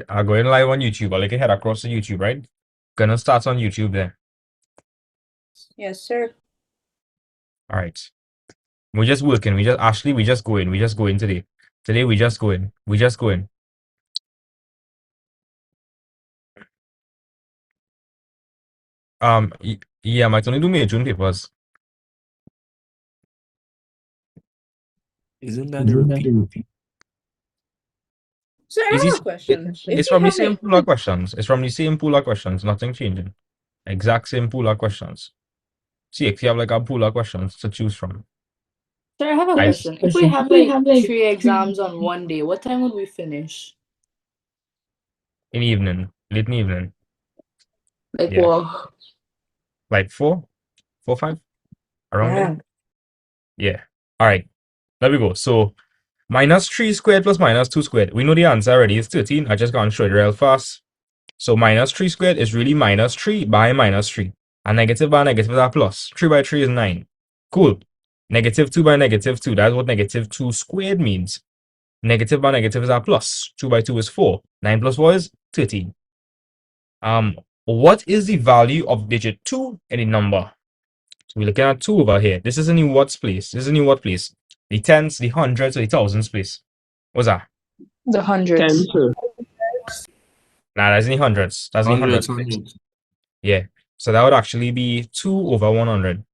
I'll go in live on YouTube. I'll like head across to YouTube, right? Gonna start on YouTube there. Yes, sir. All right. We're just working. We just go in. We just go in today. Today we just go in. We just go in. Yeah, Mike, only do me June papers. Isn't that a repeat? So I Is have this a question. it's If we from the have same pool of questions. It's from the same pool of questions. Nothing changing. Exact same pool of questions. See, if you have like a pool of questions to choose from. so I have a Guys, question. If we have like 3 exams on one day, what time would we finish? in the evening, late in the evening. Like Yeah. what? Like 5, around Yeah. there. Yeah. All right. There we go. So -3 squared plus -2 squared. We know the answer already. It's 13. I just gonna show it real fast. So -3 squared is really -3 by -3. And negative by negative is a plus. 3 by 3 is 9. Cool. -2 by -2. That's what -2 squared means. Negative by negative is a plus. 2 by 2 is 4. 9 plus 4 is 13. What is the value of digit 2 in a number? So we're looking at 2 over here. This is in the watts place. This is in the what place? The tens, the hundreds, or the thousands place. What's that? The hundreds. Nah, that's in the hundreds. That's in the hundreds. Hundreds. Yeah. So that would actually be 2 over 100.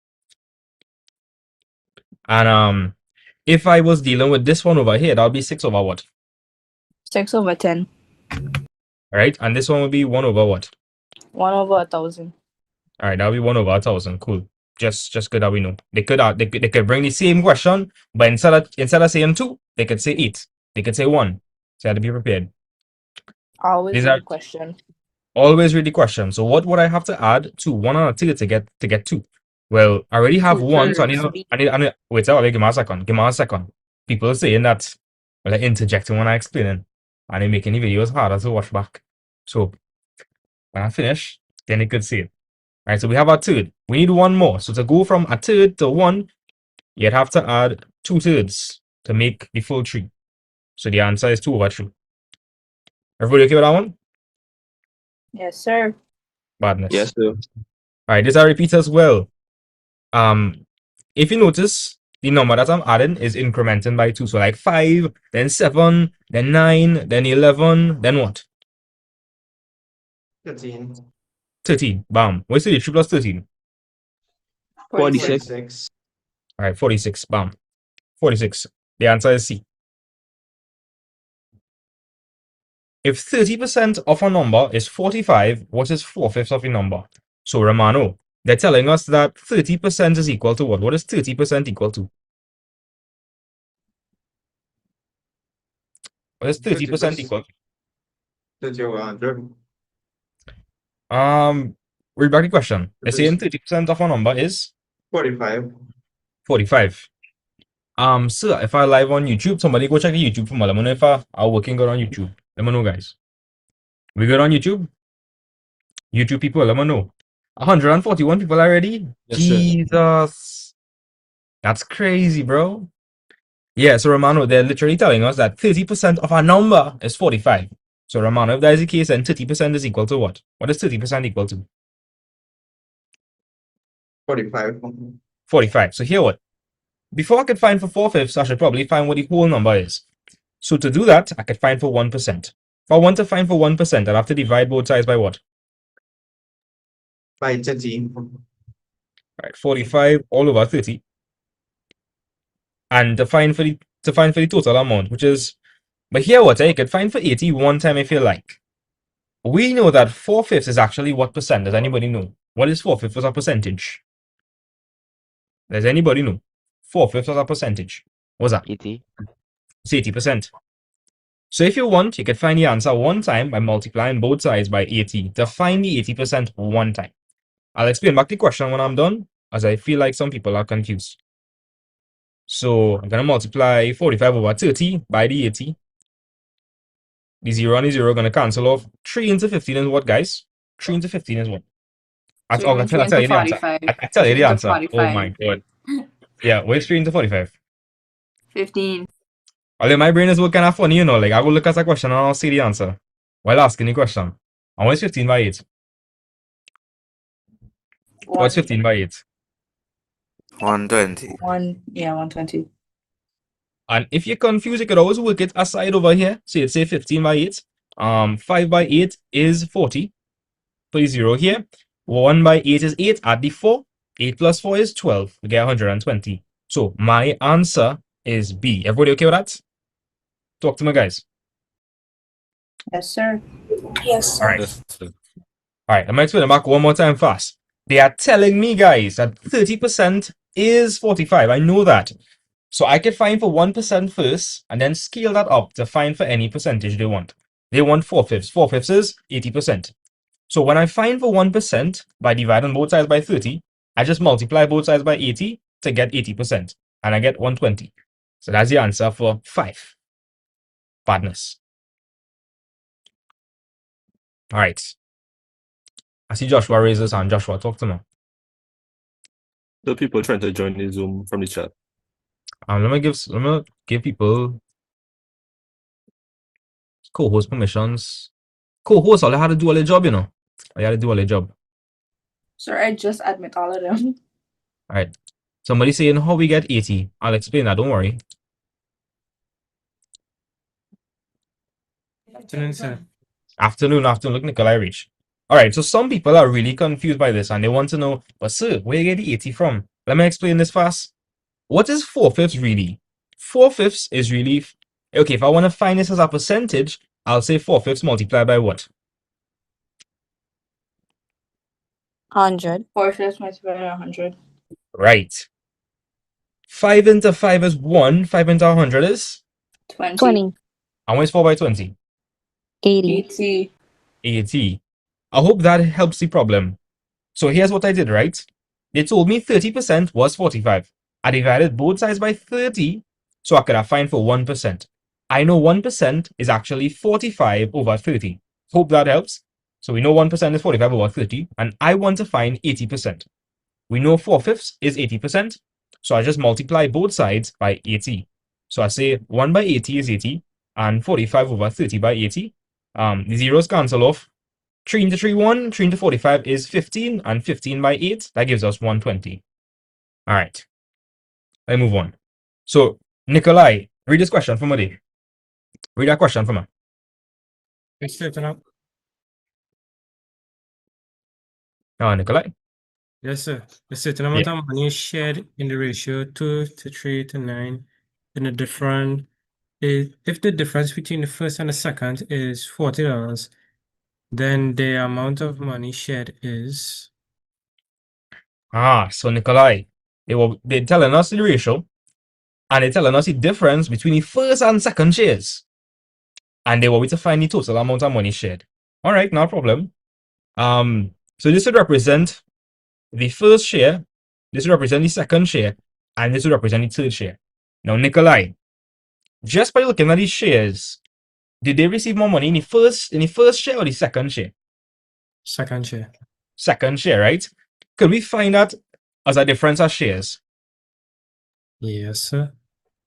And if I was dealing with this one over here, that would be 6 over what? 6 over 10. All right. And this one would be 1 over what? 1 over 1,000. All right. That would be 1 over 1,000. Cool. Just good that we know. They could bring the same question, but instead of saying 2, they could say 8. They could say 1. So you have to be prepared. Always These a are question. always read the question. So what would I have to add to 1 and a 2 to get 2? Well, I already have 1, so I need wait, give me a second. Give me a second. People saying that well, they're interjecting when I explaining, and they're making the videos harder to watch back. So when I finish, then they could see it. All right, so we have our third. We need one more. So to go from a third to 1, you'd have to add 2 thirds to make the full 3. So the answer is 2 over 3. Everybody okay with that one? Yes, sir. Badness. Yes, sir. All right, this I repeat as well. If you notice, the number that I'm adding is incrementing by 2. So like 5, then 7, then 9, then 11, then what? 13. 13. Bam. What's the 3 plus 13? 46. All right, 46. Bam. 46. The answer is C. If 30% of a number is 45, what is 4/5 of a number? So Romano, they're telling us that 30% is equal to what? What is 30% equal to? What is 30% equal to? 30 over 100. Read back the question. They're saying 30% of a number is 45. 45. Sir, if I live on YouTube, somebody go check the YouTube for me. Let me know if I'm working good on YouTube. Let me know, guys. We good on YouTube? YouTube people, let me know. 141 people already? Yes, sir. Jesus. That's crazy, bro. Yeah, so Romano, they're literally telling us that 30% of our number is 45. So Romano, if that is the case, then 30% is equal to what? What is 30% equal to? 45. 45. So here what? Before I could find for 4/5, I should probably find what the whole number is. So to do that, I could find for 1%. If I want to find for 1%, I'd have to divide both sides by what? By 13. Right, 45 all over 30. And to find for the total amount, which is, but here what, you could find for 80 one time if you like. We know that 4/5 is actually what percent? Does anybody know? What is 4/5 as a percentage? Does anybody know? 4/5 as a percentage. What's that? 80. It's 80%. So if you want, you could find the answer one time by multiplying both sides by 80 to find the 80% one time. I'll explain back the question when I'm done, as I feel like some people are confused. So I'm going to multiply 45 over 30 by the 80. The 0 and the 0 are going to cancel off. 3 into 15 is what, guys? 3 into 15 is what? I tell you the answer. I tell you the answer. Oh my god. Yeah, where's 3 into 45? 15. Although my brain is working kind of funny, you know. Like, I will look at the question and I'll see the answer. while asking the question. And what's 15 by 8? What's 15 by 8? 120. 120. And if you're confused, you could always work it aside over here. So you'd say 15 by 8. 5 by 8 is 40. Put a 0 here. 1 by 8 is 8. Add the 4. 8 plus 4 is 12. We get 120. So my answer is B. Everybody okay with that? Talk to me, guys. Yes, sir. Yes, All right. Yes, sir. All right. I'm going to explain it back one more time fast. They are telling me, guys, that 30% is 45. I know that. So I could find for 1% first and then scale that up to find for any percentage they want. They want 4/5. 4/5 is 80%. So when I find for 1% by dividing both sides by 30, I just multiply both sides by 80 to get 80%. And I get 120. So that's the answer for 5. Badness. All right. I see Joshua raises his hand. Joshua, talk to me. The people trying to join the Zoom from the chat. Let me give people co-host permissions. Co-host, all I had to do all the job, you know. I had to do all the job. Sir, I just admit all of them. All right. Somebody saying how we get 80. I'll explain that. Don't worry. afternoon, sir. Afternoon. Look, Nikolai reach. All right. So some people are really confused by this and they want to know, but sir, where you get the 80 from? Let me explain this fast. What is 4/5 really? 4/5 is really, okay, if I want to find this as a percentage, I'll say 4/5 multiplied by what? 100. 4/5 multiplied by 100. Right. 5 into 5 is 1. 5 into 100 is? 20. And what's 4 by 20? 80. 80. 80. I hope that helps the problem. So here's what I did, right? They told me 30% was 45. I divided both sides by 30 so I could have find for 1%. I know 1% is actually 45 over 30. Hope that helps. So we know 1% is 45 over 30 and I want to find 80%. We know 4/5 is 80%. So I just multiply both sides by 80. So I say 1 by 80 is 80 and 45 over 30 by 80. The zeros cancel off. 3 into 3, 1. 3 into 45 is 15 and 15 by 8. That gives us 120. All right. Let's move on. So, Nikolai, read this question for me. Read that question for me. Yes, sir. Turn up. Nikolai. Yes, sir. A certain amount of money is shared in the ratio 2 to 3 to 9. And the difference is, if the difference between the first and the second is $40, then the amount of money shared is So Nikolai, they're telling us the ratio and they're telling us the difference between the first and second shares. And they want me to find the total amount of money shared. All right, no problem. So this would represent the first share, this would represent the second share, and this would represent the third share. Now, Nikolai, just by looking at these shares, did they receive more money in the first share or the second share? second share. Second share, right? Could we find that as a difference of shares? Yes, sir.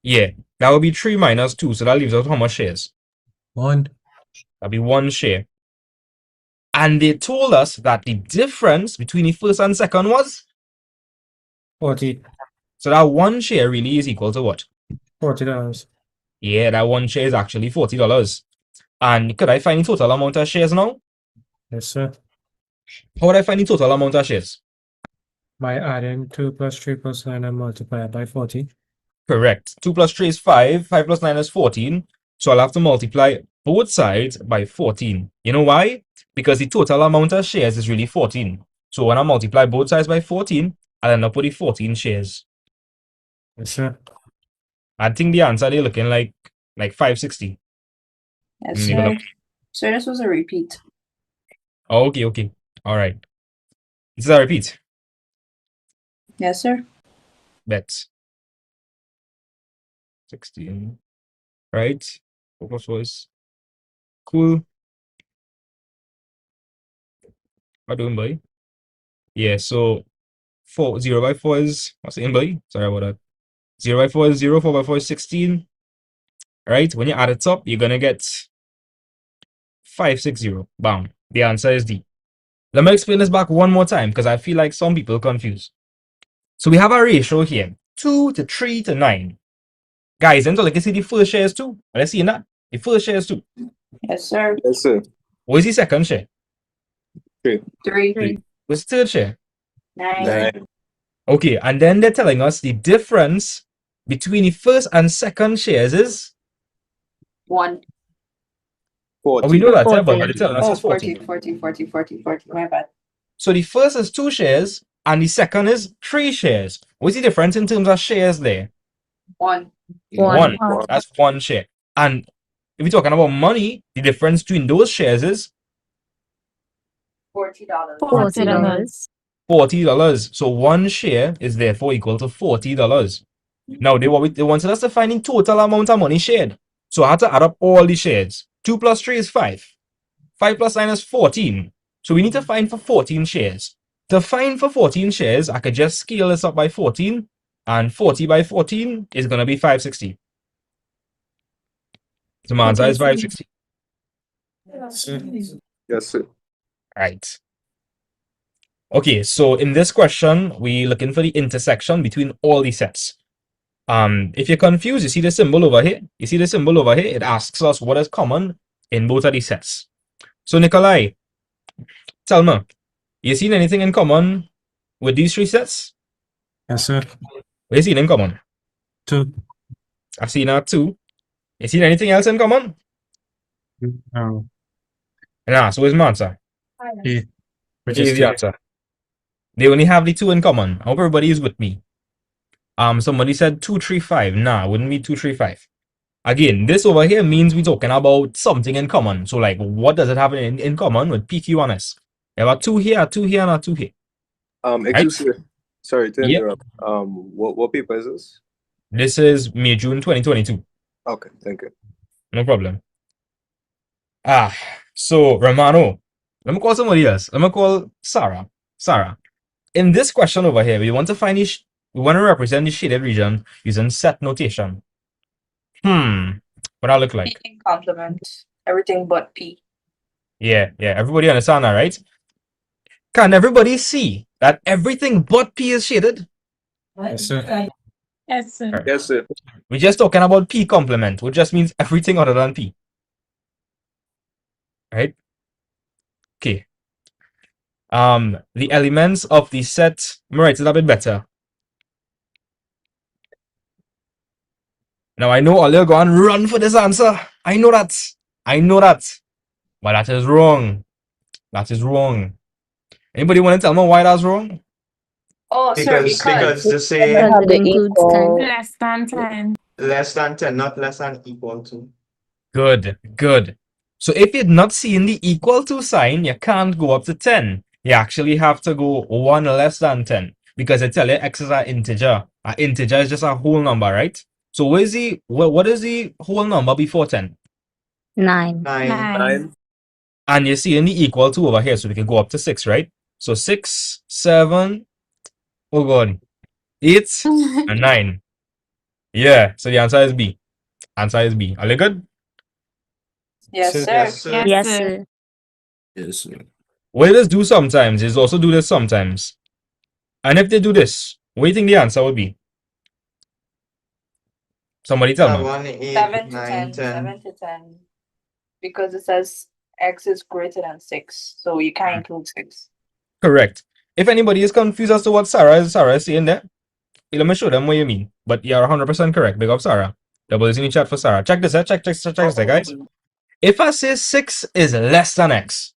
Yeah, that would be 3 minus 2, so that leaves out how much shares? 1. That'd be 1 share. And they told us that the difference between the first and second was? 40. So that 1 share really is equal to what? $40. Yeah, that 1 share is actually $40. And could I find the total amount of shares now? Yes, sir. How would I find the total amount of shares? By adding 2 plus 3 plus 9 and multiply it by 40. Correct. 2 plus 3 is 5. 5 plus 9 is 14. So I'll have to multiply both sides by 14. You know why? Because the total amount of shares is really 14. So when I multiply both sides by 14, I'll end up with the 14 shares. Yes, sir. I think the answer they're looking like 560. Yes, Mm, sir. look. Sir, this was a repeat. Oh, okay. All right. This is a repeat. Yes, sir. Bet. 16. Right? Focus voice. Cool. How doing, boy? Yeah, so 0 by 4 is, what's the in, boy? Sorry about that. 0 by 4 is 0, 4 by 4 is 16. Right? When you add it up, you're gonna get 560. Bam. The answer is D. Let me explain this back one more time because I feel like some people confused. So we have a ratio here, 2 to 3 to 9. Guys, until you can see the first share is 2. Let's see that. The first share is 2. Yes, sir. Yes, sir. What is the second share? 3. What's the third share? 9. 9. Okay, and then they're telling us the difference between the first and second shares is. 1. Oh, we know that, yeah, but 40. they're telling us Oh, it's 40. 40. My bad. So the first is 2 shares, and the second is 3 shares. What's the difference in terms of shares there? 1. One. That's 1 share. And if we're talking about money, the difference between those shares is $40. $40. $40. So 1 share is therefore equal to $40. Now they wanted us to find the total amount of money shared. So I had to add up all the shares. 2 plus 3 is 5. 5 plus 9 is 14. So we need to find for 14 shares. To find for 14 shares, I could just scale this up by 14, and 40 by 14 is going to be 560. So my answer is 560. Yes, sir. Right. Okay, so in this question, we're looking for the intersection between all the sets. If you're confused, you see the symbol over here? You see the symbol over here? It asks us what is common in both of these sets. So Nikolai, tell me, you seen anything in common with these 3 sets? Yes, sir. What you seen in common? 2. I've seen that 2. You seen anything else in common? No. Nah, so where's my answer? E. Which Here's is the 2. answer. They only have the 2 in common. I hope everybody is with me. Somebody said 235. Nah, it wouldn't be 235. Again, this over here means we're talking about something in common. So, like, what does it have in common with PQ1S? There are 2 here, 2 here, and a 2 here. Excuse me. Sorry to Yep. interrupt. What paper is this? This is May, June 2022. Okay, thank you. No problem. So, Romano, let me call somebody else. Let me call Sarah. Sarah, in this question over here, we want to find we want to represent the shaded region using set notation. What that look like? P complement. Everything but P. Yeah, everybody understand that, right? Can everybody see that everything but P is shaded? Yes, sir. Yes, sir. Yes, sir. We're just talking about P complement, which just means everything other than P. Right? Okay. The elements of the set, let me write it a bit better. Now I know all you're going to run for this answer. I know that. But that is wrong. That is wrong. Anybody want to tell me why that's wrong? Oh, sir, Because to Because say it includes 10. Less than 10. less than 10, not less than equal to. Good. So if you're not seeing the equal to sign, you can't go up to 10. You actually have to go 1 less than 10 because I tell you x is an integer. An integer is just a whole number, right? So what is the whole number before 10? 9. 9. 9. And you're seeing the equal to over here, so we can go up to 6, right? So 6, 7, oh god, 8, and 9. Yeah, so the answer is B. Answer is B. Are you good? Yes, Sir. sir. Yes, sir. Yes, sir. Yes, sir. What they do sometimes is also do this sometimes. And if they do this, what do you think the answer would be? Somebody tell me. 7, 8, 7 to 9, 10. 10. 7 to 10. Because it says X is greater than 6. So you can't include 6. Correct. If anybody is confused as to what Sarah is saying there, let me show them what you mean. But you're 100% correct. Big up Sarah. Double is in the chat for Sarah. Check this out. Check this out, guys. If I say 6 is less than X,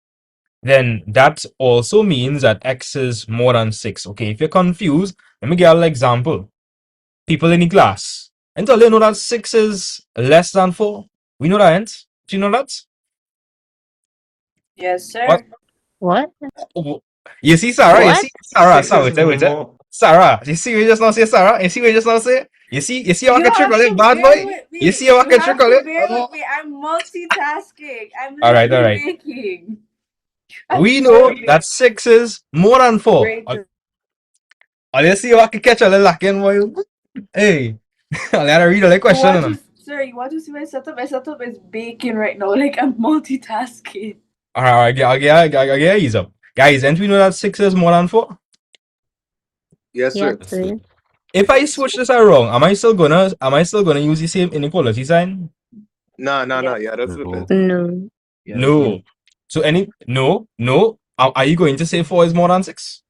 then that also means that X is more than 6. Okay, if you're confused, let me give you an example. People in the class. Until they know that 6 is less than 4. We know that, ain't? Do you know that? Yes, sir. What? What? Oh, you see, Sarah? You What? see, Sarah? 6 Sarah, is wait. more. Sarah, you see what you just now say, Sarah? You see what you just now say? You see how I can trick on it, bad bear boy? with me. You see how I can have trick to on it? bear with me. I'm multitasking. I'm All right. literally thinking. We know that 6 is more than 4. Greater. Oh, you see how I can catch a little lacking, boy? Hey, I gotta read a little So question. what sir, you want to see my setup? My setup is baking right now. Like I'm multitasking. Alright, I get ease up. Guys, and we know that 6 is more than 4? Yes, sir. Yes, sir. If I switch this around, am I still gonna use the same inequality sign? No. Yeah. Yeah, that's flip it. No. No. So no. Are you going to say 4 is more than 6?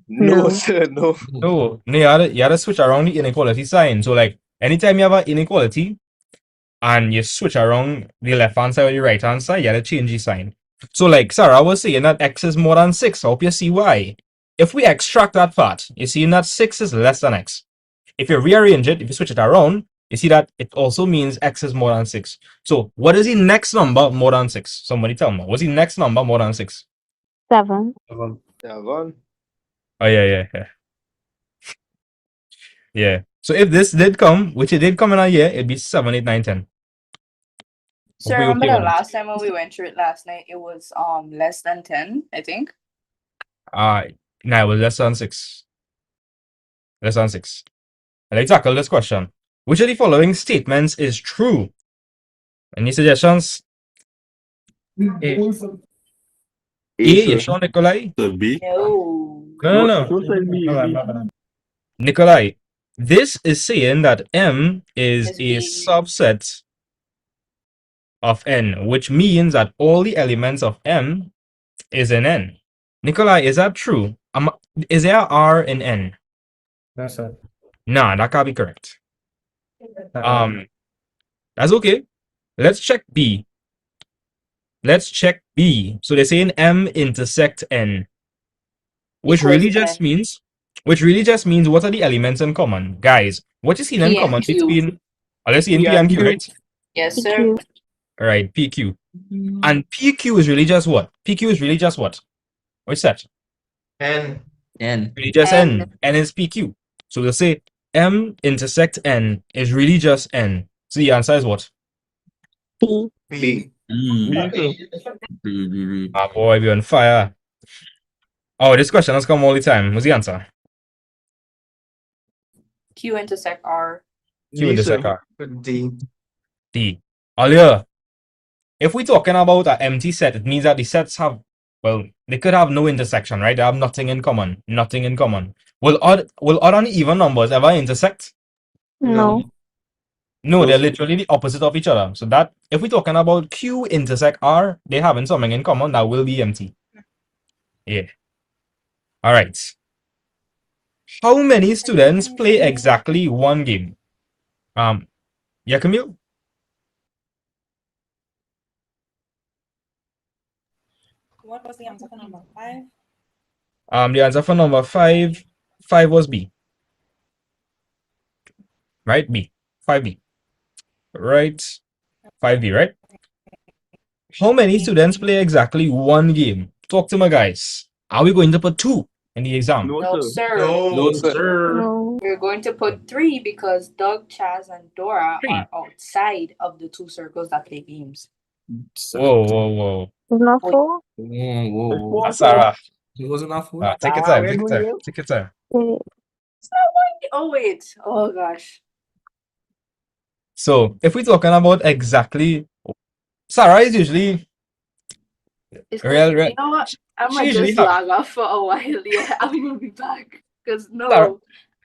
No, No. sir. No. No. No, you had to switch around the inequality sign. So like anytime you have an inequality and you switch around the left hand side or the right hand side, you had to change the sign. So like Sarah was saying that x is more than 6. I hope you see why. If we extract that part, you see that 6 is less than x. If you rearrange it, if you switch it around, you see that it also means x is more than 6. So what is the next number more than 6? Somebody tell me. What's the next number more than 6? 7. Yeah, one. Oh yeah. Yeah. So if this did come, which it did come in a year, it'd be 7, 8, 9, 10. So we remember okay the with it? last time when we went through it last night, it was less than 10, I think. Nah, it was less than 6. Less than 6. And let's tackle this question. Which of the following statements is true? Any suggestions? A. A, you sure, Nikolai? The B. No. No. Don't say B, Hold on, B. hold on. Nikolai, this is saying that M is It's a B. subset of N, which means that all the elements of M is in N. Nikolai, is that true? Is there R in N? No, sir. Nah, that can't be correct. Uh-uh. That's okay. Let's check B. Let's check B. So they're saying M intersect N, which Equals really just means what are the elements in common? Guys, what is seen in P and common Q. between, let's see in P P and and Q, Q. right? Yes, sir. PQ. All right, PQ. And PQ is really just what? PQ is really just what? What's that? N. Really just N. N. N is PQ. So we'll say M intersect N is really just N. So the answer is what? B. B. Ah, boy, we're on fire. Oh, this question has come all the time. What's the answer? Q intersect R. Q D, intersect sir. R. D. D. Earlier, if we're talking about an empty set, it means that the sets have, well, they could have no intersection, right? They have nothing in common. Nothing in common. Will odd and even numbers ever intersect? No. No, No, they're sir. literally the opposite of each other. So that if we're talking about Q intersect R, they having something in common that will be empty. Yeah. All right. How many students play exactly one game? Yeah, Camille? What was the answer for number 5? The answer for number 5 was B. Right? B. 5B. Right? 5B, right? How many students play exactly one game? Talk to me, guys. Are we going to put 2 in the exam? No, No, sir. sir. No, sir. sir. No. We're going to put 3 because Doug, Chaz, and Dora 3. are outside of the 2 circles that play games. Whoa. It's not 4. That's Sarah. It wasn't that full. Take your time. Take your time. Oh, wait. Oh, gosh. So, if we're talking about exactly, Sarah is usually It's real. you know what? I She might usually just have- log off for a while. Yeah, I will be back. Because Sarah.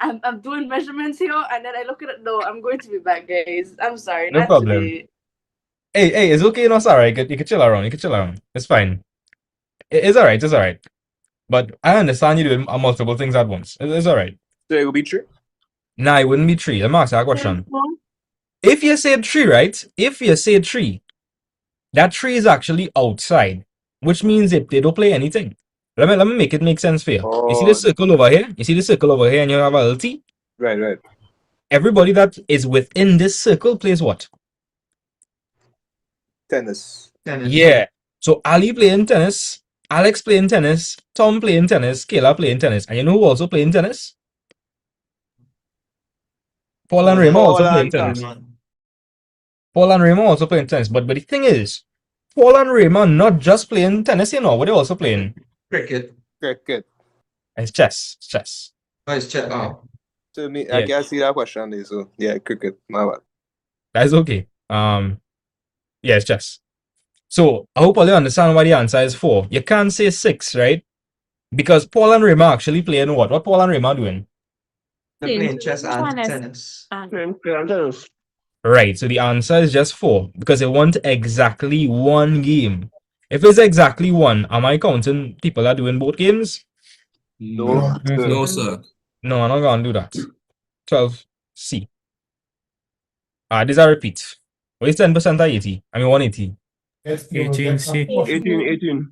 I'm doing measurements here, and then I look at it. No, I'm going to be back, guys. I'm sorry. No not problem. today. Hey, it's okay. No, Sarah. You can chill around. It's fine. It's all right. It's all right. But I understand you doing multiple things at once. It's all right. So it will be true. Nah, it wouldn't be 3. Let me ask you a question. If you said 3, right? If you said 3, that 3 is actually outside, which means if they don't play anything. Let me make it make sense for you. You see Oh. the circle over here? You see the circle over here and you have a little T? Right. Everybody that is within this circle plays what? Tennis. Tennis. Yeah. So Ali playing tennis, Alex playing tennis, Tom playing tennis, Kayla playing tennis. And you know who also playing tennis? Paul and Raymond also playing tennis. Paul and Raymond also playing tennis. But the thing is, Paul and Raymond not just playing tennis, you know, what they also playing? Cricket. Good. It's chess. It's chess. Oh, it's check. Oh. So me, I Yeah. can't see that question there, so yeah, cricket. My bad. That is okay. Yeah, it's chess. So I hope all you understand why the answer is 4. You can't say 6, right? Because Paul and Rima actually playing what? What Paul and Rima doing? They're playing chess Which one and is- tennis. Right, so the answer is just 4 because they want exactly one game. If it's exactly one, am I counting people that doing both games? No, sir. No, sir. No, I'm not gonna do that. 12C. These are repeats. What is 10% of 80? I mean 180. 18C.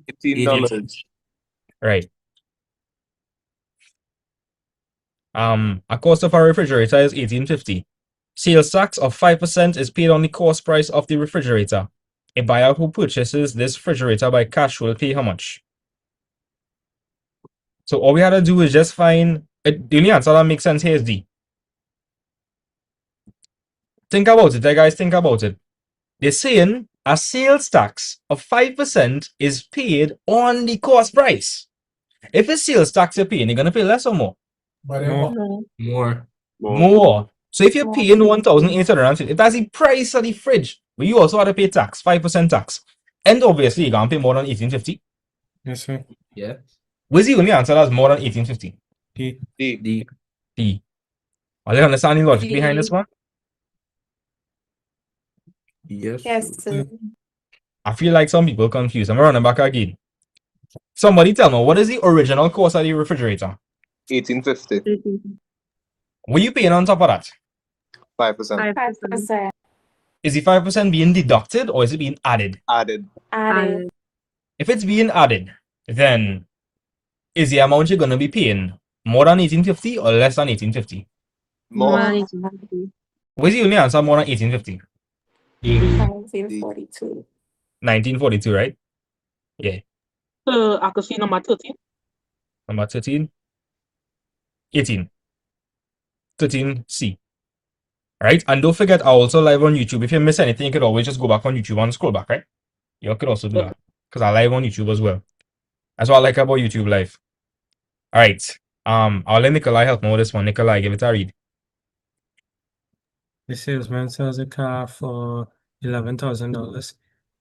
18 dollars. Right. A cost of a refrigerator is 18.50. Sales tax of 5% is paid on the cost price of the refrigerator. A buyer who purchases this refrigerator by cash will pay how much? So all we had to do is just find it. The only answer that makes sense here is D. Think about it, guys. Think about it. They're saying a sales tax of 5% is paid on the cost price. If it's sales tax you're paying, you're gonna pay less or more? More. More. More. So if you're More. paying 1,850, if that's the price of the fridge, but you also have to pay tax, 5% tax. And obviously you're gonna pay more than 18.50. Yes, sir. Yeah. Where's the only answer that's more than 18.50? D. D. D. Are you understanding logic D. behind this one? Yes. Yes, sir. I feel like some people confused. I'm running back again. Somebody tell me, what is the original cost of the refrigerator? 1850. What are you paying on top of that? 5% 5%. Is the 5% being deducted or is it being added? added. Added. If it's being added, then is the amount you're gonna be paying more than 18.50 or less than 18.50? More. Where's the only answer more than 18.50? 1942. 1942, right? Yeah. I could see number 13. Number 13. 18. 13C. Right? And don't forget, I also live on YouTube. If you miss anything, you could always just go back on YouTube and scroll back, right? You could also do that. Because I live on YouTube as well. That's what I like about YouTube Live. Alright. I'll let Nikolai help me with this one. Nikolai, give it a read. The salesman sells a car for $11,000.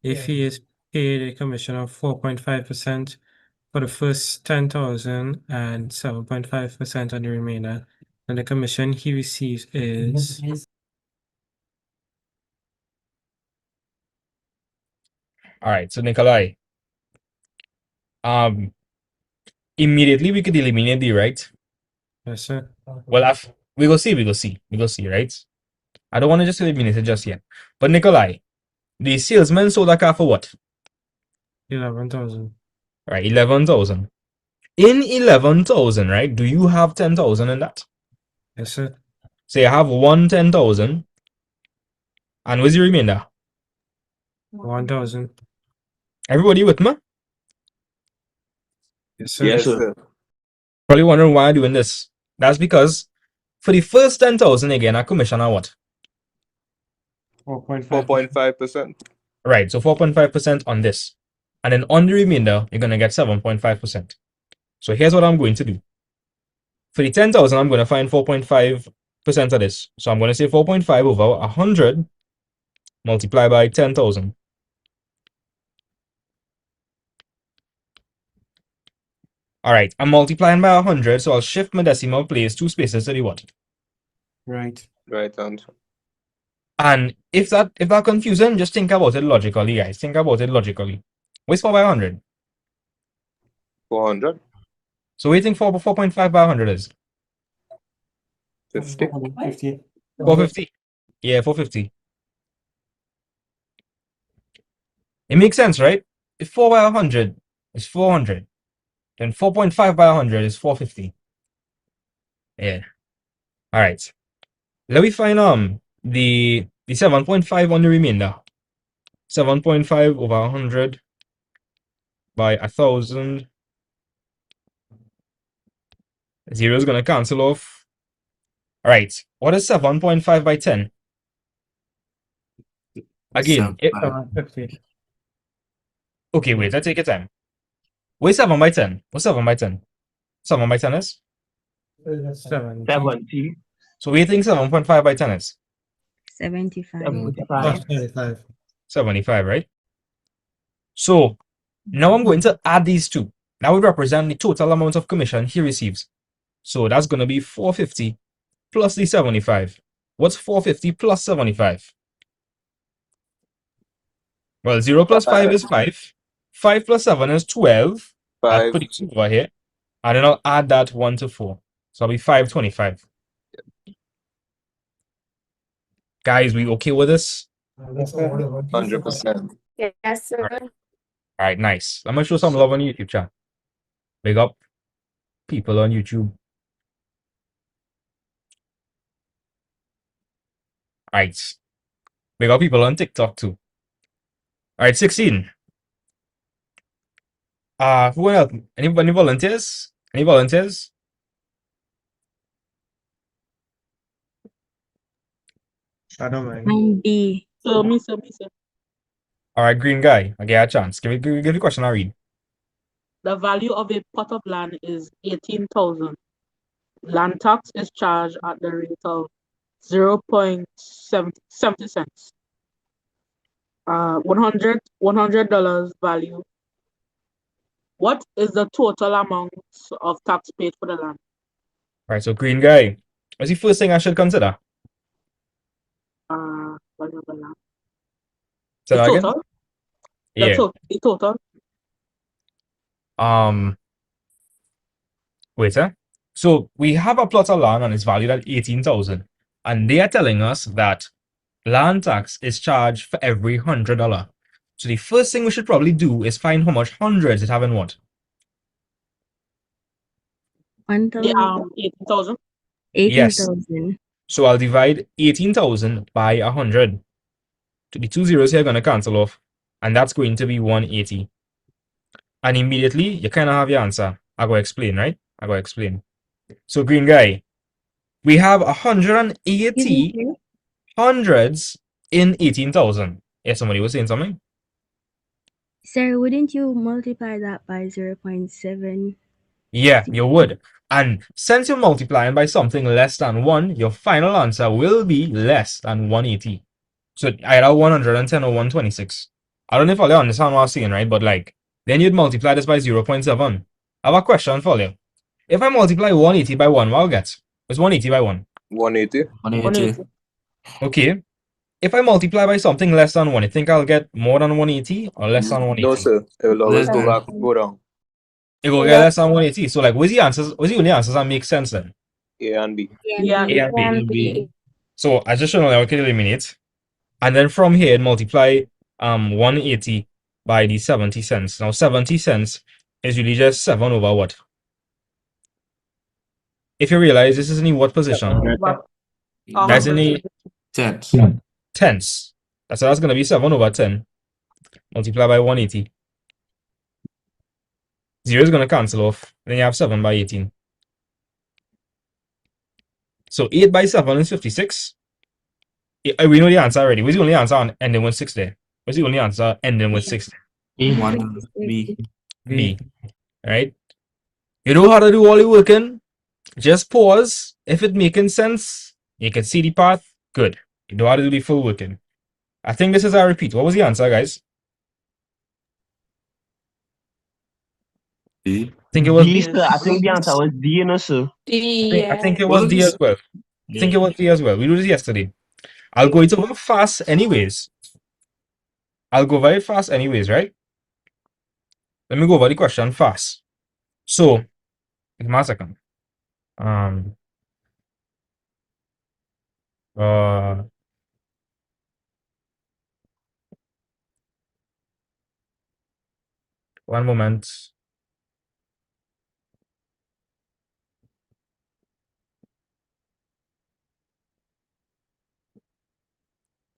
If he is paid a commission of 4.5% for the first 10,000 and 7.5% on the remainder, then the commission he receives is Alright, so Nikolai. Immediately we could eliminate D, right? yes, sir. Well, we go see, right? I don't want to just eliminate it just yet. But Nikolai, the salesman sold a car for what? 11,000. Right, 11,000. In 11,000, right? Do you have 10,000 in that? Yes, sir. So you have 10,000. And where's the remainder? 1,000. Everybody with me? Yes, sir. Yes, sir. Probably wondering why I'm doing this. That's because for the first 10,000 again, I commission on what? 4.5. 4.5%. Right, so 4.5% on this. And then on the remainder, you're gonna get 7.5%. So here's what I'm going to do. For the 10,000, I'm gonna find 4.5% of this. So I'm gonna say 4.5 over 100 multiplied by 10,000. Alright, I'm multiplying by 100, so I'll shift my decimal place 2 spaces to the what? Right. Right answer. And if that confusing, just think about it logically, guys. Think about it logically. What's 4 by 100? 400. So what do you think 4.5 by 100 is? 50. 450. Yeah, 450. It makes sense, right? If 4 by 100 is 400, then 4.5 by 100 is 450. Yeah. Alright. Let me find the 7.5 on the remainder. 7.5 over 100 by 1,000. Zero is gonna cancel off. Alright. What is 7.5 by 10? Again, it, 750. okay, wait, let's take your time. What's 7 by 10? What's 7 by 10? 7 by 10 is? 7. 70. So what do you think 7.5 by 10 is? 75. 75. 75. 75, right? So now I'm going to add these two. That would represent the total amount of commission he receives. So that's going to be 450 plus the 75. What's 450 plus 75? Well, 0 plus 5 is 5. 5 plus 7 is 12. I'll 5. put it over here. And then I'll add that 1 to 4. So it'll be 525. Guys, we okay with this? 100%. Yes, sir. All right, nice. I'm going to show some love on YouTube chat. Big up people on YouTube. All right. Big up people on TikTok too. All right, 16. Who else? Any volunteers? Any volunteers? I don't mind. And B. So, me, sir. All right, green guy. I get a chance. Give me the question I read. The value of a plot of land is 18,000. Land tax is charged at the rate of 0.70 cents. $100 value. What is the total amount of tax paid for the land? All right, so green guy. What's the first thing I should consider? Value of the land. Say The that again? total? Yeah. The total. Wait, huh? So we have a plot of land and it's valued at 18,000. And they are telling us that land tax is charged for every $100. So the first thing we should probably do is find how much hundreds it have in what? 1,000. 18,000. 18,000. So I'll divide 18,000 by 100. The two zeros here are going to cancel off. And that's going to be 180. And immediately, you kind of have your answer. I go explain, right? I go explain. So green guy, we have 180 hundreds in 18,000. Yeah, somebody was saying something? Sir, wouldn't you multiply that by 0.7? Yeah, you would. And since you're multiplying by something less than 1, your final answer will be less than 180. So either 110 or 126. I don't know if you understand what I'm saying, right? But like, then you'd multiply this by 0.7. I have a question for you. If I multiply 180 by 1, what I'll get? It's 180 by 1. 180. 180. Okay. If I multiply by something less than 1, you think I'll get more than 180 or less than 180? No, sir. It will always Less go than. back, go down. It will get less than 180. So like, what's the answers? What's the only answers that make sense then? A and B. Yeah. A and B. And B. So I just should know I can eliminate. And then from here, multiply 180 by the 70 cents. Now 70 cents is really just 7 over what? If you realize this is in the what position? That's in the Tenths. tenths. So that's going to be 7 over 10. Multiply by 180. 0 is going to cancel off. Then you have 7 by 18. So 8 by 7 is 56. We know the answer already. What's the only answer on ending with 6 there? What's the only answer ending with 6 there? 1 B. B. Right? You know how to do all the working? Just pause. If it making sense, you can see the path. Good. You know how to do the full working. I think this is a repeat. What was the answer, guys? D. I think it was D, sir. I think the answer was D, you know, sir. D. I think it was D as well. I think it was D as well. We did this yesterday. I'll go into it fast anyways. I'll go very fast anyways, right? Let me go over the question fast. So, give me a second. One moment.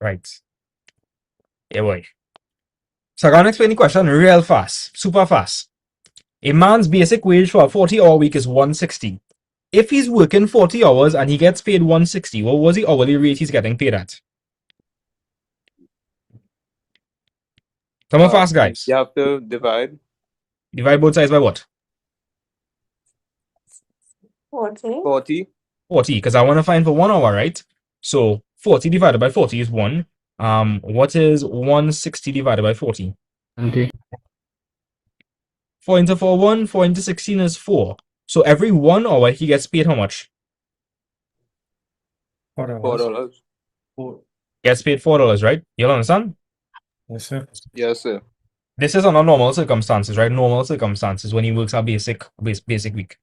Right. Yeah, boy. So I'm gonna explain the question real fast, super fast. A man's basic wage for a 40-hour week is 160. If he's working 40 hours and he gets paid 160, what was the hourly rate he's getting paid at? Come on fast, guys. You have to divide. Divide both sides by what? 40. 40. 40, because I want to find for 1 hour, right? So 40 divided by 40 is 1. What is 160 divided by 40? 20. 4 into 4, 1. 4 into 16 is 4. So every 1 hour, he gets paid how much? $4. Gets paid $4, right? You'll understand? Yes, sir. Yes, sir. This is under normal circumstances, right? Normal circumstances when he works a basic week.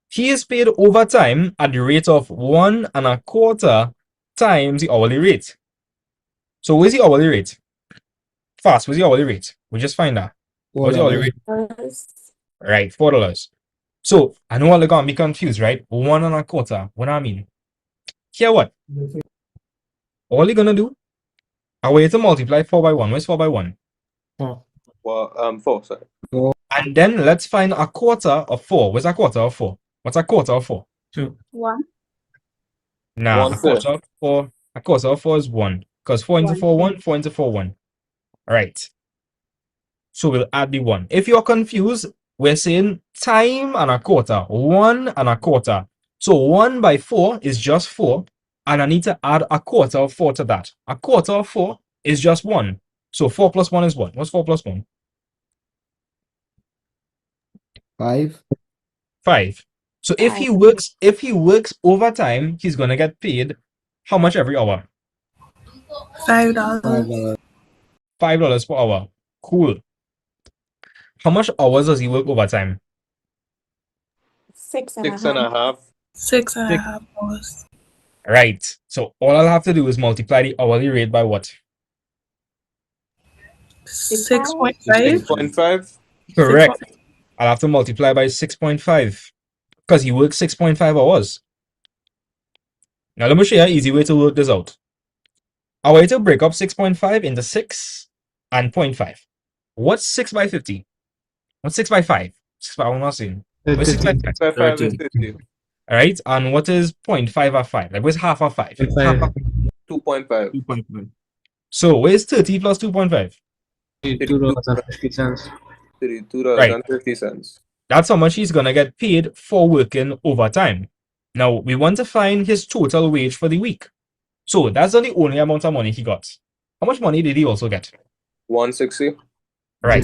He is paid overtime at the rate of 1.25 times the hourly rate. So where's the hourly rate? Fast, where's the hourly rate? We just find that. What's the hourly rate? Right, $4. So I know all are gonna be confused, right? 1.25. What do I mean? Here what? All you're gonna do, I want you to multiply 4 by 1. Where's 4 by 1? 4. Well, 4, sorry. And then let's find a quarter of 4. Where's a quarter of 4? What's a quarter of 4? 2. 1. Nah, 1 a quarter of 4. A quarter of 4 is 1. Because 4 into 4, 1. 4 into 4, 1. Alright. So we'll add the 1. If you're confused, we're saying time and a quarter. 1.25. So 1 by 4 is just 4. And I need to add a quarter of 4 to that. A quarter of 4 is just 1. So 4 plus 1 is what? What's 4 plus 1? 5. 5. So if he works overtime, he's gonna get paid how much every hour? $5. $5 per hour. Cool. How much hours does he work overtime? 6.5. 6.5 hours. Right. So all I'll have to do is multiply the hourly rate by what? 6.5. 6.5. Correct. I'll have to multiply by 6.5 because he works 6.5 hours. Now let me show you an easy way to work this out. I want you to break up 6.5 into 6 and 0.5. What's 6 by 50? What's 6 by 5? 6 by, I'm not saying. What's 6 by 5? 6.5 is 50. Alright, and what is 0.5 of 5? Like, where's half of 5? Half of 2.5. 2.1. So, where's 30 plus 2.5? $2.50. $32.50. That's how much he's gonna get paid for working overtime. Now, we want to find his total wage for the week. So, that's not the only amount of money he got. How much money did he also get? 160. Right.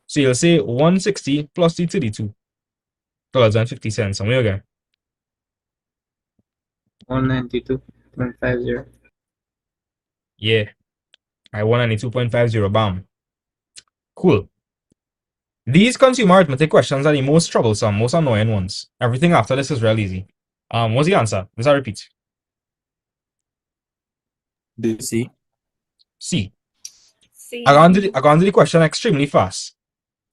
So, you'll say 160 plus the $32.50. And where again? 192.50. Yeah. I 192.50. Bam. Cool. These consumer arithmetic questions are the most troublesome, most annoying ones. Everything after this is real easy. What's the answer? Let's repeat. C. C. I got to the question extremely fast.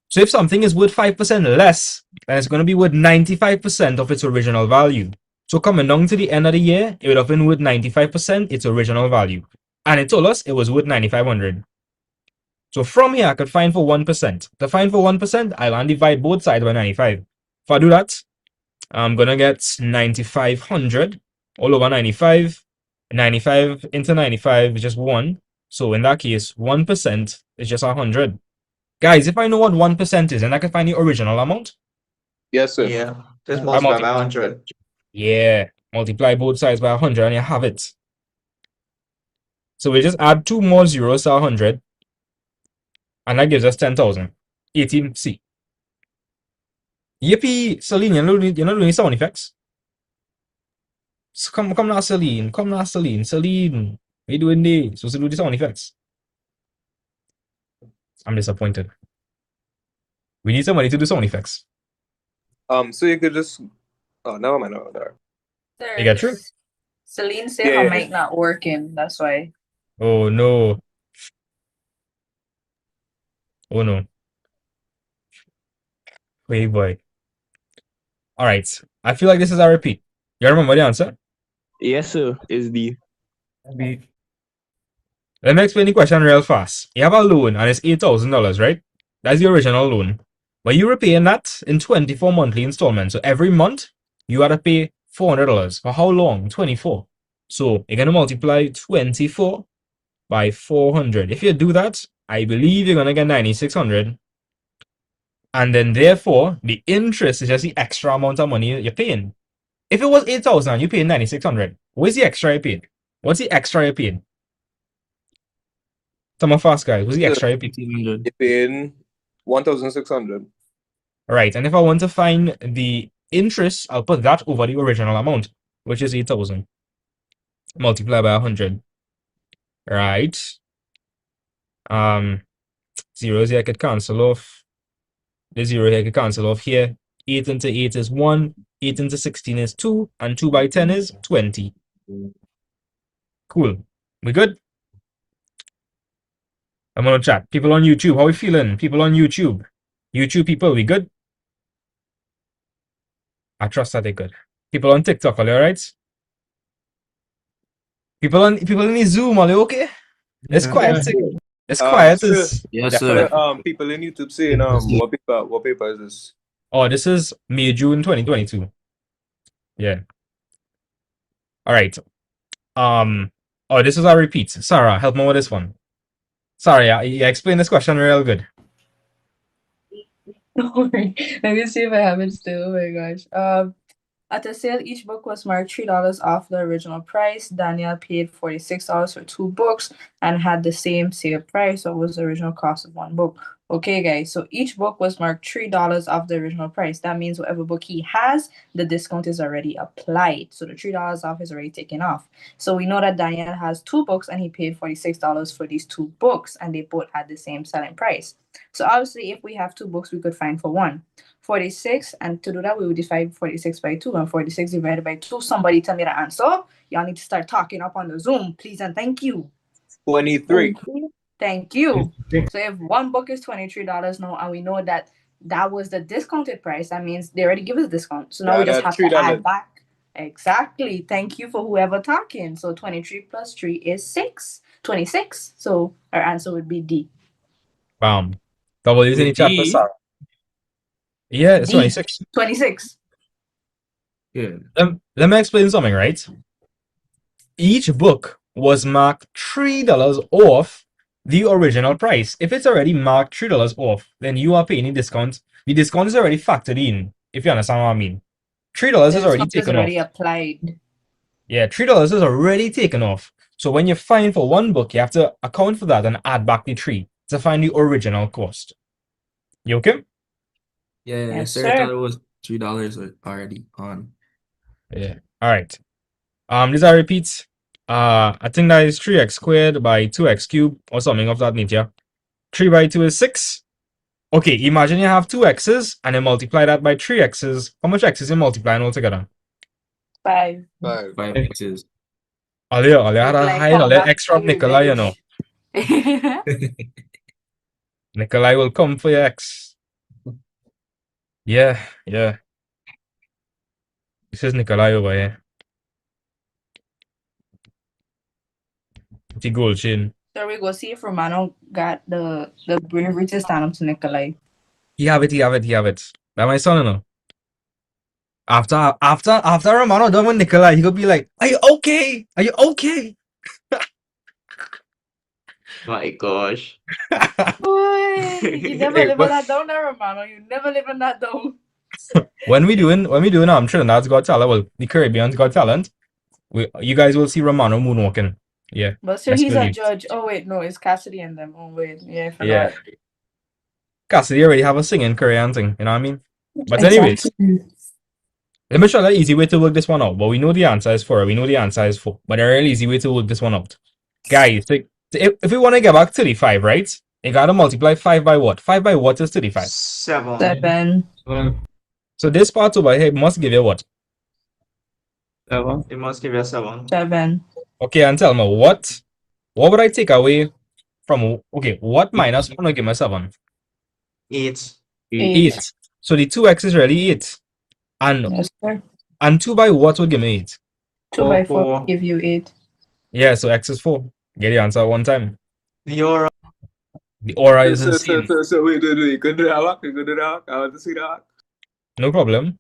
So if something is worth 5% less, then it's going to be worth 95% of its original value. So coming down to the end of the year, it would have been worth 95% its original value. And it told us it was worth 9,500. So from here, I could find for 1%. To find for 1%, I'll divide both sides by 95. If I do that, I'm going to get 9,500 all over 95. 95 into 95 is just 1. So in that case, 1% is just 100. Guys, if I know what 1% is, then I can find the original amount. Yes, sir. Yeah. Just multiply by 100. Yeah. Multiply both sides by 100 and you have it. So we just add 2 more zeros to 100. And that gives us 10,000. 18C. Yippee, Celine, you're not doing sound effects. So come now, Celine. Come now, Celine. Celine, what are you doing there? Supposed to do the sound effects. I'm disappointed. We need somebody to do sound effects. So you could just. Oh, never mind. You get through? Celine said her mic not working. That's why. Oh no. Oh no. Hey boy. Alright. I feel like this is a repeat. You remember the answer? Yes, sir. Is D. B. Let me explain the question real fast. You have a loan and it's $8,000, right? That's the original loan. But you're repaying that in 24 monthly installments. So every month you had to pay $400. For how long? 24. So you're gonna multiply 24 by 400. If you do that, I believe you're gonna get 9,600. And then therefore the interest is just the extra amount of money you're paying. If it was 8,000 and you paid 9,600, where's the extra you paid? What's the extra you're paying? Tell me fast, guys. What's the extra you're paying? 1800. You're paying 1,600. Right, and if I want to find the interest, I'll put that over the original amount, which is 8,000. Multiply by 100. Right. Zeros here I could cancel off. The 0 here I could cancel off here. 8 into 8 is 1. 8 into 16 is 2. And 2 by 10 is 20. Cool. We good? I'm gonna chat. People on YouTube, how we feeling? People on YouTube. YouTube people, we good? I trust that they good. People on TikTok, are they alright? People in the Zoom, are they okay? It's Yeah. quiet. It's quiet. Sir, It's Yes, definitely- sir. people in YouTube saying what paper is this? Oh, this is May, June 2022. Yeah. Alright. Oh, this is a repeat. Sarah, help me with this one. Sorry, you explained this question real good. Don't worry. Let me see if I have it still. Oh my gosh. At the sale, each book was marked $3 off the original price. Daniel paid $46 for 2 books and had the same sale price. So it was the original cost of 1 book. Okay, guys. So each book was marked $3 off the original price. That means whatever book he has, the discount is already applied. So the $3 off is already taken off. So we know that Daniel has 2 books and he paid $46 for these 2 books, and they both had the same selling price. So obviously, if we have 2 books, we could find for 1. 46, and to do that, we would divide 46 by 2, and 46 divided by 2. Somebody tell me the answer. Y'all need to start talking up on the Zoom, please, and thank you. 23. Thank you. So if 1 book is $23 now, and we know that that was the discounted price, that means they already give us a discount. So now Yeah, we just that's have to $3. add back. Exactly. Thank you for whoever talking. So 23 plus 3 is 26. So our answer would be D. Bam. Double using the With chat for D? Sarah. Yeah, it's D. 26. 26. Yeah. Let me explain something, right? Each book was marked $3 off the original price. If it's already marked $3 off, then you are paying the discount. The discount is already factored in, if you understand what I mean. $3 is already taken off. Applied. Yeah, $3 is already taken off. So when you find for 1 book, you have to account for that and add back the 3 to find the original cost. You okay? Yeah, Yes, sir. sir. I thought it was $3 already on. Yeah. All right. These are repeats. I think that is 3x squared by 2x cubed or something of that nature. 3 by 2 is 6. Okay, imagine you have 2 x's and you multiply that by 3 x's. How much x's you multiplying altogether? 5. 5. 5 X's. All you had a hide all the extra Nikolai, you know. Nikolai will come for your x. Yeah. This is Nikolai over here. The gold chain. So we go see if Romano got the bravery to stand up to Nikolai. He have it. That my son, you know. After Romano done with Nikolai, he could be like, "Are you okay? Are you okay?" My gosh. Boy, you never Hey, live but- in that down there, Romano. You never live in that down. when we doing Trinidad's Got Talent, well, the Caribbean's Got Talent, you guys will see Romano moonwalking. Yeah. But sir, Best he's a believe. judge. Oh wait, no, it's Cassidy and them. Oh wait, yeah, I forgot. Yeah. Cassidy already have a singing Korean thing, you know what I mean? But anyways, let me show you an easy way to work this one out. But we know the answer is 4. We know the answer is 4. But a real easy way to work this one out. Guys, if we want to get back 35, right? You gotta multiply 5 by what? 5 by what is 35? 7. So this part over here must give you what? 7. It must give you 7. 7. Okay, and tell me what would I take away from, okay, what minus 1 will give me 7? 8. 8. So the 2x is really 8. Yes, sir. And 2 by what would give me 8? 2 by 4 give you 8. Yeah, so x is 4. Get the answer one time. The aura. The aura is insane. So wait, you could do that back. You could do that back. I want to see that. No problem.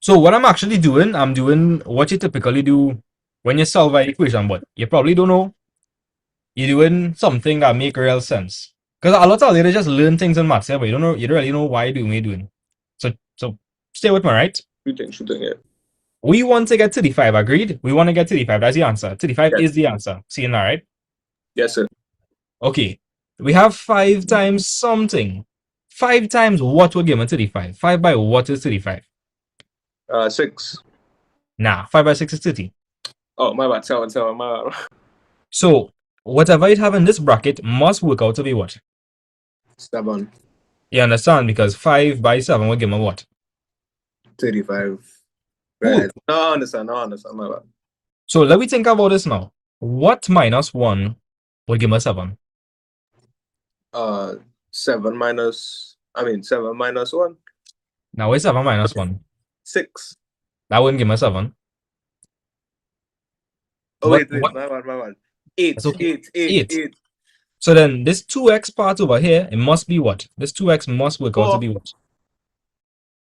So what I'm actually doing, I'm doing what you typically do when you solve an equation, but you probably don't know. You're doing something that make real sense. Because a lot of you just learn things in maths, yeah, but you don't really know why you're doing what you're doing. So stay with me, right? Shooting, yeah. We want to get 35, agreed? We want to get 35. That's the answer. 35 Yes. is the answer. Seeing that, right? Yes, sir. Okay. We have 5 times something. 5 times what would give me 35? 5 by what is 35? 6. Nah, 5 by 6 is 30. Oh, my bad. 7, my bad. So, whatever you have in this bracket must work out to be what? 7. You understand? Because 5 by 7 will give me what? 35. Cool. Right. No, I understand. My bad. So, let me think about this now. What minus 1 will give me 7? 7 minus 1. Now, where's 7 minus 1? 6. That wouldn't give me 7. Oh, What? wait. My bad. 8. That's okay. 8. 8. So then this 2x part over here, it must be what? This 2x must work out to 4. be what?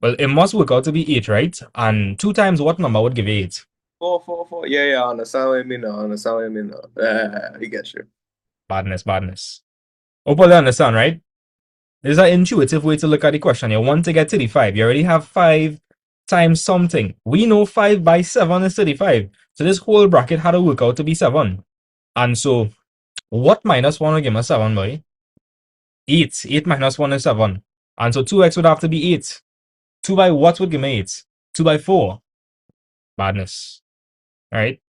Well, it must work out to be 8, right? And 2 times what number would give you 8? 4. Yeah. I understand what you mean now. I get you. Badness. Hopefully you understand, right? This is an intuitive way to look at the question. You want to get 35. You already have 5 times something. We know 5 by 7 is 35. So this whole bracket had to work out to be 7. And so, what minus 1 will give us 7, boy? 8. 8 minus 1 is 7. And so 2x would have to be 8. 2 by what would give me 8? 2 by 4. Badness. Alright.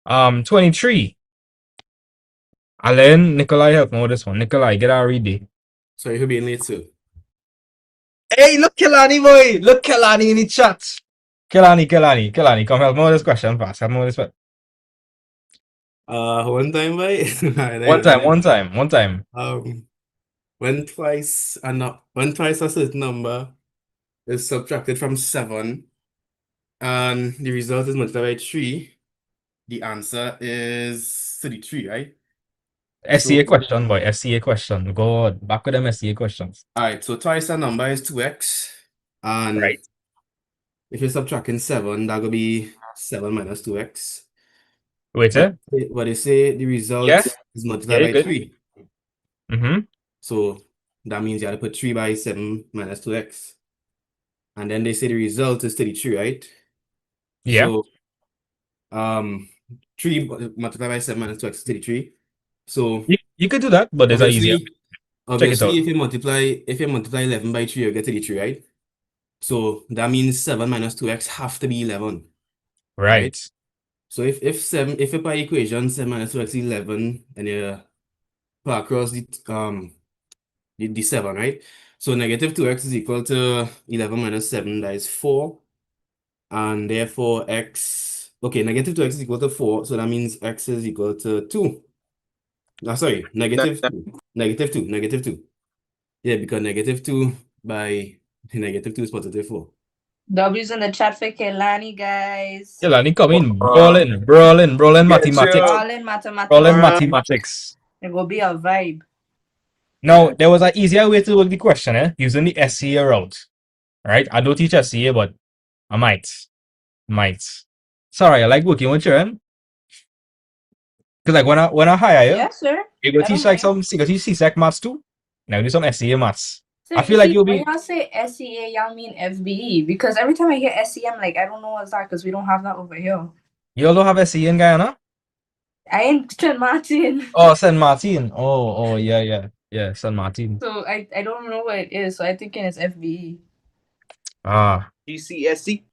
23. Alain, Nikolai, help me with this one. Nikolai, get our read. Sorry for being late, too. Hey, look Kelani, boy! Look Kelani in the chat. Kelani, come help me with this question fast. Help me with this one. One time, boy. One time. When twice a certain number is subtracted from 7 and the result is multiplied by 3, the answer is 33, right? SCA question, boy. SCA question. God, back with them SCA questions. Alright, so twice a number is 2x, and Right. if you're subtracting 7, that will be 7 minus 2x. Wait, But they say the result Yeah? is multiplied Yeah, by good. 3. So that means you have to put 3 by 7 minus 2x. And then they say the result is 33, right? Yeah. So 3 multiplied by 7 minus 2x is 33. So you could do that, but there's a easier. Check it out. Obviously, if you multiply 11 by 3, you get 33, right? So that means 7 minus 2x have to be 11. Right. So if you by equation 7 minus 2x is 11 and you put across the 7, right? So negative 2x is equal to 11 minus 7, that is 4. And therefore negative 2x is equal to 4, so that means x is equal to 2. Sorry, negative 2. Yeah, because negative 2 by negative 2 is positive 4. W's in the chat for Kelani, guys. Kelani, come in. Brawling mathematics. Brawling mathematics. It will be a vibe. Now, there was an easier way to work the question, using the SCA route. Right? I don't teach SCA, but I might. Sorry, I like working with you, because like when I hire you, Yes, sir. you go teach like you go teach CSEC maths too. Now do some SCA maths. So I feel like you'll be. When y'all say SCA, y'all mean FBE, because every time I hear SCA, I'm like, I don't know what's that, because we don't have that over here. You all don't have SCA in Guyana? I ain't St. Martin. Oh, San Martin. Oh, yeah, San Martin. So I don't know what it is. So I think it's FBE. GCSE.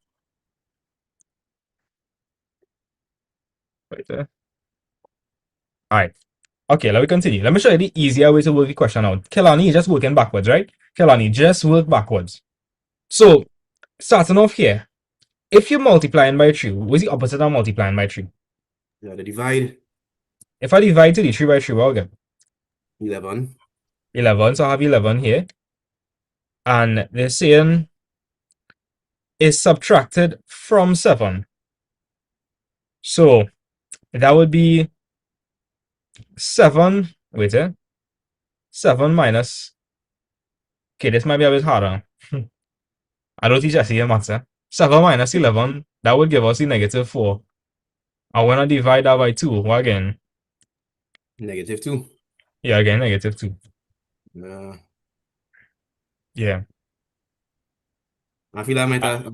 Right there. All right. Okay, let me continue. Let me show you the easier way to work the question out. Kelani is just working backwards, right? Kelani, just work backwards. So, starting off here, if you're multiplying by 3, what's the opposite of multiplying by 3? Yeah, the divide. If I divide to the 3 by 3, what I'll get? 11. 11, so I have 11 here. And they're saying is subtracted from 7. So, that would be 7, wait, 7 minus, okay, this might be a bit harder. I don't teach SEA maths, 7 minus 11, that would give us the negative 4. I want to divide that by 2, what again? Negative 2. Yeah, again, negative 2. Yeah. I feel I might have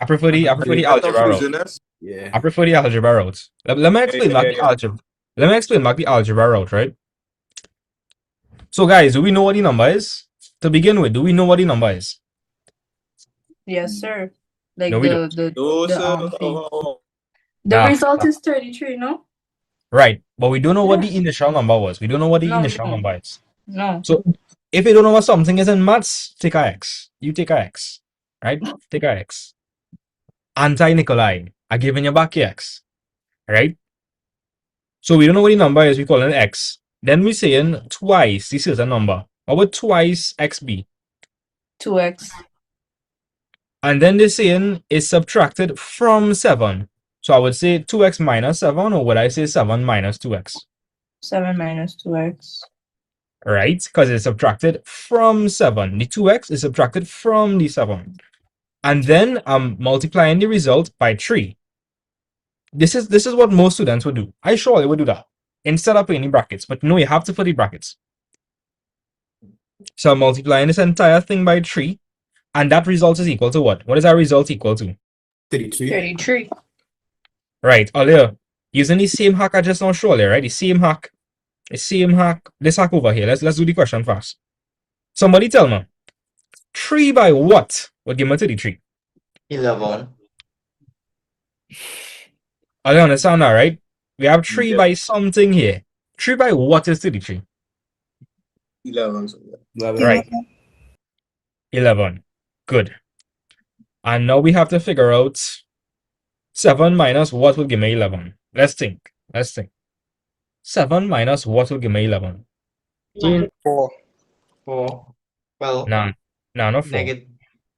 I prefer the That algebra route. confusion is. yeah. I prefer the algebra route. Let me explain back the algebra. Let me explain back the algebra route, right? So, guys, do we know what the number is? To begin with, do we know what the number is? Yes, sir. Like No, we don't. No, the sir. thing. Oh, The Nah, result is 33, no? right. But we don't know what Yeah. the initial number was. We don't know what the No, initial no. number is. No. So, if you don't know what something is in maths, take a x. You take a x, right? Take a x. Anti-Nikolai. I giving you back your x, right? So we don't know what the number is. We call it an x. Then we saying twice. This is a number. What would twice x be? 2x. And then they're saying is subtracted from 7. So I would say 2x minus 7, or would I say 7 minus 2x? 7 minus 2x. Right? Because it's subtracted from 7. The 2x is subtracted from the 7. And then I'm multiplying the result by 3. This is what most students would do. I surely would do that. Instead of putting the brackets. But no, you have to put the brackets. So I'm multiplying this entire thing by 3. And that result is equal to what? What is our result equal to? 33. 33. Right, earlier, using the same hack I just now showed you, right? The same hack. This hack over here. Let's do the question first. Somebody tell me. 3 by what would give me 33? 11. I understand that, right? We have 3 Yeah. by something here. 3 by what is 33? 11. Right. 11. Good. And now we have to figure out 7 minus what will give me 11. Let's think. 7 minus what will give me 11? 4. 4. Well, No, not 4. negative.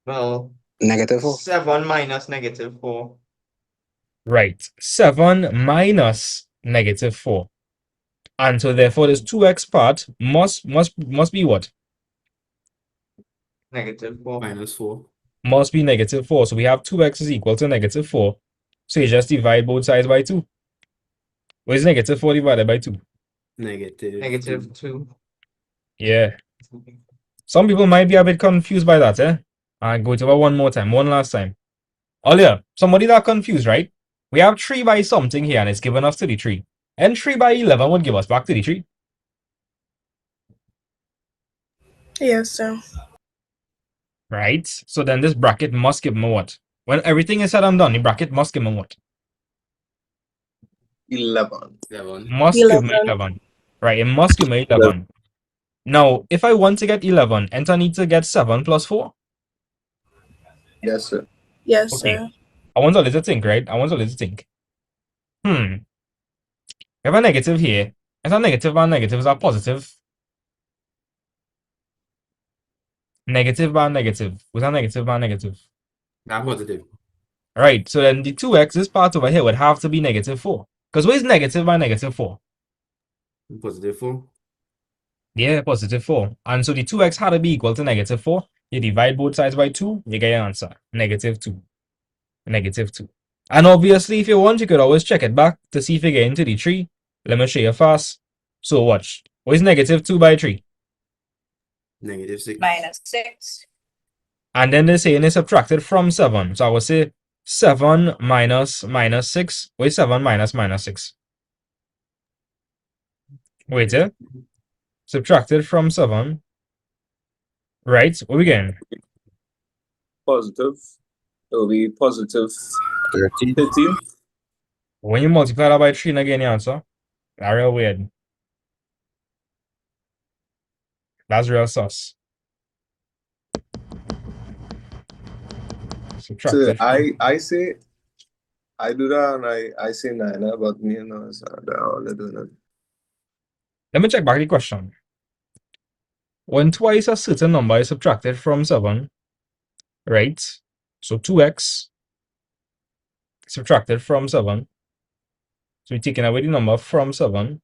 Well, -4. 7 minus -4. Right. 7 minus -4. And so therefore this 2x part must be what? -4. Minus 4. Must be -4. So we have 2x is equal to -4. So you just divide both sides by 2. What is -4 divided by 2? Negative 2. Yeah. Some people might be a bit confused by that, eh? And go to it one more time, one last time. Earlier, somebody that confused, right? We have 3 by something here and it's given us 33. And 3 by 11 would give us back 33. Yes, sir. Right? So then this bracket must give me what? When everything is said and done, the bracket must give me what? 11. Must give me 11. Right, it must give me 11. Now, if I want to get 11, enter need to get 7 plus 4. Yes, sir. Yes, Okay. sir. I want to let it think, right? I want to let it think. We have a negative here. Is a negative and negatives are positive? Negative by negative. What's a negative by negative? Not positive. Right, so then the 2x, this part over here would have to be -4. Because what is negative by -4? Positive 4. Yeah, +4. And so the 2x had to be equal to -4. You divide both sides by 2, you get your answer. -2. -2. And obviously, if you want, you could always check it back to see if you get into the 3. Let me show you fast. So watch. What is -2 by 3? -6. -6. And then they're saying it's subtracted from 7. So I would say 7 minus -6. What is 7 minus -6? Wait, subtracted from 7. Right, what we getting? Positive. It will be positive 13. When you multiply that by 3 and again, the answer. That's real weird. That's real sus. So Subtracted. I say I do that and I say 9, but me and us all do that. Let me check back the question. When twice a certain number is subtracted from 7, right? So 2x subtracted from 7. So we're taking away the number from 7.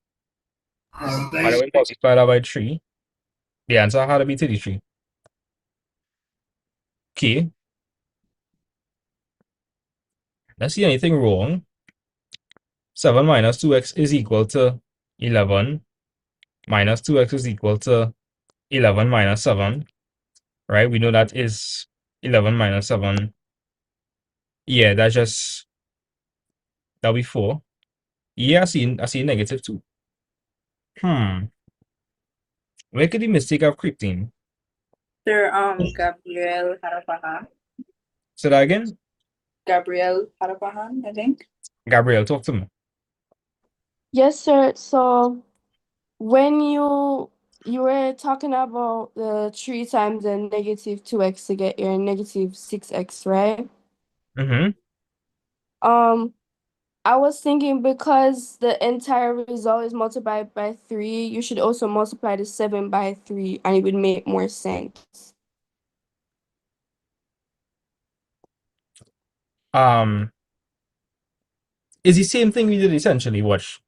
And then we multiply that by 3. The answer had to be 33. Okay. Let's see anything wrong. 7 minus 2x is equal to 11. Minus 2x is equal to 11 minus 7. Right? We know that is 11 minus 7. Yeah, that'll be 4. Yeah, I see negative 2. Where could the mistake have creeped in? Sir, Gabriel Harapahan. Say that again? Gabriel Harapahan, I think. Gabriel, talk to me. Yes, sir. So when you were talking about the 3 times and negative 2x to get your negative 6x, right? Mm-hmm. I was thinking because the entire result is multiplied by 3, you should also multiply the 7 by 3, and it would make more sense. It's the same thing we did essentially. Watch.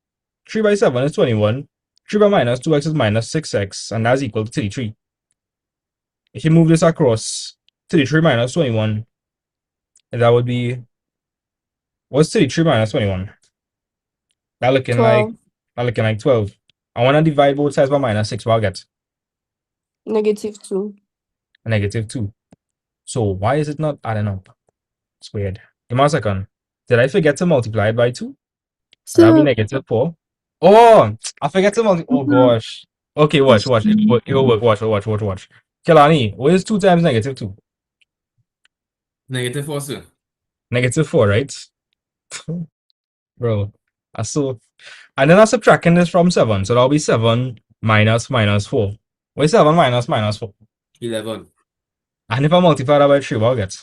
3 by 7 is 21. 3 by minus 2x is minus 6x, and that's equal to 33. If you move this across, 33 minus 21, that would be, what's 33 minus 21? That looking like 12. I want to divide both sides by minus 6, what I'll get? Negative 2. A negative 2. So why is it not adding up? It's weird. Give me a second. Did I forget to multiply it by 2? That'll be negative 4. Oh, I forget to multiply. Oh gosh. Okay, watch. It will work. Watch. Kelani, what is 2 times negative 2? Negative 4, sir. Negative 4, right? Bro, I saw. And then I'm subtracting this from 7. So that'll be 7 minus 4. What is 7 minus 4? 11. And if I multiply that by 3, what I'll get?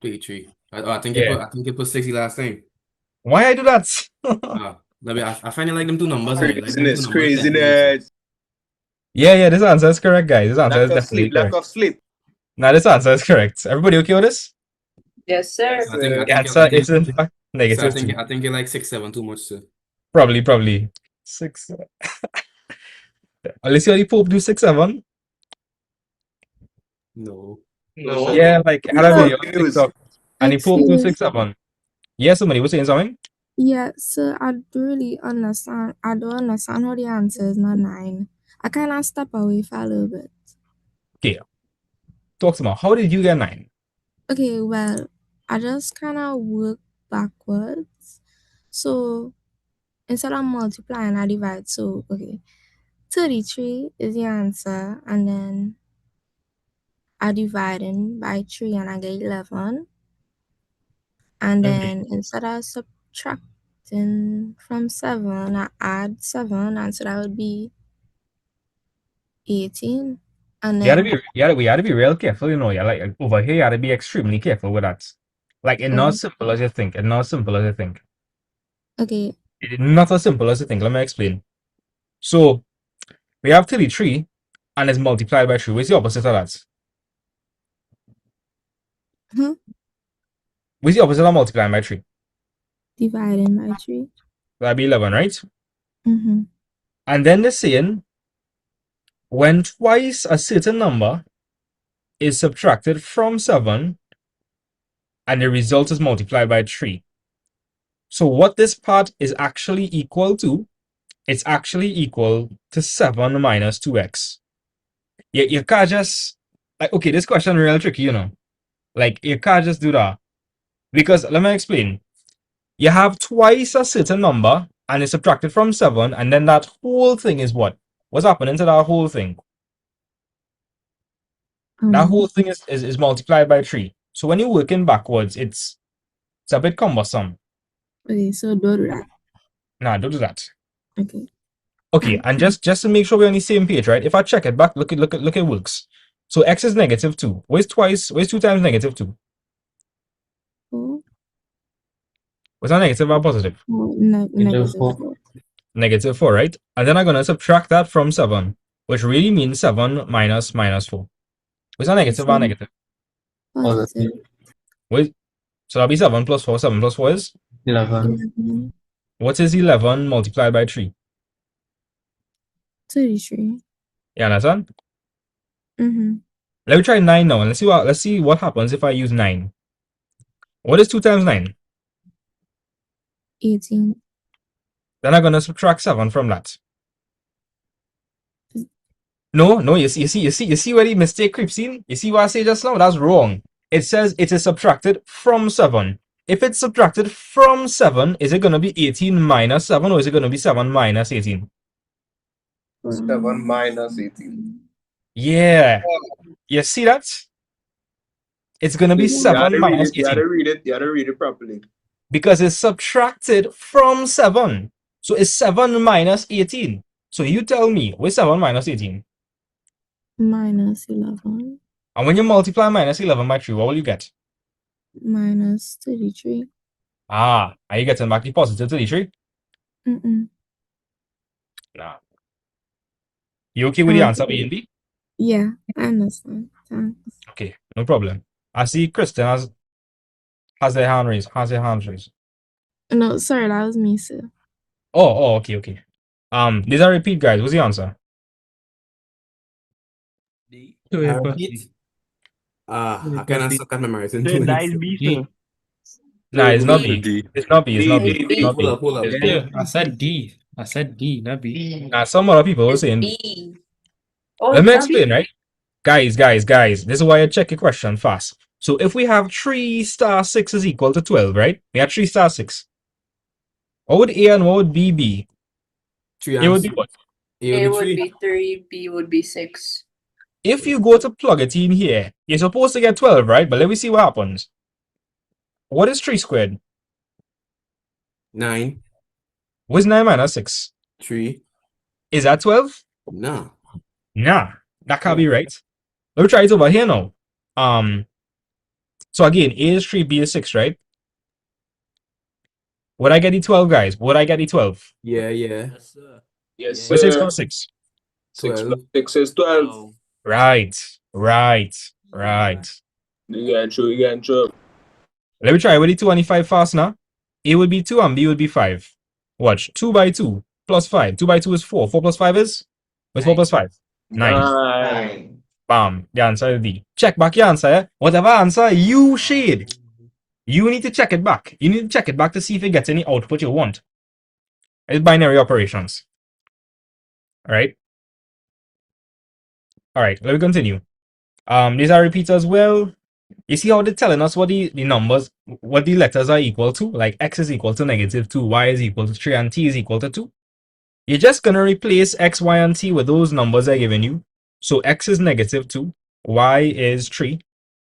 33. I think Yeah. you put 60 last time. Why I do that? I find it like them two numbers. Craziness. Yeah, this answer is correct, guys. This answer is definitely Lack correct. of sleep. Now, this answer is correct. Everybody okay with this? Yes, sir. The answer is in fact negative 2. I think you're like 6, 7 too much, sir. Probably. 6. Unless you the Pope do 6, 7. No. Yeah, like I had a video on TikTok, and the Pope do 6, 7. Yeah, somebody was saying something. Yeah, so I don't really understand. I don't understand how the answer is not 9. I kind of step away for a little bit. Okay. Talk to me. How did you get 9? Okay, well, I just kind of work backwards. So instead of multiplying, I divide. So, okay, 33 is the answer. And then I divide in by 3 and I get 11. And then instead of subtracting from 7, I add 7. And so that would be 18. And We then gotta be real careful, you know. Yeah, like over here, you gotta be extremely careful with that. Like it's not simple as you think. It's not simple as you think. Okay. It's not as simple as you think. Let me explain. So we have 33 and it's multiplied by 3. What's the opposite of that? Huh? What's the opposite of multiplying by 3? Dividing by 3. That'd be 11, right? Mm-hmm. And then they're saying when twice a certain number is subtracted from 7 and the result is multiplied by 3. So what this part is actually equal to, it's actually equal to 7 minus 2x. You can't just, like, okay, this question is real tricky, you know. Like, you can't just do that. Because, let me explain. You have twice a certain number, and it's subtracted from 7, and then that whole thing is what? What's happening to that whole thing? That whole thing is multiplied by 3. So when you're working backwards, it's a bit cumbersome. Okay, so don't do that. Nah, don't do that. Okay. Okay, and just to make sure we're on the same page, right? If I check it back, look at works. So x is negative 2. Where's 2 times negative 2? 4. Was that negative or positive? Negative 4. Negative 4, right? And then I'm gonna subtract that from 7, which really means 7 minus 4. Was that negative or negative? Positive. Wait, so that'll be 7 plus 4. 7 plus 4 is 11. What is 11 multiplied by 3? 33. You understand? Mm-hmm. Let me try 9 now, and let's see what happens if I use 9. What is 2 times 9? 18. Then I'm gonna subtract 7 from that. No, you see where the mistake creeps in? You see what I say just now? That's wrong. it says it is subtracted from 7. If it's subtracted from 7, is it going to be 18 minus 7 or is it going to be 7 minus 18? 7 minus 18. Yeah. You see that? It's going to be You 7 gotta read minus it. You gotta 18 read it. You gotta read it properly. because it's subtracted from 7. So it's 7 minus 18. So you tell me, what's 7 minus 18? Minus 11. And when you multiply minus 11 by 3, what will you get? Minus 33. Ah, are you getting back the positive 33? Mm-mm. Nah. You okay with the answer A and B? Yeah, I understand. Thanks. Okay, no problem. I see Kristen has their hand raised. Has their hand raised. No, sorry, that was me, sir. Oh, okay, okay. These are repeat, guys. What's the answer? Two I A plus repeat. B. I kind of suck at memorizing Sir, that is twins. B, D. sir. Nah, it's not The B. D. It's not B. It's not B. D, It's not Hold B. up, hold up. It's- Yeah, I said D. I said D, not B. Nah, some other people were saying B. B. Oh, Let me it's not explain, B? right? Guys. This is why I check your question fast. So if we have 3 star 6 is equal to 12, right? We have 3 star 6. What would A and what would B be? Three It would and be what? A would three. be 3, B would be 6. If you go to plug it in here, you're supposed to get 12, right? But let me see what happens. What is 3 squared? 9, What's 9 minus 6? 3. Is that 12? Nah. Nah, that can't be right. Let me try it over here now. So again, A is 3, B is 6, right? Would I get the 12, guys? Would I get the 12? Yeah. Yes, What's 6 sir. plus 6? 6 12. plus 6 is 12. Right. You get through. Let me try with the 2 and the 5 fast now. A would be 2 and B would be 5. Watch. 2 by 2 plus 5. 2 by 2 is 4. 4 plus 5 is? What's 4 plus 5? 9. 9. Bam. The answer is D. Check back your answer. Eh? Whatever answer you shade, you need to check it back. You need to check it back to see if it gets any output you want. It's binary operations. Alright. Alright, let me continue. These are repeats as well. You see how they're telling us what the numbers, what the letters are equal to? Like x is equal to -2, y is equal to 3, and t is equal to 2. You're just going to replace x, y, and t with those numbers they're giving you. So x is -2, y is 3,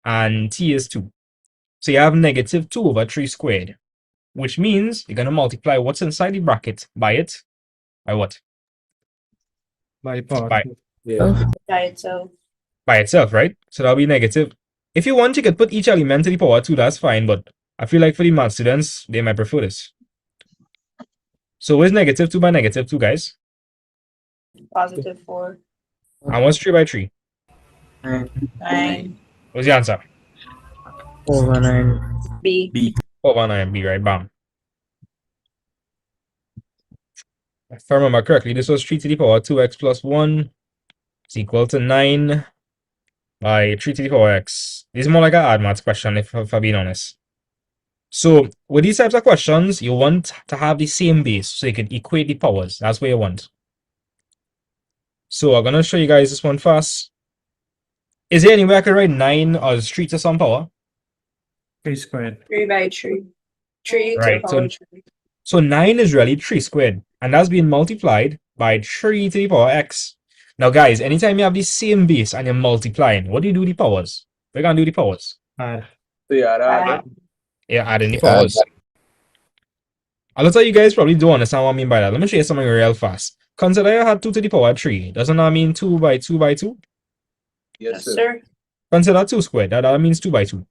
and t is 2. So you have -2 over 3 squared, which means you're going to multiply what's inside the bracket by it. By what? By power. By, Yeah. By itself. by itself, right? So that'll be negative. If you want, you could put each element to the power 2, that's fine, but I feel like for the math students, they might prefer this. So what's -2 by -2, guys? Positive 4. And what's 3 by 3? 9. What's the answer? Over 9. B. 4/9, B, right? Bam. If I remember correctly, this was 3 to the power 2x plus 1 is equal to 9 by 3 to the power x. This is more like an odd maths question, if I'm being honest. So with these types of questions, you want to have the same base so you can equate the powers. That's what you want. So I'm going to show you guys this one first. Is there any way I could write 9 as 3 to some power? 3 squared. 3 by 3. 3 to Right, the power 3. So 9 is really 3 squared, and that's being multiplied by 3 to the power x. Now, guys, anytime you have the same base and you're multiplying, what do you do with the powers? We're going to do the powers. Add. So you add Yeah, adding the powers. A lot of you guys probably don't understand what I mean by that. Let me show you something real fast. Consider you had 2 to the power 3. Doesn't that mean 2 by 2 by 2? Yes, Yes, sir. sir. Consider 2 squared. That means 2 by 2.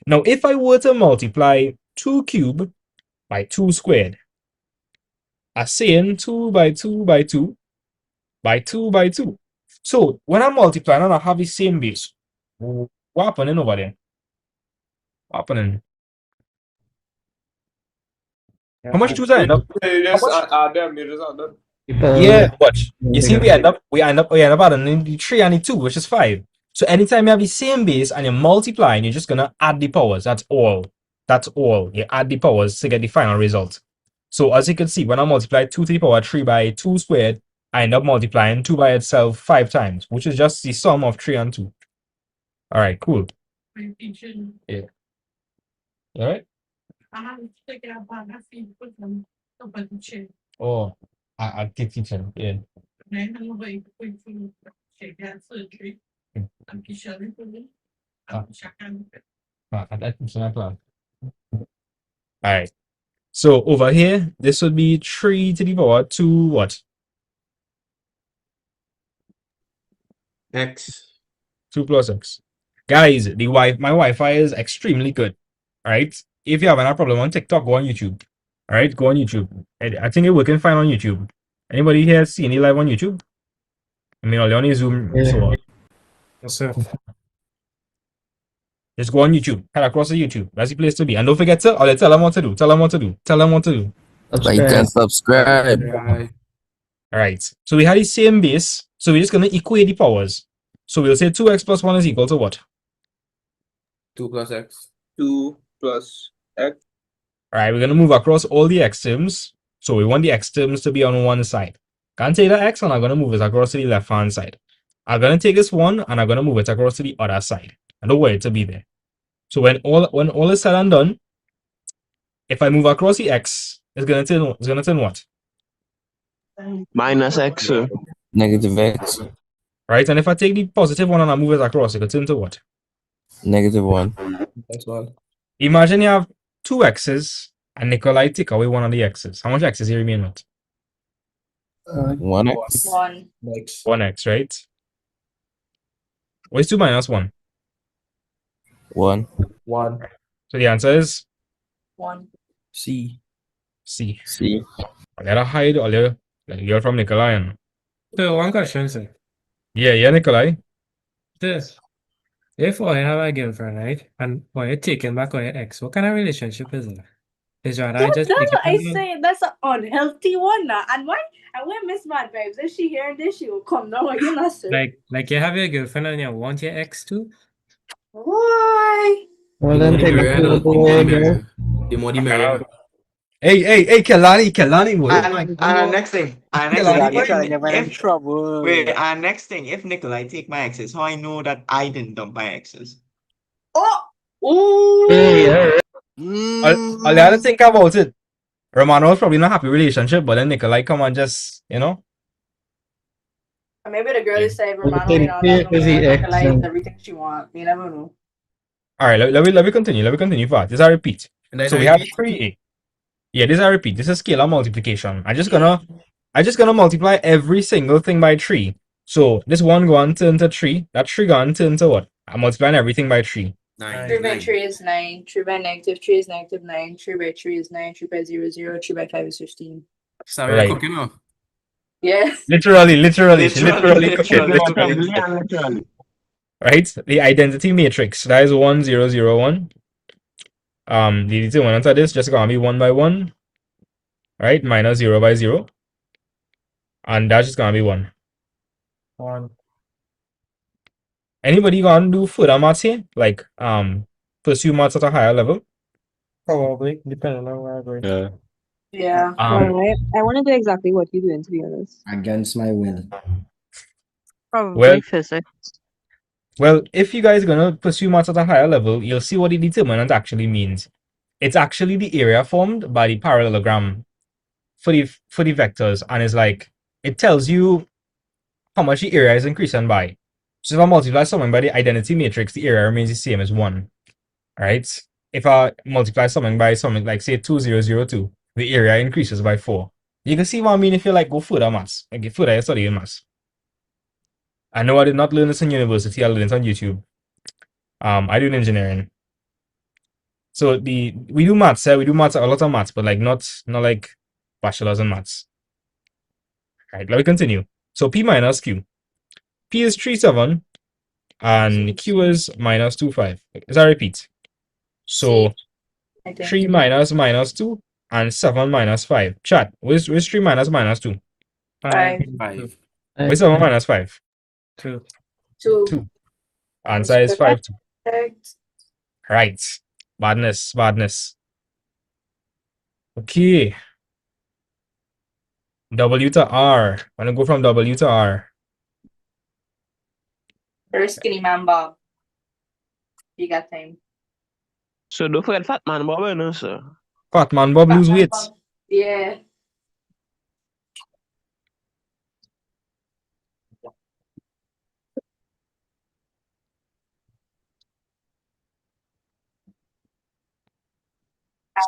Now, if I were to multiply 2 cubed by 2 squared, I'm saying 2 by 2 by 2 by 2 by 2. So when I'm multiplying and I have the same base, what happening over there? What happening? How much 2s I end up? You How just much? add them. You just add them. Yeah, watch. You see, we end up adding the 3 and the 2, which is 5. So anytime you have the same base and you're multiplying, you're just gonna add the powers. That's all. That's all. You add the powers to get the final result. So as you can see, when I multiply 2 to the power 3 by 2 squared, I end up multiplying 2 by itself 5 times, which is just the sum of 3 and 2. All right, cool. Yeah. All right. Oh, I keep teaching. Yeah. That teaching that class. All right. So over here, this would be 3 to the power 2 what? X. 2 plus x. Guys, my Wi-Fi is extremely good. Right? If you have any problem on TikTok, go on YouTube. All right, go on YouTube. I think it's working fine on YouTube. Anybody here see any live on YouTube? I mean, only on Zoom. Yeah. So Yes, sir. just go on YouTube. Head across to YouTube. That's the place to be. And don't forget to tell them what to do. Tell them what to do. Tell them what to do. Like and subscribe. Right. All right. So we had the same base. So we're just gonna equate the powers. So we'll say 2x plus 1 is equal to what? 2 plus x. 2 plus x. All right, we're going to move across all the x terms. So we want the x terms to be on one side. Can't take the x and I'm going to move it across to the left hand side. I'm going to take this one and I'm going to move it across to the other side. I don't want it to be there. So when all is said and done, if I move across the x, it's going to turn what? Minus x, sir. Negative x. Right, and if I take the positive one and I move it across, it could turn to what? Negative 1. That's all. Imagine you have 2 x's and Nikolai take away one of the x's. How much x's you remain with? 1x. 1. X. 1x, right? What's 2 minus 1? 1. 1. So the answer is 1. C. C. C. I gotta hide all your you're from Nikolai. And, So one question, sir. yeah, Nikolai. This. If I have a girlfriend, right, and I taken back your ex, what kind of relationship is that? Is that I just That's take what I it back? say. That's an unhealthy one now. And why? And when Miss Mad Vibes, if she hearing this, she will come down with you, sir. Like you have your girlfriend and you want your ex too? Why? Well, then take the more the merrier. Hey, Kelani, boy. And next thing, in trouble. wait, and next thing, if Nikolai take my exes, how I know that I didn't dump my exes? Oh! Ooh! I gotta think about it. Romano was probably not happy relationship, but then Nikolai come and just, Or maybe the girl is saying, Romano, think Nikolai everything she wants. You never know. All right, let me continue. Let me continue fast. This I repeat. So we have 3a. Yeah, this I repeat. This is scalar multiplication. I'm just gonna multiply every single thing by 3. So this 1 going to turn to 3. That 3 going to turn to what? I'm multiplying everything by 3. 3 by 3 is 9. 3 by negative 3 is negative 9. 3 by 3 is 9. 3 by 0 is 0. 3 by 5 is 15. Sorry, Right. cooking now. Yes. Literally Literally cooking. Right? The identity matrix. That is 1, 0, 0, 1. The determinant of this just gonna be 1 by 1. Right? Minus 0 by 0. And that's just gonna be 1. 1. Anybody gonna do further maths here? Like pursue maths at a higher level? Probably, depending on where I go. Yeah. Yeah. I want to do exactly what you're doing, to be honest. Against my will. Probably Well- physics. Well, if you guys are gonna pursue maths at a higher level, you'll see what the determinant actually means. It's actually the area formed by the parallelogram for the vectors, and it's like it tells you how much the area is increasing by. So if I multiply something by the identity matrix, the area remains the same as 1. Right? If I multiply something by something like say 2002, the area increases by 4. You can see what I mean if you like go further maths, like get further study in maths. I know I did not learn this in university, I learned it on YouTube. I do engineering. So we do maths, we do maths, a lot of maths, but like not like bachelor's in maths. Right, let me continue. So P minus Q. P is 3, 7, and Q is minus 2, 5. As I repeat. So 3 minus 2 and 7 minus 5. Chat, where's 3 minus 2? 5. 5. Where's 7 minus 5? 2. 2. Answer is 5. Correct. Right. Badness. Okay. W to R. I'm gonna go from W to R. Very skinny man, Bob. You got time. So don't forget Fat Man Bob, you know, sir. Fat man Bob lose weight. Yeah.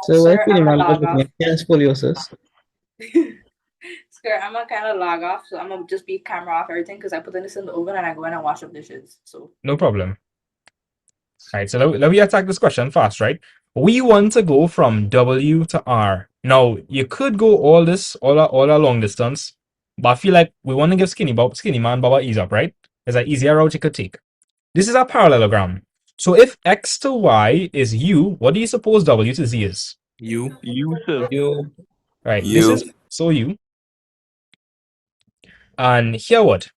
So why Sir, feel I'm man gonna was log off. looking at scoliosis? Sir, I'm gonna kind of log off, so I'm gonna just be camera off everything because I put this in the oven and I go in and wash up dishes. So No problem. All right, so let me attack this question fast, right? We want to go from W to R. Now, you could go all a long distance, but I feel like we want to give Skinny Man Bob a ease up, right? There's an easier route you could take. This is a parallelogram. So if X to Y is U, what do you suppose W to Z is? U. You, sir. You. Right, this U. is so U. And here what?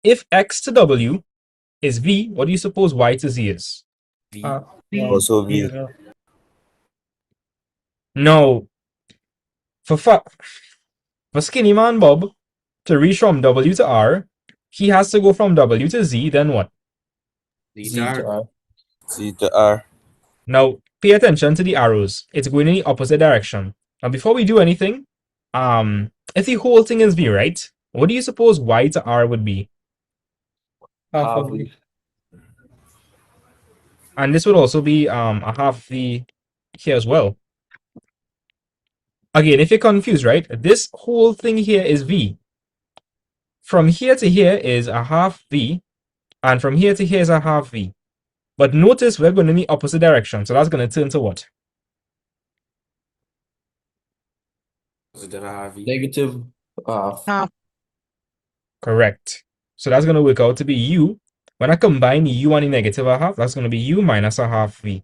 If X to W is V, what do you suppose Y to Z is? V. Also V. No, for Skinny Man Bob to reach from W to R, he has to go from W to Z, then what? Z to R. Z to R. Now, pay attention to the arrows. It's going in the opposite direction. Now, before we do anything, if the whole thing is V, right? What do you suppose Y to R would be? Half of V. And this would also be a half V here as well. Again, if you're confused, right? This whole thing here is V. From here to here is a half V, and from here to here is a half V. But notice we're going in the opposite direction, so that's going to turn to what? Negative half. Correct. So that's going to work out to be U. When I combine U and the negative a half, that's going to be U minus a half V.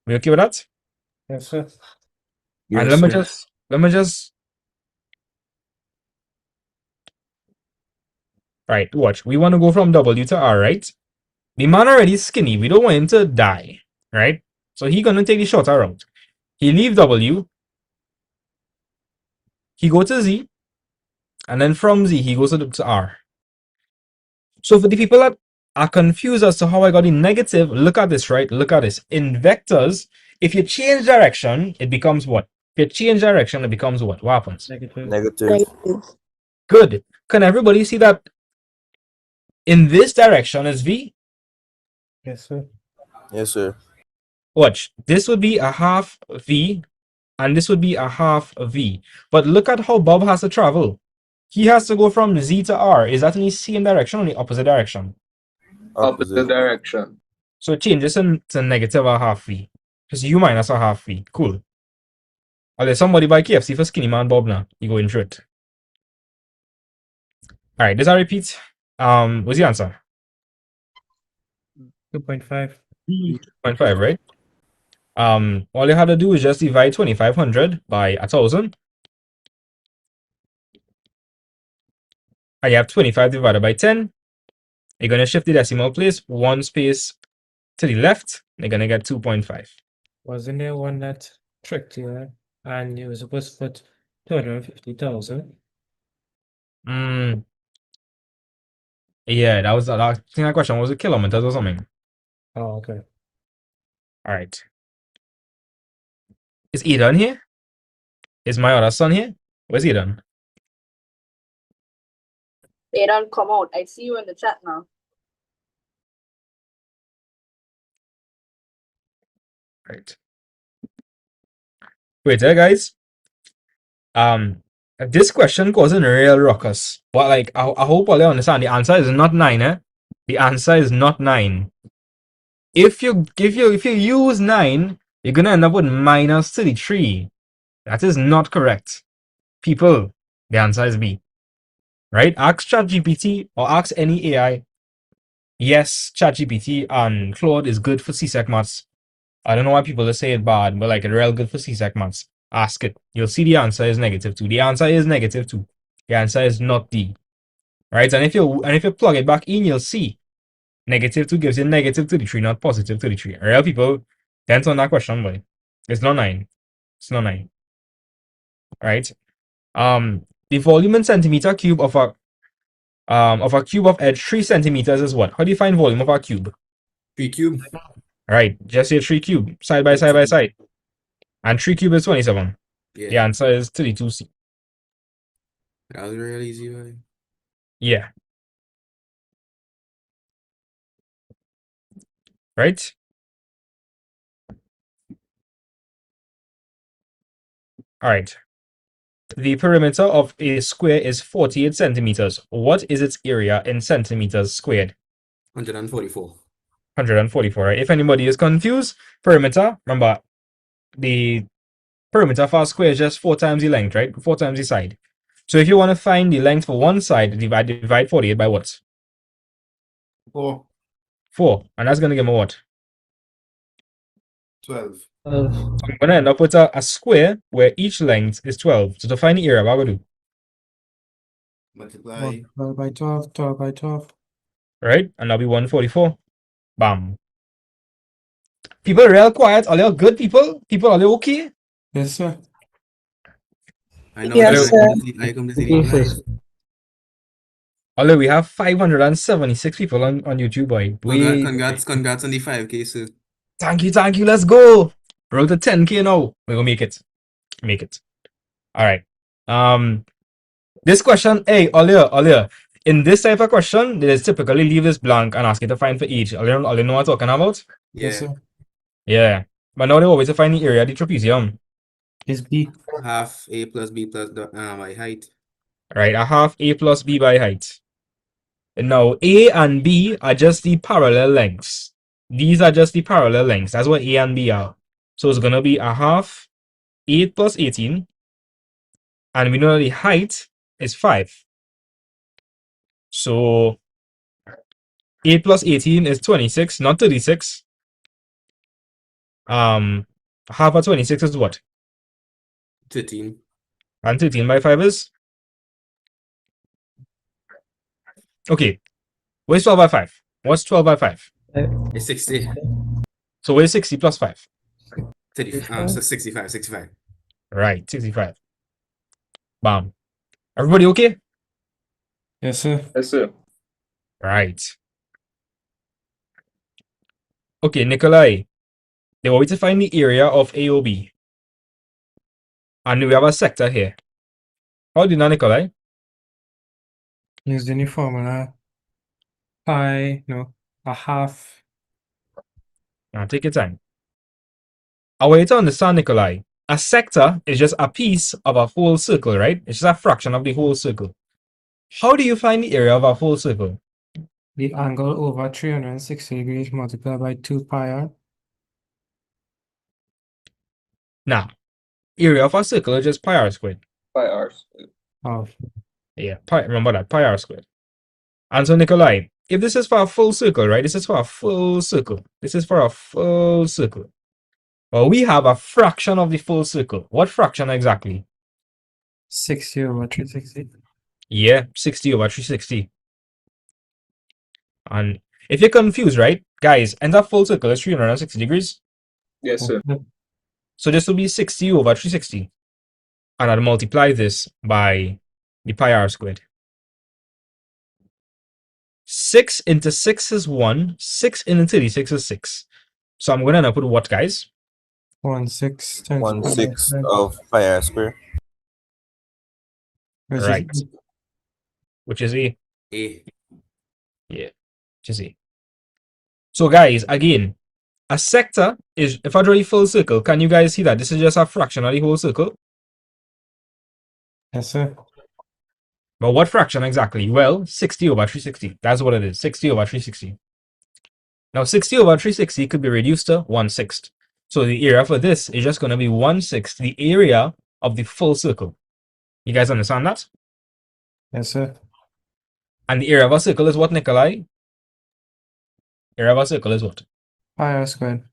We okay with that? Yes, sir. And Yes, let me just right, watch. We want to go from W to R, right? The man already skinny. We don't want him to die, right? So he gonna take the shorter route. He leave W, he go to Z, and then from Z he goes to R. So for the people that are confused as to how I got the negative, look at this, right? Look at this. In vectors, if you change direction, it becomes what? If you change direction, it becomes what? What happens? Negative. Good. Can everybody see that in this direction is V? Yes, sir. Yes, sir. Watch. This would be a half V, and this would be a half V. But look at how Bob has to travel. He has to go from Z to R. Is that in the same direction or the opposite direction? Opposite direction. So it changes to negative a half V. Because U minus a half V. Cool. Or there's somebody buy KFC for Skinny Man Bob now. You go into it. Alright, this I repeat. What's the answer? 2.5. 2.5, right? All you had to do is just divide 2500 by 1000. And you have 25 divided by 10. You're going to shift the decimal place one space to the left. You're going to get 2.5. Wasn't there one that tricked you, and you were supposed to put 250,000? Yeah, that was I think that question was a kilometers or something. Oh, okay. All right. Is Eden here? Is my other son here? Where's Eden? they don't come out. I see you in the chat now. Right. Wait there, guys. This question causing a real ruckus. But like, I hope all you understand. The answer is not 9, eh? The answer is not 9. If you use 9, you're gonna end up with minus 33. That is not correct. People, the answer is B. Right? Ask ChatGPT or ask any AI. Yes, ChatGPT and Claude is good for CSEC maths. I don't know why people say it bad, but like it's real good for CSEC maths. Ask it. You'll see the answer is negative 2. The answer is negative 2. The answer is not D. Right? And if you plug it back in, you'll see negative 2 gives you negative 33, not positive 33. Real people, dance on that question, boy. It's not 9. It's not 9. Right? The volume in centimeter cube of a cube of edge 3 centimeters is what? How do you find volume of a cube? 3 cube. All right, just say 3 cube, side by side by side. And 3 cube is 27. Yeah. The answer is 32C. That was real easy, boy. Yeah. Right? All right. The perimeter of a square is 48 centimeters. What is its area in centimeters squared? 144. 144. Right? If anybody is confused, perimeter, remember, the perimeter for a square is just 4 times the length, right? 4 times the side. So if you want to find the length for one side, divide 48 by what? 4. 4. And that's going to give me what? 12. So I'm going to end up with a square where each length is 12. So to find the area, what am I going to do? Multiply. 12 by 12, 12 by 12. Right? And that'll be 144. Bam. People real quiet. Are they good people? People, are they okay? Yes, sir. I know Yes, that sir. I completely live. Although we have 576 people on YouTube, boy. Congrats on the 5K, sir. Thank you. Let's go. Roll to 10K now. We're gonna make it. Make it. All right. This question, hey, Olia. In this type of question, they typically leave this blank and ask you to find for each. Olia know what I'm talking about? Yes, sir. Yeah. But now they always to find the area of the trapezium. It's B. Half A plus B plus by height. Right, a half A plus B by height. Now, A and B are just the parallel lengths. These are just the parallel lengths. That's what A and B are. So it's going to be a half 8 plus 18. And we know the height is 5. So 8 plus 18 is 26, not 36. Half of 26 is what? 13. And 13 by 5 is? Okay. Where's 12 by 5? What's 12 by 5? It's 60. So where's 60 plus 5? 30, so 65. Right, 65. Bam. Everybody okay? Yes, sir. Yes, sir. Right. Okay, Nikolai. They want me to find the area of AOB. And we have a sector here. How do you know, Nikolai? Use the new formula. A half. Now take your time. I want you to understand, Nikolai. A sector is just a piece of a whole circle, right? It's just a fraction of the whole circle. How do you find the area of a whole circle? The angle over 360 degrees multiplied by 2 pi r. Now, area of a circle is just pi r squared. Pi r. Oh. Yeah, remember that, pi r squared. And so, Nikolai, if this is for a full circle, right? This is for a full circle. This is for a full circle. Well, we have a fraction of the full circle. What fraction exactly? 60 over 360. Yeah, 60 over 360. And if you're confused, right, guys, and that full circle is 360 degrees. Yes, sir. So this will be 60 over 360. And I'll multiply this by the pi r squared. 6 into 6 is 1. 6 into 36 is 6. So I'm going to end up with what, guys? 1/6 times 1/6 of pi r square. Right. Which is A. A. Yeah, which is A. So guys, again, a sector is, if I draw a full circle, can you guys see that this is just a fraction of the whole circle? Yes, sir. But what fraction exactly? Well, 60 over 360. That's what it is, 60 over 360. Now, 60 over 360 could be reduced to 1/6. So the area for this is just going to be 1/6, the area of the full circle. You guys understand that? Yes, sir. And the area of a circle is what, Nikolai? Area of a circle is what? Pi r squared.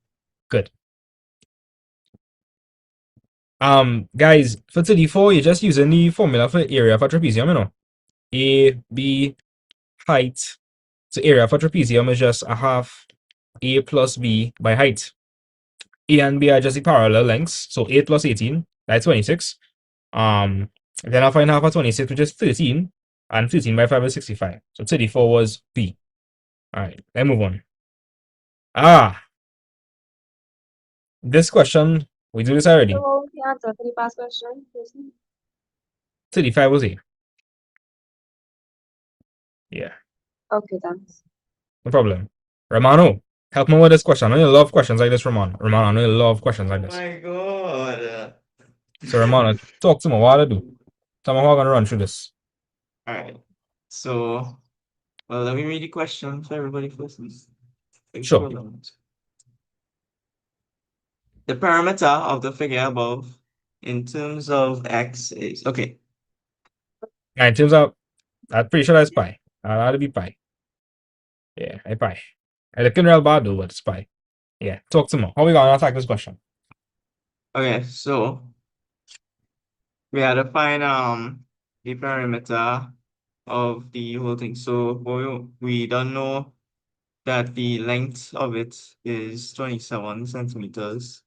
Good. Guys, for 34, you're just using the formula for area for trapezium, you know. A, B, height. So area for trapezium is just a half A plus B by height. A and B are just the parallel lengths. So 8 plus 18, that's 26. Then I'll find half of 26, which is 13. And 13 by 5 is 65. So 34 was B. All right, let's move on. This question, we do this already. So what was the answer for the past question? Jason? 35 was A. Yeah, Okay, thanks. no problem. Romano, help me with this question. I know you love questions like this, Romano. Romano, I know you love questions like this. My God. So, Romano, talk to me. What I do? Tell me how I'm going to run through this. All right. So, well, let me read the question for everybody first. Sure. The parameter of the figure above in terms of x is okay. And in terms of, I'm pretty sure that's pi. That'll be pi. Yeah, I pi. I looking real bad though, but it's pi. Yeah, talk to me. How we going to attack this question? Okay, so we had to find the parameter of the whole thing. So we don't know that the length of it is 27 centimeters.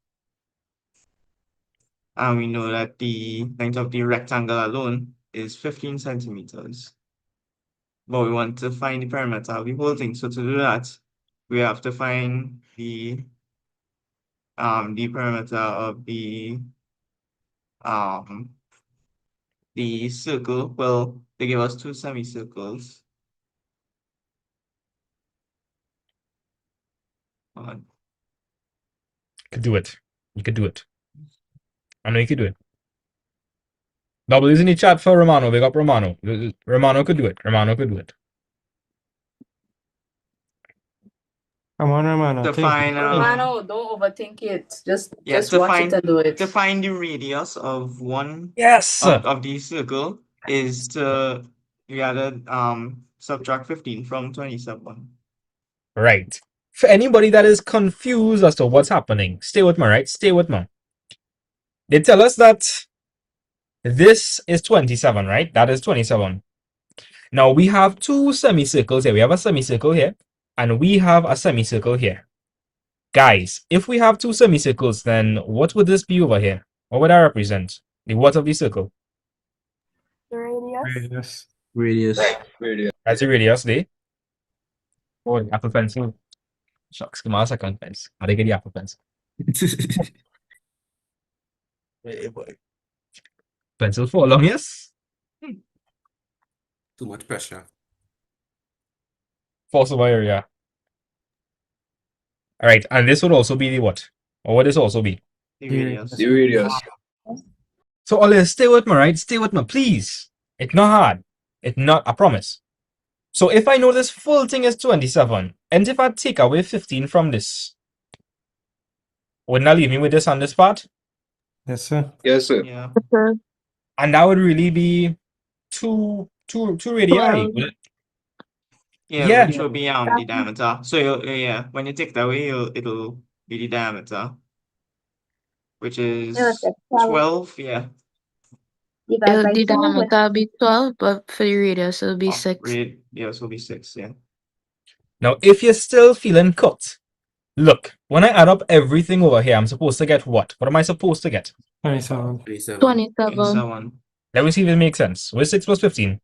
And we know that the length of the rectangle alone is 15 centimeters. But we want to find the parameter of the whole thing. So to do that, we have to find the parameter of the circle. Well, they give us two semicircles. Could do it. You could do it. I know you could do it. Double is in the chat for Romano. Big up Romano. Romano could do it. Romano could do it. Come on, Romano. To Think. find Romano, don't overthink it. Just yeah, just watch it and do it. to find the radius of one Yes. of the circle is to we gotta subtract 15 from 27. Right. For anybody that is confused as to what's happening, stay with me, right? Stay with me. They tell us that this is 27, right? That is 27. Now we have two semicircles here. We have a semicircle here, and we have a semicircle here. Guys, if we have two semicircles, then what would this be over here? What would that represent? The what of the circle? The radius. Radius. Radius. That's the radius, there. Oh, the Apple Pencil. Shucks, give me a second, pens. How do I get the Apple Pencil? Hey, boy. Pencil for long, yes? Too much pressure. Forcible area. All right, and this would also be the what? Or what this also be? The radius. The radius. So, Ole, stay with me, right? Stay with me, please. It's not hard. It's not, I promise. So, if I know this full thing is 27, and if I take away 15 from this, wouldn't that leave me with this on this part? Yes, sir. Yes, sir. Yeah. And that would really be two radii. 12. would it? Yeah, Yeah. which will be the diameter. So yeah, when you take that away, it'll be the diameter, which is that's 12. Yeah. Divided by The 2 with diameter will be 12, but for the radius, it'll be Oh, 6. yeah, so it'll be 6. Yeah. Now, if you're still feeling cooked, look, when I add up everything over here, I'm supposed to get what? What am I supposed to get? 27. 27. 27. 27. Let me see if it makes sense. What's 6 plus 15?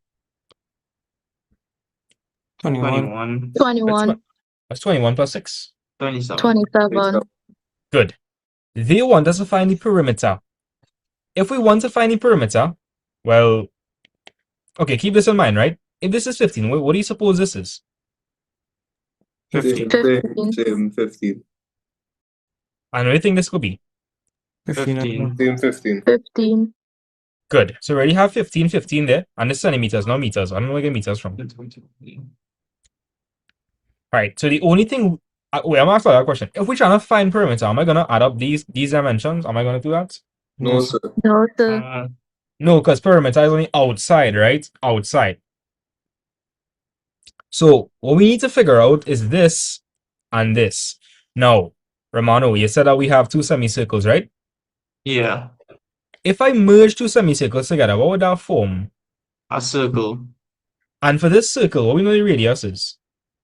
21. 21. That's 21 plus 6. 27. 27. Good. They want us to find the perimeter. If we want to find the perimeter, well, okay, keep this in mind, right? If this is 15, what do you suppose this is? 15. Same 15. And what do you think this could be? 15. Same 15. 15. Good. So we already have 15, 15 there, and this is centimeters, not meters. I don't know where I get meters from. Alright, so the only thing, wait, I'm asking that question. If we're trying to find perimeter, am I going to add up these dimensions? Am I going to do that? No, sir. No, sir. No, because perimeter is only outside, right? Outside. So what we need to figure out is this and this. Now, Romano, you said that we have two semicircles, right? Yeah. If I merge two semicircles together, what would that form? A circle. And for this circle, what we know the radius is?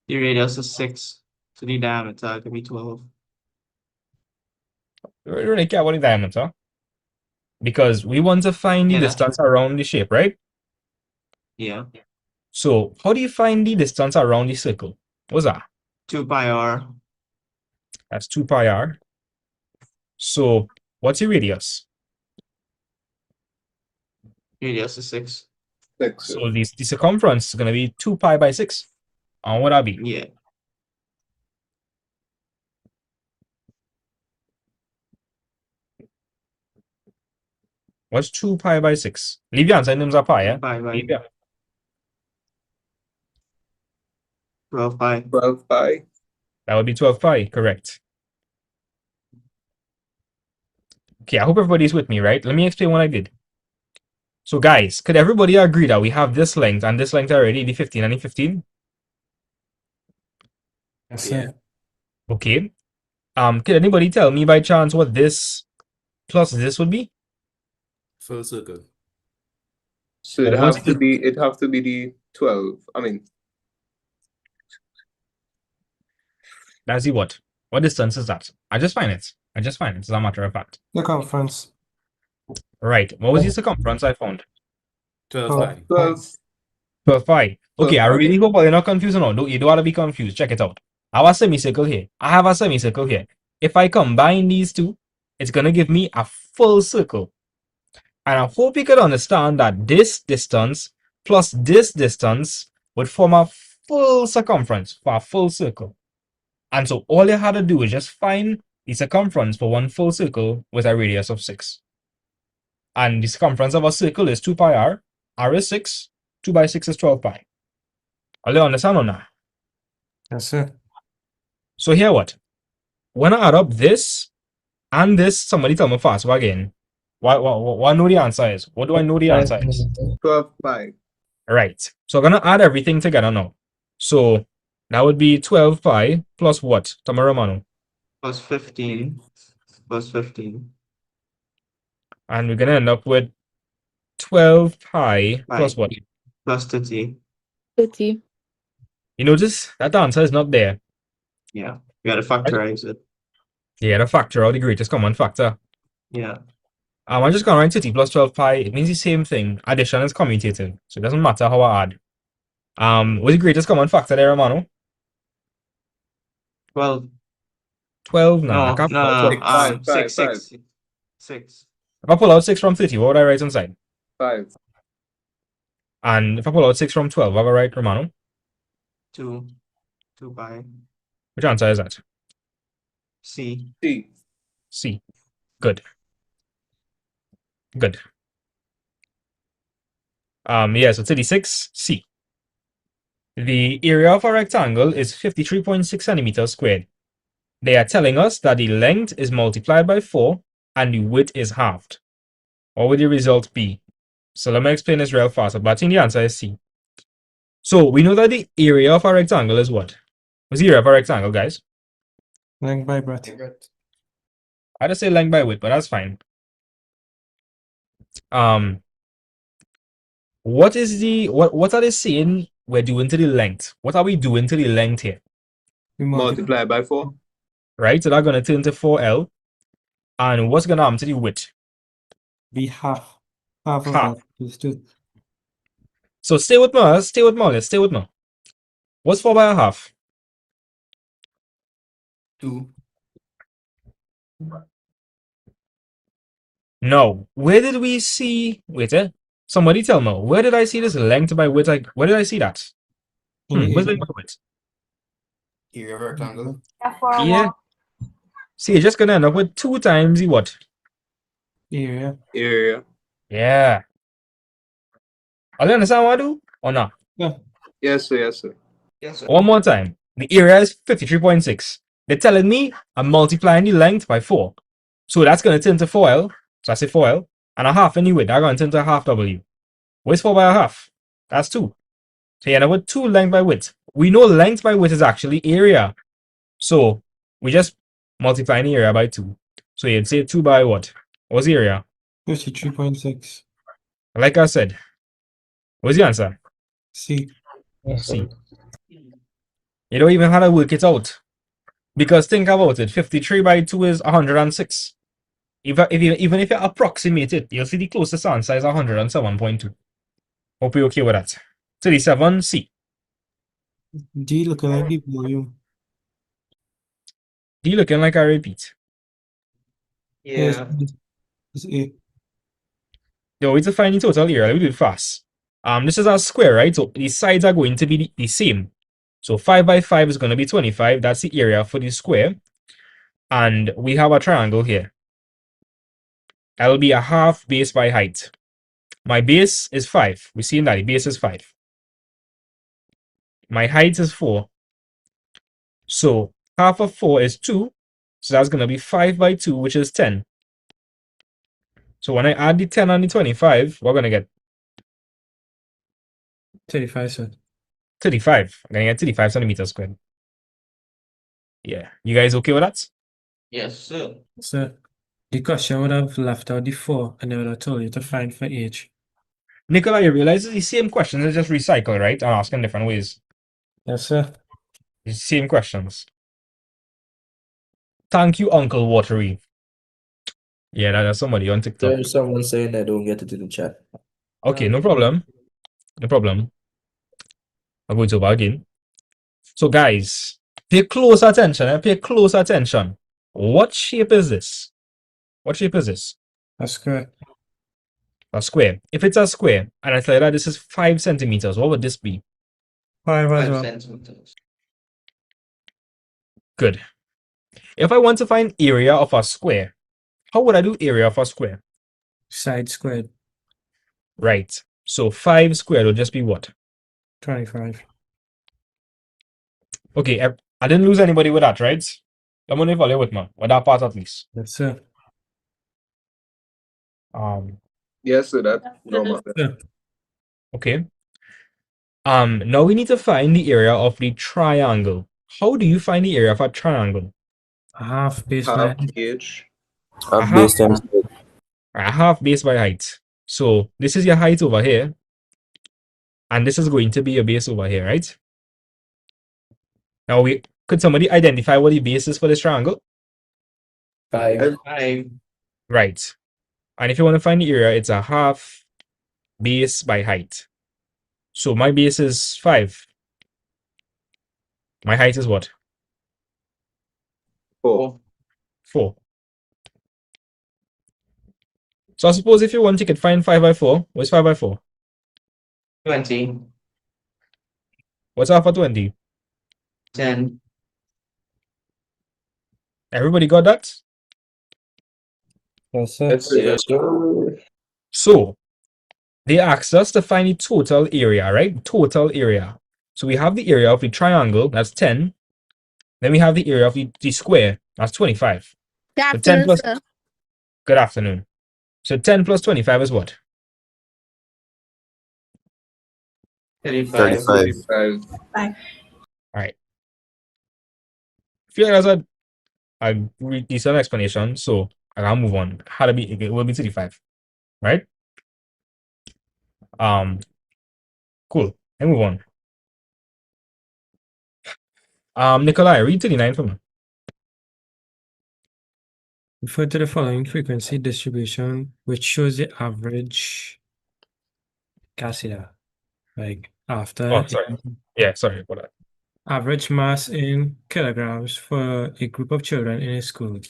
The radius is 6. So the diameter could be 12. We don't really care about the diameter. Because we want to find the distance around the shape, right? Yeah. So how do you find the distance around the circle? What's that? 2 pi r. That's 2 pi r. So what's your radius? Radius is 6. 6. So the circumference is going to be 2 pi by 6. And what would that be? Yeah. What's 2 pi by 6? Leave your answer in terms of pi, yeah? Pi by Leave your 12 pi. 12 pi. That would be 12 pi, correct. Okay, I hope everybody's with me, right? Let me explain what I did. So guys, could everybody agree that we have this length and this length already, the 15 and the 15? Yes, Yeah. sir. Okay. Could anybody tell me by chance what this plus this would be? Full circle. So Or what's the, it have to be the 12. I mean, that's the what? What distance is that? I just find it. As a matter of fact. Circumference. Right. What was the circumference I found? 12 Oh, pi. 12. 12 pi. Okay, 12 I pi. really hope you're not confused now. You don't want to be confused. Check it out. I have a semicircle here. I have a semicircle here. If I combine these two, it's going to give me a full circle. And I hope you could understand that this distance plus this distance would form a full circumference for a full circle. And so all you had to do is just find the circumference for one full circle with a radius of 6. And the circumference of a circle is 2 pi r. R is 6. 2 by 6 is 12 pi. Are you understand or not? yes, sir. So here what? When I add up this and this, somebody tell me fast again. What know the answer is? What do I know the answer is? 12 pi. Right. So I'm gonna add everything together now. So that would be 12 pi plus what? Tamara Manu. Plus 15. Plus 15. And we're gonna end up with 12 pi plus what? Plus 30. 30. You notice that the answer is not there. Yeah. We gotta factorize it. Yeah, the factor out the greatest common factor. Yeah. I'm just gonna write 30 plus 12 pi. It means the same thing. Addition is commutative. So it doesn't matter how I add. What's the greatest common factor there, Romano? 12. 12? Nah, I No, can't no, pull out no. 12. 6, 6. 6. If I pull out 6 from 30, what would I write inside? 5. And if I pull out 6 from 12, what would I write, Romano? 2. 2 pi. Which answer is that? C. C. C. Good. Good. Yeah, so 36, C. The area of a rectangle is 53.6 centimeters squared. They are telling us that the length is multiplied by 4 and the width is halved. What would the result be? So let me explain this real fast, but I think the answer is C. So we know that the area of a rectangle is what? What's the area of a rectangle, guys? Length by breadth. I just say length by width, but that's fine. What is the what are they saying we're doing to the length? What are we doing to the length here? We Multiply by 4. Right? So that's gonna turn to 4L. And what's gonna happen to the width? be half. Half of Half. that is 2. So stay with me, stay with me. What's 4 by a half? 2. No. Where did we see wait somebody tell me, where did I see this length by width? Where did I see that? Where's length by width? Area of rectangle. Yeah. See, you're just gonna end up with 2 times the what? Area. Area. Yeah. Are you understand what I do? Or not? Yeah. Yes, sir. Yes, sir. Yes, sir. One more time. The area is 53.6. They're telling me I'm multiplying the length by 4. So that's going to turn to 4L. So I say 4L. And a half anyway. That's going to turn to a half W. Where's 4 by a half? That's 2. So you end up with 2 length by width. We know length by width is actually area. So we just multiply the area by 2. So you'd say 2 by what? What's the area? 53.6. Like I said. What's the answer? C. C. You don't even have to work it out. Because think about it, 53 by 2 is 106. Even if you approximate it, you'll see the closest answer is 107.2. Hope you're okay with that. 37, C. D looking like the volume. D looking like I repeat. Yes, Yeah. it's A. The way to find the total area, let me do it fast. This is our square, right? So the sides are going to be the same. So 5 by 5 is going to be 25. That's the area for the square. And we have a triangle here. That'll be a half base by height. My base is 5. We see that the base is 5. My height is 4. So half of 4 is 2. So that's going to be 5 by 2, which is 10. So when I add the 10 and the 25, we're going to get 35, sir. 35. I'm going to get 35 centimeters squared. Yeah. You guys okay with that? Yes, sir. So the question would have left out the 4 and they would have told you to find for each. Nicola, you realize it's the same questions, it's just recycled, right? And asked in different ways. Yes, sir. It's the same questions. Thank you, Uncle Watery. Yeah, that's somebody on TikTok. There's someone saying I don't get it in the chat. Okay, no problem. No problem. I'll go to over again. So, guys, pay close attention. Pay close attention. What shape is this? What shape is this? A square. A square. If it's a square, and I tell you that this is 5 centimeters, what would this be? 5 as 5 well. centimeters. Good. If I want to find area of a square, how would I do area of a square? Side squared. Right. So 5 squared will just be what? 25. Okay, I didn't lose anybody with that, right? I'm gonna follow with me. With that part at least. Yes, sir. Yes, sir, that no matter. Yeah. Okay. Now we need to find the area of the triangle. How do you find the area of a triangle? A half base by Half height. H. A half times a half base by height. So this is your height over here, and this is going to be your base over here, right? Now could somebody identify what the base is for this triangle? 5. 5. Right. And if you want to find the area, it's a half base by height. So my base is 5. My height is what? 4. 4. So I suppose if you want, you could find 5 by 4. What's 5 by 4? 20. What's half of 20? 10. Everybody got that? Yes, sir. Yes, sir. So they asked us to find the total area, right? Total area. So we have the area of the triangle, that's 10. Then we have the area of the square, that's 25. Good So 10 afternoon, plus, sir. good afternoon. So 10 plus 25 is what? 35. 35. All right. Feel like that's a decent explanation, so I can move on. How to be, it will be 35, right? Cool. I move on. Nikolai, read 39 for me. Refer to the following frequency distribution, which shows the average cassia, like after Oh, sorry. Yeah, sorry about that. average mass in kilograms for a group of children in a school.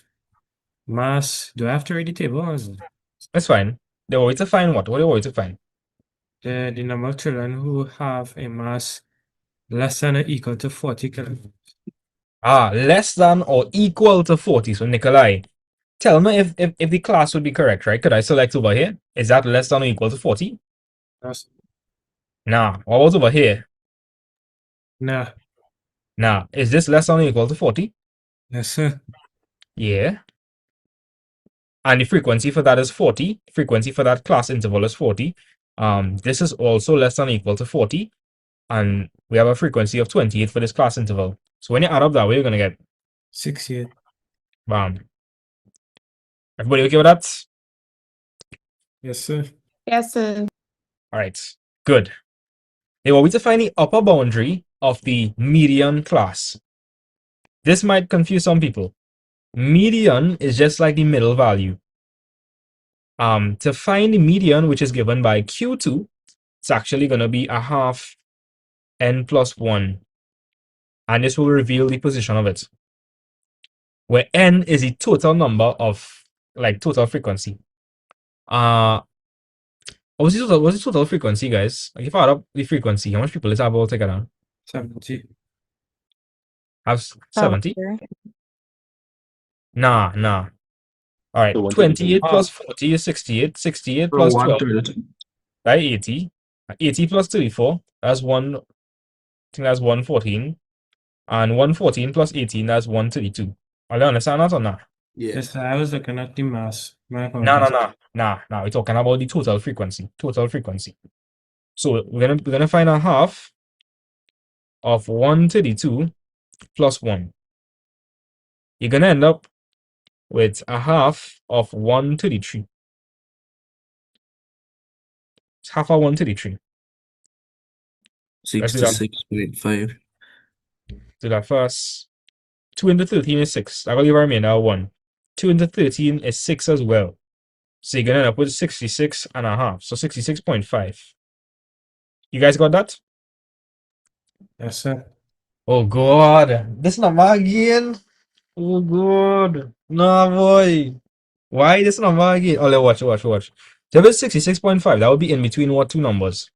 Mass, do I have to read the table? Or is it That's fine. They want to find what? What do they want to find? the number of children who have a mass less than or equal to 40 kilograms. Less than or equal to 40. So Nikolai, tell me if the class would be correct, right? Could I select over here? Is that less than or equal to 40? Yes. Nah. What was over here? Nah. Nah. Is this less than or equal to 40? Yes, sir. Yeah. And the frequency for that is 40. Frequency for that class interval is 40. This is also less than or equal to 40. And we have a frequency of 28 for this class interval. So when you add up that way, you're gonna get 68. bam. Everybody okay with that? Yes, sir. Yes, sir. All right, good. They want me to find the upper boundary of the median class. This might confuse some people. Median is just like the middle value. To find the median, which is given by Q2, it's actually going to be a half n plus 1. And this will reveal the position of it, where n is the total number of like total frequency. What's the total frequency, guys? Like if I add up the frequency, how much people is that altogether? 70. Have 70? Nah. All right, So 132. 28 plus 40 is 68. 68 So plus 12, 132. that's 80. 80 plus 34, that's one. I think that's 114. And 114 plus 18, that's 132. Are you understand that or not? Yeah. Yes, I was looking at the mass. My No. apologies. We're talking about the total frequency. Total frequency. So we're gonna find a half of 132 plus 1. You're gonna end up with a half of 133. It's half of 133. Let's do that. 66.5. Do that first. 2 into 13 is 6. I will leave a remainder of 1. 2 into 13 is 6 as well. So you're gonna end up with 66 and a half. So 66.5. You guys got that? Yes, sir. Oh god. This number again. Oh god. No boy. Why this number again? Oh, let's watch. So if it's 66.5, that would be in between what two numbers?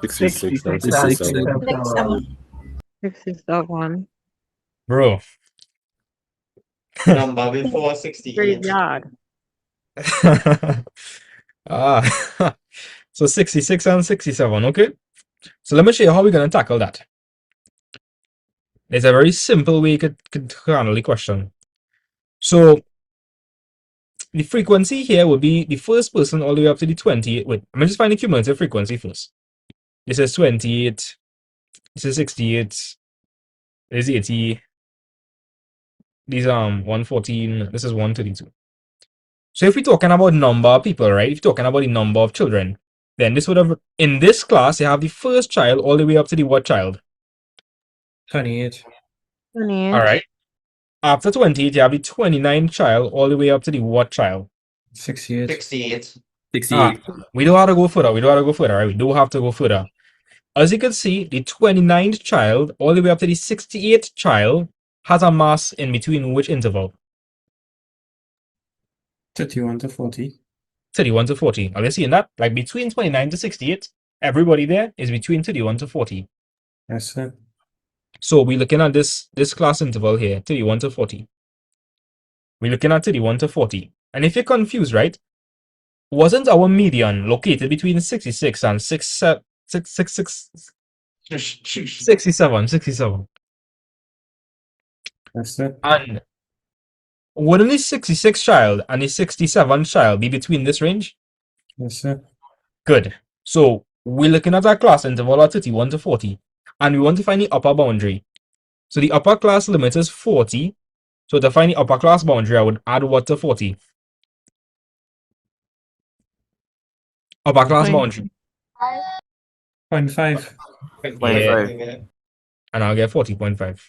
66 and 66 67. and 67. 67. Bro. Number before 68. Graveyard. So 66 and 67, okay? So let me show you how we're gonna tackle that. There's a very simple way you could handle the question. So the frequency here would be the first person all the way up to the 28. Wait, I'm just find the cumulative frequency first. This is 28. This is 68. This is 80. These 114. This is 132. So if we're talking about number of people, right? If you're talking about the number of children, then this would have in this class you have the first child all the way up to the what child? 28. 28. All right. After 28, you have the 29th child all the way up to the what child? 68. 68. 68. We don't have to go further. Right? We do have to go further. As you can see, the 29th child all the way up to the 68th child has a mass in between which interval? 31 to 40. 31 to 40. Are you seeing that? Like between 29 to 68, everybody there is between 31 to 40. Yes, sir. So we're looking at this class interval here, 31 to 40. We're looking at 31 to 40. And if you're confused, right? Wasn't our median located between 66 and 67? 67. Yes, sir. And wouldn't the 66 child and the 67 child be between this range? Yes, sir. Good. So we're looking at our class interval at 31 to 40. And we want to find the upper boundary. So the upper class limit is 40. So to find the upper class boundary, I would add what to 40? Upper class boundary. 0.5. Yeah. And I'll get 40.5.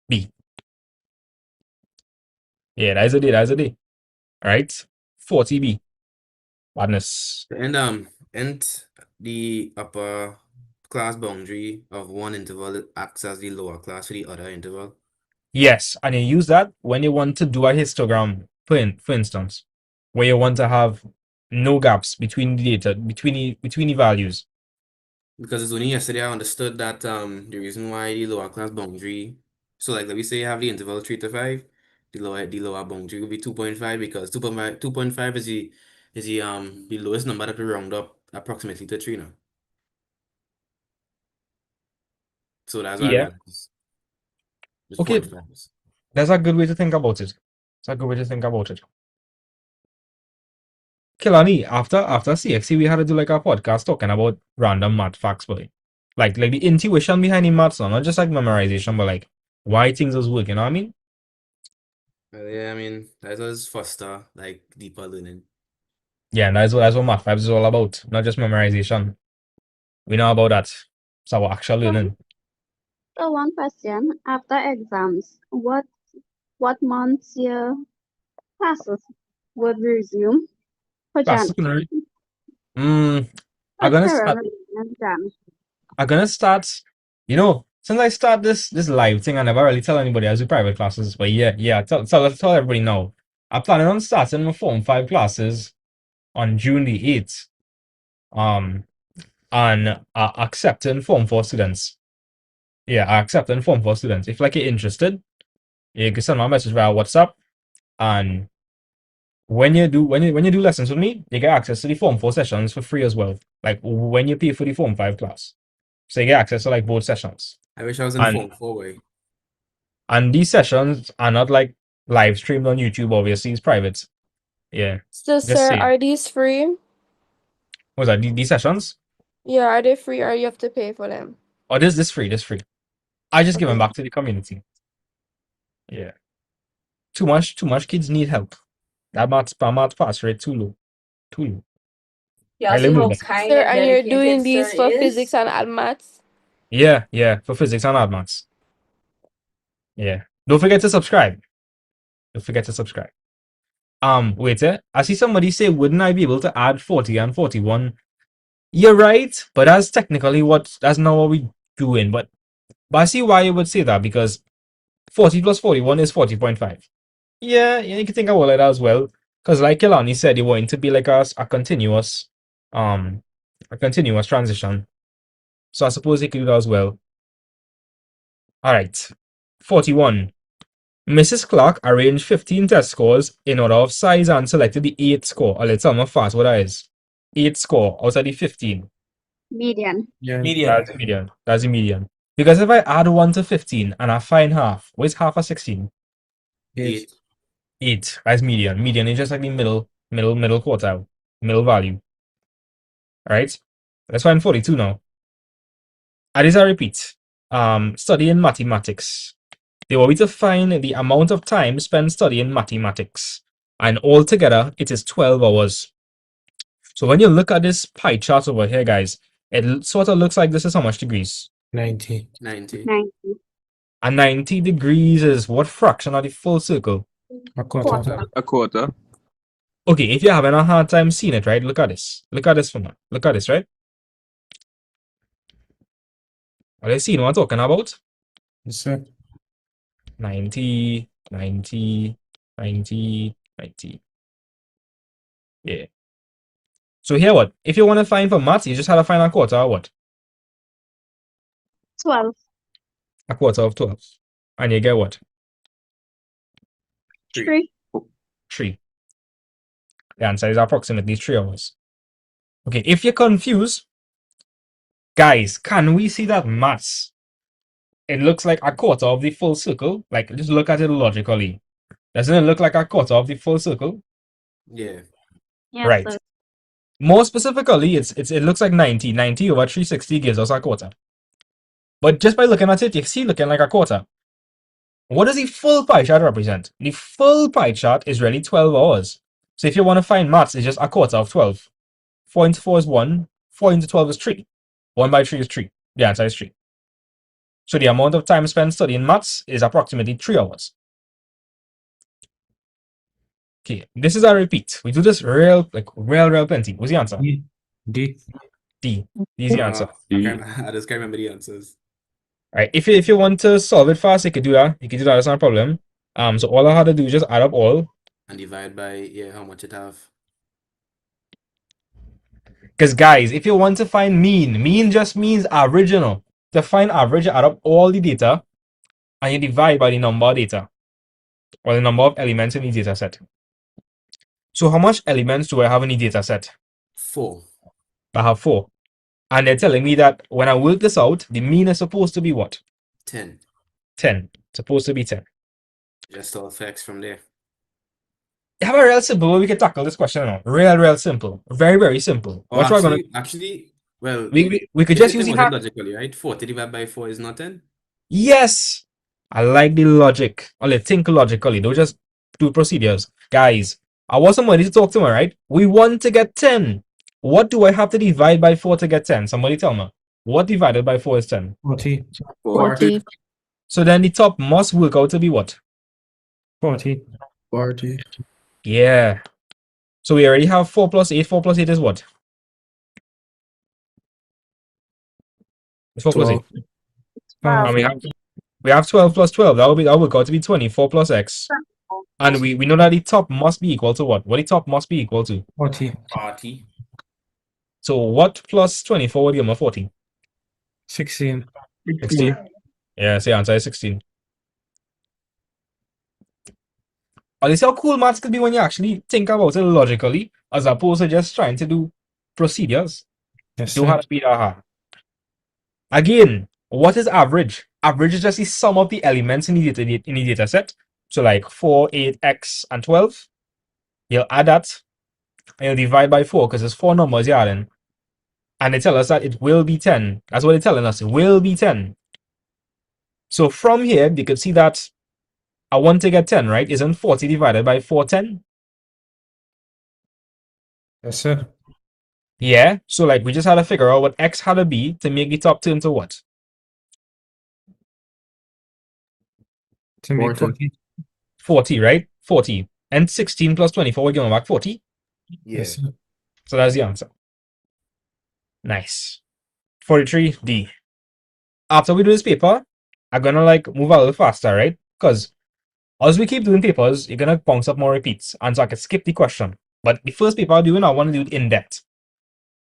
B. Yeah, that's a day. Alright. 40B. Badness. And the upper class boundary of one interval acts as the lower class for the other interval. Yes, and you use that when you want to do a histogram, for instance, where you want to have no gaps between the data, between the values. Because it's only yesterday I understood that the reason why the lower class boundary, so like let me say you have the interval 3 to 5, the lower boundary will be 2.5 because 2.5 is the lowest number that we round up approximately to 3 now. So that's why Yeah. it's Okay. 0.5. That's a good way to think about it. Kilani, after CXC, we had to do like a podcast talking about random math facts, but like the intuition behind the maths, not just like memorization, but like why things is working. You know what I mean? Yeah, I mean that was faster, like deeper learning. Yeah, and that's what math vibes is all about, not just memorization. We know about that. It's our actual learning. So one question, after exams, what months your classes would resume for Classes January? I'm For gonna Sarah start. and Jan. I'm gonna start. You know, since I start this live thing, I never really tell anybody I do private classes. But yeah, tell everybody now. I'm planning on starting my Form 5 classes on June the 8th. And accepting Form 4 students. Yeah, accepting Form 4 students. If like you're interested, you can send me a message via WhatsApp. And when you do lessons with me, you get access to the Form 4 sessions for free as well. Like when you pay for the Form 5 class. So you get access to like both sessions. I wish I was in And Form 4 way. and these sessions are not like live streamed on YouTube, obviously, it's private. Yeah. So, Just sir, saying. are these free? What was that? These sessions? Yeah, are they free or you have to pay for them? Oh, this free, this free. I just give them Okay. back to the community. Yeah. Too much kids need help. That math pass rate too low. Too low. Yeah, I see live how with that. kind Sir, and and you're dedicated doing sir these for is? physics and maths? Yeah, for physics and maths. Yeah. Don't forget to subscribe. Don't forget to subscribe. Wait, I see somebody say, wouldn't I be able to add 40 and 41? You're right, but that's technically that's not what we're doing. But I see why you would say that, because 40 plus 41 is 40.5. Yeah, you can think about it as well. Because like Kelani said, you want it to be like a continuous transition. So I suppose you could do that as well. Alright. 41. Mrs. Clark arranged 15 test scores in order of size and selected the 8th score. Oh, let's tell me fast what that is. 8th score out of the 15. Median. Yeah. That's the median. That's the median. Because if I add 1 to 15 and I find half, what's half of 16? 8. 8. That's median. Median is just like the middle quartile. Middle value. Alright? Let's find 42 now. And this I repeat. Studying mathematics. They want me to find the amount of time spent studying mathematics. And altogether, it is 12 hours. So when you look at this pie chart over here, guys, it sort of looks like this is how much degrees? 90. 90. 90. And 90 degrees is what fraction of the full circle? A quarter. A quarter. Okay, if you're having a hard time seeing it, right? Look at this. Look at this for me. Look at this, right? Are you seeing what I'm talking about? Yes, sir. 90, 90, 90, 90. Yeah. So here what? If you want to find for maths, you just have to find a quarter or what? 12. A quarter of 12. And you get what? 3. 3. The answer is approximately 3 hours. Okay, if you're confused, guys, can we see that maths? It looks like a quarter of the full circle. Like, just look at it logically. Doesn't it look like a quarter of the full circle? Yeah. Yes, Right. sir. More specifically, it looks like 90. 90 over 360 gives us a quarter. But just by looking at it, you see looking like a quarter. What does the full pie chart represent? The full pie chart is really 12 hours. So if you want to find maths, it's just a quarter of 12. 4 into 4 is 1. 4 into 12 is 3. 1 by 3 is 3. The answer is 3. So the amount of time spent studying maths is approximately 3 hours. Okay, this is a repeat. We do this real plenty. What's the answer? D. D. D is the answer. I just can't remember the answers. Right. If you want to solve it fast, you could do that. You could do that. That's not a problem. So all I had to do is just add up all. And divide by how much it have. Because guys, if you want to find mean just means average, you know. To find average, you add up all the data and you divide by the number of data or the number of elements in the data set. So how much elements do I have in the data set? 4. I have 4. And they're telling me that when I work this out, the mean is supposed to be what? 10. 10. Supposed to be 10. Just all facts from there. Have a real simple way we can tackle this question now. Real simple. Very, very simple. Oh, What we're gonna actually, well, we could just use the hack. logically, right? 40 divided by 4 is not 10. Yes! I like the logic. Only think logically. Don't just do procedures. Guys, I want somebody to talk to me, right? We want to get 10. What do I have to divide by 4 to get 10? Somebody tell me. What divided by 4 is 10? 40. 40. So then the top must work out to be what? 40. 40. Yeah. So we already have 4 plus 8. 4 plus 8 is what? 4 plus 8. And we have 12 plus 12. That will go to be 24 plus x. And we know that the top must be equal to what? What the top must be equal to? 40. 40. So what plus 24 would give me 40? 16. 16? Yeah, so the answer is 16. And you see how cool maths could be when you actually think about it logically, as opposed to just trying to do procedures. Yes, Don't sir. have to be that hard. Again, what is average? Average is just the sum of the elements in the data set. So like 4, 8, x, and 12. You'll add that, and you'll divide by 4, because there's 4 numbers you're adding. And they tell us that it will be 10. That's what they're telling us. It will be 10. So from here, you could see that I want to get 10, right? Isn't 40 divided by 4 10? Yes, sir. Yeah. So like we just had to figure out what x had to be to make the top turn to what? To make 40. 40, right? 40. And 16 plus 24 will give me back 40. Yes, sir. So that's the answer. Nice. 43D. After we do this paper, I'm gonna like move a little faster, right? Because as we keep doing papers, you're gonna bounce up more repeats, and so I can skip the question. But the first paper I'm doing, I want to do it in depth.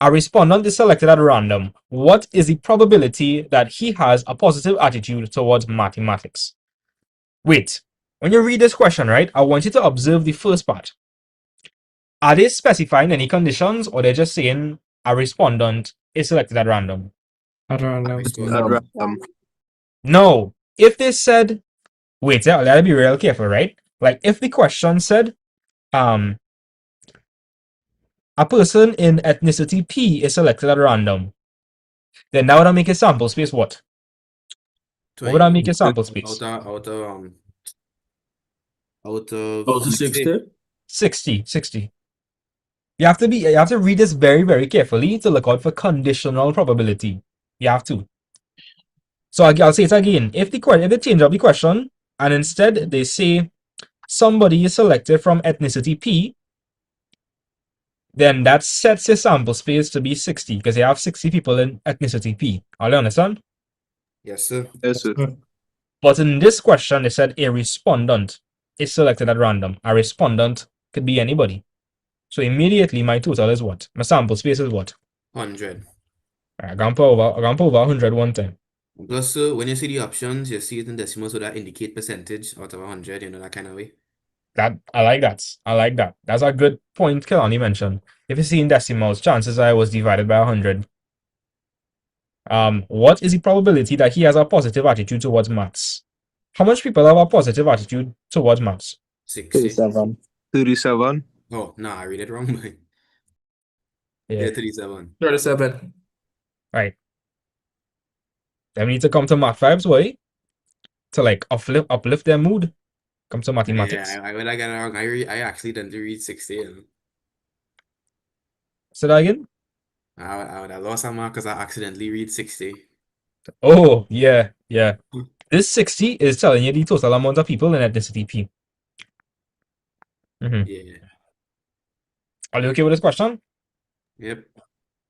A respondent is selected at random. What is the probability that he has a positive attitude towards mathematics? Wait, when you read this question, right, I want you to observe the first part. Are they specifying any conditions, or they're just saying a respondent is selected at random? At random. At random. No. If they said, wait, let's be real careful, right? Like if the question said, a person in ethnicity P is selected at random, then that would make a sample space what? What would I make a sample space? Out of 60? 60. You have to read this very, very carefully to look out for conditional probability. You have to. So I'll say it again. If they change up the question and instead they say somebody is selected from ethnicity P, then that sets your sample space to be 60 because you have 60 people in ethnicity P. Are you understand? Yes, sir. Yes, sir. But in this question, they said a respondent is selected at random. A respondent could be anybody. So immediately my total is what? My sample space is what? 100. I'm going to put over 100 one time. Plus, when you see the options, you see it in decimal, so that indicate percentage out of 100, that kind of way. I like that. That's a good point Kelani mentioned. If you see in decimals, chances are it was divided by 100. What is the probability that he has a positive attitude towards maths? How much people have a positive attitude towards maths? 60. 37. Oh, no, I read it wrong. Yeah. 37. 37. Right. Then we need to come to math vibes way to like uplift their mood. Come to mathematics. Yeah, I got it wrong. I actually didn't read 60. Say that again? I would have lost that mark because I accidentally read 60. Oh, yeah. This 60 is telling you the total amount of people in ethnicity P. Yeah. Are you okay with this question? Yep.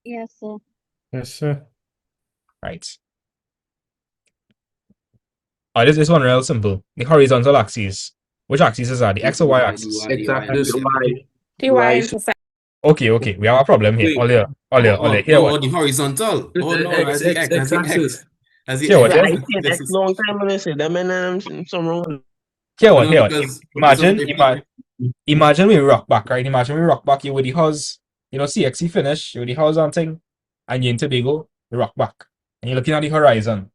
Yes, sir. Yes, sir. Right. This one real simple. The horizontal axes. Which axes is that? The X or Y axis? Exactly. The Y intercept. Okay. We have a problem here. Wait. Hear what? The horizontal. Oh, no, that's the X. That's the X. That's the Hear what? I X. said This X is... long time when I said that, man, something wrong. Hear what? Because Imagine we rock back, right? Imagine we rock back. You with the house, CXC finish, you with the house and thing, and you're in Tobago, you rock back. And you're looking at the horizon.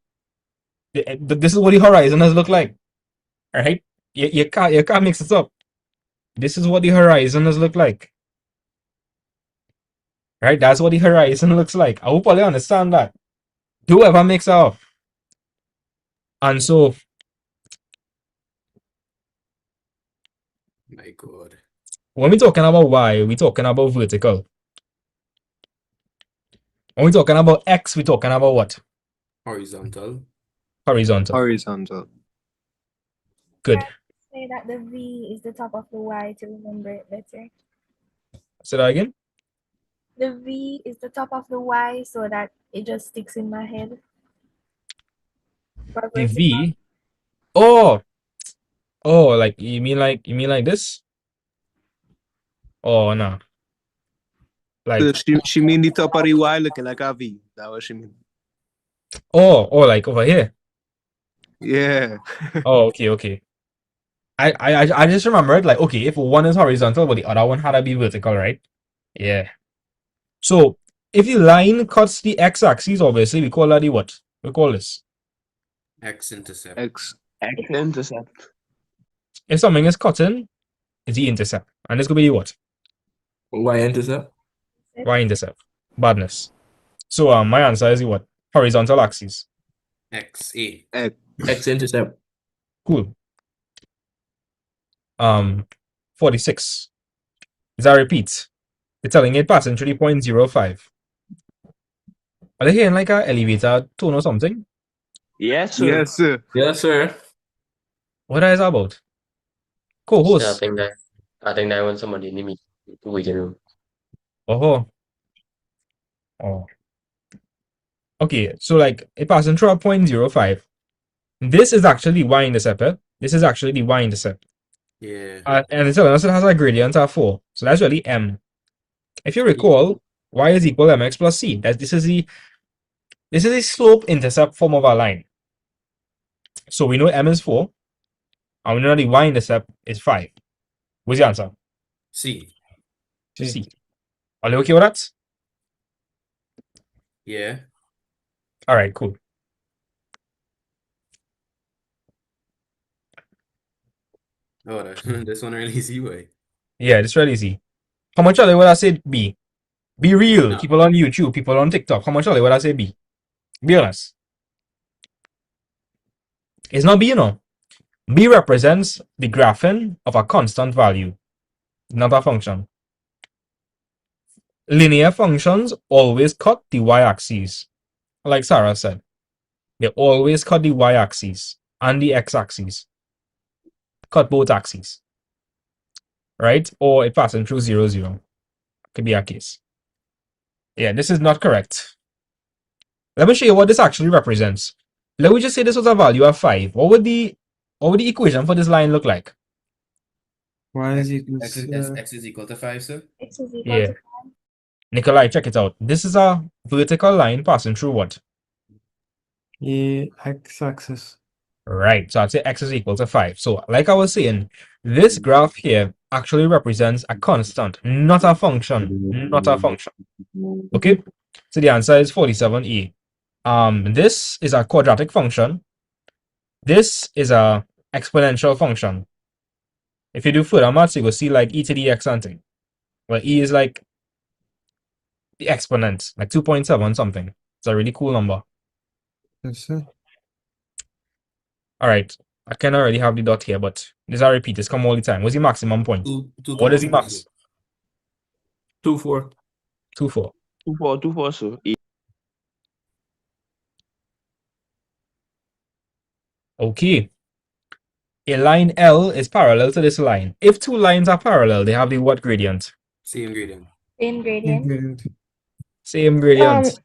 This is what the horizon has looked like. Alright? You can't mix it up. This is what the horizon has looked like. Right? That's what the horizon looks like. I hope all you understand that. Whoever mix it up. And so, my God. when we're talking about Y, we're talking about vertical. When we're talking about X, we're talking about what? Horizontal. Horizontal. Good. Say that the V is the top of the Y to remember it better. Say that again? The V is the top of the Y so that it just sticks in my head. the V. Oh, oh, like you mean like this? Oh no, like So she mean the top of the Y looking like a V. That's what she mean. oh, like over here. Yeah. Oh, okay. I just remembered like okay, if one is horizontal, but the other one had to be vertical, right? Yeah. So if the line cuts the x-axis, obviously we call that the what? We call this. X-intercept. X-intercept. If something is cutting, it's the intercept, and this could be the what? Y-intercept. Y-intercept. Badness. So my answer is the what? Horizontal axis. X-A. X. X-intercept. Cool. 46. Is that repeat? It's telling it passing through the 0.05. Are they hearing like a elevator tone or something? Yes, sir. Yes, sir. Yes, sir. What is that about? Co-host. I think that when somebody in the waiting room. Oh. Okay, so like it passing through a 0.05. This is actually y-intercept. This is actually the y-intercept. Yeah. And it's telling us it has a gradient of 4. So that's really m. If you recall, y is equal to mx plus c. This is the slope intercept form of our line. So we know m is 4, and we know the y-intercept is 5. What's the answer? C. C. Are you okay with that? Yeah. Alright, cool. Oh, this one really easy way. Yeah, it's really easy. How much are they would I say B? Be real. No. People on YouTube, people on TikTok. How much are they would I say B? Be honest. It's not B, you know. B represents the graphing of a constant value, not a function. Linear functions always cut the y-axis. Like Sarah said, they always cut the y-axis and the x-axis. Cut both axes. Right? Or it passing through 0, 0. Could be a case. Yeah, this is not correct. Let me show you what this actually represents. Let me just say this was a value of 5. What would the equation for this line look like? Y is equal X to is equal to 5, sir? X is equal Yeah. to Nikolai, check it out. This is a vertical line passing through what? the x-axis. Right. So I'd say x is equal to 5. So like I was saying, this graph here actually represents a constant, not a function. Not a function. Okay? So the answer is 47E. This is a quadratic function. This is a exponential function. If you do further maths, you will see like e to the x something. Well, e is like the exponent, like 2.7 something. It's a really cool number. Yes, sir. All right. I can already have the dot here, but this I repeat, this come all the time. What's the maximum point? What is the max? 2, 4. 2, 4. 2, 4, sir. Okay. A line L is parallel to this line. If two lines are parallel, they have the what gradient? Same gradient. same gradient. Same gradient.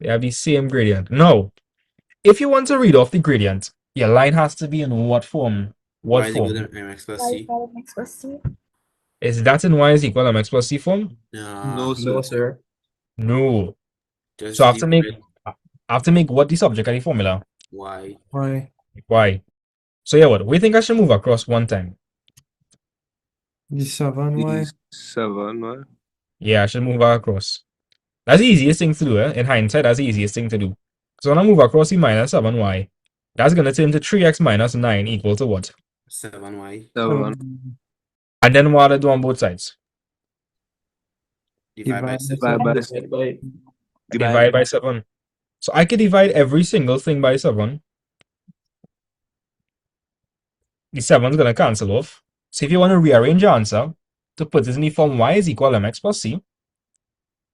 They have the same gradient. No. If you want to read off the gradient, your line has to be in what form? What Y is equal form? to mx plus c. X plus C. Is that in y is equal to mx plus c form? No, No, sir. No. Just So I have to make divide what the subject of the formula? y. Y. Y. So yeah, what? We think I should move across one time. The 7y. 7, man. Yeah, I should move across. That's the easiest thing to do, eh? In hindsight, that's the easiest thing to do. So when I move across the minus 7y, that's going to turn to 3x minus 9 equal to what? 7y. 7. And then what do I do on both sides? Divide by Divide 7. by Divide by 7. So I could divide every single thing by 7. The 7 is going to cancel off. So if you want to rearrange your answer to put this in the form y is equal to mx plus c,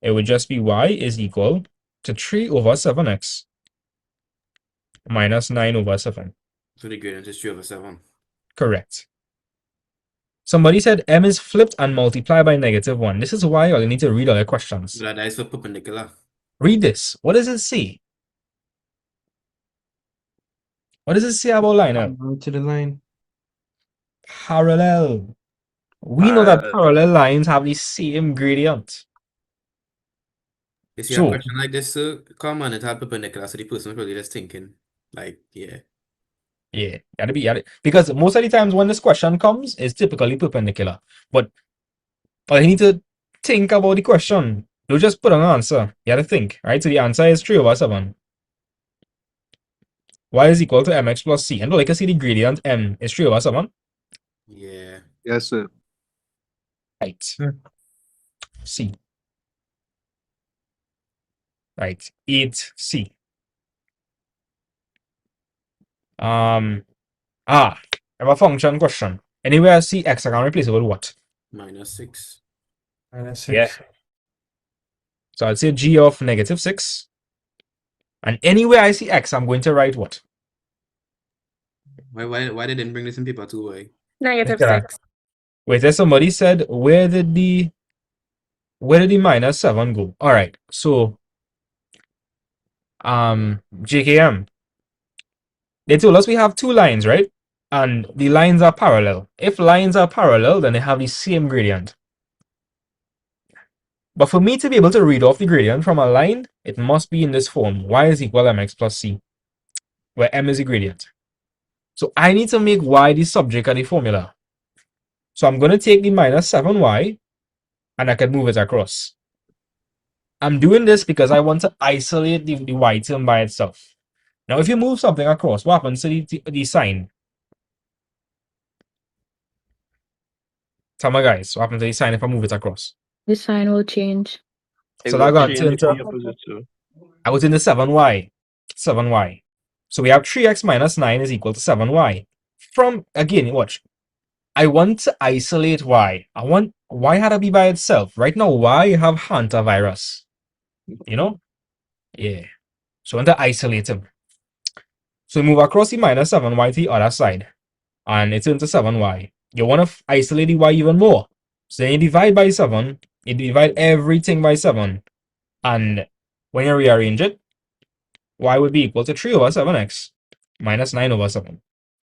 it would just be y is equal to 3 over 7x minus 9 over 7. So the gradient is 3 over 7. Correct. Somebody said m is flipped and multiplied by -1. This is why you need to read all the questions. But that is for perpendicular. Read this. What does it say? What does it say about line L? Parallel to the line. Parallel. We know that parallel lines have the same gradient. You see a So, question like this, come on, it had perpendicular, so the person was probably just thinking, like, yeah. yeah, because most of the times when this question comes, it's typically perpendicular. But you need to think about the question. Don't just put an answer. You have to think, right? So the answer is 3/7. Y is equal to mx plus c. And like I see the gradient m is 3/7. Yeah. Yes, sir. Right. C. Right. 8c. I have a function question. Anywhere I see x, I can replace it with what? -6. -6. Yeah. So I'd say g of -6. And anywhere I see x, I'm going to write what? Why they didn't bring this in paper too? Why? -6. Wait, there's somebody said, where did the -7 go? All right. So, JKM. They told us we have two lines, right? And the lines are parallel. If lines are parallel, then they have the same gradient. But for me to be able to read off the gradient from a line, it must be in this form. Y is equal to mx plus c, where m is the gradient. So I need to make y the subject of the formula. So I'm going to take the -7y, and I can move it across. I'm doing this because I want to isolate the y term by itself. Now, if you move something across, what happens to the sign? Tell my guys, what happens to the sign if I move it across? The sign will change. It So will that got change turned to to, the opposite, sir. I was in the 7y. 7y. So we have 3x minus 9 is equal to 7y. From, again, watch. I want to isolate y. I want y had to be by itself. Right now, y have hantavirus. You know? Yeah. So I want to isolate him. So we move across the -7y to the other side. And it's into 7y. You want to isolate the y even more. So then you divide by 7. You divide everything by 7. And when you rearrange it, y would be equal to 3/7x minus 9/7.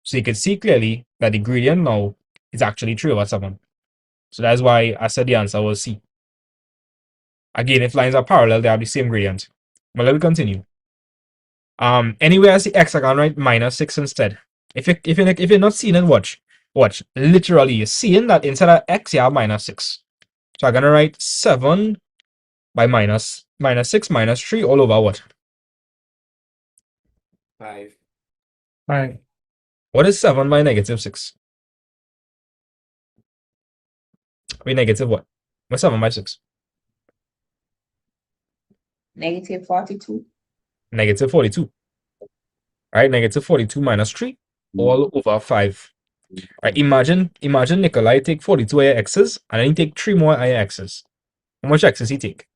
So you can see clearly that the gradient now is actually 3/7. So that's why I said the answer was C. Again, if lines are parallel, they have the same gradient. But let me continue. Anywhere I see x, I can write -6 instead. If you're not seeing it, watch. Literally, you're seeing that instead of x, you have -6. So I'm gonna write 7 by -6 minus 3 all over what? 5. 5. What is 7 by -6? Wait, negative what? What's 7 by 6? -42. -42. Right? -42 minus 3 all over 5. Right? Imagine Nikolai take 42 of your x's and then he take 3 more of your x's. How much x's he take?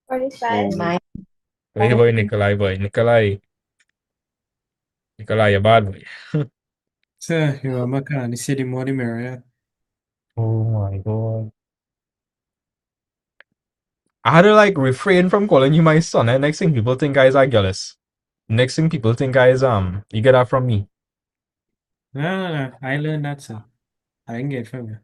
45. Hey boy, Nikolai boy. Nikolai, you're bad boy. So, you remember, can you see the more the merrier? Oh my god. I had to like refrain from calling you my son, and next thing people think I is jealous. Next thing people think I is you get that from me. No. I learned that, sir. I didn't get it from you.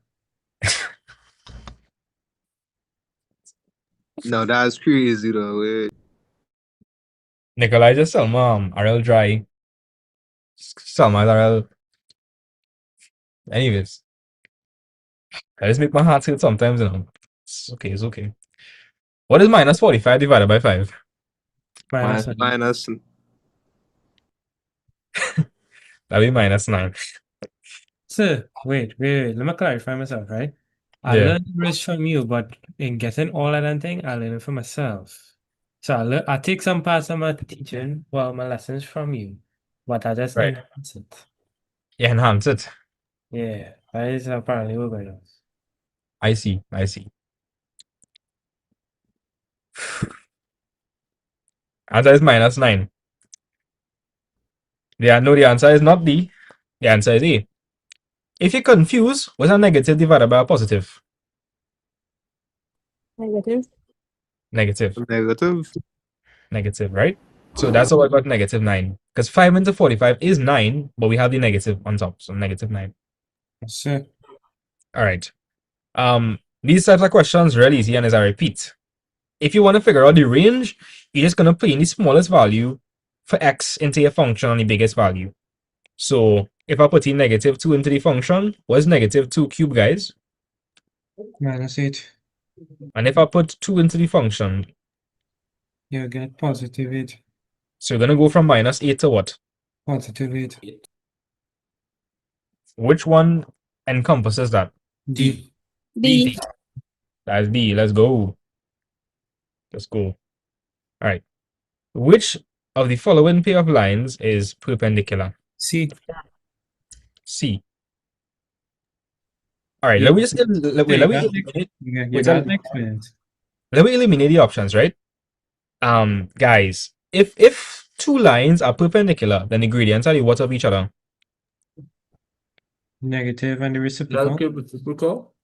No, that's crazy though. Wait. Nikolai just sell a real dry. Selma a real. Anyways, I just make my heart hurt sometimes, you know. It's okay. What is -45 divided by 5? Minus. That'd be -9. So, wait. Let me clarify myself, right? I Yeah. learned this from you, but in getting all of that thing, I learned it for myself. So I take some parts of my teaching, well, my lessons from you, but I just Right. enhance it. You enhance it. Yeah, that is apparently what it is. I see. Answer is -9. The answer is not D. The answer is A. If you're confused, what's a negative divided by a positive? Negative. Negative. Negative. Negative, right? So that's how I got -9. Because 5 into 45 is 9, but we have the negative on top, so -9. Yes, sir. All right. These types of questions really easy, and as I repeat, if you want to figure out the range, you're just gonna put in the smallest value for x into your function on the biggest value. So if I put in -2 into the function, what's -2 cubed, guys? -8. And if I put 2 into the function, You get +8. so you're gonna go from -8 to what? +8. Which one encompasses that? D. D. That's D. Let's go. Let's go. All right. Which of the following pair of lines is perpendicular? C. C. All right. Yeah. Let me just let, wait. You Let me got eliminate. you Wait, got experience. let me eliminate the options, right? Guys, if two lines are perpendicular, then the gradients are the what of each other? Negative and the reciprocal. Reciprocal.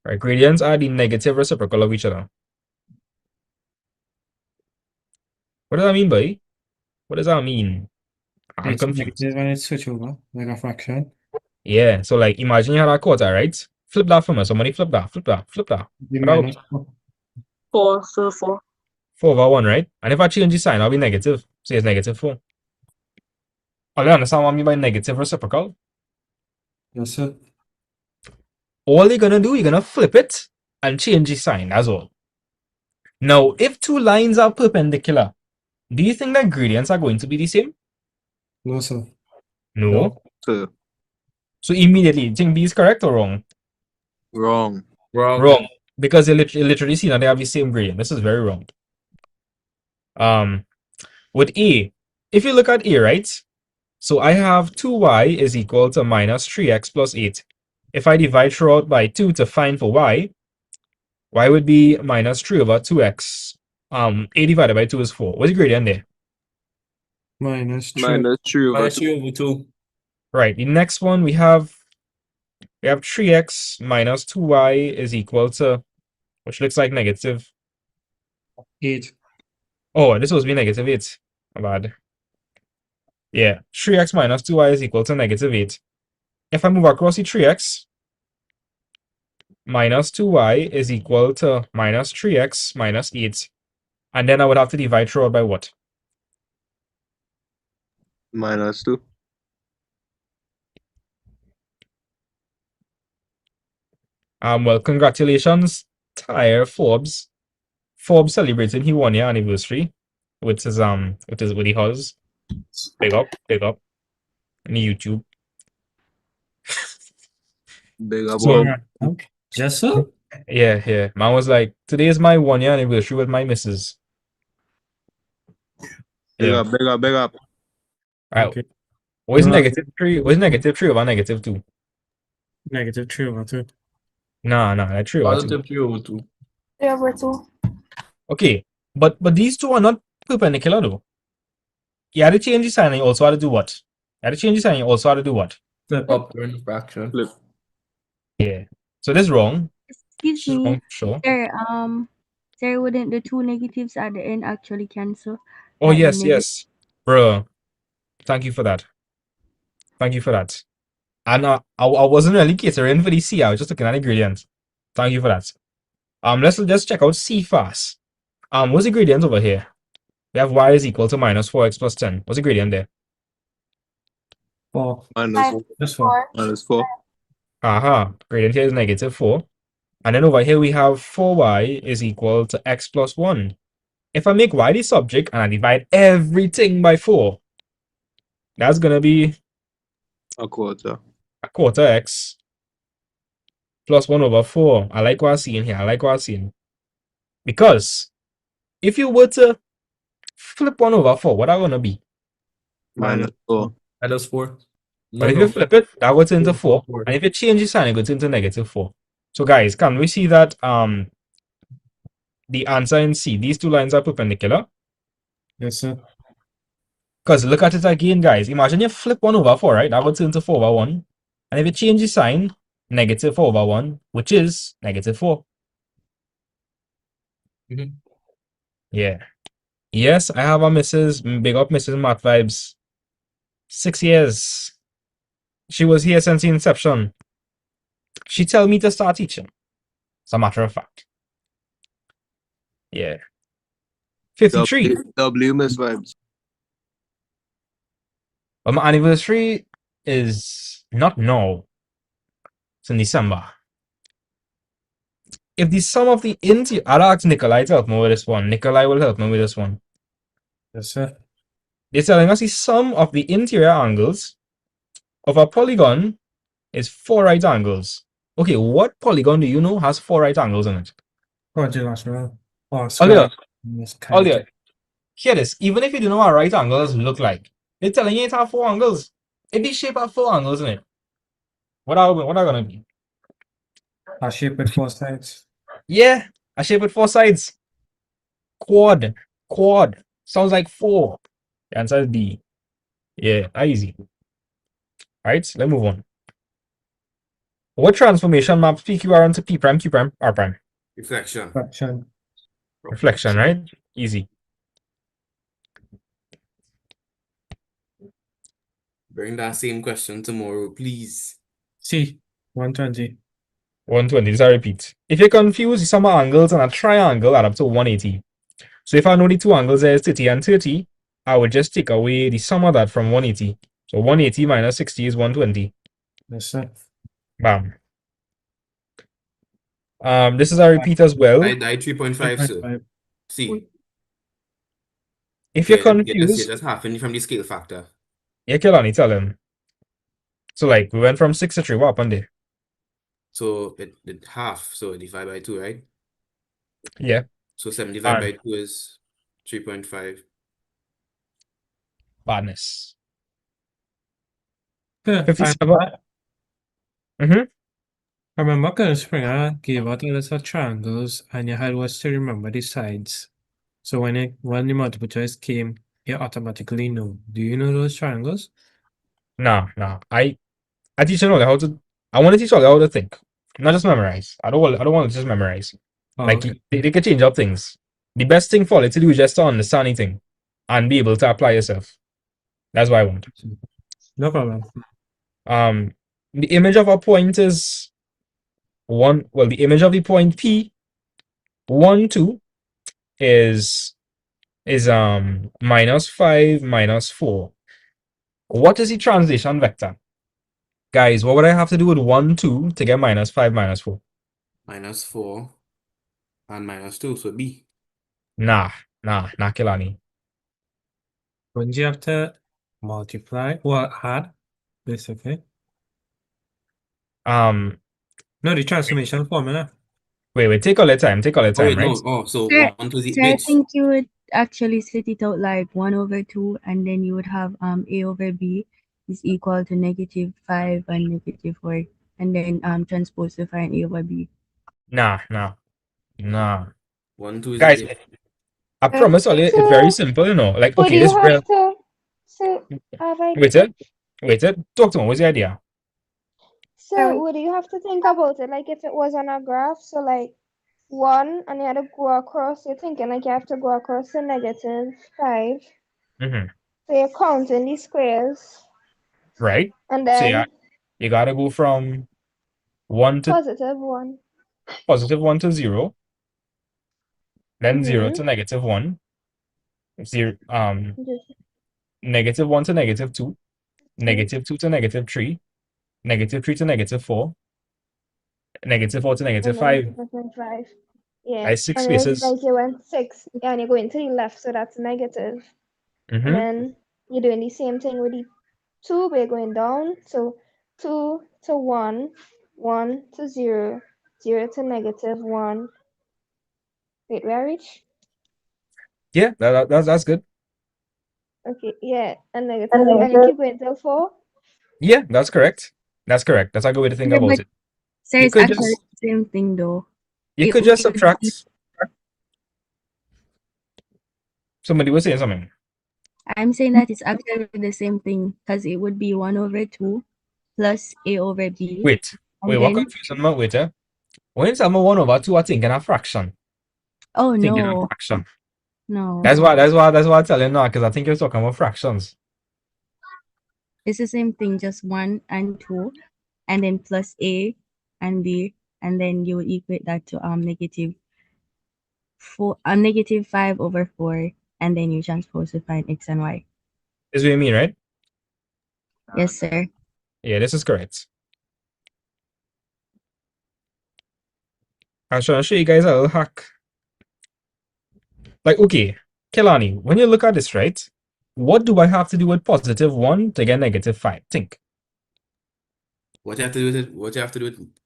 Right. Gradients are the negative reciprocal of each other. What does that mean, boy? What does that mean? I'm It's confused. negative and it's switch over, like a fraction. Yeah. So like, imagine you had a quarter, right? Flip that for me. Somebody flip that. Flip that. Flip that. The What that'll minus be? 4, so 4. 4/1, right? And if I change the sign, I'll be negative. So it's -4. Oh, you understand what I mean by negative reciprocal? Yes, sir. All you're gonna do, you're gonna flip it and change the sign. That's all. Now, if two lines are perpendicular, do you think that gradients are going to be the same? No, sir. No. Sir. So immediately, you think B is correct or wrong? Wrong. Wrong. Because you literally see that they have the same gradient. This is very wrong. With A, if you look at A, right? So I have 2y is equal to -3x plus 8. If I divide throughout by 2 to find for y would be -3/2x. 8 divided by 2 is 4. What's the gradient there? -3. -3/2. Right. The next one we have 3x minus 2y is equal to, which looks like -8. Oh, this was be -8. My bad. Yeah, 3x minus 2y is equal to -8. If I move across the 3x, minus 2y is equal to -3x minus 8. And then I would have to divide throughout by what? -2. Well, congratulations, Tyre Forbes. Forbes celebrating his 1 year anniversary with his with the hus. Big up on YouTube. Big up. So Just so? yeah. Man was like, today is my 1 year anniversary with my missus. Big up. All right. Okay. What is No. -3? What is -3 over -2? -3/2. Nah, like 3/2. 3/2. 3/2. Okay, but these two are not perpendicular though. You had to change the sign and you also had to do what? You had to change the sign and you also had to do what? Flip up in fraction. Flip. Yeah. So this is wrong. Excuse me, Wrong, sure. sir, wouldn't the two negatives at the end actually cancel? Oh Like the yes, negative. yes. Bro. Thank you for that. And I wasn't really catering for the C, I was just looking at the gradient. Thank you for that. Let's just check out C fast. What's the gradient over here? We have y is equal to -4x plus 10. What's the gradient there? 4. -4. -4. Aha, gradient here is -4. And then over here we have 4y is equal to x plus 1. If I make y the subject and I divide everything by 4, that's going to be a quarter x plus 1/4. I like what I'm seeing here. Because if you were to flip 1/4, what are going to be? -4. -4. But if you flip it, that goes into 4. And if you change the sign, it goes into -4. So guys, can we see that the answer in C, these two lines are perpendicular? Yes, sir. Because look at it again, guys. Imagine you flip 1/4, right? That would turn to 4/1. And if you change the sign, -4/1, which is -4. Mhm. Yeah. Yes, I have a big up Mrs. Math Vibes. 6 years. She was here since the inception. She tell me to start teaching. As a matter of fact. Yeah. 53. W Miss Vibes. But my anniversary is not now. It's in December. If the sum of the interior, I'll ask Nikolai to help me with this one. Nikolai will help me with this one. Yes, sir. They're telling us the sum of the interior angles of a polygon is 4 right angles. Okay, what polygon do you know has 4 right angles in it? Quadrilateral or Earlier, square. Yes, kind earlier. Hear this. Even if you don't know what right angles look like, they're telling you it have 4 angles. If the shape have 4 angles in it, what are gonna be? A shape with 4 sides. Yeah, a shape with 4 sides. Quad. Quad. Sounds like 4. The answer is B. Yeah, easy. Alright, let's move on. What transformation maps PQR onto P prime, Q prime, R prime? Reflection. Fraction. Reflection, right? Easy. Bring that same question tomorrow, please. C. 120. 120. This I repeat. If you're confused, the sum of angles on a triangle add up to 180. So if I know the two angles there is 30 and 30, I would just take away the sum of that from 180. So 180 minus 60 is 120. Yes, sir. Bam. This is a repeat as well. I 3.5, sir. 3.5. C. If you're You're confused, just halving from the scale factor. yeah, Kelani, tell him. So like we went from 6 to 3. What happened there? So it half, so divide by 2, right? Yeah. So 7 divided by 2 is 3.5. Badness. Yeah, 57. Mm-hmm. I remember Colonel Springer gave out a list of triangles and you had was to remember the sides. So when the multiple choice came, you automatically know. Do you know those triangles? Nah. I teach you all how to. I want to teach all how to think, not just memorize. I don't want to just memorize. Oh, Like okay. they can change up things. The best thing for it to do is just to understand anything and be able to apply yourself. That's what I want. No problem. The image of a point is one. Well, the image of the point P 1, 2 is -5 -4. What is the translation vector? Guys, what would I have to do with 1, 2 to get -5 -4? -4 and -2, so B. Nah, Kilani. Wouldn't you have to multiply or add, basically? No, the transformation formula. Wait, take all the time, Wait, right? no. Oh, so Sir, 1 to the sir, I which? think you would actually split it out like 1/2, and then you would have A over B is equal to -5 and -4, and then transpose to find A over B. Nah. 1, 2 is Guys, it. I promise all it's very simple, you know. Like, Would okay, you this real. have to? So, alright. Wait it. Talk to me. What's the idea? So, would you have to think about it like if it was on a graph? So, like 1, and you had to go across. You're thinking like you have to go across the -5. Mm-hmm. So you're counting these squares, Right. and So then yeah, you gotta go from 1 to +1. +1 to 0, then 0 Mm-hmm. to -1, 0 Just -1 to -2, -2 to -3, -3 to -4, -4 to and then -5. -5. Yeah, That's 6 and it's spaces. like you went 6, and you're going to the left, so that's negative. And Mm-hmm. then you're doing the same thing with the 2, but you're going down. So 2 to 1, 1 to 0, 0 to -1. Wait, where I reach? Yeah, that's good. Okay, yeah, and negative, and you keep going till 4. Yeah, that's correct. That's a good way to think Yeah, about but it. sir, You it's could actually just the same thing though. you It could would just subtract. be, Somebody was saying something. I'm saying that it's actually the same thing because it would be 1/2 plus A over B. Wait, And what then, confusion, man? Wait, When it's 1/2, I think in a fraction. oh Think in a no, fraction. No. That's why I'm telling you now, because I think you're talking about fractions. It's the same thing, just 1 and 2, and then plus A and B, and then you would equate that to negative 5 over 4, and then you transpose to find X and Y. Is what you mean, right? Yes, sir. Yeah, this is correct. I'm trying to show you guys a little hack. Like, okay, Kelani, when you look at this, right? What do I have to do with +1 to get -5? Think. What you have to do with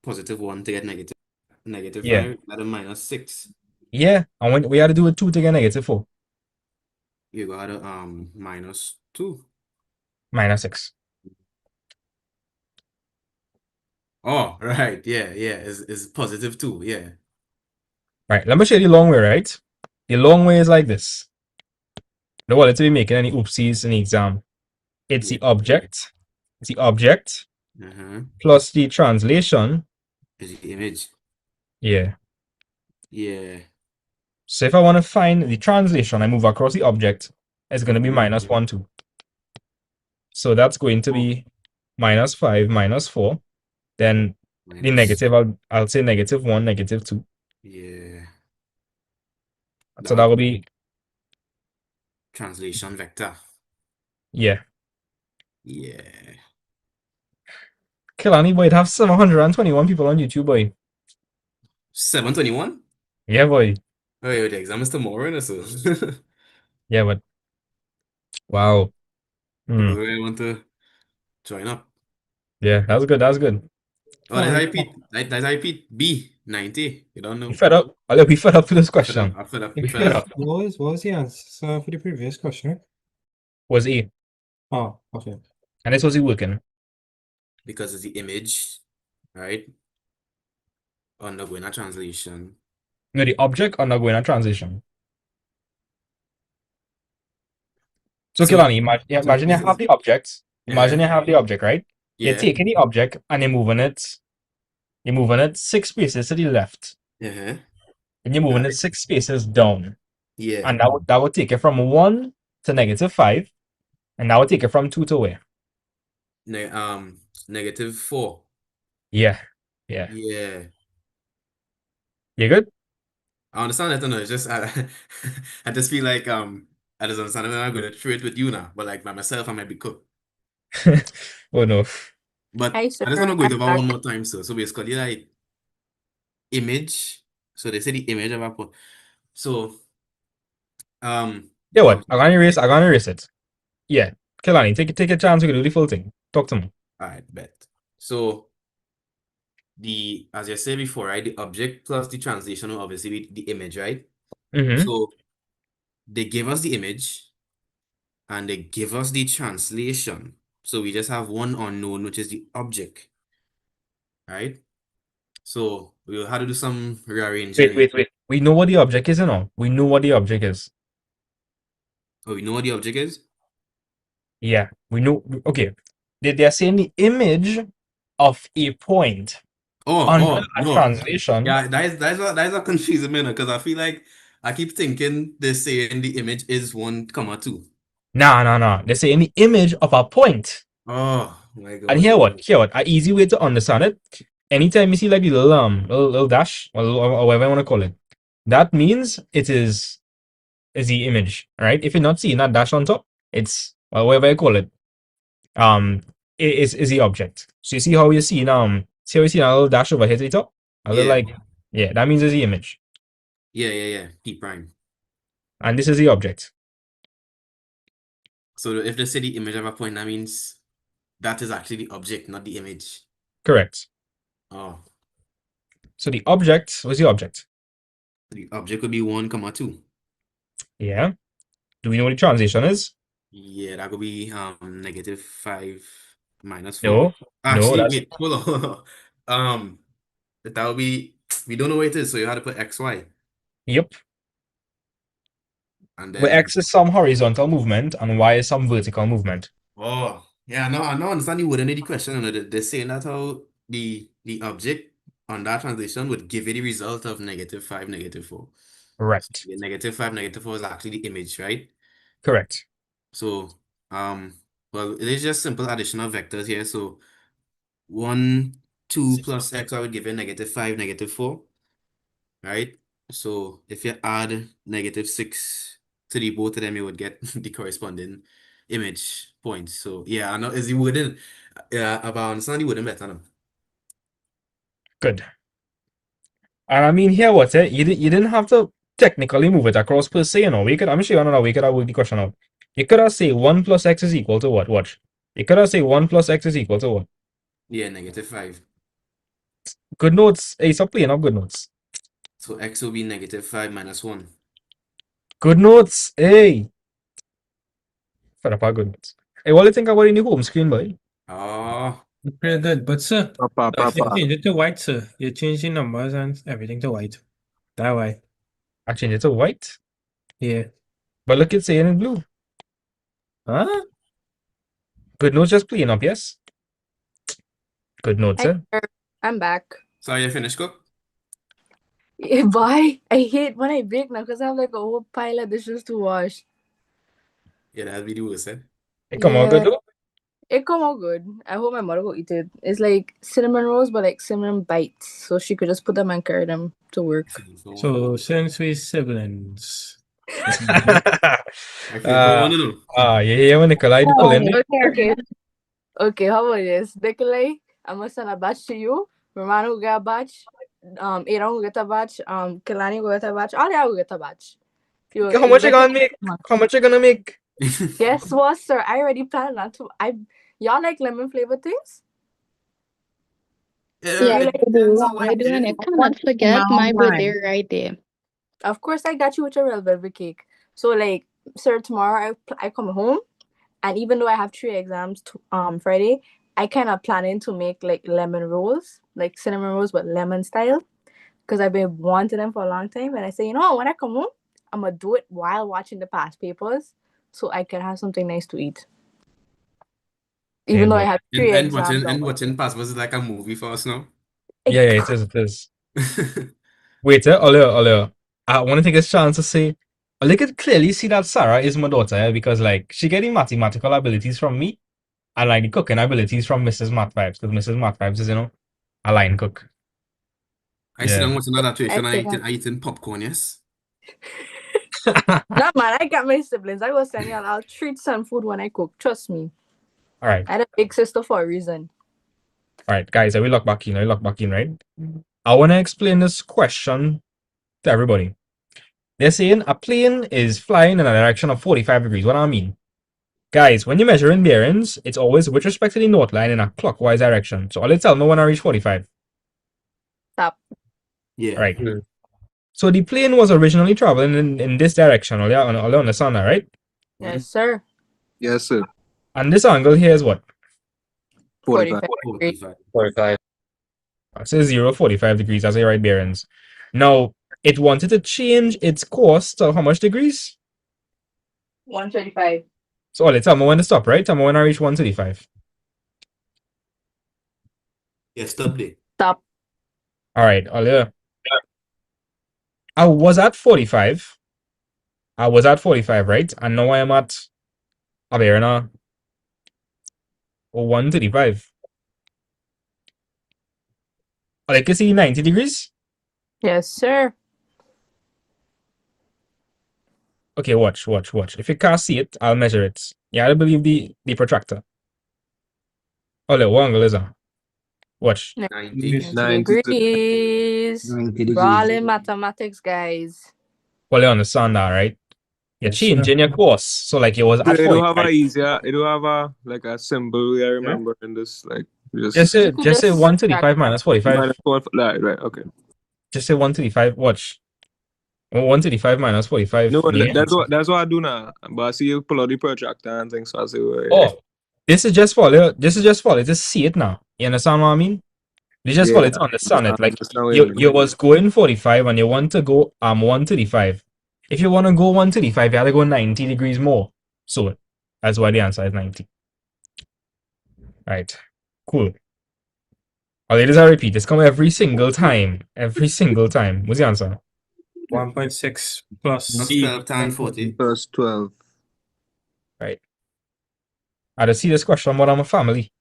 +1 to get negative Yeah. 5, that a -6. Yeah. And when we had to do with 2 to get -4. You got a -2. -6. Oh, right. Yeah. It's +2. Yeah. Right. Let me show you the long way, right? The long way is like this. Don't want it to be making any oopsies in the exam. It's Yeah. the object. It's the object plus the translation. Is the image. Yeah. Yeah. So if I want to find the translation, I move across the object. It's going to be -1, 2. So that's going to be -5, -4. Then the negative, I'll say -1, -2. Yeah. So that will be, translation vector. yeah. Yeah. Kilani, boy, it have 721 people on YouTube, boy. 721? Yeah, boy. Oh, yeah, the exam is tomorrow, and so. Yeah, but wow. People really want to join up. Yeah, that's good. That's good. Oh, that's repeat. That's repeat. B 90. You don't know. You fed up? I'll be fed up with this question. I'm fed up. You fed up. What was the answer for the previous question? Was E. Oh, okay. And this was he working. Because it's the image, right? Undergoing a translation. No, the object undergoing a transition. So, Kilani, imagine you have the object. Imagine you have the object, right? You're Yeah. taking the object and you're moving it. You're moving it 6 spaces to the left. Uh-huh. And you're moving it 6 spaces down. Yeah. And that would take it from 1 to -5. And that would take it from 2 to where? -4. Yeah. Yeah. Yeah. You good? I understand that. No, it's just I just feel like I just understand that I'm gonna trade with you now, but like by myself I might be cooked. Oh no. But Hi, I just want to go over one more time, so basically like image. So they say the image of a so Yeah, what? I'm gonna erase it. Yeah. Kilani, take a chance, we can do the full thing. Talk to me. Alright, bet. So as I said before, right, the object plus the translation will obviously be the image, right? So they give us the image and they give us the translation. So we just have one unknown, which is the object. Right? So we'll have to do some rearranging. Wait. We know what the object is, you know? We know what the object is. Oh, we know what the object is? Yeah, we know. Okay. They're saying the image of a point under a No. translation. Yeah, that is a confusing minute because I feel like I keep thinking they're saying the image is 1, 2. Nah. They're saying the image of a point. Oh my God. And here what? An easy way to understand it. Anytime you see like the little dash or whatever I want to call it, that means it is the image, right? If you're not seeing that dash on top, it's whatever I call it. It is the object. So you see how you're seeing see how you see a little dash over here to the top? A little that means it's the image. Yeah. P prime. And this is the object. So if they say the image of a point, that means that is actually the object, not the image. Correct. Oh. So the object, what's the object? The object could be 1, 2. Yeah. Do we know what the translation is? Yeah, that could be -5 -4. No. Actually, That's wait, hold on. That would be, we don't know what it is, so you have to put XY. Yep. And Where then X is some horizontal movement and Y is some vertical movement. oh yeah, no, I don't understand the word in the question. They're saying that how the object on that translation would give you the result of -5, -4. Right. Yeah, -5, -4 is actually the image, right? Correct. So, well, it is just simple addition of vectors here. So 1, 2 plus x, I would give you -5, -4, right? So if you add -6 to the both of them, you would get the corresponding image points. So yeah, I know is the wording. Yeah, I understand the wording better now. Good. And I mean, here, what's it? You didn't have to technically move it across per se, you know. We could, I'm sure you know, we could have worked the question out. You could have say 1 plus x is equal to what? Watch. You could have say 1 plus x is equal to what? Yeah, -5. Good notes. Hey, stop playing up good notes. So x will be -5 minus 1. Good notes. Hey. Fed up our good notes. Hey, what do you think about in the home screen, boy? Oh, Pretty good, but sir, you Papa. change it to white, sir. You change the numbers and everything to white. That way. I changed it to white. Yeah. But look, it's saying in blue. Huh? Good notes just playing up, yes? Good notes, Hi, eh? sir. I'm back. so you finished, cook? Yeah, bye. I hate when I bake now because I have like a whole pile of dishes to wash. Yeah, that'll be the worst, eh? It come out good Yeah, though. it come out good. I hope my mother will eat it. It's like cinnamon rolls, but like cinnamon bites, so she could just put them and carry them to work. So since we siblings. I feel for one of them. You hear when Nikolai do pulling me? Okay. How about this, Nikolai? I'm gonna send a batch to you. Romano will get a batch. Aaron will get a batch. Kelani will get a batch. All y'all will get a batch. How much you gonna make? How much you gonna make? Guess what, sir? I already planned that too. Y'all like lemon flavored things? Yeah, You like I do, and I cannot forget my birthday right there. Of course, I got you with your real velvet cake. So, like, sir, tomorrow I come home, and even though I have 3 exams Friday, I kind of planning to make like lemon rolls, like cinnamon rolls, but lemon style, because I've been wanting them for a long time. And I say, you know, when I come home, I'm gonna do it while watching the past papers, so I can have something nice to eat. Even though I have 3 exams. And watching Pass was like a movie for us now. Yeah, it is. Wait, Olio. I want to take this chance to say, I could clearly see that Sarah is my daughter, because like she getting mathematical abilities from me, and like the cooking abilities from Mrs. Math Vibes, because Mrs. Math Vibes is, a line cook. I sit Yeah. down watching that adaptation, I I eating popcorn, yes. Nah, man, I got my siblings. I will send y'all. I'll treat some food when I cook. Trust me. All right. I had a big sister for a reason. All right, guys, I will lock back in. Right? I want to explain this question to everybody. They're saying a plane is flying in a direction of 45 degrees. What do I mean? Guys, when you're measuring bearings, it's always with respect to the north line in a clockwise direction. So, I'll tell me when I reach 45. Stop. Yeah. Right. So, the plane was originally traveling in this direction. All you understand that, right? Yes, sir. Yes, sir. And this angle here is what? 45. 45. So 0, 45 degrees. That's the right bearings. Now, it wanted to change its course to how much degrees? 135. So, tell me when to stop, right? Tell me when I reach 135. Yeah, stop there. Stop. All right, Ollie. I was at 45. Right? And now I am at a bearing 135. I can see 90 degrees. Yes, sir. Okay, watch. If you can't see it, I'll measure it. Yeah, I believe the protractor. Ollie, what angle is that? Watch. 90. 90 degrees. 90 degrees. Brawling mathematics, guys. Well, you understand that, right? You're Yes, sir. changing your course. So, like, it was Yeah, at it don't have 45. a easier. It don't have a like a symbol. I remember in this like Just say 135 minus 45. minus 4. Right. Okay. Just say 135. Watch. 135 minus 45. No, The answer. that's what I do now. But I see you pull out the protractor and things. So I say, Oh, this is just for you. Just see it now. You understand what I mean? You just yeah, for it to understand I it. Like understand what you mean. you was going 45 and you want to go 135. If you want to go 135, you have to go 90 degrees more. So that's why the answer is 90. Right. Cool. Oh, ladies, I repeat, this come every single time. Every single time. What's the answer? 1.6 plus Plus C. 12 tan 40. Plus 12. Right. I just see this question, but I'm a family.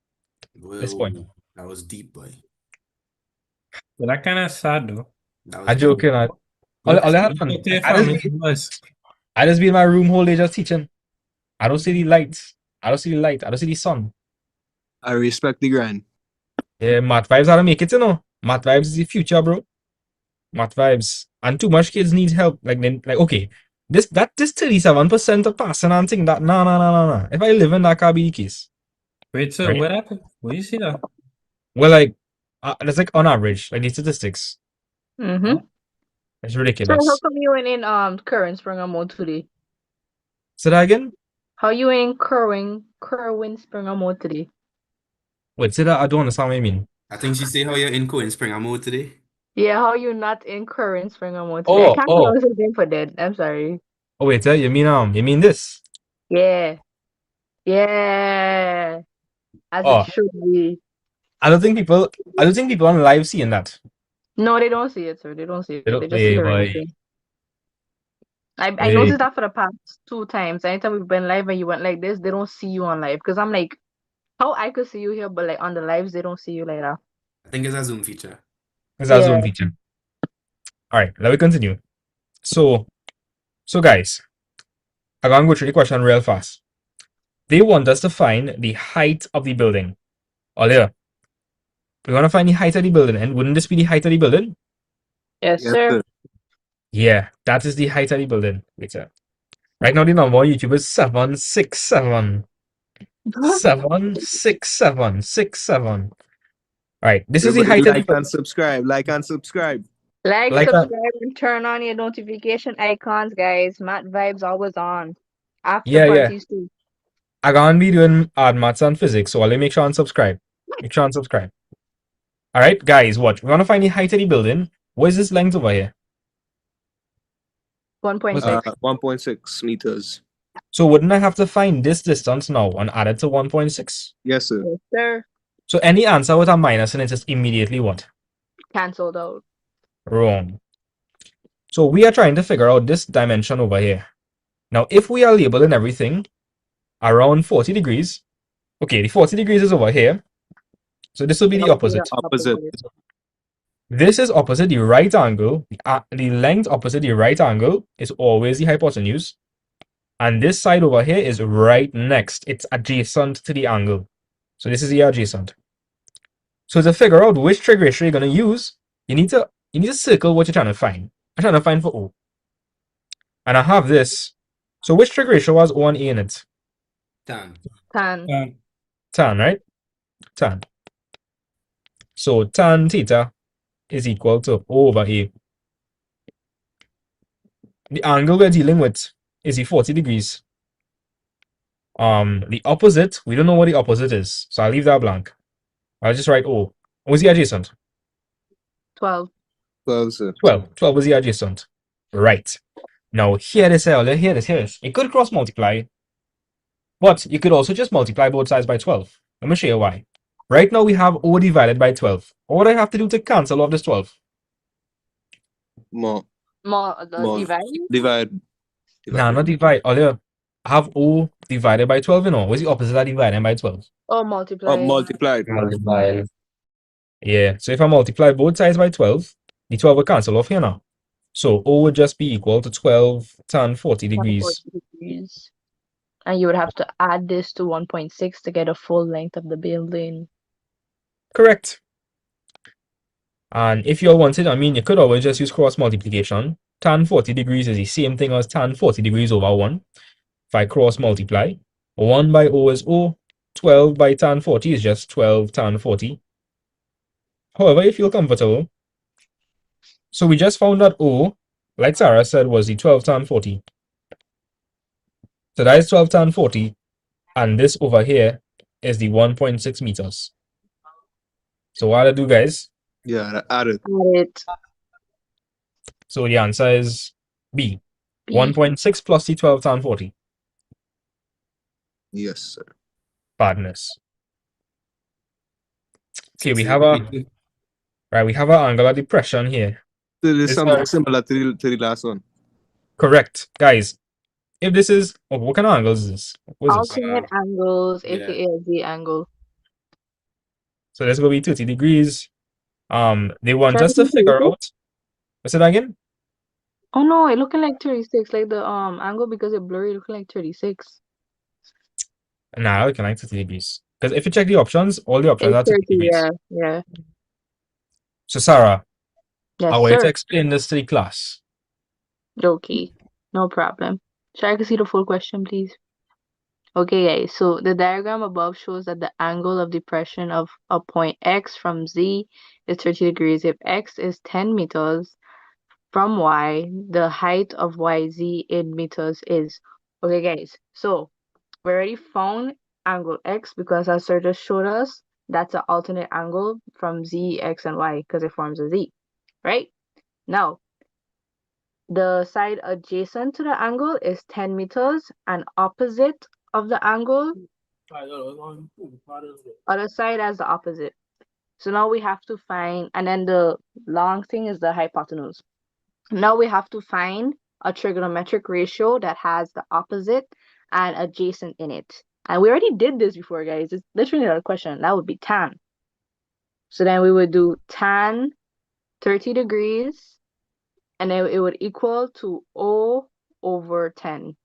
This point. Whoa, that was deep, boy. But that kind of sad though. That I was deep. joking. Look, All that look to your I family just members. I just be in my room whole day just teaching. I don't see the light. I don't see the light. I don't see the sun. I respect the grind. Yeah, math vibes how to make it, you know. Math vibes is the future, bro. Math vibes. And too much kids need help. Okay. This 37% of passing and thing that no. If I live in that can't be the case. Wait, so Right. what happened? Where you see that? Well, like that's like on average, like the statistics. Mm-hmm. It's So how ridiculous. come you went in Current Spring Mode today? Say that again? How you in Kerwin Spring Mode today? Wait, say that I don't understand what you mean. I think she say how you're in in Springer mode today. Yeah, how you not in Current Spring Mode today? I can't pronounce his name for dead. I'm sorry. Oh wait, you mean this? Yeah. Yeah. As it Oh, should be. I don't think people on live seeing that. No, they don't see it, sir. They don't see it. They They don't, just see hey, your boy. thing. I Hey. noticed that for the past 2 times. Anytime we've been live and you went like this, they don't see you on live. Because I'm like, how I could see you here, but like on the lives, they don't see you like that. I think it's a Zoom feature. It's a Zoom feature. Alright, let me continue. So guys, I'm gonna go through the question real fast. They want us to find the height of the building. Earlier. We're gonna find the height of the building, and wouldn't this be the height of the building? Yes, sir. Yeah, that is the height of the building. Wait, sir. Right now the number on YouTube is 767. 76767. Alright, this is the height of the Like and subscribe. Like and subscribe. Like, Like subscribe, and turn on your notification icons, guys. Matt Vibes always on. After Yeah. parties too. I'm gonna be doing maths and physics, so I'll make sure and subscribe. Make sure and subscribe. Alright, guys, watch. We're gonna find the height of the building. What is this length over here? 1.6. 1.6 meters. So wouldn't I have to find this distance now and add it to 1.6? Yes, sir. Yes, sir. So any answer with a minus in it is immediately what? Cancelled out. Wrong. So we are trying to figure out this dimension over here. Now, if we are labeling everything around 40 degrees, okay, the 40 degrees is over here. So this will be the opposite. This is opposite the right angle. The length opposite the right angle is always the hypotenuse. And this side over here is right next. It's adjacent to the angle. So this is the adjacent. So to figure out which trig ratio you're going to use, you need to circle what you're trying to find. I'm trying to find for O. And I have this. So which trig ratio has O and A in it? Tan. Tan. Tan, right? Tan. So tan theta is equal to O over A. The angle we're dealing with is the 40 degrees. The opposite, we don't know what the opposite is. So I'll leave that blank. I'll just write O. What's the adjacent? 12. 12, sir. 12 was the adjacent. Right. Now, here this. You could cross multiply, but you could also just multiply both sides by 12. Let me show you why. Right now, we have O divided by 12. What would I have to do to cancel off this 12? More. Divide? Divide. Nah, not divide. Earlier, I have O divided by 12, you know. What's the opposite of dividing by 12? Oh, multiply. Multiplied. Multiplying. Yeah, so if I multiply both sides by 12, the 12 will cancel off here now. So O would just be equal to 12 tan 40 degrees. 40 degrees. And you would have to add this to 1.6 to get a full length of the building. Correct. And if you all wanted, you could always just use cross multiplication. Tan 40 degrees is the same thing as tan 40 degrees over 1. If I cross multiply, 1 by O is O, 12 by tan 40 is just 12 tan 40. However, if you're comfortable, so we just found that O, like Sarah said, was the 12 tan 40. So that is 12 tan 40, and this over here is the 1.6 meters. So what I do, guys? Yeah, add it. Add it. So the answer is B. 1.6 plus the 12 tan 40. Yes, sir. Badness. Okay, we have a angular depression here. there's It's something very similar to the last one. correct, guys. If this is what kind of angles is this? What is this? Alternate angles, yeah. aka a Z angle. So this will be 30 degrees. They want Should I us to be figure 36? out. What's it again? Oh no, it looking like 36. Like the angle because it blurry looking like 36. Nah, I can like 30 degrees. Because if you check the options, all the options It's are 30 30, degrees. yeah. So Sarah, I Yes, want you to sir. explain this to the class. Okay, no problem. Should I see the full question, please? Okay, guys. So the diagram above shows that the angle of depression of a point X from Z is 30 degrees. If X is 10 meters from Y, the height of YZ in meters is. Okay, guys. So we already found angle X because as sir just showed us, that's an alternate angle from Z, X, and Y because it forms a Z, right? Now, the side adjacent to the angle is 10 meters and opposite of the angle, other side as the opposite. So now we have to find, and then the long thing is the hypotenuse. Now we have to find a trigonometric ratio that has the opposite and adjacent in it. And we already did this before, guys. It's literally not a question. That would be tan. So then we would do tan 30 degrees, and then it would equal to O over 10.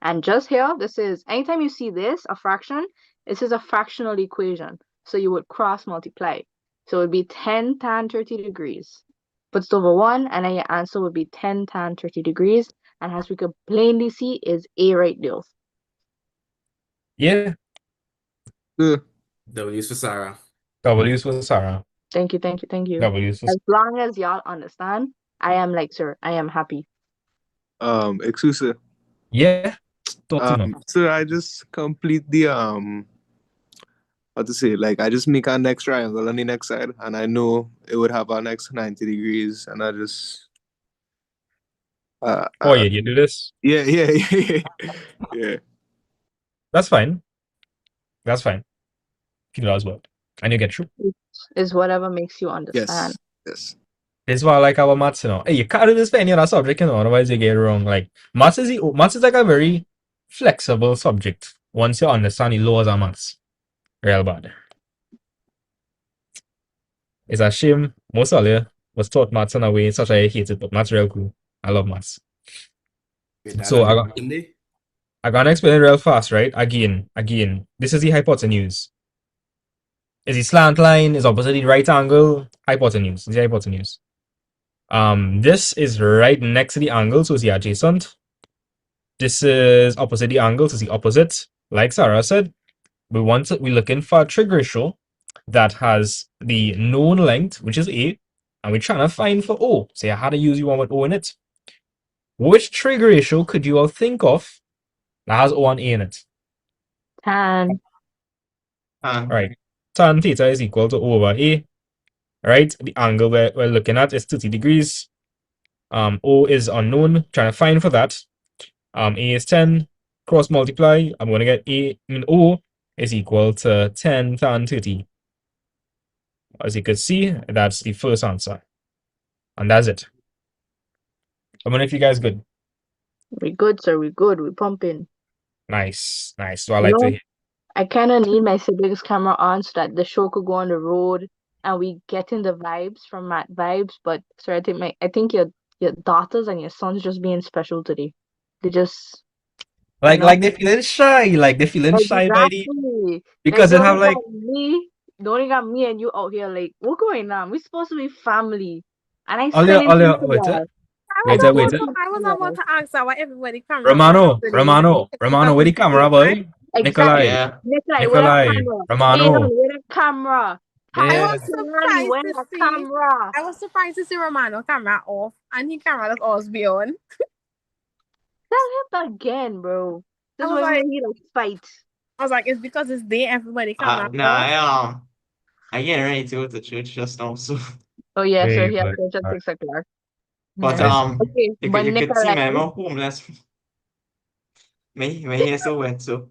And just here, this is, anytime you see this, a fraction, this is a fractional equation. So you would cross multiply. So it would be 10 tan 30 degrees. Put it over 1, and then your answer would be 10 tan 30 degrees. And as we could plainly see, is A right there. Yeah. W's for Sarah. W's for Sarah. Thank you. W's for As long as y'all understand, I am like, sir, I am happy. Excuse me. Yeah. Totally. So I just complete the how to say, like I just make a next triangle on the next side, and I know it would have our next 90 degrees, and I just yeah, you do this? Yeah. Yeah. That's fine. That's fine. If you do as well. And you get through. Is whatever makes you understand. Yes. This is why I like our maths, you know. Hey, you can't do this for any other subject, you know, otherwise you get it wrong. Like maths is like a very flexible subject once you understand the laws of maths. Real bad. It's a shame most of you was taught maths in a way such I hate it, but maths real cool. I love maths. So I gotta explain it real fast, right? Again. This is the hypotenuse. Is the slant line is opposite the right angle hypotenuse. Is the hypotenuse. This is right next to the angle, so it's the adjacent. This is opposite the angle, so it's the opposite. Like Sarah said, we're looking for a trig ratio that has the known length, which is A, and we're trying to find for O. So I had to use one with O in it. Which trig ratio could you all think of that has O and A in it? Tan. Right. Tan theta is equal to O over A. Right? The angle we're looking at is 30 degrees. O is unknown, trying to find for that. A is 10, cross multiply, I'm going to get O is equal to 10 tan 30. As you can see, that's the first answer. And that's it. I wonder if you guys good. We good, sir. We good. We pumping. Nice. So I like to hear. I kind of need my siblings' camera on so that the show could go on the road and we get in the vibes from Matt vibes. But sir, I think your daughters and your sons just being special today. They just like they're feeling shy. Like they're feeling shy by the because they they have like me. They only got me and you out here. Like, what's going on? We're supposed to be family, and I wait. I was about to ask that why everybody come Romano, where the camera, boy? Exactly. Nikolai, where Romano. the camera? I was surprised to see Romano camera off and his camera was always be on. Tell him again, bro. This is when we need a fight. I was like, it's because it's day everybody camera Nah, I get ready to go to church just now, so. Oh yeah, so he has to just 6 o'clock. But okay, you but could see me, I'm homeless. My hair so wet, so.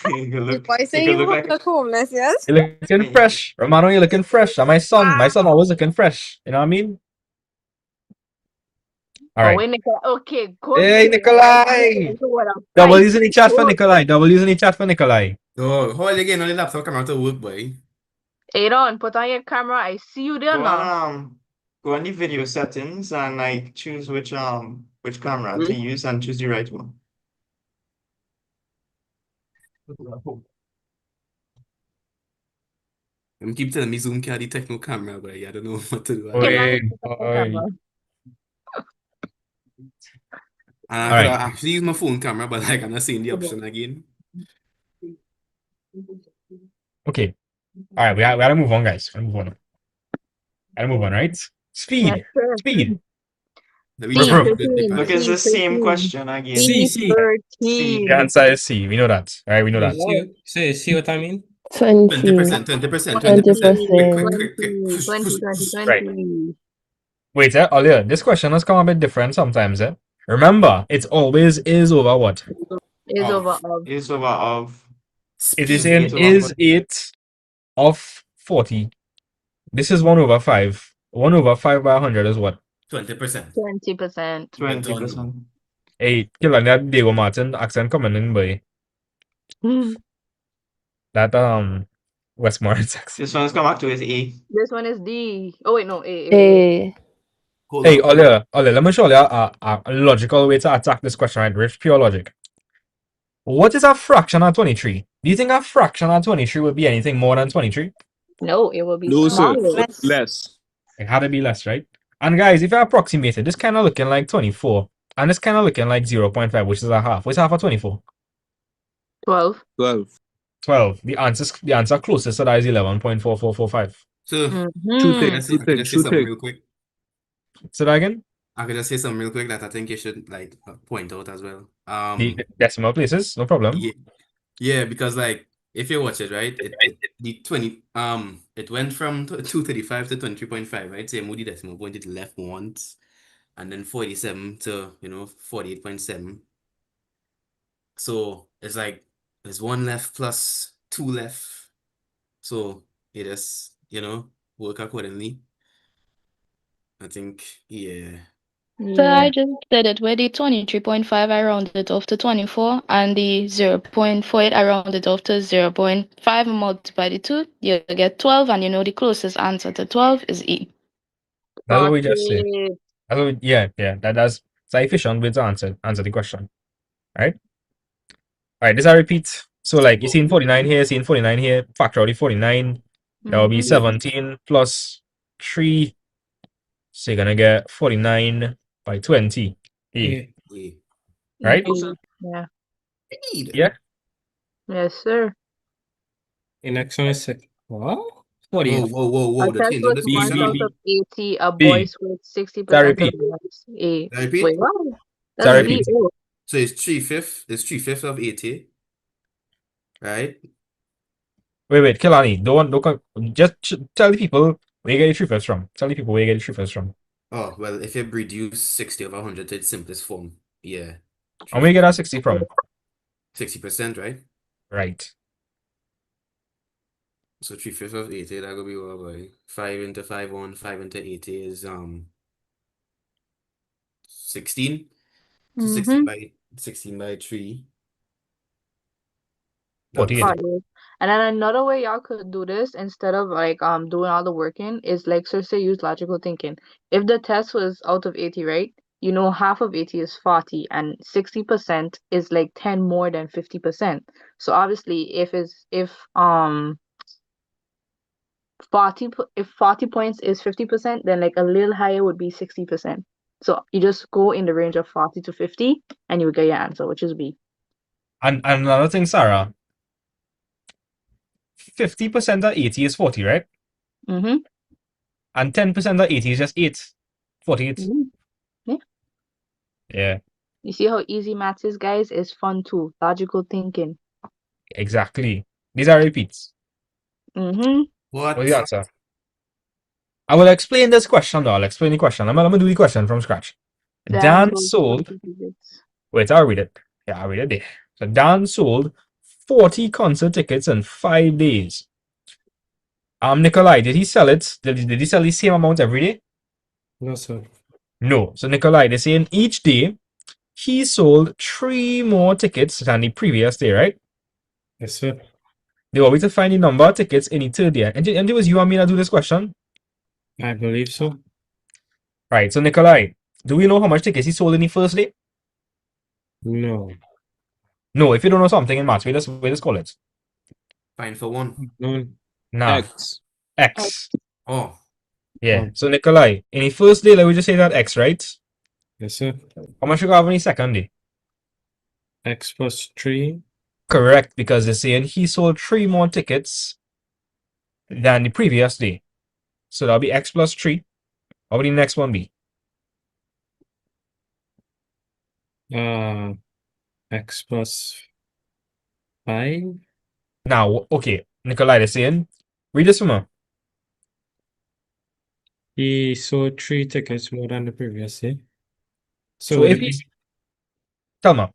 You could look, boy say you look homeless, yes? You're looking fresh. Romano, you're looking fresh. And my son always looking fresh. You know what I mean? All Oh, right. wait, Nikolai. Okay, good. Hey, Nikolai! Double using the chat for Nikolai. Double using the chat for Nikolai. Oh, how are you getting on the laptop come out to work, boy? Aaron, put on your camera. I see you there now. Go on the video settings and like choose which camera to use and choose the right one. I'm keep telling me Zoom can't detect no camera, but I don't know what to do. Oi, Camera. And I All could right. actually use my phone camera, but like I'm not seeing the option again. Okay. All right. We gotta move on, guys. Gotta move on, right? Speed. Yes, sir. Speed. C13. Look, it's the same C13. question again. C. The answer is C. We know that. All right. We know that. See what I mean? 20%, 20. 20%, 20, 20%. Quick, 20, quick, quick. 20, 20, Right. 20. Wait, earlier, this question has come a bit different sometimes, eh? Remember, it's always is over what? Is over of. Is over of. It is saying is 8 of 40. This is 1 over 5. 1 over 5 by 100 is what? 20%. 20%. 20%. Hey, kill that Diego Martin accent coming in, boy. That Westmoreland accent. This one's come back to is A. This one is D. Oh, wait, no. A. A. Hey, Olia, let me show you a logical way to attack this question, right? Rich, pure logic. What is a fraction of 23? Do you think a fraction of 23 would be anything more than 23? No, it will be No, sir. smaller. Less. It had to be less, right? And guys, if I approximate it, this kind of looking like 24. And this kind of looking like 0.5, which is a half. What's half of 24? 12. 12. The answer closest to that is 11.4445. So, Mm-hmm. I could just say something real quick. Say that again? I could just say something real quick that I think you should like point out as well. The decimal places, no problem. Yeah, because like if you watch it, right, the 20 it went from 235 to 23.5, right? So you move the decimal point to the left once, and then 47 to 48.7. So it's like there's one left plus two left. So it is, work accordingly. I think, yeah. So I just did it with the 23.5, I rounded it off to 24, and the 0.48, I rounded it off to 0.5 and multiply the 2, you get 12, and the closest answer to 12 is E. That's what we just said. That's what yeah. That's efficient way to answer the question. Right? Alright, this I repeat. So like you seen 49 here, seen 49 here, factor out the 49. That will be 17 plus 3. So you're gonna get 49 by 20. E. Right? Yeah. Yeah. Yes, sir. The next one is 6. What? Whoa, 40. whoa. A test with 1 out of 80, a B. voice with 60% That of repeat. A. I repeat? Wait, what? That That's B. repeat. Oh. So it's 3/5 of 80, right? Wait, Kilani, just tell the people where you get your 3/5 from. Tell the people where you get your 3/5 from. Oh, well, if you reduce 60 over 100 to its simplest form, yeah. And where you get that 60 from? 60%, right? Right. So 3/5 of 80, that could be what, boy? 5 into 5 5 into 80 is 16. So 16 by 3. 48. And then another way y'all could do this instead of like doing all the working is like say use logical thinking. If the test was out of 80, right? Half of 80 is 40 and 60% is like 10 more than 50%. So obviously if 40 points is 50%, then like a little higher would be 60%. So you just go in the range of 40 to 50 and you will get your answer, which is B. And another thing, Sarah, 50% of 80 is 40, right? Mm-hmm. And 10% of 80 is just 8. 48. Yeah. Yeah, You see how easy maths is, guys? It's fun too. Logical thinking. exactly. These are repeats. Mm-hmm. What? What's the answer? I will explain this question though. I'll explain the question. I'm gonna do the question from scratch. Dan sold. Wait, I'll read it. Yeah, I'll read it there. So Dan sold 40 concert tickets in 5 days. Nikolai, did he sell it? Did he sell the same amount every day? No, sir. No. So Nikolai, they say in each day he sold 3 more tickets than the previous day, right? Yes, sir. They want me to find the number of tickets in the third day. And it was you and me that do this question? I believe so. Right. So Nikolai, do we know how much tickets he sold in the first day? No. No. If you don't know something in maths, we just call it. Fine for one. No. Nah. X. X. Oh, Yeah. So Nikolai, in the first day, let me just say that X, right? Yes, sir. How much you got in the second day? X plus 3. Correct, because they're saying he sold 3 more tickets than the previous day. So that'll be X plus 3. What would the next one be? X plus 5. Now, okay, Nikolai is saying, read this from her. He sold 3 tickets more than the previous day. So So would if it be, he's, tell me,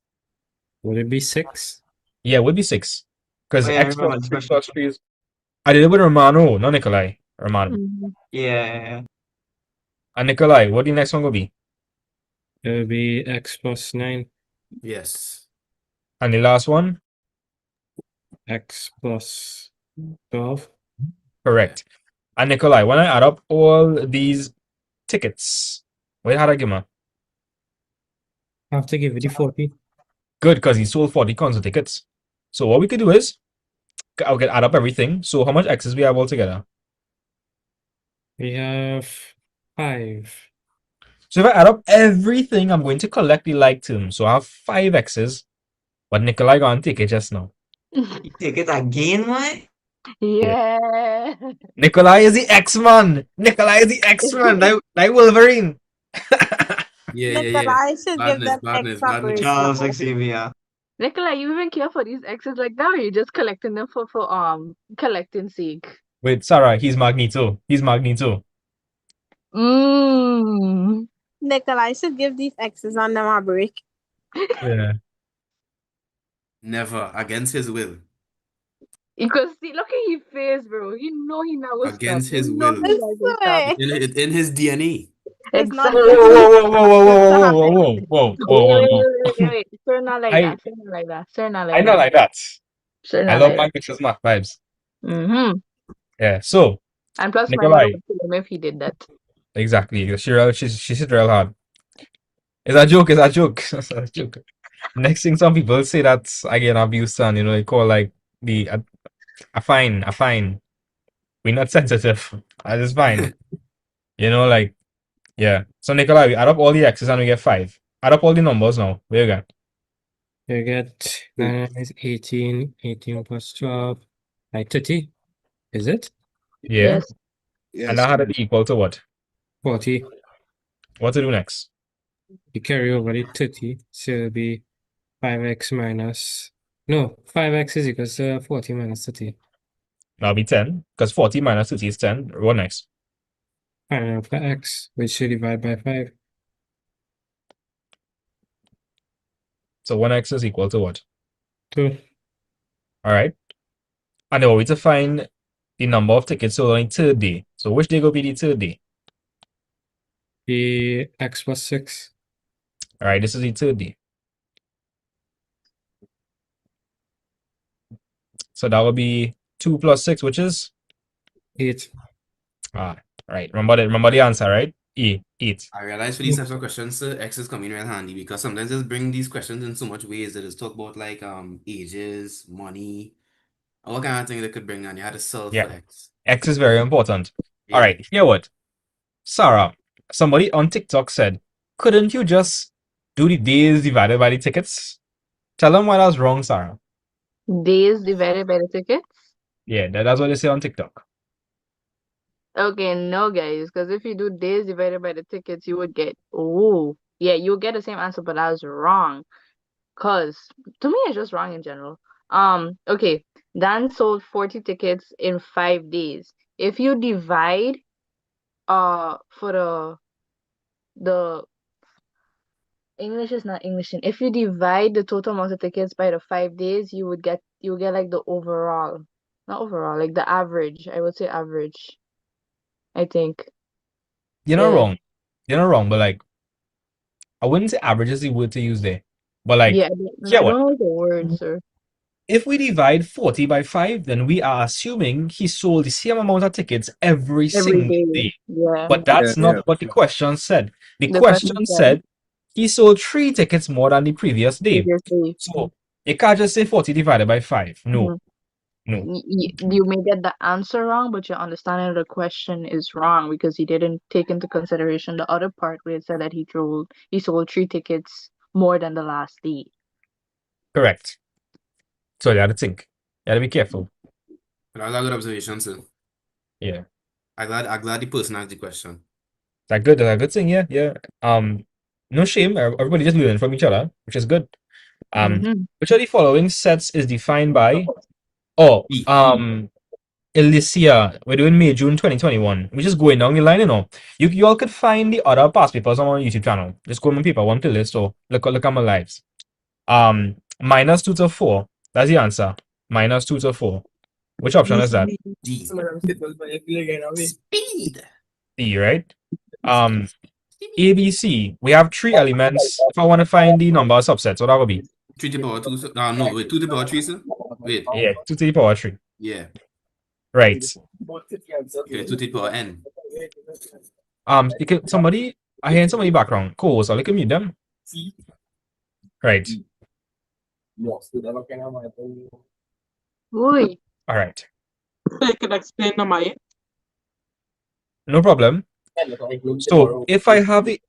would it be 6? yeah, it would be 6. Because Oh, yeah, I X remember plus this 3 question. plus 3 is. I did it with Romano, not Nikolai. Romano. Yeah. And Nikolai, what the next one will be? It will be X plus 9. yes. And the last one? X plus 12. Correct. And Nikolai, when I add up all these tickets, what had I give him? I have to give it the 40. Good, because he sold 40 concert tickets. So what we could do is, I'll get add up everything. So how much X's we have altogether? We have 5. So if I add up everything, I'm going to collect the like term. So I have 5 X's, but Nikolai gonna take it just now. You take it again, man? Yeah. Nikolai is the X-Man. Nikolai is the X-Man. That Wolverine. Yeah, yeah, yeah. Nikolai should give Badness, them badness, extra badness. break. Charles Xavier. Nicola, you even care for these exes like that, or you just collecting them for collecting sake? Wait, Sarah, he's Magneto. He's Magneto. Mmm. Nikolai should give these exes on them a break. Yeah. Never against his will. You could see, look at his face, bro. You know he not gonna stop. Against his You know will. he not gonna stop. It's in his DNA. It's not Whoa, Exactly. whoa, whoa, whoa, whoa, whoa, whoa, whoa, whoa, whoa, Wait, whoa, wait, whoa, wait, whoa. wait, wait. Sir, not like I that. Sir, not like that. Sir, not I like not that. like that. Sir, I not love like my that. bitches math vibes. Mm-hmm. Yeah. So And plus, my mother Nikolai, would kill him if he did that. exactly. She's hit real hard. It's a joke. It's a joke. It's a joke. Next thing, some people say that's again abuse, and they call like the a fine, a fine. We're not sensitive. That is fine. Like yeah. So Nikolai, we add up all the x's and we get 5. Add up all the numbers now. Where you got? You get 9 is 18. 18 plus 12. Like 30. Is it? Yeah. Yes. And that Yes. had to be equal to what? 40. What to do next? You carry over the 30. So it'll be 5x minus. No, 5x is equal to 40 minus 30. That'll be 10. Because 40 minus 30 is 10. What next? Find out for x, which should divide by 5. So 1x is equal to what? 2. Alright. And they want me to find the number of tickets sold on the third day. So which day will be the third day? The x plus 6. Alright, this is the third day. So that will be 2 plus 6, which is 8. Right. Remember the answer, right? 8. I realize for these types of questions, X is coming real handy because sometimes just bring these questions in so much ways that it's talk about like ages, money, all kind of things that could bring on. You had to solve Yeah. for X. X is very important. Yeah. Alright, hear what? Sarah, somebody on TikTok said, couldn't you just do the days divided by the tickets? Tell them why that's wrong, Sarah. Days divided by the tickets? Yeah, that's what they say on TikTok. Okay, no, guys, because if you do days divided by the tickets, you would get, yeah, you would get the same answer, but I was wrong. Because to me, it's just wrong in general. Okay, Dan sold 40 tickets in 5 days. If you divide, for the English is not English. If you divide the total amount of tickets by the 5 days, you would get like the overall, not overall, like the average. I would say average. I think. You're not Yeah. wrong. You're not wrong, but like I wouldn't say average is the word to use there, but like, Yeah, and yeah, I what? don't know the word, sir. If we divide 40 by 5, then we are assuming he sold the same amount of tickets every Every single day. day. Yeah. But that's Yeah. not what the question said. The The question question said said he sold 3 tickets more than the previous day. previous day. So you can't just say 40 divided by 5. No, no. You may get the answer wrong, but your understanding of the question is wrong because you didn't take into consideration the other part where it said that he sold 3 tickets more than the last day. Correct. So you have to think. You have to be careful. That was a good observation, sir. Yeah. I'm glad the person asked the question. That's good. That's a good thing, yeah. Yeah. No shame. Everybody just learning from each other, which is good. Which of the following sets is defined by Elysia, we're doing May, June 2021. We're just going down the line, you know. You all could find the other past papers on our YouTube channel. Just go on my paper, one playlist, or look at my lives. Minus 2 to 4. That's the answer. Minus 2 to 4. Which option is that? D. Speed. D, right? ABC. We have 3 elements. If I want to find the number of subsets, what that would be? 3 to the power 2, sir. No, wait, 2 to the power 3, sir. Wait. Yeah, 2 to the power 3. Yeah. Right. Okay, 2 to the power n. Somebody, I hear somebody background. Cool, so I can mute them. Right. Oi. All right. I can explain to my. No problem. So if I have it,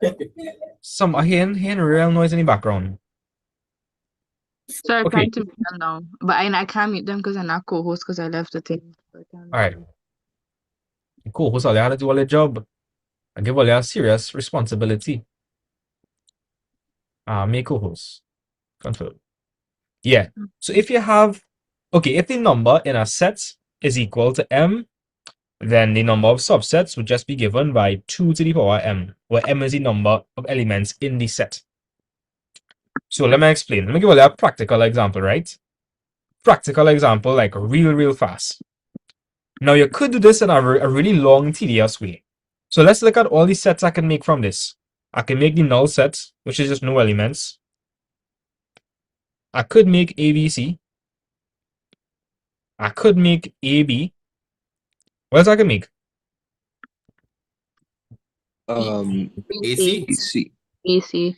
I hear real noise in the background. Sorry, I'm Okay. trying to mute them now. But I can't mute them because I'm not co-host because I left the thing. All right. Cool. Who's all they had to do all their job? I give all their serious responsibility. Make co-host. Confirm. Yeah. So if you have, if the number in a set is equal to m, then the number of subsets would just be given by 2 to the power m, where m is the number of elements in the set. So let me explain. Let me give you a practical example, right? Practical example, like real fast. Now you could do this in a really long, tedious way. So let's look at all the sets I can make from this. I can make the null set, which is just no elements. I could make ABC. I could make AB. What else I can make? AC. AC.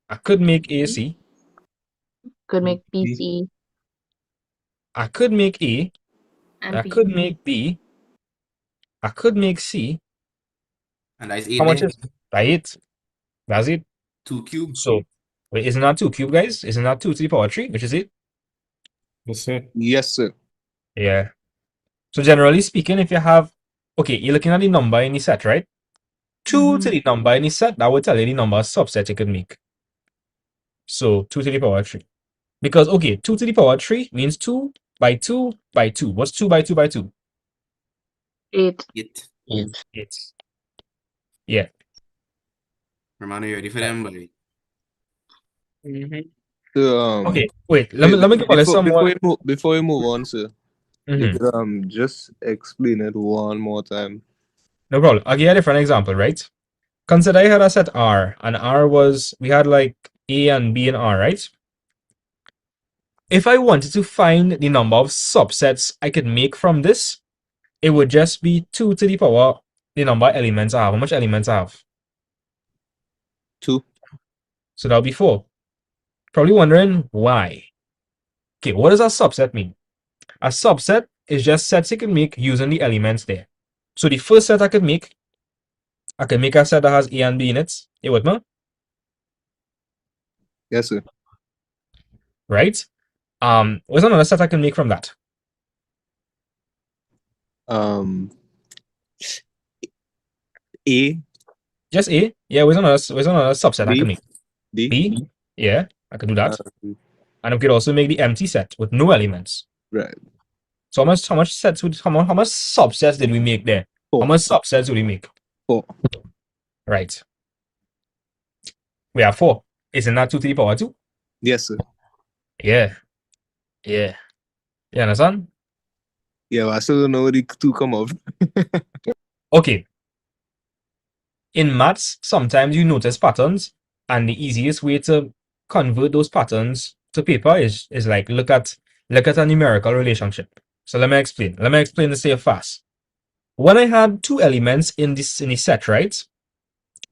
I could make AC. Could make BC. I could make A. And I B. could make B. I could make C. And that's 8 How much there. is that? 8. That's it. 2 cube. So, wait, isn't that 2 cube, guys? Isn't that 2 to the power 3, which is it? Yes, sir. Yes, sir. Yeah. So generally speaking, if you have, you're looking at the number in the set, right? 2 to the number in the set, that would tell you the number of subset you could make. So 2 to the power 3. Because, 2 to the power 3 means 2 by 2 by 2. What's 2 by 2 by 2? 8. 8. Yeah. Romano, you ready for them, buddy? So, wait, let me give you some more. Before we move on, sir, you Mhm. could just explain it one more time. No problem. I'll give you a different example, right? Consider I had a set R, and we had like A and B and R, right? If I wanted to find the number of subsets I could make from this, it would just be 2 to the power the number of elements I have. How much elements I have? 2. So that'll be 4. Probably wondering why. Okay, what does a subset mean? A subset is just sets you can make using the elements there. So the first set I can make a set that has A and B in it. You with me? Yes, sir. Right? What's another set I can make from that? A. Just A? Yeah, where's another subset I B. can make? B. B? Yeah, I can do that. And I could also make the empty set with no elements. Right. So how much subsets did we make there? 4. How much subsets did we make? 4. Right. We have 4. Isn't that 2 to the power 2? Yes, sir. Yeah. You understand? Yeah, but I still don't know where the 2 come up. Okay. in maths, sometimes you notice patterns, and the easiest way to convert those patterns to paper is like look at a numerical relationship. So let me explain. Let me explain this here fast. When I had two elements in the set, right?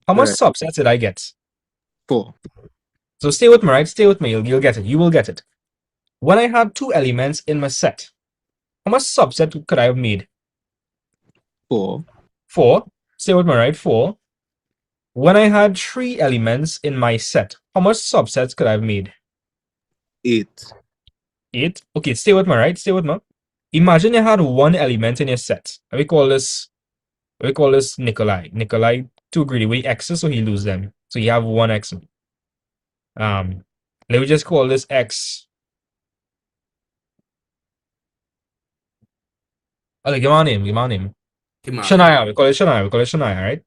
How much Right. subsets did I get? 4. So stay with me, right? Stay with me. You'll get it. You will get it. When I had two elements in my set, how much subset could I have made? 4. 4. Stay with me, right? 4. When I had three elements in my set, how much subsets could I have made? 8. 8. Okay, stay with me, right? Stay with me. Imagine you had one element in your set. We call this Nikolai. Nikolai too greedy. We X's, so he lose them. So you have one X. Let me just call this X. Okay, give my name. Give my name. Kimara. Shania. We call it Shania. We call it Shania, right?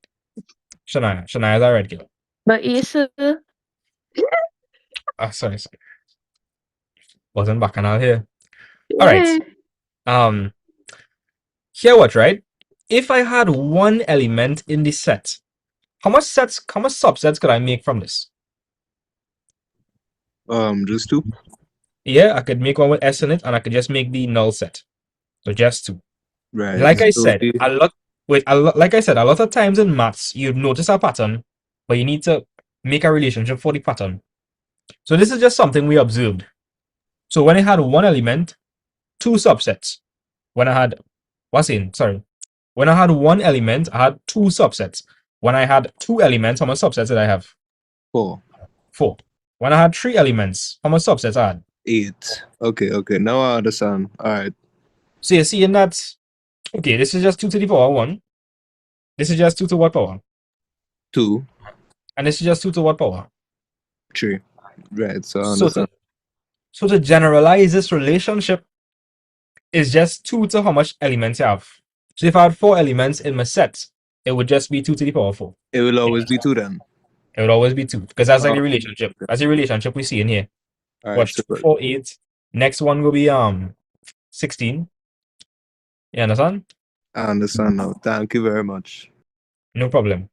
Shania. Shania is our red girl. But Issa, Sorry. Wasn't bacchanal here. All right. Here what, right? If I had one element in the set, how much subsets could I make from this? Just 2. Yeah, I could make one with S in it, and I could just make the null set. So just 2. Right. Like I So said, like I said, a lot of times in maths, you notice a pattern, but you need to make a relationship for the pattern. So this is just something we observed. So when I had one element, 2 subsets. When I had, when I had one element, I had 2 subsets. When I had 2 elements, how many subsets did I have? 4. 4. When I had 3 elements, how many subsets I had? 8. Okay. Now I understand. All right. So you're seeing that, okay, this is just 2 to the power 1. This is just 2 to what power? 2. And this is just 2 to what power? 3. Right. So I So understand. to generalize this relationship is just 2 to how much elements you have. So if I had 4 elements in my set, it would just be 2 to the power 4. It will always be 2 then. It would always be 2 because that's like the Oh, relationship. okay. That's the relationship we see in here. All right. Watch So 2, 4, 8. Next one will be 16. You understand? I understand now. Thank you very much. No problem.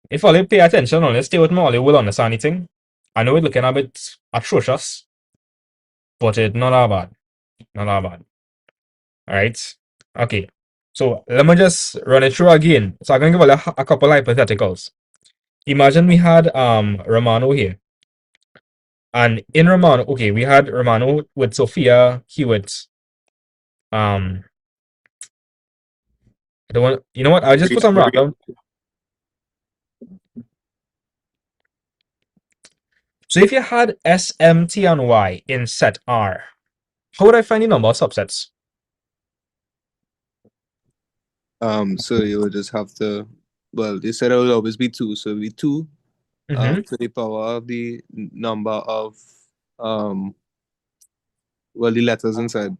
If all you pay attention on it, stay with me, all you will understand anything. I know it's looking a bit atrocious, but it's not that bad. Not that bad. Alright. Okay. So let me just run it through again. So I'm gonna give a couple hypotheticals. Imagine we had Romano here. And in Romano, okay, we had Romano with Sophia Hewitt. I don't want, you know what? I'll just put some random. So if you had S, M, T, and Y in set R, how would I find the number of subsets? So you will just have to. Well, you said it will always be 2, so it'll be 2 to the power of the number of the letters inside.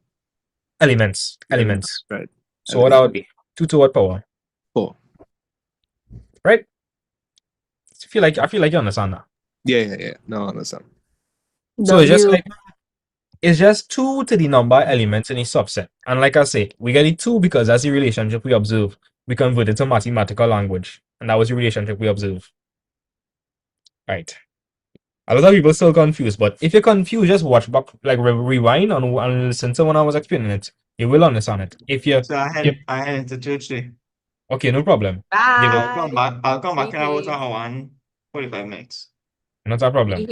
Elements. Right. So what that would be? 2 to what power? 4. Right? I feel like you understand that. Yeah. No, I understand. So it's just 2 to the number of elements in a subset. And like I say, we get it 2 because that's the relationship we observe. We convert it to mathematical language. And that was the relationship we observe. Right. A lot of people still confused, but if you're confused, just watch back, like rewind and listen to when I was explaining it. You will understand it. If you So I head to church today. okay, no problem. I'll come back in about Behave. 45 minutes. Not a problem.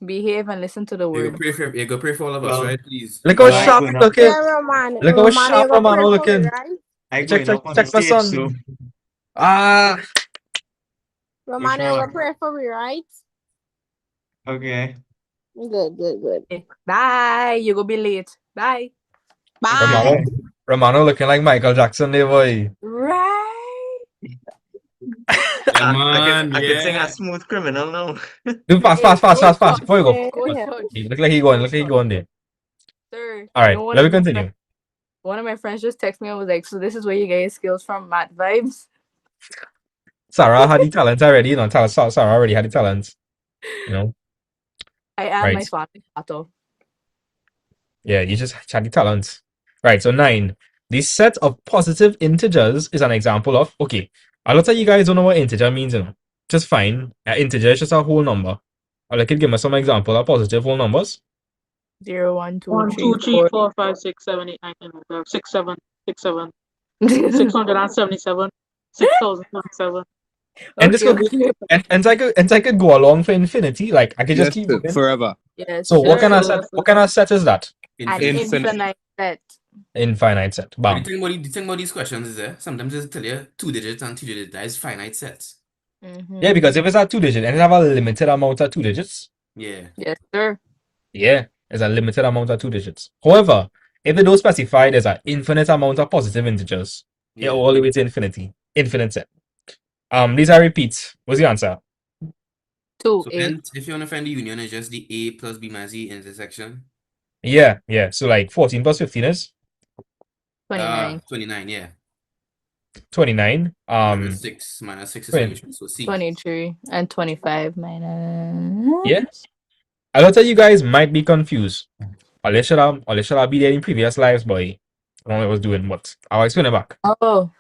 Behave and listen to the word. You go pray for all of us, Well, right? Please. Look how sharp he looking. Yeah, Romano. Look how Romano, sharp you go pray Romano for me, looking. right? Check my son. So Romano, you go pray for me, right? okay. Good. Bye. You go be late. Bye. Romano looking like Michael Jackson there, boy. Right. Yeah, man. I can sing a smooth criminal now. Do fast. Before you go. Go ahead. Look like he going there. Sir. All right, let me continue. One of my friends just texted me and was like, so this is where you get your skills from, math vibes. Sarah had the talent already, you know. Sarah already had the talent. You know. I am Right. my family battle. Yeah, you just had the talent. Right, so 9. The set of positive integers is an example of, okay, A lot of you guys don't know what integer means, you know. Just fine. Integer is just a whole number. Or like, give me some example of positive whole numbers. 0, 1, 2, 1, 3, 2, 3, 4. 4, 5, 6, 7, 8, 9, 10, 11, 6, 7, 6, 7, 677, 6,077. And this could go, and I could go along for infinity. Like I could just Yes, keep sir. moving. Forever. Yes, So what sure. kind of set? What kind of set is that? An infinite set. Infinite set. But Bam. the thing about these questions is that sometimes they tell you 2 digits and 3 digits. That is finite sets. Yeah, because if it's a 2 digit and it have a limited amount of 2 digits. Yeah. Yes, sir. Yeah, it's a limited amount of 2 digits. However, if they don't specify there's an infinite amount of positive integers, yeah, all the way to infinity. Infinite set. These are repeats. What's the answer? 2, So 8. then, if you want to find the union, it's just the A plus B minus the intersection. Yeah, yeah. So like 14 plus 15 is 29. 29, yeah. 29. Minus 6 is 20. solution. So C. 23 and 25 minus. Yeah. A lot of you guys might be confused. Or should I be there in previous lives, boy? I don't know what I was doing, but I'll explain it back. Oh.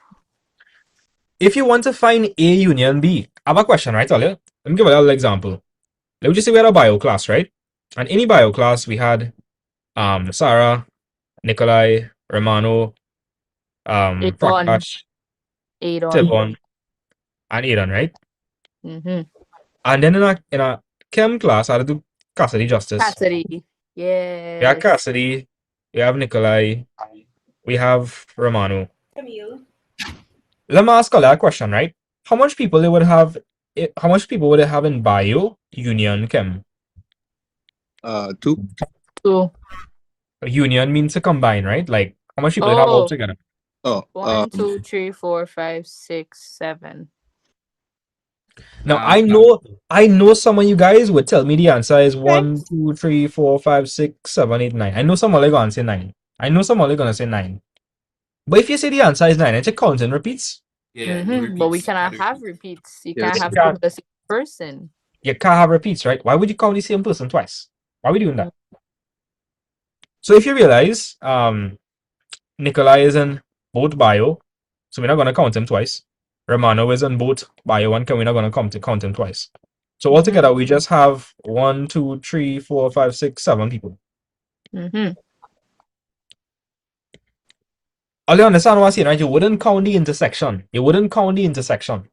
If you want to find A union B, I have a question, right, Olia? Let me give a little example. Let me just say we had a bio class, right? And in the bio class, we had Sarah, Nikolai, Romano, Prakash, Adon. Tibon, and Aidan, right? Mm-hmm. And then in a chem class, I had to do Cassidy Justice. Cassidy. We have Yes. Cassidy, we have Nikolai, we have Romano. Camille. Let me ask Ola a question, right? How much people they would have? How much people would they have in bio, union, chem? 2. 2. Union means to combine, right? Like how much people they have all Oh. together? 1, 2, 3, 4, 5, 6, 7. Now I know some of you guys would tell me the answer is 1, 2, 3, 4, 5, 6, 7, 8, 9. I know some are gonna say 9. I know some are gonna say 9. But if you say the answer is 9, it's a counting repeats. Yeah, But we cannot have repeats. You Yes. can't have Yeah. two the same person. You can't have repeats, right? Why would you count the same person twice? Why are we doing that? So if you realize, Nikolai is in both bio, so we're not gonna count him twice. Romano is in both bio and we're not gonna count him twice. So altogether, we just have 1, 2, 3, 4, 5, 6, 7 people. Mm-hmm. All you understand what I'm saying, right? You wouldn't count the intersection. You wouldn't count the intersection.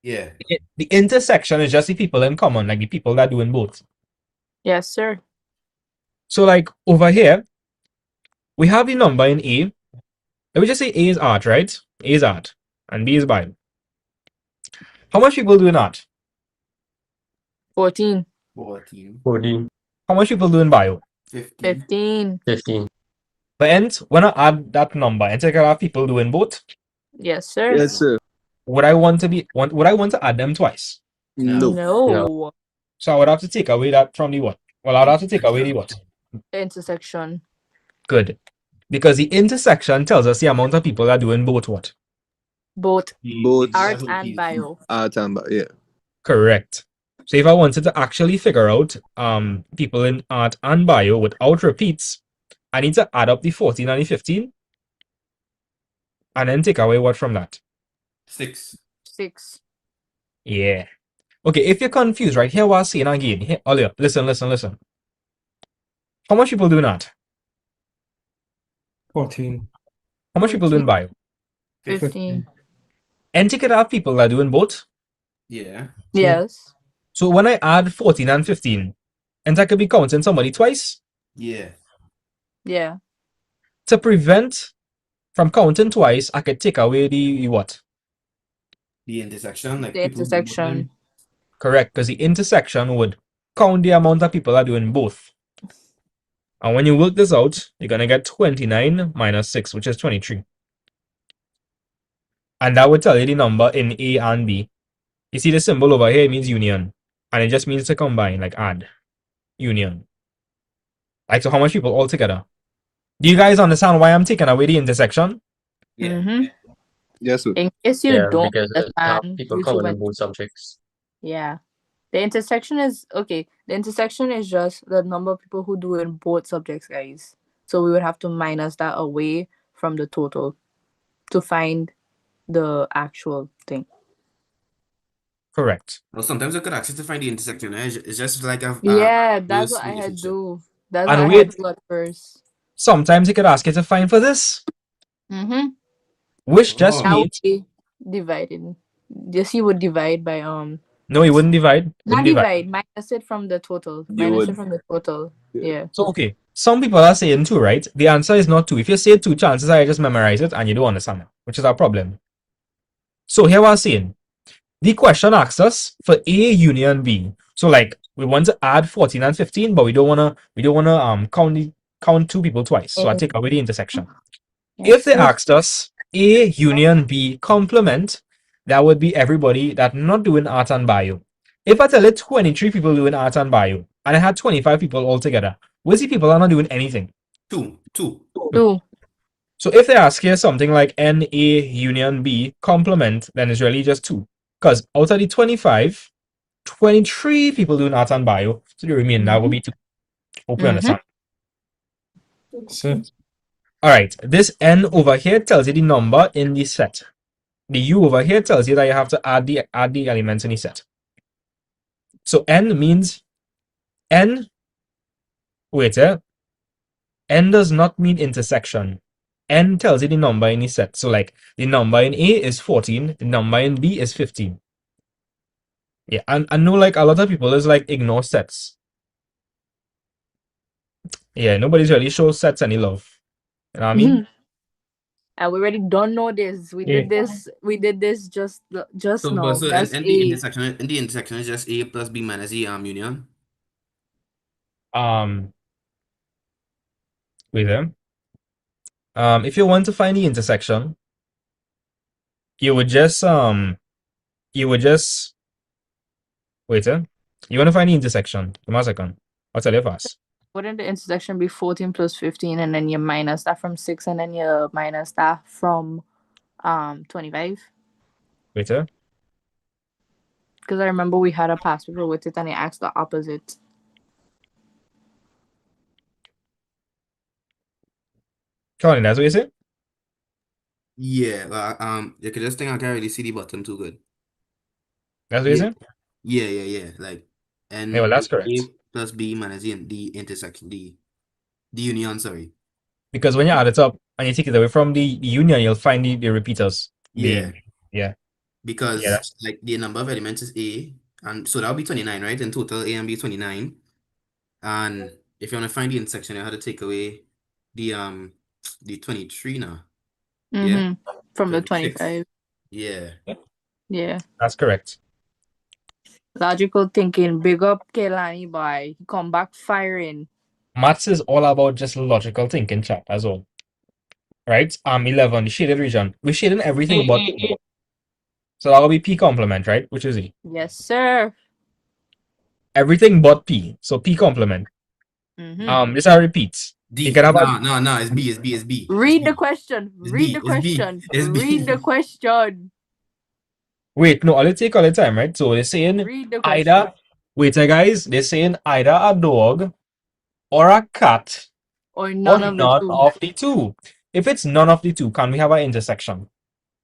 Yeah. The intersection is just the people in common, like the people that doing both. Yes, sir. So like over here, we have the number in A. Let me just say A is art, right? A is art and B is bio. How much people do in art? 14. 14. How much people do in bio? 15. 15. But and when I add that number and take out people doing both, Yes, sir. Yes, sir. would I want to add them twice? No. So I would have to take away that from the what? Well, I'd have to take away the what? Intersection. Good. Because the intersection tells us the amount of people that are doing both what? Both Both art and bio. art and bio, yeah. Correct. So if I wanted to actually figure out people in art and bio without repeats, I need to add up the 14 and the 15 and then take away what from that? 6. 6. Yeah. Okay, if you're confused, right, here what I'm saying again. Here, Olia, listen. How much people do in art? 14. How much people do in bio? 15. And take it out people that are doing both? Yeah. Yes. So when I add 14 and 15, and I could be counting somebody twice? Yeah. Yeah. To prevent from counting twice, I could take away the what? The intersection, like The people do both intersection. Correct, because the intersection would count the amount of people that are doing both. And when you work this out, you're going to get 29 minus 6, which is 23. And that would tell you the number in A and B. You see the symbol over here, it means union. And it just means to combine, like add. Union. Like, so how much people all together? Do you guys understand why I'm taking away the intersection? Yeah. Mm-hmm. Yes, sir. In case you Yeah, don't because understand, people YouTube common in and both subjects. yeah. The intersection is okay. The intersection is just the number of people who do in both subjects, guys. So we would have to minus that away from the total to find the actual thing. Correct. Well, sometimes I could actually find the intersection. It's just like a Yeah, that's reverse what I had relationship. do. That's what And I had wait, do at first. sometimes it could ask you to find for this, Mm-hmm. which just That would means be divided. Just you would divide by no, you wouldn't divide. not Wouldn't divide. divide, minus it from the total. You Minus it would. from the total. Yeah. So okay, some people are saying two, right? The answer is not two. If you say two, chances are you just memorize it and you don't understand it, which is our problem. So here we're saying the question asks us for A union B. So like we want to add 14 and 15, but we don't wanna count two people twice. So I take away the intersection. If they asked us A union B complement, that would be everybody that not doing art and bio. If I tell you 23 people doing art and bio, and I had 25 people altogether, where's the people that are not doing anything? Two. So if they ask you something like NA union B complement, then it's really just two. Because out of the 25, 23 people doing art and bio, so the remainder will be two. Hope you understand. So, All right, this N over here tells you the number in the set. The U over here tells you that you have to add the elements in the set. So N means N. Wait, N does not mean intersection. N tells you the number in the set. So like the number in A is 14, the number in B is 15. Yeah, and I know like a lot of people is like ignore sets. Yeah, nobody's really show sets any love. You know what I mean? And we already don't know this. We did this. We did this just now. So That's and A. the intersection is just A plus B minus the union. Wait there. If you want to find the intersection, you would just wait. You want to find the intersection. Give me a second. I'll tell you fast. Wouldn't the intersection be 14 plus 15, and then you minus that from 6, and then you minus that from 25? Wait. Because I remember we had a past paper with it, and it asked the opposite. Colin, that's what you say? Yeah, you could just think I can't really see the bottom too good. That's what you say? Yeah. Like Yeah, well, that's correct. A plus B minus the intersection, the union, sorry. Because when you add it up and you take it away from the union, you'll find the repeaters. Yeah. Yeah. Because Yeah, that's like the number of elements is A, and so that'll be 29, right? In total, A and B 29. And if you want to find the intersection, you have to take away the 23 now. Yeah. From the 26. 25. Yeah. Yeah. That's correct. Logical thinking. Big up Kelani, boy. He come back firing. Maths is all about just logical thinking, chat, as well. Right? 11, the shaded region. We're shading everything but P. So that will be P complement, right? Which is E. Yes, sir. Everything but P. So P complement. This I repeat. D. You can have No, it's B, it's B. Read the question. Read the question. Read the question. Wait, no, I'll take all the time, right? So they're saying Read the either, wait, guys, they're saying either a dog or a cat or none of the two. If it's none of the two, can we have an intersection?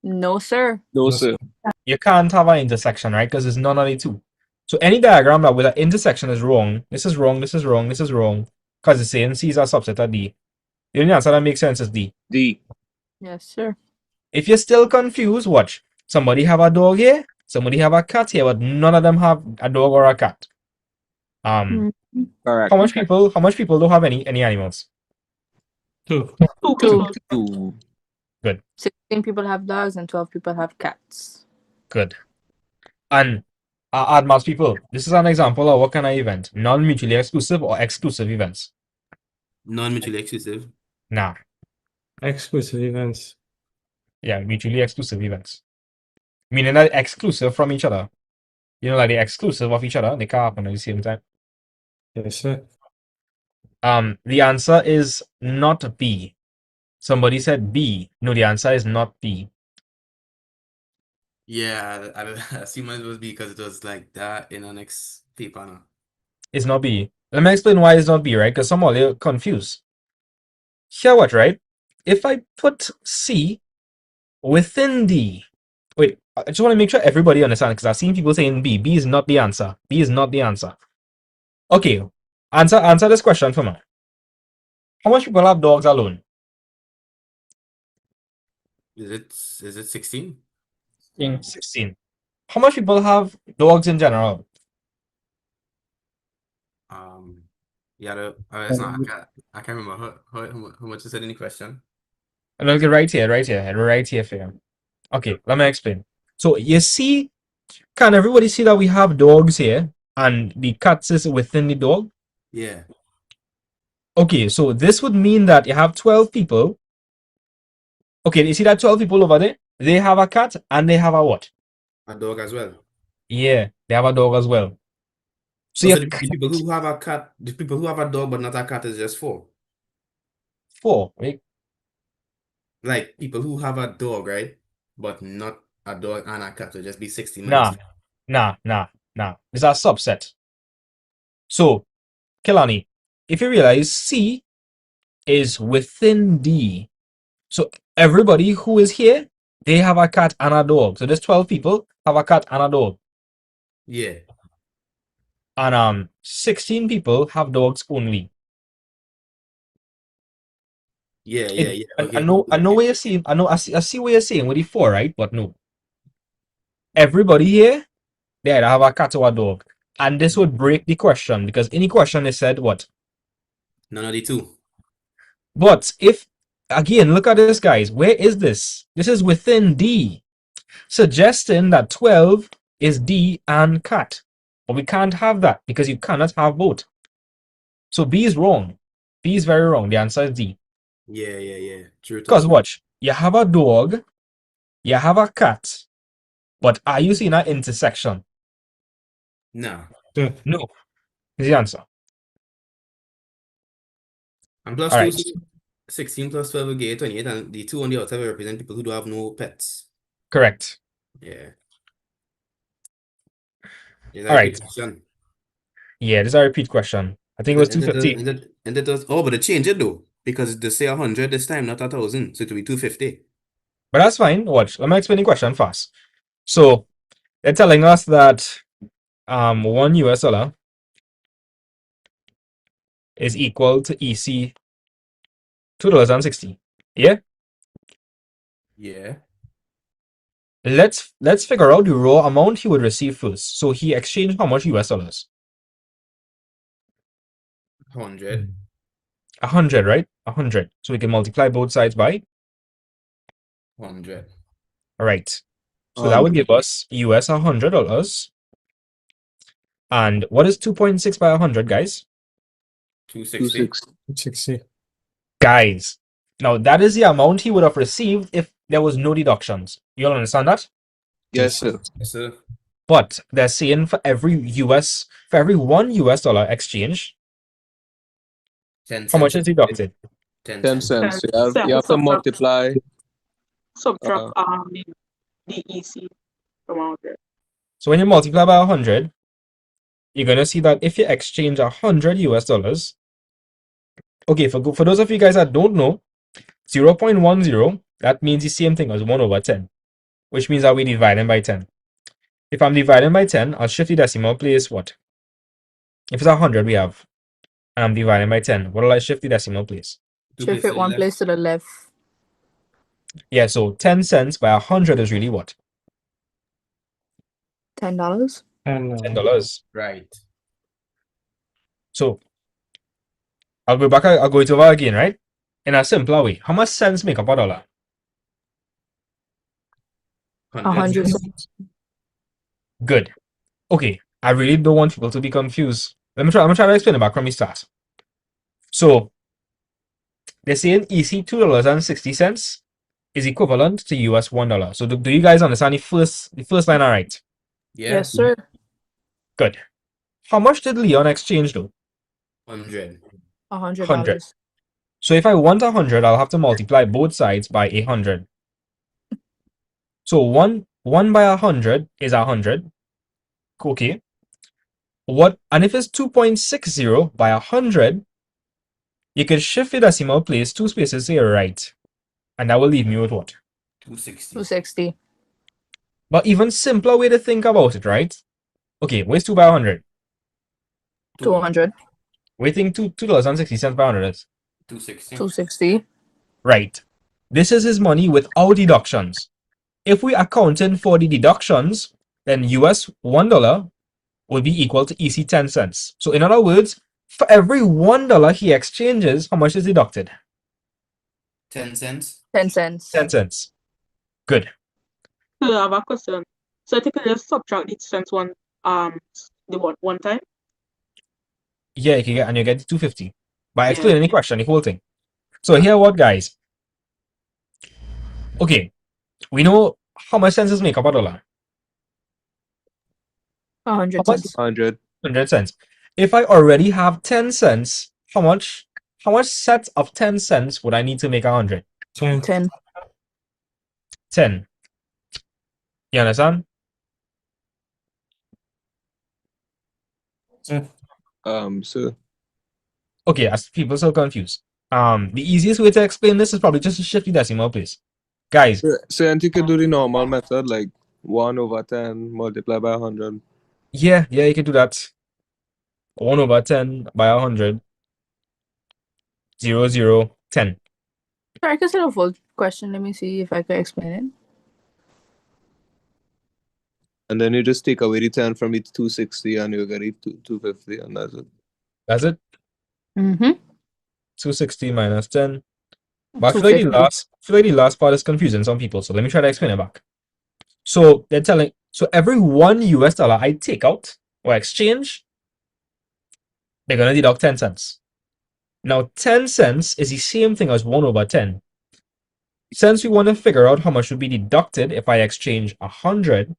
No, sir. No, sir. You can't have an intersection, right? Because it's none of the two. So any diagram that with an intersection is wrong, this is wrong, this is wrong, this is wrong, because it's saying C is a subset of D. The only answer that makes sense is D. D. Yes, sir. If you're still confused, watch. Somebody have a dog here, somebody have a cat here, but none of them have a dog or a cat. Correct. How much people don't have any animals? Two. Good. 16 people have dogs and 12 people have cats. Good. And AdMaths people, this is an example of what kind of event? Non-mutually exclusive or exclusive events? Non-mutually exclusive. Nah. Exclusive events. Yeah, mutually exclusive events. Meaning that exclusive from each other. You know, like they're exclusive of each other, they can't happen at the same time. Yes, sir. The answer is not B. Somebody said B. No, the answer is not B. Yeah, I assume it was B because it was like that in our next paper now. It's not B. Let me explain why it's not B, right? Because some of you are confused. Here what, right? If I put C within D, wait, I just want to make sure everybody understands because I've seen people saying B. B is not the answer. B is not the answer. Okay, answer this question for me. How much people have dogs alone? Is it 16? 16. How much people have dogs in general? Yeah, it's not. I can't remember how much you said in the question. Look right here for you. Okay, let me explain. So you see, can everybody see that we have dogs here and the cats is within the dog? Yeah, Okay, so this would mean that you have 12 people. Okay, you see that 12 people over there? They have a cat and they have a what? a dog as well. Yeah, they have a dog as well. So Also, you the people who have a cat, the people who have a dog but not a cat is just 4. 4, right? Like people who have a dog, right? But not a dog and a cat will just be 16 Nah, minutes. nah. It's a subset. So, Kelani, if you realize C is within D. So everybody who is here, they have a cat and a dog. So there's 12 people have a cat and a dog. Yeah. And 16 people have dogs only. Yeah. I know where you're saying. I see where you're saying with the 4, right? But no. Everybody here, they either have a cat or a dog. And this would break the question because any question they said what? None of the 2. But if again, look at this, guys. Where is this? This is within D, suggesting that 12 is D and cat. But we can't have that because you cannot have both. So B is wrong. B is very wrong. The answer is D. Yeah. True. Because watch, you have a dog, you have a cat, but are you seeing that intersection? No. No. Is the answer. And plus All 2, right. 16 plus 12 will get 28, and the 2 on the outside will represent people who do have no pets. Correct. Yeah. Is All that a right. good question? Yeah, this is a repeat question. I think it was 250. And that does, but it changed it though, because they say 100 this time, not 1,000, so it will be 250. But that's fine. Watch. Let me explain the question fast. So they're telling us that $1 US is equal to EC $2.60. Yeah? Yeah. Let's figure out the raw amount he would receive first. So he exchanged how much US dollars? 100. 100, right? 100. So we can multiply both sides by 100. all right. So that would give us US $100. And what is 2.6 by 100, guys? 260. 60. Guys, now that is the amount he would have received if there was no deductions. You all understand that? Yes, sir. Yes, sir. But they're saying for every $1 US exchange, 10 how much cents. is deducted? 10 10 cents. cents. So you have to multiply. Subtract the EC from out there. So when you multiply by 100, you're gonna see that if you exchange 100 US dollars, okay, for those of you guys that don't know, 0.10, that means the same thing as 1 over 10, which means that we're dividing by 10. If I'm dividing by 10, I'll shift the decimal place what? If it's 100 we have, and I'm dividing by 10, what will I shift the decimal place? Shift it one place to the left. Yeah, so 10 cents by 100 is really what? $10. $10. Right. So I'll go it over again, right? In a simpler way. How much cents make up a dollar? 100 cents. Good. Okay. I really don't want people to be confused. I'm gonna try to explain it back from the start. So they're saying EC $2.60 is equivalent to US $1. So do you guys understand the first line all right? Yeah. Yes, sir. Good. How much did Leon exchange though? 100. $100. So if I want 100, I'll have to multiply both sides by 100. So 1 by 100 is 100. Okay. And if it's 2.60 by 100, you can shift the decimal place 2 spaces to your right. And that will leave me with what? 260. 260. But even simpler way to think about it, right? Okay, where's 2 by 100? 200. We think $2.60 per 100 is. 260. 260. Right. This is his money without deductions. If we accounting for the deductions, then US $1 would be equal to EC 10 cents. So in other words, for every $1 he exchanges, how much is deducted? 10 cents. 10 cents. 10 cents. Good. So I have a question. So I think I just subtract each cents one time. Yeah, you can get, and you get 250 by explaining the question, the whole thing. So here what, guys? Okay, we know how much cents make up a dollar. 100 How much? cents. 100 cents. If I already have 10 cents, how much sets of 10 cents would I need to make 100? 10. 10. You understand? So Okay, as people so confused. The easiest way to explain this is probably just to shift the decimal place. Guys, so and you could do the normal method, like 1/10 multiplied by 100. yeah, you can do that. 1/10 by 100. 0, 0, 10. Sorry, I can say the full question. Let me see if I can explain it. And then you just take away the 10 from the 260 and you get the 250, and that's it. That's it? Mm-hmm. 260 minus 10. But I feel like the last part is confusing some people, so let me try to explain it back. So they're telling, so every $1 I take out or exchange, they're gonna deduct 10 cents. Now 10 cents is the same thing as 1/10. Since we want to figure out how much would be deducted if I exchange 100,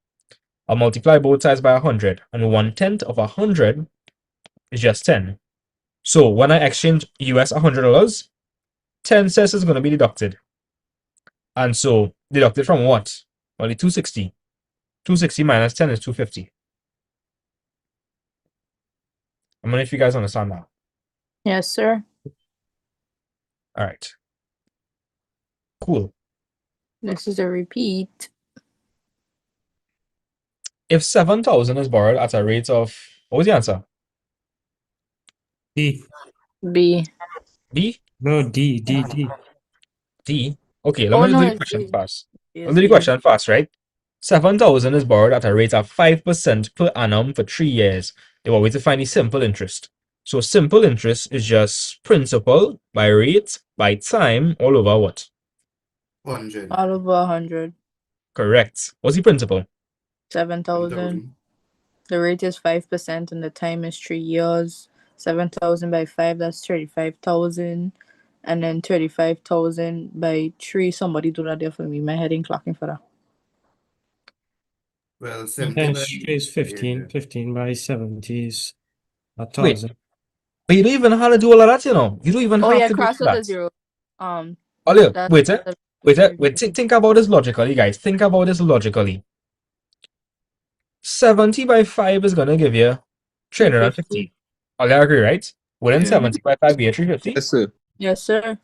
I'll multiply both sides by 100, and 1/10 of 100 is just 10. So when I exchange US $100, 10 cents is going to be deducted. And so deducted from what? Well, the 260. 260 minus 10 is 250. I'm wondering if you guys understand that. Yes, sir. All right. Cool. This is a repeat. If 7,000 is borrowed at a rate of, what was the answer? D. B. D? No, D. D? Okay, let Oh, me no, do the it's question B. fast. Yes, Let me do the B. question fast, right? 7,000 is borrowed at a rate of 5% per annum for 3 years. They want me to find the simple interest. So simple interest is just principal by rate by time all over what? 100. All over 100. Correct. What's the principal? 7,000. The rate is 5% and the time is 3 years. 7,000 by 5, that's 35,000. And then 35,000 by 3. Somebody do that there for me. My head ain't clocking for that. Well, 10 is 15. 15 by 70 is Wait, 1,000. but you don't even have to do all of that, you know. You don't even Oh, have yeah, to do cross out the that. zero. Ollie, That's wait, the think about this logically, guys. Think about this logically. 70 by 5 is gonna give you 350. Ollie, agree, right? Wouldn't Yeah. 70 by 5 be a 350? Yes, sir. Yes, sir.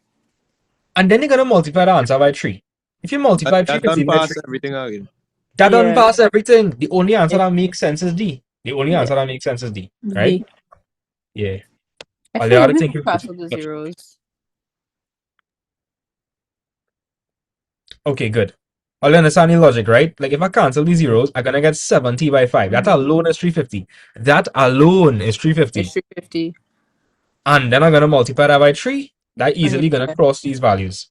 And then you're gonna multiply the answer by 3. If you multiply That 350 done by pass 3, everything again. that doesn't Yeah. pass everything. The only answer that makes sense is D. The only Yeah. answer that makes sense is D, right? D. Yeah. I Ollie, feel how to like we think can of cross it. out the zeros. Okay, good. I'll understand the logic, right? Like if I cancel these zeros, I'm gonna get 70 by 5. That alone is 350. That alone is 350. It's 350. And then I'm gonna multiply that by 3. That easily yeah. gonna cross these values.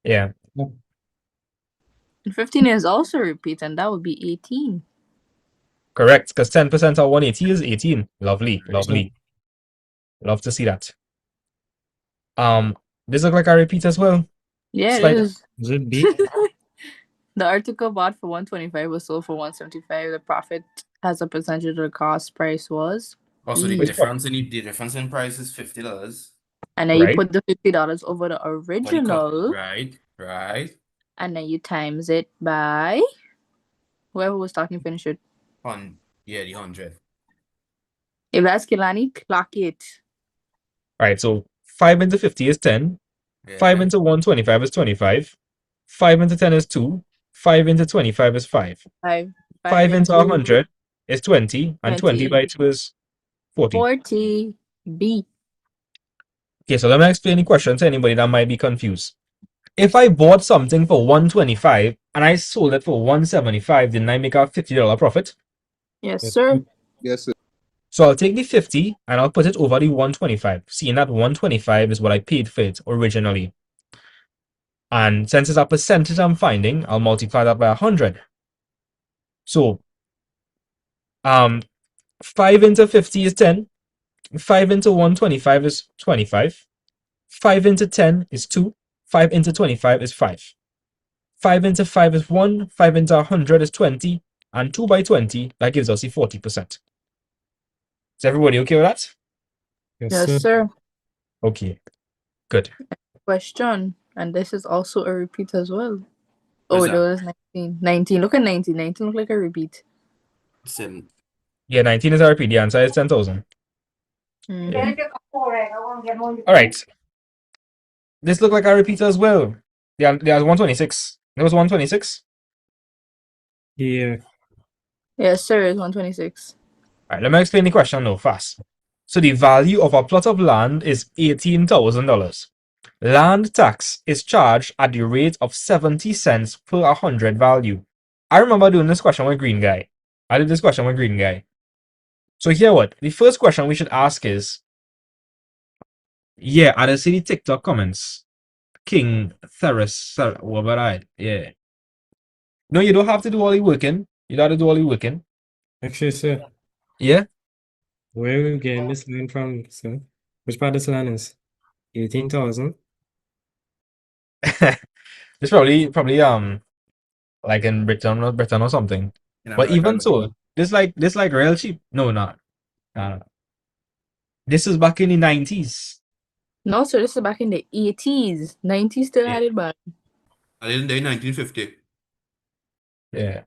Yeah. And 15 is also a repeat, and that would be 18. Correct. Because 10% of 180 is 18. Lovely. Lovely. Love to see that. This look like a repeat as well. Yeah, Slide. it is. Is it B? The article bought for 125 was sold for 175. The profit as a percentage of the cost price was. Also, B. the difference in price is $50. And then you put the $50 over the original. Right. And then you times it by whoever was talking, finish it. The 100. If that's Kilani, clock it. Alright, so 5 into 50 is 10. 5 into 125 is 25. 5 into 10 is 2. 5. 5 into 25 is 5. 5 5 into into 100 is 20. 5. 5 into into 100 is 20. And 20 20. by 2 is 40. 40. B. Okay, so let me explain the question to anybody that might be confused. If I bought something for 125 and I sold it for 175, didn't I make a $50 profit? Yes, sir. Yes, sir. So I'll take the 50 and I'll put it over the 125, seeing that 125 is what I paid for it originally. And since it's a percentage I'm finding, I'll multiply that by 100. So 5 into 50 is 10. 5 into 125 is 25. 5 into 10 is 2. 5 into 25 is 5. 5 into 5 is 1. 5 into 100 is 20. And 2 by 20, that gives us the 40%. Is everybody okay with that? Yes, sir. Okay, good. Question. And this is also a repeat as well. What's Oh, there was 19. 19. Look at 19. 19 look like a repeat. 7. Yeah, 19 is a repeat. The answer is 10,000. Mhm. All right. This looked like a repeat as well. There's 126. There was 126. Yeah. Yes, sir. It's 126. All right, let me explain the question now fast. So the value of a plot of land is $18,000. Land tax is charged at the rate of 70 cents per 100 value. I remember doing this question with Green Guy. I did this question with Green Guy. So here what? The first question we should ask is, yeah, I see the TikTok comments. King Theris, what about I? Yeah. No, you don't have to do all the working. You don't have to do all the working. Actually, sir, Yeah. where are we getting this land from, sir? Which part of this land is? 18,000? It's probably like in Britain or something. In But America, even so, this like real cheap. No, not. This is back in the 90s. No, sir. This is back in the 80s. 90s still had it back. I didn't day 1950. Yeah.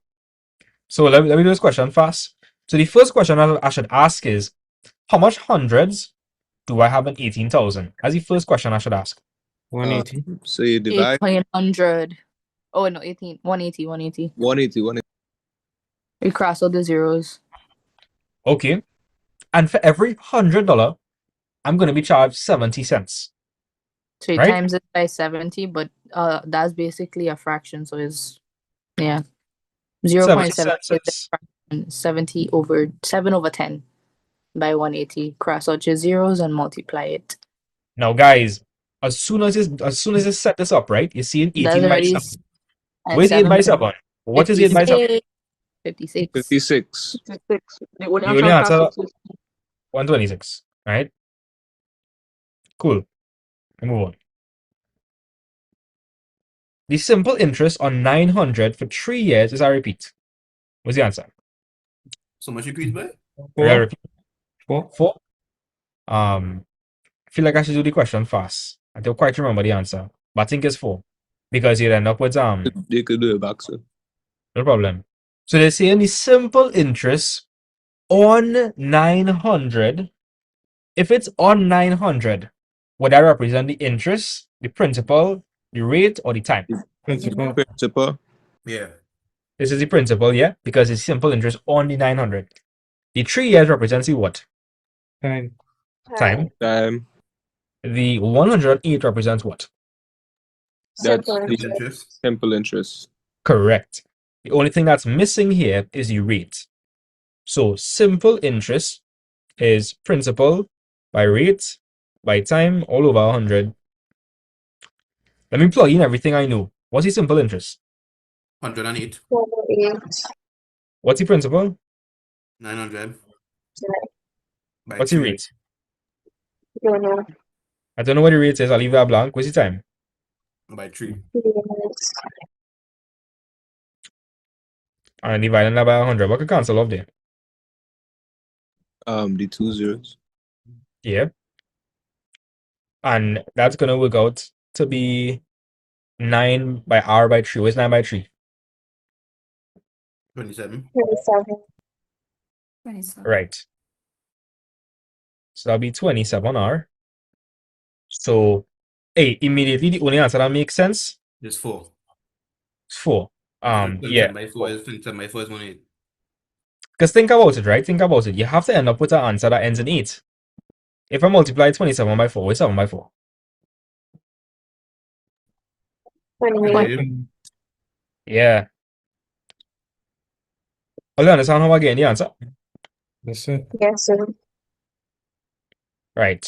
So let me do this question fast. So the first question I should ask is, how much hundreds do I have in 18,000? That's the first question I should ask. 180. So you divide 800. Oh, no, 18. 180. 180. 180, 180. We cross out the zeros. Okay. And for every $100, I'm going to be charged 70 cents. So you Right? times it by 70, but that's basically a fraction. So it's, yeah. 70 0.7 cents is is 70 over 7 over 10 by 180. Cross out your zeros and multiply it. now, guys. As soon as you set this up, right? You're seeing That's 18 by already 7. and Where's 8 by 7 7? What is 8 by 7? 56. 56. 66. The only You only answer I answer have 66. 126. Right? Cool. Move on. The simple interest on 900 for 3 years is a repeat. What's the answer? So much increase by? Real repeat. 4. 4. I feel like I should do the question fast. I don't quite remember the answer, but I think it's 4 because you end up with They could do it back, sir. no problem. So they're saying the simple interest on 900. If it's on 900, would that represent the interest, the principal, the rate, or the time? Principal. Principal. Yeah. This is the principal, yeah, because it's simple interest on the 900. The 3 years represents the what? Time. Time. Time. The 108 represents what? That's Simple the interest. simple interest. Correct. The only thing that's missing here is the rate. So simple interest is principal by rate by time all over 100. Let me plug in everything I know. What's the simple interest? 108. 108. What's the principal? 900. By What's the 3. rate? Don't know. I don't know what the rate is. I'll leave that blank. What's the time? By 3. 3 minutes. And dividing that by 100. What could cancel off there? The 2 zeros. Yeah. And that's going to work out to be 9 by R by 3. What's 9 by 3? 27. 27. 27. Right. So that'll be 27R. So, hey, immediately the only answer that makes sense Just 4. is 4. Yeah. 27 by 4 is 27 by 4 is 180. Because think about it, right? Think about it. You have to end up with an answer that ends in 8. If I multiply 27 by 4, it's 7 by 4. 28. Yeah. All you understand how I get the answer? Yes, sir. Yes, sir. Right.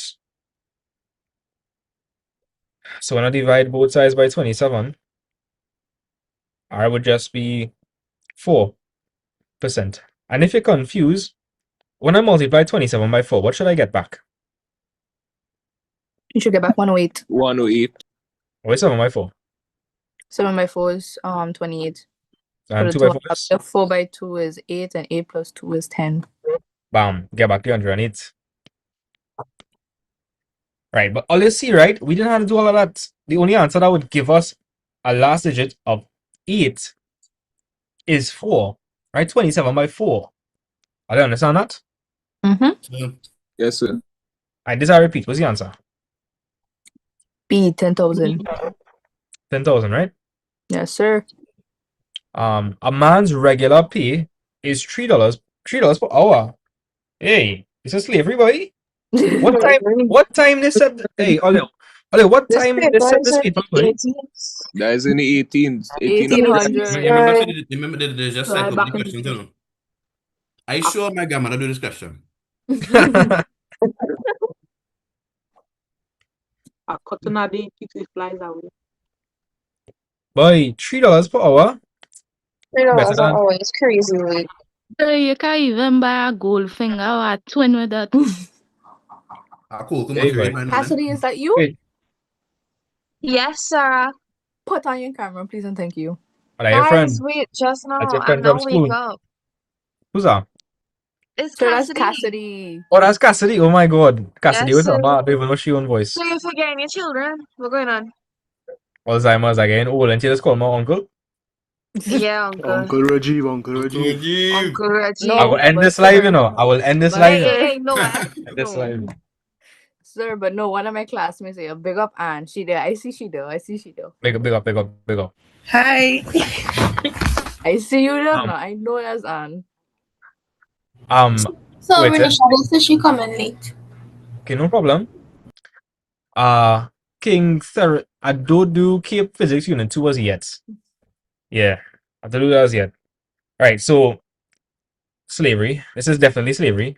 So when I divide both sides by 27, R would just be 4%. And if you're confused, when I multiply 27 by 4, what should I get back? You should get back 108. 108. Oh, it's 7 by 4. 7 by 4 is 28. So And the 2 by 4 total is? of 4 by 2 is 8, and 8 plus 2 is 10. Bam. Get back the 108. Right, but all you see, right? We didn't have to do all of that. The only answer that would give us a last digit of 8 is 4. Right? 27 by 4. Are you understand that? Mm-hmm. Yes, sir. And this I repeat. What's the answer? B, 10,000. 10,000, right? Yes, sir. A man's regular pay is $3 per hour. Hey, this is slavery, boy. What time they said? Hey, Olio, what This time they paper said is this in paper, the boy? 18th. That is in the 18th. 1800. Remember they just So I cycle back the in questions, you know. I sure my grandmother do this question. A cotton addy keeps the flies away. Boy, $3 per hour. Better $3 an than hour is crazy, wait. You can't even buy a gold finger or a twin with that. Cool, come on, hey, boy. Cassidy, is that you? Wait, Yes, Sarah. Put on your camera, please, and thank you. are that your Guys, friend? wait, just That's now. your I'm friend from now wake school. up. Who's that? It's So that's Cassidy. Cassidy. Oh, that's Cassidy. Oh my God, Cassidy. Yes, What's sir. up, man? I don't even know she own voice. So you're forgetting your children? What's going on? Alzheimer's again. Oh, and she just call my uncle. Yeah, Uncle. Uncle Rajiv, Uncle Rajiv. Uncle Reggie. I will end this live, you know. I will end this But live. Hey, no, End this live. Sir, but no, one of my classmates say, big up Anne. She there. I see she there. I see she there. Big up, big up, big up, big up. Hi. I see you there now. I know that's Anne. So wait, Renisha, they say she coming late. okay, no problem. I don't do Cape Physics Unit 2 as yet. Yeah, I don't do that as yet. Right, so slavery. This is definitely slavery.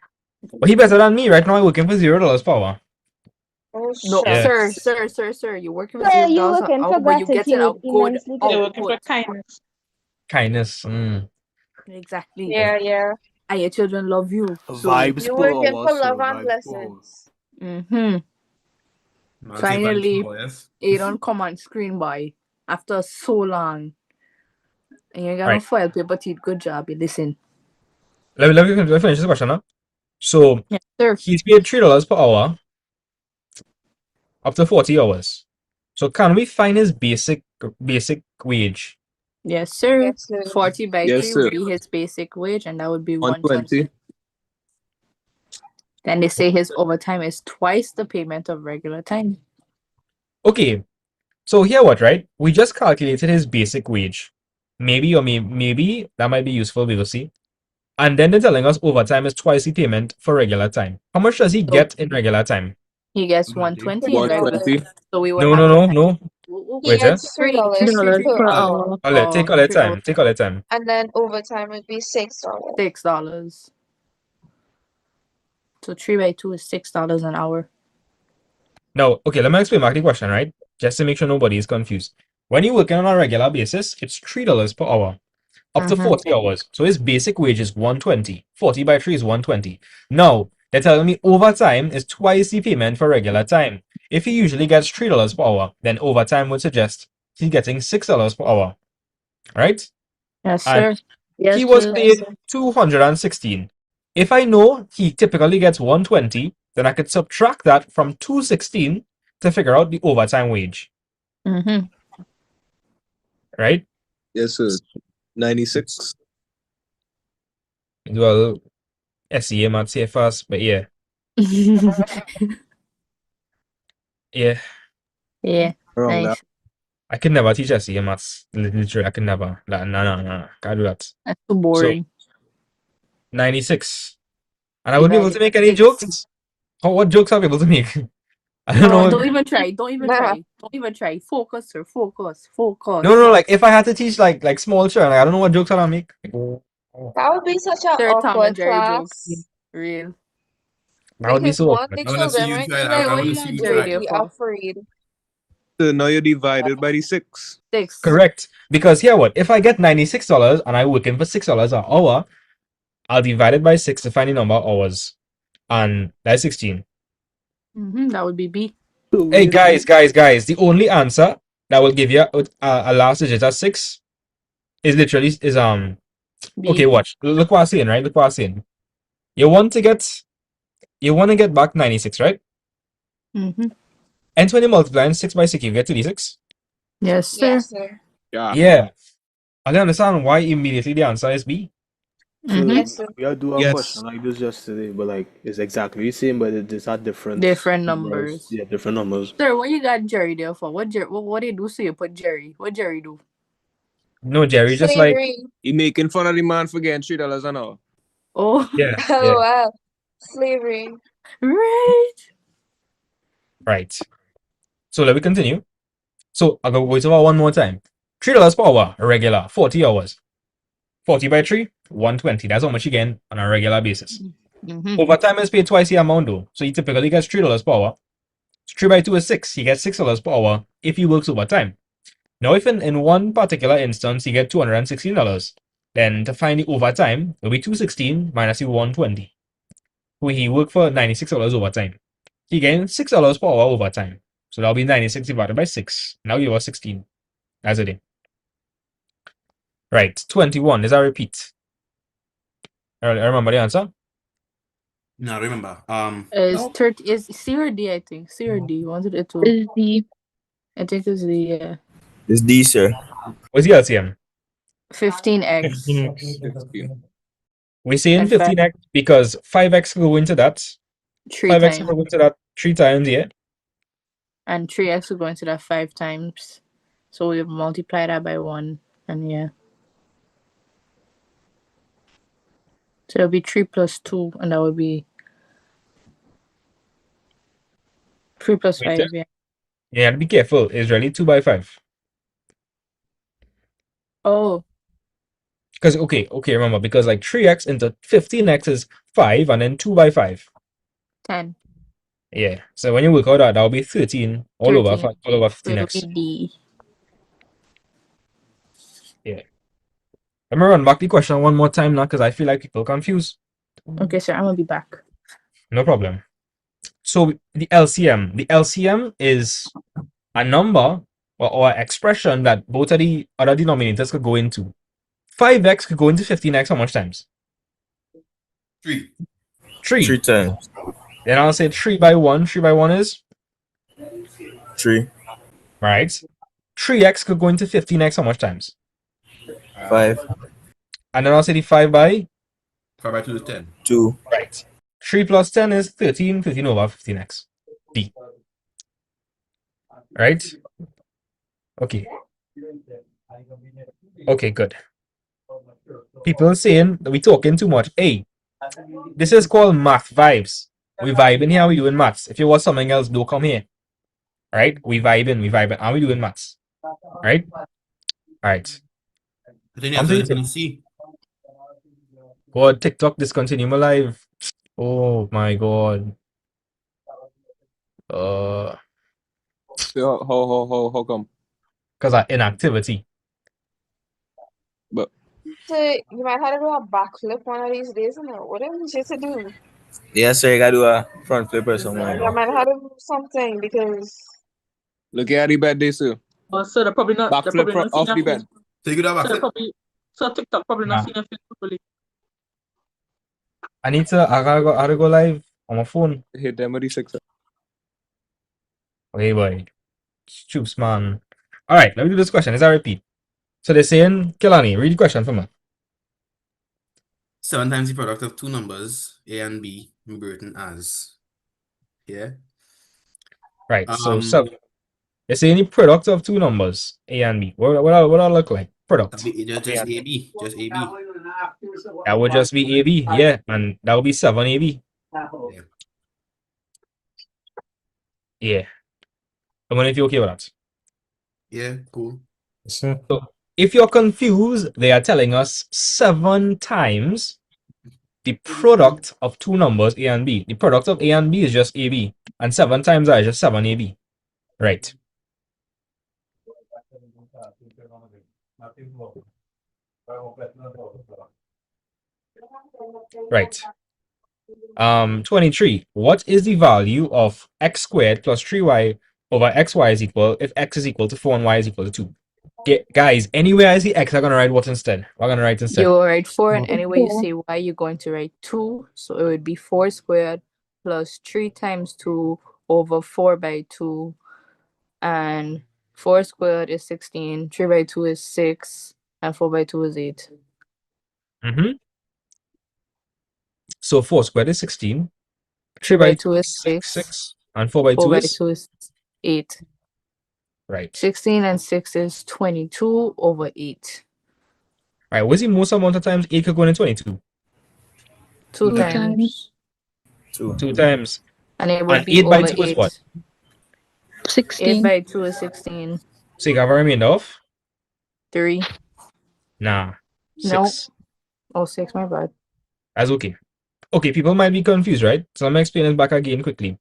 But he better than me. Right now I'm working for $0 per hour. Oh, No, Yeah. sir. You're working for So you $0 an working hour, for but you getting a gratitude good immensely They're good. working for kindness. Kindness. Exactly. Yeah. And your children love you. So Vibes You're per working hour, for sir. love and Vibes per hour. blessings. Finally, yes. it don't come on screen, boy. After so long. And you got no Right. foil paper teeth. Good job. You listen. Let me finish this question now. So Yes, sir. he's paid $3 per hour up to 40 hours. So can we find his basic wage? Yes, sir. Yes, sir. 40 by Yes, 3 sir. would be his basic wage, and that would be 120. 120. Then they say his overtime is twice the payment of regular time. Okay. So here what, right? We just calculated his basic wage. Maybe that might be useful, we will see. And then they're telling us overtime is twice the payment for regular time. How much does he So get in regular time? he gets 120 in regular 120. time. So we would No, have no, a no, no. He Wait, eh? gets $3 $3 per per hour. hour. All right, take all that $3 time. Take all that time. And then overtime would be $6. $6. So 3 by 2 is $6 an hour. Now, okay, let me explain back the question, right? Just to make sure nobody is confused. When you're working on a regular basis, it's $3 per hour, up to 40 hours. So his basic wage is 120. 40 by 3 is 120. Now, they're telling me overtime is twice the payment for regular time. If he usually gets $3 per hour, then overtime would suggest he's getting $6 per hour. Right? Yes, And sir. he was paid 216. If I know he typically gets 120, then I could subtract that from 216 to figure out the overtime wage. Mm-hmm. Right? Yes, sir. 96. Well, SEA might say fast, but yeah. Yeah. Yeah. Wrong Nice. I can never teach SE in maths. Literally, I can never. Like, no. Can't do that. That's too So boring. 96. And I wouldn't be able to Divided make by any 6. jokes. What jokes are we able to make? I don't No, know. don't even try. Don't even Nah. try. Don't even try. Focus, sir. Focus. Focus. No. Like if I had to teach like small children, like, I don't know what jokes I'll make. That would be such an Sir, Tom and awkward Jerry jokes. class Real. That would be because so one, awkward. the I want to see children you might try it. be Like, I what want you to see got you Jerry try there it. for? afraid. So now you're divided by the 6. 6. Correct. Because here what? If I get $96 and I work in for $6 an hour, I'll divide it by 6 to find the number of hours. And that's 16. That would be B. Hey guys. The only answer that will give you a last digit of 6 is literally B. okay, watch. Look what I'm saying, right? Look what I'm saying. You want to get back 96, right? And when you multiply 6 by 6, you get 36. Yes, sir. Yes, sir. Yeah. I don't understand why immediately the answer is B. So Yes, sir. we had do a Yes. question like this yesterday, but like it's exactly the same, but it's at different Different numbers. Yeah, different numbers. Sir, what you got Jerry there for? What did you do so you put Jerry? What Jerry do? No, Jerry, just like Slavery. You making fun of the man for getting $3 an hour. Oh. yeah. Oh, wow. Slavery. Right. So let me continue. So I'll go over one more time. $3 per hour, a regular, 40 hours. 40 by 3, 120. That's how much you get on a regular basis. Overtime is paid twice the amount though. So he typically gets $3 per hour. 3 by 2 is 6. He gets $6 per hour if he works overtime. Now, if in one particular instance he get $216, then to find the overtime, it'll be 216 minus the 120. Where he worked for $96 overtime. He gained $6 per hour overtime. So that'll be 96 divided by 6. Now you are 16. That's a day. Right, 21. Is that a repeat? I remember the answer. No, remember. Is 30 is C or D, I think. C or D. Wanted it to. Is D. I think it's D, yeah. It's D, sir. What's the LCM? 15x. We're saying And five- 15x because 5x will go into that. 5x times. will go into that 3 times, yeah? And 3x will go into that 5 times. So we multiply that by 1. And yeah. So it'll be 3 plus 2. And that would be 3 plus 5, yeah. Yeah, be careful. It's really 2 by 5. Oh. Because, okay, remember, because like 3x into 15x is 5 and then 2 by 5. 10. Yeah. So when you work out that, that'll be 13 all over 15x. So it'll be D. Yeah. Let me run back the question one more time now because I feel like people are confused. Okay, sir, I'm gonna be back. No problem. So the LCM is a number or expression that both of the other denominators could go into. 5x could go into 15x how much times? 3. 3 times. Then I'll say 3 by 1. 3 by 1 is 3. Right. 3x could go into 15x how much times? 5. And then I'll say the 5 by 5 by 2 is 10. 2. Right. 3 plus 10 is 13. 15 over 15x. D. Right? Okay. Okay, good. People saying that we talking too much. Hey, this is called math vibes. We vibing here, we doing maths. If you want something else, don't come here. Right? We vibing, and we doing maths. Right? Alright. I think that's what you see. God, TikTok discontinue my live. Oh my god. How come? Because of inactivity. But So you might have to do a backflip one of these days, you know. Whatever you should to do. Yeah, sir, you gotta do a front flip or something like You that. might have to do something because look at the bed, they sir. So they're probably not. They're Backflip probably not off seeing the your bed. face. So you could have So a they're probably. So TikTok probably not Nah. seeing your face properly. I gotta go live on my phone. Hit them with the 6. Okay, boy. Stoops, man. Alright, let me do this question. Is that repeat? So they're saying, Kilani, read the question for me. 7 times the product of two numbers, A and B, be written as. Yeah. Right, so 7. It's saying the product of two numbers, A and B. What I look like? Product. Just AB. Just AB. That would just be AB, yeah, and that would be 7 AB. Yeah. I'm wondering if you're okay with that. Yeah, cool. So if you're confused, they are telling us 7 times the product of two numbers A and B. The product of A and B is just AB, and 7 times that is just 7 AB. Right. Right. 23. What is the value of x squared plus 3y over xy is equal if x is equal to 4 and y is equal to 2? Guys, anywhere I see x, I'm gonna write what instead? We're gonna write instead. You write 4, and anyway you say y, you're going to write 2. So it would be 4 squared plus 3 times 2 over 4 by 2. And 4 squared is 16, 3 by 2 is 6, and 4 by 2 is 8. Mm-hmm. So 4 squared is 16. 3 by 2 is 6. And 4 by 4 2 by is? 2 is 8. Right. 16 and 6 is 22 over 8. Right. What's the most amount of times 8 could go in 22? 2 times. 2 times. And it would And be 8 by over 2 is what? 8 by 2 is 16. So you have a remainder of? 3. Nah. 6. No. Oh, 6, my bad. That's okay. Okay, people might be confused, right? So let me explain it back again quickly.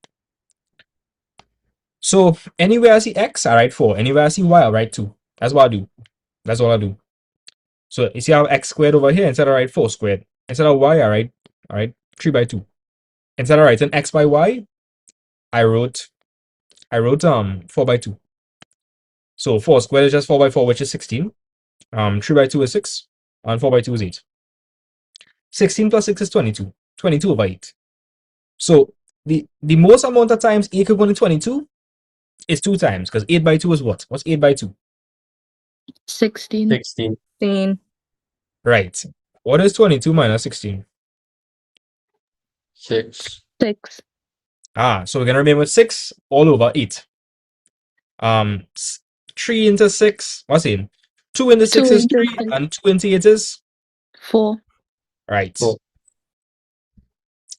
So anywhere I see x, I write 4. Anywhere I see y, I write 2. That's what I do. That's all I do. So you see how x squared over here, instead I write 4 squared. Instead of y, I write 3 by 2. Instead of writing x by y, I wrote 4 by 2. So 4 squared is just 4 by 4, which is 16. 3 by 2 is 6, and 4 by 2 is 8. 16 plus 6 is 22. 22 over 8. So the most amount of times 8 could go into 22 is 2 times, because 8 by 2 is what? What's 8 by 2? 16. 16. Right. What is 22 minus 16? 6. 6. So we're gonna remain with 6 all over 8. 3 into 6, what's in? 2 into 6 2 is into 3, 6. and 2 into 8 is 4. right.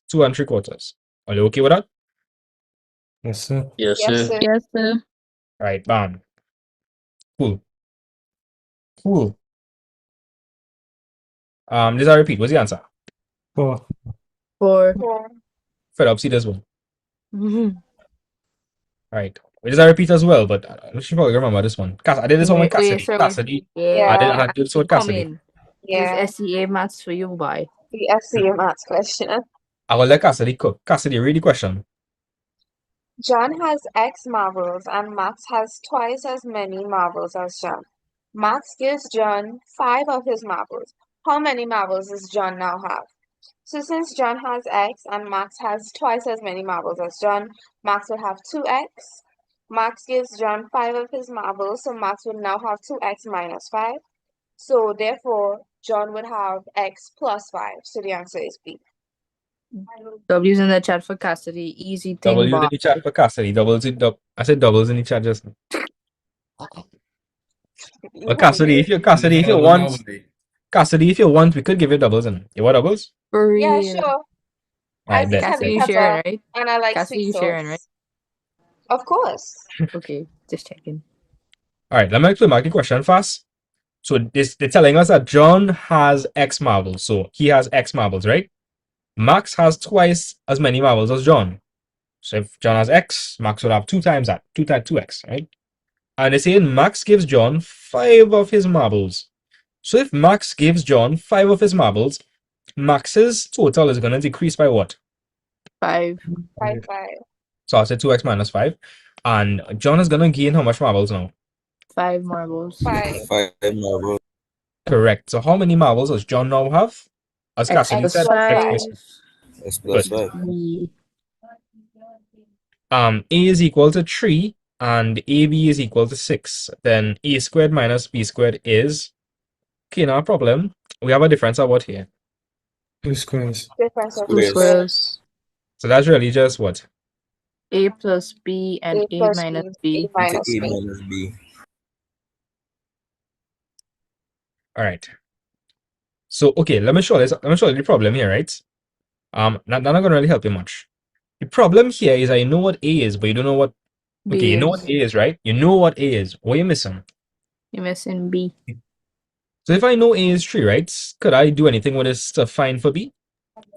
2 and 3/4. Are you okay with that? Yes, sir. Yes, Yes, sir. sir. Yes, sir. Right, bam. Cool. This I repeat. What's the answer? 4. 4. 4. Fed up, see this one. Mhm. Right. This I repeat as well, but I should probably remember this one. I did this one with Cassidy. sir. Cassidy. Yeah. I did this with Come Cassidy. in. Yeah. This SEA maths for you, boy. The FCA maths question. I will let Cassidy cook. Cassidy, read the question. John has X marbles and Max has twice as many marbles as John. Max gives John 5 of his marbles. How many marbles does John now have? So since John has X and Max has twice as many marbles as John, Max would have 2X. Max gives John 5 of his marbles, so Max would now have 2X minus 5. So therefore, John would have X plus 5. So the answer is B. W's in the chat for Cassidy. Easy thing, Double in boy. the chat for Cassidy. I said doubles in the chat just now. But Cassidy, if you want, we could give you doubles in. You want doubles? For Yeah, real. sure. I As bet. it's Cassidy, heavy you pepper sharing, right? and I like Cassidy, sweet you sauce. sharing, right? Of course. Okay, just checking. All right, let me explain my question fast. So they're telling us that John has X marbles. So he has X marbles, right? Max has twice as many marbles as John. So if John has X, Max would have 2 times that. 2x, right? And they're saying Max gives John 5 of his marbles. So if Max gives John 5 of his marbles, Max's total is going to decrease by what? 5. 5. So I'll say 2x minus 5. And John is going to gain how much marbles now? 5 marbles. 5. 5 marbles. Correct. So how many marbles does John now have? As X Cassidy plus said, 5. X plus Good. 5. A is equal to 3 and AB is equal to 6. Then A squared minus B squared is... Okay, no problem. We have a difference of what here? 2 squares. Difference of 2 squares. So that's really just what? A plus B and A A plus minus B, A B. It's minus A B. minus B. All right. So okay, let me show this. Let me show you the problem here, right? Not gonna really help you much. The problem here is I know what A is, but you don't know what. Okay, B you know what is. A is, right? You know what A is. What are you missing? You're missing B. So if I know A is 3, right? Could I do anything with this to find for B?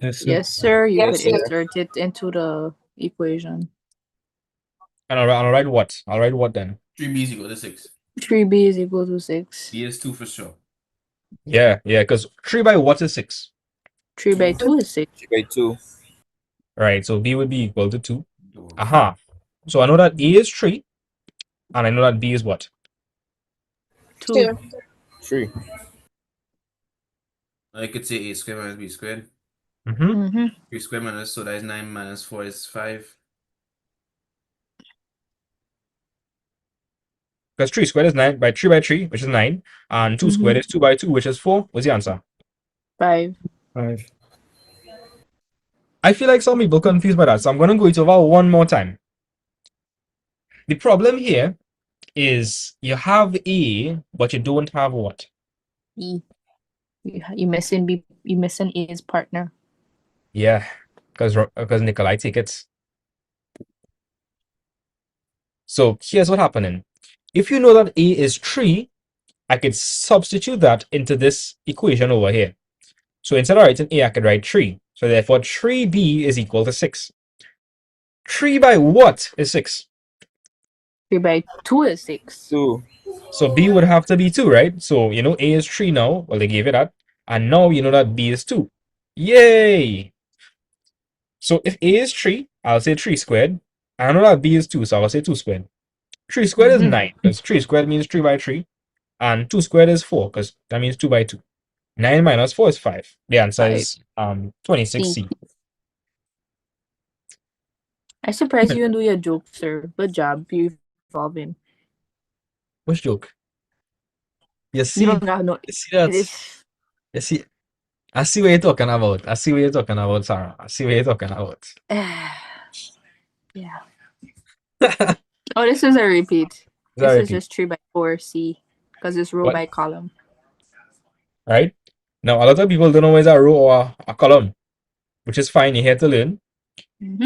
Yes, sir. Yes, sir. You Yes, could sir. insert it into the equation. And I'll write what? I'll write what then? 3B is equal to 6. 3B is equal to 6. B is 2 for sure. Yeah, because 3 by what is 6? 3 by 2 is 6. 3 by 2. Right, so B would be equal to 2. Aha. So I know that A is 3, and I know that B is what? 2. 3. I could say A squared minus B squared. Mm-hmm. 3 squared minus, so that is 9 minus 4 is 5. Because 3 squared is 9 by 3 by 3, which is 9, and 2 squared is 2 by 2, which is 4. What's the answer? 5. 5. I feel like some people confused by that, so I'm going to go it over one more time. The problem here is you have A, but you don't have what? B. You missing B. You missing A's partner. Yeah, because Nikolai take it. So here's what happening. If you know that A is 3, I could substitute that into this equation over here. So instead of writing A, I could write 3. So therefore 3B is equal to 6. 3 by what is 6? 3 by 2 is 6. 2. So B would have to be 2, right? So you know A is 3 now. Well, they gave it that. And now you know that B is 2. Yay! So if A is 3, I'll say 3 squared. And I know that B is 2, so I'll say 2 squared. 3 squared is 9, because 3 squared means 3 by 3. And 2 squared is 4, because that means 2 by 2. 9 minus 4 is 5. The answer 5. is 26C. I'm surprised you can do your joke, sir. Good job. You evolving. Which joke? You You see, don't know. you see that? You see, I see what you're talking about. I see what you're talking about, Sarah. I see what you're talking about. Yeah. Oh, this is a repeat. This is just 3 by 4 C, because it's row What? by column. Right? Now, a lot of people don't know where's a row or a column, which is fine. You're here to learn.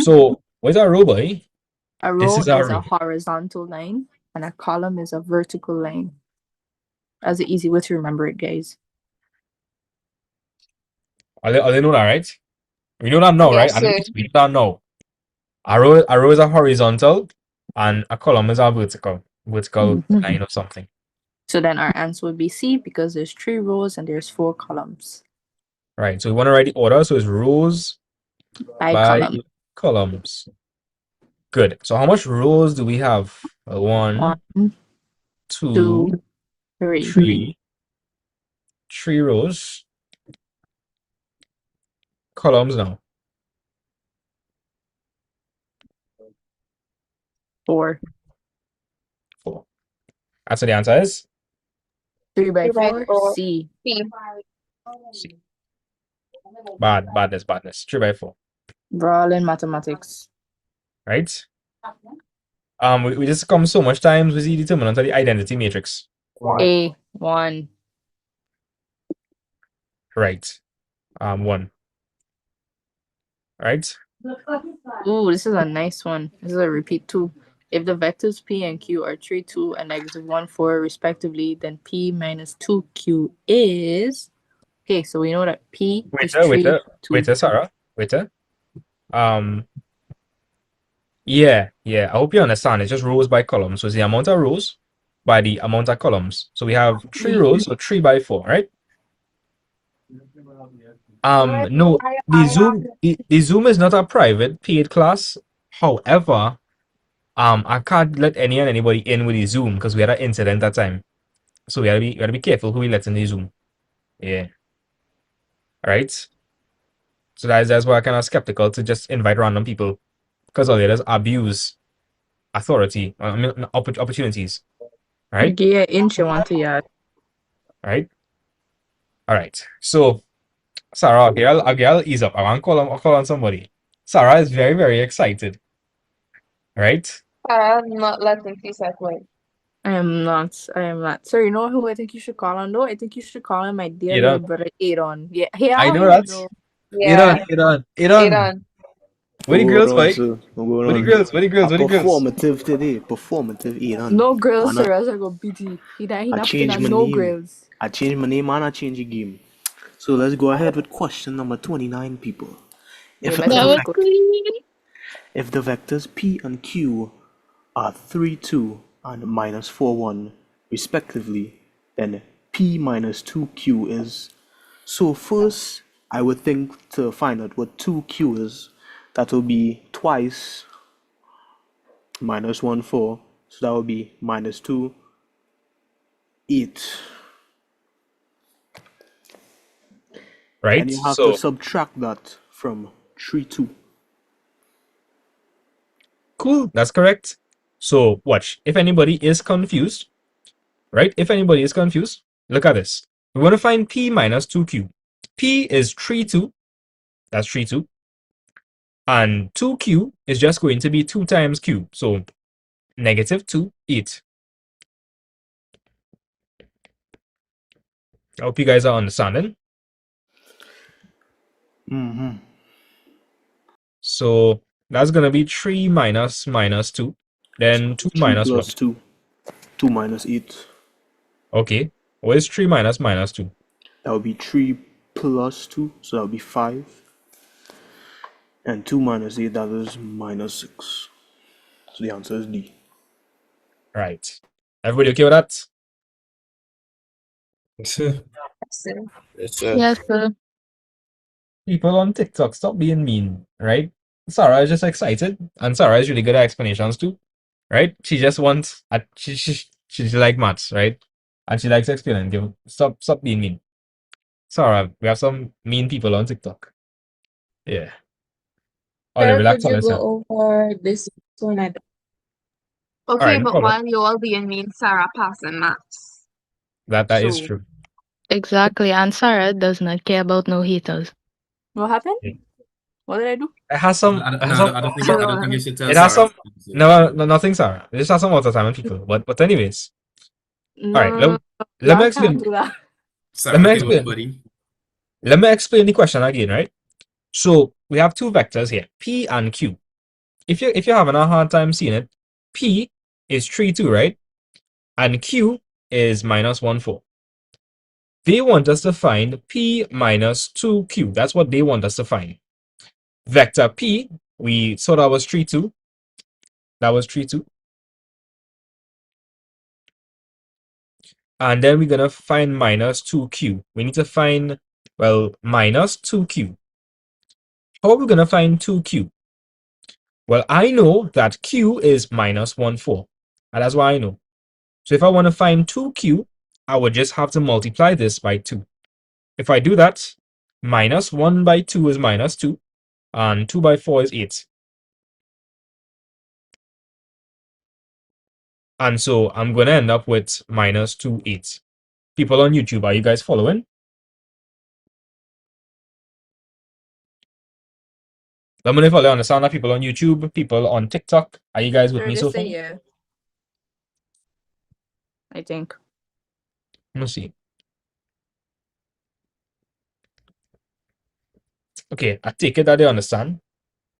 So, where's a row, boy? A This row is a is a row. horizontal line, and a column is a vertical line. That's an easy way to remember it, guys. Are they know that, right? We know that now, right? Yes, I know sir. we know that now. A row is a horizontal, and a column is a vertical line or something. So then our answer would be C, because there's 3 rows and there's 4 columns. Right. So we want to write the order. So it's rows By by column. columns. Good. So how much rows do we have? 1, 2, 2, 3. 3 rows. Columns now. 4. 4. That's what the answer is. 3 by 3 by 4, 4. C. C. Badness. 3 by 4. We're all in mathematics. Right? We just come so much times with the determinant of the identity matrix. A, 1. Right. 1. Right? Ooh, this is a nice one. This is a repeat too. If the vectors P and Q are 3, 2, and -1, 4, respectively, then P minus 2Q is... Okay, so we know that P is 3, 2. Sarah. Yeah. I hope you understand. It's just rows by columns. So it's the amount of rows by the amount of columns. So we have 3 rows, so 3 by 4, right? No, the Zoom is not a private paid class. However, I can't let anybody in with the Zoom because we had an incident that time. So we gotta be careful who we let in the Zoom. Yeah. Right? So that's why I'm kind of skeptical to just invite random people because all the others abuse authority, I mean, opportunities. Right? Yeah, inch you want to yard. Right? All right. So, Sarah, I'll ease up. I'll call on somebody. Sarah is very, very excited. right? I'm not letting CSEC win. I am not. I am not. So you know who I think you should call on though? I think you should call on my dear You little know, brother Adon. Yeah, he I out know here that. though. Yeah, Aaron. We're Where the going girls, on, boy? sir. We're going Where the on. girls? Where the girls? A Where the girls? performative today. Performative, Iran. No grills, And sir. I go BT. He I not putting changed on my no name. grills. I changed my name and I changed the game. So let's go ahead with question number 29, people. Yeah, If better That the, was be vec- good. clean. if the vectors P and Q are 3, 2 and minus 4, 1 respectively, then P minus 2Q is. So first, I would think to find out what 2Q is. That will be twice minus 1, 4. So that will be minus 2, 8. Right? Then you have to So subtract that from 3, 2. cool. That's correct. So watch. If anybody is confused, right? If anybody is confused, look at this. We want to find P minus 2Q. P is 3, 2. That's 3, 2. And 2Q is just going to be 2 times Q. So negative 2, 8. I hope you guys are understanding. Mm-hmm. So that's going to be 3 minus minus 2. Then 2 3 minus plus what? 2. 2 minus 8. Okay. What is 3 minus minus 2? That would be 3 plus 2. So that would be 5. And 2 minus 8, that is minus 6. So the answer is D. Right. Everybody okay with that? Yes, sir. Yes, sir. People on TikTok, stop being mean, right? Sarah is just excited, and Sarah is really good at explanations too, right? She just wants, she like maths, right? And she likes explaining. Stop being mean. Sarah, we have some mean people on TikTok. Yeah. Oh, the Sir, relax could on you yourself. go over this one? All Okay, right, no but problem. while you all being mean, Sarah passing maths. That is So true. Exactly. And Sarah does not care about no haters. What happened? Yeah. What did I do? It has some. I don't, It has no, some. I don't It has think some. I don't think you should tell It has Sarah. some. No, nothing, Sarah. It just has some watermelon people. But anyways, all right. No, Let me y'all can't explain. do that. Let Sarah, me take over, explain. buddy. Let me explain the question again, right? So we have two vectors here, P and Q. If you're having a hard time seeing it, P is 3, 2, right? And Q is minus 1, 4. They want us to find P minus 2Q. That's what they want us to find. Vector P, we saw that was 3, 2. That was 3, 2. And then we're going to find minus 2Q. We need to find, well, minus 2Q. How are we going to find 2Q? Well, I know that Q is minus 1, 4. And that's why I know. So if I want to find 2Q, I would just have to multiply this by 2. If I do that, minus 1 by 2 is minus 2. And 2 by 4 is 8. And so I'm going to end up with minus 2, 8. People on YouTube, are you guys following? Let me know if I understand that. People on YouTube, people on TikTok, are you guys with Sure, me just so far? say yeah. I think. Let me see. Okay, I take it that they understand,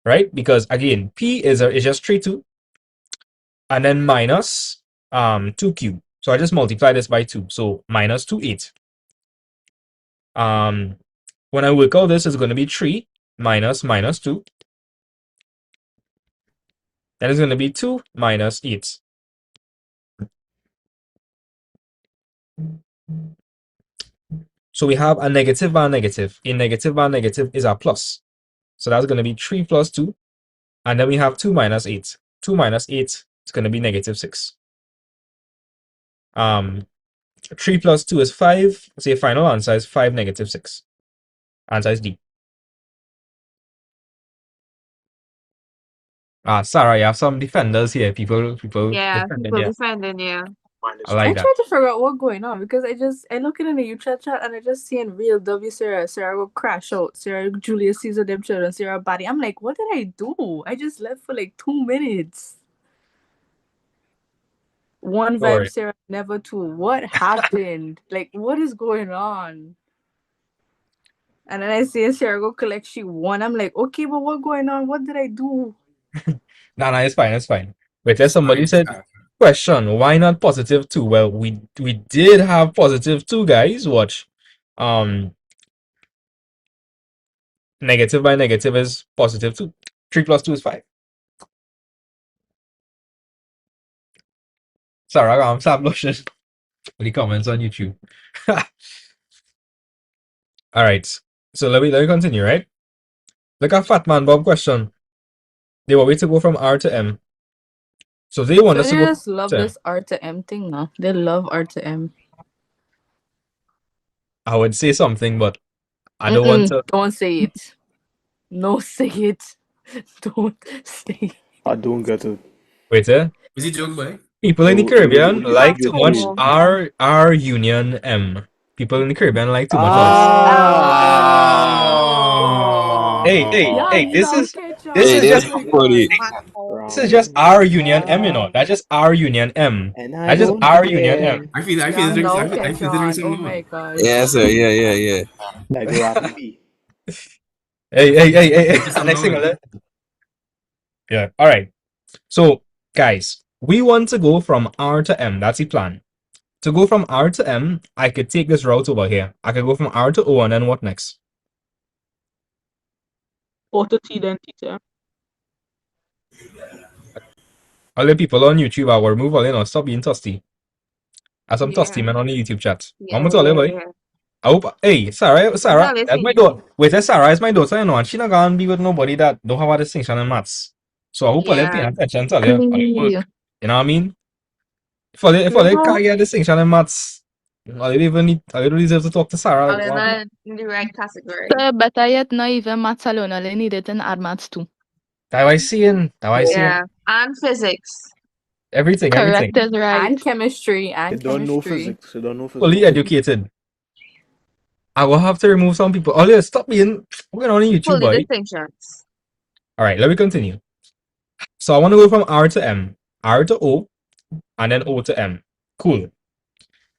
right? Because again, P is just 3, 2, and then minus 2Q. So I just multiply this by 2. So minus 2, 8. When I work out this, it's going to be 3 minus minus 2. Then it's going to be 2 minus 8. So we have a negative by a negative. A negative by a negative is a plus. So that's going to be 3 plus 2. And then we have 2 minus 8. 2 minus 8 is going to be negative 6. 3 plus 2 is 5. So your final answer is 5, negative 6. Answer is D. Sarah, you have some defenders here. People yeah, defending people here. defending you. I like I that. tried to figure out what's going on because I looking in the YouTube chat and I just seeing real W Sarah. Sarah will crash out. Sarah Julius Caesar them children. Sarah body. I'm like, what did I do? I just left for like 2 minutes. One Don't vibe, worry. Sarah, never two. What happened? Like, what is going on? And then I see Sarah go collect she one. I'm like, okay, but what going on? What did I do? Nah, it's fine, it's fine. Wait, there's somebody Alright, said, question, why not positive two? Well, we did have positive two, guys. Watch. Negative by negative is positive two. 3 plus 2 is 5. Sarah, I'm stop blushing. The comments on YouTube. All right. So let me continue, right? Look at Fat Man Bob question. They want me to go from R to M. So they want So us they to go just love to M. this R to M thing, huh? They love R to M. I would say something, but I don't want to. Don't say it. No, say it. Don't say it. I don't get it. Wait, is it joke, boy? people in the Caribbean You have like too much to. R Union M. People in the Caribbean like too much of this. Hey, Y'all this love is ketchup. this Hey, is this just Oh my funny. god. this is just R Union M, you know. That's just R Union M. And I That's just don't R Union M. care. I feel the Y'all drinks. love I feel the drinks ketchup. some Oh more. my gosh. Yeah, sir. Yeah. Like Rappy. Hey. Get you some Next now, thing, man. yeah. All right. So, guys, we want to go from R to M. That's the plan. To go from R to M, I could take this route over here. I could go from R to O, and then what next? O to T, then T to M. All the people on YouTube, I will remove all, stop being thirsty. I some thirsty Yeah. men on the YouTube chat. Yeah, I'm gonna tell you, boy. yeah. I hope, hey, Sarah, No, that's my listen. daughter. Wait, that's Sarah is my daughter, and she not gonna be with nobody that don't have a distinction in maths. So I hope all they paying Yeah. attention to all your Yeah. work. You know what I mean? If they Mm-hmm. can't get distinction in maths, all they even need, all they deserve to talk to Sarah. All in the right category. So better yet, not even maths alone. All you need it in add maths too. That I seeing. Yeah. And physics. Everything. Correct is right. And chemistry. They And don't know chemistry. physics. They don't know Fully physics. educated. I will have to remove some people. Oh, yeah, stop being working on YouTube, Fully boy. distinctions. All right, let me continue. So I want to go from R to M, R to O, and then O to M. Cool.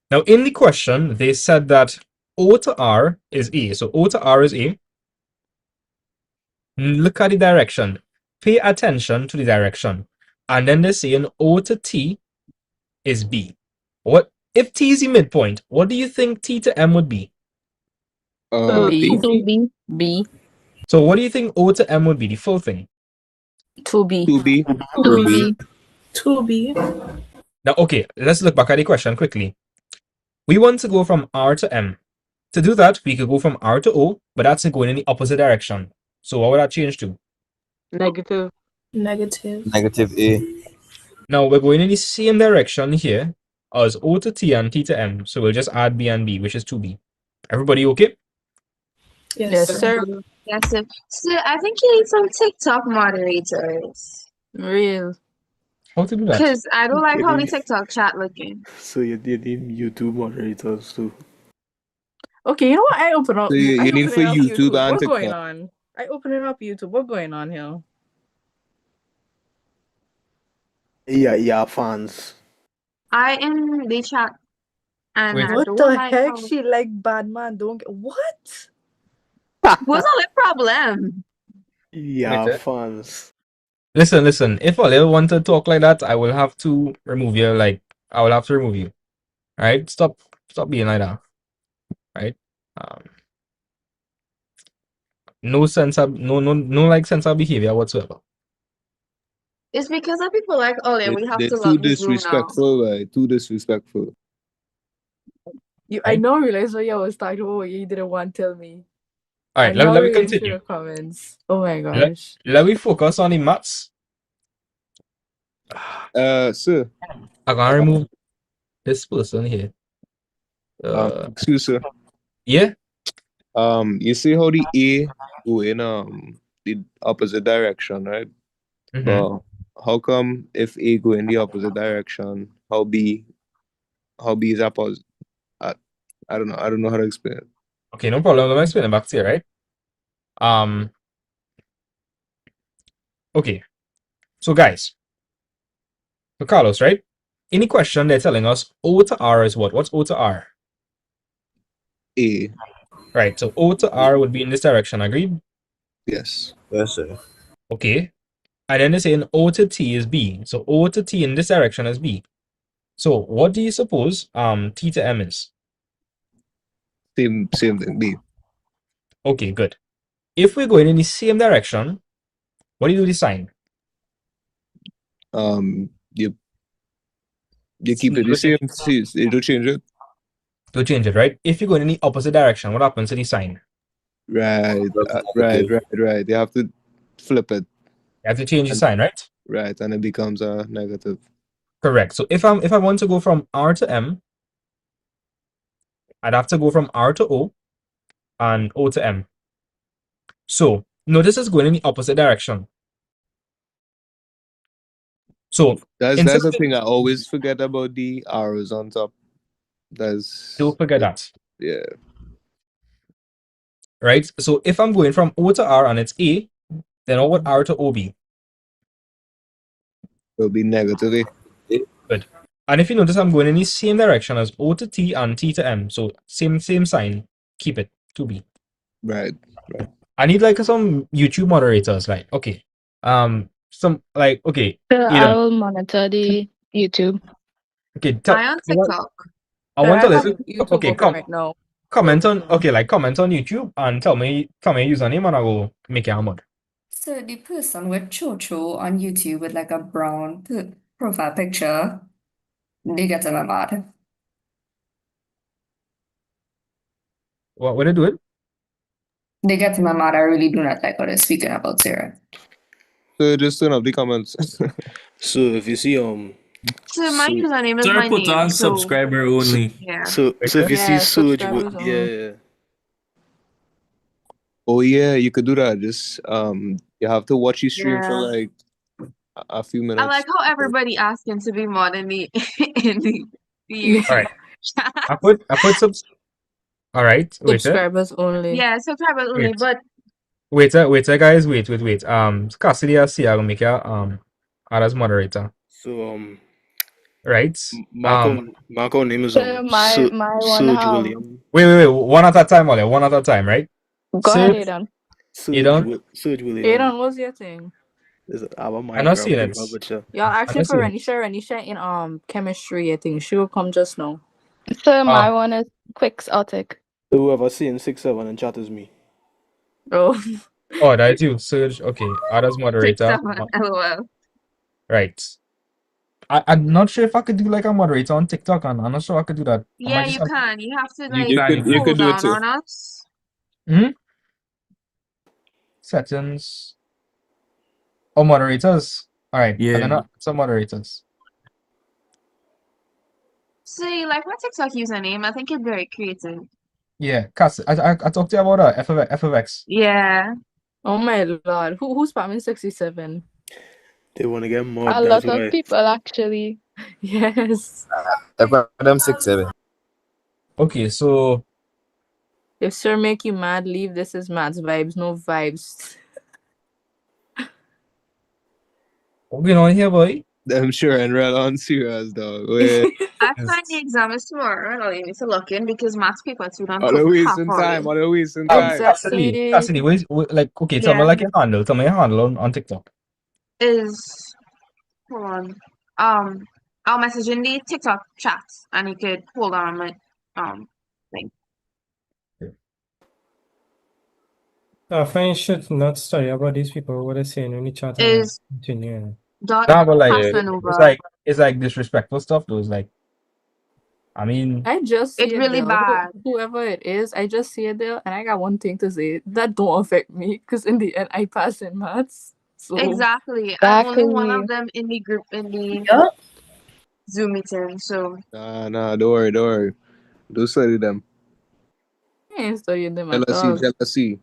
Now, in the question, they said that O to R is A. So O to R is A. Look at the direction. Pay attention to the direction. And then they're saying O to T is B. What if T is the midpoint? What do you think T to M would be? B. B. So what do you think O to M would be? The full thing. 2B. 2B. 2B. 2B. Now, okay, let's look back at the question quickly. We want to go from R to M. To do that, we could go from R to O, but that's going in the opposite direction. So what would that change to? Negative. Negative A. Now we're going in the same direction here as O to T and T to M. So we'll just add B and B, which is 2B. Everybody okay? Yes, sir. Yes, sir. So I think you need some TikTok moderators. Real. How to do that? Because I don't like You how the need- TikTok chat looking. So you need YouTube moderators too. Okay, you know what? I open up. So you I need open for it up YouTube and What's going TikTok. on? I open it up YouTube. What's going on here? Yeah, fans. I in the chat and Wait. I What don't the like heck? how... She like Batman. Don't get what? What's all the problem? Yeah, Wait, fans. Listen. If Olive want to talk like that, I will have to remove you. I will have to remove you. All right? Stop being like that. Right? No sense of no like sense of behavior whatsoever. It's because of people like Ole, we have They're to too log his room now. disrespectful, right? Too disrespectful. I now realize what you was talking about. You didn't want to tell me. All right, I'm let now me reading through continue. the comments. Oh my Let, gosh. let me focus on the maths. Sir. I'm gonna remove this person here. Excuse sir. Yeah. You see how the A go in the opposite direction, right? Mhm. But how come if A go in the opposite direction, how B is opposite? I don't know. I don't know how to explain it. Okay, no problem. Let me explain it back to you, right? Okay. So guys, so Carlos, right? in the question they're telling us O to R is what? What's O to R? A. Right. So O to R would be in this direction. Agreed? Yes. Yes, sir. Okay. And then they're saying O to T is B. So O to T in this direction is B. So what do you suppose T to M is? Same thing. B. Okay, good. If we're going in the same direction, what do you do with the sign? You keep it the same. See, you don't change it. To change it, right? If you're going in the opposite direction, what happens to the sign? Right. Right. You have to flip it. You have to change the sign, right? Right, and it becomes a negative. Correct. So if I want to go from R to M, I'd have to go from R to O and O to M. So notice it's going in the opposite direction. So That's the thing I always forget about the arrows on top. Don't forget that. Yeah. Right? So if I'm going from O to R and it's A, then what would R to O be? It'll be negative A. Good. And if you notice, I'm going in the same direction as O to T and T to M. So same sign. Keep it to B. Right. I need like some YouTube moderators. Like, okay. Some like okay. So Either I will monitor the YouTube. okay, I on TikTok. I want to I have listen. YouTube Okay, open right now. comment on comment on YouTube and tell me your username and I will make you a mod. So the person with Chocho on YouTube with like a brown profile picture, they get them mad. What are they doing? They get him mad. I really do not like how they're speaking about Sarah. So just turn off the comments. So if you see So my username is Sir, my put name. on So subscriber only. yeah. So if you see Surge, subscribers Oh yeah, you could do that. Just you have to watch your stream for Yeah. like a few minutes. I like how everybody asking to be mod in the in the All right. chat. I put subs. All right. Wait. subscribers only. Yeah, subscribers only, Wait. but Wait, guys, wait. Cassidy, I see. I'll make you add as moderator. So Right. Marco name is So my one Surge William. Wait. One at a time, Ollie. One at a time, right? Go ahead, Aidan. Surge William. Aidan, what's your thing? Is our I'm not seeing Minecraft it. profile picture. Y'all asking not for seeing Renisha in chemistry, I think. She will come just now. So my one is Quixotic. Whoever saying 6-7 in chat is me. Oh. Oh, that's you, Serge. Okay, add as moderator. 6-7, LOL. Right. I'm not sure if I could do like a moderator on TikTok, and I'm not sure I could do that. Yeah, you can. You have to You like could hold do it down too. on us. Settings. Oh, moderators. All right. Yeah. And then some moderators. See, like my TikTok username, I think it's very creative. Yeah, Cass. I talked to you about FFX. Yeah. Oh my lord. Who's spamming 67? They want to get more. A lot of people actually. Yes. Them 6-7. Okay, so If Sir make you mad, leave. This is Mad's vibes, no vibes. what going on here, boy? I'm sure and real on serious dog. I find the exam is tomorrow and I need to look in because maths paper 2 done Are took they half wasting already. time? Are they wasting time? Cassidy, like, okay, tell me Yeah. like your handle. Tell me your handle on TikTok. Is hold on. I'll message in the TikTok chat and you could hold on my thing. I find you should not study about these people, what they're saying in the chat. Is Continue. dot Nah, but like Casanova. it's like disrespectful stuff though. It's like, I mean, I just see It's it really there. bad. Whoever it is, I just see it there, and I got one thing to say. That don't affect me, because in the end, I pass in maths. So Exactly. I'm only one of them in the group in the Zoom meeting. So Nah, don't worry. Don't study them. I ain't studying them at all. Jealousy.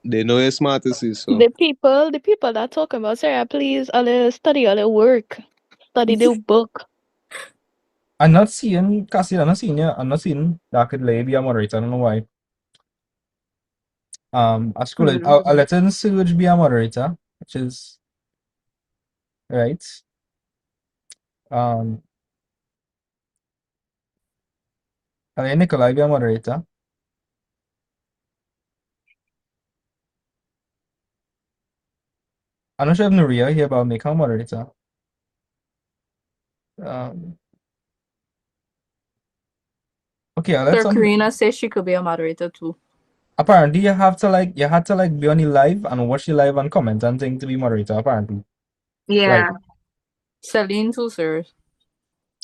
They know you're smart to see, so The people that talk about Sarah, please, study all the work. Study the book. I'm not seeing Cassidy. I'm not seeing you. I'm not seeing that could lay be a moderator. I don't know why. I scroll it. I'll let Surge be a moderator, which is right? And then Nikolai be a moderator. I'm not sure if Nuria here, but I'll make her moderator. Okay, I'll let So some. Karina says she could be a moderator too. Apparently, you had to be on the live and watch the live and comment and thing to be moderator. Apparently, Yeah. Celine too, sir.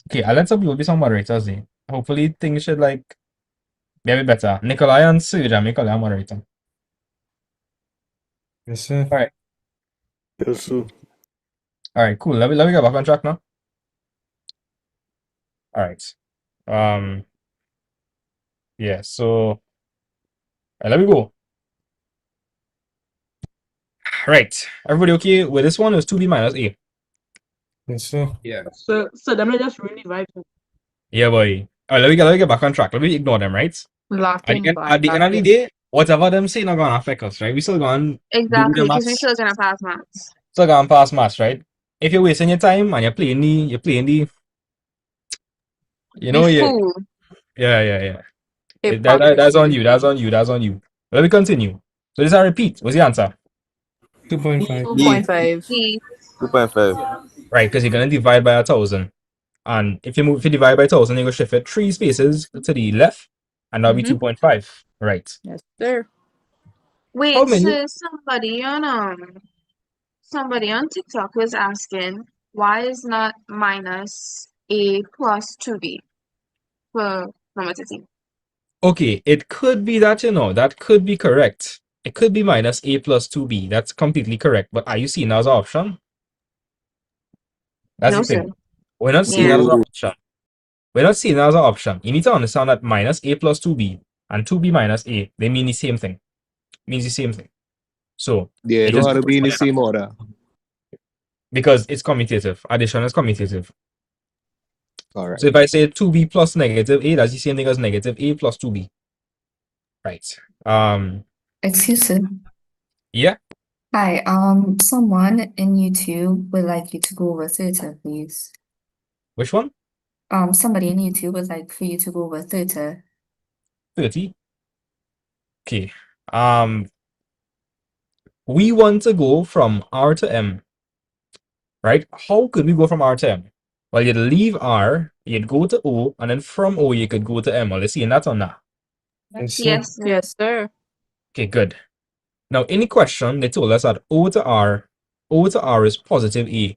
okay, I'll let some people be some moderators. Hopefully, things should be a bit better. Nikolai and Serge, and Nikolai are moderator. Yes, sir. All right. Yes, sir. All right, cool. Let me get back on track now. All right. Yeah. So, let me go. Right. Everybody okay with this one? It was 2b minus a. Yes, sir. Yeah. So them are just really vibes. Yeah, boy. All right, let me get back on track. Let me ignore them, right? Laughing, At the end of the day, whatever them say not gonna affect us, right? We still gonna do the Exactly, because we maths, still gonna pass maths. still gonna pass maths, right? If you're wasting your time and you're playing the, you know, The yeah, fool. yeah. That's on Hypocrisy. you. That's on you. That's on you. Let me continue. So this I repeat. What's the answer? 2.5. 2.5. D. 2.5. Right, because you're gonna divide by 1,000. And if you divide by 1,000, you're gonna shift it 3 spaces to the left, and that'll be 2.5. Right. Yes, sir. How Wait, many? so somebody on TikTok was asking why is not minus a plus 2b for number 13? Okay, it could be that, that could be correct. It could be minus a plus 2b. That's completely correct. But are you seeing that as an option? That's No, the sir. thing. We're not seeing Yeah. that as an option. We're not seeing that as an option. You need to understand that minus a plus 2b and 2b minus a, they mean the same thing. Means the same thing. So Yeah, it it don't just have to be in the same order. because it's commutative. Addition is commutative. All right. So if I say 2b plus negative a, that's the same thing as negative a plus 2b. Right. Excuse me. Yeah. Hi, someone in YouTube would like you to go over theta, please. Which one? Somebody in YouTube would like for you to go over theta. 30. Okay. We want to go from R to M, right? How could we go from R to M? Well, you'd leave R, you'd go to O, and then from O, you could go to M. Well, let's see, and that's on that. Yes, sir. Yes, sir. Yes, sir. Okay, good. Now, in the question, they told us that O to R is positive A.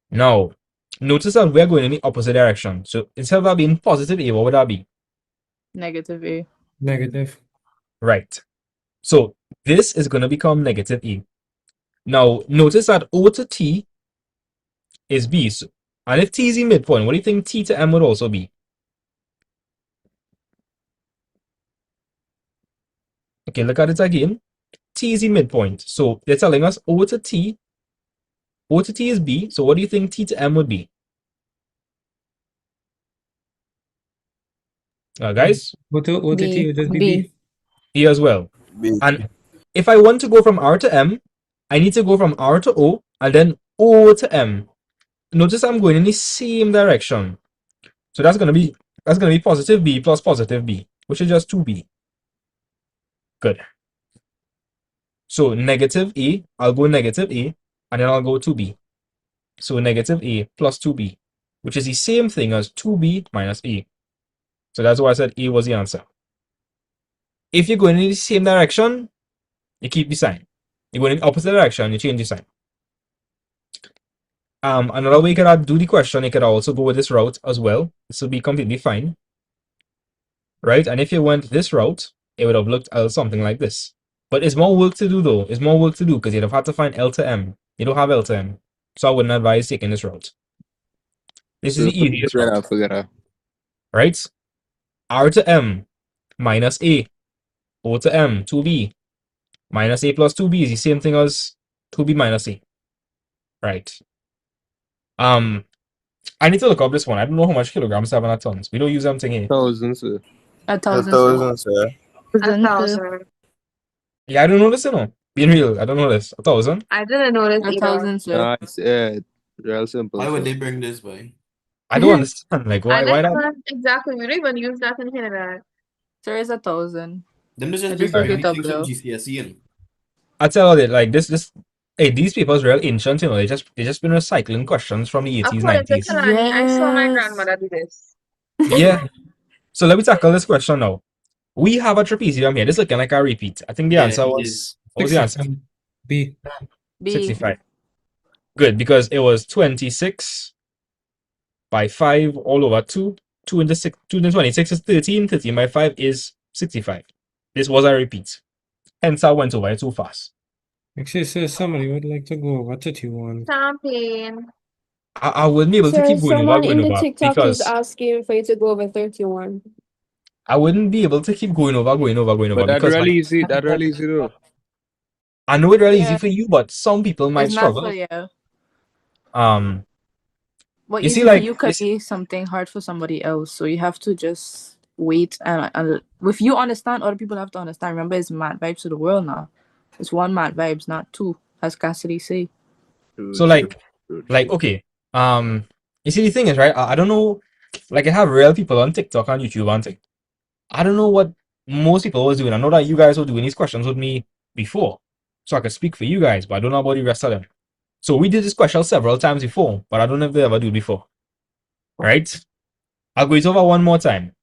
Now, notice that we're going in the opposite direction. So instead of that being positive A, what would that be? Negative A. Negative. Right. So this is going to become negative A. Now, notice that O to T is B. So, and if T is the midpoint, what do you think T to M would also be? Okay, look at it again. T is the midpoint. So they're telling us O to T is B. So what do you think T to M would be? Guys? What to T would just be B. E as well. B. And if I want to go from R to M, I need to go from R to O and then O to M. Notice I'm going in the same direction. So that's gonna be positive B plus positive B, which is just 2B. Good. So negative A, I'll go negative A, and then I'll go 2B. So negative A plus 2B, which is the same thing as 2B minus A. So that's why I said A was the answer. If you're going in the same direction, you keep the sign. You're going in the opposite direction, you change the sign. Another way you could do the question, you could also go with this route as well. This will be completely fine. Right? And if you went this route, it would have looked something like this. But it's more work to do though. It's more work to do because you'd have had to find L to M. You don't have L to M. So I wouldn't advise taking this route. This is So the easiest forget route. that, forget that. Right? R to M minus A. O to M, 2B. Minus A plus 2B is the same thing as 2B minus A. Right. I need to look up this one. I don't know how much kilograms have in a tons. We don't use them thing here. Thousands, sir. 1,000, 1,000, sir. 1,000. Yeah, I don't know this, Being real, I don't know this. 1,000? I didn't know this either. 1,000, sir. Nice. Real simple. Why would So they bring this by? I don't understand. Like, I why like that? that. Exactly. We don't even use that in Canada. There is 1,000. Them I just just bring look it up everything from though. GCSE in. I tell you, like hey, these people's real ancient, you know, they just been recycling questions from the 80s, According to 90s. Kalani, I saw my Yes. grandmother do this. Yeah. So let me tackle this question now. We have a trapezium here. This is looking like a repeat. I think the Yeah, answer it was is. what was the answer? B. B. 65. Good, because it was 26 by 5 all over 2. 2 into 6, 2 into 26 is 13. 13 by 5 is 65. This was a repeat. Hence, I went over it too fast. Actually, sir, somebody would like to go over 31. Champagne. I wouldn't be able to Sir, keep going someone in the over TikTok is because asking for you to go over 31. I wouldn't be able to keep going over but that because really like easy. That really easy though. I know it's really easy Yeah. for you, but some people might It's not struggle. for you. What You see, easy for like you could be something hard for somebody else. So you have to just wait and if you understand, other people have to understand. Remember, it's mad vibes to the world now. It's one mad vibes, not two, as Cassidy say. so like okay. You see the thing is right. I don't know. Like I have real people on TikTok and YouTube and thing. I don't know what most people was doing. I know that you guys were doing these questions with me before, so I could speak for you guys, but I don't know about the rest of them. So we did this question several times before, but I don't know if they ever do it before. Right? I'll go it over one more time.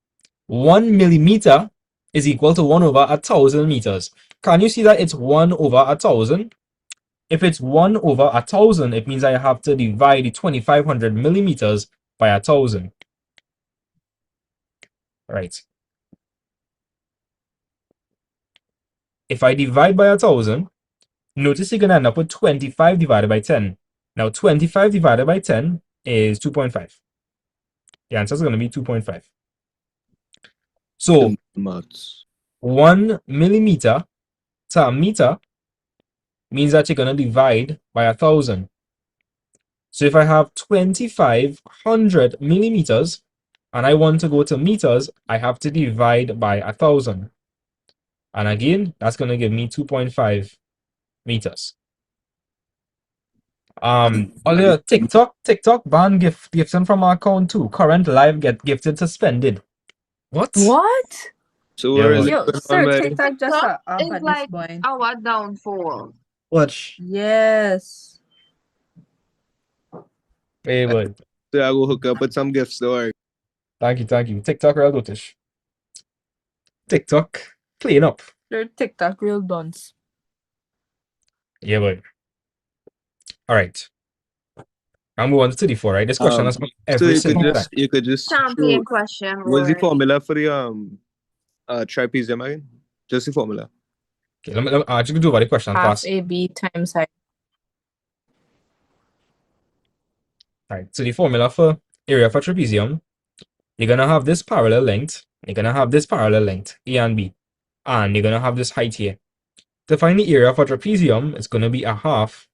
1 millimeter is equal to 1 over 1,000 meters. Can you see that it's 1 over 1,000? If it's 1 over 1,000, it means I have to divide the 2,500 millimeters by 1,000. Right. If I divide by 1,000, notice you're going to end up with 25 divided by 10. Now, 25 divided by 10 is 2.5. The answer is going to be 2.5. So, 1 millimeter to a meter means that you're going to divide by 1,000. So if I have 2,500 millimeters and I want to go to meters, I have to divide by 1,000. And again, that's going to give me 2.5 meters. Earlier, TikTok banned gifting from our account too. Current live get gifted suspended. What? What? So Yeah, where is but it Yo, going on, sir, man? TikTok just TikTok up is at this like point. our downfall. Watch. Yes. hey, but So I go hook up with some gifts, don't worry. thank you. TikTok real goatish. TikTok clean up. They're TikTok real dunce. Yeah, but all right. I'm going to 34, right? This question has come So every single time. you could just Champagne show question, what's the Lord. formula for the trapezium again? Just the formula. Okay, let me actually do about the question Half fast. AB times height. Right. So the formula for area for trapezium, you're gonna have this parallel length, you're gonna have this parallel length, A and B, and you're gonna have this height here. To find the area for trapezium, it's gonna be a half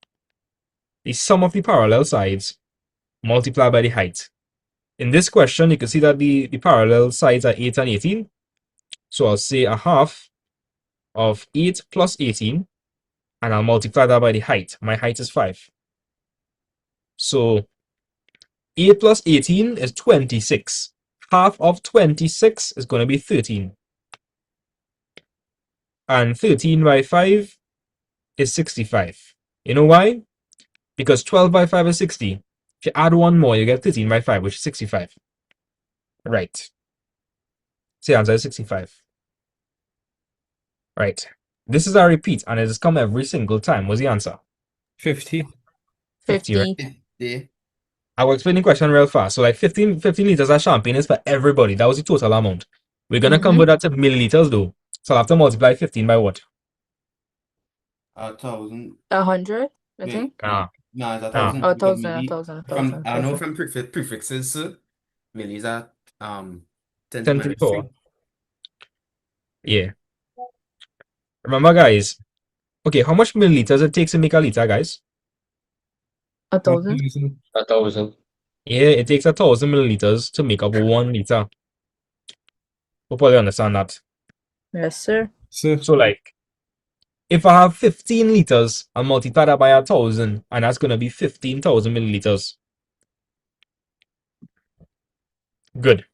the sum of the parallel sides multiplied by the height. In this question, you can see that the parallel sides are 8 and 18. So I'll say a half of 8 plus 18, and I'll multiply that by the height. My height is 5. So 8 plus 18 is 26. Half of 26 is going to be 13. And 13 by 5 is 65. You know why? Because 12 by 5 is 60. If you add one more, you get 13 by 5, which is 65. Right. So the answer is 65. Right. This is a repeat, and it has come every single time. What's the answer? 50. 50, right? 50. I will explain the question real fast. So like 15 liters of champagne is for everybody. That was the total amount. We're going to convert that to milliliters though. So I'll have to multiply 15 by what? 1,000. 100, I Wait, think. Ah. no, it's Ah. 1,000. Oh, Because 1,000, milli 1,000, from 1,000. I know Perfect. from prefixes, millis are 10 to 10 to the minus power. 3. Yeah. Remember, guys. Okay, how much milliliters it takes to make a liter, guys? 1,000. 1,000. Yeah, it takes 1,000 milliliters to make up 1 liter. Hopefully you understand that. Yes, sir. Sir. So like, If I have 15 liters, I'll multiply that by 1,000, and that's going to be 15,000 milliliters. Good.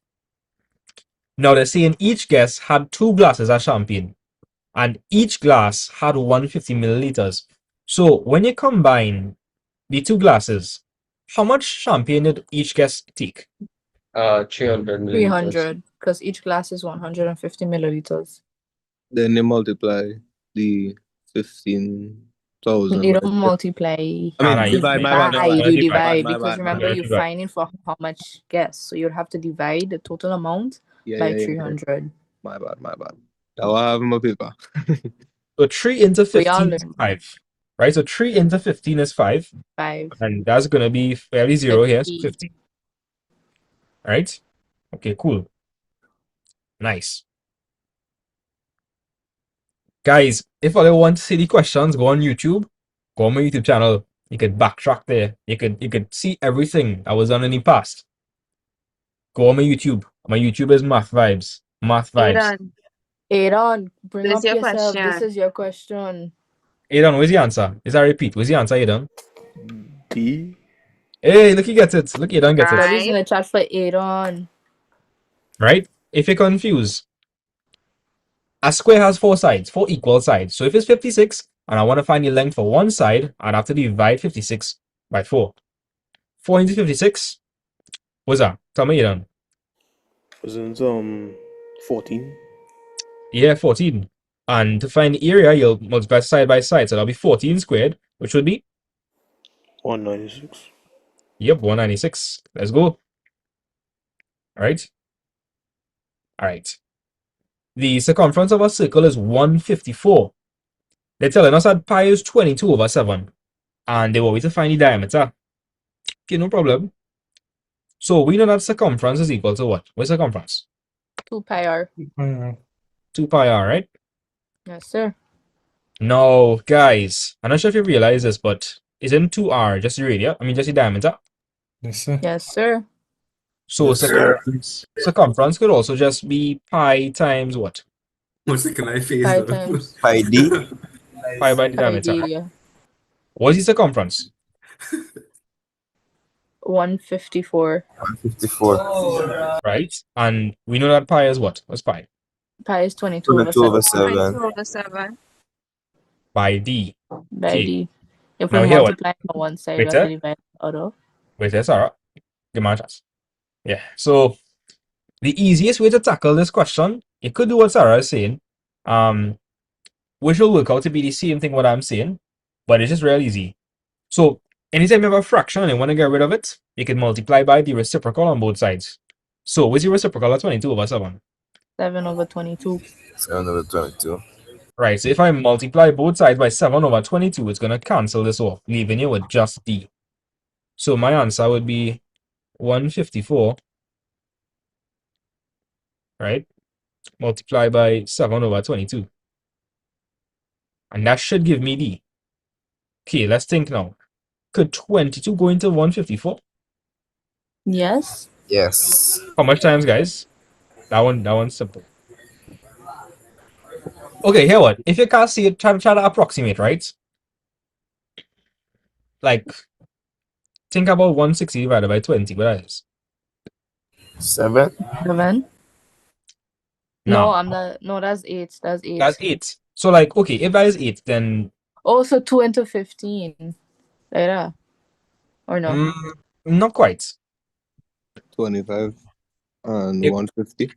Now they're saying each guest had 2 glasses of champagne, and each glass had 150 milliliters. So when you combine the 2 glasses, how much champagne did each guest take? 300 milliliters. 300, because each glass is 150 milliliters. Then you multiply the 15,000. You don't multiply. I mean, divide, You divide, my because bad. remember you're finding for how much guests, so you'd have to divide the total amount by 300. My bad. Now I have my paper. So 3 into We all 15 is 5. Right? So 3 into 15 is 5. 5. And that's going to be fairly 0 here, so 50. 50. Right? Okay, cool. Nice. Guys, if you want to see the questions, go on YouTube. Go on my YouTube channel. You could backtrack there. You could see everything I was on in the past. Go on my YouTube. My YouTube is Math Vibes. Math Vibes. Aaron, bring This up is your yourself. question. This is your question. Aidan, where's the answer? Is that repeat? Where's the answer, Aidan? D. Hey, look, he gets it. Look, Aidan gets it. Studies in the chat for Aaron. Right? If you're confused, a square has 4 sides, 4 equal sides. So if it's 56 and I want to find the length for one side, I'd have to divide 56 by 4. 4 into 56? What's that? Tell me, Aidan. Wasn't 14? Yeah, 14. And to find the area, you'll multiply side by side. So that'll be 14 squared, which would be? 196. Yep, 196. Let's go. All right. All right. The circumference of a circle is 154. They're telling us that pi is 22 over 7. And they want me to find the diameter. Okay, no problem. So we know that circumference is equal to what? What's circumference? 2 pi r. 2 pi r, right? Yes, sir. No, guys. I'm not sure if you realize this, but isn't 2r just the radius? I mean, just the diameter? Yes, sir. Yes, sir. So Yes, sir. circumference could also just be pi times what? What's the I face? Pi times Pi d. Pi by the pi diameter. d, yeah. What's the circumference? 154. 154. Right? And we know that pi is what? What's pi? Pi is 22 over 22 7. over 7. 22 over 7. By d. By Okay. d. If we Now here what? multiply on one side, we Wait, have to eh? divide the other. Wait, there, Sarah. Give me a chance. Yeah. So the easiest way to tackle this question, you could do what Sarah is saying. Which will work out to be the same thing what I'm saying, but it's just real easy. So anytime you have a fraction and you want to get rid of it, you can multiply by the reciprocal on both sides. So what's the reciprocal of 22 over 7? 7 over 22. 7 over 22. Right, so if I multiply both sides by 7 over 22, it's going to cancel this off, leaving you with just d. So my answer would be 154, right? Multiply by 7 over 22. And that should give me d. Okay, let's think now. Could 22 go into 154? Yes. Yes. How much times, guys? That one's simple. Okay, here what? If you can't see it, try to approximate, right? Like, think about 160 divided by 20. What that is? 7. 7. No. No, that's 8. That's 8. That's 8. So, like, okay, if that is 8, then... Also 2 into 15. Like that. Or no? Not quite. 25 and If- 150.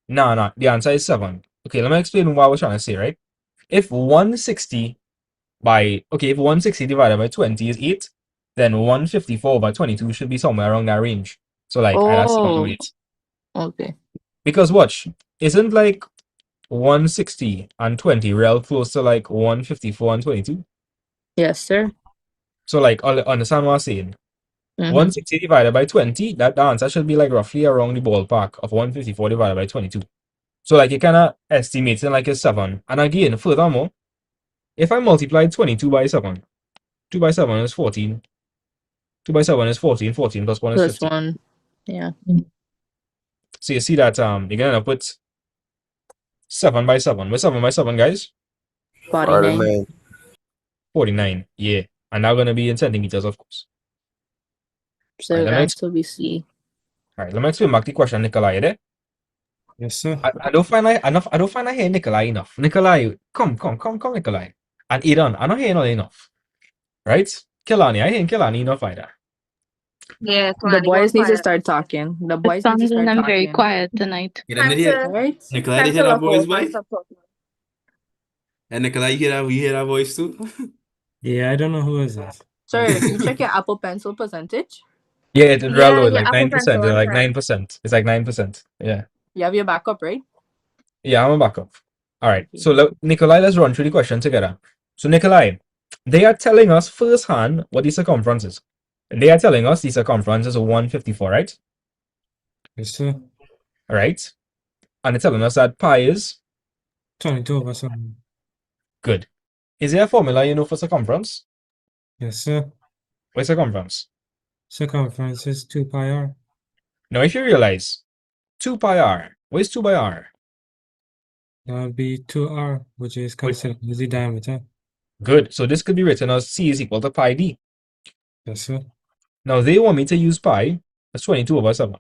No. The answer is 7. Okay, let me explain what I was trying to say, right? If 160 divided by 20 is 8, then 154 over 22 should be somewhere around that range. So, like, that's 8. Okay. Because watch, isn't like 160 and 20 real close to like 154 and 22? Yes, sir. So, like, understand what I'm saying? 160 divided by 20, that answer should be like roughly around the ballpark of 154 divided by 22. So, like, you kind of estimate it like it's 7. And again, furthermore, if I multiply 22 by 7, 2 by 7 is 14. 2 by 7 is 14. 14 plus 1 is Plus 15. 1. Yeah. So you see that you're going to put 7 by 7. What's 7 by 7, guys? 49. 49. Yeah. And now gonna be in centimeters, of course. So Right, the let me answer will be C. Alright, let me explain back the question, Nikolai. You there? Yes, sir. I don't find I enough. I don't find I hear Nikolai enough. Nikolai, come, Nikolai. And Aidan, I don't hear not enough. Right? Kilani, I hear Kilani enough either. Yeah, The Kalani, go boys need to quiet. start talking. The It boys need to sounds and start I'm very talking. quiet tonight. You Time didn't hear to Right? Nikolai, time you to hear that log voice, out and boy? stop talking. And Nikolai, you hear that voice too? Yeah, I don't know who is that. Sir, you check your Apple Pencil percentage. Yeah, it real Yeah, low, your like Apple 9%. Pencil It's on like time. 9%. It's like 9%. Yeah. You have your backup, right? Yeah, I'm a backup. All right. Okay. So Nikolai, let's run through the question together. So Nikolai, they are telling us firsthand what the circumference is. They are telling us the circumference is 154, right? Yes, sir. All right. And they're telling us that pi is 22/7. good. Is there a formula you know for circumference? Yes, sir. What's circumference? Circumference is 2 pi r. Now, if you realize 2 pi r, what is 2 by r? That would be 2r, which is Wait, considered as the diameter. good. So this could be written as c is equal to pi d. Yes, sir. Now, they want me to use pi as 22/7.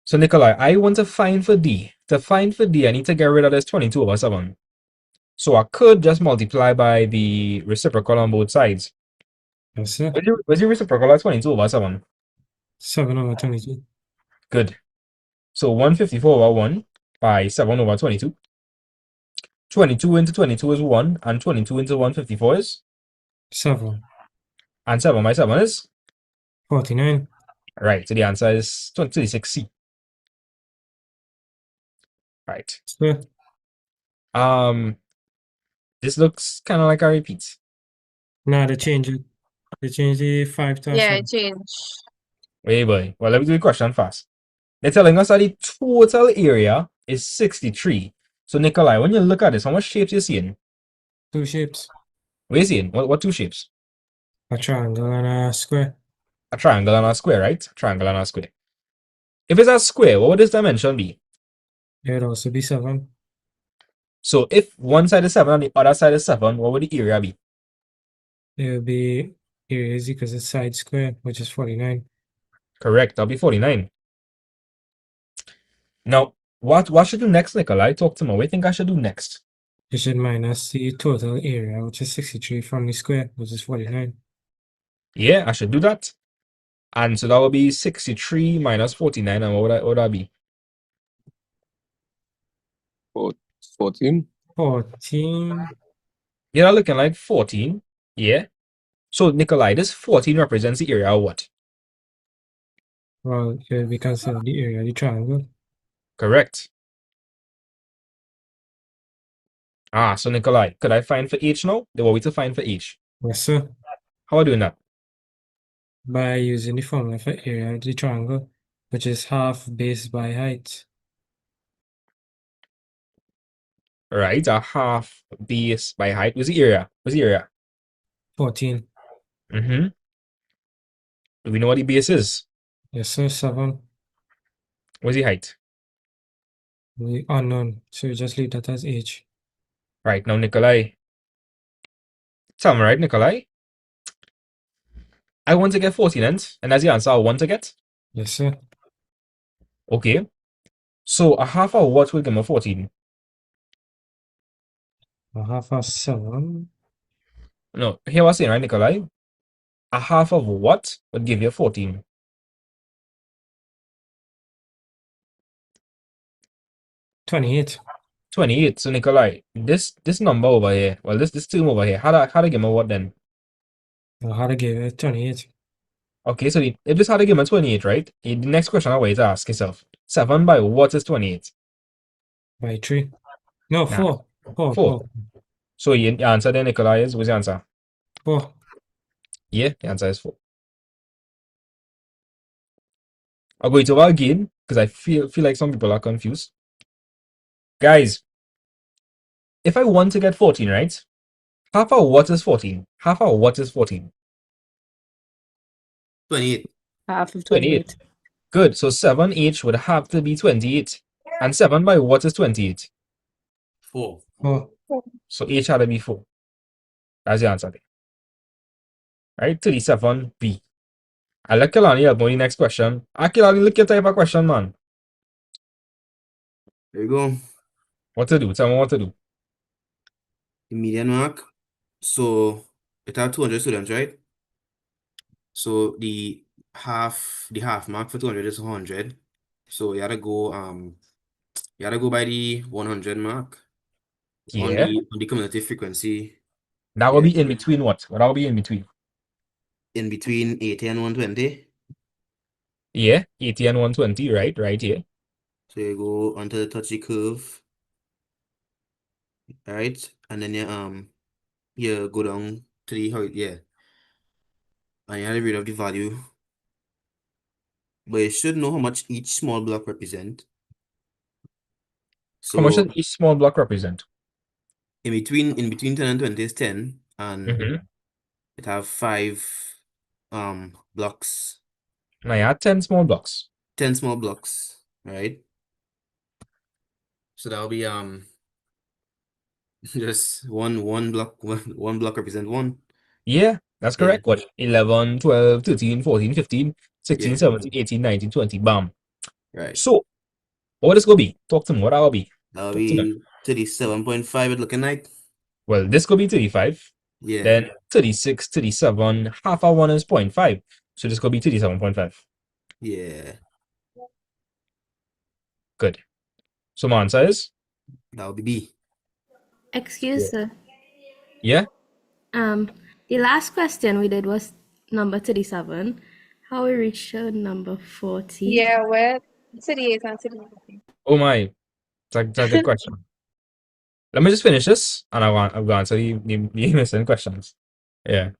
So, Nikolai, I want to find for d. To find for d, I need to get rid of this 22/7. So I could just multiply by the reciprocal on both sides. Yes, sir. What's your reciprocal at 22/7? 7/22. Good. So 154/1 by 7/22. 22 into 22 is 1, and 22 into 154 is? 7. And 7 by 7 is? 49. Right, so the answer is 26C. Right. Sir. This looks kind of like a repeat. Nah, they change it. They change the 5 to a Yeah, 7. change. Wait, boy. Well, let me do the question fast. They're telling us that the total area is 63. So, Nikolai, when you look at this, how much shapes you seeing? 2 shapes. What are you seeing? What two shapes? A triangle and a square. A triangle and a square, right? A triangle and a square. If it's a square, what would this dimension be? It would also be 7. So if one side is 7 and the other side is 7, what would the area be? It would be area is equals to side square, which is 49. Correct, that'll be 49. Now, what should I do next, Nikolai? Talk to me. What do you think I should do next? You should minus the total area, which is 63 from the square, which is 49. Yeah, I should do that. And so that will be 63 minus 49. And what would that be? 14. 14. Yeah, looking like 14. Yeah. So, Nikolai, this 14 represents the area of what? Well, it would be considered the area of the triangle. Correct. So Nikolai, could I find for H now? They want me to find for H. Yes, sir. How are I doing that? By using the formula for area of the triangle, which is half base by height. Right, a half base by height. What's the area? 14. Mm-hmm. Do we know what the base is? Yes, sir. 7. What's the height? The unknown. So you just leave that as H. Right, now Nikolai. Tell me, right, Nikolai? I want to get 14, and that's the answer I want to get? Yes, sir. Okay. So a half of what will give me 14? A half of 7. No, here was saying, right, Nikolai? A half of what would give you 14? 28. 28. So Nikolai, this number over here, well, this term over here, how do I give me what then? Well, how to give it 28? Okay, so if this had to give me 28, right? The next question I want you to ask yourself, 7 by what is 28? By 3. No, Nah, 4. 4. 4. 4. So your answer then, Nikolai, what's the answer? 4. Yeah, the answer is 4. I'll go it over again because I feel like some people are confused. Guys, if I want to get 14, right? Half of what is 14? Half of what is 14? 28. Half of 28. 28. Good. So 7H would have to be 28. And 7 by what is 28? 4. Oh, So H had to be 4. That's the answer there. Right? 37B. I like Kalani help me next question. Kalani, look your type of question, man. There you go. What to do? Tell me what to do. The median mark. So it have 200 students, right? So the half mark for 200 is 100. So you gotta go by the 100 mark on Yeah. the cumulative frequency. That will be in between what? What will be in between? In between 80 and 120. Yeah, 80 and 120, right? Right here. So you go onto the touchy curve, right? And then you go down to the and you have to read of the value. But you should know how much each small block represent. How much So does each small block represent? in between 10 and 20 is 10, and Mm-hmm. it have 5 blocks. Now you had 10 small blocks. 10 small blocks, right? So that'll be just one block represent 1. Yeah, that's Yeah. correct. What? 11, 12, 13, 14, 15, 16, Yeah. 17, 18, 19, 20. Bam. Right. So, what is going to be? Talk to me. What that'll be? That'll Talk to me. be 37.5 it looking like. Well, this could be 35. Yeah. Then 36, 37, half of one is 0.5. So this could be 37.5. Yeah. Good. So my answer is? That'll be B. Excuse, sir. Yeah? The last question we did was number 37. How we reached number 40? Yeah, we're 38 and 39. Oh my. That's a good question. Let me just finish this and I'll answer the missing questions. Yeah.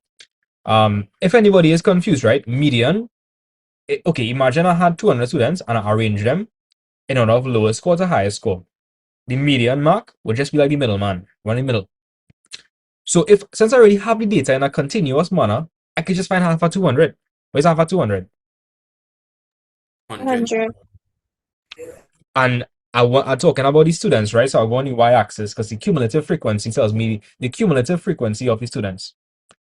If anybody is confused, right? Median. Okay, imagine I had 200 students and I arranged them in order of lowest score to highest score. The median mark would just be like the middleman, one in the middle. So since I already have the data in a continuous manner, I could just find half of 200. Where's half of 200? 100. And I'm talking about the students, right? So I'll go on the y-axis because the cumulative frequency tells me the cumulative frequency of the students.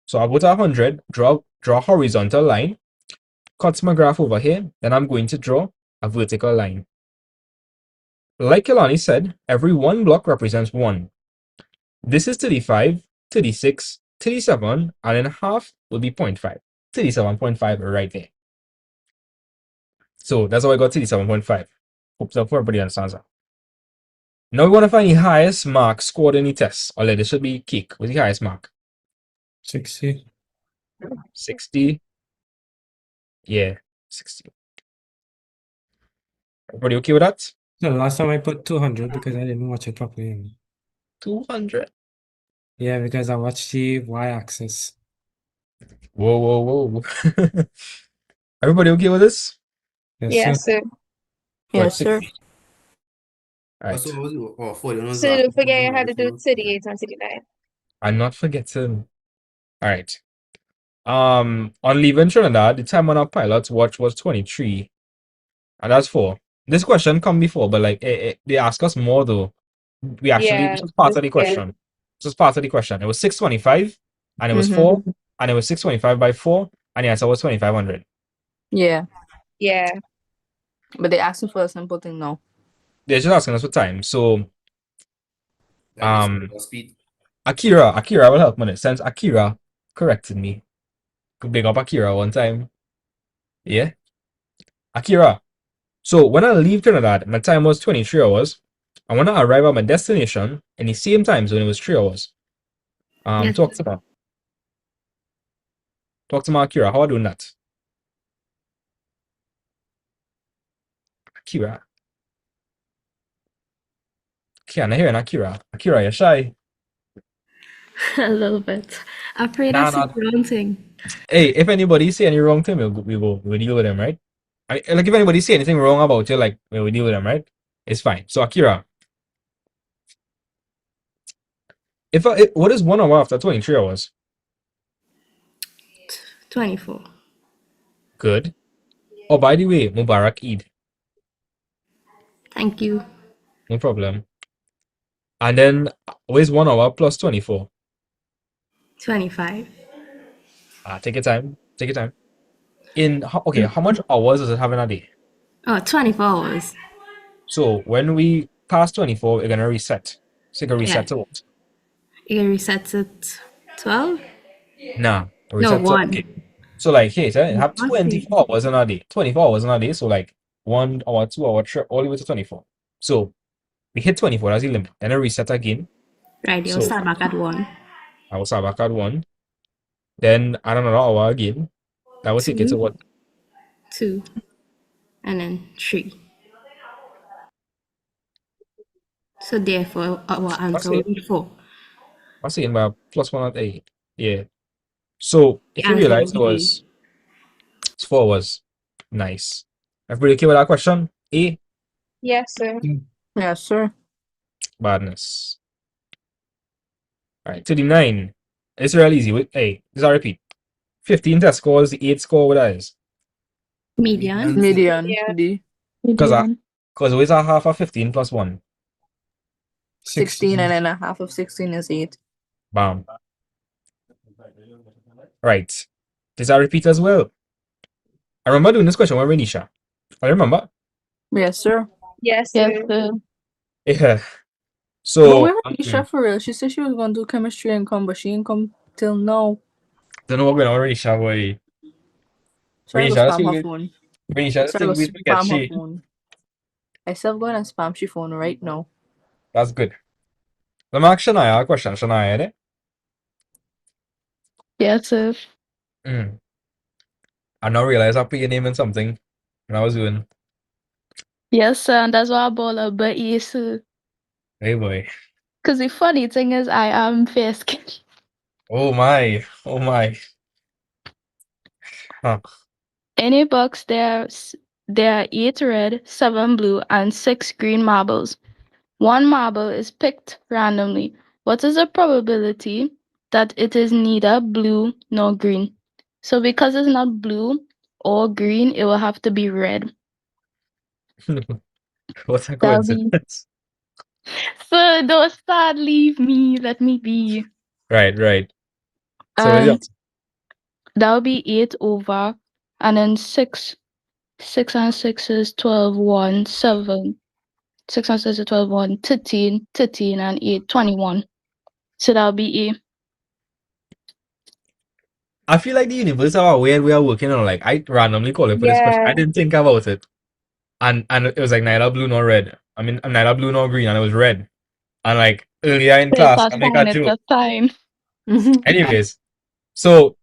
So I'll go to 100, draw a horizontal line, cut my graph over here, then I'm going to draw a vertical line. Like Kelani said, every one block represents 1. This is 35, 36, 37, and then half will be 0.5. 37.5 right there. So that's how I got 37.5. Hope so everybody understands that. Now we want to find the highest mark scored in the test. Or this should be cake. What's the highest mark? 60. 60. Yeah, 60. Everybody okay with that? No, last time I put 200 because I didn't watch it properly. 200. Yeah, because I watched the y-axis. Whoa, whoa, whoa. Everybody okay with this? Yes, Yes, sir. Yes, sir. All right. So what was it? Oh, 40 was So last don't forget you one, had to right? do So 38 and 39. I'm not forgetting. All right. On leaving Trinidad, the time on our pilot's watch was 23. And that's 4. This question come before, but like they ask us more though. Yeah, This was part of the yeah. question. This was part of the question. It was 625 and it was Mm-hmm. 4 and it was 625 by 4 and the answer was 2500. Yeah, Yeah. but they're asking for a simple thing now. They're just asking us for time. So that means speed. Akira will help me. Since Akira corrected me. Could big up Akira one time. Yeah. Akira. So when I leave Trinidad, my time was 23 hours. And when I arrive at my destination in the same time zone, it was 3 hours. Yes. Talk to me. Talk to my Akira. How are you doing that? Akira. Can't hear an Akira. Akira, you're shy. A little bit. I'm afraid Nah, that's the nah. wrong thing. Hey, if anybody say any wrong thing, we'll deal with them, right? Like if anybody say anything wrong about you, like we'll deal with them, right? It's fine. So Akira, what is 1 hour after 23 hours? 24. Good. Oh, by the way, Mubarak Eid. Thank you. No problem. And then where's 1 hour plus 24? 25. Take your time. Take your time. Okay, how much hours does it have in a day? Oh, 24 hours. So when we pass 24, we're gonna reset. So you can reset Yeah. to what? It resets at 12? Nah, No, reset to 1. okay. So like here, so you have What's the 24 hours in a day. 24 hours in a day. So like 1 hour, 2 hour, 3, all the way to 24. So we hit 24, that's the limit. Then I reset again. right? You'll So start back at 1, I will start back at 1. Then add another hour again. That will take it to 2, what? 2, and then 3. So therefore, our What's answer will it? be 4. What's it by plus 1 at 8? Yeah. So The if you answer realize will it be was 4 hours, nice. Everybody okay with that question? A, Yes, sir. Yes, sir. badness. All right, to the 9. It's real easy. Hey, this I repeat. 15 test scores, the 8 score, what that is? median. Median. Yeah. D. Because always a half of 15 plus 1. 16 and then a half of 16 is 8. Bam. Right. This I repeat as well. I remember doing this question with Renisha. I remember. Yes, sir. Yes, Yes, sir. sir. Yeah. But So, where Anisha for real? She said she was gonna do chemistry and come, but she didn't come till now. don't know what going on with Renisha, boy. Sorry, go Renisha, let's spam see her we phone. Renisha, let's Sorry, see go we forget spam her she. phone. I still going to spam she phone right now. That's good. Let me ask Shania a question. Shania, eh? Yes, sir. I now realize I put your name in something when I was doing. Yes, sir. And that's why I bought a but yes, sir. Hey, boy. Because the funny thing is, I am fair skin. Oh, my. Oh, my. Huh. In a box, there are 8 red, 7 blue, and 6 green marbles. 1 marble is picked randomly. What is the probability that it is neither blue nor green? So because it's not blue or green, it will have to be red. What a That'll be. coincidence. So don't start, leave me, let me be. Right, right. So what is And it? that'll be 8 over, and then 6. 6 and 6 is 12, 1, 7. 6 and 6 is 12, 1, 13, 13, and 8, 21. So that'll be A. I feel like the universe are aware we are working on. Like, I randomly called it for this question. Yeah. I didn't think about it. And it was like neither blue nor red. I mean, neither blue nor green, and it was red. And like earlier in It's class, a I make a sign, it's joke. a sign. Anyways, so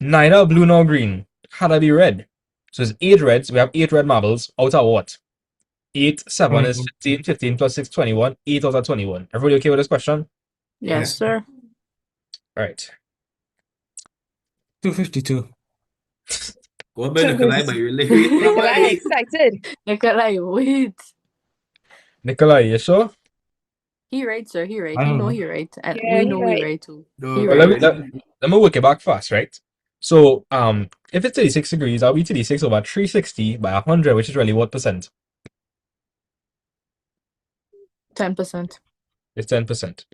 neither blue nor green. Had to be red. So it's 8 reds. We have 8 red marbles out of what? 8, 7 is 15, 15 plus 6, 21. 8 out of 21. Everybody okay with this question? Yes, sir. All right. 252. What about Nikolai? But you're like, wait, Nikolai, boy. excited. Nikolai, wait. Nikolai, you sure? He right, sir. He right. I We don't know know. he right. And Yeah, we he know we right. right too. No, He Well, right. let me work it back fast, right? So, if it's 36 degrees, I'll be 36 over 360 by 100, which is really what percent? 10%. It's 10%.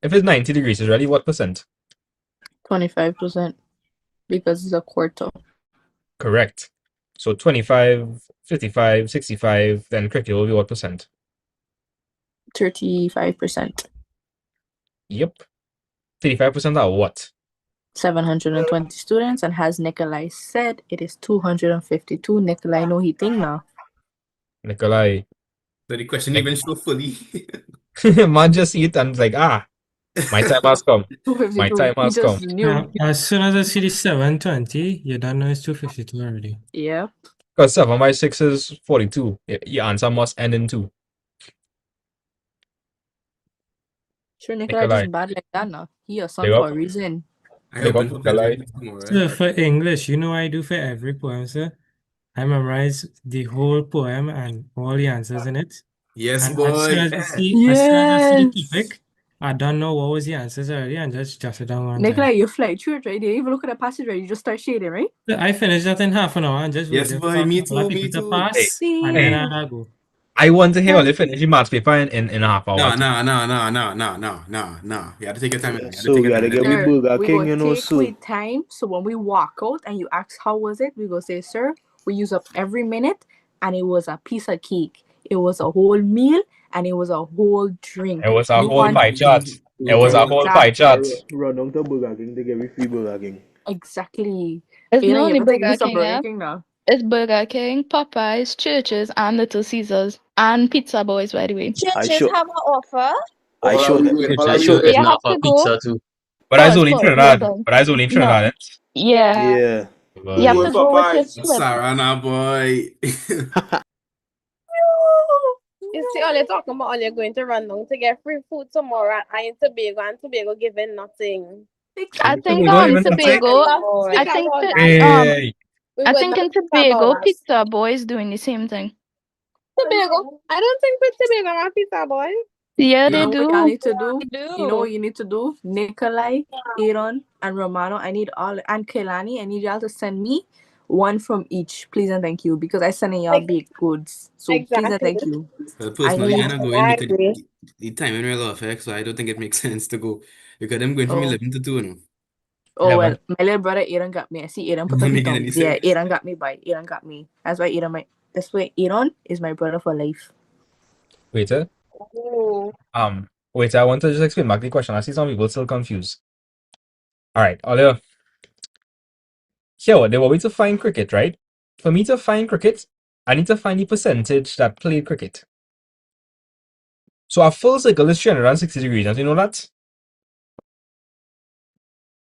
If it's 90 degrees, it's really what percent? 25%. Because it's a quarter. Correct. So 25, 55, 65, then quickly will be what percent? 35%. Yep. 35% are what? 720 students, and as Nikolai said, it is 252. Nikolai know he think now. Nikolai. So the question even show fully. Man just eat and it's like, my time has come. My 252. time He has come. just knew. As soon as I see the 720, you don't know it's 252 already. Yeah. Because 7 by 6 is 42. Your answer must end in 2. Sure, Nikolai Nikolai. just bad like that now. He a son Big for up. a reason. I Big open up, for Nikolai. Frederick tomorrow. So for English, you know what I do for every poem, sir? I memorize the whole poem and all the answers in it. Yes, And as soon boy. as I see the Yes. topic, I don't know what was the answers already and just jot it down one Nikolai, time. you fly through it, right? You even look at the passage, right? You just start shading, right? So I finished that in half an hour and just Yes, waited boy. for a Me couple of too. Me people to too. Hey, pass, and then hey, I'll go. I want to hear all the finish the maths paper in a half hour. No. You have to take your time. You have to So take we your gotta time. get we Sir, Burger we King, go you know, take so with time. So when we walk out and you ask how was it, we go say, sir, we use up every minute, and it was a piece of cake. It was a whole meal, and it was a whole drink. It was a You whole want pie chart. It was a whole pie chart. exactly, run down to Burger King to get me free Burger King. exactly. It's You know, not you only ever take Burger this to King, Burger yeah. King now? It's Burger King, Popeyes, Churches, and Little Caesars, and Pizza Boys, by the way. Churches have an offer. I sure that I Churches sure is You now have for to go. pizza too. But I was only in Pause, Trinidad. listen. But I was only in No, Trinidad. yeah. yeah. You have to go with your slip. Sarah, now boy. You see, all you're talking about, all you're going to run down to get free food tomorrow and in Tobago, and Tobago giving nothing. I think Tobago even nothing. Tobago. Speak I about think that. Hey. We I would think not in speak about Tobago, that. Pizza Boy is doing the same thing. Tobago. I don't think with Tobago are pizza boy. Yeah, You they know what y'all do. need to do? You know what you need to do? Nikolai, Aaron, and Romano. I need all, and Kelani. I need y'all to send me one from each, please and thank you, because I sending y'all baked goods. So please and thank you. Well, I personally, I'm need. not going because the timing will affect, so I don't think it makes sense to go because I'm going from Oh. 11 to 2 now. Oh well, my little brother Aaron got me. I see Aaron put the Not feet making on. any Yeah, sense. Aaron got me by. Aaron got me. That's why Aaron that's why Aaron is my brother for life. Waiter. Waiter, I want to just explain back the question. I see some people still confused. Alright, Olio. Here, what they want me to find cricket, right? For me to find cricket, I need to find the percentage that played cricket. So our full circle is 360 degrees. Don't you know that?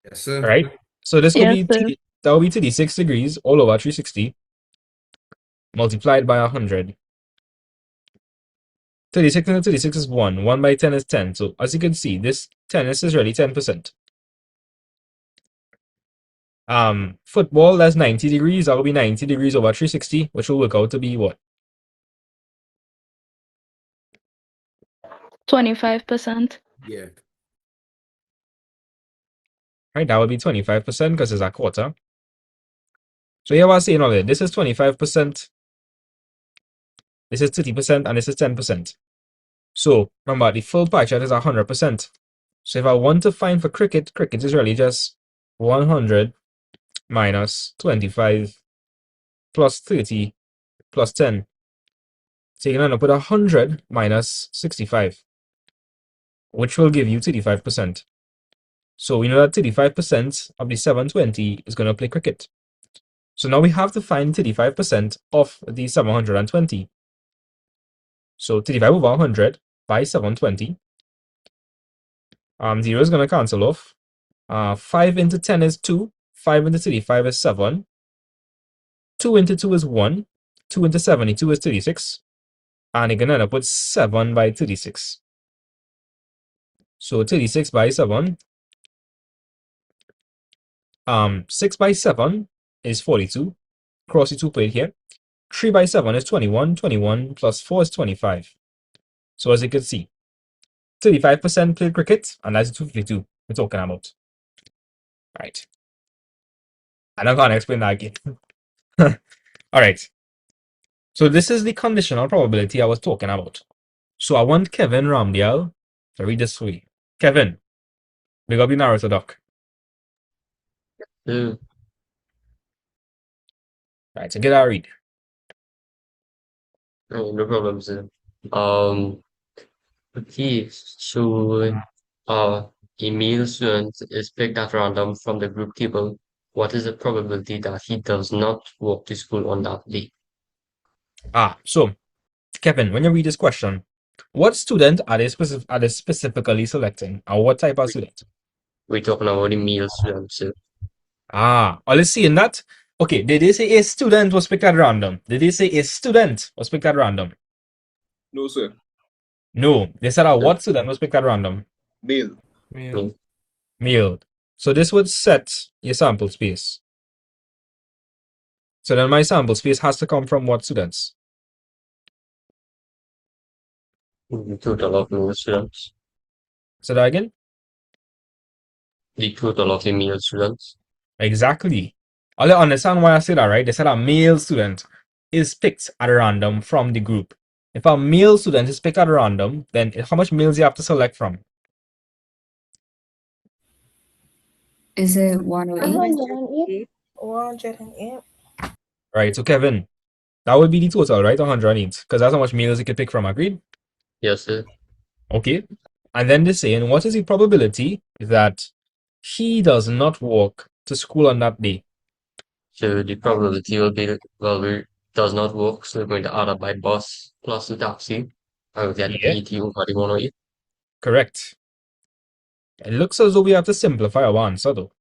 Yes, sir. Right? So this could Yes, be sir. that will be 36 degrees all over 360 multiplied by 100. 36 into 36 is 1. 1 by 10 is 10. So as you can see, this 10 is really 10%. Football, that's 90 degrees. That will be 90 degrees over 360, which will work out to be what? 25%. Yeah. Right, that would be 25% because it's a quarter. So here we're saying all that. This is 25%, this is 30%, and this is 10%. So remember, the full pie chart is 100%. So if I want to find for cricket, cricket is really just 100 minus 25 plus 30 plus 10. So you can end up with 100 minus 65, which will give you 35%. So we know that 35% of the 720 is going to play cricket. So now we have to find 35% of the 720. So 35 over 100 by 720. 0 is going to cancel off. 5 into 10 is 2. 5 into 35 is 7. 2 into 2 is 1. 2 into 72 is 36. And you're going to end up with 7 by 36. So 36 by 7. 6 by 7 is 42. Cross the 2 plate here. 3 by 7 is 21. 21 plus 4 is 25. So as you can see, 35% played cricket, and that's 252 we're talking about. Right. I'm not going to explain that again. All right. So this is the conditional probability I was talking about. So I want Kevin Ramdial to read this for you. Kevin, big up the narrator doc. Right, so get that read. Oh, no problem, sir. Okay, so a male student is picked at random from the group table. What is the probability that he does not walk to school on that day? So Kevin, when you read this question, what student are they specifically selecting, or what type of student? We're talking about the male student, sir. Are you seeing that? Okay, did they say a student was picked at random? Did they say a student was picked at random? No, sir. No, they said what student was picked at random? Male. Male. So this would set your sample space. So then my sample space has to come from what students? The total of male students. So that again? The total of the male students. Exactly. I'll you understand why I say that, right? They said a male student is picked at random from the group. If a male student is picked at random, then how much males you have to select from? Is it 108? 108. 108. Right, so Kevin, that would be the total, right? 108, because that's how much males you could pick from, agreed? Yes, sir. Okay. And then they're saying, what is the probability that he does not walk to school on that day? So the probability will be, well, we does not work, so we're going to add up by bus plus the taxi. I will get Yeah, 80 over the 108. correct. It looks as though we have to simplify our answer, though.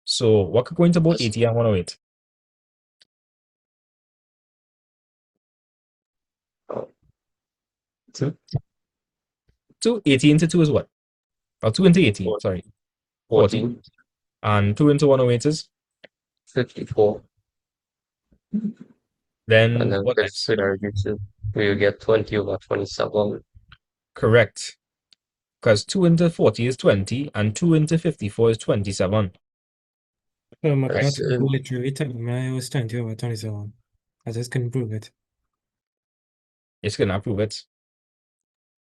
So what could go into both 80 and 108? Two. 80 into 2 is what? Or 2 into 80, sorry. 40. 14. And 2 into 108 is? 54. And Then then what with next? reduce we will get 20 over 27. Correct. Because 2 into 40 is 20, and 2 into 54 is 27. So my Right. class literally told me I was 20 over 27. I just couldn't prove it. It's gonna prove it.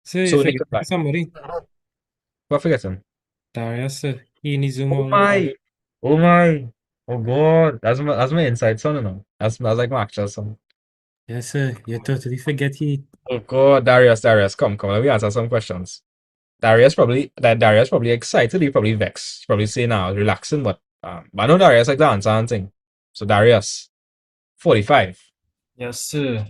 So So if I Nick, get somebody, what forgetting? Darius said he needs Zoom Oh all my! Oh my! Oh god! That's my inside son, you know. That's like my actual son. Yes, sir. You totally forget he. Oh god, Darius, come, let me answer some questions. Darius probably excited, he probably vexed. He probably say now relaxing, but I know Darius like to answer and thing. So Darius, 45. Yes, sir.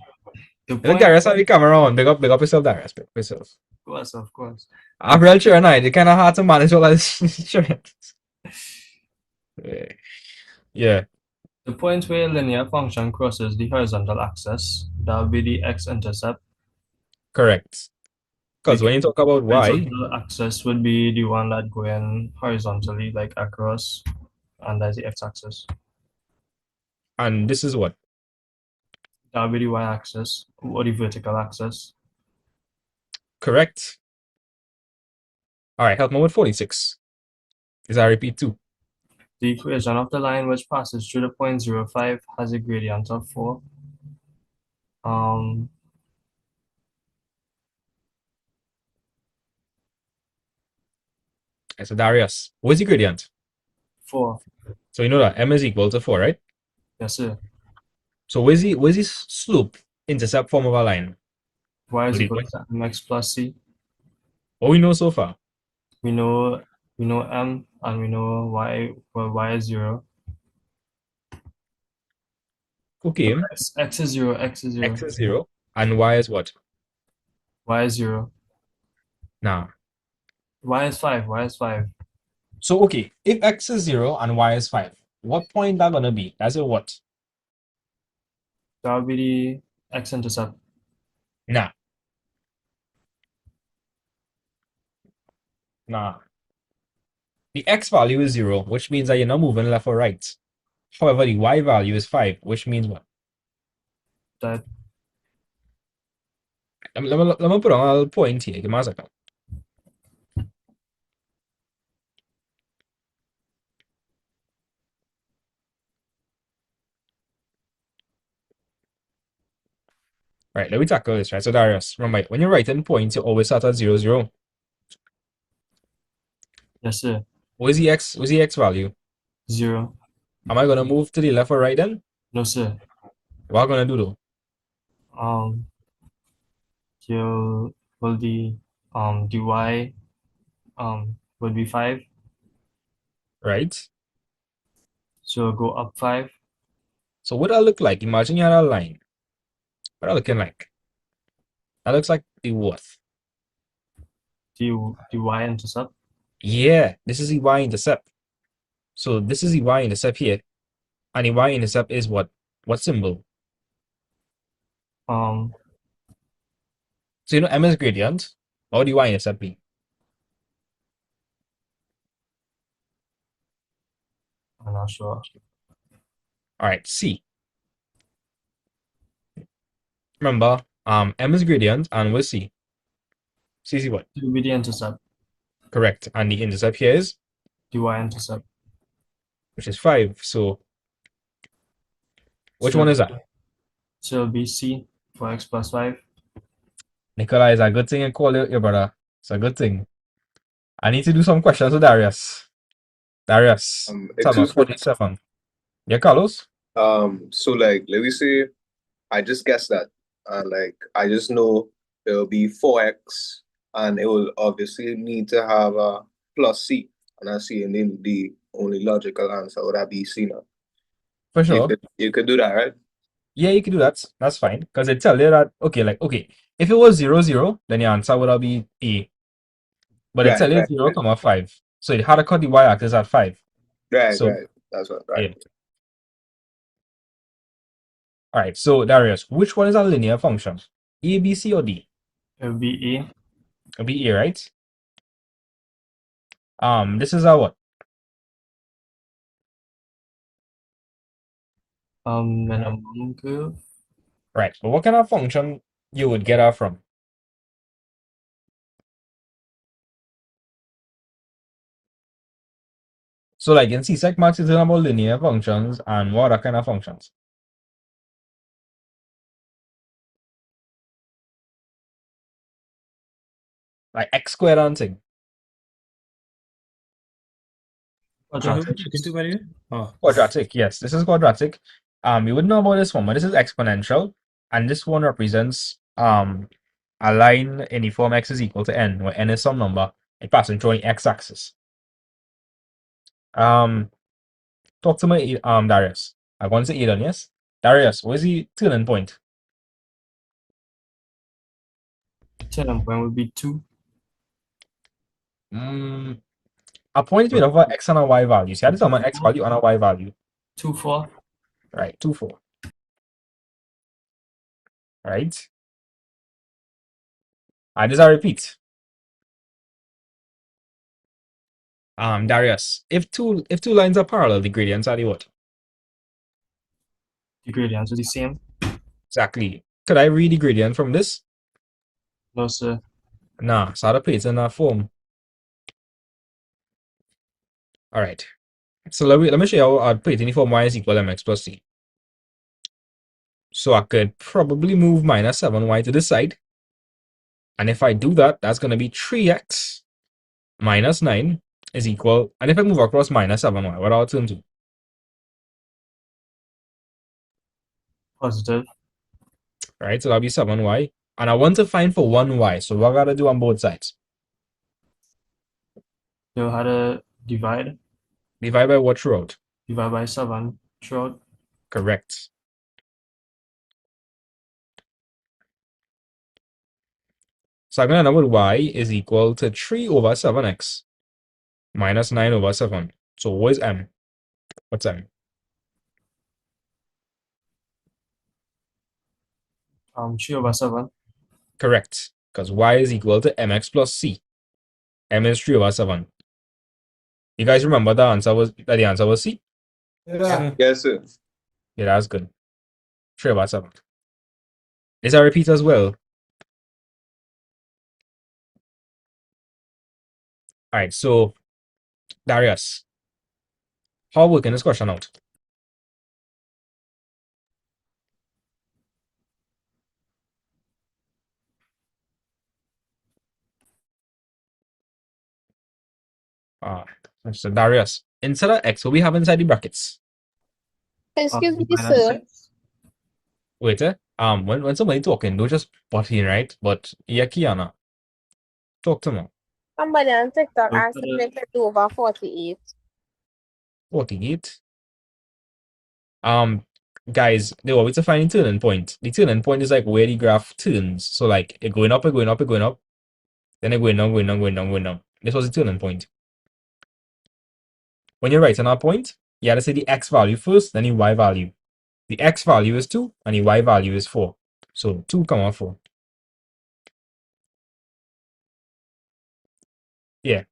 The You know point, Darius have the camera on. Big up yourself, Darius. Big up yourself. of course. I'm real sure now. They kinda hard to manage all that shit. Yeah. The point where a linear function crosses the horizontal axis, that would be the x-intercept. Correct. Because The when you talk about y, horizontal axis would be the one that going horizontally, like across, and that's the x-axis. and this is what? That would be the y-axis, or the vertical axis. Correct. Alright, help me with 46. Is I repeat 2? The equation of the line which passes through the point 0.5 has a gradient of 4. I said Darius. What is the gradient? 4. So you know that m is equal to 4, right? Yes, sir. So where's the slope intercept form of a line? Y is What equal to mx plus c. we know so far? We know m and we know y. Well, y is 0. Okay. X is 0. X is 0. X is 0. And y is what? Y is 0. Nah. Y is 5. Y is 5. So okay, if x is 0 and y is 5, what point that gonna be? That's a what? That would be the x-intercept. Nah. Nah. The x value is 0, which means that you're not moving left or right. However, the y value is 5, which means what? That Let me put on a little point here. Give me a second. Right, let me tackle this, right? So Darius, remember, when you're writing points, you always start at 0, 0. Yes, sir. What's the x value? 0. Am I gonna move to the left or right then? No, sir. What am I gonna do though? You will the y will be 5. Right? So go up 5. So what that look like? Imagine you had a line. What that looking like? That looks like the what? The y-intercept. Yeah, this is the y-intercept. So this is the y-intercept here. And the y-intercept is what? What symbol? Um, So you know m is gradient. What would the y-intercept be? I'm not sure. Alright, C. Remember, m is gradient and what's C? C is what? It will be the intercept. Correct. And the intercept here is? The y-intercept. Which is 5. So which one is that? So it'll be c for x plus 5. Nikolai, it's a good thing you call your brother. It's a good thing. I need to do some questions with Darius. Darius, tell me Excuse me. 47. Yeah, Carlos? So like, let me say, I just guessed that, and like, I just know it'll be 4x, and it will obviously need to have a plus C, and I see, and then the only logical answer would that be C now. For sure. You could do that, right? Yeah, you can do that. That's fine. Because it tell you that, okay, if it was 0, 0, then your answer would have been A. But it tell you 0, 5. So it had to cut the y-axis at 5. So, Right. That's what, yeah. right. All right, so Darius, which one is a linear function? A, B, C, or D? It'll be A. It'll be A, right? This is a what? Minimum curve. Right, but what kind of function you would get that from? So like in CSEC Max, it's about linear functions and what other kind of functions? Like x squared and thing. Quadratic. Into by the way? Oh. Quadratic, yes. This is quadratic. You would know about this one, but this is exponential, and this one represents a line in the form x is equal to n, where n is some number, it passes through the x-axis. Talk to me, Darius. I want to say Eden, yes? Darius, what is the turning point? Turning point would be 2. A point is made of an x and a y value. See, I just have an x value and a y value. 2, 4. Right, 2, 4. Right? And this I repeat. Darius, if two lines are parallel, the gradients are the what? The gradients are the same. Exactly. Could I read the gradient from this? No, sir. Nah, so I had to put it in that form. All right. So let me show you how I'd put it in the form y is equal to mx plus c. So I could probably move minus 7y to the side. And if I do that, that's going to be 3x minus 9 is equal. And if I move across minus 7y, what I'll turn to? Positive. Right, so that'll be 7y. And I want to find for 1y. So what I got to do on both sides? So how to divide? Divide by what throughout? Divide by 7 throughout. Correct. So I'm going to know what y is equal to 3 over 7x minus 9 over 7. So what is m? What's m? 3 over 7. Correct. Because y is equal to mx plus c. M is 3 over 7. You guys remember the answer was C? Yeah. Yes, sir. Yeah, that's good. 3 over 7. Is that repeat as well? Alright, so Darius, how we working this question out? So Darius, instead of x, what we have inside the brackets? Excuse me, sir. Wait, when somebody talking, don't just butt in, right? But yeah, Kiana, talk to me. Somebody on TikTok asked if they could do over 48. 48. Guys, they want me to find the turning point. The turning point is like where the graph turns. So like it going up, it going up, it going up. Then it going down, going down, going down, going down. This was the turning point. When you're writing a point, you have to say the x value first, then the y value. The x value is 2 and the y value is 4. So 2, 4. Yeah.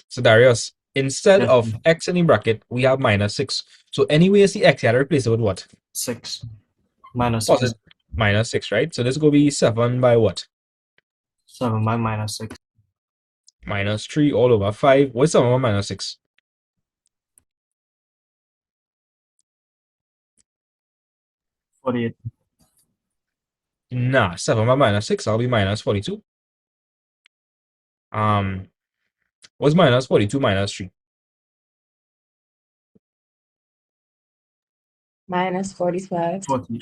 So Darius, instead of x in the bracket, we have minus 6. So anyway, you see x, you have to replace it with what? 6. Minus 6. Minus 6, right? So this will be 7 by what? 7 by minus 6. Minus 3 all over 5. What's 7 over minus 6? 48. Nah, 7 by minus 6, that'll be minus 42. What's minus 42 minus 3? Minus 45. 40.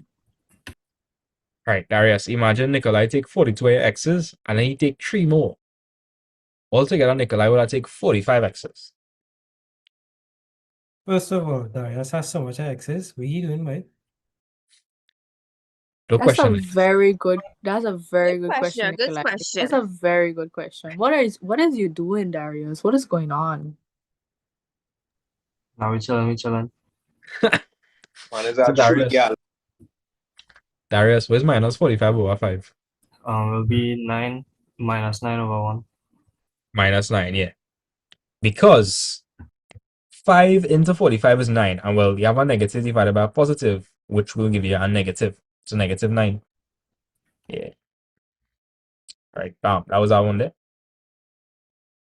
Right, Darius, imagine Nikolai take 42 of your x's, and then he take 3 more. Altogether, Nikolai will take 45 x's. First of all, Darius has so much access. What are you doing, mate? No That's a question. very good. That's a very Good good question, question. Good Nikolai. question. That's a very good question. What is you doing, Darius? What is going on? Now we chilling. Man is So a true gal. Darius, where's minus 45 over 5? Will be 9 minus 9 over 1. Minus 9, yeah. Because 5 into 45 is 9. And well, you have a negative divided by a positive, which will give you a negative. So negative 9. Yeah. Right, bam. That was our one there.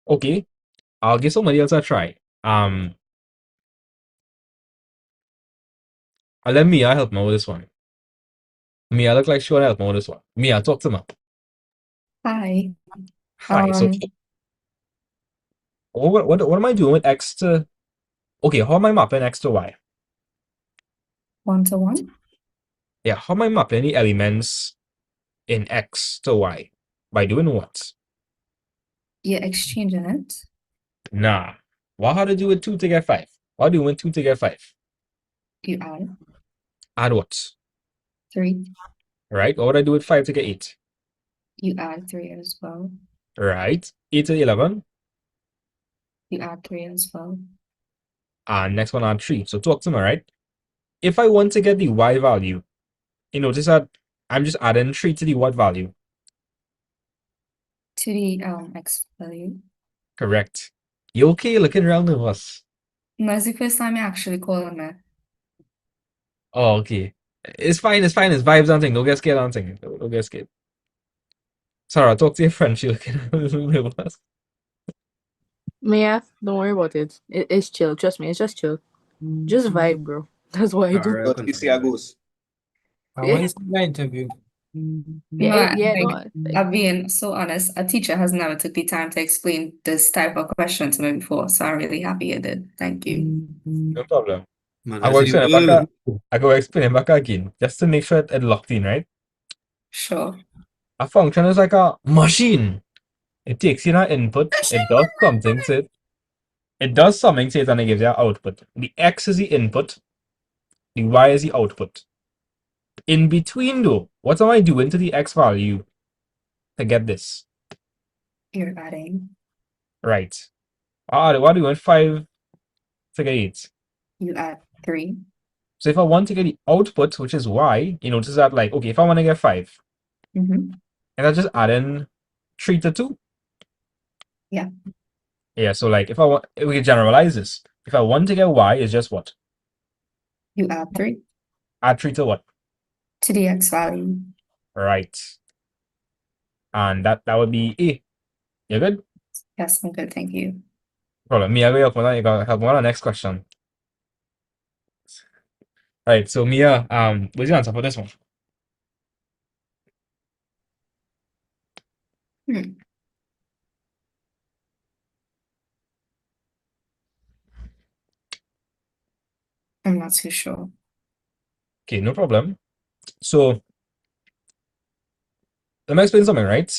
Okay. I'll give somebody else a try. I'll let Mia help me with this one. Mia look like she wanna help me with this one. Mia, talk to me. Hi. Hi. So what am I doing with x to okay, how am I mapping x to y? 1 to 1. Yeah, how am I mapping the elements in x to y? By doing what? You're exchanging it. Nah. What how to do with 2 to get 5? What do you with 2 to get 5? You add Add what? 3. Right? What would I do with 5 to get 8? You add 3 as well. Right? 8 to 11. You add 3 as well. And next one add 3. So talk to me, right? If I want to get the y value, you notice that I'm just adding 3 to the what value? To the x value. Correct. You okay looking real nervous? No, it's the first time you actually call on that. Oh, okay. It's fine, it's fine. It's vibes and thing. Don't get scared and thing. Don't get scared. Sarah, talk to your friend. She looking a little nervous. Mia, don't worry about it. It's chill. Trust me, it's just chill. Just vibe, bro. That's what I do. But you see a ghost. I want to see the interview. No, Yeah, like, I'm being so honest. A teacher has never took the time to explain this type of question to me before, so I'm really happy you did. Thank you. No problem. Man, I I go say, explain it back. I go explain it back again, just to make sure it locked in, right? Sure. A function is like a machine. It takes in an input, it does something to it. It does something to it and it gives you an output. The x is the input, the y is the output. In between though, what am I doing to the x value to get this? You're adding. Right. What do you want? 5 to get 8. You add 3. So if I want to get the output, which is y, you notice that like, okay, if I want to get 5, Mm-hmm. and I just add in 3 to 2. Yeah. Yeah, so like if we can generalize this. If I want to get y, it's just what? You add 3 Add 3 to what? to the x value. Right. And that would be A. You good? Yes, I'm good. Thank you. Problem. Mia, you gotta help me on the next question. Right, so Mia, what's your answer for this one? I'm not too sure. Okay, no problem. So let me explain something, right?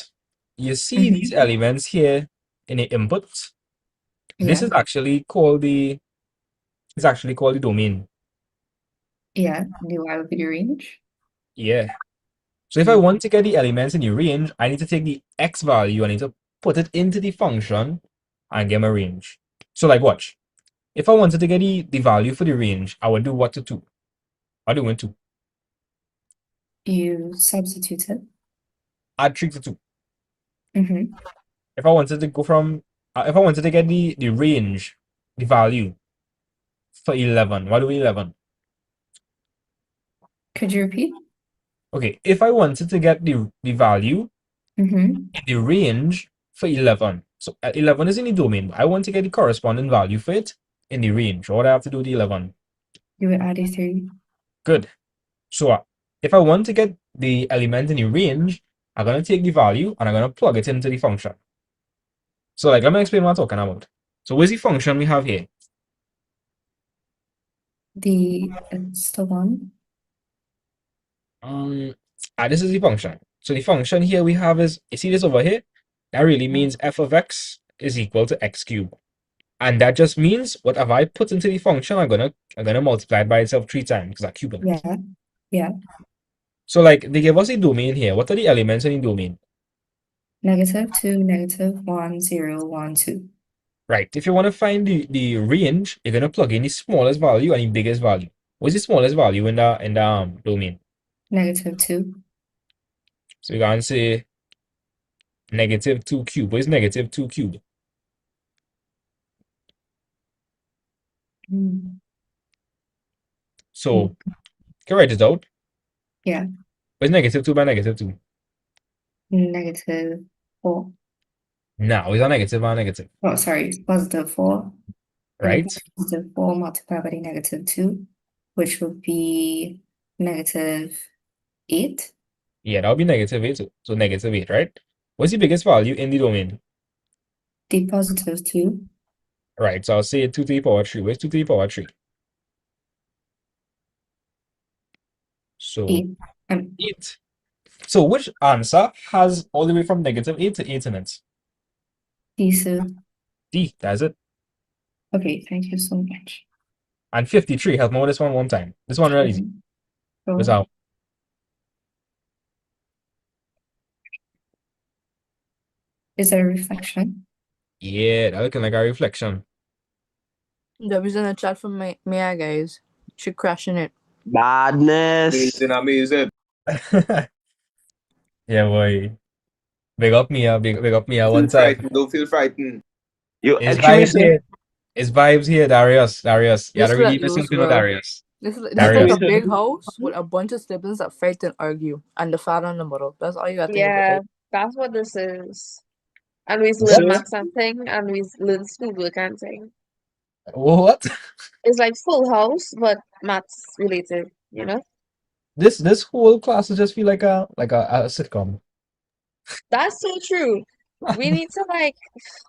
You see these elements here in the input. This Yeah. is actually called the domain. Yeah. The y would be the range. Yeah. So if I want to get the elements in the range, I need to take the x value, I need to put it into the function and get my range. So like watch. If I wanted to get the value for the range, I would do what to 2? I do 2. You substitute it. Add 3 to 2. Mm-hmm. If I wanted to go from if I wanted to get the range, the value for 11, what do 11? Could you repeat? Okay, if I wanted to get the value Mm-hmm. in the range for 11, so 11 is in the domain, but I want to get the corresponding value for it in the range. What do I have to do with the 11? You would add a 3. Good. So if I want to get the element in the range, I'm gonna take the value and I'm gonna plug it into the function. So like, let me explain what I'm talking about. So where's the function we have here? It's the one. This is the function. So the function here we have is, you see this over here? That really means f of x is equal to x cubed. And that just means whatever I put into the function, I'm gonna multiply it by itself 3 times because I cube it. Yeah. Yeah. So like they give us a domain here. What are the elements in the domain? -2, -1, 0, 1, 2. Right. If you want to find the range, you're gonna plug in the smallest value and the biggest value. What's the smallest value in the domain? -2. So you can say -2 cubed. What is -2 cubed? So can you write it out? Yeah. What's -2 by -2? -4. Now is a negative or negative? Oh, sorry, +4. Right? +4 multiplied by the -2, which would be -8. Yeah, that would be -8. So -8, right? What's the biggest value in the domain? The +2. Right. So I'll say 2 to the power 3. Where's 2 to the power 3? So 8. So which answer has all the way from -8 to 8 in it? D, sir. D, that's it. Okay, thank you so much. And 53, help me with this one time. This one really easy. What's out? Is there a reflection? Yeah, that looking like a reflection. Debbie's in the chat from Maya, guys. She crashing it. Badness. Amazing. Yeah, boy. Big up Mia, big up Mia one Don't feel time. frightened. Don't feel frightened. Yo, It's vibes here. It's vibes here, Darius. You gotta really listen to Darius. This is Darius. like a big house with a bunch of siblings that fight and argue, and the father in the middle. That's all you got to think Yeah, about. that's what this is. And we learn What? math and thing, and we learn schoolwork and thing. What? It's like Full House, but maths related, you know? This whole class will just feel like a sitcom. That's so true. We need to like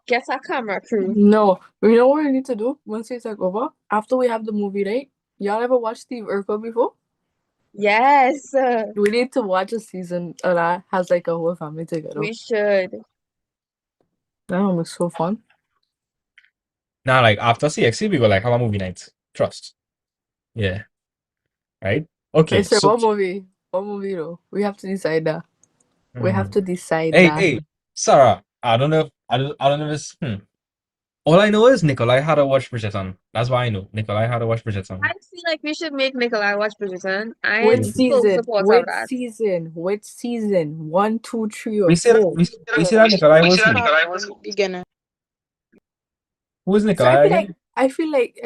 get a camera crew. No, you know what we need to do once it's like over? After we have the movie, right? Y'all ever watched Steve Urkel before? Yes. We need to watch a season that has like a whole family together. We should. That one was so fun. Now, like after CXC, we go like have a movie night. Trust. Yeah. Right? Okay. I said, So what movie? What movie though? We have to decide that. We have to decide Hey, that. hey, Sarah, I don't know if I don't know if it's all I know is Nikolai had to watch Bridgerton. That's why I know. Nikolai had to watch Bridgerton. I feel like we should make Nikolai watch Bridgerton. I am Which full season? support of Which that. season? Which season? 1, 2, 3, or We said 4? we said that Nikolai was beginner. who is So Nikolai again? I feel like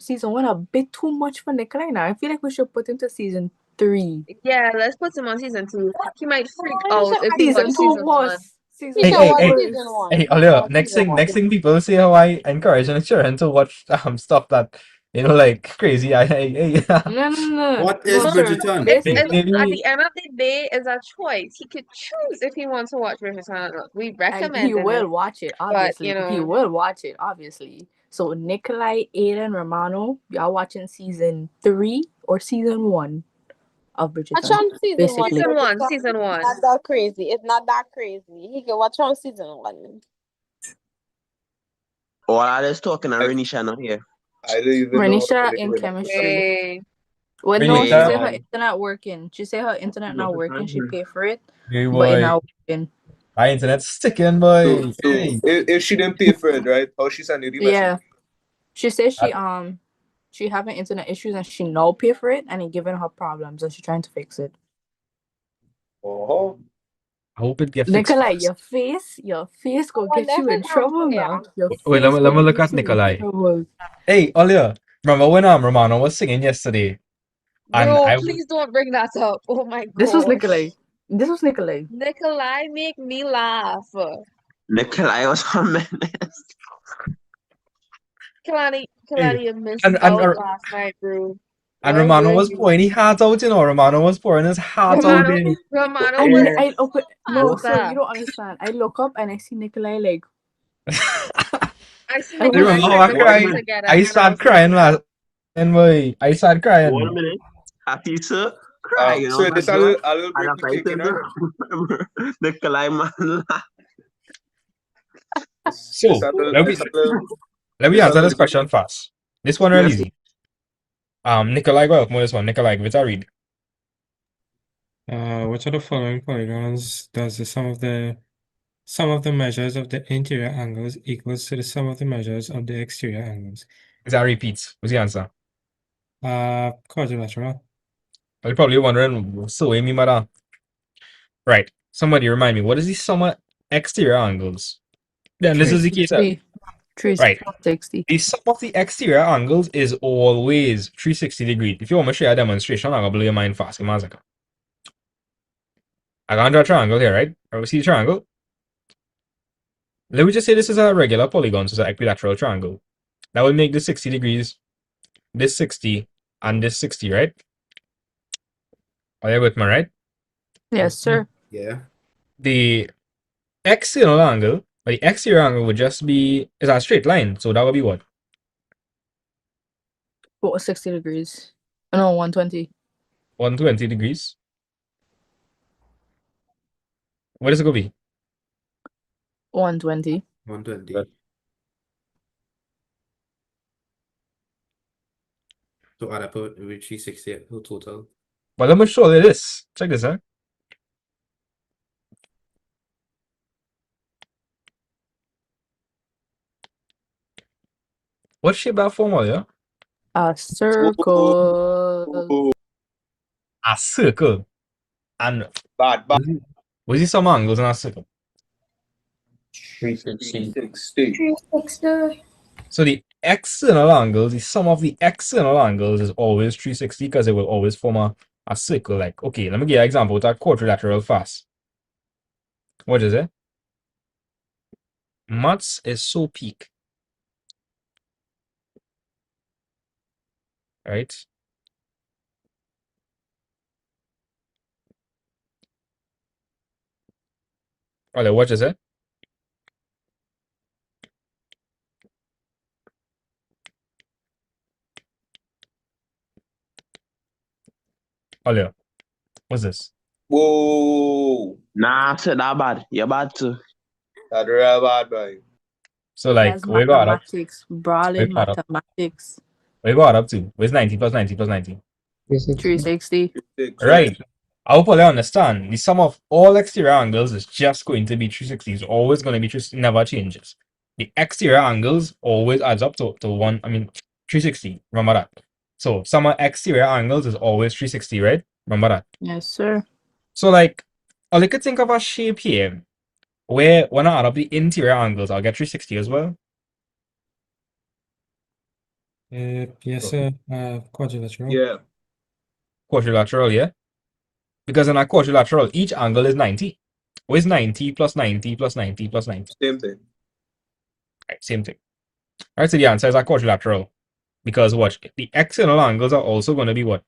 season 1 a bit too much for Nikolai now. I feel like we should put him to season 3. Yeah, let's put him on season 2. He might freak out if he Season watched 2 season was 1. season Hey, 2 hey, was hey, season 1. hey, Olio, next thing people say how I encourage the children to watch stuff that like crazy. Hey. No. What is No, sir. Bridgerton? It's Maybe- at maybe- the end of the day, it's a choice. He could choose if he wants to watch Bridgerton or not. We And recommend he will watch it, but obviously. you He know, will watch it, obviously. So Nikolai, Aiden, Romano, y'all watching season 3 or season 1 of Watch Bridgerton? on season 1. season but 1, it's season 1. not that crazy. It's not that crazy. He can watch on season 1. While I was talking, and Renisha not here. I don't even know. Renisha in chemistry. Hey, Well, no, she Renisha? said her internet working. She said her internet not working. She pay for it, Hey, but boy. it not working. My internet's sticking, boy. So if she didn't pay for it, right? How she send you the message? Yeah, she says she having internet issues and she no pay for it and it giving her problems and she trying to fix it. Oh. I hope it gets fixed. Nikolai, your face go get you in trouble now. Your Wait, face let me go look get at you in Nikolai. trouble. Hey, Olio, remember when Romano was singing yesterday? And bro, I please don't bring that up. Oh my god. This was Nikolai. Nikolai make me laugh. Nikolai was on menace. Kalani, you missed and- out last night, bro. And Why Romano was would you? pouring his heart out, you know. Romano was pouring his heart out Romano, there. Romano I was I open no, sir, Water. you don't understand. I look up and I see Nikolai like I see I You Nikolai was remember how I pressing One buttons cried? minute. together, I and I started was like, crying last and boy, I started 1 crying. minute. Happy sir, crying So on my this a God. little And break the after I cake, you said know. the Kalaiman laugh. This So a little, let me this a little, let me this a answer little. this question fast. This one real Yes. easy. Nikolai go help me with this one. Nikolai, give it a read. Which of the following polygons does the sum of the measures of the interior angles equals to the sum of the measures of the exterior angles? Is that repeat? What's the answer? Quadrilateral. You're probably wondering, so Amy, madam. Right. Somebody remind me, what is the sum of exterior angles? Then this is the case. 360. Right. The sum of the exterior angles is always 360 degrees. If you want me to show you a demonstration, I'm gonna blow your mind fast. Give me a second. I got draw a triangle here, right? Or we see the triangle. Let me just say this is a regular polygon, so it's an equilateral triangle. That will make this 60 degrees, this 60, and this 60, right? Are you with me, right? Yes, sir. Yeah. The external angle, or the exterior angle would just be, is a straight line. So that would be what? What was 60 degrees? No, 120. 120 degrees. What is it going to be? 120. 120. So add up with 360 total. Well, let me show you this. Check this out. What shape that form all, yeah? A circle. A circle. And Bad. what's the some angles in a circle? 360. 360. So the external angles, the sum of the external angles is always 360 because it will always form a circle. Like, okay, let me give you an example with a quadrilateral fast. What is it? Maths is so peak. Right? Okay, what is it? Olha, what's this? Whoa. Nah, sir, that bad. You're bad too. That's real bad, boy. So like, That's we got up. mathematics. We Brawling got up. mathematics. We got up to. Where's 90 plus 90 plus 90? 360. Right. I hope you understand. The sum of all exterior angles is just going to be 360. It's always going to be 360. Never changes. The exterior angles always adds up to 360. Remember that. So sum of exterior angles is always 360, right? Remember that. Yes, sir. So like, or you could think of a shape here where when I add up the interior angles, I'll get 360 as well. Yes, sir. Quadrilateral. Yeah. Quadrilateral, yeah? Because in a quadrilateral, each angle is 90. Where's 90 plus 90 plus 90 plus 90? Same thing. Right, same thing. All right, so the answer is a quadrilateral. Because what? The external angles are also going to be what?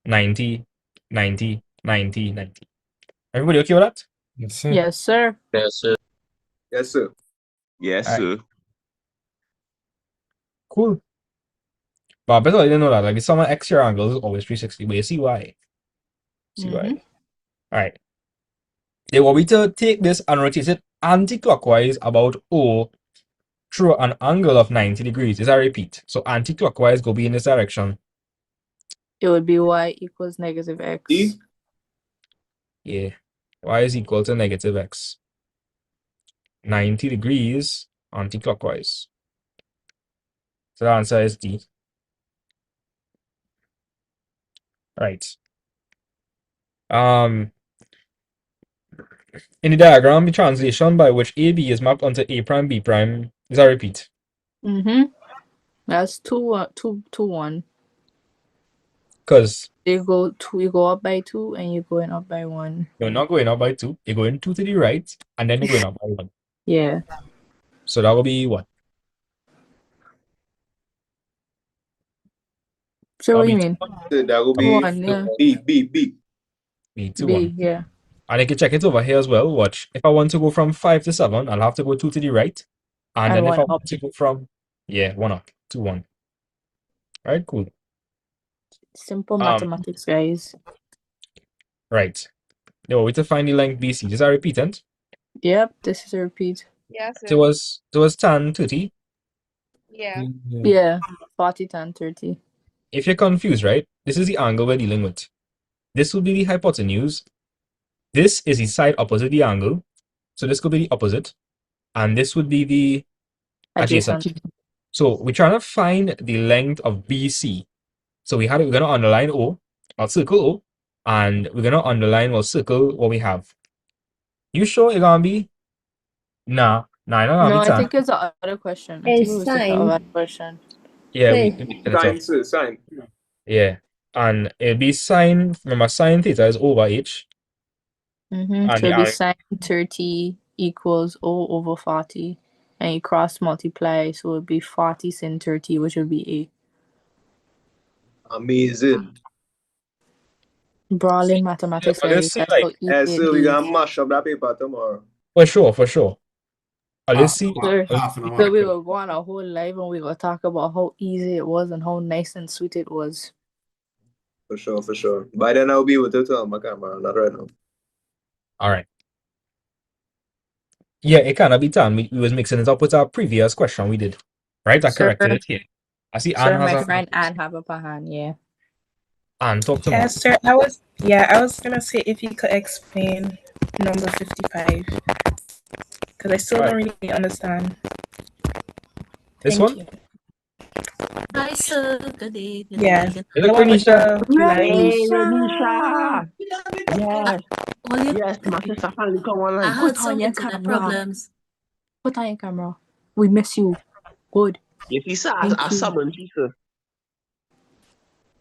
90, 90, 90, 90. Everybody okay with that? Yes, sir. Yes, sir. Yes, sir. Yes, sir. Yes, All right. sir. Cool. But I bet I didn't know that. Like the sum of exterior angles is always 360. But you see why? See why? All right. They want me to take this and rotate it anti-clockwise about O through an angle of 90 degrees. Is I repeat. So anti-clockwise go be in this direction. It would be y equals negative x. Yeah. Y is equal to negative x. 90 degrees anti-clockwise. So the answer is D. Right. In the diagram, the translation by which AB is mapped onto A prime B prime is a repeat. That's 1. Because you go up by 2 and you're going up by 1. you're not going up by 2, you're going 2 to the right, and then you're going up by 1. Yeah. So that will be what? So what do you B2. mean? So that will be One, yeah. B. B2 B, 1. yeah. And I can check it over here as well. Watch. If I want to go from 5 to 7, I'll have to go 2 to the right. And And then if one I up. want to go from, yeah, 1 up, 2 1. All right, cool. Simple mathematics, guys. Right. Now we to find the length BC. Is that repeatant? Yep, this is a repeat. Yes, So sir. it was tan 30. Yeah. Yeah, 40, 10, 30. If you're confused, right? This is the angle we're dealing with. This will be the hypotenuse. This is the side opposite the angle. So this could be the opposite. And this would be the adjacent. So we're trying to find the length of BC. So we're gonna underline O, or circle O, and we're gonna underline or circle what we have. You sure it's gonna be? Nah, it's not gonna No, be I tan. think it's the other question. I It's think we was thinking sign. of that question. Yeah, Hey. we mixed it up. Sign. Yeah. And it'll be sine, remember sine theta is over H. Mm-hmm. And So the it'll be angle, sine 30 equals O over 40. And you cross multiply, so it'll be 40 sin 30, which would be Amazing. A. Brawling mathematics, but let's guys. see, That's like, how easy And it so we is. gonna mash up that paper tomorrow. for sure. Let's see. Sir, Half an so hour. we will go on a whole live and we will talk about how easy it was and how nice and sweet it was. For sure. By then I'll be able to turn on my camera, not right now. All right. Yeah, it cannot be tan. We was mixing it up with our previous question we did. Right? I corrected it here. I see Anne Sir, has my a friend Anne have up a hand, yeah. Anne, talk to me. Yes, sir. I was gonna say if you could explain number 55, because I still don't really understand. This Thank one? you. Hi, sir. Good day. Good Yeah. day. Hey, The look, one with Renisha. the line. Hey, Renisha. Yes. Only, Yes, my sister finally come I online. heard Put on some your internet camera. problems. Put on your camera. We miss you. Good. Yes, he said Thank I you. summoned you, sir.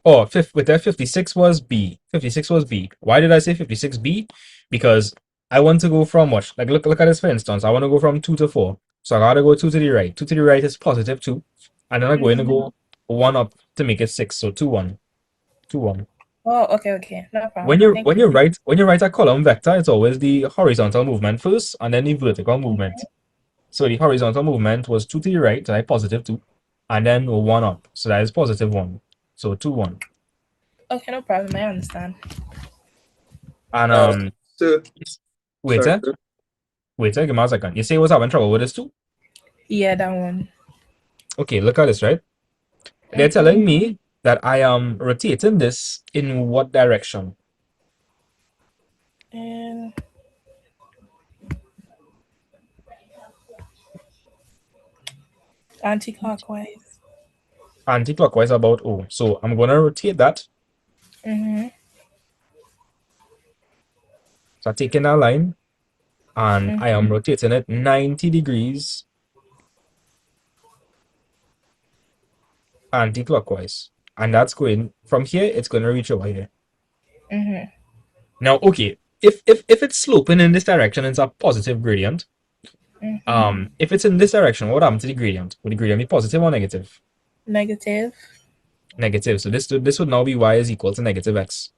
Oh, with that 56 was B. 56 was B. Why did I say 56B? Because I want to go from what? Like look at this for instance. I want to go from 2 to 4. So I gotta go 2 to the right. 2 to the right is positive 2. And then I'm going to go 1 up to make it 6. So 2 1. 2 1. Oh, okay. No problem. Thank When you. you write a column vector, it's always the horizontal movement first and then the vertical movement. So the horizontal movement was 2 to the right, so I positive 2, and then 1 up. So that is positive 1. So 2 1. Okay, no problem. I understand. And So wait, sorry, eh? Wait, give me a second. You say you was having trouble with this too? Yeah, that one. Okay, look at this, right? They're telling me that I am rotating this in what direction? And anti-clockwise. Anti-clockwise about O. So I'm gonna rotate that. Mm-hmm. So I'm taking that line and I am rotating it 90 degrees anti-clockwise. And that's going from here, it's gonna reach over here. Mm-hmm. Now, okay, if it's sloping in this direction, it's a positive gradient. If it's in this direction, what happens to the gradient? Would the gradient be positive or negative? Negative. Negative. So this would now be y is equal to negative x.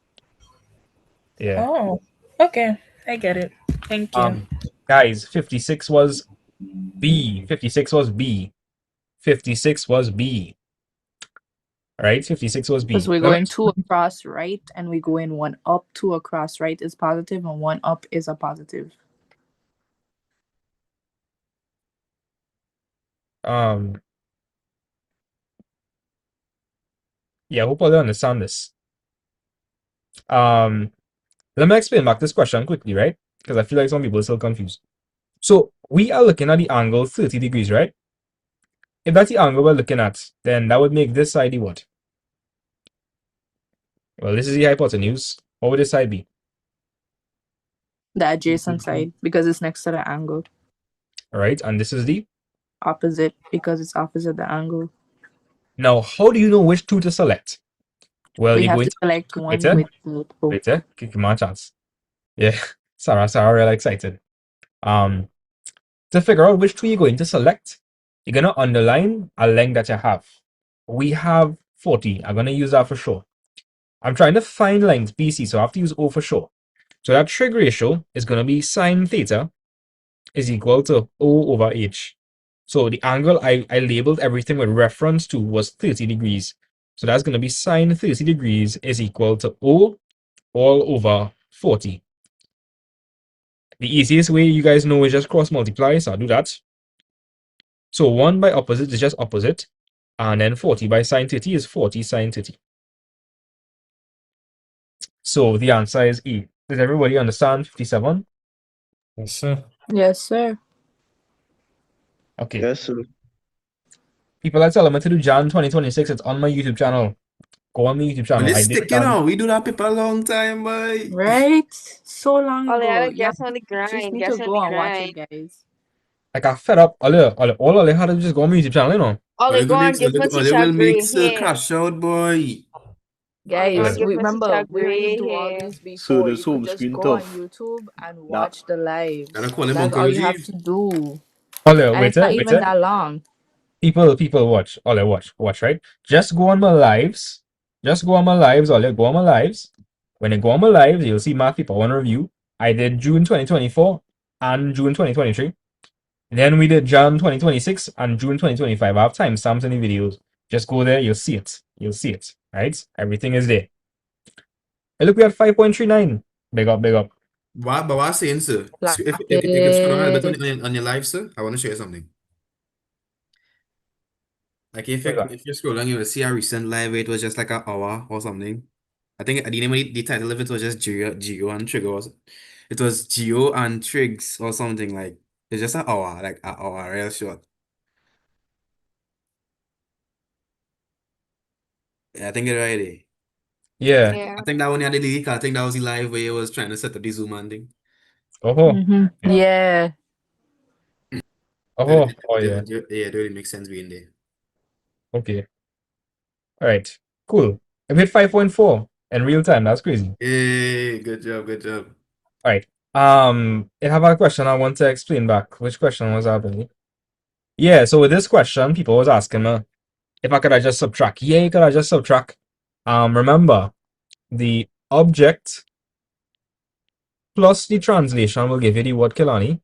Yeah. Oh, okay. I get it. Thank you. Guys, 56 was B. 56 was B. 56 was B. Right? 56 was B. Because we're going 2 across right and we go in 1 up. 2 across right is positive and 1 up is a positive. Yeah, I hope I understand this. Let me explain back this question quickly, right? Because I feel like some people are still confused. So we are looking at the angle 30 degrees, right? If that's the angle we're looking at, then that would make this side the what? Well, this is the hypotenuse. What would this side be? The adjacent side, because it's next to the angle. All right, and this is the opposite, because it's opposite the angle. Now, how do you know which two to select? Well, We you have go to into select one later. with the Later, give me a chance. Yeah, Sarah, really excited. To figure out which two you're going to select, you're gonna underline a length that you have. We have 40. I'm going to use that for sure. I'm trying to find length BC, so I have to use O for sure. So that trig ratio is going to be sine theta is equal to O over H. So the angle I labeled everything with reference to was 30 degrees. So that's going to be sine 30 degrees is equal to O all over 40. The easiest way you guys know is just cross multiply, so I'll do that. So 1 by opposite is just opposite, and then 40 by sine 30 is 40 sine 30. So the answer is E. Does everybody understand 57? Yes, sir. Yes, sir. Okay. Yes, sir. People are telling me to do Jan 2026. It's on my YouTube channel. Go on my YouTube Well, channel. let's I did stick it Jan. on. We do that people a long time, boy. Right? So long All they ago. gotta Yeah, guess on the you just grind. need to Guess on go the and watch it, grind. guys. Like I fed up. All I had to just go on my YouTube channel, you know. All they go on, give They Matisha will make gray Sir hair. crash out, boy. All they go on, Guys, give we remember Matisha we didn't gray do all hair. this So before. this You could home just screen go on tough. YouTube and Nah. watch the lives. Gotta call him That's Uncle all you have G. to do. Wait And it's not even that long. People watch. Watch, right? Just go on my lives. Just go on my lives. Go on my lives. When you go on my lives, you'll see my people one review. I did June 2024 and June 2023. Then we did Jan 2026 and June 2025. I have timestamps in the videos. Just go there, you'll see it. You'll see it. Right? Everything is there. Hey, look, we had 5.39. Big up, big up. But what I'm saying, sir, Like if you can scroll down a bit it. on your live, sir, I want to show you something. Like if you scroll down, you will see a recent live where it was just like an hour or something. I think the name of the title of it was just Geo and Trigger. It was Geo and Trigs or something like. It's just an hour, like an hour, real short. Yeah, I think it's right there. Yeah. Yeah. I think that one had the leak. I think that was the live where he was trying to set up the Zoom and thing. Oh. Yeah. Oh, yeah. Yeah, it really makes sense being there. Okay. All right. Cool. I hit 5.4 in real time. That's crazy. Hey, good job, good job. All right. I have a question I want to explain back. Which question was that, Billy? Yeah, so with this question, people was asking me if I could I just subtract. Yeah, could I just subtract? Remember, the object plus the translation will give you the what, Kilani?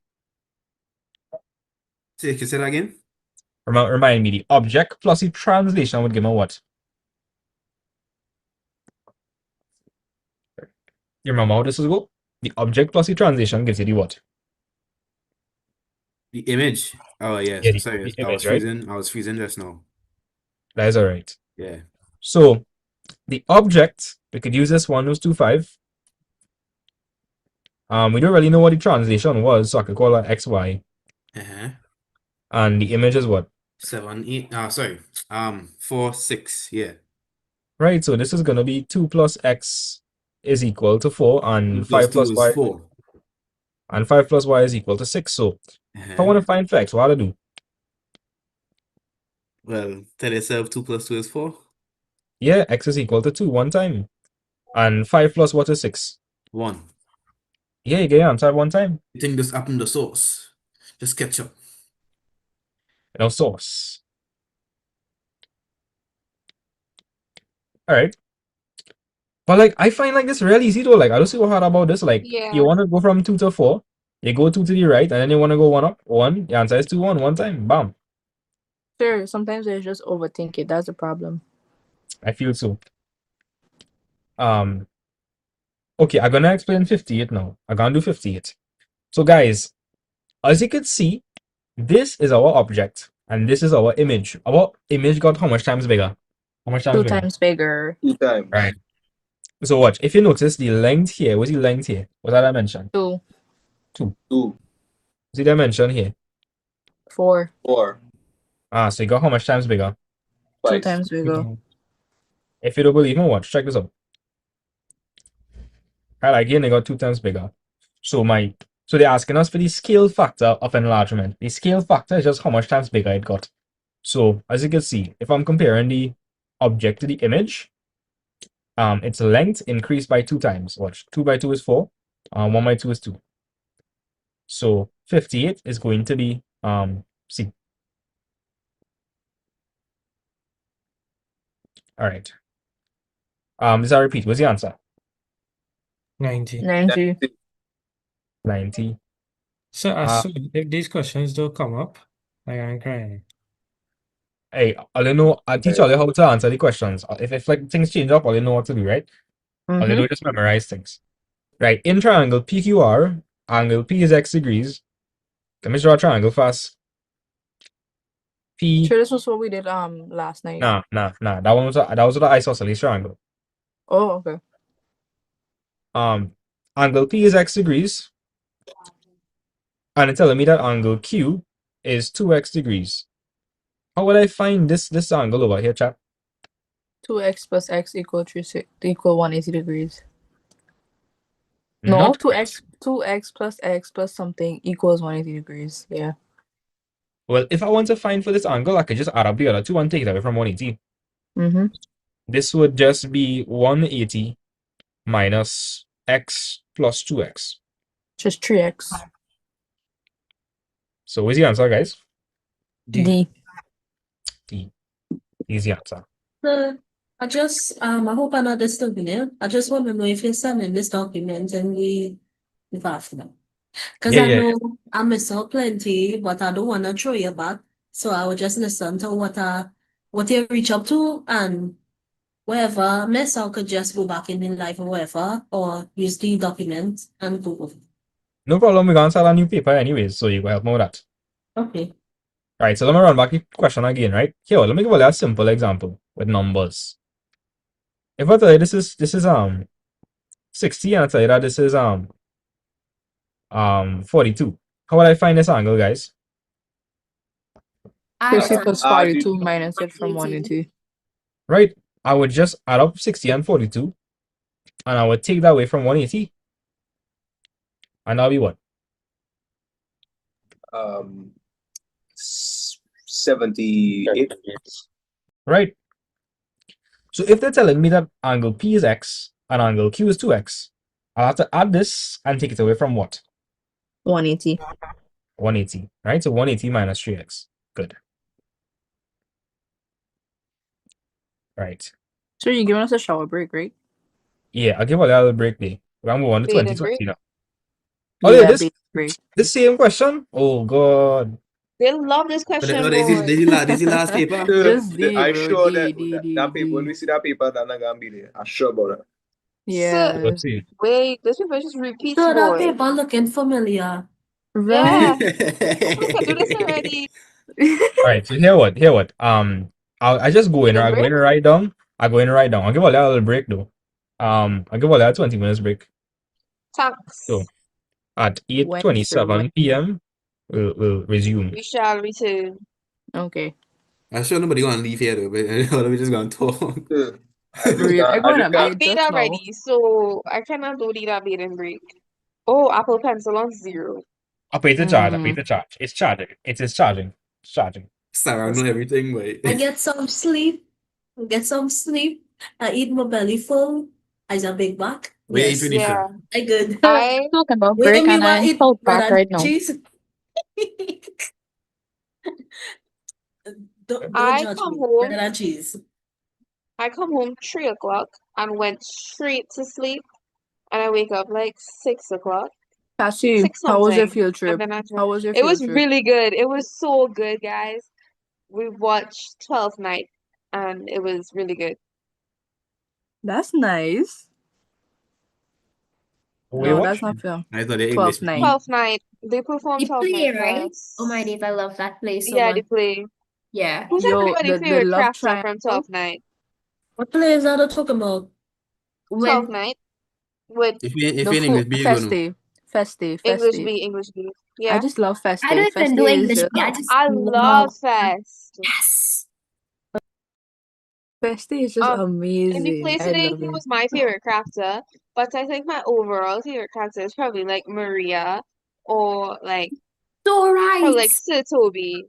Can you say that again? Remind me, the object plus the translation would give me what? You remember how this will go? The object plus the translation gives you the what? The image. Oh yes. Yeah, Sorry, the I was image, right? freezing. I was freezing just now. That is all right. Yeah. So the object, we could use this 1.25. We don't really know what the translation was, so I could call that XY. Uh-huh. And the image is what? 7, 8. Sorry. 4, 6. Yeah. Right, so this is gonna be 2 plus X is equal to 4, 2 and plus 5 2 plus is Y 4. and 5 plus Y is equal to 6. So if I want to find for X, what do I do? Well, tell yourself 2 plus 2 is 4. Yeah, X is equal to 2 one time. And 5 plus what is 6? 1. Yeah, you get your answer one time. You think this happened to sauce? Just ketchup. No sauce. All right. But like I find like this really easy though. Like I don't see what hard about this. Like Yeah. you want to go from 2 to 4, you go 2 to the right, and then you want to go 1 up. 1, your answer is 2 one time. Bam. Sure, sometimes they just overthink it. That's the problem. I feel so. Okay, I'm gonna explain 58 now. I'm gonna do 58. So guys, as you can see, this is our object and this is our image. Our image got how much times bigger? How much times 2 bigger? times bigger. 2 times. Right. So watch. If you notice the length here, what's the length here? What's that dimension? 2. 2. 2. What's the dimension here? 4. 4. So you got how much times bigger? 2 times bigger. If you don't believe me, watch. Check this out. Right, again, they got 2 times bigger. So they're asking us for the scale factor of enlargement. The scale factor is just how much times bigger it got. So as you can see, if I'm comparing the object to the image, its length increased by 2 times. Watch, 2 by 2 is 4, 1 by 2 is 2. So 58 is going to be C. All right. This I repeat. What's the answer? 90. 90. 90. So, if these questions don't come up, I am crying. Hey, all you know, I teach all you how to answer the questions. If like things change up, all you know what to do, right? All you know, just memorize things. Right. In triangle PQR, angle P is x degrees. Let me draw a triangle fast. P. Sure, this was what we did last night. Nah. That was the isosceles triangle. Oh, okay. Angle P is x degrees, and it's telling me that angle Q is 2x degrees. How would I find this angle over here, chap? 2x plus x equal 180 degrees. No, Not 2x plus x plus something equals 180 degrees. Yeah. well. If I want to find for this angle, I could just add up the other two and take it away from 180. Mm-hmm. This would just be 180 minus x plus 2x. Just 3x. So what's the answer, guys? D. D. Easy answer. I hope I'm not disturbing you. I just want to know if you're sending this document and we after them. Because I know I miss out plenty, but I don't want to throw you back. So I will just listen to what you reach up to, and wherever miss I could just go back in life or whatever, or use the document and go. No problem. We're gonna start a new paper anyways, so you can help me with that. Okay. Right, so let me run back the question again, right? Here, let me give you a simple example with numbers. If I tell you this is 60 and I tell you that this is 42. How would I find this angle, guys? 60 plus 42 minus it from 180. Right. I would just add up 60 and 42 and I would take that away from 180. And that'll be what? 78. Right. So if they're telling me that angle P is x and angle Q is 2x, I'll have to add this and take it away from what? 180. 180, right? So 180 minus 3x. Good. Right. So you're giving us a shower break, right? Yeah, I'll give a little break there. We're going to move on to Bathing 2020 break? now. Oh, yeah, bathing break. this same question? Oh, God. They love this question, This boy. is the last paper. Just D, I'm bro. sure D, that paper, when we see that paper, that's not gonna be there. I'm sure about that. Yeah. Let's see. Wait, this paper just repeats, So that boy. paper looking familiar. Yeah. We can do this already. All right, so here what? I just go in, Bathing I go break? in and write down. I go in and write down. I'll give a little break though. I'll give a little 20 minutes break. Thanks. So at Wednesday. 8:27 p.m. we'll resume. We shall return. Okay. I'm sure nobody gonna leave here though, but we just gonna talk. Real. I'm going to I'm bed beat just now. already, so I cannot do the bathing break. Oh, Apple Pencil on 0. I pay the charge. It's charging. It is charging. It's charging. Sarah, I know everything, but I get some sleep. I eat my belly full. I a big back. Where you Yes. finish Yeah. I good. I Talking about Wait, break me and want I'm eat South bread Park and right now. cheese. Don't I judge come me. home. Bread and cheese. I come home 3 o'clock and went straight to sleep, and I wake up like 6 o'clock. Cassie, 6 how was your something. field And trip? then How was your it field was trip? really good. It was so good, guys. We watched 12th Night, and it was really good. That's nice. Wait, No, what? that's not fair. I thought they 12th English night. 12th Night. They performed You 12th play, Night right? for Oh my days, I love that place so Yeah, much. they play. Yeah. Who's Yo, everybody's the favorite love crafter from triangle. 12th Night? What plays are they talking about? 12th Night with if you The in food English, you gonna know. English Feste. B, English B. I Yeah. just love Feste. I don't even Feste know is English. just I just I love Fest. Yes. Feste is just In the amazing. play I today, love he it. was my favorite crafter, but I think my overall favorite crafter is probably like Maria or like So right. probably like Sir Toby.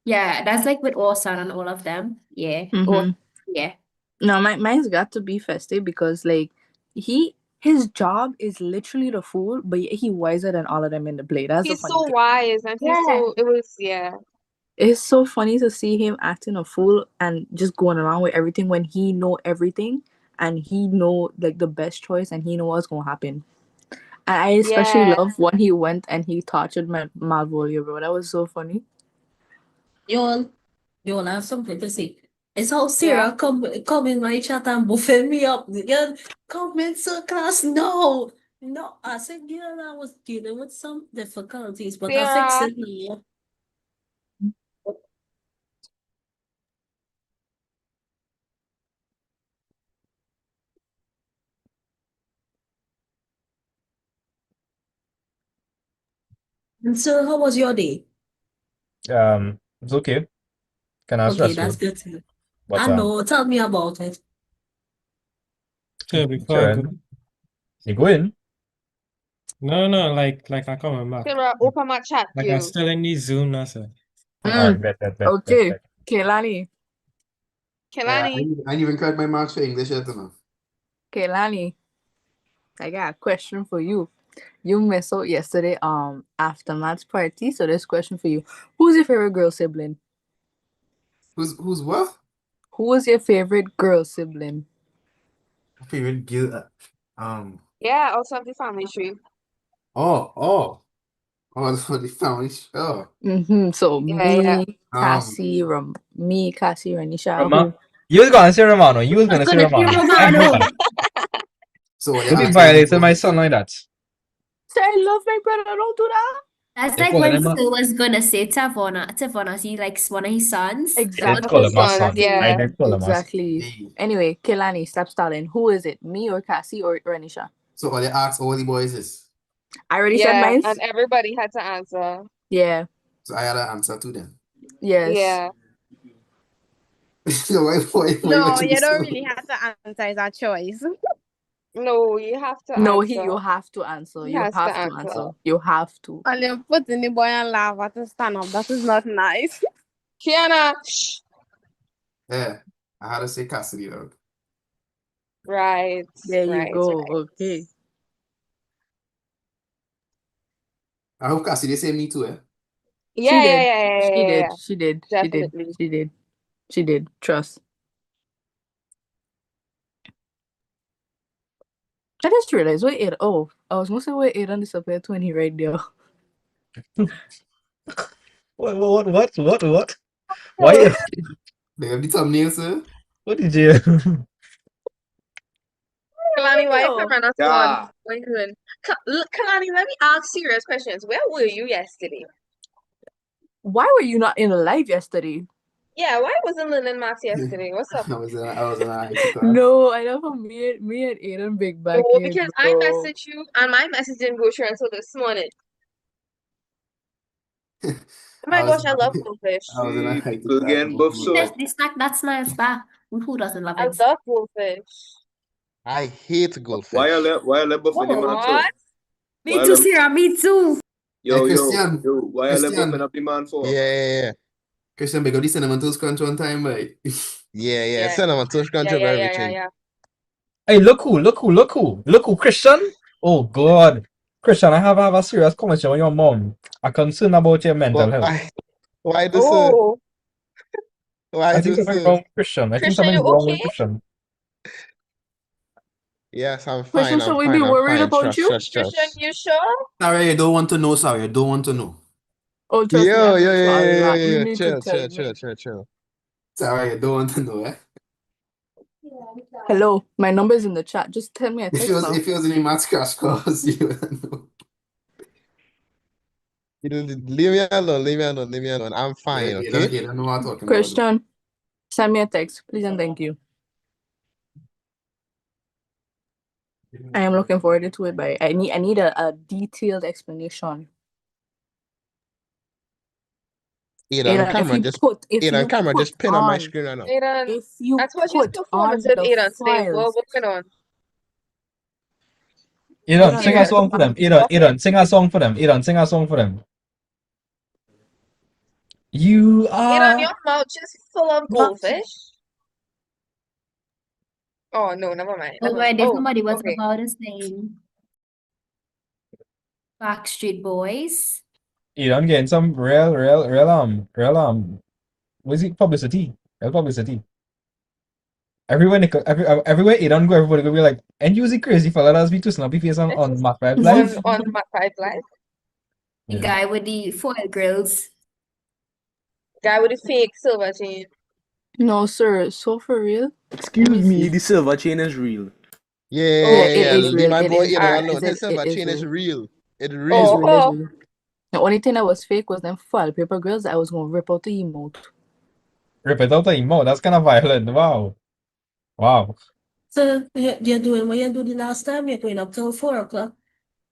Yeah, that's like with Orson and all of them. Yeah. Mm-hmm. Yeah. No, mine's got to be Feste because like his job is literally the fool, but he wiser than all of them in the play. That's the He's funny so thing. wise and Yeah. it was, yeah. It's so funny to see him acting a fool and just going along with everything when he know everything and he know like the best choice and he know what's gonna happen. And I especially Yeah. love when he went and he tortured my Malvolio, bro. That was so funny. Y'all, I have something to say. It's how Yeah. Sarah come in my chat and buffet me up. Yeah, comment so class. No. I said, girl, I was dealing with some difficulties, but I fixed Sarah. it now. And so, how was your day? It's okay. Kind of Okay, that's stressful, good too. but I know. Tell me about it. So before I go, Sharon, you go in. like I coming back. Sarah, open my chat, Like I'm you. still in the Zoom now, sir. All right, bet. Okay, Kehlani. Kelani. I ain't even cracked my marks for English yet, no. Kehlani, I got a question for you. You messed up yesterday aftermath party, so this question for you. Who's your favorite girl sibling? Who's what? Who was your favorite girl sibling? Favorite girl. Yeah, also of the family tree. Oh, for the family. Oh. So Yeah. Cassie, Renisha, Rama, who? you was gonna say Romano. You was I was gonna say gonna say Romano. I know Romano. that. So what Don't be they violating my son like that. Say I love my brother, don't do that. That's They like call when him a, Phil was gonna say Tavona, he likes one of his sons. I Exactly. did call him my son. Exactly. I Yeah. did call him my son. Exactly. Anyway, Kehlani, stop stalling. Who is it? Me or Cassie or Renisha? So all they ask all the boys is. I already said Yeah, mine. and everybody had to answer. Yeah. So I had an answer to them. Yes. Yeah. So why No, you you don't so really have to answer. It's a choice. No, you have to No, answer. you have to answer. He You has to have to answer. answer. You have to. And you put in the boy and lava to stand up. That is not nice. Kiana. Shh. Yeah, I had to say Cassidy though. Right. There you Right. go. Right. Okay. I hope Cassidy say me too, eh? Yeah. She did. Yeah. She Yeah. did. Yeah. She did. She did. Definitely. She did. She did. Trust. I just realized wait it. Oh, I was gonna say wait it on disappeared 20 right there. What? Why? They have the thumbnail, sir. What did you? Kalani, why you Yo. camera not on? Yeah. What are you doing? Kalani, let me ask serious questions. Where were you yesterday? Why were you not in live yesterday? Yeah, why wasn't Lynn and Max yesterday? What's up? I was in an IT class. No, I know from me and Aiden big back No, in, because I bro. messaged you and my message didn't go through until this morning. Oh my gosh, I love goldfish. I was in a See, IT people class. getting buff so. The snack that smiles back. Who doesn't love I it? love goldfish. I hate goldfish. Why you let buff in the man for? What? Me too, Sarah. Me too. Yo, Christian. why you let buffing up the man for? Yeah. Christian, because the cinnamon toast crunch one time, right? Yeah. Cinnamon toast crunch over everything. Yeah. Hey, look who, Christian. Oh God, Christian, I have a serious conversation with your mom. I'm concerned about your mental health. Why do so? Oh, Why I do think something so? wrong with Christian. I think Christian, something's you wrong okay? with Christian. Yes, I'm Christian, fine. should we be worried about you? Christian, you sure? Sorry, I don't want to know. Sorry, I don't want to know. Oh, trust me, I've been through a lot. You Yo. need to tell me. Chill. Sorry, I don't want to know, eh? Hello, my number is in the chat. Just tell me a text now. If it was in the maths crash course, you would know. Leave me alone. I'm fine, okay? You don't know what I'm talking about. Christian, send me a text, please and thank you. I am looking forward to it, but I need a detailed explanation. Aidan, camera just pin on my screen right now. Aidan, If you I thought you was put on performative, the Aidan, today. What files, going on? Aidan, sing a song for them. Aidan, sing a song for them. Aidan, sing a song for them. You Aidan, are your mouth just full of goldfish. Oh no, never mind. Oh, wait, if Oh, somebody was okay. about to sing Backstreet Boys. You don't getting some what's it, publicity. Real publicity. Everywhere everywhere it don't go, everybody gonna be like, and you the crazy fella that's be too snappy face on Mac 5 Live. On Mac 5 Live. The Yeah. guy with the foil grills. Guy with the fake silver chain. No, sir. So for real? Excuse me, the silver chain is real. Yeah, It is leave real. my It boy is Eden real. alone. His silver It is chain is real. real. It's It is real. real. It is real. The only thing that was fake was them foil paper grills that I was gonna rip out the emote. Rip it out of emo. That's kind of violent. Wow. Wow. So you're doing what you do the last time? You're going up till 4 o'clock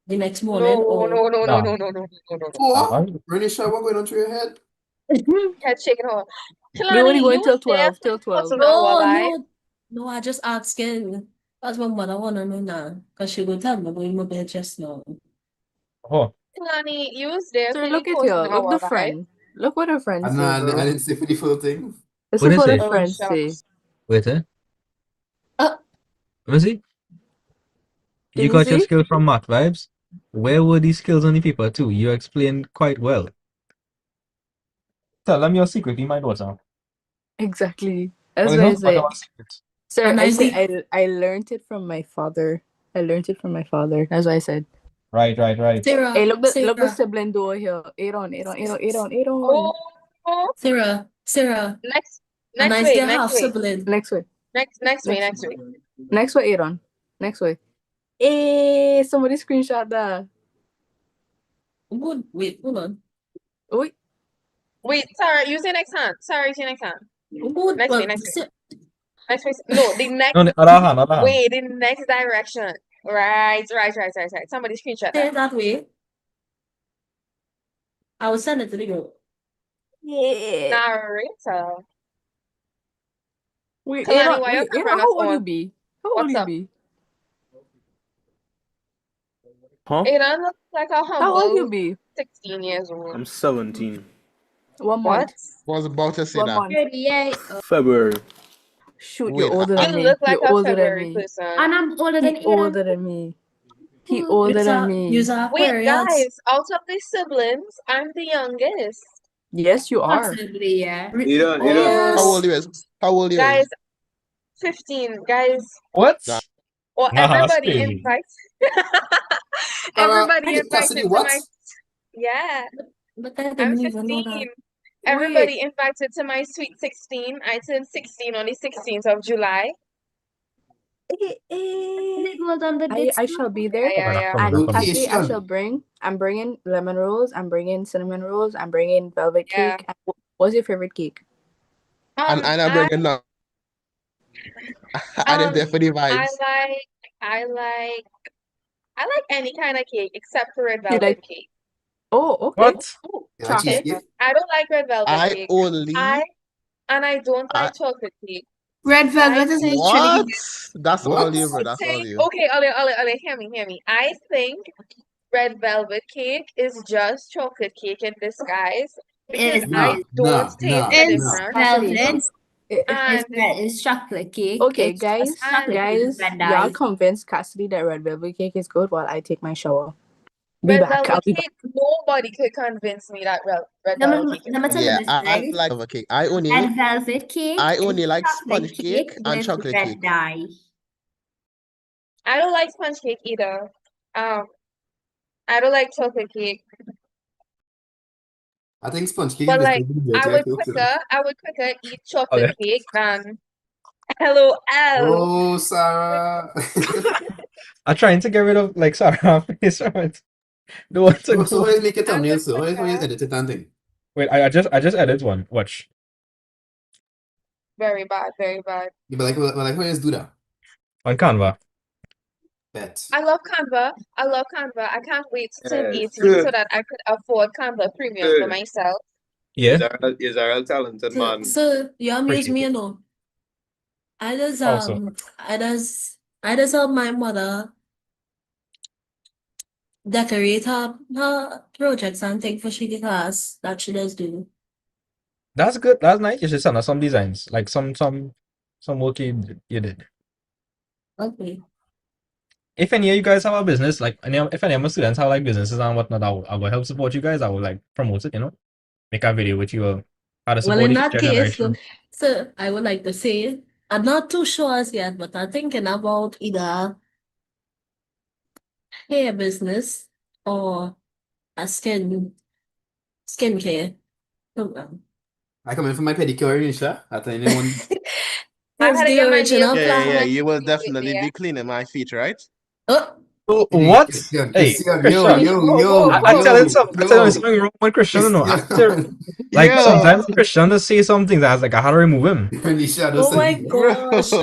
the next morning, No, or no, no, no, Nah. no, no, no, no, no, no. Four? Really sure what going on through your head? Head shaking her. We only Kalani, going you till was there 12. for Till 12. an hour live. no, I just asking. That's my mother wanna know now, cause she go tell me going my bed just now. Oh. Kalani, you was there Sir, for the look at post you. an Look hour the live. friend. Look what her friend And say, I bro. didn't say for the full thing. Listen What what is her it? friend say. Wait, eh? Uh, Let me see. Can You you got your see? skills from Matt Vibes. Where were these skills on the paper too? You explained quite well. Tell them your secret, be my daughter. Exactly. Well, That's it's what I not much say. of a secret. Sir, And I I say did. I learned it from my father. I learned it from my father. That's what I said. Right. Hey, look the Sarah, sibling door here. 8 on. Oh, Sarah. next And I week, still next have week. sibling. Next way. Next week. Next way, 8 on. Next way. Hey, somebody screenshot that. Good. Wait, hold on. Wait. Wait, Sarah, you say next hand. Sarah, you say next hand. Good. Next Well, week. Next week. No, the next. No, the other hand. Wait, the next direction. Right. Somebody screenshot say that. it that way. I will send it to the girl. Yeah. Narrator. Wait, Kalani, why your Aaron, camera not how old you on? be? How old What's you up? be? Huh? Aiden looks like a How old you humble be? 16 years old. I'm 17. 1 What? month. Was about to say 1 that. month. 38. February. Shoot, you're Wait, older You than me. look like You're a older than February me. person. And I'm older than He Aiden. older than me. He older than me. Use Wait, Aquarius. guys, out of the siblings, I'm the youngest. Yes, you are. Possibly, yeah. How old you is? How old you Guys, is? 15. Guys, What? or Nah, that's everybody crazy. invites. Everybody Cassidy, invited to what? my. Yeah, But I I'm didn't even know 15. that. Everybody invited to my sweet 16. I turned 16 on the 16th of July. It goes on the I shall be there. Yeah. And Okay, Cassie, I Sean. shall bring. I'm bringing lemon rolls. I'm bringing cinnamon rolls. I'm bringing velvet Yeah. cake. And what's your favorite cake? And I'm bringing now. I did there for the vibes. I like any kind of cake except for red You velvet like? cake. Oh, okay. What? Yeah, Chocolate. cheesecake. I don't like red velvet I cake. only. I don't like chocolate cake. Red velvet is literally What? That's What? all you, bro. That's all you. Okay, Ole, hear me. I think red velvet cake is just chocolate cake in disguise because is I don't taste the It's difference. velvet. And It's chocolate cake. Okay, It's just chocolate cake with red y'all dye. convince Cassidy that red velvet cake is good while I take my shower. Be red back. I'll velvet be back. cake, nobody could convince me that red Let velvet me, cake is let me good. tell you Yeah, this I thing. like velvet cake. I Red velvet cake only is like chocolate sponge cake and with chocolate red cake. dye. I don't like sponge cake either. I don't like chocolate cake. I think sponge cake But is like, the dirtier cake too. I would quicker eat Oh, chocolate cake than LOL. Oh, Sarah. I'm trying to get rid of like Sarah face from it. Don't want to So go. how you make a thumbnail, so how you edit it and thing? Wait, I just edited one. Watch. Very bad. You be like how you do that? On Canva. Bet. I love Canva. I can't wait to turn Yes. 18 so that I could afford Canva Premium for Good. myself. Yeah. Is a real talented man. So you amuse Appreciate me, it. you know. I just Also. I just help my mother decorate her projects and things for she the class that she does do. That's good. That's nice. You should send us some designs. Like some work you did. Okay. if any of you guys have a business, like if any of my students have like businesses and whatnot, I will help support you guys. I will like promote it, make a video with you, how to Well, support in the that future case, generation. so I would like to say, I'm not too sure as yet, but I'm thinking about either hair business or a skincare program. I come in for my pedicure, Nisha. At anyone. That's the original plan. Yeah. You will definitely be cleaning my feet, right? Oh, Hey, What? Christian, Hey, Christian, Christian. yo, I telling something wrong with Christian, After, like, Yo. sometimes Christian just say something that I was like, I had to remove him. Oh my gosh.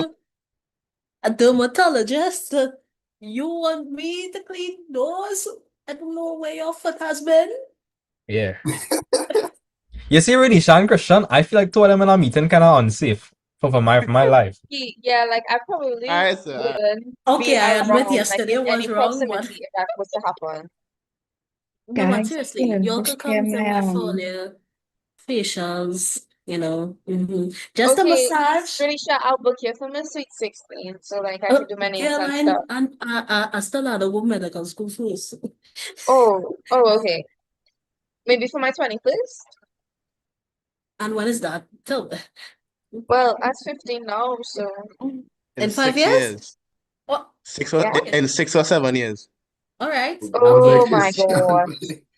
A dermatologist. You want me to clean doors? I don't know where your foot has been. Yeah. You see, really, Sean Christian, I feel like two of them in a meeting kind of unsafe for my life. Yeah, like I probably Alright, sir. wouldn't Okay, be I admit around, like yesterday in was any wrong, but proximity if that was to happen. no, but seriously, y'all could come to my folio facials, just a Okay, massage. pretty sure I'll book you for my sweet 16, so like I could do my nails and Caroline, stuff. and I still had to go medical school first. Oh, okay. Maybe for my 21st? And when is that? Tell me. Well, I'm 15 now, so In 5 6 years? years. What? yeah. In 6 or 7 years. All right. Oh my god.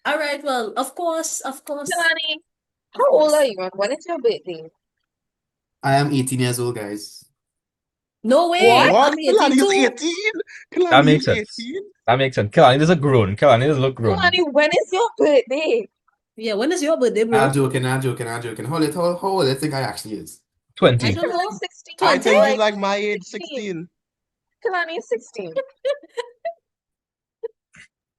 All right. Well, of course. Kalani, how old are you and when is your birthday? I am 18 years old, guys. No way. What? I'm Kalani is 82. 18? That Kalani makes is sense. 18? That makes sense. Kalani is a grown. Kalani does look grown. Kalani, when is your birthday? Yeah, when is your birthday, bro? I'm joking. How old do you think I actually is? 20. I don't know. 16. I 20? think you like my age, 16. Kalani is 16.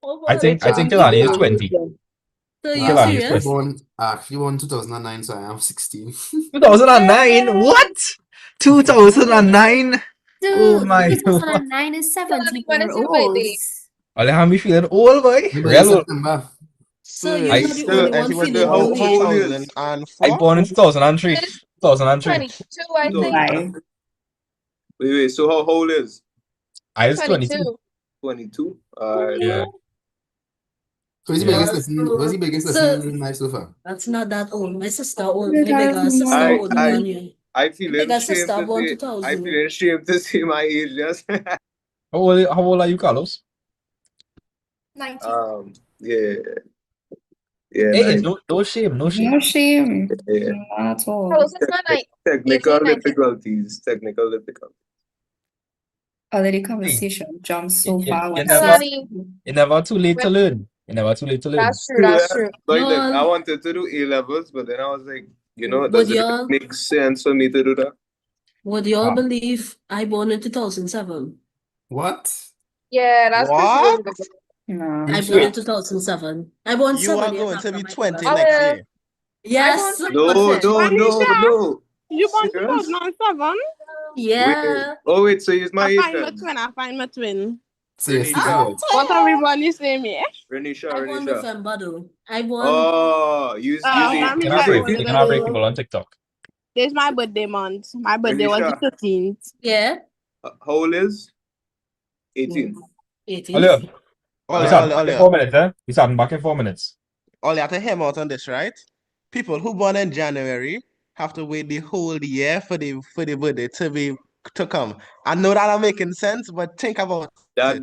Oh, I boy. think Kalani is 20. So I think you Kalani is serious? 20. Actually born 2009, so I am 16. 2009? What? 2009? Oh Dude, my god. 2009 is Kalani, when is your birthday? olds. Alejandro feeling old, boy. My birthday Real old. September. So So you're not I the so only and one she was feeling the old how old age. is I 2004? born in 2003. 2003. 22, I think. Wait. So how old is? I was 22. 22. 22? Yeah. So is the Yeah. biggest lesson? What's the biggest lesson in life so far? That's not that old. My sister old. My bigger sister older than you. I feel My bigger ashamed sister to born say I 2000. feel ashamed to say my age, yes. How old are you, Carlos? 19. Yeah. Yeah, Hey, nice. no shame, no shame. No shame. Yeah. Not at all. How is it not like Technical 18, 19? difficulties. Technical difficulties. Already Hey, conversation jumps so you, far. you What's never this? Kalani, you're never too late to when, learn. You're never too late to learn. that's true, True that's that. true. Like I Y'all, wanted to do A levels, but then I was like, would does it really y'all, make sense for me to do that? would y'all Ah. believe I born in 2007? What? Yeah, that's pretty What? relatable. No. I born in Wait, 2007. I born You are 7 years going to after be my 20 brother. next year. I born Yes. No. 2010. No. You born Serious? 2007? Wait. Yeah. Oh wait, so he's my I age find my then. twin. I find my twin. So you're still Renisha. good. What everybody say me? Renisha, I born Renisha. November though. I born. Oh, use it. Let me you're Use not tell you it. break what you it cannot break is. people on TikTok. This is my birthday month. My birthday was the Renisha. 13th. Yeah. How old is? 18. 18th. Olio, we start back in Ole. 4 minutes, eh? We start back in 4 minutes. Ole, have to hear me out on this, right? People who born in January have to wait the whole year for the birthday to come. I know that I'm making sense, but think about it.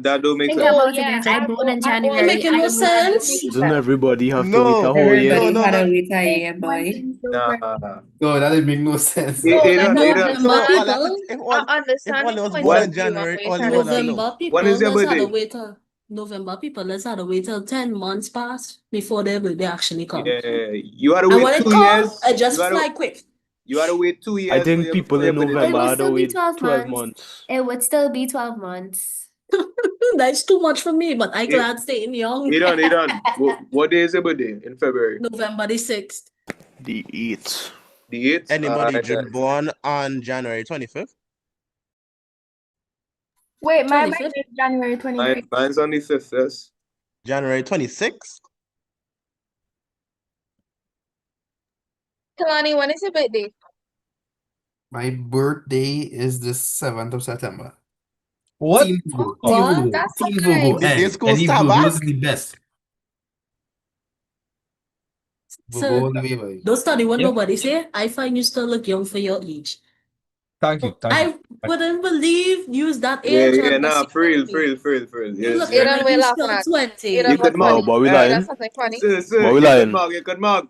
That don't make Think sense. No, about it, yeah, guys. I born in I Not born January. making I no don't know what that sense. means. Doesn't everybody have to wait No, a whole year? Everybody had a wait a year, One boy. thing so Nah. No, that didn't make no sense. It, no, it, like don't- I it, don't- November So understand. all have to, people. I if understand Ole the was point born of what in view and January, what you're Ole trying to would have say. known. November when is people. your Let's have to birthday? wait till November people. Let's have to wait till 10 months pass before their birthday actually come. Yeah, you had to And wait when it 2 come, years. I just fly quick. You had to wait 2 I years think for people your in birthday It to November would come. had to still be wait 12 12 months. months. It would still be 12 months. That's too much for me, but I It, glad staying young. it done. What day is your birthday? In February? November the 6th. The 8th. The 8th? Anybody born on January 25th? Wait, my 25th. birthday is January 23rd. Mine's on the 5th, yes. January 26th? Kalani, when is your birthday? My birthday is the 7th of September. What? Team Virgo. What? Team Virgo. That's Team not Virgo. nice. They school Any star Virgos is back. the best. Virgo So, all the way, boy. don't study what Yep. nobody say. I find you still look young for your age. Thank you. I wouldn't believe you that Yeah, age yeah, and nah, that's for real, your for real, for real, for real. You Yes, looking yeah. like we you laughing still at? 20. You could Oh, mug. but we That's lying. something funny. Sir, But we you could lying. mug, you could mug.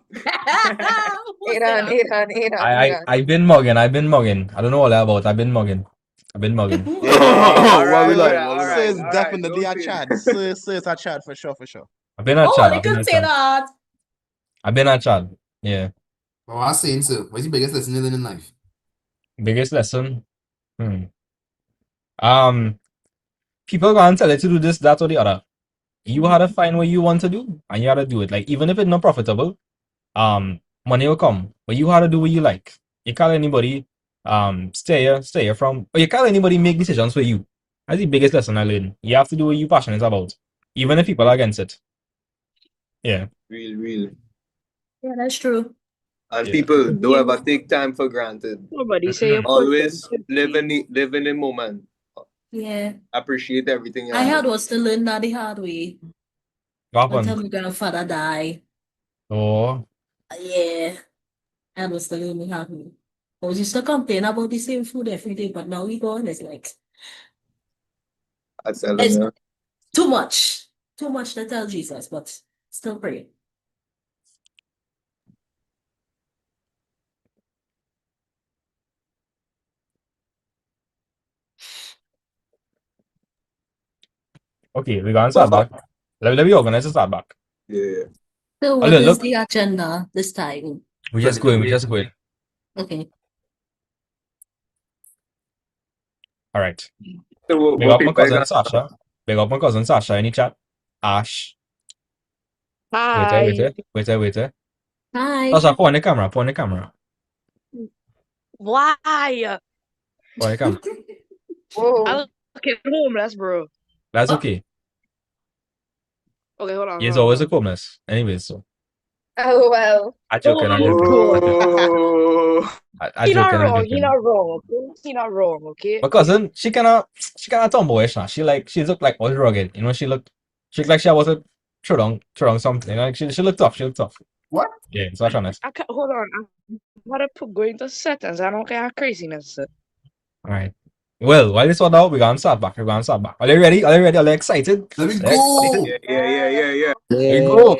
I've been mugging. I've been mugging. I don't know all that about. I've been mugging. I've been mugging. All Why we right, lying? all Why we Sir right, is lying? all right. definitely No a shame. Chad. Sir is a Chad for sure, for sure. I've been at Oh, Chad. they I've been could at say Chad. that. I've been at Chad. Yeah. But what I was saying, sir, what's the biggest lesson you learned in life? Biggest lesson. People gonna tell you to do this, that, or the other. You had to find what you want to do, and you had to do it. Like even if it's not profitable, money will come. But you had to do what you like. You can't let anybody stay here from, or you can't let anybody make decisions for you. That's the biggest lesson I learned. You have to do what you're passionate about, even if people are against it. Yeah. Real. Yeah, that's true. And Yeah. people don't ever take time for granted. Nobody say you're Always live in the moment. Yeah. Appreciate everything you I have. had was to learn that the hard way What until happened? my grandfather died. Oh, Yeah. I was to learn the hard way. I was used to complain about the same food every day, but now we go and it's like I tell them, it's yeah. too much. Too much to tell Jesus, but still pray. okay. We're gonna start back. Let me organize the start back. Yeah. So Oh, what is look, the agenda this time? we just going. We just going. Okay. All right. So Big what up my people you cousin got? Sasha. Big up my cousin Sasha in the chat. Ash. Hi. Wait. Hi. Sasha, point the camera. Point the camera. Why? Point the camera. Whoa. I look homeless, bro. That's okay. Okay, hold on. He's always a homeless. Anyways, so Oh well. I joking. I joking. I He not joking. I wrong. He joking. not wrong. Okay? He not wrong. Okay. My cousin, she kinda tomboyish now. She looked like all rugged. You know, she looked like she was a throw down something. Like she looked tough. She looked tough. What? Yeah, so that's honest. I can't, hold on. I'm about to go into settings. I don't care craziness. All right. Well, while this one out, we're gonna start back. Are you ready? Are you excited? Let me Are you go. excited? Yeah. Let me go.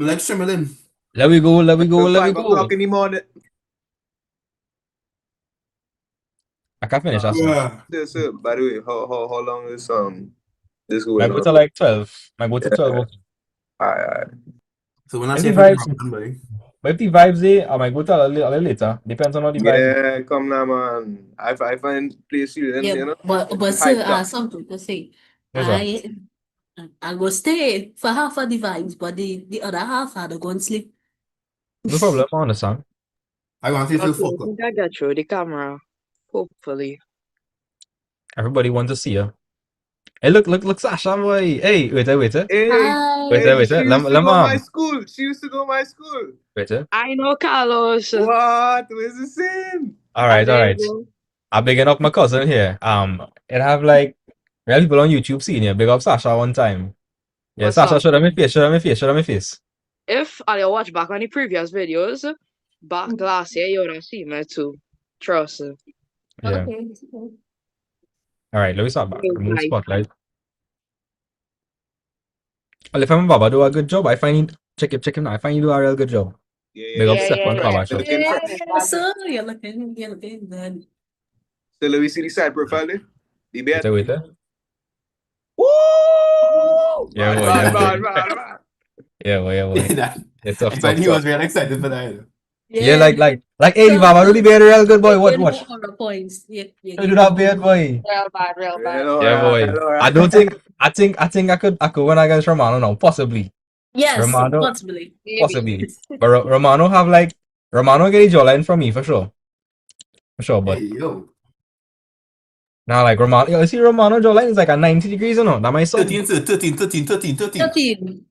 Let's stream in. Let me go. Let me go. Till Let me 5 go. o'clock in the morning. I can't finish that song. So, by the way, how long is this I going go on? to like 12. I go to 12. Yeah. Okay. Alright. So when I If say the freaking vibes, rock, buddy. but if the vibes there, I might go to a little later. Depends on how the vibes. Yeah, come now, man. I find place feeling, Yeah, you know. but sir, Hyped up. something to say. Yes, sir. I will stay for half of the vibes, but the other half I go and sleep. No problem. I understand. I want to feel Okay, I fucked up. think I got through the camera. Hopefully. Everybody wants to see her. Hey, look, Sasha, boy. Hey, wait. Hey, Wait. she used to go to my school. She used to go to my school. Wait. I know Carlos. What? Where's the same? All right. There you go. I'm bigging up my cousin here. It have like real people on YouTube seeing you. Big up Sasha one time. Yeah, What's Sasha, up? show them my face. If I watch back on the previous videos, back last year, you would have seen me too. Trust me. Yeah. Okay. All right, let me start back. Okay, Remove bye. spotlight. Well, if I'm Baba do a good job, I find check him now. I find you do a real good job. Big up step on Baba show. Yeah, sir, you're looking good. So let me see the side profile there. The bed. Wait. Woo! Yeah, boy. Bad. Yeah, boy. It's tough. I find he was real excited for that. Yeah, like hey, Baba, really be a real good boy. Watch. Points. Yeah, You do that beard, boy. Real bad. Yeah, boy. I don't think I could win against Romano now. Possibly. Yes, Romano. possibly. Possibly. But Romano have like Romano get a jawline from me for sure. But Hey, yo. now like Romano, you see Romano jawline is like a 90 degrees or no? That my son. 13.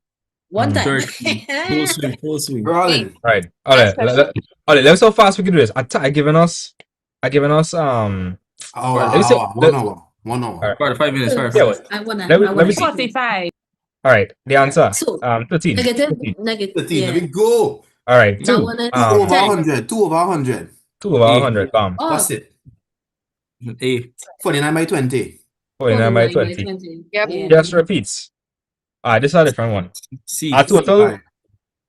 One time. Full swing. Rolling. Right. All right. Let's see how fast we can do this. I given us Hour. 1 hour. All right. For 5 minutes, Yeah, for well, I wanna let me see. see. 45. All right, the answer. So 13. negative 13. Let yeah. me go. All right, That 2. one is 2 over 10. 100. 2 over 100. 2 over 100. Bam. Oh, What's it? A. 49 by 20. 49 by 49 by 20. 20. Yep. Yeah. Just repeats. This is a different one. C. A total, 65.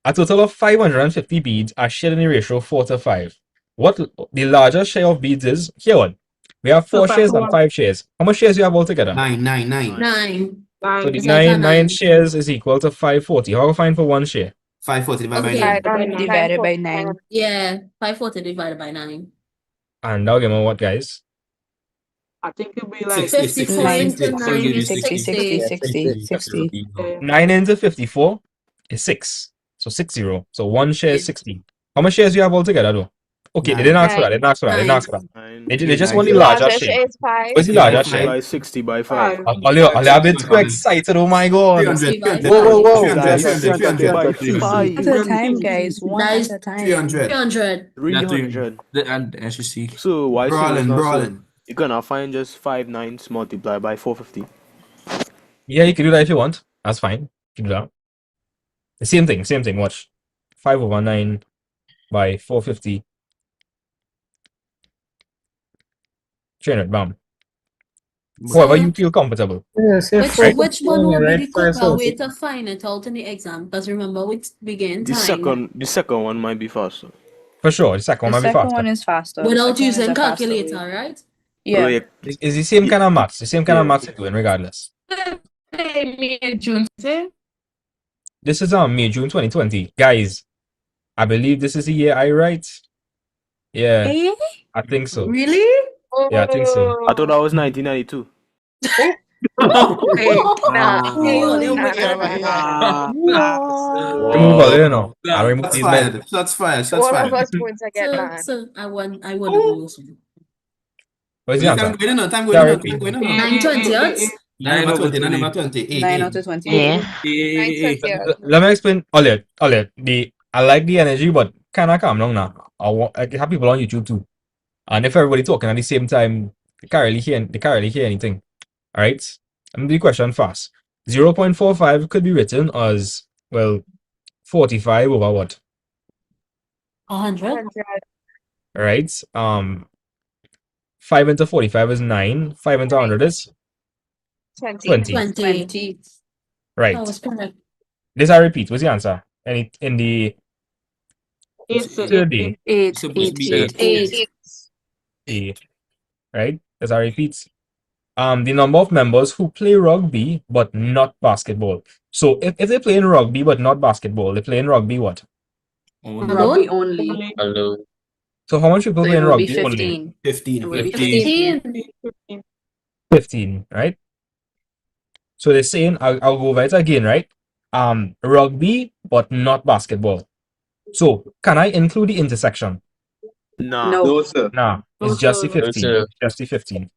a total of 550 beads are shared in the ratio 4 to 5. What the largest share of beads is? Here one. We have 4 shares and 5 shares. How much shares do you have altogether? 9. 9. So the It's like a 9 9. shares is equal to 540. How do I find for one share? 540 divided by Okay. 9. Divided by 9. Yeah. 540 divided by 9. And now give me what, guys? I think it'll be like 60, 54 Nine. into 9 I'll give you is 60, 60. 60. 9 into 54 is 6. So 60. So one share is Yeah. 60. How much shares do you have altogether, though? Okay, they didn't 9. ask for that. They didn't ask for that. They didn't ask for that. 9. They just want the shares. larger Largest share. is 5. What's the 60 by larger 60 share? by 60 by 5. I'll a bit too excited. Oh my god. 300. 60 by 300. 5. 300. Guys, 300. 60 by 300. 5. At a time, guys. One That at is a time. 300. 300. 300. And as you see. So why saying this Brawling, now, sir? brawling. You're gonna find just 5 9s multiplied by 450. Yeah, you can do that if you want. That's fine. You can do that. The same thing. Watch. 5 over 9 by 450. 300. Bam. However you feel comfortable. Yes, if Right? Which one will be right the for quicker way something. to find it out in the exam? Because remember, we gain The time second one might be faster. For sure. The second one The might be second faster. one is faster. The without second one is using a faster calculator, way. right? Yeah. Like, It's the same kind of maths. The same kind of yeah. maths you're doing regardless. June. This is May, June 2020. Guys, I believe this is the year I write. Yeah, Eh? I think so. Really? Yeah, I think so. I thought that was 1992. Hey, nah. Hey, yo, they'll Nah, make nah, it nah, right. nah. Remove all, you know. I remove Shots these men. fired. Shots fired. Shots All of fired. us going to get banned. So I want to go this one. What's the answer? Time going on. Time going Yeah, on. repeat. Time going on. 920 odds? 9 over 20. 9 over 20. 9 out of 20. Yeah. Let me explain. Ollie, I like the energy, but kind of calm down now. I have people on YouTube too. And if everybody talking at the same time, they can't really hear anything. All right? I'm going to do the question fast. 0.45 could be written as, well, 45 over what? 100? All right? 5 into 45 is 9. 5 into 100 is 20. 20. Right. That was correct. This I repeat. What's the answer? In the third day. 8. Supposed to be 8. 8. A. Right? As I repeat. The number of members who play rugby but not basketball. So if they're playing rugby but not basketball, they're playing rugby what? Rugby only. Hello. So how much people So play it in will be rugby only? 15. 15. It will be 15. 15, right? So they're saying, I'll go over it again, right? Rugby but not basketball. So can I include the intersection? Nah. No. No, sir. Nah, it's just the No, 15. sir. Just the 15.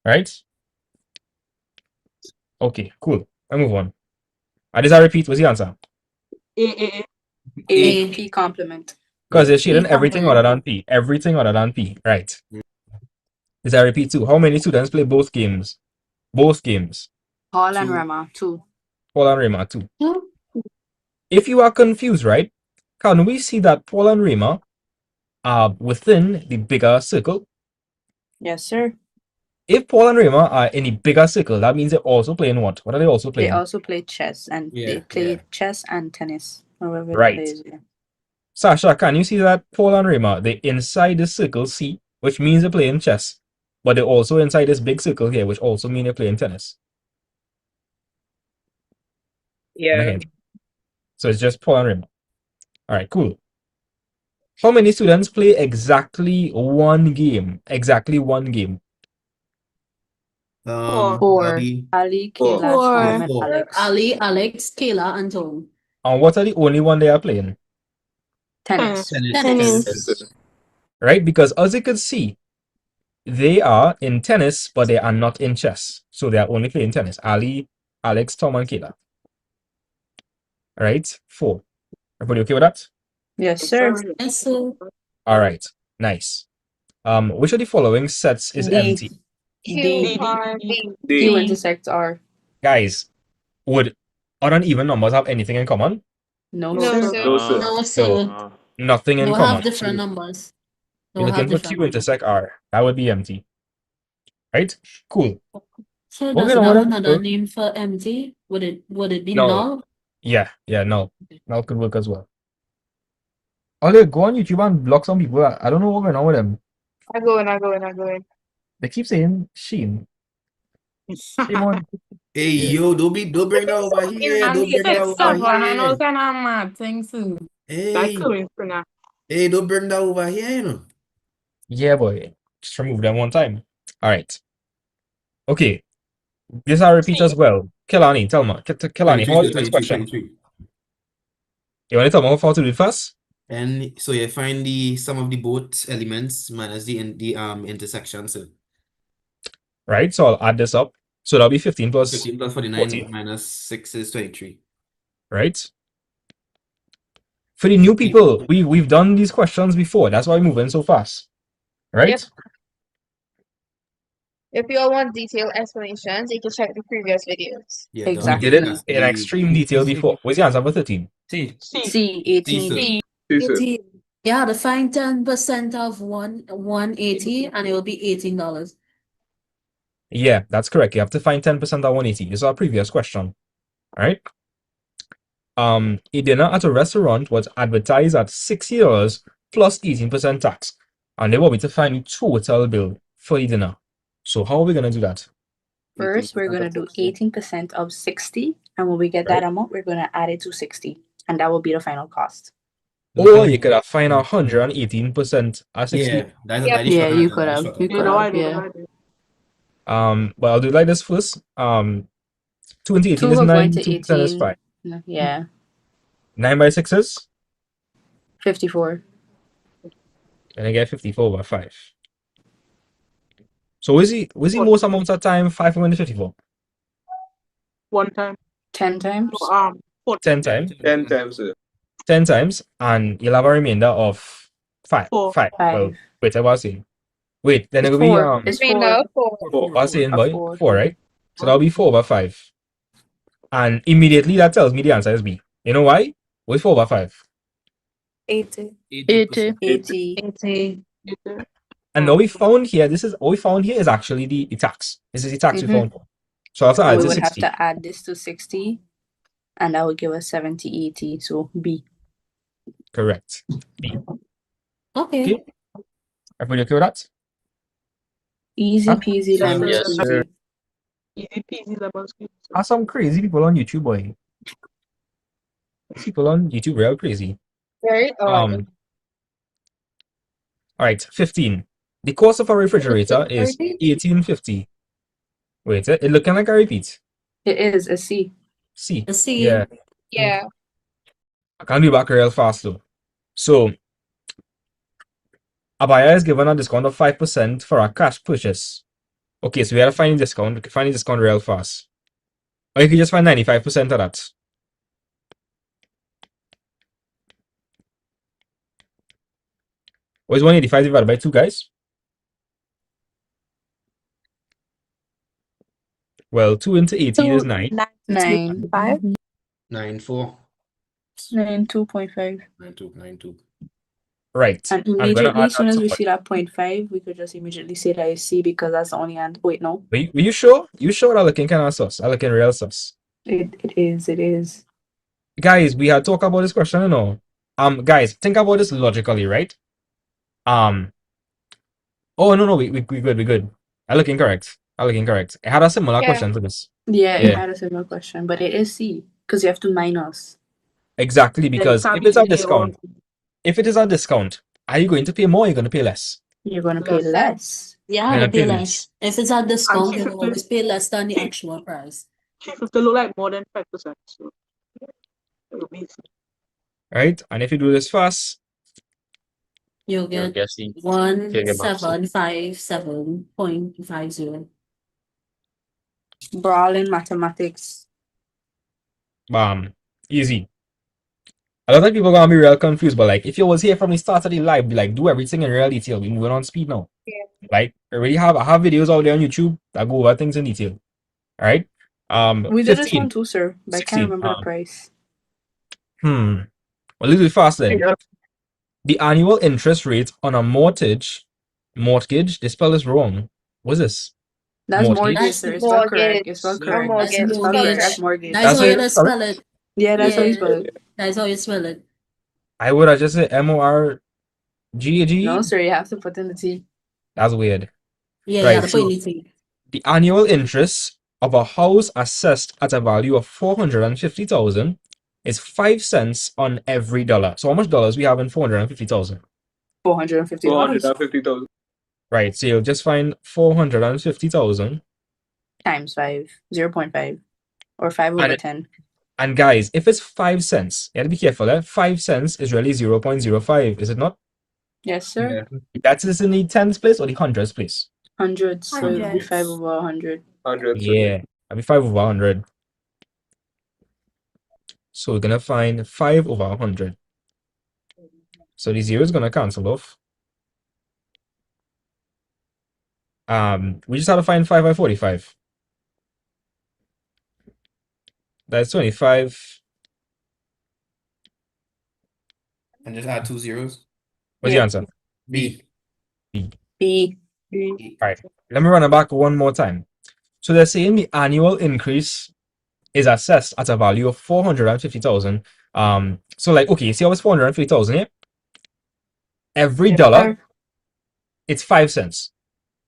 Right? Okay, cool. I move on. This I repeat, what's the answer? A. P complement. Because they're shading P everything complement. other than P. Everything other than P. Right. This I repeat too. How many students play both games? Both games. Paul and Rama. 2. Paul and Rema too. If you are confused, right? Can we see that Paul and Rema are within the bigger circle? Yes, sir. If Paul and Rema are in the bigger circle, that means they're also playing what? What are they also They playing? also play chess and they play chess and tennis. However it Right. plays, yeah. Sasha, can you see that Paul and Rema, they're inside the circle C, which means they're playing chess, but they're also inside this big circle here, which also means they're playing tennis. Yeah. Okay. So it's just Paul and Rema. All right, cool. How many students play exactly one game? Exactly one game. 4. Ali. Ali, Four. Kayla, Tom, and Four. Alex. Ali, Alex, Kayla, and Tom. And what are the only one they are playing? Tennis. Tennis. Right? Because as you can see, they are in tennis, but they are not in chess. So they are only playing tennis. Ali, Alex, Tom, and Kayla. All right? 4. Everybody okay with that? Yes, sir. Yes, sir. All right. Nice. Which of the following sets is D. empty? Q prime D. Q intersects R. Guys, would odd and even numbers have anything in common? No, No, sir. sir. No, sir. No, So sir. nothing in They'll common. have different So numbers. you're They'll have looking for different Q numbers. intersect R. That would be empty. Right? Cool. So Okay, does it now have what another name for empty? Would it be No. null? Yeah, null. Null could work as well. Ollie, go on YouTube and block some people. I don't know what's going on with them. I go in. They keep saying Sheen. Shame on. Hey, Yeah. yo, don't bring that over here. Don't bring that over I know here. kind of mad thing too. That's Hey, coming for now. hey, don't bring that over here, you know. Yeah, boy. Just remove them one time. All right. Okay. This I repeat as well. Kelani, tell me. Kelani, 23, how sir, is this 23, question? 23. You want to tell me how to do it first? And so you find the sum of the both elements minus the intersection, so Right. So I'll add this up. So that'll be 15 plus 15 plus 49 14. minus 6 is 23. Right. For the new people, we've done these questions before. That's why we're moving so fast. Right? Yep. If you all want detailed explanations, you can check the previous videos. Yeah, We did it in extreme detail before. What's the answer for 13? C. C, 18. Yeah, the find 10% of 180 and it will be $18. Yeah, that's correct. You have to find 10% of 180. This is our previous question. All right. A dinner at a restaurant was advertised at $60 plus 18% tax. And they want me to find the total bill for the dinner. So how are we gonna do that? First, we're going to do 18% of 60. And when we get that amount, we're going to add it to 60. And that will be the final cost. Or you could have find 118% at 60. Yeah, that's Yep. the Yeah, short you answer, could that's have. short You answer. could have, yeah. But I'll do it like this first. 2 into 18 2 is are 9, going to 2% is 18. 5. Yeah. 9 by 6 is? 54. And I get 54 over 5. So was he most amounts of time 5 over 54? One time. 10 times? 10 times? 10 times, sir. 10 times, and you'll have a remainder of 5. 5. Well, wait, I was saying. Wait, then it'll be It's Remainder 4. four. I was saying, boy, 4. 4, right? So that'll be 4 over 5. And immediately that tells me the answer is B. You know why? What's 4 over 5? 80. 80. And now we found here, all we found here is actually the tax. This is the tax we found. So I have to And add we to would 60. have to add this to 60. And that would give us 70, 80. So B. Correct. B. Okay. Everybody okay with that? Easy Huh? peasy lemon Yes, sir. squeezy. Easy peasy lemon squeeze. Are some crazy people on YouTube, boy. People on YouTube real crazy. Very odd. All right, 15. The cost of a refrigerator is $18.50. Wait, it looking like a repeat. It is a C. C. A C. Yeah. Yeah. I can do back real fast though. So a buyer is given a discount of 5% for a cash purchase. Okay, so we gotta find a discount. We can find a discount real fast. Or you can just find 95% of that. What is 185 divided by 2, guys? Well, 2 into 18 is 9. 9. 9, 4. 9, 2.5. 9, 2, 9, 2. Right. And I'm gonna immediately, add as soon that as to we what? see that 0.5, we could just immediately say that is C because that's the only answer. Wait, no. Were you sure? You sure that looking kind of sus? I looking real sus. It is. Guys, we had talked about this question, you know. Guys, think about this logically, right? Oh no, we good. I look incorrect. It had a similar Yeah. question to this. Yeah, it had a similar question, but it is C because you have to minus. Exactly, because if it's a discount, are you going to pay more or are you going to pay less? You're going to pay less. Yeah, You're they gonna pay pay less. If it's a discount, they will always pay less than the actual price. Chief, if they look like more than 5%. So it will be Right? And if you do this fast, You'll get guessing. 1757.50. Brawling mathematics. bam, easy. A lot of people gonna be real confused, but like if you was here from the start of the live, be like do everything in real detail. We moving on speed now. Like I have videos out there on YouTube that go over things in detail. All right. We did this 15, one too, sir, but I can't 16. remember the price. Well, a little bit fast then. The annual interest rate on a mortgage, they spell this wrong. What's this? That's mortgage, Mortgage? sir. It's spelled correct. It's spelled correct. That's It's spelled correct as mortgage. That's how how you you just spell it? spell it. Yeah, that's how you Yeah, spell it. that's how you spell it. I would have just said MORGAG. No, sir, you have to put in the T. That's weird. Yeah, you Right. gotta put So anything. the annual interest of a house assessed at a value of 450,000 is 5 cents on every dollar. So how much dollars we have in 450,000? $450. 450,000. Right. So you'll just find 450,000. Times 5. 0.5. Or 5 over And 10. And guys, if it's 5 cents, you have to be careful. 5 cents is really 0.05, is it not? Yes, sir. That is in the tens place or the hundreds place? Hundreds. So it would be 5 over 100. 100. Yeah, that'd be 5 over 100. So we're gonna find 5 over 100. So the zero is gonna cancel off. We just have to find 5 by 45. That's 25. And just add 2 zeros. What's the answer? B. B. All right, let me run it back one more time. So they're saying the annual increase is assessed at a value of 450,000. So like, okay, you see how it's 450,000 here? Every dollar, it's 5 cents.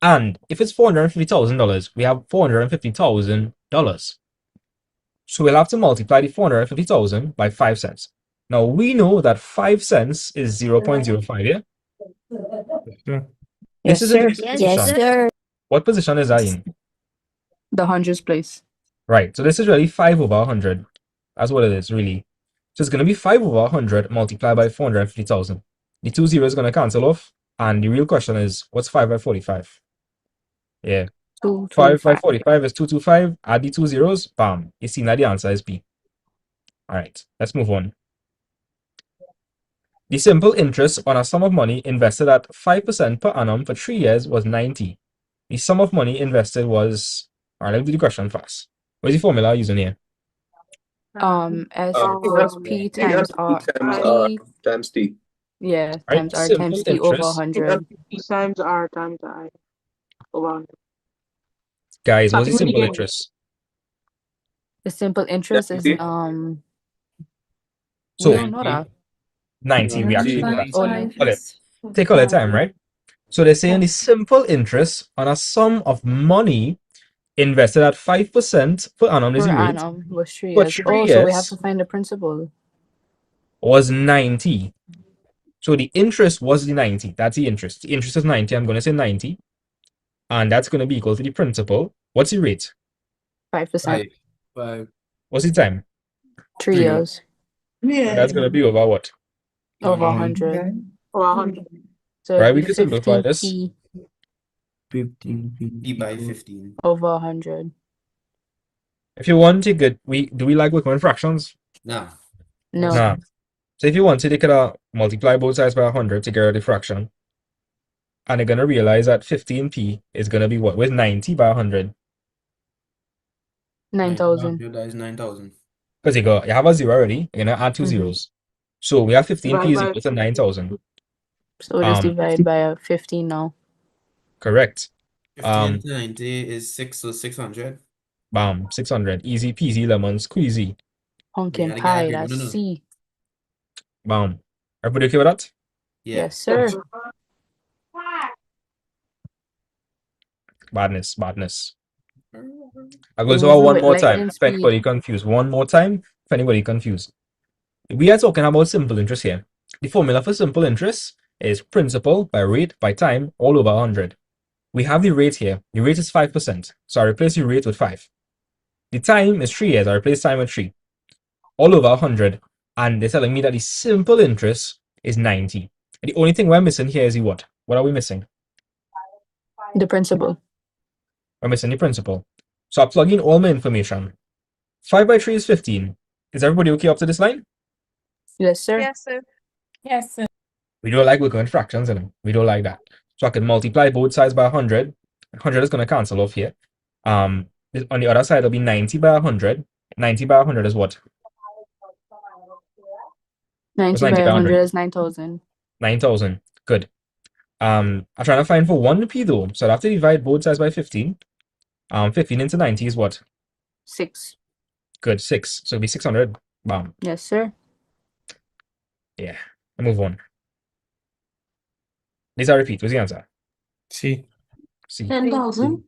And if it's $450,000, we have $450,000. So we'll have to multiply the 450,000 by 5 cents. Now we know that 5 cents is 0.05, yeah? Yes, This is sir. in the position. What position is that in? The hundreds place. Right, so this is really 5 over 100. That's what it is, really. So it's going to be 5 over 100 multiplied by 450,000. The 2 zeros is going to cancel off. And the real question is, what's 5 by 45? Yeah. 5 by 45 is 225. Add the 2 zeros. Bam. You see now the answer is B. All right, let's move on. The simple interest on a sum of money invested at 5% per annum for 3 years was 90. The sum of money invested was... All right, let me do the question fast. What's the formula I'm using here? S equals P times R. P times T. Yeah, Right, times R simple times T over interest. 100. P times R times I over 100. Guys, what's the simple interest? The simple interest is we So don't know that. 90, we actually know that. Oh, no. Okay. Take all the time, right? So they're saying the simple interest on a sum of money invested at 5% per annum is Per the rate annum was 3 for years. 3 Oh, so we have years to find the principal. was 90. So the interest was the 90. That's the interest. The interest is 90. I'm going to say 90. And that's going to be equal to the principal. What's the rate? 5%. 5. What's the time? 3 years. And that's going to be over what? Over 100. Over 100. So Right, it'd we be can simplify this. 15P 15 P by 15. over 100. If you want to get, do we like working with fractions? No. No. Nah. So if you wanted, you could multiply both sides by 100 to get rid of the fraction. And you're going to realize that 15p is going to be what? With 90 by 100. 9,000. That is 9,000. Because you have a zero already. You're going to add 2 zeros. So we have 15p is equal to 9,000. So we'll just divide by 15 now. Correct. 15 to 90 is 6, so 600. Bam, 600. Easy peasy lemon squeezy. Pumpkin gotta get pie, everyone that's to know. C. Bam. Everybody okay with that? Yeah. Yes, sir. Badness. I'll go We're to moving one with more time. lightning If anybody confused. One more time. If anybody confused. We are talking about simple interest here. The formula for simple interest is principal by rate by time all over 100. We have the rate here. The rate is 5%. So I replace the rate with 5. The time is 3 years. I replace time with 3. All over 100. And they're telling me that the simple interest is 90. And the only thing we're missing here is the what? What are we missing? The principal. We're missing the principal. So I plug in all my information. 5 by 3 is 15. Is everybody okay up to this line? Yes, sir. Yes, sir. Yes, sir. We don't like working with fractions, we don't like that. So I can multiply both sides by 100. 100 is going to cancel off here. On the other side, it'll be 90 by 100. 90 by 100 is what? 90 90 by by 100 100? is 9,000. 9,000. Good. I'm trying to find for 1p though. So I have to divide both sides by 15. 15 into 90 is what? 6. Good, 6. So it'll be 600. Bam. Yes, sir. Yeah. I move on. These are repeat. What's the answer? C. C. 10,000.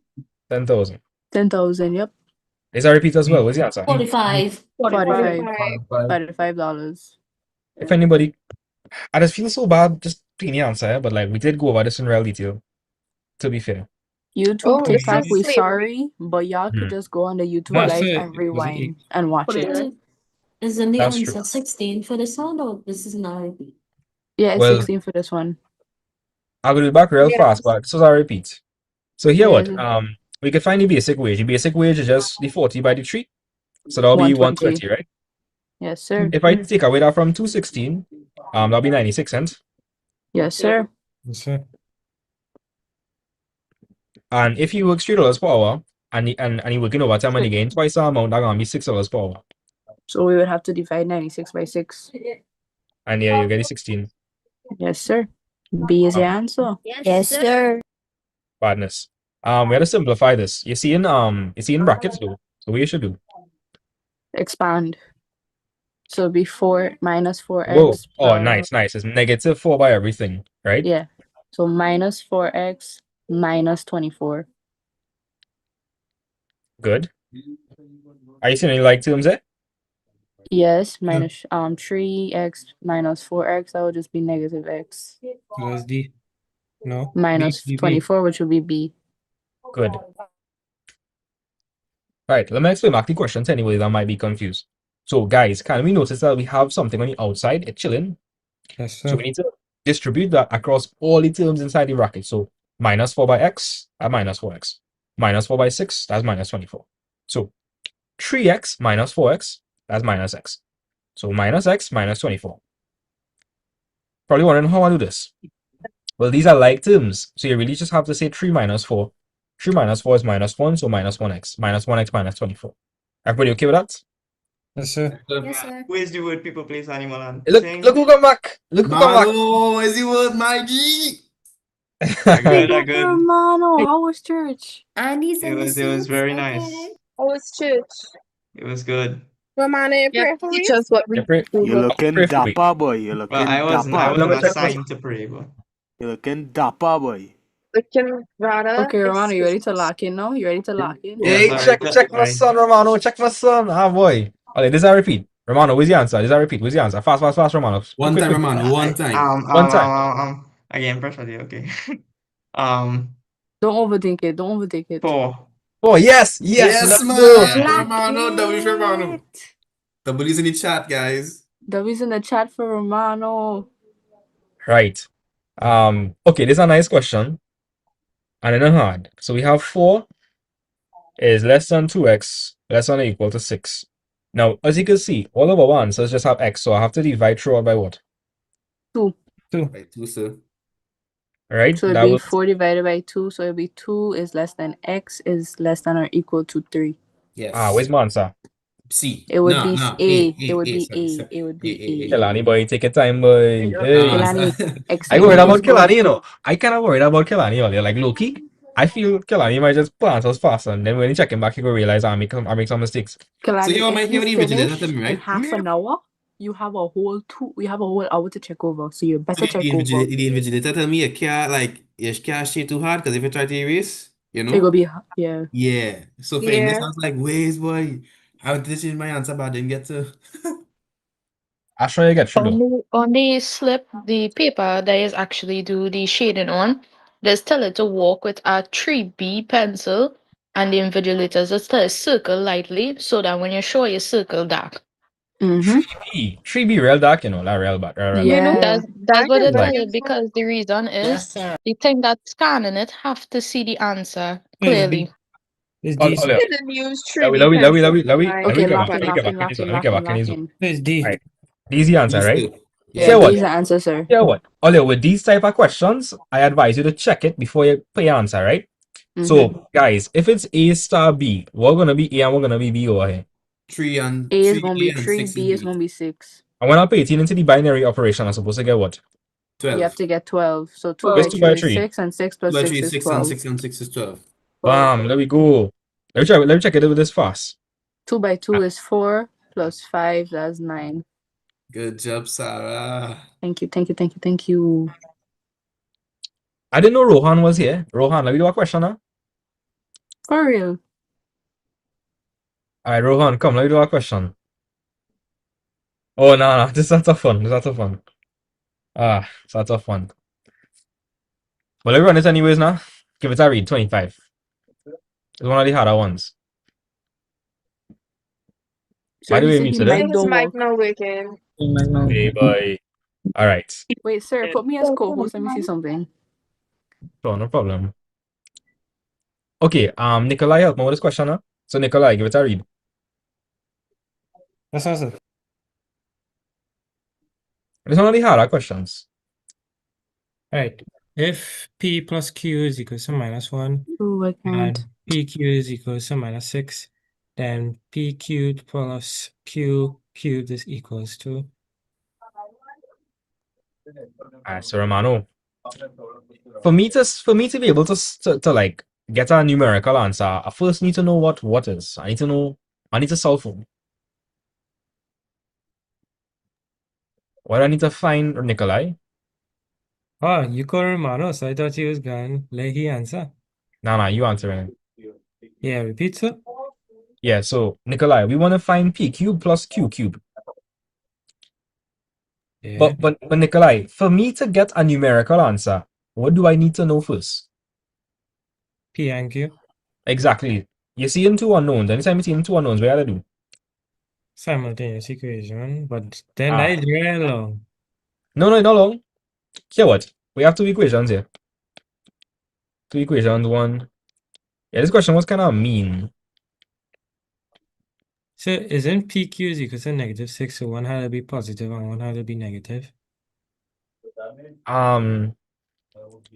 10,000. 10,000, yep. These are repeat as well. What's the answer? 45. 45. 45. $45. If anybody, I just feel so bad just picking the answer, but like we did go over this in real detail, to be fair. YouTube, Oh, it's TikTok, just we slavery. sorry, but y'all could just go on the YouTube That's live it. and It was an rewind 8. and watch it. Isn't the That's true. answer 16 for this one, or this is not repeat? Yeah, it's Well, 16 for this one. I'll go back real fast, but this was our repeat. So here Yeah. what? We could find the basic wage. The basic wage is just the 40 by the 3. So that'll be 120, right? Yes, sir. If I take away that from 216, that'll be 96 cents. Yes, sir. Yes, sir. And if you work $3 per hour and you working overtime and you gain twice the amount, that's gonna be $6 per hour. So we would have to divide 96 by 6. And yeah, you get the 16. Yes, sir. B is the answer. Yes, sir. Badness. We had to simplify this. You see in brackets though. So what you should do? Expand. So it'd be 4 minus 4x. Whoa. Oh, plus- nice. It's negative 4 by everything, right? Yeah. So minus 4x minus 24. Good. Are you seeing any like terms there? Yes, minus 3x minus 4x, that would just be negative x. So that's D. No. Minus B. 24, which would be b. Good. Right, let me explain back the questions anyway, that might be confused. So guys, can we notice that we have something on the outside? It's chilling. Yes, So sir. we need to distribute that across all the terms inside the bracket. So minus 4 by x, that's minus 4x. Minus 4 by 6, that's minus 24. So 3x minus 4x, that's minus x. So minus x minus 24. Probably wondering how I do this. Well, these are like terms. So you really just have to say 3 minus 4. 3 minus 4 is minus 1, so minus 1x. Minus 1x minus 24. Everybody okay with that? Yes, sir. Yes, sir. Where's the word people place animal and Look who come back! Look who come back! Mano, is the word Maggie? good. Hermano, how was church? And he's It in the was suits. very Okay. nice. Oh, it's church. It was good. Romano, you pray for me? Teach us what we Yeah, pray- do. You're looking pray for me. dapper, boy. You're Well, looking I wasn't dapper. assigned to pray, but You're looking dapper, boy. Looking rather. Okay, Romano, you ready to lock in now? You ready to lock in? Hey, check my son, Romano. Check my son. Ah, boy. Okay, this is a repeat. Romano, where's the answer? This is a repeat. Where's the answer? Fast, Romano. One Quick. time, Romano. One time. One time. Again, pressure, okay. Don't overthink it. Don't overthink it. 4. Oh, yes. Yes, Let's man. go. Romano, W for Romano. W's in the chat, guys. W's in the chat for Romano. Right. Okay, this is a nice question. And then a hard. So we have 4 is less than 2x, less than or equal to 6. Now, as you can see, all of our answers just have x, so I have to divide throughout by what? 2. Right, 2, sir. Right? So it'd be 4 divided by 2. So it'd be 2 is less than x is less than or equal to 3. Yes. Where's my answer? C. It would be A. A, It would A, be sorry, A. sorry. It would be A. Kelani, boy, take your time, boy. Hey. Kelani, I worried about Kelani, you know. I kind of worried about Kelani earlier. Like, Loki, I feel Kelani might just plant us faster, and then when you check him back, you go realize I make some mistakes. Kelani, you if you finish invigilator, in right? half an hour, you have a whole hour to check over. So you better check over. The invigilator tell me you can't shit too hard because if you try to erase, you know. It will be, yeah. Yeah. So for English, I was like, ways, boy. I would change my answer, but I didn't get to. I'll show you get through. On the slip, the paper that is actually do the shading on, there's tell it to walk with a 3B pencil, and the invigilators just tell it circle lightly so that when you show your circle dark. 3B real dark, you know, like real bad. That's what they tell Like, you because the reason is Yes, sir. the thing that's scanning it have to see the answer clearly. You didn't use 3D let me pencil. get back. Okay, Let me get back. lock in. Right. D is the answer, Yes, right? sir. Yeah, Say Yeah. what? these are answers, sir. Yeah, what? Ollie, with these type of questions, I advise you to check it before you put your answer, right? So, guys, if it's A star B, we're gonna be A and we're gonna be B over here. A is 3 gonna be and 3, 6 is B is B. gonna be 6. And when I put 18 into the binary operation, I'm supposed to get what? You have 12. to get 12. So 2 Where's by 2 by 3 is 3? 6, and 6 2 plus by 6 3 is is 6 and 12. 6 and 6 is 12. Bam, there we go. Let me check it with this fast. 2 by 2 is 4 plus 5, that's 9. Good job, Sarah. Thank you, thank you, thank you, thank you. I didn't know Rohan was here. Rohan, let me do a question now. For real. Alright, Rohan, come, let me do a question. Oh, no, this is a tough one. This is a tough one. It's a tough one. But let me run it anyways now. Give it a read, 25. It's one of the harder ones. By Sir, the he way, said me his today. mic His don't mic work. not working. Hey, boy. Alright. Wait, sir, put me as co-host. Let me see something. Sure, no problem. Okay, Nikolai, help me with this question now. So, Nikolai, give it a read. That's awesome. It's one of the harder questions. Right. If P plus Q is equal to -1 Ooh, I can't. and PQ is equal to -6, then P cubed plus Q cubed is equals to. Alright, so Romano. For me to be able to like get a numerical answer, I first need to know what is. I need to solve for. What I need to find, Nikolai? Oh, you call Romano, so I thought he was gone. Let he answer. Nah, you answering. Yeah, repeat, sir. Yeah, so Nikolai, we want to find P cube plus Q cube. Yeah. But Nikolai, for me to get a numerical answer, what do I need to know first? P and Q. Exactly. You see in two unknowns. Anytime you see in two unknowns, what do I do? Simultaneous equation, but then that is very long. No, not long. Hear what? We have two equations here. Two equations, one. Yeah, this question was kind of mean. So isn't PQ is equal to -6, so one had to be positive and one had to be negative?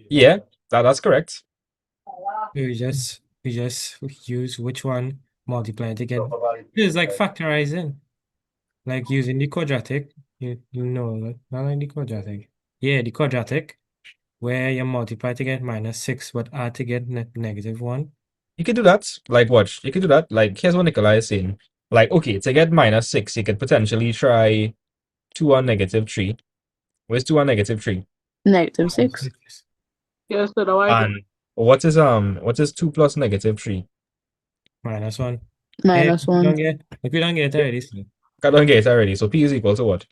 Yeah, that's correct. We just use which one multiply to get. It's like factorizing, like using the quadratic. You know, like, not like the quadratic. Yeah, the quadratic, where you multiply to get -6, but add to get -1. You could do that. Like what? You could do that. Like here's what Nikolai is saying. Like, okay, to get -6, you could potentially try 2 and -3. Where's 2 and -3? -6. Yes, sir. Now I do. And what is 2 plus -3? -1. -1. If we don't get it already, so I don't get it already. So P is equal to what?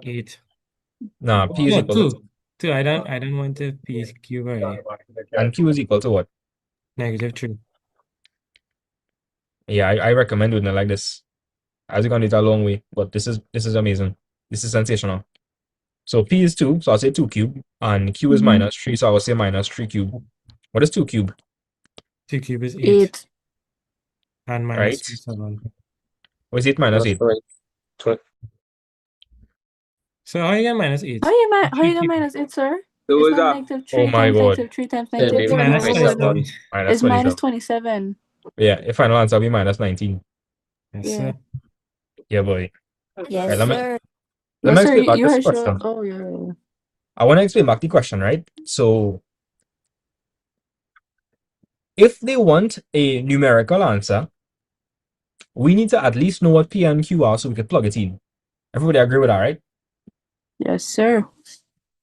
8. Nah, P is No, equal to 2. 2. I don't want the P cube already. and Q is equal to what? -3. Yeah, I recommend doing it like this. As you're gonna do it a long way, but this is amazing. This is sensational. So P is 2, so I'll say 2 cube, and Q is -3, so I'll say -3 cube. What is 2 cube? 2 cube is 8. 8. And Right? -7. What is 8 minus 8? So how you get -8? How you get -8, sir? So It's is not that? Oh -3 my times god. -3 times Yeah, -3. -27. Minus It's 27. -27. Yeah, your final answer will be -19. Yes, Yeah. sir. Yeah, boy. Yes, Right, let sir. me But sir, explain back you this are sure. question. Oh yeah. I want to explain back the question, right? So if they want a numerical answer, we need to at least know what P and Q are so we can plug it in. Everybody agree with that, right? Yes, sir.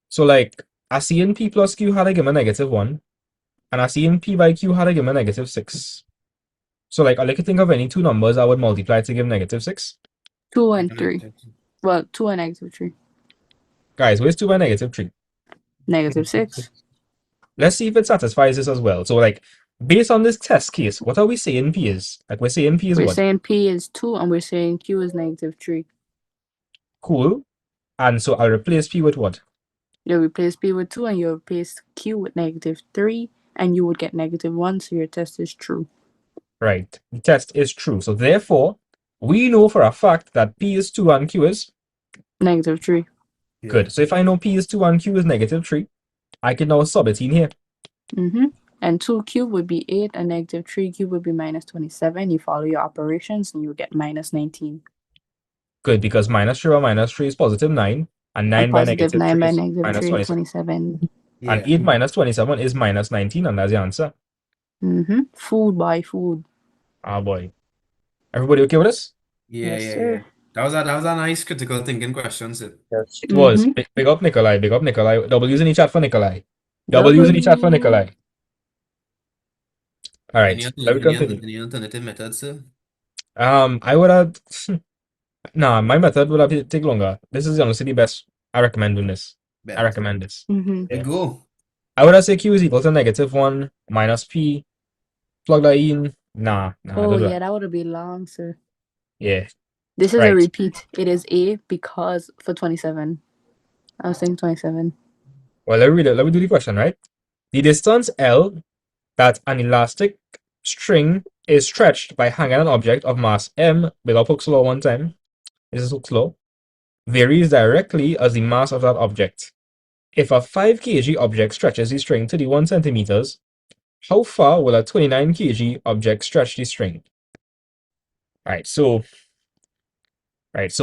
So like I see in P plus Q had I give a -1, and I see in P by Q had I give a -6. So like I like to think of any two numbers I would multiply to give -6. 2 and 3. Well, 2 and -3. Guys, where's 2 by -3? -6. Let's see if it satisfies this as well. So like based on this test case, what are we saying P is? Like we're saying P is We're what? saying P is 2 and we're saying Q is -3. Cool. And so I'll replace P with what? You replace P with 2 and you replace Q with -3 and you would get -1, so your test is true. Right. The test is true. So therefore, we know for a fact that P is 2 and Q is -3. Good. So if I know P is 2 and Q is -3, I can now sub it in here. And 2 cubed would be 8, and -3 cubed would be -27. You follow your operations, and you get -19. Good, because -3 over -3 is +9, and 9 And by +9 by -3 is -3, -27. 27. And 8 minus 27 is -19, and that's the answer. Food by food. Ah, boy. Everybody okay with this? Yeah, Yes, yeah, sir. yeah. That was a nice critical thinking question, sir. Yes, it was. Big up Nikolai. Big up Nikolai. W's in the chat for Nikolai. W's in the chat for Nikolai. All right, let me continue. Any alternative method, sir? I would have. Nah, my method would have take longer. This is honestly the best. I recommend doing this. I recommend this. We go. I would have say Q is equal to -1 minus P. Plug that in. Nah, Oh, don't do yeah, that. that would be long, sir. Yeah. This is a Right. repeat. It is A because for 27. I was saying 27. Well, let me read it. Let me do the question, right? The distance L that an elastic string is stretched by hanging an object of mass m, big up Hooke's law one time. This is Hooke's law. Varies directly as the mass of that object. If a 5 kg object stretches the string to the 1 centimeters, how far will a 29 kg object stretch the string? Right, so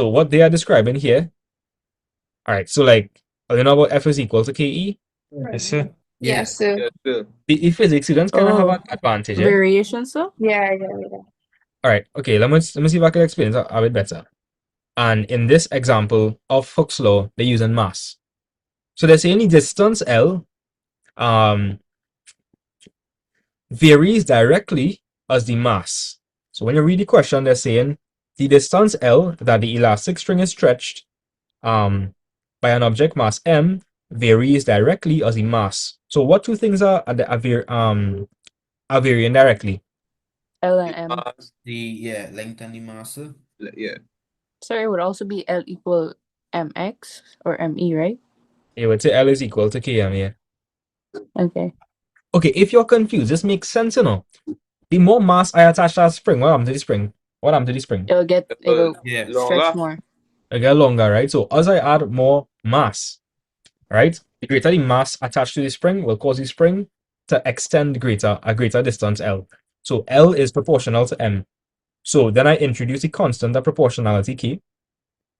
what they are describing here. Alright, so like, you know about F is equal to KE? Yes, sir. Yes, sir. Yes, sir. The physics students kind of have an advantage, yeah? Variation, sir? Yeah. Alright, okay, let me see if I can explain it a bit better. And in this example of Hooke's law, they're using mass. So they're saying the distance L varies directly as the mass. So when you read the question, they're saying the distance L that the elastic string is stretched by an object mass m varies directly as the mass. So what two things are varying directly? L and M. The length and the mass, sir. Yeah. Sorry, it would also be L equal mx or me, right? You would say L is equal to km, yeah. Okay. Okay, if you're confused, this makes sense, you know. The more mass I attach to that spring, what happened to the spring? It'll Yeah. stretch more. It'll get longer, right? So as I add more mass, right? The greater the mass attached to the spring will cause the spring to extend a greater distance L. So L is proportional to M. So then I introduce the constant, the proportionality key.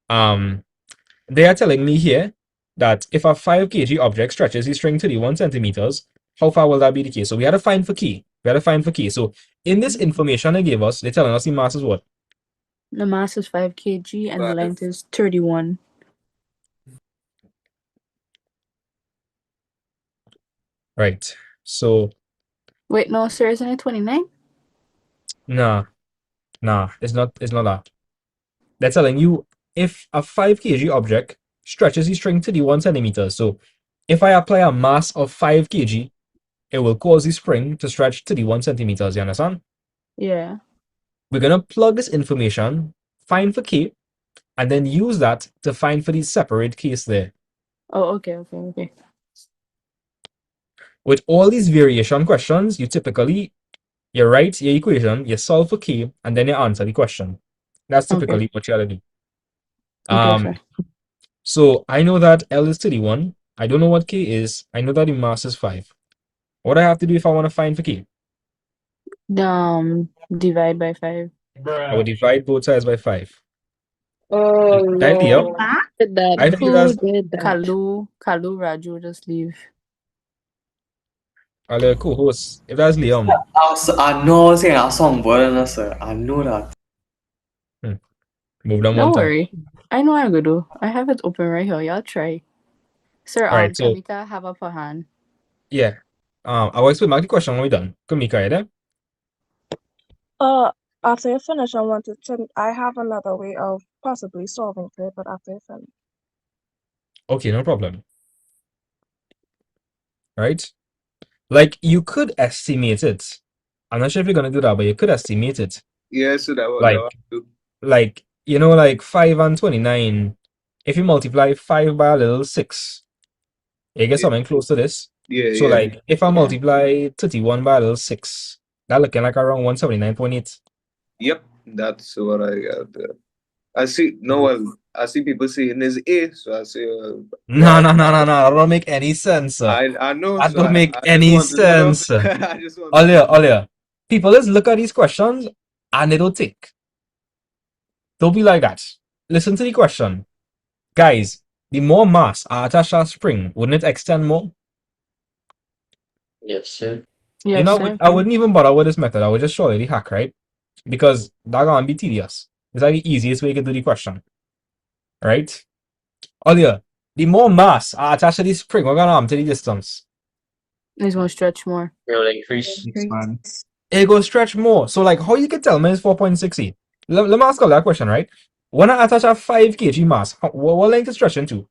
They are telling me here that if a 5 kg object stretches the string to the 1 centimeters, how far will that be the case? So we had to find for key. So in this information they gave us, they're telling us the mass is what? The mass is 5 kg and the length is 31. Right. So Wait, no, sir, isn't it 29? nah, it's not that. They're telling you if a 5 kg object stretches the string to the 1 centimeter. So if I apply a mass of 5 kg, it will cause the spring to stretch to the 1 centimeters. You understand? Yeah. We're gonna plug this information, find for K, and then use that to find for the separate case there. Oh, okay. With all these variation questions, you write your equation, you solve for K, and then you answer the question. That's typically what you gotta do. Okay, sir. So I know that L is 31. I don't know what K is. I know that the mass is 5. What do I have to do if I want to find for K? Divide by 5. I would divide both sides by 5. Oh, Did I leave? Did that? I think Who that's did that? Kalu, Raju, just leave. our co-host. If that's Liam. I know saying a song better, sir. I know that. Move them Don't one time. worry. I know I'm gonna do. I have it open right here. Y'all try. Sir, Alright, so Kamika have up her hand. yeah. I will explain back the question when we're done. Kamika, you there? After you finish, I have another way of possibly solving it, but after you finish. Okay, no problem. Right? Like you could estimate it. I'm not sure if you're gonna do that, but you could estimate it. Yeah, so that was Like 5 and 29. If you multiply 5 by a little 6, you get something close to this. Yeah, So yeah. like if I multiply 31 by a little 6, that looking like around 179.8. Yep, that's what I got there. I see. No, well, I see people saying it's A, so I say, No, no, no, no, no. That don't make any sense. I know, That so don't make I just any wanted to know. sense. I just wanted to know. Earlier. People just look at these questions and they don't think. Don't be like that. Listen to the question. Guys, the more mass are attached to a spring, wouldn't it extend more? Yes, sir. You Yes, know, sir. I wouldn't even bother with this method. I would just show you the hack, right? Because that gonna be tedious. It's like the easiest way to do the question. Right? Earlier, the more mass are attached to the spring, we're gonna happen to the distance. It's gonna stretch more. Will increase. It goes stretch more. So like how you can tell me it's 4.68? Let me ask you that question, right? When I attach a 5 kg mass, what length is stretching to?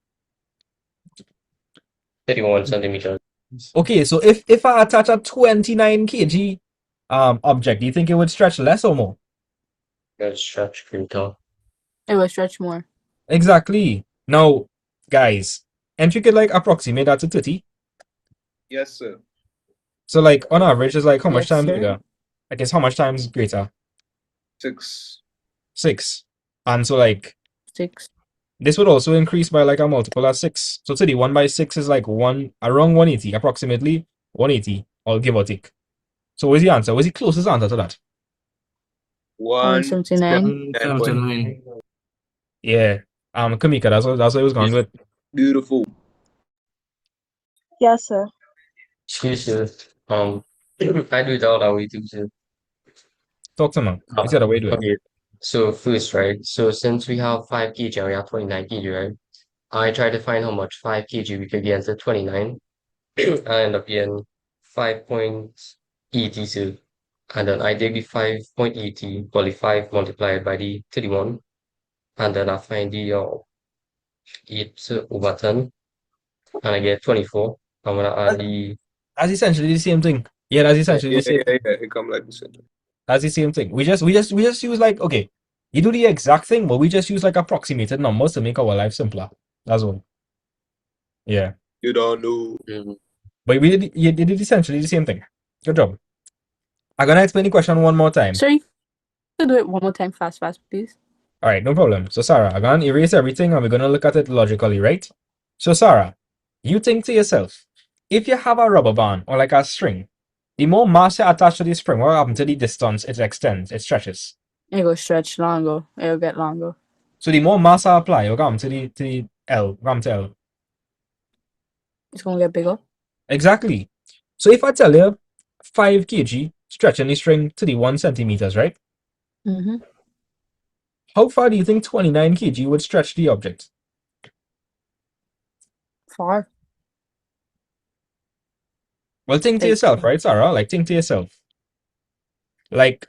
31 centimeters. Okay, so if I attach a 29 kg object, do you think it would stretch less or more? Will stretch greater. It will stretch more. Exactly. Now, guys, and you could like approximate that to 30. Yes, sir. So like on average, it's like how much Yes, times sir. bigger? I guess how much times greater? 6. 6. And so like 6. this would also increase by like a multiple of 6. So 1 by 6 is like around 180, approximately 180, or give or take. So what's the answer? What's the closest answer to that? 179. 179. Yeah. Kamika, that's what I was going with. Beautiful. Yes, sir. Excuse you. I do it all that way too, sir. Talk to me. You said the way to it. Okay. So first, right? So since we have 5 kg and we have 29 kg, right? I try to find how much 5 kg we could get into 29. I end up getting 5.80, so and then I take the 5.80, well, the 5 multiplied by the 31, and then I find the 8 over 10, and I get 24. I'm gonna add the That's essentially the same thing. Yeah, that's essentially Yeah, the same thing. it come like this. That's the same thing. We just use like, okay, you do the exact thing, but we just use like approximated numbers to make our life simpler. That's all. Yeah. You don't know. But you did essentially the same thing. Good job. I'm gonna explain the question one more time. Sorry, could do it one more time, fast, please. All right, no problem. So Sarah, I'm gonna erase everything and we're gonna look at it logically, right? So Sarah, you think to yourself, if you have a rubber band or like a string, the more mass you attach to the spring, what happens to the distance it extends, it stretches. It will stretch longer. It'll get longer. So the more mass I apply, what happens to the L, what happens to L? It's gonna get bigger. Exactly. So if I tell you 5 kg stretching the string to the 1 centimeters, right? Mm-hmm. How far do you think 29 kg would stretch the object? Far. Well, think to yourself, right, Sarah? Like, think to yourself. Like,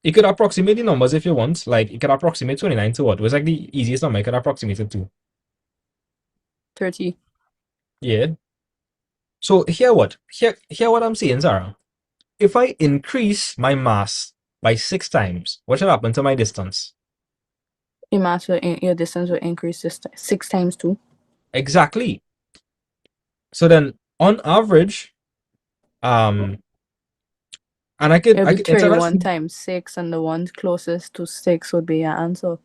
you could approximate the numbers if you want. Like, you could approximate 29 to what? It was like the easiest number you could approximate it to. 30. Yeah. So, hear what I'm saying, Sarah. If I increase my mass by 6 times, what should happen to my distance? Your distance will increase 6 times too. Exactly. So then, on average, and I could, It'll be instead of 31 times 6, and the one closest to 6 would be your answer.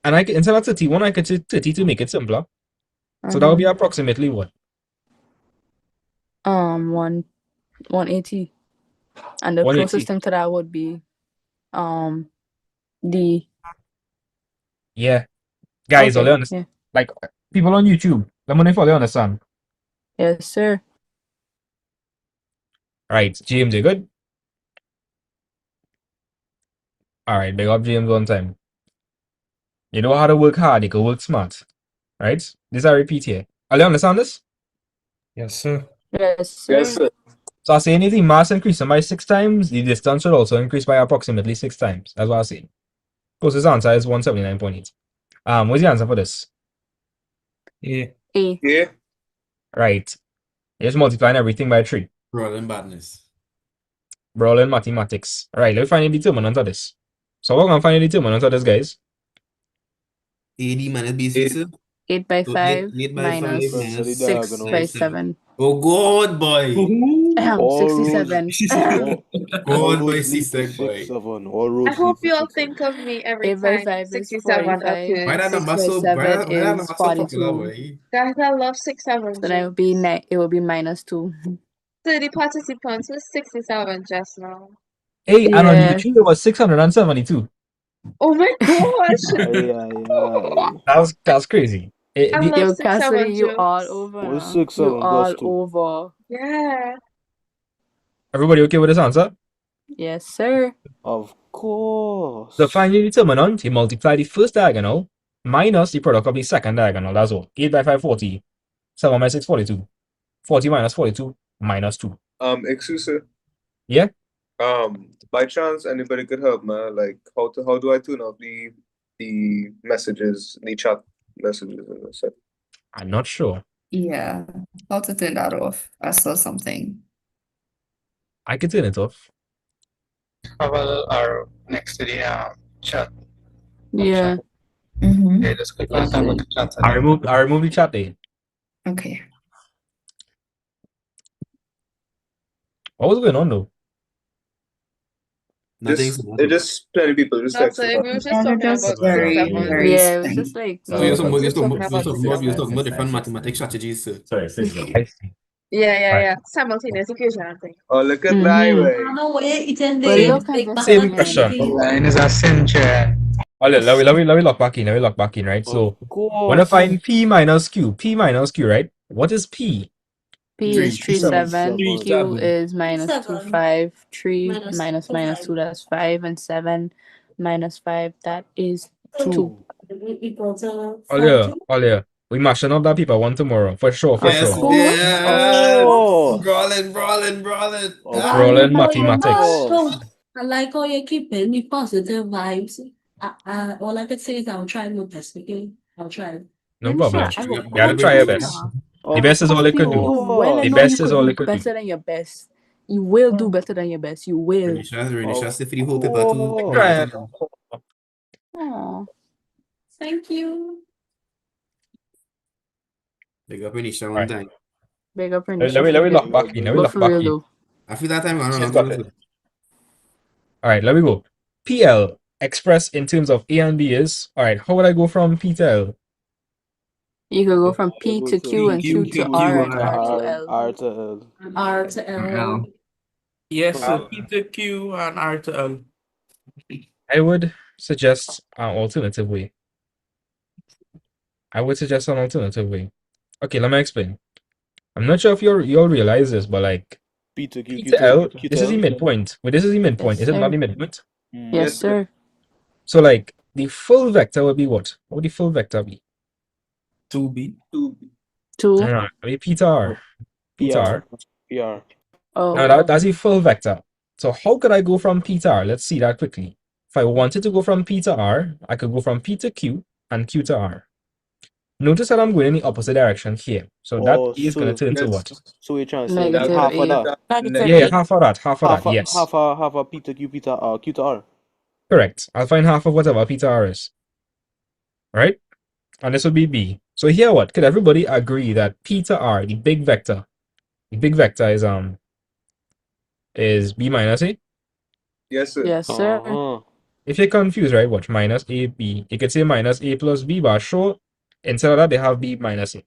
instead of 31, I could say 30 to make it simpler. So that would be approximately what? 180. And the 180. closest thing to that would be D. Yeah. Guys, Okay, all understand? Like, people on YouTube, let me know if all understand. Yes, sir. Right, James, you good? All right, big up James one time. You know how to work hard, you can work smart. Right? This I repeat here. All you understand this? Yes, sir. Yes, sir. Yes, sir. So I say anything mass increasing by 6 times, the distance should also increase by approximately 6 times. That's what I say. Closest answer is 179.8. What's the answer for this? Yeah. A. Yeah. Right. You're just multiplying everything by 3. Rolling badness. Brawling mathematics. Alright, let's find the determinant of this. So we're gonna find the determinant of this, guys. AD minus BC, sir. 8 by So 5 8 by 5 minus minus 6 by 7. Oh, God, boy. All roads, 67. all Going by roads lead to CSEC, boy. 67. All I roads hope lead to you all 67. think of me every 8 by time 5 is 67 45. appears. Why that 6 number by so 7 why that is number so popular, 42. boy? Guys, I love 6-7 So that would be it would be minus 2. 30 participants with 67 just now. Hey, and on Yeah. YouTube it was 672. Oh my gosh! Aye, aye, aye. That's crazy. I The- love Yo, 6-7 Cassidy, you all jokes. over What's now. 6, You 7 all plus 2? over. Yeah. everybody okay with this answer? Yes, sir. Of course. The final determinant, you multiply the first diagonal minus the product of the second diagonal. That's all. 8 by 5, 40. 7 by 6, 42. 40 minus 42 minus 2. Excuse me. Yeah? By chance, anybody could help me? Like, how do I turn off the messages, the chat messages in this? I'm not sure. Yeah. How to turn that off? I saw something. I can turn it off. Travel are next to the chat. Yeah. Okay, just click on it and go to chat. I remove the chat there. Okay. What was going on though? Just plenty of people just That's texting. it. We were just talking about 6-7. Yeah, it was just like So you're talking about Just talking about different mathematical strategies, sir. Sorry, Yeah, yeah, Right. yeah. Simultaneous equation, I think. Oh, look at Mhm. that way. Well, look at the Same happening. question. Line is a center. Oh, let me lock back in. Let me lock back in, right? So when I course. find P minus Q, right? What is P? P is 37, 37. Q is minus 25, 3 minus 2, that's 5, and 7 minus 5, that is 2. Oh yeah. We mashing up that people one tomorrow. For sure, for Of Yes, sure. course, of yes. course. Brawling. Brawling mathematics. I like how you keep me positive vibes. All I can say is I'll try my best, okay? I'll try. No I'm sure problem. I will You gotta coach try your you. best. The Of best is all it could You do. well The know you best is could all do it could do. better than your best. You will do better than your best. You will. Renisha, say for the whole paper too. course. Try. Aw. Thank you. Big up Renisha one Alright. time. Big up Let Renisha me for lock real. back in. Let me But lock for back real in. though. I feel that time I She's don't got know. it. Alright, let me go. PL expressed in terms of A and B is alright. How would I go from P to L? You could go from P Go to Q and Q to R and R to L. R to L. R to L. Yes, Um, P to Q and R to L. I would suggest an alternative way. Okay, let me explain. I'm not sure if you all realize this, but like P to Q, P Q to L, Q this to is the L. midpoint. But this is the midpoint. Yes, Is it not sir. the midpoint? Yes, sir. So like the full vector would be what? What would the full vector be? 2B. 2. No, it'd be P to R. P to R. PR. Oh. Now that's the full vector. So how could I go from P to R? Let's see that quickly. If I wanted to go from P to R, I could go from P to Q and Q to R. Notice that I'm going in the opposite direction here. So that Oh, E is going to turn to what? so we're trying to say Negative half of A. that. Negative Yeah, A. half of that, yes. Half a P to Q, P to R, Q to R. Correct. I'll find half of whatever P to R is. Right? And this would be B. So here what? Could everybody agree that P to R, the big vector is B minus A? Yes, sir. Yes, sir. If you're confused, right, watch minus A, B. You could say minus A plus B, but sure, instead of that, they have B minus A.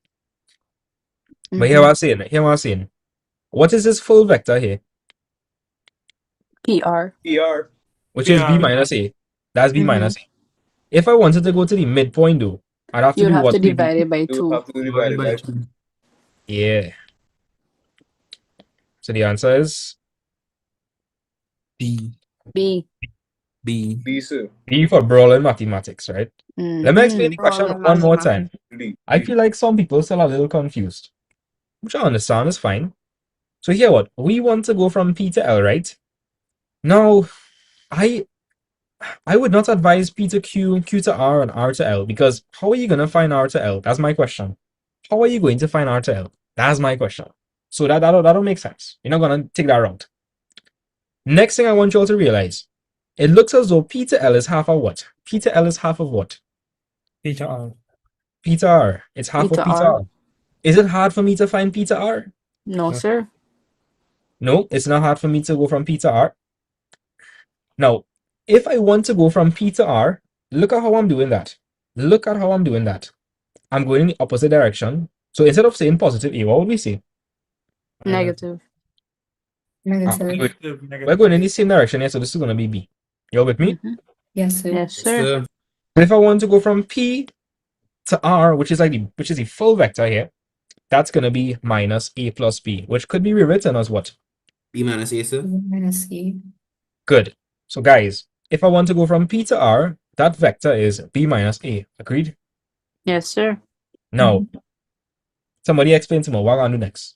But here what I'm saying. What is this full vector here? PR. PR. Which is B minus A. That's B minus A. If I wanted to go to the midpoint though, I'd have to You'd do have what? to divide it by You 2. have to divide it by 2. Yeah. So the answer is B. B. B, sir. B for brawling mathematics, right? Let me explain the question Brawling one more time. mathematics. I feel like some people still a little confused, which I understand is fine. So here what? We want to go from P to L, right? Now, I would not advise P to Q, Q to R, and R to L, because how are you going to find R to L? That's my question. How are you going to find R to L? That's my question. So that don't make sense. You're not going to take that route. Next thing I want you all to realize, it looks as though P to L is half of what? P to L is half of what? P to R. P to R. It's half P of to P to R. R. Is it hard for me to find P to R? No, sir. No, it's not hard for me to go from P to R. Now, if I want to go from P to R, look at how I'm doing that. Look at how I'm doing that. I'm going in the opposite direction. So instead of saying positive A, what would we say? Negative. Negative. We're going in the same direction here, so this is going to be B. You're with me? Yes, sir. Yes, sir. If I want to go from P to R, which is the full vector here, that's going to be minus A plus B, which could be rewritten as what? B minus A, sir. Minus E. Good. So guys, if I want to go from P to R, that vector is B minus A. Agreed? Yes, sir. Now, somebody explain to me what I'm going to do next.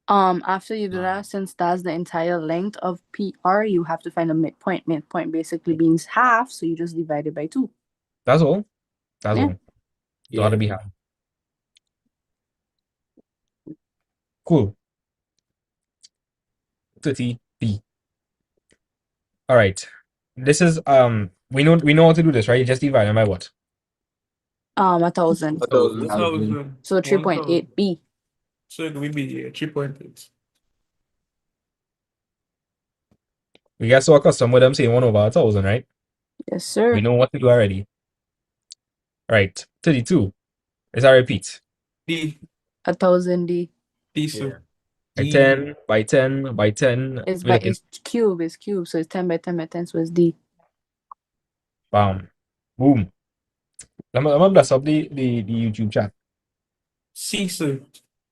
After you do that, since that's the entire length of PR, you have to find a midpoint. Midpoint basically means half, so you just divide it by 2. That's all. That's Yeah. all. So that'll be half. Cool. 30B. All right. This is we know how to do this, right? You just divide them by what? 1,000. 1,000. So 3.8B. So it will be 3.8. We get so accustomed with them saying 1/1,000, right? Yes, sir. We know what to do already. All right. 32. Let's repeat. D. 1,000 D. D, sir. By 10, by 10, by 10. It's We're by looking. it's cube, so it's 10 by 10 by 10, so it's D. Bam. Boom. Let me bless up the YouTube chat. C, sir.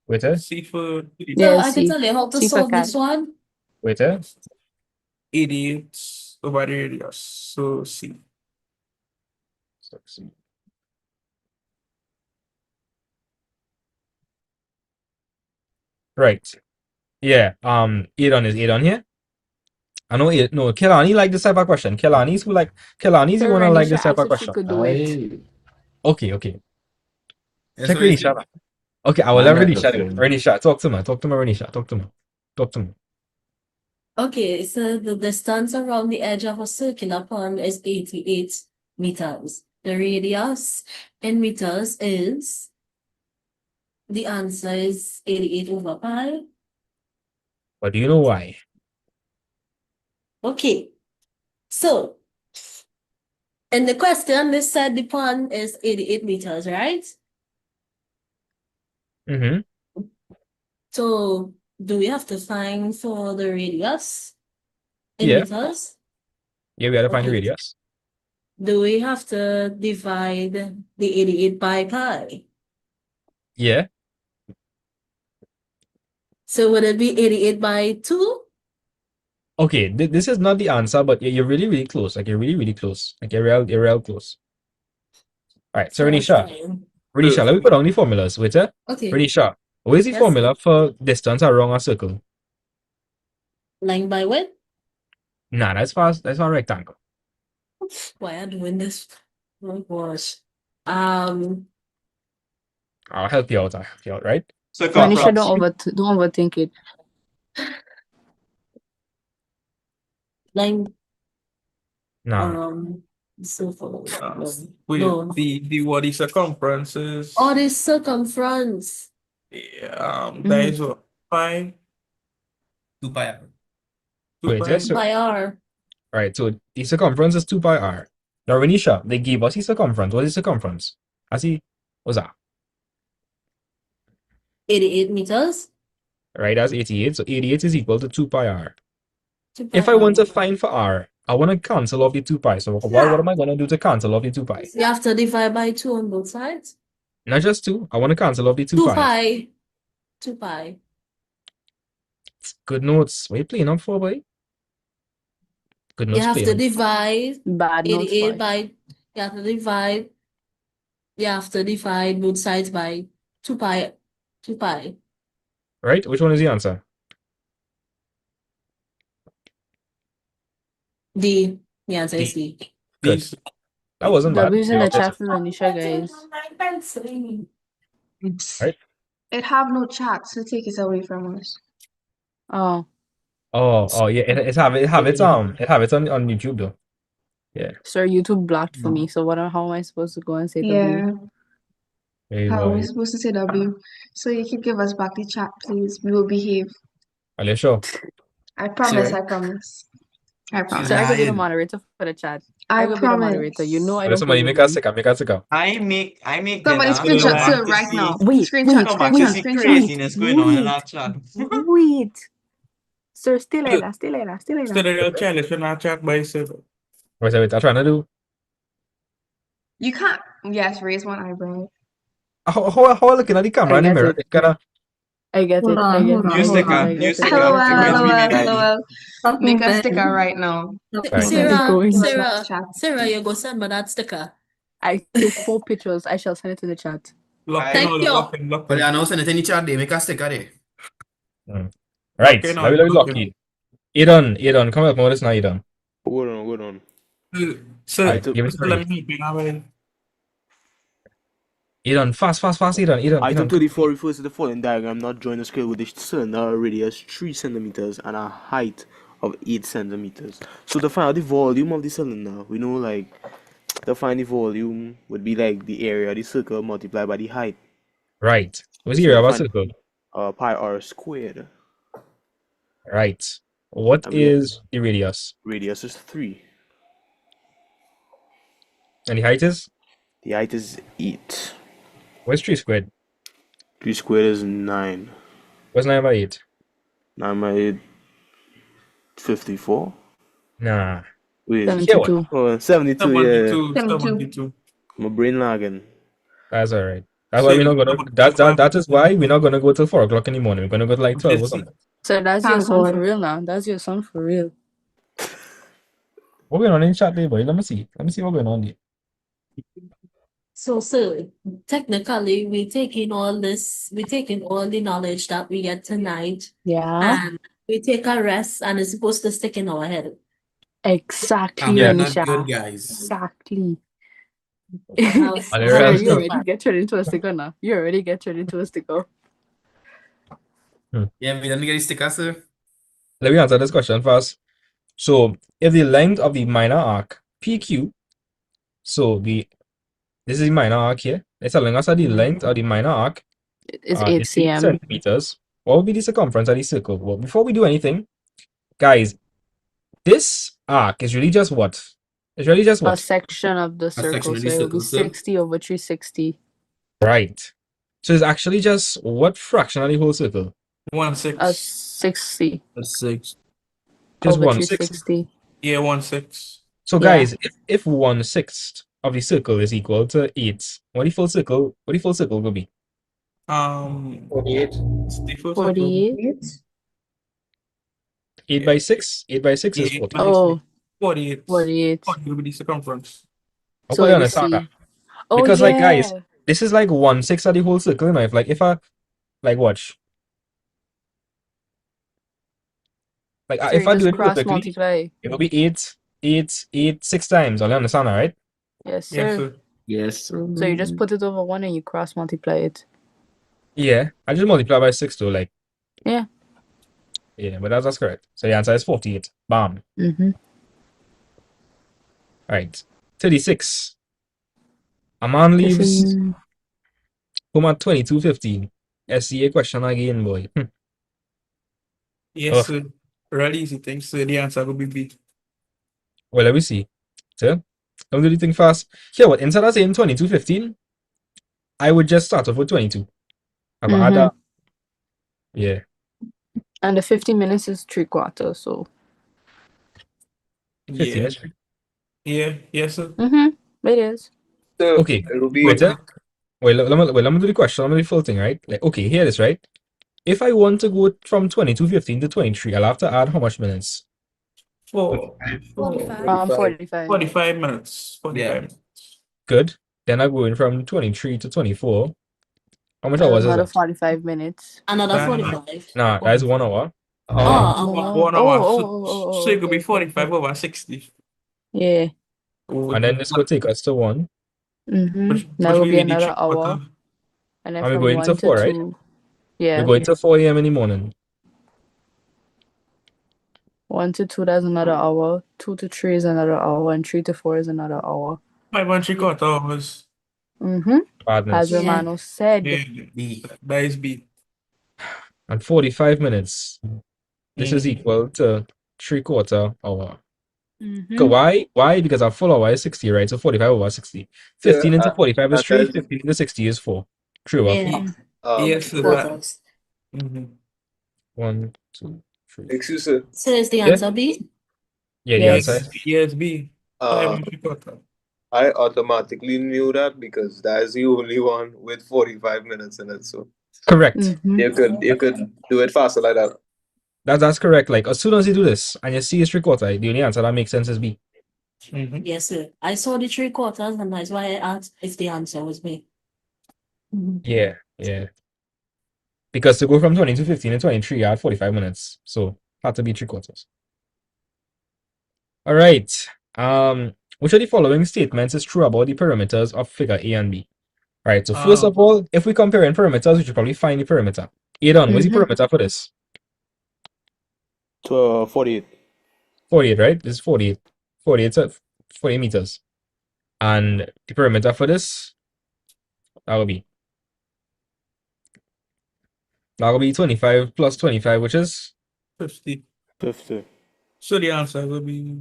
Wait, eh? C for So I can tell you how to solve this one. Wait, eh? 88 over the radius. So C. So, C. Right. Yeah. 8 on is 8 on here. I know it. No, Kelani like this type of question. Kelani's who So wanna like Renisha this type asked of if she question. could do it. Okay. Yes, Check so is Renisha. it? Okay, I will let I'm Renisha do it. Renisha, talk to me. Renisha. Talk to me. Okay, so the distance around the edge of a circular pond is 88 meters. The radius in meters is, the answer is 88 over pi. But do you know why? Okay, so in the question, they said the pond is 88 meters, right? Mm-hmm. So do we have to find for the radius in Yeah. meters? Yeah, we gotta find the Okay. radius. Do we have to divide the 88 by pi? Yeah. So would it be 88 by 2? Okay, this is not the answer, but you're really, really close. Like you're really, really close. Like you're real close. All right, so Renisha, let me put down the formulas. Wait, eh? Okay. Renisha, what is the Yes. formula for distance around a circle? Length by width? Nah, that's fast. That's a rectangle. Why am I doing this? Oh gosh. I'll help you out, right? Renisha, don't overthink it. Length. No. So for Wait, no. the what is circumference is Oh, the circumference. that is what pi 2 pi r. 2 Wait, pi. yes, sir. By r. All right, so the circumference is 2 pi r. Now, Renisha, they gave us the circumference. What is circumference? What's that? 88 meters. Right, that's 88. So 88 is equal to 2 pi r. 2 pi If I want r. to find for r, I want to cancel off the 2 pi. So what am I going to do to cancel off the 2 pi? You have to divide by 2 on both sides. Not just 2. I want to cancel off the 2 2 pi. pi. 2 pi. Good notes. What are you playing up for, boy? Good You notes have to playing. divide Bad notes, 88 boy. by, you have to divide both sides by 2 pi. 2 pi. Right? Which one is the answer? D. The answer is D. Good. That wasn't bad. W's in the chat for Renisha, guys. Right? It have no chat, so take it away from us. Oh, Oh, yeah. It have it on YouTube though. Yeah. sir, YouTube blocked for me. So how am I supposed to go and say W? Yeah. Hey How are we boy. supposed to say W? So you can give us back the chat, please. We will behave. Are you sure? I promise, Sure. I promise. I She's promise. So I could be the lying. moderator for the chat. I I could be the moderator. You know promise. I Unless don't play somebody with make us money. sick, make us sick up. I make Somebody dinner. screenshot Come sir back to right see. now. Wait, Screenshot, Come back to see screenshot. craziness going on in that chat. Wait. Sir, still later, still later, still So later. the real challenge when I chat by yourself. Wait, I'm trying to do. You can't. Yes, raise one eyebrow. How I looking at the camera I in the get mirror? it. It kinda I get Hold it. on, I get hold it. on, New hold sticker, on. new I sticker. LOL, get It's it. going to be made LOL, ID. LOL. Make a sticker right now. Right. Let's Sarah, go in. Give us back Sarah, chat. Sarah, you go send me that sticker. I take 4 pictures. I shall send it in the chat. Lock in Thank all, you. lock in, lock But in. I know send it in the chat there, make a sticker there. Right. Lock in Let all, me lock lock in. in. Adon, come up with this now, Adon. Hold on. So, I Right, took give me so three. let me be now. Adon, fast, Adon, item come. 34 refers to the following diagram not join the scale with a cylinder radius 3 centimeters and a height of 8 centimeters. So to find out the volume of the cylinder, we know like to find the volume would be like the area of the circle multiplied by the height. Right. What's the So area to of a find circle? pi r squared. Right. What And we get is the radius? radius is 3. And the height is? The height is 8. What's 3 squared? 3 squared is 9. What's 9 by 8? 9 by 8, 54. Nah. Wait, Here what? 72. oh, 72, yeah. 72. My brain lagging. That's alright. That's why So, we're not gonna that is why we're not gonna go till 4 o'clock in the morning. We're gonna go to like 12 or something. So that's your Thank son God. for real now. That's your son for real. What going on in chat there, boy? Let me see. Let me see what's going on there. So, sir, technically, we're taking all the knowledge that we get tonight, Yeah. and we take a rest, and it's supposed to stick in our head. Exactly, I'm not Renisha. good, guys. Exactly. Have Sir, you some already fun. get turned into a sticker now. You already get turned into a sticker. Yeah, let me get the sticker, sir. Let me answer this question first. So if the length of the minor arc PQ, so this is the minor arc here. It's telling us that the length of the minor arc It's 8 is 8 cm. centimeters. What would be the circumference of the circle? Well, before we do anything, guys, this arc is really just what? It's really just A what? section of the A section circle, of so the it will be circle, sir. 60 over 360. Right. So it's actually just what fraction of the whole circle? 1/6. 60 A 6. Just over 1/6. 360. Yeah, 1/6. So Yeah. guys, if 1/6 of the circle is equal to 8, what the full circle will be? 48. It's the first 48. 8 by 6? 8 by 6 Yeah, is 40. Oh, 48. 48. 40 will be the circumference. So Hopefully you let me understand that. see. Oh, Because like guys, yeah. this is like 1/6 of the whole circle, you know. If I like watch. Like So if you I do just it cross perfectly, multiply. it will be 6 times. I'll understand that, right? Yes, Yes, sir. sir. Yes. So you just put it over 1 and you cross multiply it. Yeah. I just multiply by 6 though, like Yeah. yeah, but that's correct. So the answer is 48. Bam. Mm-hmm. Right. 36. A man leaves home at 22:15. SCA question again, boy. Yes, Ugh. sir. Really easy thing. So the answer will be B. Well, let me see. So, I'm doing the thing fast. Here, what? Instead of saying 22:15, I would just start off with 22. I've add that. Yeah. And the 50 minutes is 3/4, so. 15 Yeah. minutes. Yeah. Yes, sir. Mm-hmm. It is. So Okay. it'll be Wait, wait, let me do the question. Let me do the full thing, right? Like, okay, here it is, right? If I want to go from 22:15 to 23, I'll have to add how much minutes? 45. 45 minutes. 45 Yeah. minutes. Good. Then I'm going from 23 to 24. How much And hours is another that? 45 minutes. Another 45. Nah, that is 1 hour. More. 1 hour. So it could be Okay, 45 over 60. Yeah. And then this will take us to 1. Mm-hmm. That will we be really another check hour. And then And we're from going to 1 to 4, right? 2. We're Yeah. going to 4 a.m. in the morning. 1 to 2, that's another hour. 2 to 3 is another hour. And 3 to 4 is another hour. 5 and 3/4 hours. Mm-hmm. Badness. As Romano said. Yeah, that is B. And 45 minutes. This is equal to 3/4 hour. So why? Because a full hour is 60, right? So 45 over 60. 15 into 45 is 3, 15 into 60 is 4. 3 over 4. Yes, so that. Mm-hmm. 1, 2, 3. Excuse me. So is the Yeah. answer B? Yeah, the answer is B. Yes, B. I automatically knew that because that is the only one with 45 minutes in it. So Correct. you could do it faster like that. That's correct. Like as soon as you do this and you see it's 3/4, the only answer that makes sense is B. Yes, sir. I saw the 3/4, and that's why I asked if the answer was B. Yeah, yeah. Because to go from 20 to 15 and 23, you had 45 minutes. So had to be 3/4. All right. Which of the following statements is true about the perimeters of figure A and B? All right. So first of all, if we compare in perimeters, we should probably find the perimeter. Aidan, what's the perimeter for this? 48. 48, right? This is 48. 48 meters. And the perimeter for this, that will be 25 plus 25, which is 50. 50. So the answer will be.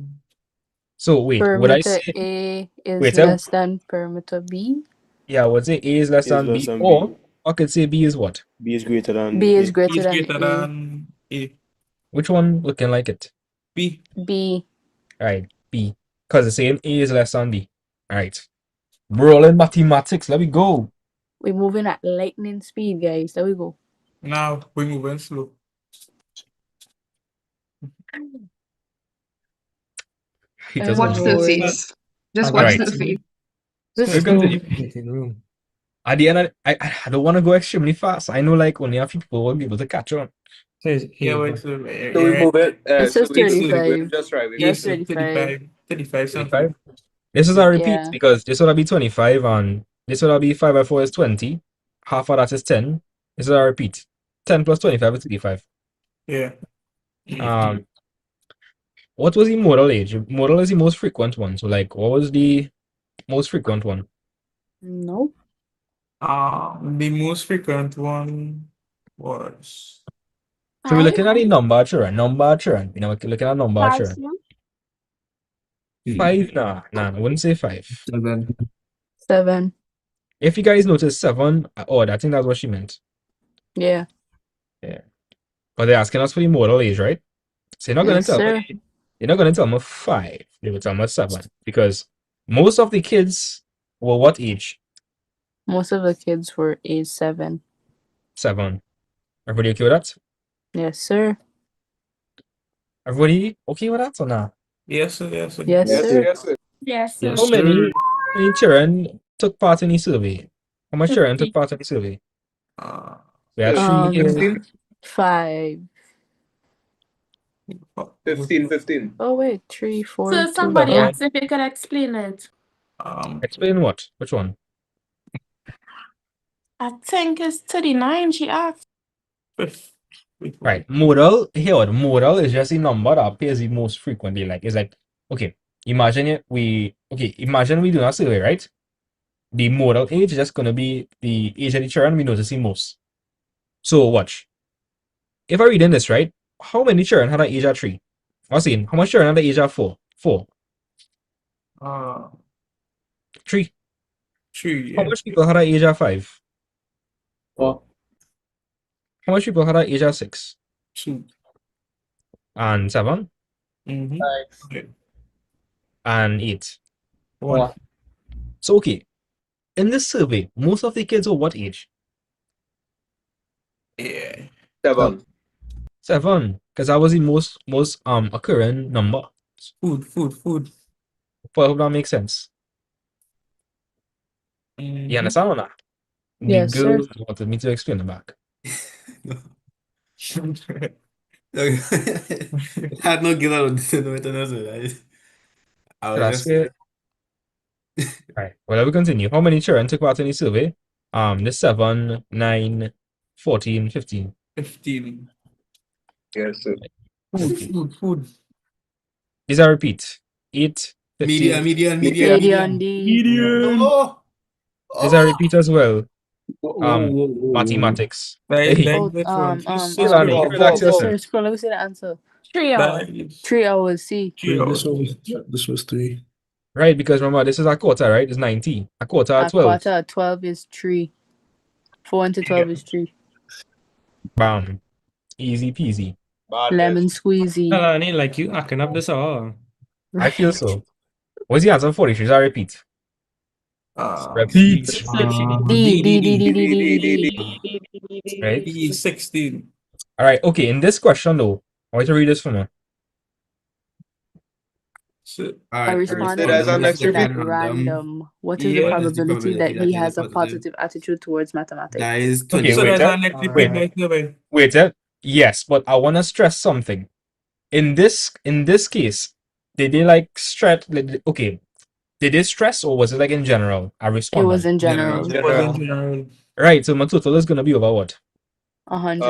So wait, would I Perimeter say A is wait, less than perimeter B. yeah, would say A is less than B, or I could say B is what? B is greater than B is A. greater than greater A. than A. Which one looking like it? B. B. Right, B. Because it's saying A is less than B. Alright. Rolling mathematics, let me go. We're moving at lightning speed, guys. There we go. Now we're moving slow. Watch the face. Just watch the face. We're going to the room. At the end, I don't want to go extremely fast. I know like only a few people will be able to catch on. Yeah, wait, So we move it. It says So we 35. just right. We Just move it. 35. 35 something. 25? This is a repeat Yeah. because this would be 25 and this would be 5 by 4 is 20. Half of that is 10. This is a repeat. 10 plus 25 is 35. Yeah. What was the modal age? Modal is the most frequent one. So like what was the most frequent one? No. The most frequent one was. So we're looking at the number of children. Number of children. You know, we're looking at number of children. 5? Nah, I wouldn't say 5. 7. If you guys notice 7, I think that's what she meant. Yeah. Yeah. But they're asking us for the modal age, right? So you're not gonna Yes, tell sir. me you're not gonna tell me 5. They will tell me 7. Because most of the kids were what age? Most of the kids were age 7. 7. Everybody okay with that? Yes, sir. Everybody okay with that or not? Yes, sir. Yes, sir. Yes, sir. Yes, How many children took part in the survey? How much children took 50. part in the survey? We had 3 here. 5. 15. Oh wait, 3, 4, So 2. somebody Seven. asked if you could explain it. Explain what? Which one? I think it's 39, she asked. Right. Modal here. The modal is just a number that appears the most frequently. Like it's like, okay, imagine we do a survey, right? The modal age is just gonna be the age of the children we notice the most. So watch. If I read in this, right? How many children had an age of 3? I saying how much children had an age of 4? 4. 3. 3. How much people had an age of 5? 4. How much people had an age of 6? 2. And 7? And 8? 1. So okay, in this survey, most of the kids were what age? Yeah. 7. 7, because that was the most occurring number. Food. But I hope that makes sense. You understand or not? Yes, the sir. girls wanted me to explain it back. Had no guilt on this, no, right? I was That's just it. Right. Well, we continue. How many children took part in the survey? The 7, 9, 14, 15. 15. Yes, sir. Food. These are repeat. 8, 15. median. Median D. No. There's a repeat as well. Whoa. Mathematics. Like, Hey, like this one. Kelani, relax yourself. Sir, scroll, let me see the answer. 3 hours. 3 hours, see. 3 hours. This was 3. Right, because remember, this is a quarter, right? It's 90. A quarter at A 12. quarter at 12 is 3. 4 into 12 is 3. Bam. Easy peasy. Lemon squeezy. Kalani, like you acting up this all. I feel so. What's the answer for 43? Is that repeat? Repeat. D. Right? D 16. All right. Okay. In this question, though, I want you to read this for me. A respondent is selected at random. What is the Yeah. probability that he has a positive attitude towards mathematics? That is Okay, 20. So wait. there's an negative feedback. Wait. Yes, but I want to stress something. In this case, did they like stress? Okay, did they stress or was it like in general? I It responded. was in general. It was in general. Right. So my total is gonna be over what? 100.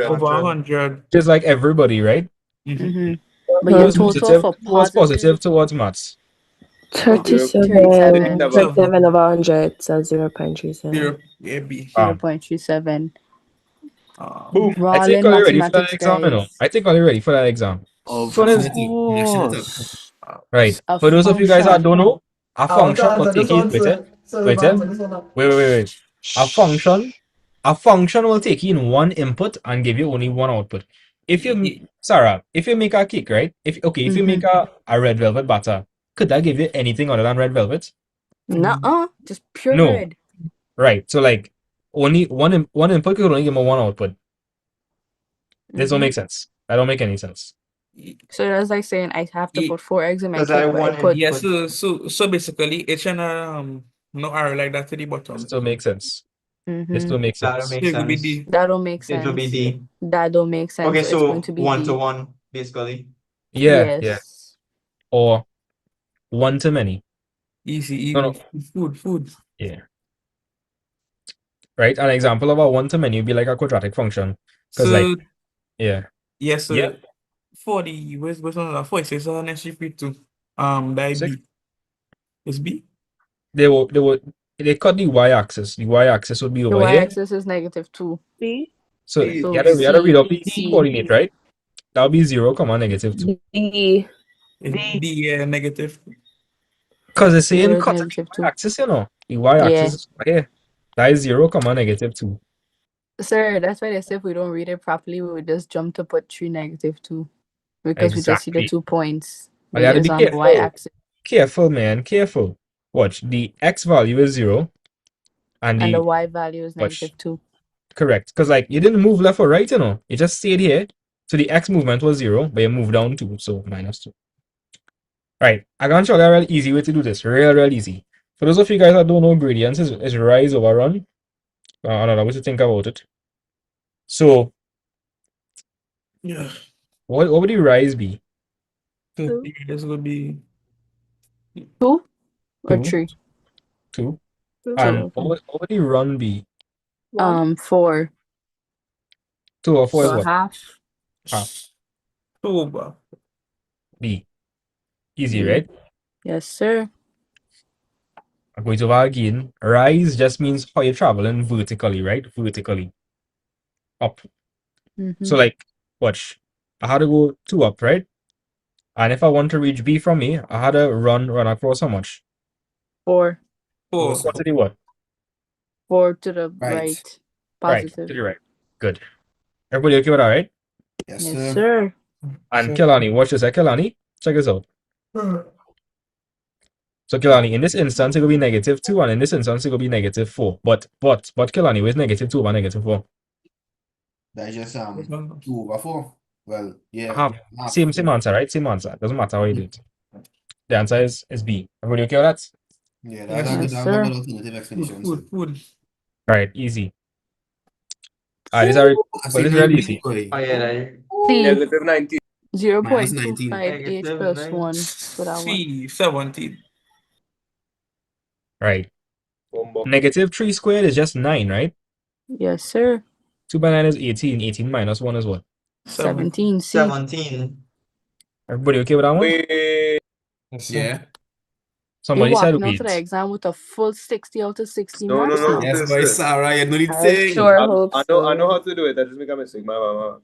Over 100. Just like everybody, right? Mm-hmm. But your total for Who was positive positive towards maths? 37. 37. 37 over 100, so 0.37. Yeah, B. 0.37. Boom. I think Brawling are you ready for that mathematics, exam, you know? guys. I think are you ready for that exam? Of So there's course. right. A For those of you guys that function. don't know, a function will take in wait. A function will take in one input and give you only one output. If you Sarah, if you make a cake, right? If you make a red velvet batter, could that give you anything other than red velvet? Nuh-uh. Just pure No. red. Right. So like only one input could only give me one output. This don't make sense. That don't make any sense. So that's like saying I have to put 4 eggs in my cake, but I put Yeah, so basically it's an no arrow like that to the bottom. This don't make sense. This Mhm. don't make sense. It will be D. That don't make It will be sense. D. That don't make sense. Okay, So it's going so to be 1 D. to 1, basically. Yeah. Yes. Or one to many. Easy. No. Food. Yeah. Right? An example of a one to many would be like a quadratic function. Because So like yeah. yes, sir. Yeah. 40. Where's on that? 46 on SGP two. That Six. B. Is B? They cut the y-axis. The y-axis would be The over here. y-axis is -2. B? So So you gotta read off the C. coordinate, right? That'll be 0, -2. D. D, yeah, negative. Because it's saying Where's cut the -2? y-axis, you know. The y-axis is over here. That is 0, -2. Sir, that's why they say if we don't read it properly, we would just jump to put 3 -2. Because we just see the Exactly. 2 points. But you gotta It's be on the careful. y-axis. Careful, man. Careful. Watch. The x value is 0. And And the the y value is watch. -2. Correct. Because like you didn't move left or right, you know. You just stayed here. So the x movement was 0, but you moved down 2, so -2. Right. I'm gonna show you a real easy way to do this. Real easy. For those of you guys that don't know gradients, is rise over run. Another way to think about it. So Yeah. what would the rise be? So this will be 2 or 2. 3? 2. Two, And okay. what would the run be? 4. 2 or 4 is So what? half. Half. Over. B. Easy, B. right? Yes, sir. I'm going over again. Rise just means how you're traveling vertically, right? Vertically. Up. So like, watch. I had to go 2 up, right? And if I want to reach B from A, I had to run across how much? 4. 4. 4 to the what? 4 to the Right. right. Right, Positive. to the right. Good. Everybody okay with that, right? Yes, Yes, sir. sir. And Kelani, watch this. Kelani, check this out. So Kelani, in this instance, it will be -2, and in this instance, it will be -4. But Kelani, where's -2 over -4? That is just 2 over 4. Well, yeah. half. Same answer, right? Same answer. Doesn't matter how you do it. The answer is B. Everybody okay with that? Yeah, Yes, that's Yes, a sir. good alternative explanation. Food. Right, easy. This is see real that easy. boy. Oh, yeah, right. C. Negative 90. 0.258 Negative plus 9. 1. So that one. C, 17. Right. -3 squared is just 9, right? Yes, sir. 2 by 9 is 18. 18 minus 1 is what? 17. C. 17. Everybody okay with that one? Wait. Yeah. You Somebody said walking out to the wait. exam with a full 60 out of 60 No, marks now. Yes, boy, Sarah, you know the I thing. sure hope I know how to do it. I just make a mistake. My.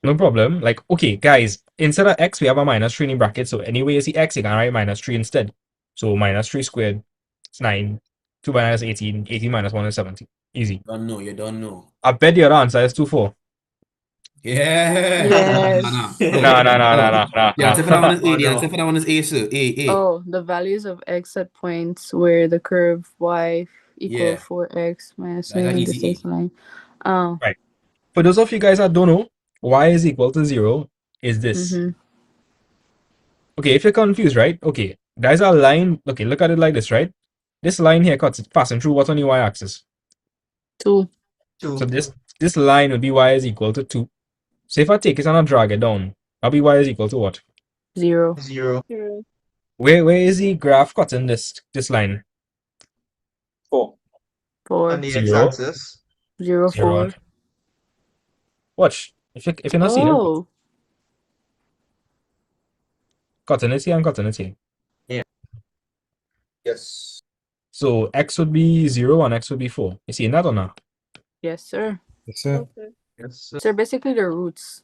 No problem. Like, okay, guys, instead of x, we have a minus 3 in bracket. So anyway you see x, you can write minus 3 instead. So minus 3 squared, it's 9. 2 minus 18. 18 minus 1 is 70. Easy. You don't know. I bet the other answer is 2, 4. Yeah. Yes. No. The answer for that one is A. Oh, The answer no. for that one is A, sir. A. Oh, the values of x at points where the curve y equal Yeah. 4x minus That's an 9 easy distance line. Oh. Right. For those of you guys that don't know, y is equal to 0 is this. Mm-hmm. Okay, if you're confused, right? Okay, there's a line. Okay, look at it like this, right? This line here passing through what's on the y-axis? 2. So this line would be y is equal to 2. So if I take it and I drag it down, that'll be y is equal to what? 0. 0. Where is the graph cutting this line? 4. 4. On the 0. x-axis. 0, 0. 4. Watch. If you're not seeing it, Oh. cutting it here and cutting it here. Yeah. Yes. So x would be 0 and x would be 4. You seeing that or not? Yes, sir. Yes, sir. Yes, sir. So basically the roots.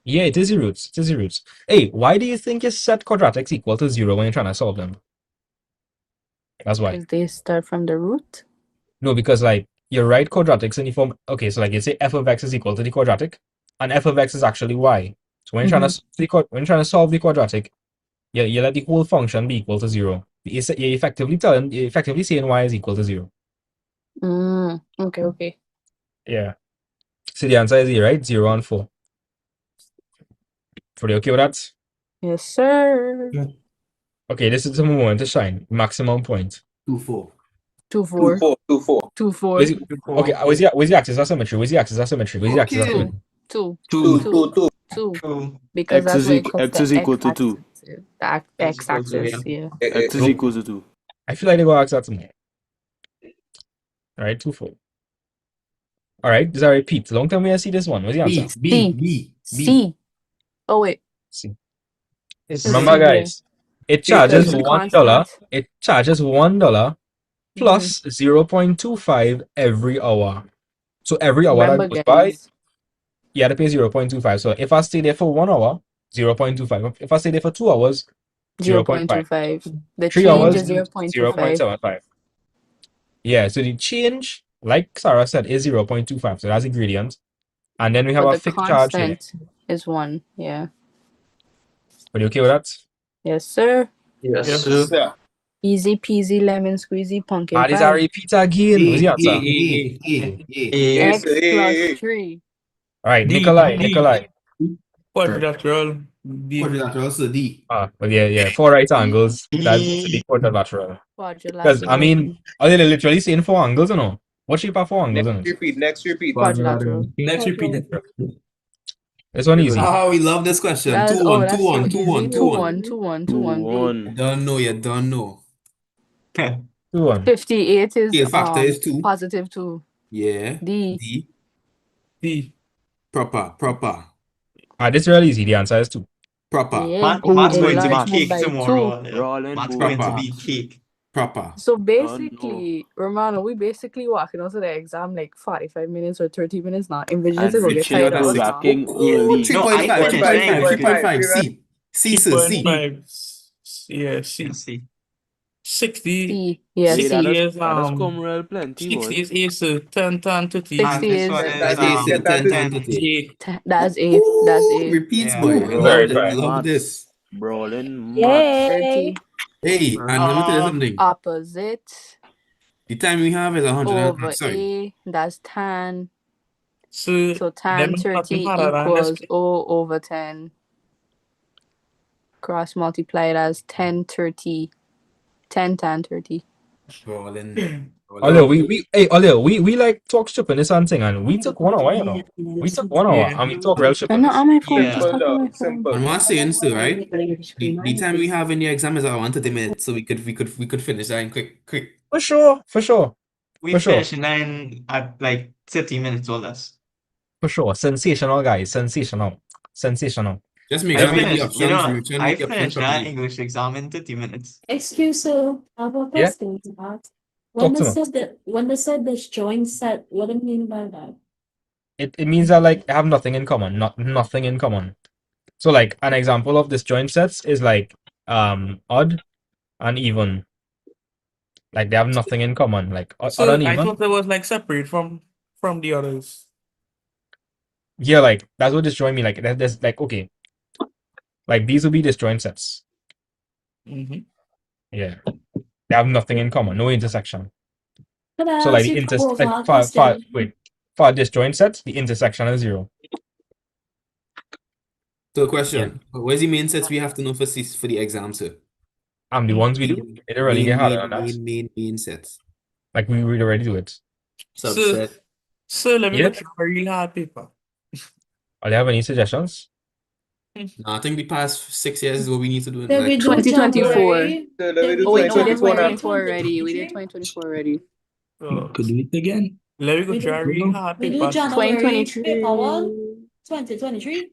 Yeah, it is the roots. It is the roots. Hey, why do you think you set quadratics equal to 0 when you're trying to solve them? That's why. Because they start from the root. No, because like you write quadratics in the form. Okay, so like you say f of x is equal to the quadratic, and f of x is actually y. So when you're trying to solve the quadratic, you let the whole function be equal to 0. You're effectively saying y is equal to 0. Okay. Yeah. So the answer is here, right? 0 and 4. Are you okay with that? Yes, sir. Okay, this is the moment to shine. Maximum point. 2, 4. 2, 4. 2, 4. 2, 4. Okay, where's the axis of symmetry? Where's the axis of symmetry? Where's the axis of symmetry? 2. 2. Because X that's is where it equal, cuts X the is equal to 2. The x-axis, yeah. X is equal to 2. I feel like they go ask that to me. Alright, 2, 4. Alright, this is a repeat. Long time we have see this one. What's the answer? C. Oh, wait. C. It's Remember, C, guys, it charges Because it's $1. constant. It charges $1 plus 0.25 every hour. So every hour Remember, that goes by, guys. you have to pay 0.25. So if I stay there for 1 hour, 0.25. If I stay there for 2 hours, 0.5. 0.25. The 3 change hours, is 0.25. 0.75. Yeah, so the change, like Sarah said, is 0.25. So that's the gradient. And then we have But a the fixed charge here. constant is 1. Yeah. Are you okay with that? Yes, sir. Yes, sir. Easy peasy lemon squeezy pumpkin Ah, this pie. a repeat again. What's the answer? X plus 3. All right, D. Nikolai. Quadrilateral. D. Quadrilateral, so D. Well, yeah. 4 right angles. That's the quadrilateral. Because, I mean, are they literally saying 4 angles or no? What shape are 4 angles in it? Next repeat. Quadrilateral. Next repeat. This one easy. Oh, we love this question. That is, 2, 1, 2, that's 1, so 2, easy. 1, 2, 1. 2, 1, 2, 1. Don't know, you don't know. 2, 1. 58 is Scale factor is 2. positive 2. Yeah. D. D. Proper. This is really easy. The answer is 2. Proper. Yeah. Matt's going to be Enlargement cake by tomorrow. 2. Matt's going to be cake. Proper. So basically, Romano, we basically walking out to the exam like 45 minutes or 30 minutes now. Invigilator And go get Richard tired of us now. racking early. 3.5. C. 3.5. Yeah, C. 60. C. Yeah, Hey, C. that is does come real plenty, 60 boy. is A, so 10, 30. 60 is That's A, sir. 10, 30. that's A. That's A. Repeats, Yeah. boy. We love this. We love this. Brawling Yay. 30. Hey, and let me tell you something. Opposite The time we have is 100. over A. That's tan. So tan them 30 nothing harder than this. equals O over 10. Cross multiplied as 10 30. 10 tan 30. Although we like talk stupidness and thing, and we took 1 hour, you know. We took 1 hour and we talk real stupidness. on my phone. Yeah. Just on my phone. And what I'm saying still, right? The time we have in the exam is around 130 minutes, so we could finish that in quick. For sure. We For sure. finish 9 at like 30 minutes or less. For sure. Sensational, guys. Sensational. Just make I sure I read the finished, you options. know, Make sure I I read the options finished that properly. English exam in 30 minutes. Excuse me, I have a Yeah, question to ask. talk to me. When they said this joint set, what do you mean by that? It means that like they have nothing in common, nothing in common. So like an example of disjoint sets is like odd and even. Like they have nothing in common. Like odd So and I even. thought it was like separate from the others. Yeah, like that's what disjoint mean. Like there's like okay, like these will be disjoint sets. Mm-hmm. Yeah, they have nothing in common, no intersection. Can I So like ask the you inter for like a question? for a disjoint set, the intersection is 0. So, Yeah, question: what is the main sets we have to know for the exam, sir? the ones we do, it really get harder than that. Main sets. Like we would already do it. So, Subset. let me Yeah. go try a real hard paper. Do you have any suggestions? No, I think the past 6 years is what we need to do in Then we like do 2024. January. So let me do Oh wait, no, we did 2024 now. 2024 already. We did 2024 already. So, Could do it again. let me go We try a do, real hard we do paper. January 2023. paper 1, 2023.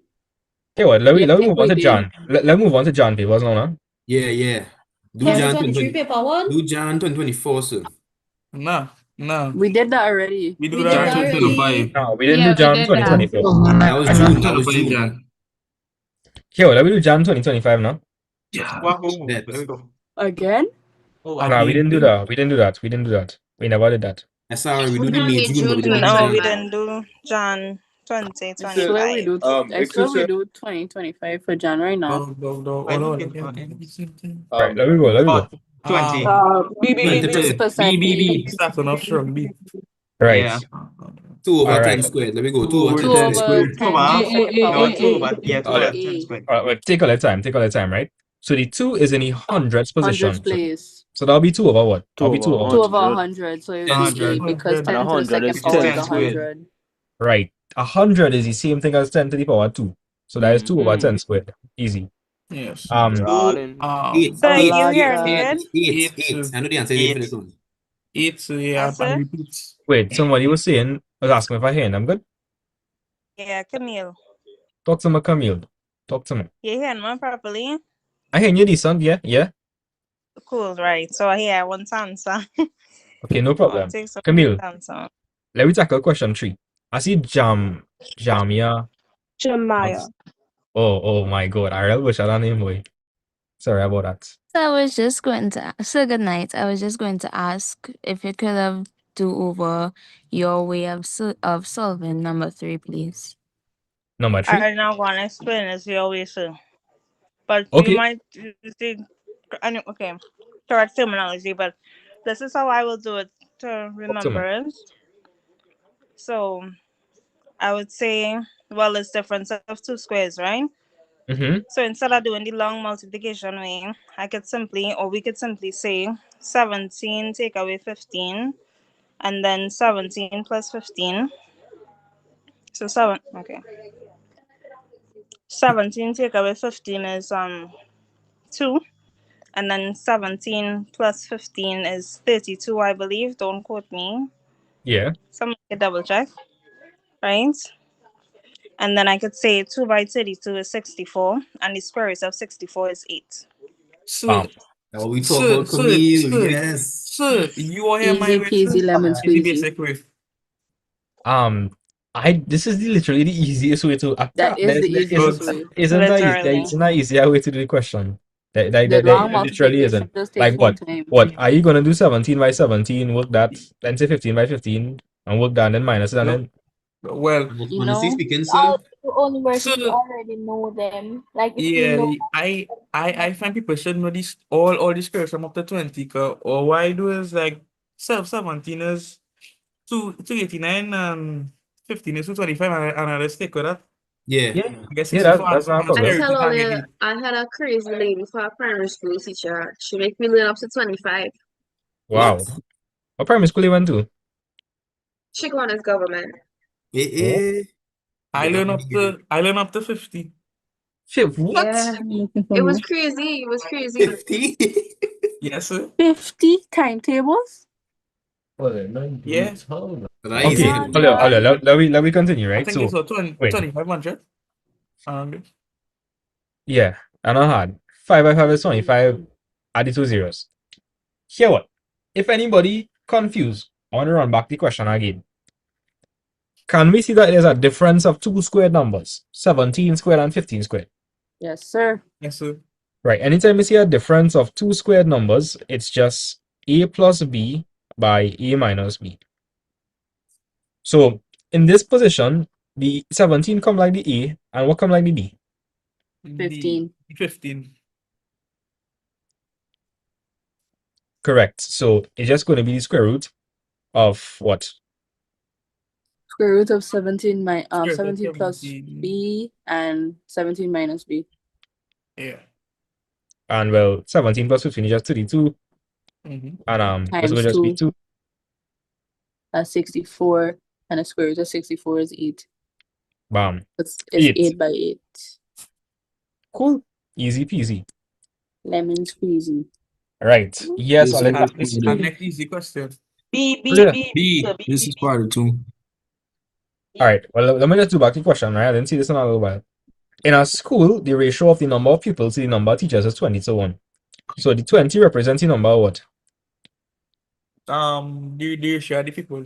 Okay, well, let Yeah, me I think move on we to did. John. Let move on to John papers now. Nah? yeah. Do Yeah. Jan 2023 2020. paper 1. Do Jan 2024, sir. No. We did that already. We do We that did Jan that already. 2025. No, we didn't Yeah, do we Jan did that. 2024. That was June. That was 2025 June. Jan. Okay, well, let me do Jan 2025 now. Yeah. Wahoo! Bet. There we go. Again? Oh, I wow. No, we did. didn't do that. We didn't do that. We didn't do that. We never did that. Sorry, we do the May June, but we didn't do No, we Jan. didn't do Jan I 2025. swear we do. I swear excuse we me. do 2025 for January now. No. I Hold don't on. get money. Right, let me go. Let me go. 20. B 20. %. B. Starting off strong, B. Right. Yeah. 2 over All 10 right. squared. Let me go. 2 2 over over 10 2 squared. 10 over squared. 2 10 to the over. second No, power. 2 over. Yeah, 2 All over right. 10 squared. All right, take all the time. Take all the time, right? So the 2 is in the hundreds Hundreds position. place. So that'll be 2 over what? 2 That'll be 2 over over 2 what? over 100. 100. So it would 10 be 100. 8 because And 10 to the 100 second is Which is power is 10 10. squared. 100. Right. 100 is the same thing as 10 to the power 2. So that is 2 over 10 squared. Easy. Yes. So, 8. Sir, you 8. hear me 8. good? 8. 8. 8. I know the answer is 8 for this one. 8, so yeah, Yes, and sir? repeats. Wait, somebody was saying, was asking if I hear I'm good? Yeah, Camille. Talk to me, Camille. Talk to me. You hear me properly? I hear you decent, yeah, yeah. Cool, right. So here I want to answer. Okay, no I'll problem. take some Camille, answer. let me tackle question 3. I see Jamia. Jamaya. Oh my god, I really wish I had a name, boy. Sorry about that. So I was just going to so good night. I was just going to ask if you could have do over your way of of solving number 3, please. Number 3? I'm not going to explain this your way, sir. But you Okay. might think, okay, correct terminology, but this is how I will do it to Talk to me. remember it. So I would say, well, it's difference of 2 squares, right? Mm-hmm. So instead of doing the long multiplication way, we could simply say 17 take away 15, and then 17 plus 15. So 17 take away 15 is 2, and then 17 plus 15 is 32, I believe. Don't quote me. Yeah. Somebody can double check, right? And then I could say 2 by 32 is 64, and the square root of 64 is 8. So, Now we talk about Camille. Yes. So you want to hear my Easy way, peasy sir? lemon Is the squeezy. basic way. This is literally the easiest way to That is the easiest way. isn't Literally. an easier way to do the question. The long There literally multiplication isn't. just Like takes more what? time. What are you gonna do 17 by 17, work that, then say 15 by 15, and work that, and then minus it, and then Well, You know, speaking, All sir. you only work if you So already know them. Like if you yeah, know. I find people should know this all these squares from up to 20, or why I do is like 17 is 289 and 15 is 225, and I just stick with that. Yeah. I guess yeah, 64 that's not a and I problem. everything tell all can get you, in. I had a crazy lady for a primary school teacher. She make me learn up to 25. Wow. What primary school you went to? She go on as government. Oh. I learn up to 50. Shit, what? Yeah. It was crazy. It was crazy. 50? Yes, sir. 50 timetables? Yeah. Okay, God, hello, boy. let me continue, I right? think So it's 20, wait, 2500. Yeah, and I had 5 by 5 is 25. Add the two zeros. Here what? If anybody confused, I want to run back the question again. Can we see that there's a difference of two squared numbers, 17 squared and 15 squared? Yes, sir. Yes, sir. Right. Anytime we see a difference of two squared numbers, it's just a plus b by a minus b. So in this position, the 17 come like the a, and what come like the b? 15. 15. Correct. So it's just going to be the square root of what? Square root of 17 Square root of 17 plus 17. b and 17 minus b. Yeah. And well, 17 plus 15 is just 32. Mhm. And this will Times just be 2. 2. That's 64. And the square root of 64 is 8. Bam. It's 8. 8 by 8. Cool. Easy peasy. Lemon squeezy. Right. Yes, This I'll let is this. Our next easy question. Yeah. This is part 2. All right. Well, let me just do back the question, right? I didn't see this in a little while. In a school, the ratio of the number of pupils to the number of teachers is 20 to 1. So the 20 represents the number of what? The share the people.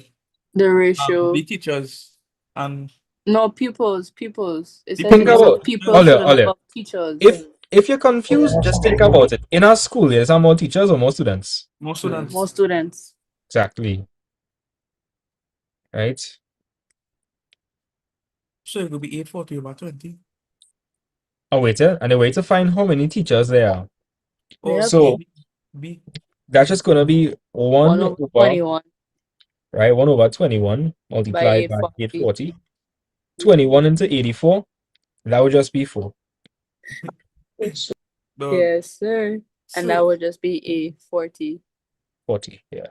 The ratio. The teachers and No, pupils. It says the Think ratio of about pupils to the number of teachers. if you're confused, just think about it. In our school, there's more teachers or more students? more students. More students. Exactly. Right? So it could be 840 over 20. Oh, wait, and the way to find how many teachers there are. Or So B. that's just gonna be 1 over over 21 right? 1 over 21 by multiplied by 840. 840. 21 into 84. That would just be 4. Yes, sir. And that would just be a 40. 40, yeah.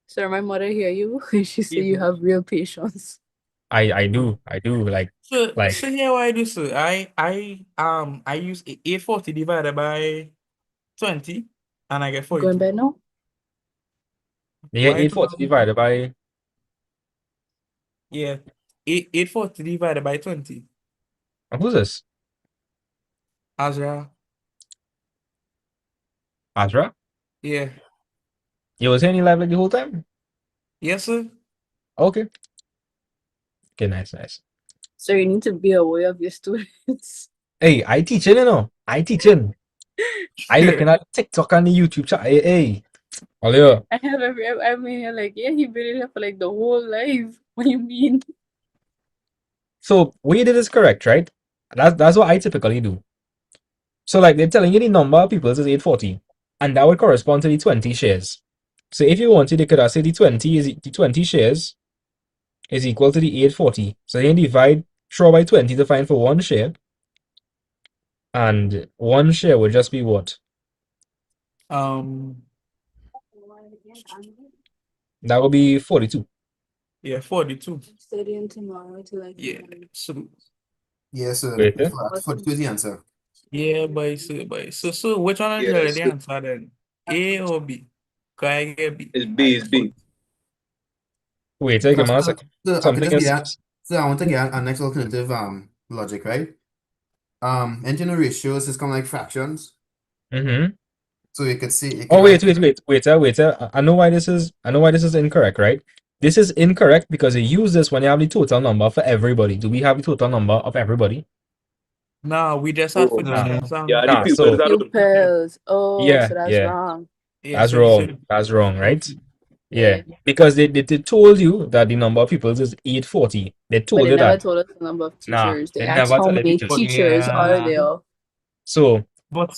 Sir, my mother hear you. She say you have real patience. I do. Like So here what I do, sir. I use 840 divided by 20 and I get 42. Going bed now? yeah, Why 840 divided by 840 divided by 20. who's this? Azra. Azra? Yeah. You was here in live like the whole time? Yes, sir. Okay. Okay, nice. So you need to be aware of your students. Hey, I teaching, you know. I teaching. I looking at TikTok and the YouTube chat. Hey. Oh, yeah. I mean, you're like, yeah, he been in here for like the whole life. What do you mean? So what you did is correct, right? That's what I typically do. So like they're telling you the number of people is 840, and that would correspond to the 20 shares. So if you wanted, they could have said the 20 shares is equal to the 840. So you divide throw by 20 to find for one share. And one share would just be what? That would be 42. Yeah, 42. Studying tomorrow to like. Yeah. So Yes, sir. Wait, 42 is the answer. yeah, boy. So which one is Yeah, the answer then? A or B? Can I get B? It's B. Wait, give me a second. So I could Something just is. get so I want to get a next alternative logic, right? Internal ratios is kind of like fractions. Mm-hmm. So you could see Oh wait. I know why this is incorrect, right? This is incorrect because you use this when you have the total number for everybody. Do we have the total number of everybody? No, we just have for Nah. teachers. Yeah, the Nah, pupils so are the Pupils. Oh, yeah, so that's yeah. wrong. Yeah, That's so wrong. That's wrong, right? Yeah. Because they told you that the number of pupils is 840. They But told they you never that. told us the number of Nah, teachers. They they asked never how tell the many teachers. teachers are there. So But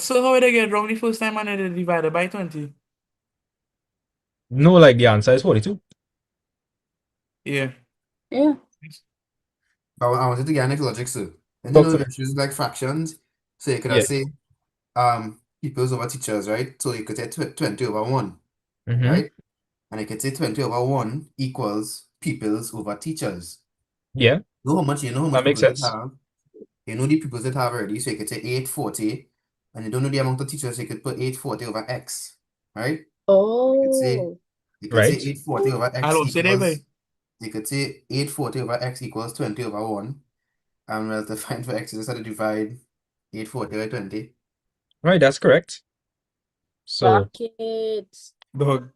how did they get wrong the first time and they divided by 20? no, like the answer is 42. Yeah. Yeah. I wanted to get next logic, sir. And Talk to me. ratios is like fractions. So you could Yeah. say pupils over teachers, right? So you could say 20 over 1, Mm-hmm. right? And you could say 20 over 1 equals pupils over teachers. Yeah. You know how much That makes pupils it sense. have. You know the pupils it have already, so you could say 840, and you don't know the amount of teachers, so you could put 840 over x, right? You could say Oh. Right. 840 over x I'll say that equals way. you could say 840 over x equals 20 over 1. And well, to find for x, you just have to divide 840 by 20. Right, that's correct. So Brackets. Dog.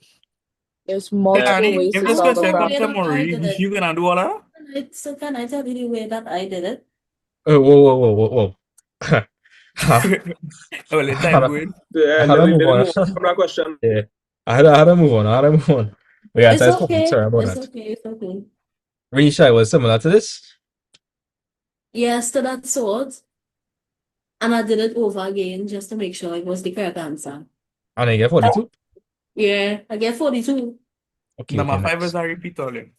There's Hey, multiple Annie, ways if to this solve a question come bracket. tomorrow, you gonna do all that? So can I tell you the way that I did it? whoa. Well, the time going. I had to We move didn't on. move from that question. Yeah. I had to move on. I had to move on. But yeah, It's that's fine. okay. Sorry about It's that. okay. It's okay. Renisha was similar to this. Yes, to that sort. And I did it over again just to make sure it was the correct answer. And I get 42. Yeah, I get 42. Okay, Number okay, 5 nice. is a repeat all in.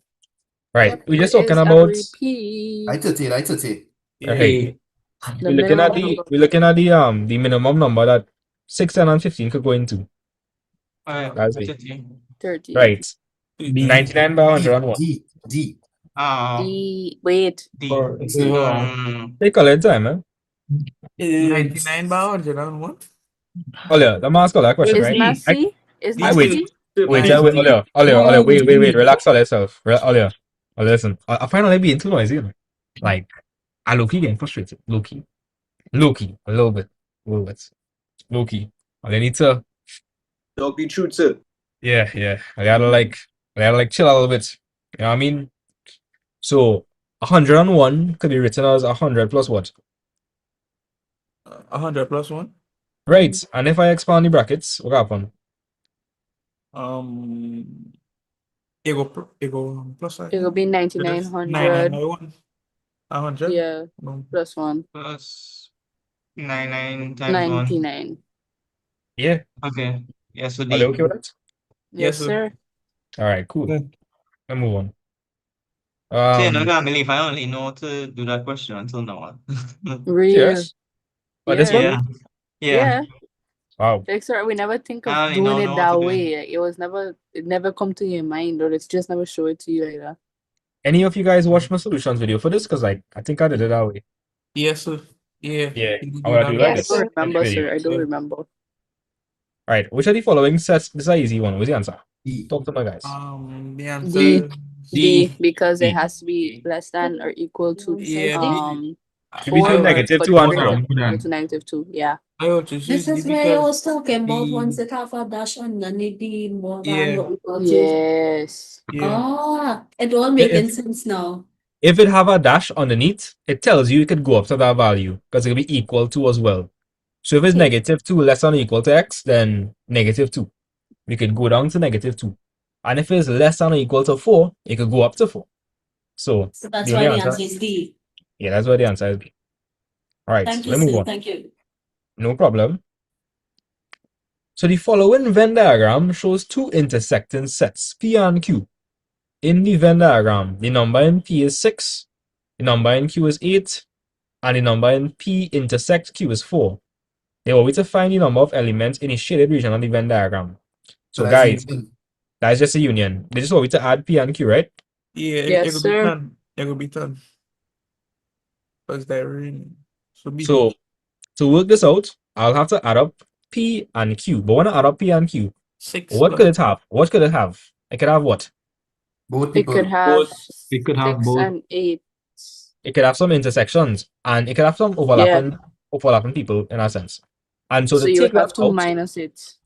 Right. We're just It talking is a about repeat. I 30. right. The We're looking at minimum the number. the minimum number that 6, 10, and 15 could go into. That's it. 30. Right. D. 99 by 101. D. Wait. Take a little time, man. 99 by 101? Oh, yeah. The mask all that question, It's right? not C? It's I not wait. C? Wait, Olio, wait, relax all yourself. Olio, listen. I find out being too noisy, you know. Like, I low-key getting frustrated. Low-key, a little bit. Low-key. I need to, Talk the truth, sir. yeah. I gotta chill a little bit. You know what I mean? So, 101 could be written as 100 plus what? 100 plus 1? Right. And if I expand the brackets, what happen? It go plus It will be 99 9900. by 1. 100? Yeah. No. Plus 1. Plus 99 times 1. 99. Yeah. Okay. Yeah, so Are they okay with that? Yes, sir. All right, cool. Let's move on. See, I'm not gonna believe I only know to do that question until now. Real. Yes. Oh, this one? Yeah. Wow. Like, sir, we never think of I only doing know it what that to do. way. Like, it never come to your mind, or it's just never show it to you like that. Any of you guys watch my solutions video for this? Because I think I did it that way. Yes, sir. Yeah. Yeah. You I want to do like I this. don't remember, Every sir. video. I don't remember. All right. Which of the following sets? This is an easy one. What's the answer? Talk to my guys. The D. answer D, because it D. has to be less than or equal to Yeah, Between 4 or negative but 2 and greater 4. than or equal to -2. Yeah. I also This choose is D where I because was talking about once it have a dash underneath the more than Yeah. what we got it. Yes. Ah, it all making sense now. If it have a dash underneath, it tells you it could go up to that value because it will be equal to as well. So if it's -2 less than or equal to x, then -2. We could go down to -2. And if it's less than or equal to 4, it could go up to 4. So So that's the why only the answer, answer is D. yeah, that's what the answer is. All right, Thank you, let's move sir. on. Thank you. No problem. So the following Venn diagram shows two intersecting sets, P and Q. In the Venn diagram, the number in P is 6, the number in Q is 8, and the number in P intersects Q is 4. They want me to find the number of elements in a shaded region on the Venn diagram. So that's guys, that's just a union. They just want me to add P and Q, right? Yeah, Yes, it could sir. be 10. It could be 10. Because they're really so B. So to work this out, I'll have to add up P and Q. But when I add up P and Q, 6 what plus could it have? What could it have? It could have what? Both It could have It could have 6 both. and 8. It could have some intersections and it could have some overlapping people in a sense. And so So to you take would have that to out, minus it.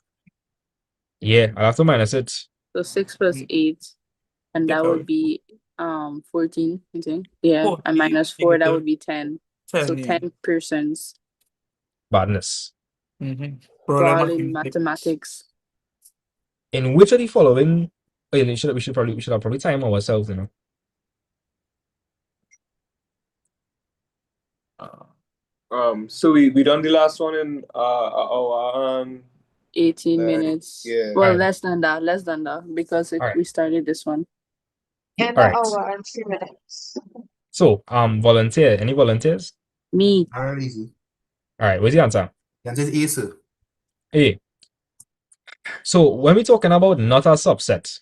yeah, I'll have to minus it. So 6 plus 8, and that would be 14, I think. Yeah, and minus 4, that would be 10. So 10 persons. Badness. For all in mathematics. In which of the following we should have probably time ourselves, you know. So we done the last one in hour 18 minutes. Yeah. Well, Alright. less than that, because Alright. we started this one. In All the right. hour and 3 minutes. So volunteer. Any volunteers? Me. Very easy. Alright, what's the answer? The answer is A, sir. A. So when we're talking about not a subset,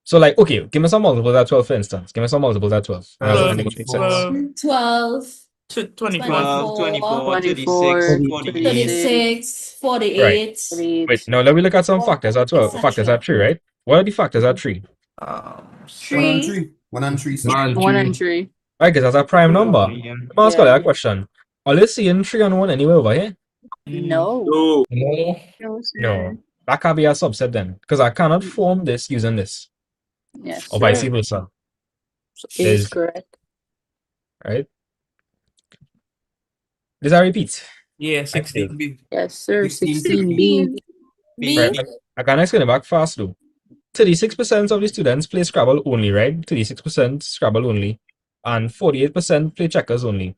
so like, okay, give me some multiples at 12, for instance. Give me some multiples at 12. And it makes sense. 12, 12, 24, 24, 36, 48. Right. Wait, now let me look at some factors at 12. Factors at 3, right? What are the factors at 3? 1 and 3. 1 and 3, sir. 1 and 3. Right, because that's a prime number. Let me ask you that question. Are you seeing 3 and 1 anywhere over here? No. No. No. No, sir. No. That can't be a subset then, because I cannot form this using this, Yes, or vice sir. versa. So A is There's correct. right. Does I repeat? Yeah, I failed. 16B. Yes, sir. 16B. 16B. Right. B. I can explain it back fast though. 36% of the students play Scrabble only, right? 36% Scrabble only, and 48% play checkers only.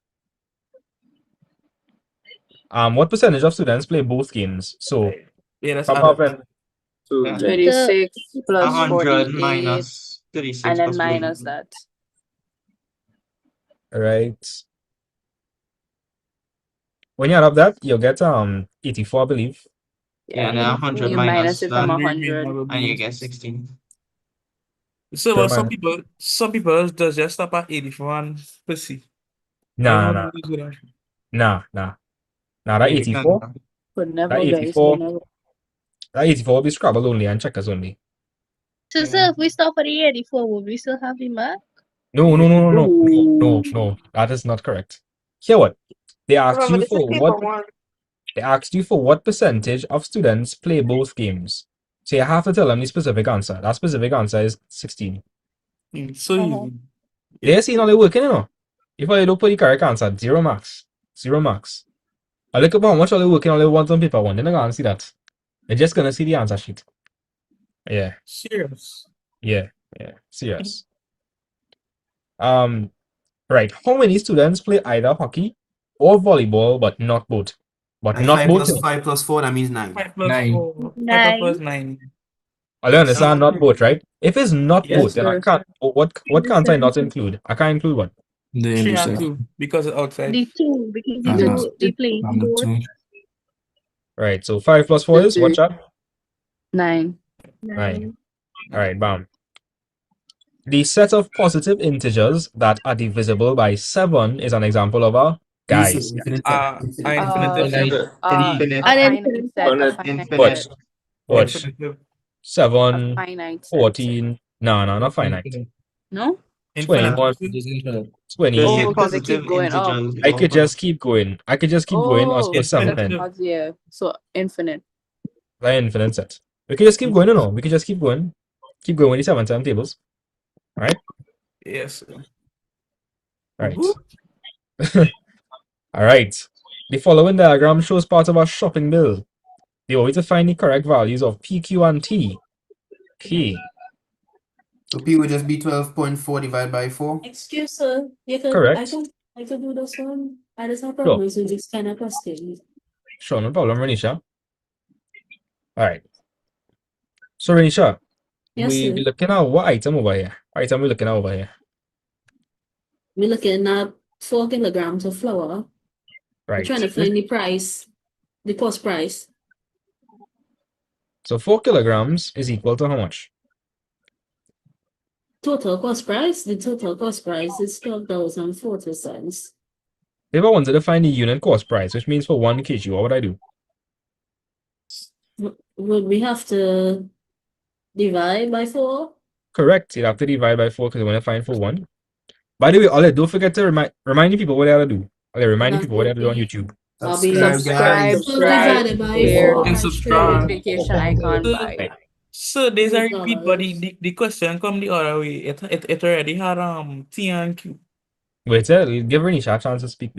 What percentage of students play both games? So, Yeah, that's Papa added. Ben, So 36 plus 100 48, minus 36 and then plus minus 48. that. right? When you add up that, you'll get 84, I believe. Yeah, and then 100 You minus minus it from that, 100. and you get 16. So, Per but man. some people does just stop at 84 and pussy. I Nah, don't nah, know what to do with that. nah. Nah, that Yeah, you 84, can. Could that never, guys. 84, Could never. that 84 will be Scrabble only and checkers only. So, sir, if we stop at the 84, would we still have the mark? No. That is not correct. Here what? They asked Remember, you this is for paper what one. they asked you for what percentage of students play both games. So you have to tell them the specific answer. That specific answer is 16. So easy. They're seeing how they working, you know. If I don't put the correct answer, 0 marks. 0 marks. I look up how much are they working on the ones on paper one. They're not gonna see that. They're just gonna see the answer sheet. Yeah. Serious. Yeah. Serious. Right. How many students play either hockey or volleyball, but not both? But Like not 5 both. plus 5 plus 4, that means 9. 5 plus 9. 4. 5 plus 9. I don't understand not both, right? If it's not Yes, both, then I sir. can't. What can't I not include? I can't include what? The 3 and Lucia. 2 because it's outside. The 2, because And the that. 2, they play And the both. 2. Right. So 5 plus 4 is what, chat? 9. 9. All right, bam. The set of positive integers that are divisible by 7 is an example of a guys. Infinitive set. Infinite. A finite set. A finite What? set. What? Infinitive. A 7, finite set. 14. No, not finite. No? 21, There's 20. Oh, because they keep going up. I could just keep going. I could just keep going or Oh, say 7 that's then. because, yeah. So, infinite. The infinite set. We could just keep going, no? We could just keep going. Keep going with the 7 time tables. Right? Yes. Right. All right. The following diagram shows part of a shopping bill. The way to find the correct values of P, Q, and T. P. So P would just be 12.4 divided by 4. Excuse sir, Correct. I could do this one. I just have Sure. problems with this kind of question. Sure, no problem, Renisha. All right. So, Renisha, Yes, we sir. be looking at what item over here? What item we looking at over here? We're looking at 4 kilograms of flour. We're Right. trying to find the price, the cost price. So 4 kilograms is equal to how much? Total cost price. The total cost price is 12,040 cents. If I wanted to find the unit cost price, which means for 1 kg, what would I do? Would we have to divide by 4? Correct. You'd have to divide by 4 because you want to find for 1. By the way, Ole, don't forget to remind the people what they have to do. Ole, remind the people what they have to do on YouTube. I'll be Subscribe, divided by share, 4 And by subscribe. notification icon by. So there's a repeat, but the question come the other way. It already had T and Q. Wait, give Renisha a chance to speak.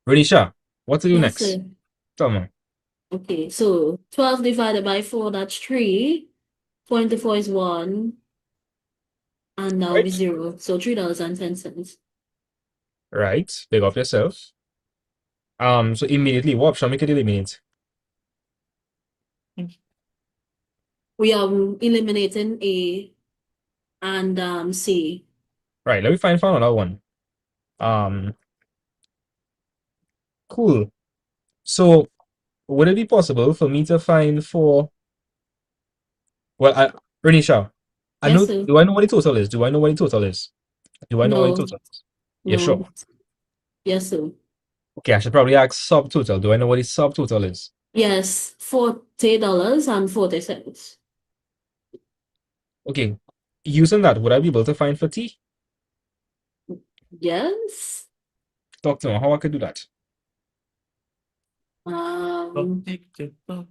Renisha, what to do Yes, next? sir. Tell me. Okay, so 12 divided by 4, that's 3. 24 is 1. And now be 0. So $3.10. Right. Big up yourself. So immediately, what option we could eliminate? We are eliminating A and C. Right, let me find another one. Cool. So would it be possible for me to find for Renisha, I Yes, know sir. do I know what the total is? Do I know what the total is? Do I know what the No. total is? Yeah, No. sure. Yes, sir. Okay, I should probably ask subtotal. Do I know what the subtotal is? Yes, $40.40. Okay. Using that, would I be able to find for T? Yes. Talk to me how I could do that. Um, All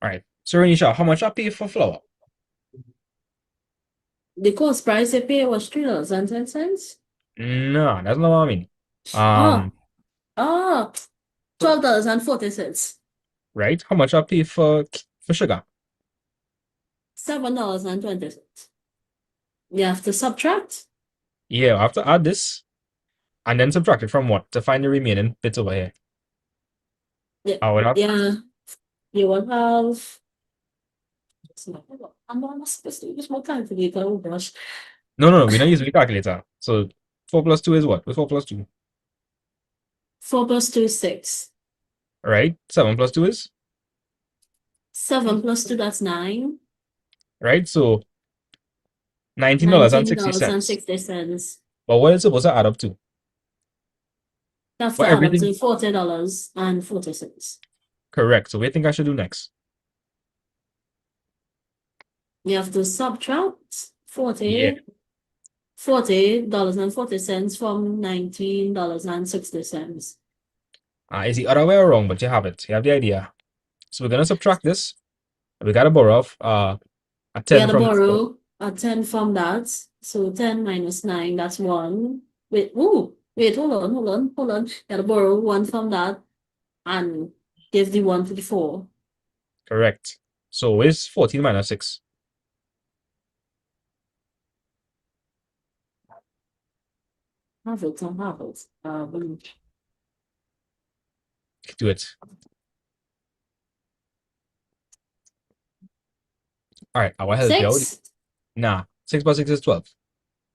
right. So Renisha, how much I pay for flour? The cost price you pay was $3.10. No, that's not what I mean. Oh, oh, $12.40. Right? How much I pay for sugar? $7.20. You have to subtract. Yeah, I have to add this and then subtract it from what to find the remaining bits over here. Yeah, I would have yeah. You will have. I'm not supposed to use my calculator. Oh gosh. no, we're not using the calculator. So 4 plus 2 is what? What's 4 plus 2? 4 plus 2 is 6. Right? 7 plus 2 is? 7 plus 2, that's 9. Right? So $19.60. $19.60. But what is it supposed to add up to? You have For to add up to everything? $40.40. Correct. So what do you think I should do next? You have to subtract Yeah. $40.40 from $19.60. It's the other way around, but you have it. You have the idea. So we're gonna subtract this. We gotta borrow off a You 10 gotta from this. borrow a 10 from that. So 10 minus 9, that's 1. Wait, hold on. You gotta borrow 1 from that and give the 1 to the 4. Correct. So it's 14 minus 6. Have it. Do it. All right, I will help you out. 6? Nah, 6 plus 6 is 12.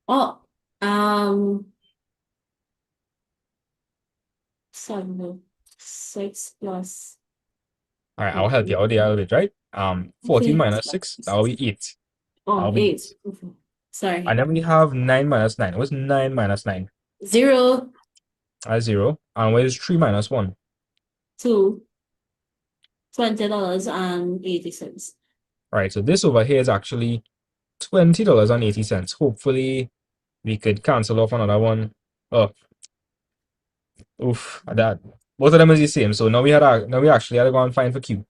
Oh, 7, 6 plus. All right, I'll help you out there a little bit, right? 14 Okay. minus 6, that will be 8. Oh, That'll be 8. Okay. Sorry. And then we have 9 minus 9. What's 9 minus 9? 0, That's 0. And what is 3 minus 1? 2, $20.80. All right, so this over here is actually $20.80. Hopefully, we could cancel off another one. Oh, oof, that both of them is the same. So now we actually had to go and find for Q.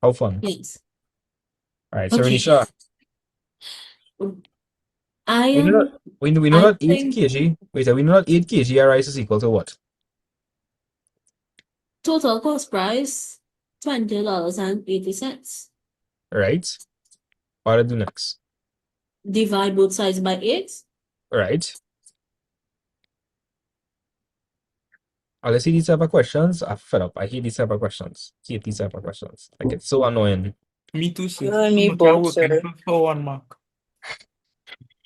How fun! Yes. All right, so Okay. Renisha, I we know am. that we know I that 8 think kg. Wait, we know that 8 kg rice is equal to what? total cost price $20.80. Right. What to do next? Divide both sides by 8. Right. Let's see these type of questions. I'm fed up. I hate these type of questions. Hate these type of questions. Like it's so annoying. Me too, sir. You and me So much I both, working sir. for 1 mark.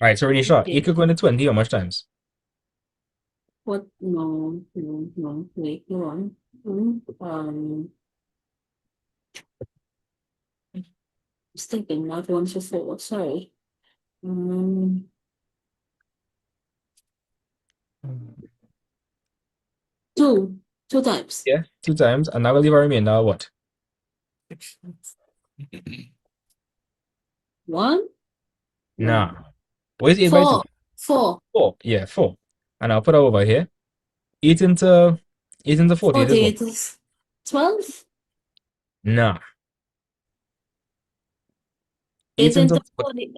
All right, so Renisha, Okay. 8 could go into 20 how much times? What? No. Wait, hold on. Just thinking, not 1 to 4. Sorry. 2 times. Yeah, 2 times, and that will leave a remainder of what? 1. Nah. What is 8 by 2? 4. 4. Yeah, 4. And I'll put it over here. 8 into 48 is what? 48 is 12. Nah. 8 8 into into 40.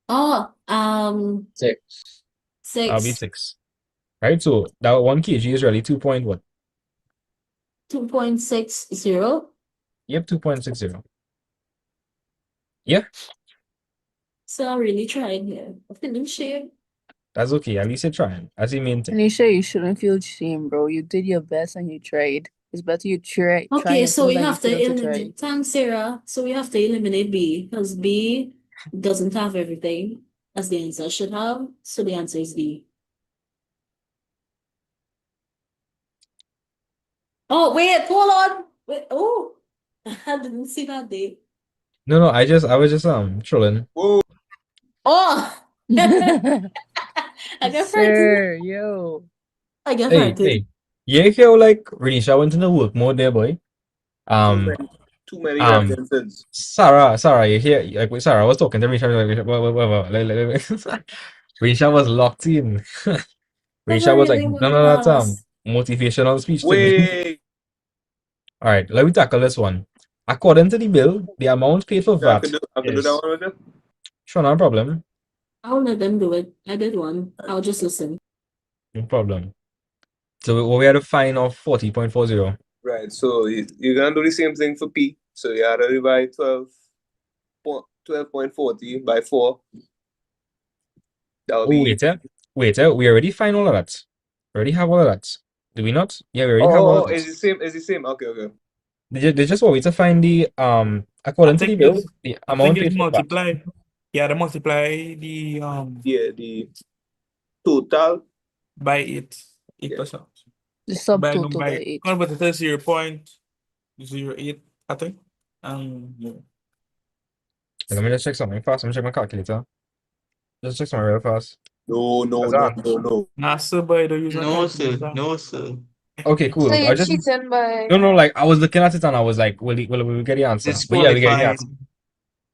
Oh, 6. that'll be 6. 6. Right? So that 1 kg is really 2 point what? 2.60. Yep, 2.60. Yeah, So I really tried here. I didn't share. that's okay. At least you're trying. That's the main thing. Anisha, you shouldn't feel shame, bro. You did your best and you tried. It's better you try Okay, and so feel we than you have to fail to try. eliminate. Thanks, Sarah. So we have to eliminate B because B doesn't have everything as the answer should have. So the answer is D. Oh, wait, hold on. Wait, oh, I didn't see that day. No, I was just trolling. Oh, I get frightened. Sir, yo. I get Hey, frightened. you hear like Renisha went into work mode there, boy. Too many references. Sarah, you hear like wait, Sarah, I was talking to Renisha, Renisha was locked in. I'm Renisha was like really none of that fast. motivational speech to me. Wait. All right, let me tackle this one. According to the bill, the amount paid for Yeah, VAT I can do that one with you. sure, no problem. I'll let them do it. I did one. I'll just listen. No problem. So we had a fine of 40.40. Right, so you're gonna do the same thing for P. So you gotta divide 12.40 by 4. That would Oh, be wait, we already find all of that. We already have all of that. Do we not? Yeah, we already have all of it's that. the same. It's the same. Okay. They just want me to find the I according to the think bill, it's the I think amount it's paid for VAT. multiply. Yeah, the multiply the the total by 8%. The By no subtotal by by 8. convert it to 0.08, I think. Yeah. Let me just check something fast. Let me check my calculator. Just check something real fast. No. Nah, sir, boy, don't use a No, sir. calculator. No, sir. Okay, So cool. I you're just cheating by no, like I was looking at it and I was like, will we get the answer? But yeah, we get the Disqualified. answer.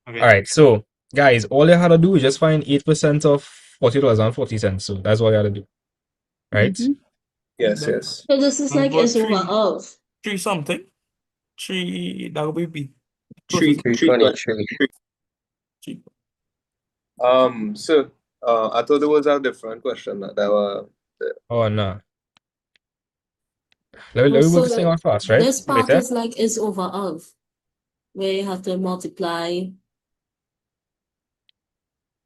Okay. All right, so guys, all you had to do is just find 8% of $40.40. So that's all you had to do, right? Yes. So this is like About it's over of. 3 something. 3 that would be Three. closest. 323. So I thought there was a different question that were. Oh no. Let me So move this thing on fast, right? this part Later. is like is over of, where you have to multiply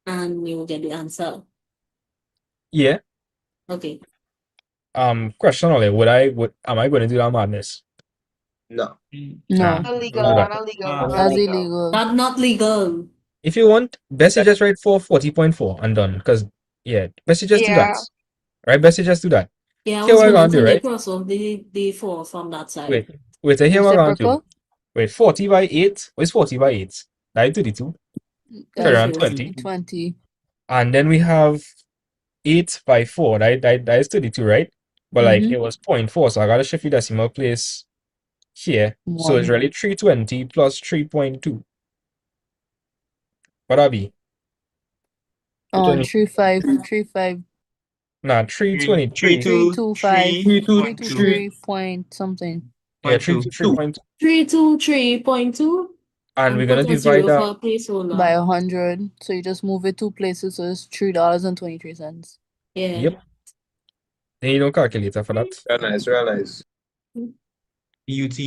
and you get the answer. Yeah. Okay. Question only. Am I going to do that madness? No. Nah. illegal, Don't do that. That's illegal. That's not legal. If you want, best you just write for 40.4 and done. Because yeah, best you just do that. Yeah. Right? Best you just do that. Yeah, I Here was what I'm gonna gonna do, say right? cross off the 4 from that side. Wait, so here what I'm gonna do. Reciprocal? Wait, 40 by 8. What's 40 by 8? That is 32. Turn around 20. 20. And then we have 8 by 4. That is 32, right? But like it was 0.4, so I gotta shift the decimal place here. So it's 1. really 320 plus 3.2. What that be? 35. Nah, 323. 325. 323. 323 point something. Yeah, 3.2. 323.2 And we're and gonna put a divide 0 that. for a placeholder. By 100. So you just move it 2 places, so it's $3.23. Yeah. Yep. Then you don't calculator for that. Real nice. UT.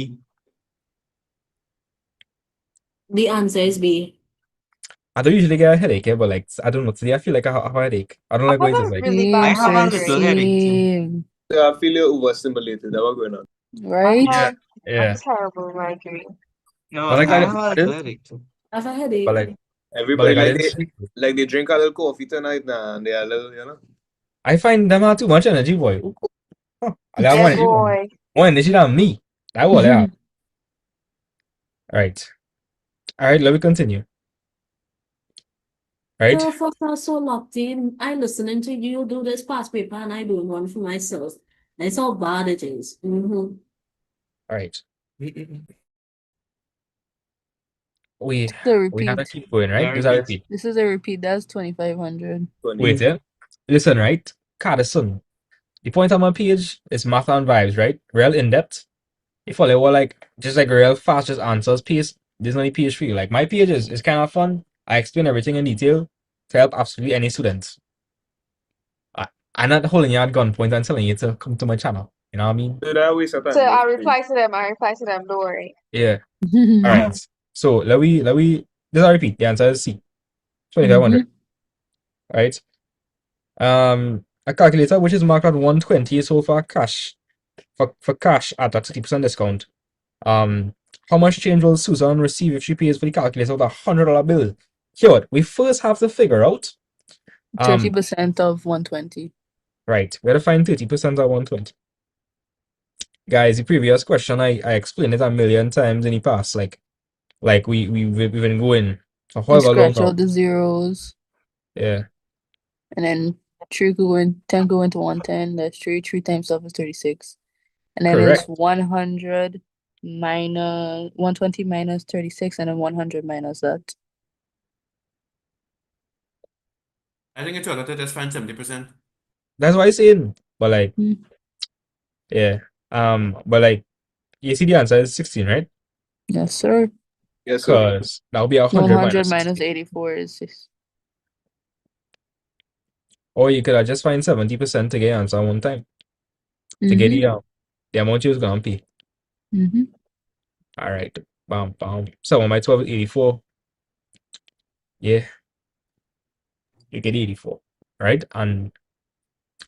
The answer is B. I don't usually get a headache, but like I don't know. Today I feel like I have a headache. I don't like going to like. Really I bad have a little migraine. headache too. So I feel you're overstimulated. That's what's going on. Right? Yeah, A yeah. terrible migraine. No, But like I I have a I little didn't. headache too. I have a headache. But like Everybody I didn't sleep. like they drink a little coffee tonight now and they are a little, I find them have too much energy, boy. I got Yeah, more energy than boy. more energy than me. That's what I have. All right, all right. Let me continue. Right. So for so locked in, I listening to you do this past paper and I doing one for myself. That's how bad it is. All right. We have to keep going, right? This is a repeat. This is a repeat. That's 2,500. Wait, yeah. Listen, right? Carson. The point on my page is math and vibes, right? Real in depth. If all they were like just like real fast, just answers piece, there's no page for you. Like my page is kind of fun. I explain everything in detail to help absolutely any student. I'm not holding you at gunpoint and telling you to come to my channel. You know what I mean? So I reply to them. Don't worry. Yeah. All right. So let we this I repeat. The answer is C. 2,500. Right. A calculator which is marked at 120 so for cash. For cash at a 30% discount. How much change will Susan receive if she pays for the calculator with $100 bill? Here, what we first have to figure out 30% of 120. Right, we gotta find 30% of 120. Guys, the previous question I explained it a million times in the past. Like we've been going for You however long scratch now. out the zeros. Yeah. And then 10 go into 110. That's 3. 3 times 12 is 36. And then Correct. it's 100 minus 120 minus 36, and then 100 minus that. I think it's better to just find 70%. That's what I'm saying. But like yeah. But like you see the answer is 16, right? Yes, sir. Yes, sir. Because that'll be 100 100 minus minus 16. 84 is 6. Or you could just find 70% to get your answer one time. To get the amount you was gonna pay. All right. Bam, bam. So on my 12 is 84. Yeah, you get 84. Right? And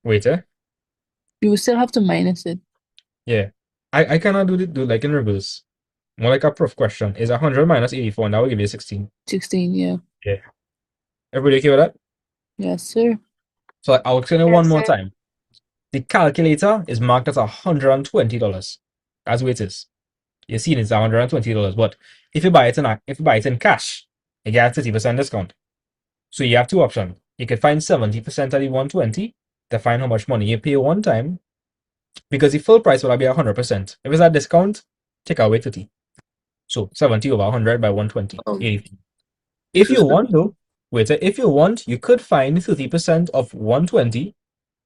wait, You will still have to minus it. yeah. I cannot do like in reverse. More like a proof question. Is 100 minus 84, and that will give you 16. 16, yeah. Yeah. Everybody okay with that? Yes, sir. So I'll explain it Yes, one more sir. time. The calculator is marked as $120. That's what it is. You see it's $120. But if you buy it in cash, you get a 30% discount. So you have two options. You can find 70% of the 120 to find how much money you pay one time, because the full price will be 100%. If it's a discount, take away 30. So 70 over 100 by 120. 80. If you want though, if you want, you could find 30% of 120.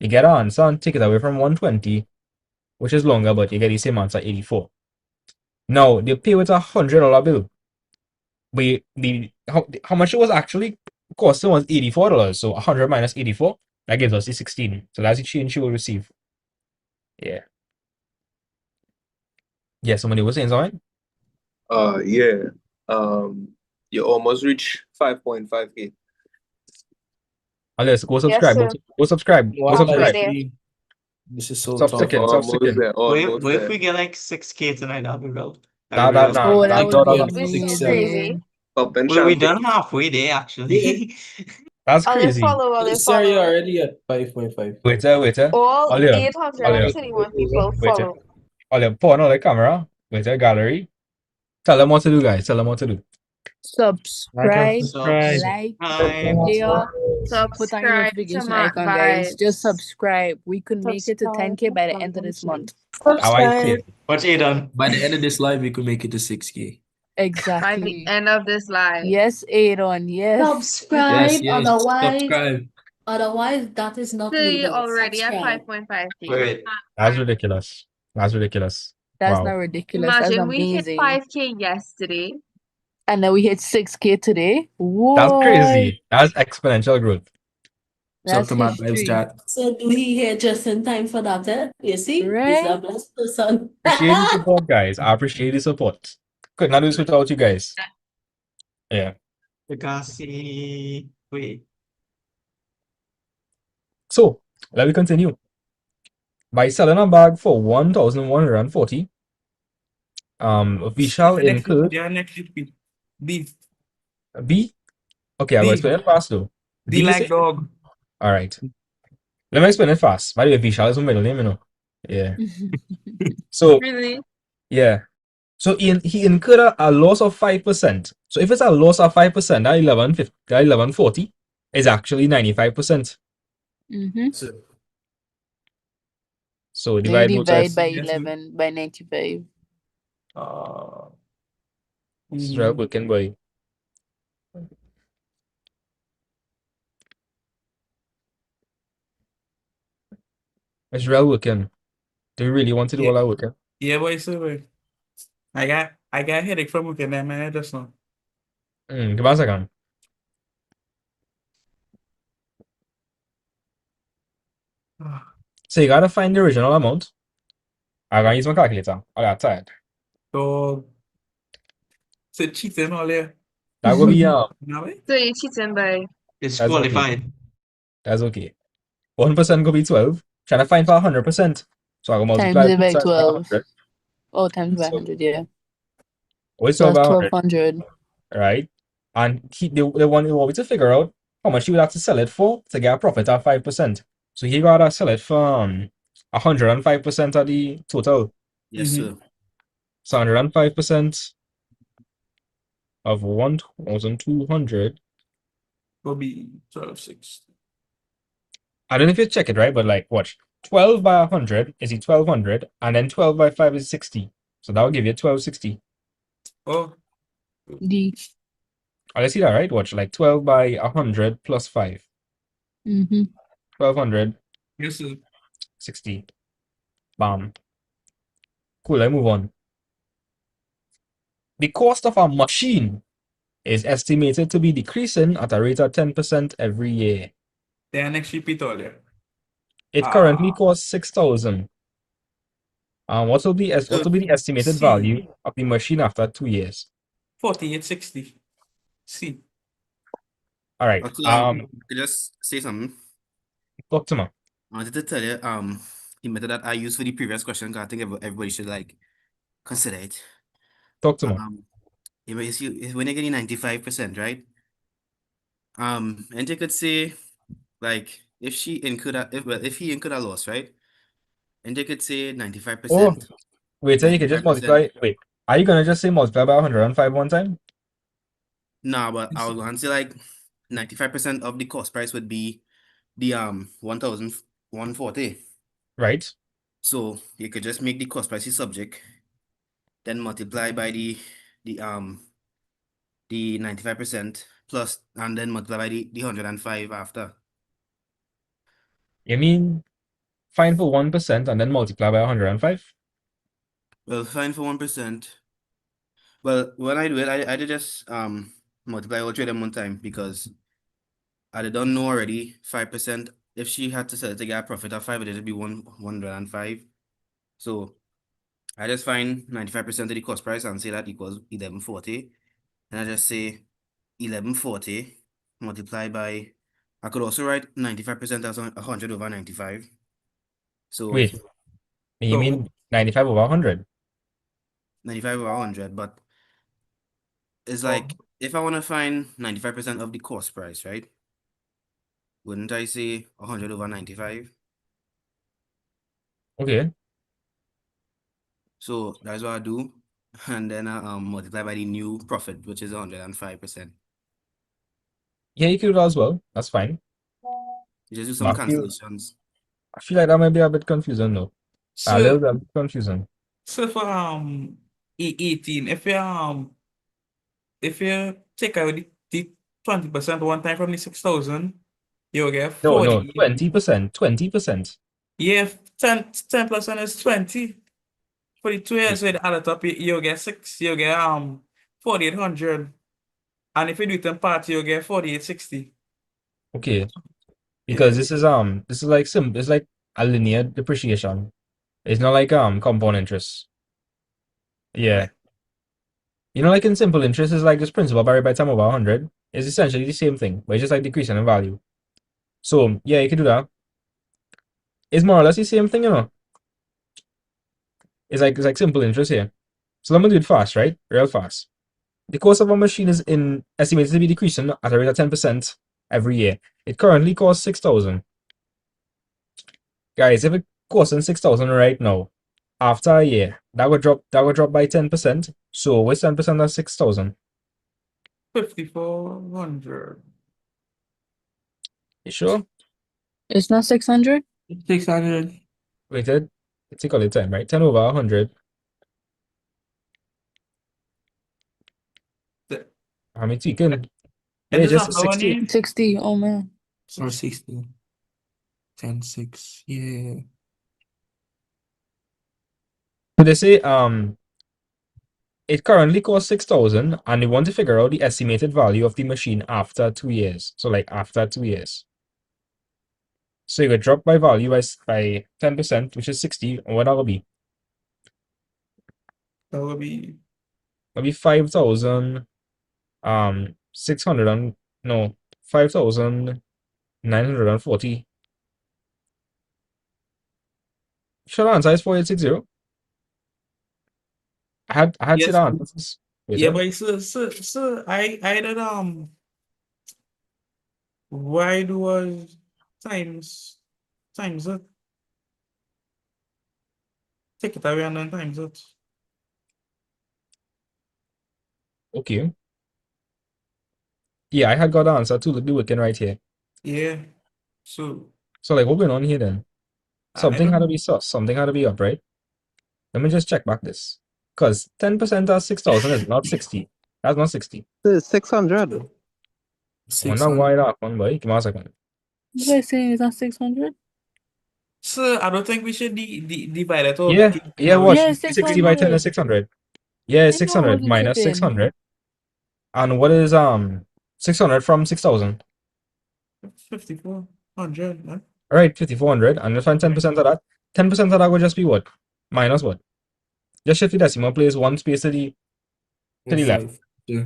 You get an answer and take it away from 120, which is longer, but you get the same answer, 84. Now they pay with $100 bill. How much it was actually costing was $84. So 100 minus 84, that gives us the 16. So that's the change you will receive. Yeah. Yeah, somebody was saying something? Yeah. You almost reach 5.5K. Let's go Yes, subscribe. sir. Go subscribe. Go Wow, subscribe. there. This is so Stop tough. sticking. Stop sticking. Almost What if there. we get like 6K tonight? That'd be real. Nah, That'd be real. Oh, that I would could be get 6, 7. amazing. Up and We champion. done halfway there actually. That's I'll crazy. Sir, you're already at 5.5. Waiter. All Olia. 831 people Waiter. follow. Olia, put on the camera. Waiter, gallery. Tell them what to do, guys. Tell them what to do. Subscribe, subscribe. like, Hi. share, put on your Subscribe to notification Matt icon, guys. Just Vibes. subscribe. We could make it to Subscribe 10K by the end of this month. How I say it. What's you done? By the end of this live, we could make it to 6K. By the Exactly. end of this live. Yes, Aaron. Yes. Subscribe, Yes, otherwise that is not See, legal. already at Subscribe. 5.5K. Wait. That's ridiculous. That's ridiculous. That's Wow. not ridiculous. That's Imagine we hit amazing. 5K yesterday. And then we hit 6K today. Whoa. That's crazy. That's exponential growth. That's to my vibes history. chat. So do he here just in time for that, eh? You see? He's a Right? blessed person. Appreciate the support, guys. I appreciate the support. Could not do this without you guys. Yeah. Wait. So let me continue. By selling a bag for 1,140, Vishal incurred B. Okay, I will explain it fast though. D D like is dog. all right. Let me explain it fast. By the way, Vishal is my middle name, you know. Yeah. So Really? yeah. So he incurred a loss of 5%. So if it's a loss of 5%, that 1140 is actually 95%. So Then divide both divide sides. by 11 by 95. This is real working, boy. It's real working. Do you really want to do all that working? Yeah, boy, so boy. I got headache from looking at man just now. Give me a second. So you gotta find the original amount. I'm gonna use my calculator. I got tired. So cheating all there. That will be So you're cheating by Disqualified. That's okay. 1% could be 12. Trying to find for 100%. So I go multiply Times it by both sides by 12. 100. Oh, times by 100, yeah. Always So 12 by that's 100. 1,200. Right? And they want me to figure out how much you would have to sell it for to get a profit of 5%. So he gotta sell it for 105% of the total. Yes, sir. So 105% of 1,200. Will be 12.6. I don't know if you check it right, but like watch. 12 by 100 is 1,200, and then 12 by 5 is 60. So that will give you 1,260. Oh. D. Oh, let's see that, right? Watch, like 12 by 100 plus 5. 1,200. Yes, sir. 60. Bam. Cool, I move on. the cost of a machine is estimated to be decreasing at a rate of 10% every year. Then next repeat all there. It currently costs 6,000. What will be the estimated value of the machine after 2 years? 4860. See. All right. To just say something. Talk to me. I wanted to tell you the method that I used for the previous question, because I think everybody should like consider it. Talk to me. When you're getting 95%, right? And you could say, like, if he incurred a loss, right? And you could say 95%. Oh, wait, so you can just multiply. Wait, are you gonna just say multiply by 105 one time? No, but I was going to say like 95% of the cost price would be the 1,140. Right. So you could just make the cost price the subject, then multiply by the 95% plus, and then multiply by the 105 after. You mean find for 1% and then multiply by 105? Well, find for 1%. Well, when I do it, I did just multiply all three of them one time, because I don't know already 5%. If she had to sell it to get a profit of 5, it would be 105. So I just find 95% of the cost price and say that equals 1140. And I just say 1140 multiplied by, I could also write 95% as 100 over 95. So Wait, you mean 95 over 100? 95 over 100, but it's like, if I want to find 95% of the cost price, right? Wouldn't I say 100 over 95? Okay. So that's what I do. And then I multiply by the new profit, which is 105%. Yeah, you could do that as well. That's fine. Just do some cancellations. I feel like that might be a bit confusing though. A little bit confusing. So for 18, if you take out the 20% one time from the 6,000, you'll get 40. No, 20%. 20%. Yeah, 10% is 20. For the 2 years, so you add it up, you'll get 4,800. And if you do it in part, you'll get 4,860. Okay. Because this is like it's like a linear depreciation. It's not like compound interest. Yeah. You know, like in simple interest, it's like this principal varied by time over 100. It's essentially the same thing, but it's just like decreasing in value. So yeah, you can do that. It's more or less the same thing, you know. It's like simple interest here. So let me do it fast, right? Real fast. The cost of a machine is estimated to be decreasing at a rate of 10% every year. It currently costs 6,000. Guys, if it costing 6,000 right now, after a year, that would drop by 10%. So what's 10% of 6,000? 5,400. You sure? It's not 600? 600. Waited. Let's take all the time, right? 10 over 100. How many taken? Yeah, just 60. 60, oh man. Or 60. 10, 6, yeah. So they say it currently costs 6,000 and they want to figure out the estimated value of the machine after 2 years. So like after 2 years. So you could drop by value by 10%, which is 60, and what that will be? That will be 5,000 600 and no 5,940. Short answer is 4860. I had yes, said answers. yeah, but so I did why do was times it? Take it away and then times it. Okay. Yeah, I had got the answer to the working right here. Yeah. So like what going on here then? Something don't had to know. be sus. Something had to be up, right? Let me just check back this. Because 10% of 6,000 is not 60. That's not 60. It's 600. I wonder why that one, boy. Give me a second. You guys saying it's not 600? So I don't think we should divide it all. Yeah, watch. Yeah, 60 by 10 600. is 600. Yeah, I it's know I 600 wasn't minus tripping. 600. And what is 600 from 6,000? 5,400, man. All right, 5,400. And just find 10% of that. 10% of that would just be what? Minus what? Just shift the decimal place one space to the left. 5. Yeah.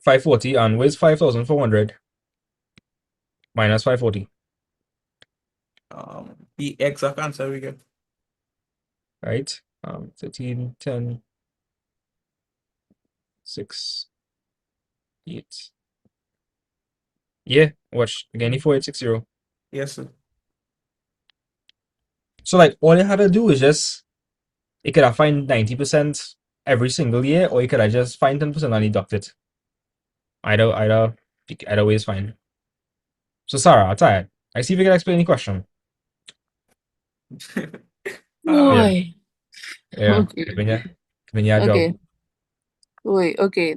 540. And where's 5,400? Minus 540. The exact answer we get. Right? 13, 10, 6, 8. Yeah, watch. Again, 4860. Yes, sir. So like all you had to do is just it could have find 90% every single year, or you could have just find 10% and deduct it. Either way is fine. So Sarah, I'm tired. I see if you can explain the question. Boy. Yeah. Okay. When you job. Okay. Wait, okay.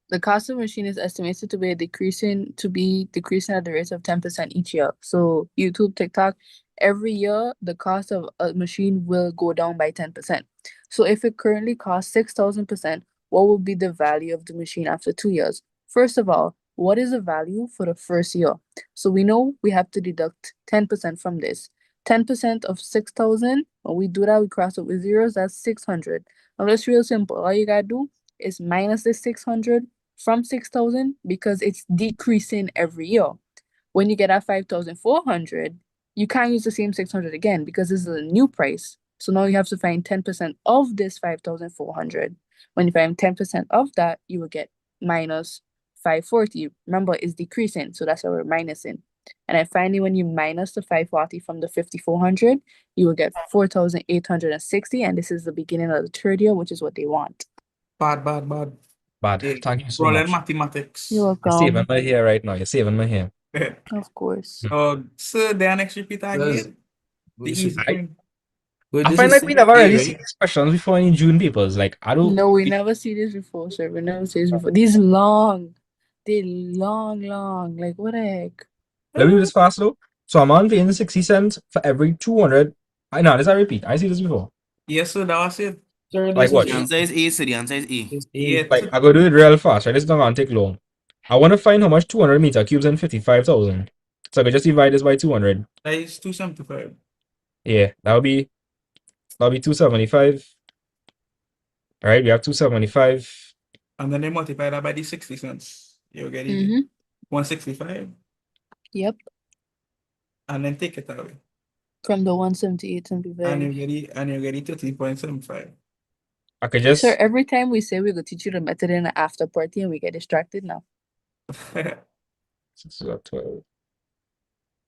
The cost of machine is estimated to be decreasing at the rate of 10% each year. So YouTube, TikTok, every year the cost of a machine will go down by 10%. So if it currently costs 6,000%, what will be the value of the machine after 2 years? First of all, what is the value for the first year? So we know we have to deduct 10% from this. 10% of 6,000, when we do that, we cross over zeros, that's 600. Now that's real simple. All you gotta do is minus the 600 from 6,000 because it's decreasing every year. When you get at 5,400, you can't use the same 600 again because this is a new price. So now you have to find 10% of this 5,400. When you find 10% of that, you will get minus 540. Remember, it's decreasing, so that's why we're minusing. And then finally, when you minus the 540 from the 5,400, you will get 4,860. And this is the beginning of the third year, which is what they want. Bad. Bad. Thank you so Roland much. mathematics. You're You're saving welcome. my hair right now. You're saving my hair. Of course. Sir, the next repeat Yes. again. The easy one. I find like we never really see these questions before in June papers. Like I don't. No, we never see this before, sir. We never see this before. These long. They long. Like, what the heck? Let me do this fast though. So I'm on paying 60 cents for every 200. I know this. I repeat. I see this before. Yes, sir, that was it. Like what? The answer is A, so the answer is A. Yeah. Like I go do it real fast. Right? This is not gonna take long. I want to find how much 200 meter cubes in 55,000. So I could just divide this by 200. That is 275. Yeah, that'll be 275. All right, we have 275. And then they multiply that by the 60 cents. You'll get it. Mm-hmm. 165. Yep. And then take it away. From the 178.75. And you get it 13.75. I could just. Sir, every time we say we're gonna teach you the method in the after party and we get distracted now. 6 is 12.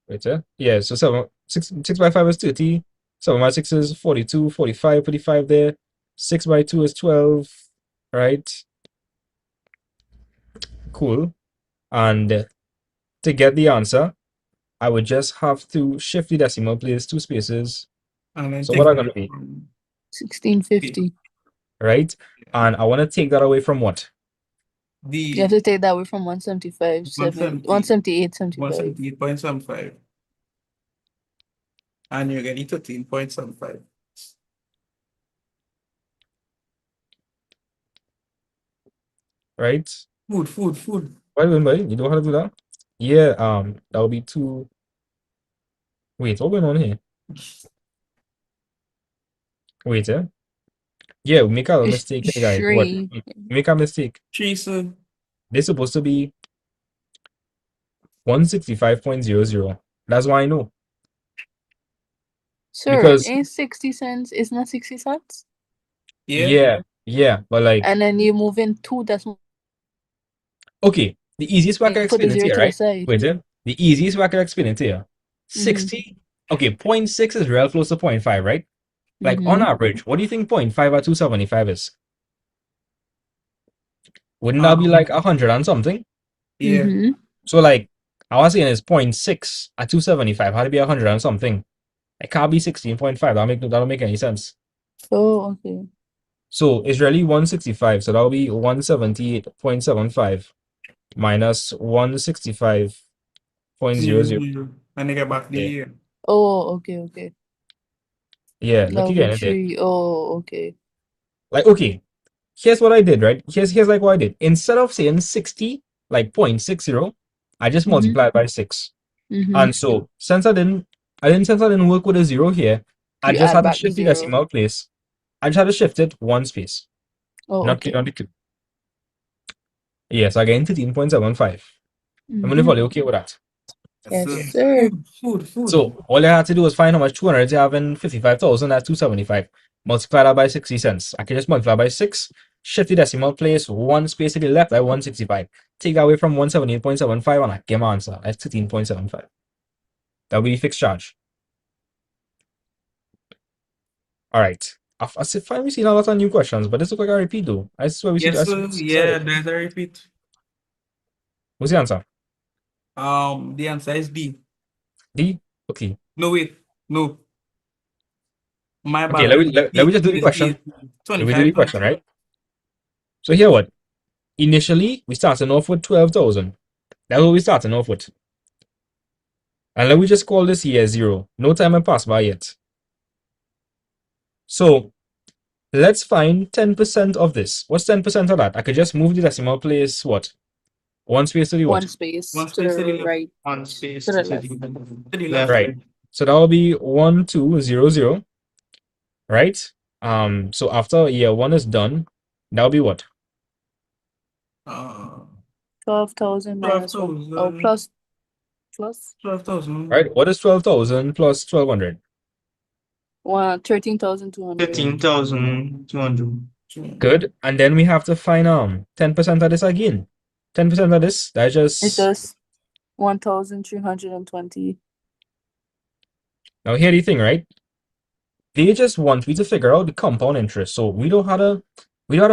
Wait, yeah, so 6 by 5 is 30. 7 by 6 is 42, 45, 45 there. 6 by 2 is 12, right? Cool. And to get the answer, I would just have to shift the decimal place 2 spaces. And then So what are going to be? 1650. Right? And I want to take that away from what? You have to take that away from 175, 178.75. 178.75. And you get it 13.75. Right? Food. Wait, you know how to do that? Yeah, that will be 2. Wait, what's going on here? Wait, yeah, we make a mistake here, guys. What? We make a mistake. 3, sir. They're supposed to be 165.00. That's why I know. Sir, Because ain't 60 cents, it's not 60 cents? yeah, but like, And then you move in 2 decimal. okay, the easiest way I can And put the explain it zero here, to the right? side. Wait, the easiest way I can explain it here. 60, okay, 0.6 is real close to 0.5, right? Like on average, what do you think 0.5 or 275 is? Wouldn't that be like 100 and something? Yeah. So like, I was saying is 0.6 at 275. How to be 100 and something? It can't be 16.5. That don't make any sense. Oh, okay. So it's really 165. So that'll be 178.75 minus 165.00. And they get back the year. Oh, okay. Yeah, look Level again at it. 3. Oh, okay. Like, okay, here's what I did, right? Here's like what I did. Instead of saying 60, like 0.60, I just Mm-hmm. multiplied by 6. Mm-hmm. And so since I didn't work with a 0 here, I You just add had to back the shift the 0. decimal place. I just had to shift it one space, Oh, not okay. not the 2. Yes, I get 13.75. I'm gonna Mm-hmm. follow okay with that. Yes, sir. Food. So all I had to do was find how much 200 you have in 55,000, that's 275. Multiply that by 60 cents. I can just multiply by 6, shift the decimal place, one space to the left at 165. Take away from 178.75 and I get my answer. That's 13.75. That'll be the fixed charge. Alright. I finally seen a lot of new questions, but this looks like a repeat though. I swear we see Yes, that. so yeah, there's a repeat. What's the answer? The answer is D. D? Okay. No, wait. No. My Okay, bad. let me just do the question. Let me do the question, right? So here what? Initially, we started off with 12,000. That's what we started off with. And let me just call this year 0. No time had passed by yet. So let's find 10% of this. What's 10% of that? I could just move the decimal place, what? One space to the what? One space One to space to the the left. right. One space To the to left. the left. Right. So that will be 1200. Right? So after year 1 is done, that'll be what? 12,000 minus 1. Oh, 12,000. plus 12,000. Right? What is 12,000 plus 1,200? 13,200. 13,200. Good. And then we have to find 10% of this again. 10% of this, that's It's just just 1,320. now here the thing, right? They just want me to figure out the compound interest. So we don't have to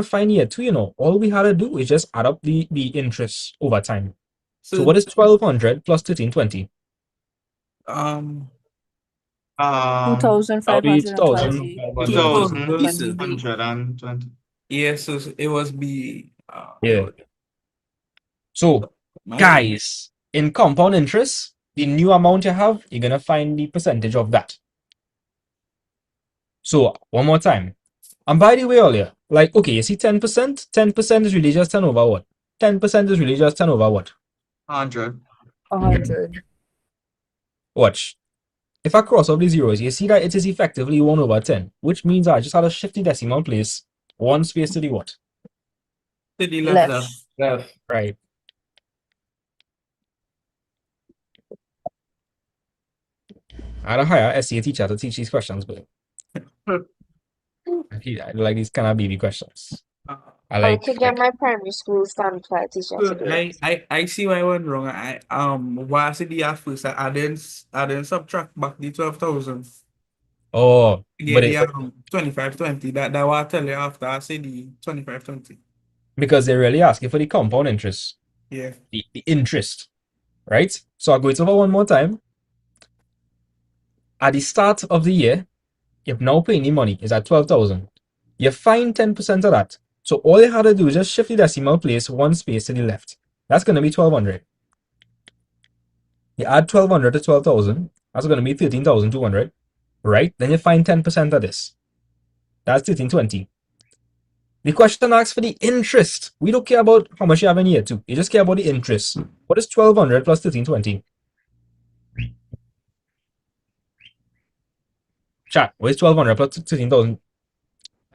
find year 2, All we had to do is just add up the interest over time. So what is 1,200 plus 1,320? 2,520. 2,520. Yes, so it was B. Yeah. So, guys, in compound interest, the new amount you have, you're gonna find the percentage of that. So, one more time. And by the way, earlier, like, okay, you see 10%? 10% is really just 10 over what? 10% is really just 10 over what? 100. 100. Watch. If I cross off the zeros, you see that it is effectively 1 over 10, which means I just had to shift the decimal place one space to the what? To the Left. Right. I had a hire SEA teacher to teach these questions, but I like these kind of baby questions. I could get my primary school stand teacher to do So it. I see why I went wrong. Why I said the at first I didn't subtract back the 12,000. Oh, Yeah, the 2520. That what I tell you after I say the 2520. because they really ask you for the compound interest. Yeah. The interest, right? So I'll go it over one more time. At the start of the year, you've now paying the money is at 12,000. You find 10% of that. So all you had to do is just shift the decimal place one space to the left. That's going to be 1,200. You add 1,200 to 12,000. That's going to be 13,200. Right? Then you find 10% of this. That's 1320. The question asks for the interest. We don't care about how much you have in year 2. You just care about the interest. What is 1,200 plus 1320? Chat, what is 1,200 plus 13,000?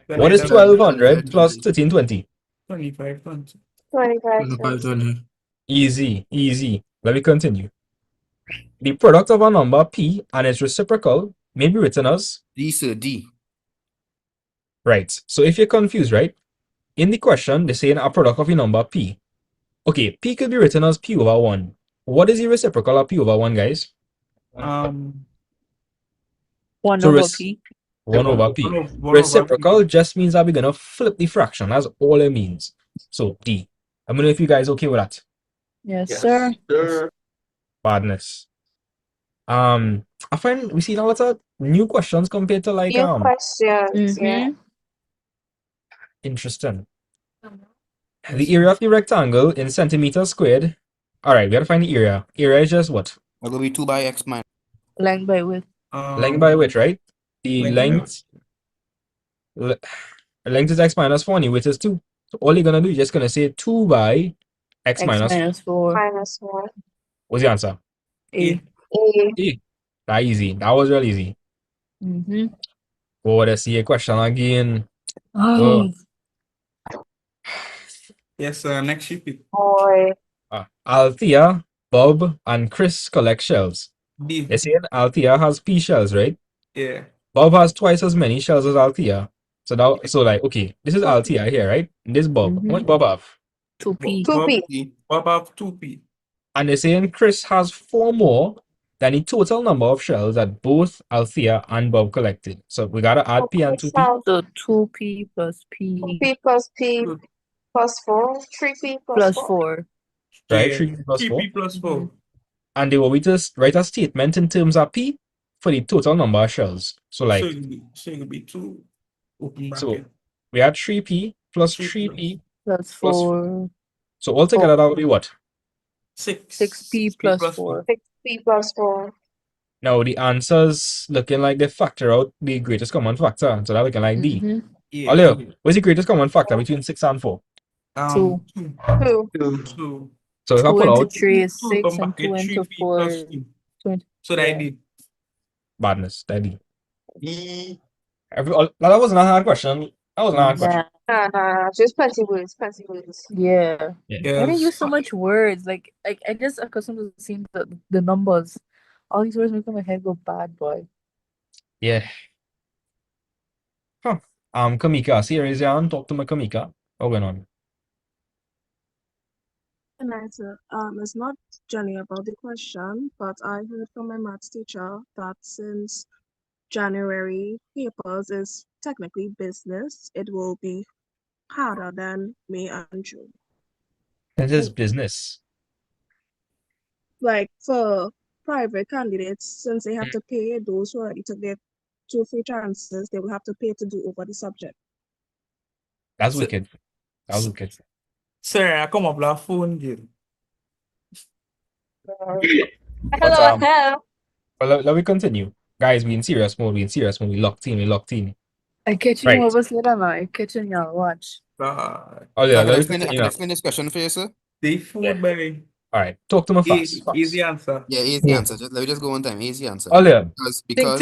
What is 1,200 plus 1320? 2520. 2520. Easy. Let me continue. The product of a number P and its reciprocal may be written as D, sir, D. Right. So if you're confused, right? In the question, they're saying a product of a number P. Okay, P could be written as P over 1. What is the reciprocal of P over 1, guys? 1 So over P. 1 over P. One over Reciprocal just means that we're going to flip the fraction. That's all it means. So D. I'm going to know if you guys okay with that. Yes, sir. Badness. I find we see a lot of new questions compared to like New questions, yeah. interesting. The area of the rectangle in centimeters squared. Alright, we gotta find the area. Area is just what? That will be 2 by x minus. Length by width. Length by width, right? the Like, length le- length is x minus 4 and the width is 2. So all you're gonna do, you're just gonna say 2 by x X minus minus 4. Minus 4. what's the answer? A. A. A. That easy. That was real easy. Mm-hmm. Go let's see a question again. Oh. yes, sir. Next sheet. Boy. Althea, Bob, and Chris collect shells. B. They say Althea has P shells, right? Yeah. Bob has twice as many shells as Althea. So that like okay, this is Althea here, right? And this Bob. How much Bob have? 2P. 2P. Bob have 2P. And they're saying Chris has 4 more than the total number of shells that both Althea and Bob collected. So we gotta add P and 2P. So 2P plus P 2P plus P plus 4. 3P plus 4. 4. Right? Yeah. 3P plus 4. 3P plus 4. And they want me to write a statement in terms of P for the total number of shells. So like So it could be 2 open so bracket. we had 3P plus 3P Plus 4. So altogether that would be what? 6P plus 4. 6P plus 4. Now the answers looking like they factor out the greatest common factor. So that looking like D. Yeah. Olio, what's the greatest common factor between 6 and 4? 2. 2. So if I 2 pull into out 3 is 2 6 open and 2 bracket, into 3P 4 plus is 2. 20. So that I did. badness, that D. That wasn't a hard question. That wasn't a hard question. Nah. Just plenty words. Plenty words. Yeah. Yeah. I didn't use so much words. Like I just accustomed to seeing the numbers. All these words make my head go bad, boy. Yeah. Huh. Kamika, see raise your hand, talk to my Kamika. What going on? Nice. It's not Jenny about the question, but I heard from my maths teacher that since January papers is technically business, it will be harder than May and June. It is business. Like for private candidates, since they have to pay, those who already took their 2 free chances, they will have to pay to do over the subject. That's wicked. That was wicked. Sir, I come up with a phone game. But let me continue. Guys, we in serious mode, we locked in. I catching Right. you over later now. I catching y'all. Watch. God. Oh yeah, I let me can continue. explain this question for you, sir. The food, baby. Alright, talk to me fast. Easy answer. Yeah, easy answer. Let me just go one time. Easy answer. Oh yeah. Because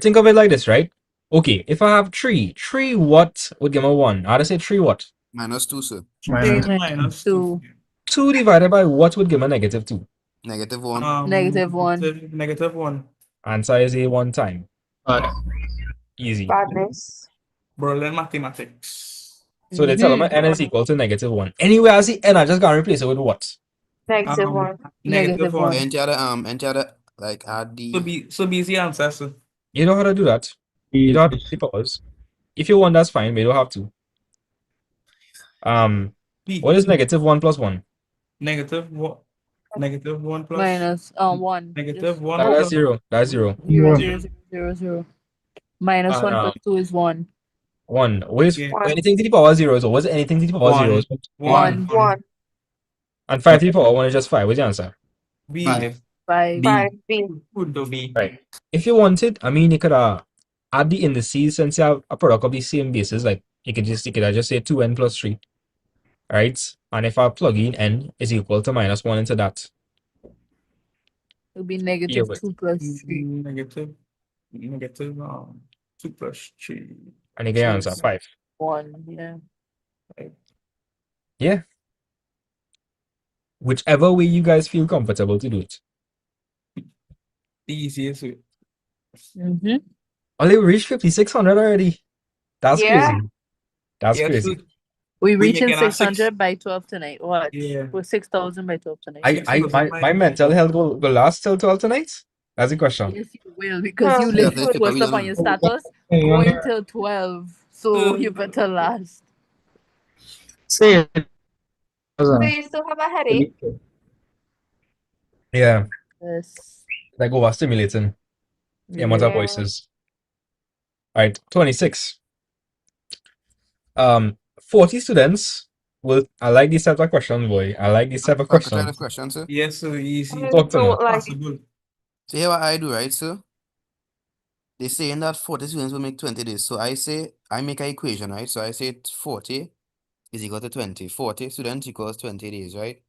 Think of it like this, right? Okay, if I have 3 what would give me 1? I'd say 3 what? minus 2, sir. Minus 2. 2 divided by what would give me negative 2? Negative 1. Negative 1. Negative 1. Answer is a 1 time. Easy. Badness. Berlin mathematics. So they tell me n is equal to negative 1. Anyway, I see n, I just gotta replace it with what? Negative 1. Negative 1. Enter like add the. So be easy answer, sir. You know how to do that. You don't have to the powers. If you want, that's fine, but you don't have to. What is negative 1 plus 1? Negative 1. Negative 1 plus. Minus 1. Negative 1. That's 0. That's 0. 0. Minus 1 plus 2 is 1. 1. What is anything to the power 0? So what's anything to the power 0? 1. And 5 to the power 1 is just 5. What's the answer? B. 5. B. Would be. Right. If you wanted, I mean, you could add the indices since you have a product of the same basis. Like you could just say 2n plus 3. Right? And if I plug in n is equal to minus 1 into that. It would be negative 2 plus 3. Negative 2 plus 3. And you get your answer 5. 1, yeah. Yeah. Whichever way you guys feel comfortable to do it. The easiest way. Only we reached 5,600 already. That's crazy. That's crazy. We reaching 600 by 12 tonight. What? Yeah. We're 6,000 by 12 tonight. My mental health will last till 12 tonight? That's the question. Yes, you will, because you literally post up on your status going till 12. So you better last. So you still have a headache? Yeah. Yes. Like overstimulating. Yeah, amount of voices. Alright, 26. 40 students will. I like this type of question, boy. I like this type of question. Sir. Yes, sir. Easy. Talk to me. Possible. So here what I do, right, sir? they're saying that 40 students will make 20 days. So I make an equation, right? So I say 40 is equal to 20. 40 students equals 20 days, right?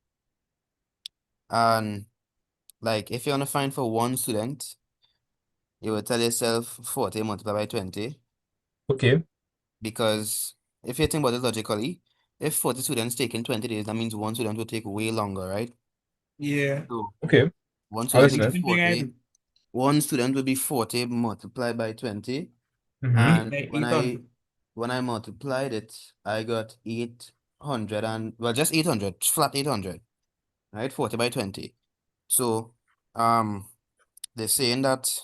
And like if you want to find for one student, you will tell yourself 40 multiplied by 20. Okay. Because if you think about it logically, if 40 students taking 20 days, that means one student will take way longer, right? Yeah. So Okay. one I'll student will listen. be 40. One student will be 40 multiplied by 20. Mm-hmm. And Like when I multiplied it, I got 800 and well just 800, flat 800, right? 40 by 20. So they're saying that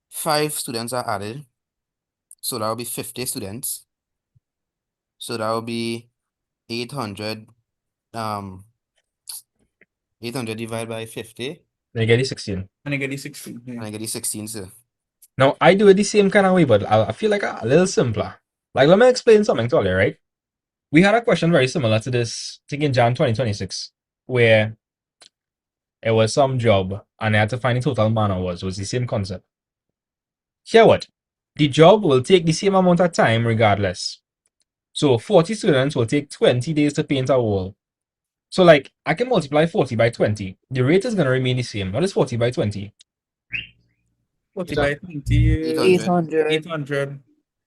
5 students are added. So that will be 50 students. So that will be 800 800 divided by 50. And you get the 16. And I get the 16. And I get the 16, sir. Now, I do it the same kind of way, but I feel like a little simpler. Like, let me explain something to you, right? We had a question very similar to this, I think in Jan 2026, where it was some job and they had to find the total man hours. It was the same concept. Here what? The job will take the same amount of time regardless. So 40 students will take 20 days to paint a wall. So like I can multiply 40 by 20. The rate is gonna remain the same. What is 40 by 20? 40 by 20. 800. 800.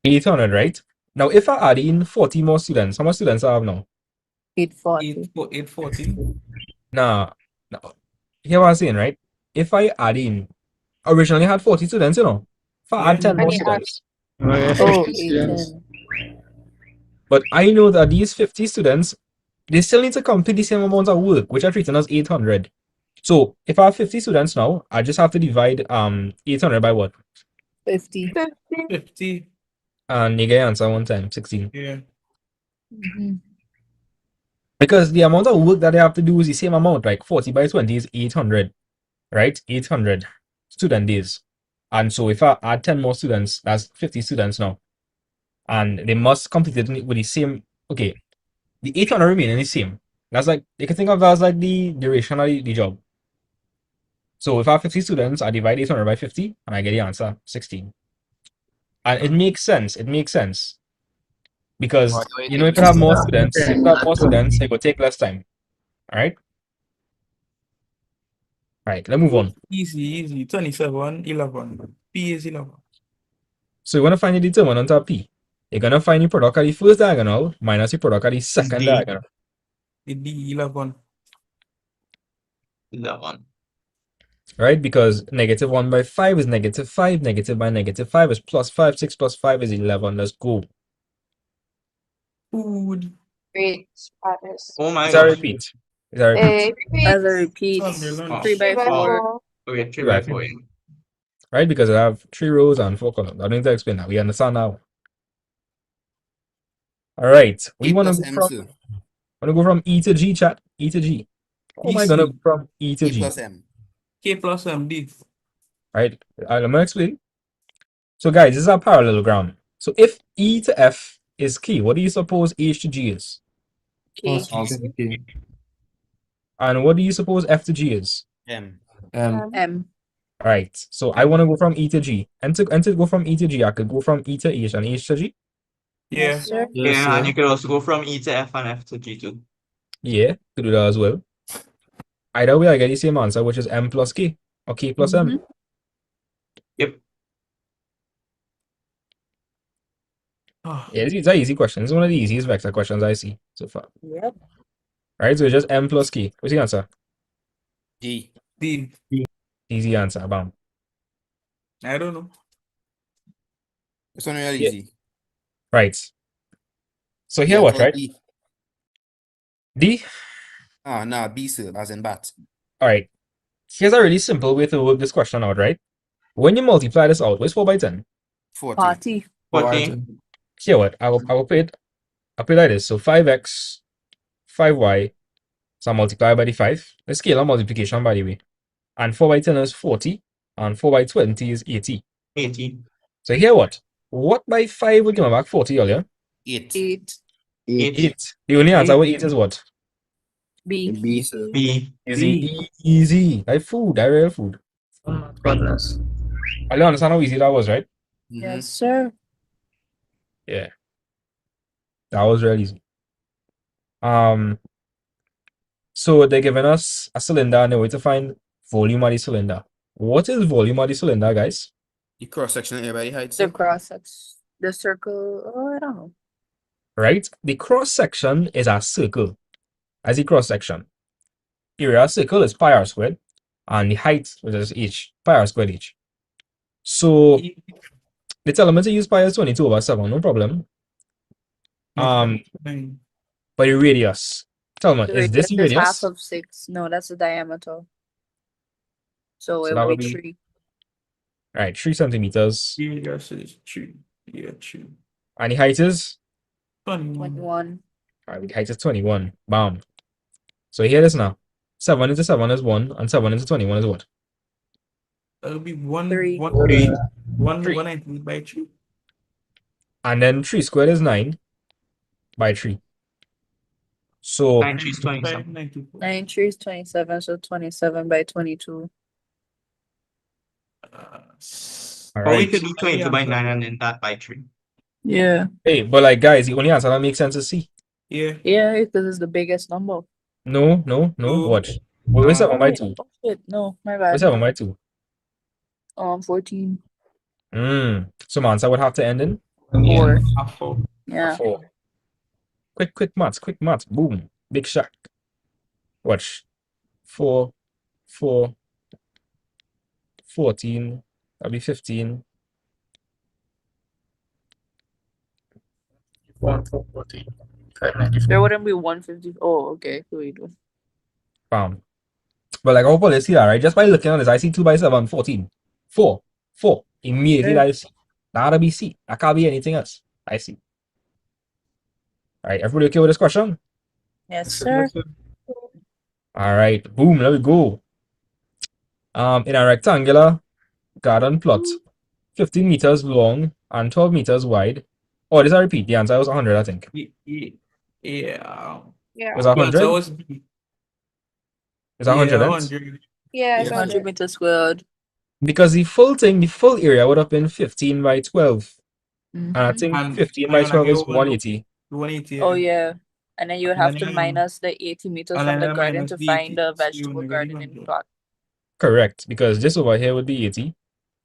800, right? Now if I add in 40 more students, how much students I have now? 840. 840. Nah. Hear what I'm saying, right? If I add in, originally I had 40 students, you know. If I add 10 more students. Oh, 810. But I know that these 50 students, they still need to complete the same amount of work, which are treating as 800. So if I have 50 students now, I just have to divide 800 by what? 50. 50. And you get your answer one time, 16. Yeah. Mm-hmm. Because the amount of work that they have to do is the same amount, like 40 by 20 is 800, right? 800 student days. And so if I add 10 more students, that's 50 students now. And they must complete it with the same, okay, the 800 remaining the same. That's like, you can think of that as like the duration of the job. So if I have 50 students, I divide 800 by 50 and I get the answer 16. And it makes sense. It makes sense. Because, you know, if you have more students, it will take less time. All right? All right, let's move on. Easy. 27, 11. P is 11. So you want to find the determinant of P. You're going to find the product of the first diagonal minus the product of the second diagonal. The D 11. 11. Right? Because negative 1 by 5 is negative 5. Negative by negative 5 is plus 5. 6 plus 5 is 11. Let's go. Food. Great, Spanish. Oh my Is that a gosh. repeat? Is that a repeat? As a repeat, Oh. 3 by 4. Okay, 3 3 by by 4. 4. Right? Because I have 3 rows and 4 columns. I don't need to explain that. We understand now. All right. We want to go from E to G, chat. E to G. How am I going to go from E to G? plus M. K plus M, D. Right? Let me explain. So, guys, this is a parallelogram. So, if E to F is K, what do you suppose H to G is? K. And what do you suppose F to G is? M. M. Right. So, I want to go from E to G. And to go from E to G, I could go from E to H and H to G. Yeah. Sir. Yeah, and you could also go from E to F and F to G too. Yeah, could do that as well. Either way, I get the same answer, which is M plus K or K plus M. Yep. Yeah, these are easy questions. It's one of the easiest vector questions I see so far. Yep. Right, so it's just M plus K. What's the answer? D. D. Easy answer, bam. I don't know. It's only really easy. Right. So here what, right? D. D? Nah, B, sir, as in bat. All right. Here's a really simple way to work this question out, right? When you multiply this out, what's 4 by 10? 40. 40. Here what? I'll put it like this. So 5x, 5y, so I multiply by the 5. Let's scale on multiplication, by the way. And 4 by 10 is 40, and 4 by 20 is 80. 80. So here what? What by 5 would give me back 40 earlier? 8. 8. The only answer with 8 is what? B. B, sir. B. Easy. Easy. Like food, real food. Oh my goodness. I don't understand how easy that was, right? Yes, sir. Yeah. That was really easy. So they're giving us a cylinder and they want to find volume of the cylinder. What is volume of the cylinder, guys? The cross-section area by the height, The sir. cross section, the circle. Oh, I don't know. Right? The cross section is a circle. As the cross section. Area of circle is pi r squared, and the height, which is h, pi r squared h. So the element to use pi is 22/7, no problem. But the radius. Tell me, The is this radius the is half radius? of 6. No, that's the diameter. So So it that would would be be 3. right, 3 centimeters. Yes, it's true. Yeah, true. And the height is? 21. Alright, the height is 21. Bam. So here it is now. 7 into 7 is 1, and 7 into 21 is what? That'll be 3. 190 by 3. And then 3 squared is 9 by 3. So 9 3 is 27. 9 3 is 27, so 27 by 22. Or we alright. could do 22 by 9 and then that by 3. Yeah. Hey, but like guys, the only answer that makes sense is C. Yeah. Yeah, because it's the biggest number. No. Watch. Where's 7 by 2? Oh shit, no, my Where's bad. 7 by 2? 14. So my answer would have to end in 4. A 4. Yeah. 4. Quick maths. Boom. Big shot. Watch. 4, 4, 14. That'll be 15. 1 4 14. There wouldn't be 150. Oh, okay. So we do. Bam. But like hopefully see that, right? Just by looking at this, I see 2 by 7, 14. 4. Immediately Yeah. that is C. That'll be C. That can't be anything else. I see. Alright, everybody okay with this question? Yes, sir. Alright, boom, there we go. In a rectangular garden plot, 15 meters long and 12 meters wide. Oh, this I repeat. The answer was 100, I think. Yeah. Was that The answer 100? was B. Is that 100? 100. Yeah, Yeah. it's 100 meters squared. Because the full area would have been 15 by 12. And I think And 15 I'm by gonna 12 get is over 180. 180. Oh, yeah. And then you would And have then to minus the 80 meters and from the then garden minus to the find 80, the so you vegetable only get garden in 100. plot. Correct, because this over here would be 80.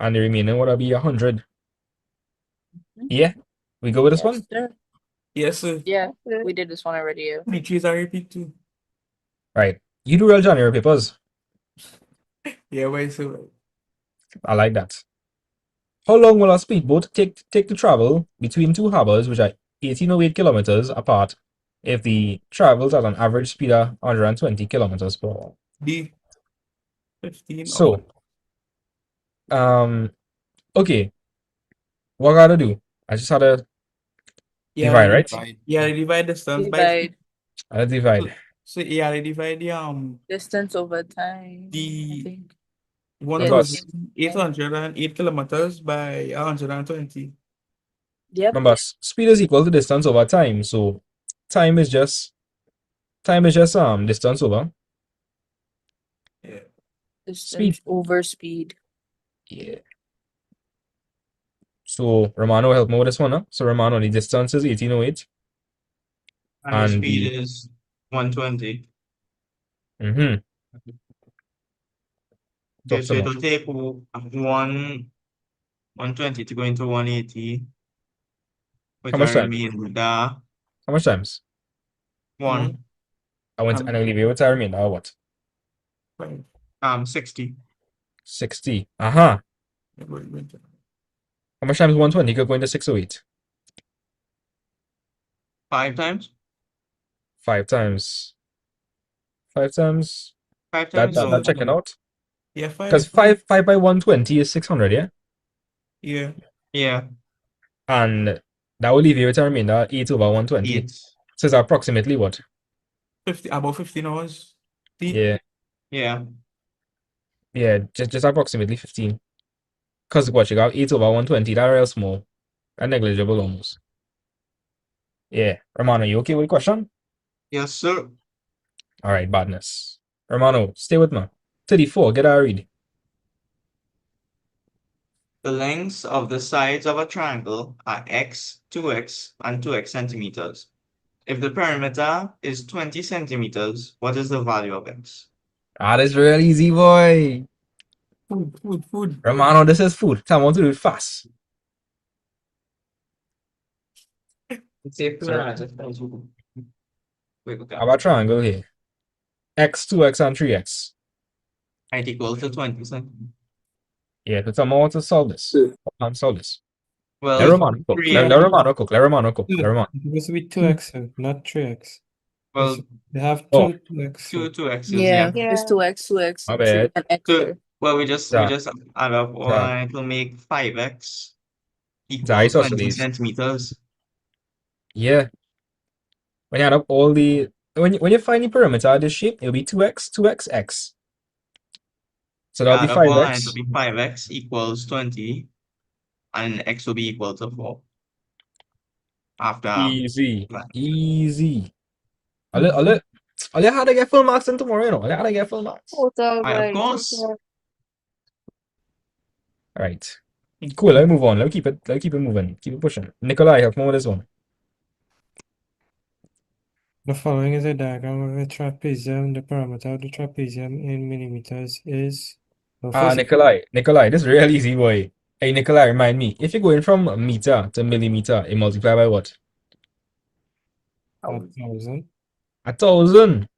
And the remaining would be 100. Yeah? We go with this Yes, one? sir. Yes, sir. Yeah, we did this one already. Yeah. Trees are repeat too. Right. You do real January papers. Yeah, wait, so I like that. How long will a speedboat take to travel between two harbors which are 1808 kilometers apart if the travels at an average speed of 120 kilometers per hour? B 15 So, okay, what I gotta do? I just had to divide, right? divide distance by Divide I had to divide. so yeah, divide the distance over time. I the think. 1,808 kilometers by 120. Yep. Remember, speed is equal to distance over time, so time is just distance over Distance over speed. Yeah. So Romano help me with this one, huh? So Romano, the distance is 1808. And the speed is 120. Mm-hmm. Okay, so it'll take 120 to go into 180. With How much a time? remainder. How much times? 1. And I'll leave you with a remainder or what? 60. 60. How much times 120 could go into 608? 5 times? 5 times. 5 times? 5 times? That checking out? Yeah, Because 5 by 120 is 600, yeah? Yeah. Yeah. And that will leave you with a remainder 8 over 120. 8. So it's approximately what? About 15 hours. Yeah. Yeah. Yeah, just approximately 15. Because what you got 8 over 120, that real small. And negligible almost. Yeah. Romano, you okay with the question? Yes, sir. Alright, badness. Romano, stay with me. 34, get a read. The lengths of the sides of a triangle are x, 2x, and 2x centimeters. If the perimeter is 20 centimeters, what is the value of x? That is real easy, boy. Food. Romano, this is food. So I want to do it fast. Safe to So, answer. Wait, okay. how about triangle here? X, 2x, and 3x. Height equal to 20 centimeters. Yeah, because I'm about to solve this. I'm solve this. Well, Let Romano cook. Let Romano cook. Let Romano cook. Let Romano. It's supposed to be 2x, not 3x. Well, They have Oh. two x. two x's, Yeah, yeah. it's 2x, 2x, My bad. and x So, there. well, we just Zach. add up all Zach. and it'll make 5x Zach, equal 20 isosceles. centimeters. Yeah. When you add up all the when you find the perimeter of this shape, it'll be 2x, 2x, x. So that'll be Add up all and 5x. it'll be 5x equals 20, and x will be equal to 4. After Easy. Easy. I'll let how to get full marks in tomorrow, you know. I'll let how to get full marks. Total, Of boy, course. total. Alright. Cool, let's move on. Let's keep it moving. Keep it pushing. Nikolai, help me with this one. The following is a diagram of a trapezium. The perimeter of the trapezium in millimeters is. Well, first, Nikolai, this is real easy, boy. Hey, Nikolai, remind me. If you're going from meter to millimeter, it multiply by what? 1,000. 1,000.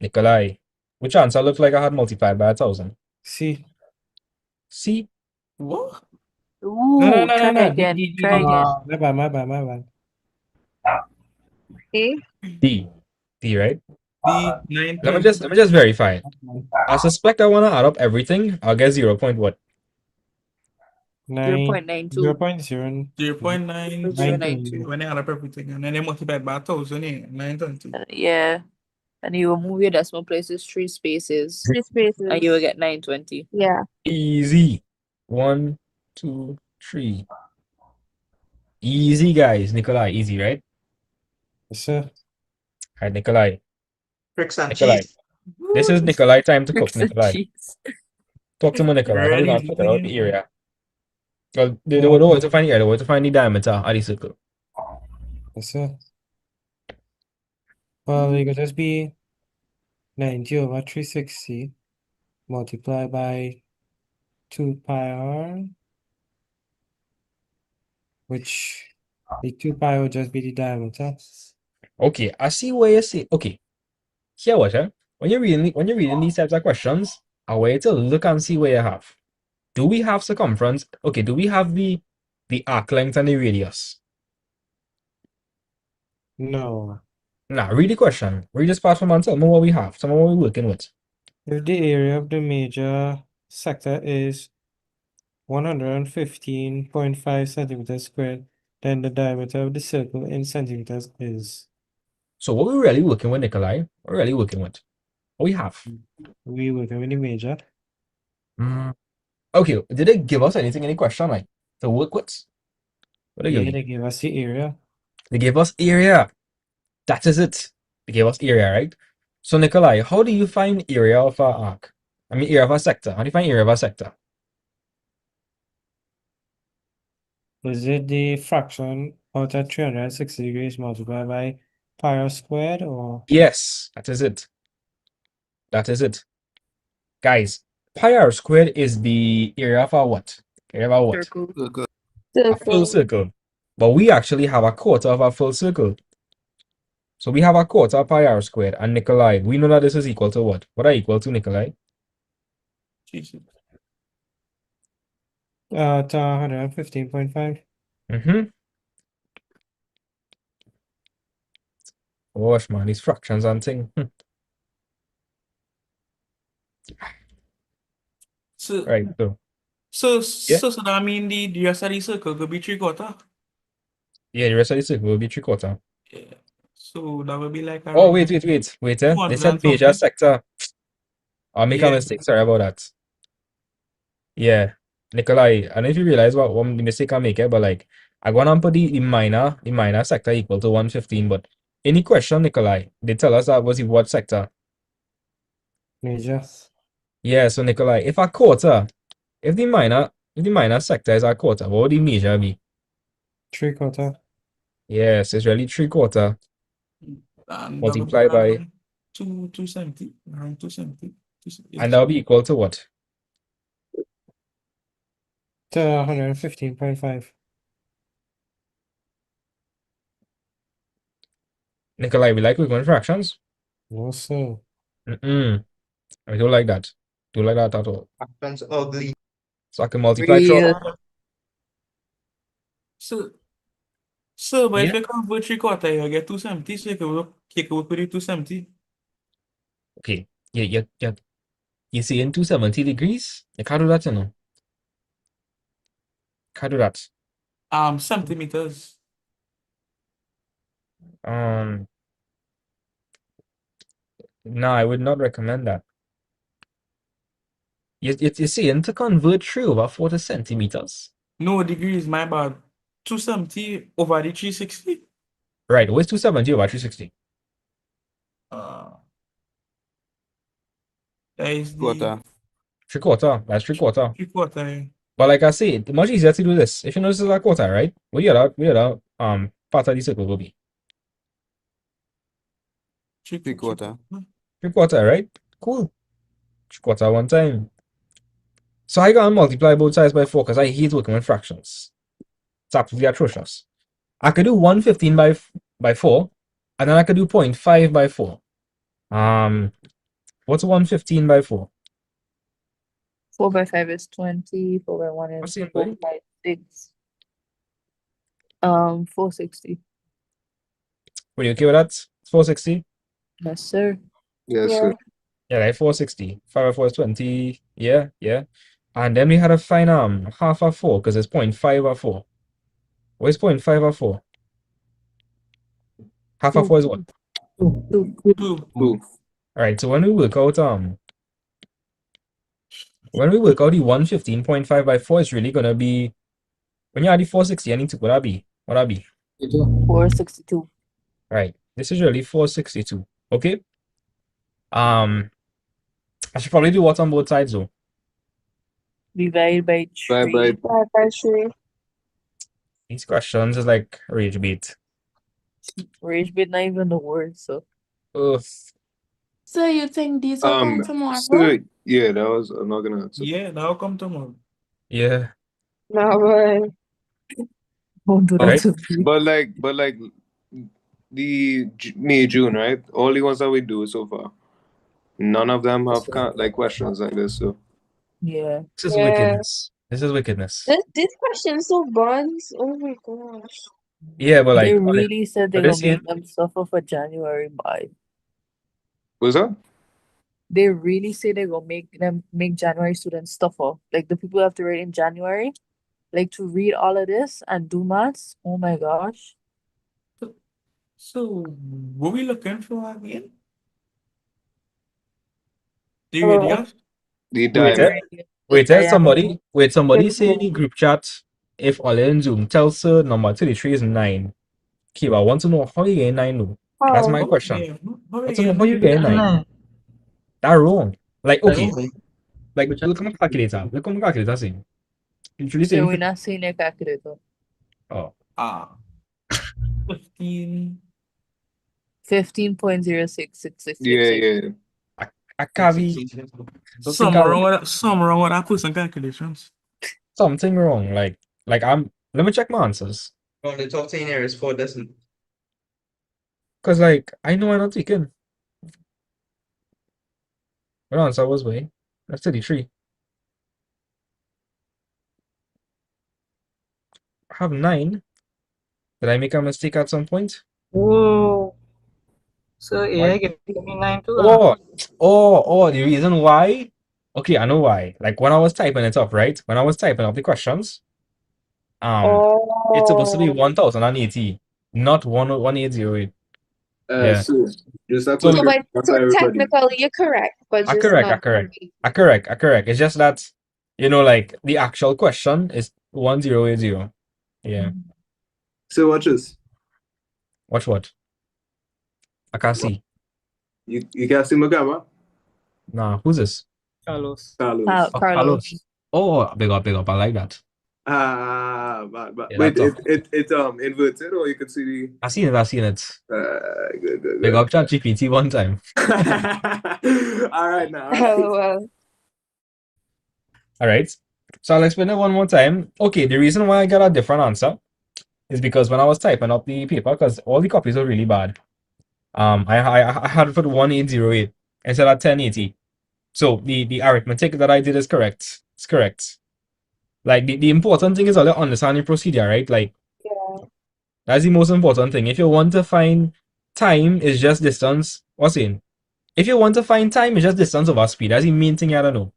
Nikolai, which answer looked like I had multiplied by 1,000? C. C? What? Ooh, No. try D, again. D, D, Try D. again. My bad. A? D. D, right? D 9. Let me just verify it. I suspect I wanna add up everything. I'll get 0. What? 0.92. 0.0. 0.9. 0.92. When they add up everything and then they multiply by 1,000, 920. Yeah. And you will move your decimal places 3 spaces. 3 spaces. And you will get 920. Yeah. Easy. 1, 2, 3. Easy, guys. Nikolai, easy, right? Yes, sir. Alright, Nikolai. Bricks and Nikolai. cheese. This is Nikolai time to cook, Bricks and Nikolai. cheese. Talk to me, Nikolai. How we Really gonna figure out the area? Well, they Yeah. would want to find the area, they want to find the diameter of the circle. Yes, sir. Well, it could just be 90 over 360 multiplied by 2 pi r, which the 2 pi will just be the diameter. Okay, I see where you say. Okay, here what, eh? When you're reading these types of questions, I want you to look and see where you have. Do we have circumference? Okay, do we have the arc length and the radius? No. Nah, read the question. Read this part from and tell me what we have. Tell me what we're working with. If the area of the major sector is 115.5 centimeters squared, then the diameter of the circle in centimeters is. So what we're really working with, Nikolai, we're really working with. What we have. We working with the major. Okay, did they give us anything in the question like to work with? What they give Yeah, you? they give us the area. They gave us area. That is it. They gave us area, right? So Nikolai, how do you find area of our arc? I mean area of a sector. How do you find area of a sector? Is it the fraction out of 360 degrees multiplied by pi r squared or? Yes, that is it. That is it. Guys, pi r squared is the area of our what? Area of our what? Circle. A full circle. But we actually have a quarter of a full circle. So we have a quarter of pi r squared. And Nikolai, we know that this is equal to what? What are equal to, Nikolai? To 115.5. Gosh, man, these fractions and thing. So, Right, so, Yeah. so that mean the rest of the circle could be 3/4. Yeah, the rest of the circle will be 3/4. Yeah. So that would be like Oh, around wait. They 200 said and major something. sector. I'll make a Yeah. mistake. Sorry about that. Yeah, Nikolai, I don't know if you realize what the mistake I make it, but like I gonna put the minor sector equal to 115, but any question, Nikolai, they tell us that was the what sector? Major. Yeah, so Nikolai, if the minor if the minor sector is a quarter, what would the major be? 3/4. Yes, it's really 3/4 And that would be multiplied by, around 270, around 270. and that would be equal to what? To 115.5. Nikolai, we like working with fractions? No, sir. Mm-mm. I don't like that. Don't like that at all. Fractions ugly. So I can multiply through. So, but if Yeah. you convert 3/4, you get 270, so you can work with the 270. Okay. You see in 270 degrees? You can't do that, you know. Can't do that. Centimeters. No, I would not recommend that. You see, and to convert 3/4 centimeters. No, degrees, my bad. 270 over the 360. Right, what's 270 over 360? That is the Quarter. 3/4. That's 3/4. 3/4. But like I say, it's much easier to do this. If you know this is a quarter, right? What the other part of the circle will be? 3/4. 3/4, right? Cool. 3/4 one time. So I gotta multiply both sides by 4 because I hate working with fractions. It's absolutely atrocious. I could do 115 by 4, and then I could do 0.5 by 4. What's 115 by 4? 4 by 5 is 20. 4 by 1 What's is the 4 input? by 6. 460. Were you okay with that? 460? Yes, sir. Yes, Yeah. sir. Yeah, like 460. 5 by 4 is 20. Yeah. And then we had to find half of 4 because it's 0.5 of 4. What is 0.5 of 4? Half of 4 is what? 2. 2. Alright, so when we work out the 115.5 by 4, it's really gonna be when you add the 460, I need to what that be? What that be? 462. Right. This is really 462. Okay. I should probably do what on both sides though. Divide by Bye 3. bye. 5 by 3. These questions is like rage bait. Rage bit not even the word, so. Ugh. So you think these will come tomorrow? So yeah, that was I'm not gonna answer. Yeah, that'll come tomorrow. Yeah. No way. Don't do that Right? to me. But like the May June, right? All the ones that we do so far, none of them have like questions like this. So Yeah. This is Yeah. wickedness. This is wickedness. This question so buns. Oh my gosh. Yeah, but They like really said but they're gonna this year, make them suffer for January by. what's that? They really say they're gonna make January students suffer. Like the people who have to write in January, like to read all of this and do maths. Oh my gosh. So, what we looking for again? Do you Oh. ready us? The wait, diamond. somebody say in the group chat if all in Zoom tell sir number 33 is 9. Okay, I want to know how you get 9 though. That's my question. Yeah, I want to know how you get 9. That wrong. Like okay. Like look at my calculator. Look at my calculator saying. Literally So saying we're not saying a calculator. oh. 15. 15.066666. Yeah. I can't be Some wrong with that person calculations. something wrong. Like let me check my answers. Well, the top 10 here is 4 decimal. Cause like I know I'm not taking. My answer was way. That's 33. I have 9. Did I make a mistake at some point? Whoa. So Why? AI get me 9 too. The reason why? Okay, I know why. Like when I was typing it up, right? When I was typing up the questions, it's supposed to be 1080, not 1808. Yeah. So just that So, quick for everybody. Technically, you're correct, but I just correct. not. It's just that, like the actual question is 1080. Yeah. So watch this. Watch what? I can't see. You can see my camera? Nah, who's this? Carlos. Carlos. Oh, Carlos. Oh, big up. I like that. But Yeah, that's tough. it inverted, or you could see the. I seen it. Good. Big up ChatGPT one time. All right now. LOL. All right. So I'll explain it one more time. Okay, the reason why I got a different answer is because when I was typing up the paper, because all the copies were really bad. I had to put 1808 instead of 1080. So the arithmetic that I did is correct. It's correct. Like the important thing is all the understanding procedure, right? Like Yeah. that's the most important thing. If you want to find time, is just distance. What's in? If you want to find time, it's just distance over speed. That's the main thing you don't know.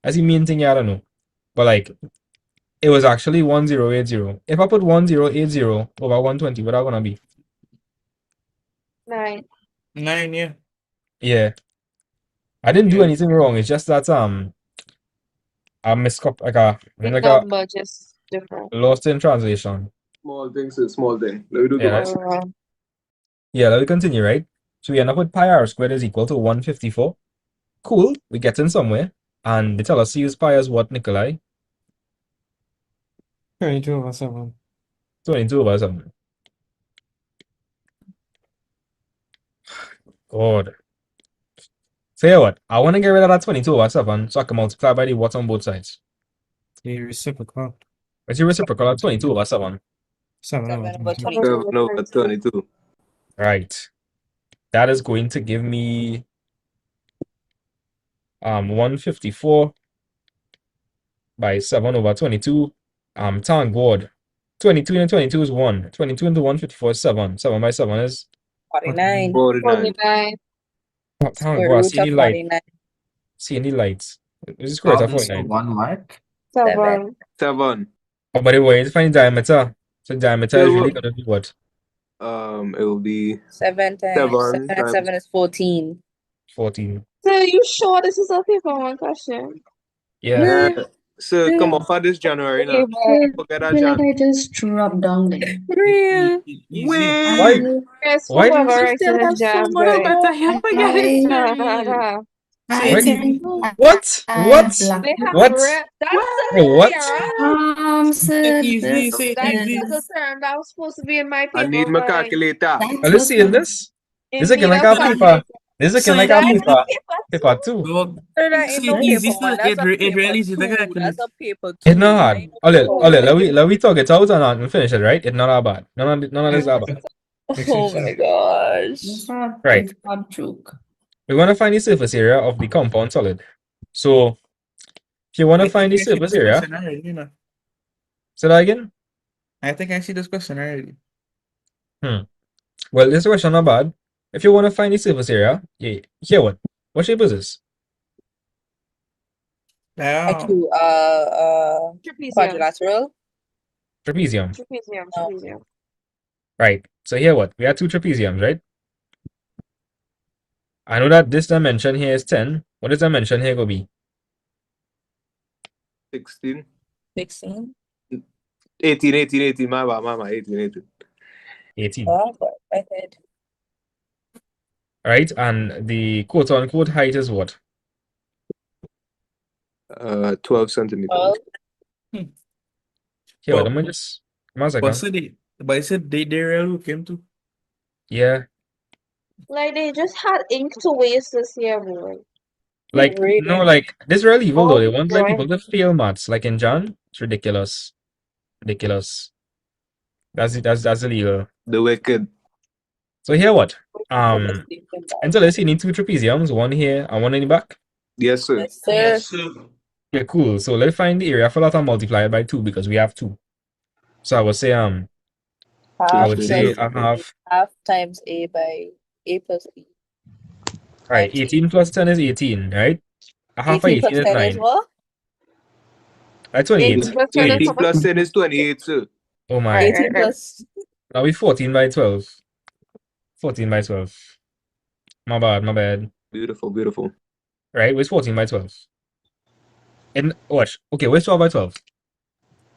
That's the main thing you don't know. But like it was actually 1080. If I put 1080 over 120, what that gonna be? 9. 9, yeah. Yeah. I didn't do anything wrong. It's just that I miscop like I The mean like a number just different. lost in translation. Small things is small thing. Let me do Yeah, the that's, LOL. yeah, let me continue, right? So we end up with pi r squared is equal to 154. Cool, we get in somewhere. And they tell us to use pi as what, Nikolai? 22/7. 22 over 7. God. So yeah, what? I want to get rid of that 22 over 7 so I can multiply by the what's on both sides. The reciprocal. What's your reciprocal of 22 over 7? 7 over 22. 7 over 22. Right. That is going to give me 154 by 7 over 22. Thank God. 22 into 22 is 1. 22 into 154 is 7. 7 by 7 is 49. 49. thank Square God. root of 49. See any lights. This is square root Solve of this for 49. 1 mark. 7. 7. Oh, by the way, to find diameter. So diameter is really So, gonna be what? it will be 7 times 7 and 7 is 14. 14. So you sure this is a paper one question? Yeah. So come off for this January now. Forget I that feel like Jan. I just dropped down there. Real. Easy. Why? Yes, Why do you whoever say? writes Still in the have so jam, much guys. more. You forget it, I Cyril. I Why do you? think What? I have What? black. They have What? that's Hey, what? Sir, Easy, this say that's easy. the is term that was supposed to be in my I need paper, my guys. calculator. that Are you was seeing my this? In This looking need like of a calculator. paper. This looking like Say, a That in the paper. paper Paper too. 2. dog. That ain't no Say paper easy, one. sir. That's a It paper really easy to 2. That's calculate. a paper It's 2. not That hard. ain't no Oh, paper one. let me talk it out and finish it, right? It's not that bad. None of this is that bad. Oh my gosh. Right. it's a joke. We want to find the surface area of the compound solid. So if you want I to find think the I see surface this area, question already, you know. say that again. I think I see this question already. Well, this question not bad. If you want to find the surface area, yeah, here what? What shape is this? To Trapezium. quadrilateral. Trapezium. Trapezium. Right. So here what? We have two trapeziums, right? I know that this dimension here is 10. What is dimension here gonna be? 16. 16. 18. My bad. 18. 18. Oh, but I said Right? And the quote unquote height is what? 12 centimeters. 12. Here, what? Let me just one second. But I said they really looking to. Yeah. Like they just had ink to waste this year, boy. Like, no, like this is really evil though. They want like people Drawing. to fail maths, like in John. It's ridiculous. Ridiculous. That's it, that's illegal. The wicked. So here what? Until this you need two trapeziums, one here and one in the back. Yes, sir. Yes, sir. Yeah, cool. So let's find the area for that and multiply it by 2 because we have 2. So I would say I half would plus say I have half times a by a plus b. right, 18 plus 10 is 18, right? A half of 18 18 plus is 10 is 9. what? That's 28. 18 plus 10 is 18 plus 10 is 28, sir. Oh my. 18 plus That'll be 14 by 12. 14 by 12. My bad. Beautiful. Right, where's 14 by 12? And watch. Okay, where's 12 by 12?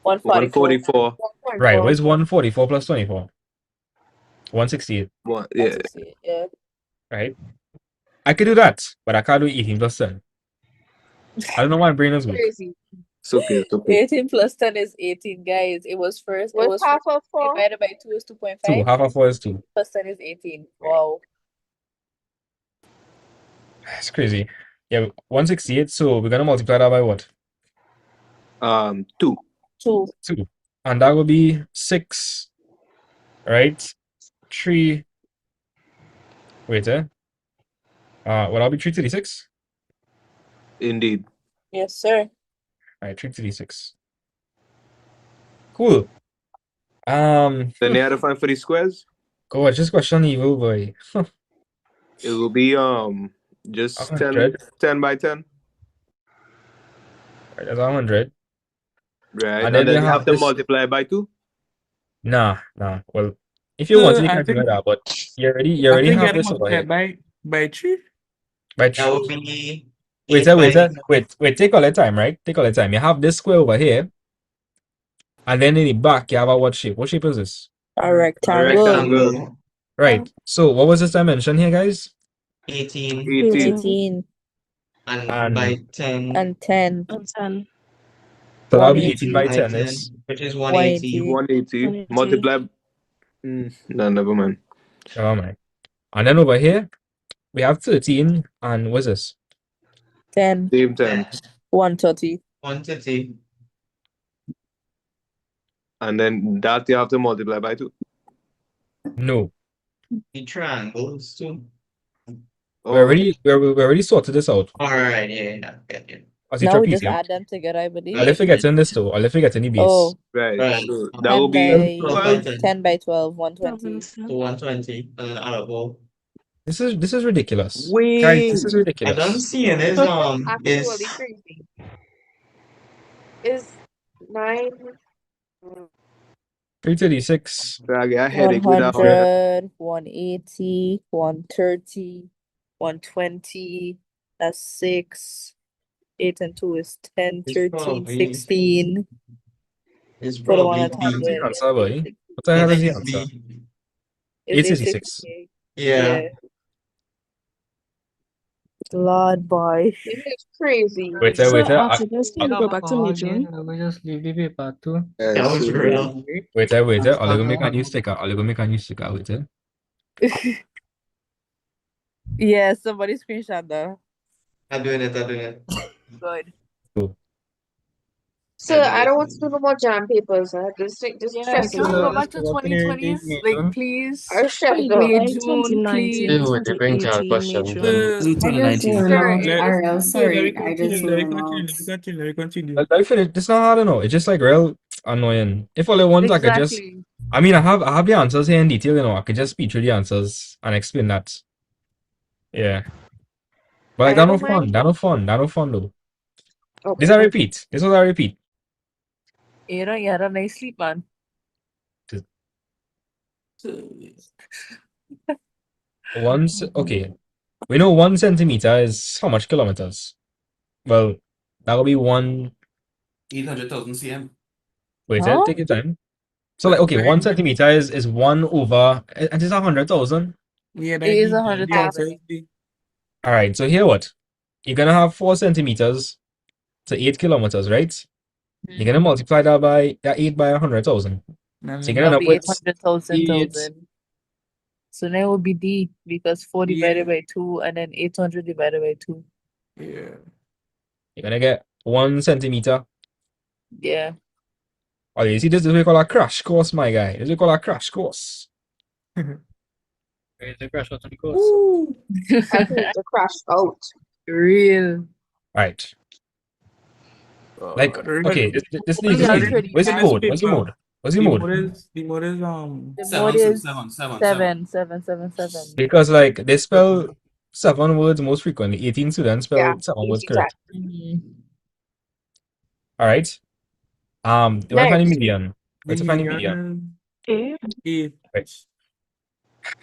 144. Right, where's 144 plus 24? 168. Yeah. Yeah. Right? I could do that, but I can't do 18 plus 10. I don't know why my brain is weak. Crazy. It's okay. It's okay. 18 plus 10 is 18, guys. It was What's half of 4? divided by 2 is 2.5. 2. Half of 4 is 2. Plus 10 is 18. Wow. It's crazy. Yeah, 168. So we're gonna multiply that by what? 2. 2. 2. And that would be 6. Right? 3. Wait, will that be 336? Indeed. Yes, sir. Alright, 336. Cool. Then you have to find for the squares. Go on, just question evil boy. It will be just 10, 100. 10 by 10. Right, that's 100. Right. And And then then you you have have to this. multiply by 2. Nah. Well, if you want to, you I can do think that, but you I already think you have had to this over multiply here. by 3. By That would 3. be Wait, 8 by wait, take all the time, right? Take all the time. You have this square over here, and then in the back, you have a what shape? What shape is this? A rectangle. rectangle. Right. So what was this dimension here, guys? 18. 18. And by 10. And 10. And 10. So that'll be 18 by by 10 10, is which is 180. 180. Multiply. No, never mind. oh my. And then over here, we have 13, and what's this? 10. Same 10. 130. 130. And then that you have to multiply by 2. No. The triangles too. We already sorted this out. Alright, yeah. As the Now we just trapezium. add them together, I believe. I'll forget in this though. I'll forget in the base. Oh. Right. Right. So that 10 will be by 12. 10 by 12, 120. So 120. And then add up all. This is ridiculous. Wait. Guys, this is I ridiculous. don't see it is Actually crazy. Is 9. 336. I get a headache with that one. 100, 180, 130, 120. That's 6. 8 and 2 is 10, It's 13, probably- 16. It's For the one probably at top What's there. the answer, boy? What the hell is the It's answer? B. Is it 866. 6K? Yeah. Lord boy. This is crazy. Wait, So wait. after this, can we go back to me, June? We just leave the paper too. That was real. Wait. I'll go make a new sticker. Wait. Yeah, somebody screenshot that. I'm doing it. Good. So I don't want to do no more jam papers. Just Yeah, stress can we it go out. back to 2020s? Like, please. I stress it Please, out. June, 2019, please. Wait, they bring down 2018, questions. Major. So, Ariel, sorry, let I me just continue. zone out. Let me continue. Let me finish. This not hard enough. It's just like real annoying. If all I want, I could just. Exactly. I mean, I have the answers here in detail. I could just speak through the answers and explain that. Yeah. But like, I that no don't mind. fun. That no fun though. Okay. This I repeat. This was a repeat. You had a nice sleep, man. Okay. We know 1 centimeter is how much kilometers? Well, that will be 800,000 cm. Wait, Huh? take your time. So like, okay, 1 centimeter is 1 over, and it's 100,000. Yeah, It is 100,000. All right. So here what? You're gonna have 4 centimeters to 8 kilometers, right? You're gonna multiply that by 8 by 100,000. So you're gonna end That'll up be with 800,000 8. thousand. So now it would be D because 4 divided by 2 and then 800 divided by 2. Yeah. You're gonna get 1 centimeter. Yeah. Oh, you see, this is what we call a crash course, my guy. This is what we call a crash course. It's a crash out on the course. Ooh, I need to crash out. Real. Right. Like, okay, this Oh, is yeah, easy. pretty Where's the fast. mode? What's the mode? What's the mode? The mode is The mode Seven, is seven, 7. Because like they spell 7 words most frequently. 18 students spell Yeah, 7 words easy correct. Mhm. All right. You want to find a Next. median? Let's find a median. A. Right.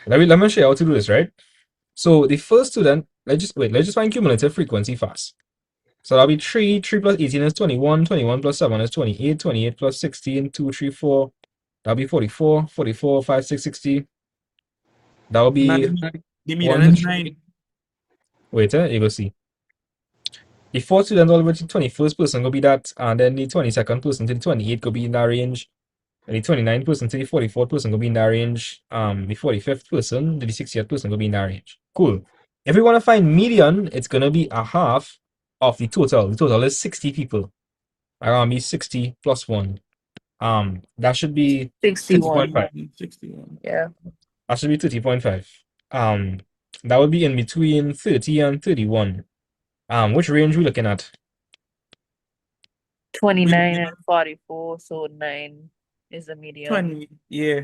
Let me show you how to do this, right? So the first student, let's just find cumulative frequency fast. So that'll be 3 plus 18 is 21, 21 plus 7 is 28, 28 plus 16, 2, 3, 4. That'll be 44, 44, 5, 6, 60. That'll be The median 1, is 2, 9. 3. Wait, you go see. The fourth student all the way to the 21st person will be that, and then the 22nd person to the 28th could be in that range. And the 29th person to the 44th person will be in that range. The 45th person to the 60th person will be in that range. Cool. If we want to find median, it's gonna be a half of the total. The total is 60 people. Around me 60 plus 1. That should be 61. 30.5. 61. Yeah. That should be 30.5. That would be in between 30 and 31. Which range we looking at? 29 and 44, so 9 is the median. 20, yeah.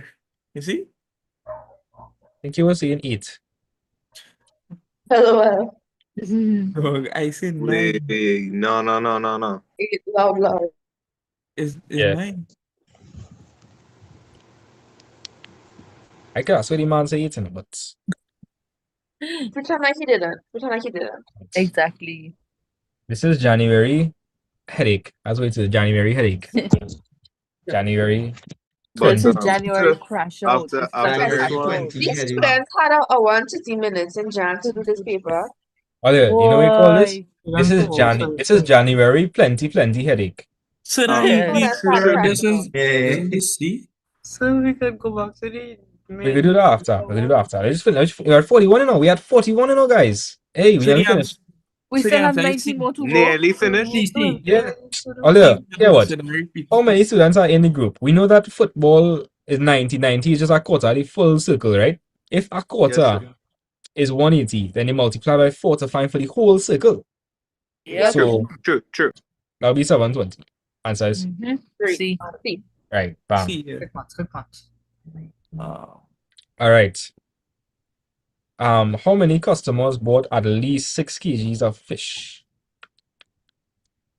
You see? I think you were saying 8. LOL. Oh, I said 9. No. Loud. Is Yeah. 9. I guess what the man say 8, but Pretend like he didn't. Exactly. this is January headache. That's what it is, January headache. January But This is January crash out. after This is after a this crash one, out. These students had a 1 to 3 minutes in Jan to do this paper. Oh yeah, you know what we call this? Boy. This is January plenty headache. So These students had this crash is the C. So we can go back to the We could do that after. We could do that after. Let's finish. We are 41 now. We had 41 now, guys. Hey, we nearly finished. We still have 19 more to go. nearly finished. Yeah. Oh yeah. Yeah, what? How many students are in the group? We know that football is 90. 90 is just a quarter of the full circle, right? If a quarter is 180, then you multiply by 4 to find for the whole circle. Yeah. So True. that'll be 720. Answer is C. right. Bam. C, yeah. Good match. All right. How many customers bought at least 6 kgs of fish?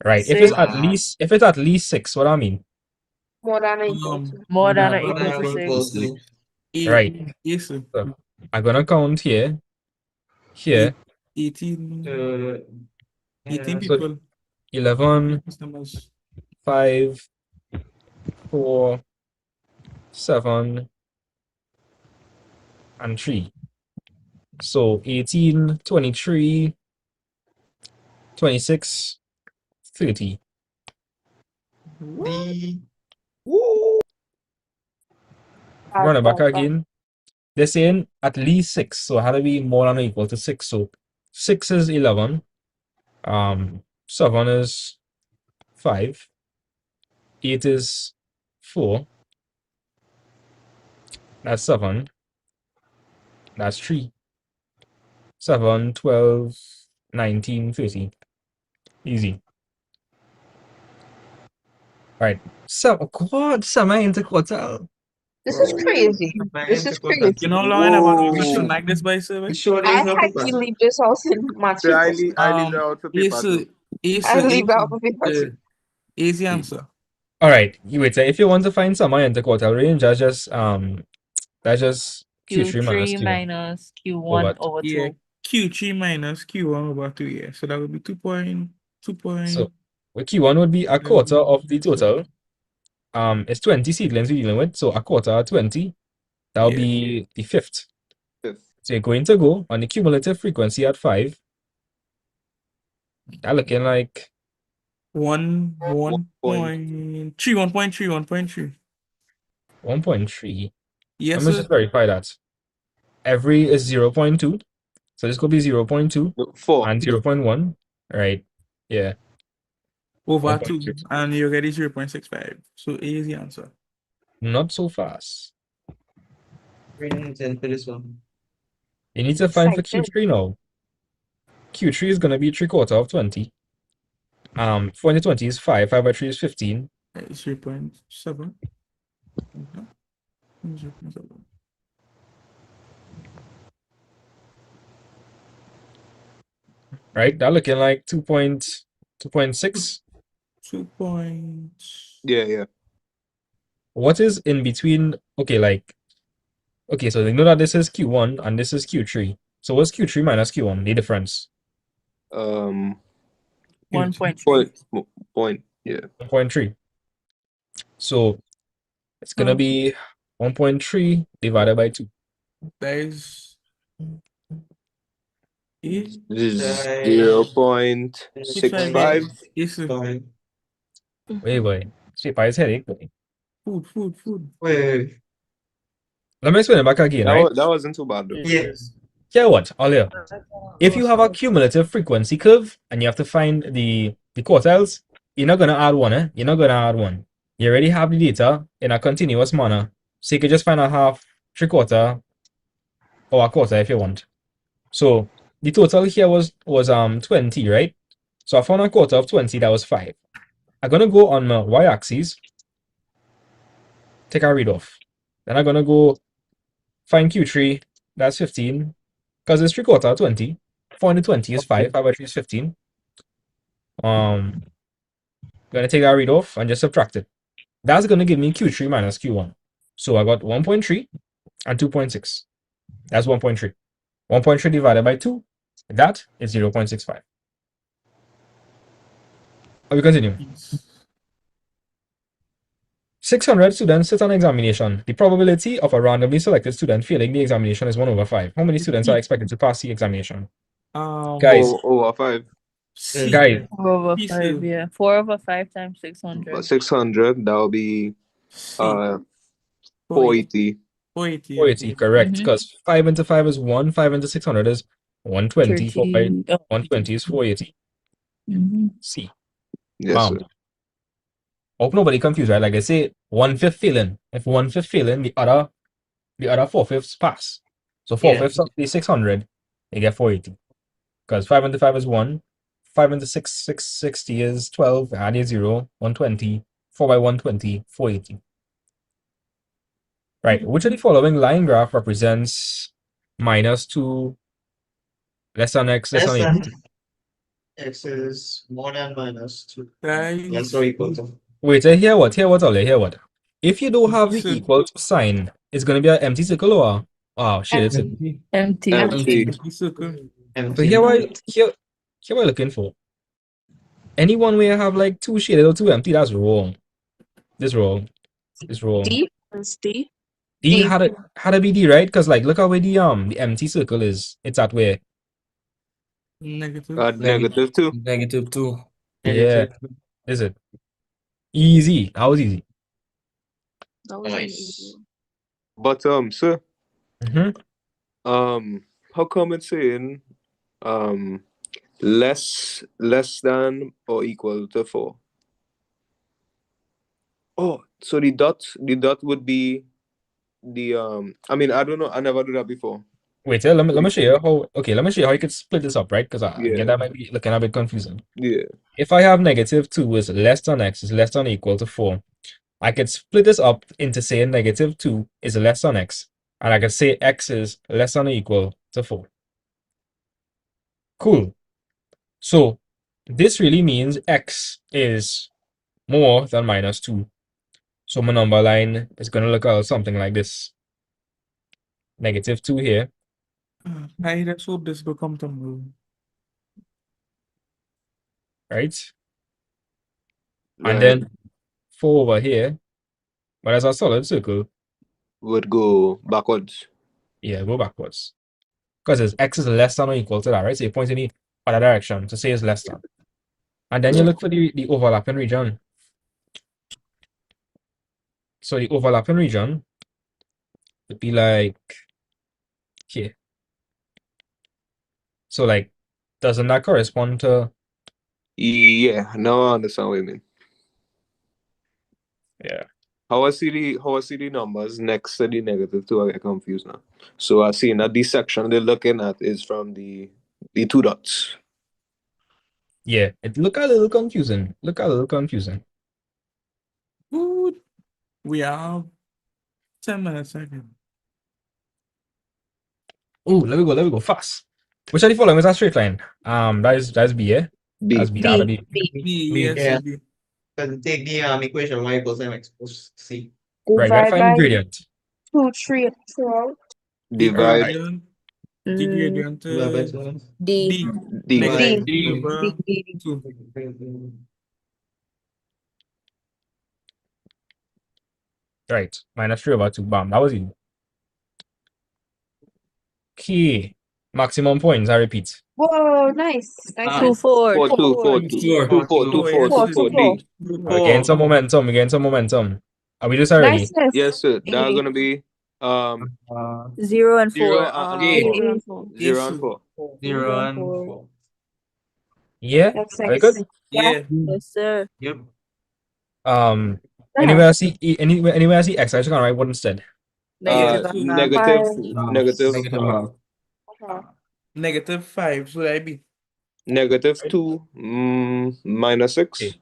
Right. If it's at least 6, what I mean? More than or equal to. More than or equal to 6. Right. Yes, sir. So I'm gonna count here. 18 So people. 11, Customers. 5, 4, 7, and 3. So 18, 23, 26, 30. Run it back again. They're saying at least 6, so it had to be more than or equal to 6. So 6 is 11. 7 is 5. 8 is 4. That's 7. That's 3. 7, 12, 19, 30. Easy. Right. So, God, semi-interquartile. This is crazy. You know how long I never we should like this by survey? I can't leave this house in math So I paper. leave that out for paper too. I leave that out for paper too. Easy answer. All right. You wait. If you want to find semi-interquartile range, that's just Q3 minus Q3 Q1 minus Q1 over 2. Yeah, Q3 minus Q1 over 2, yeah. So that would be 2.2. So with Q1 would be a quarter of the total. It's 20 seedlings we're dealing with, so a quarter of 20. That'll be the fifth. So you're going to go on the cumulative frequency at 5. That looking like 1.3. 1.3. Yes, Let me sir. just verify that. Every is 0.2. So this could be 0.2 and 0.1. Right. Yeah. Over 1.3. 2, and you get 0.65. So easy answer. Not so fast. Rating 10 for this one. You need to find for Excited. Q3 now. Q3 is gonna be 3/4 of 20. 20 is 5. 5 by 3 is 15. 0.7. 0.7. Right? That looking like 2.6. 2 point. Yeah. What is in between? Okay, so they know that this is Q1 and this is Q3. So what's Q3 minus Q1? The difference? 1.3. Yeah. 1.3. So it's gonna be 1.3 divided by 2. That is 0.65. Wait. Straight by his headache, boy. Food. Wait. Let me explain it back again, right? That wasn't too bad though. Yes. Hear what? Earlier. If you have a cumulative frequency curve and you have to find the quartiles, you're not gonna add one, eh? You're not gonna add one. You already have the data in a continuous manner. So you could just find a half, 3/4, or a quarter if you want. So the total here was 20, right? So I found a quarter of 20, that was 5. I'm gonna go on my y-axis, take a read off. Then I'm gonna go find Q3, that's 15, because it's 3/4 of 20. 420 is 5, 5 by 3 is 15. Gonna take that read off and just subtract it. That's gonna give me Q3 minus Q1. So I got 1.3 and 2.6. That's 1.3. 1.3 divided by 2, that is 0.65. We continue. 600 students sit on examination. The probability of a randomly selected student failing the examination is 1/5. How many students are expected to pass the examination? Guys. 4/5. Guys. 4/5, yeah. 4/5 times 600. 600, that'll be 480. 480, correct. Because 5 into 5 is 1, 5 into 600 is 120. 4 by 120 is 480. C. Yes, sir. Hope nobody confused, right? Like I say, 1/5 failing. If 1/5 failing, the other 4/5 pass. So 4/5 of the 600, they get 480. Because 5 into 5 is 1. 5 into 660 is 12. Add a 0, 120. 4 by 120, 480. Right. Which of the following line graph represents -2 less than x less than equal? X is more than -2. Less or equal to. Wait, hear what, Ollie, hear what? If you don't have the equal to sign, it's going to be an empty circle or shit, it's Empty. Circle. So here what you're looking for. Anyone where you have like 2 shaded or 2 empty, that's wrong. This wrong. This wrong. D is D. D had to be D, right? Because like look how where the empty circle is. It's at where? -2. -2. Yeah. Is it? Easy. That was easy. That was an easy one. But sir. How come it's saying less than or equal to 4? Oh, so the dot would be the I mean, I don't know, I never do that before. Wait, let me show you how. Okay, let me show you how you could split this up, right? Because I get that might be looking a bit confusing. Yeah. If I have -2 is less than x is less than or equal to 4, I could split this up into saying -2 is less than x, and I could say x is less than or equal to 4. Cool. So this really means x is more than -2. So my number line is going to look out something like this. -2 here. I just hope this will come tomorrow. Right? And then 4 over here, but as a solid circle, would go backwards. Yeah, go backwards. Because x is less than or equal to that, right? So you point in the other direction to say it's less than. And then you look for the overlapping region. So the overlapping region would be like here. So like, doesn't that correspond to? Yeah, now I understand what you mean. Yeah. How I see the numbers next to the -2, I get confused now. So I see that this section they're looking at is from the 2 dots. Yeah, it look a little confusing. Good. We have 10 minutes again. Oh, let me go fast. Which are the following is a straight line? That's B, yeah? That's B. That'll be Yeah. Then take the equation y equals mx plus c. Right, we gotta find the gradient. 2, 3, 4. Divide. The gradient D. negative D. over D. 2. Right, -3/2. Bam, that was easy. Key. Maximum points, I repeat. Whoa, nice. Nice. 2, 4. 4, 2, 4, 2, 2, 4, 2, 4, 2, 4, D. We're getting some momentum. We're getting some momentum. Are we just already? Niceness. Yes, sir. That's A. gonna be 0 and 4. 0 A. 0 and 4. 0 and 4. Yeah. That's Are you nice. good? Yeah. Yes, sir. Yep. Anywhere I see anywhere I see X, I just gonna write what instead. Yeah. Negative, negative, -5. So that be negative 2, minus 6. Okay.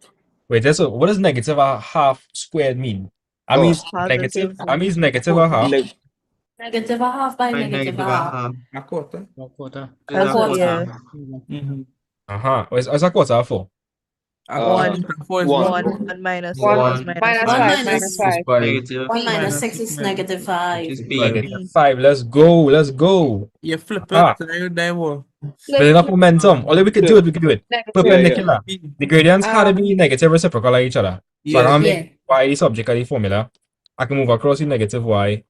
Wait, that's what does negative a half squared mean? I Oh. mean Positive. I mean negative a half. Negative a half by negative a half. a quarter. A quarter. A quarter. Yeah. What's a quarter for? A One. quarter is 1. 1 minus One. 6 minus Minus 5. 5. Minus 5. Negative. 1 minus 6 is negative 5. Negative 5. Let's go. Let's go. You flip Ah. it, then you die more. Building up momentum. Although we could do it, we could do it. Perpendicular. The gradients had to be negative reciprocal of each other. So I can make y the subject of the formula. I can move across the negative y.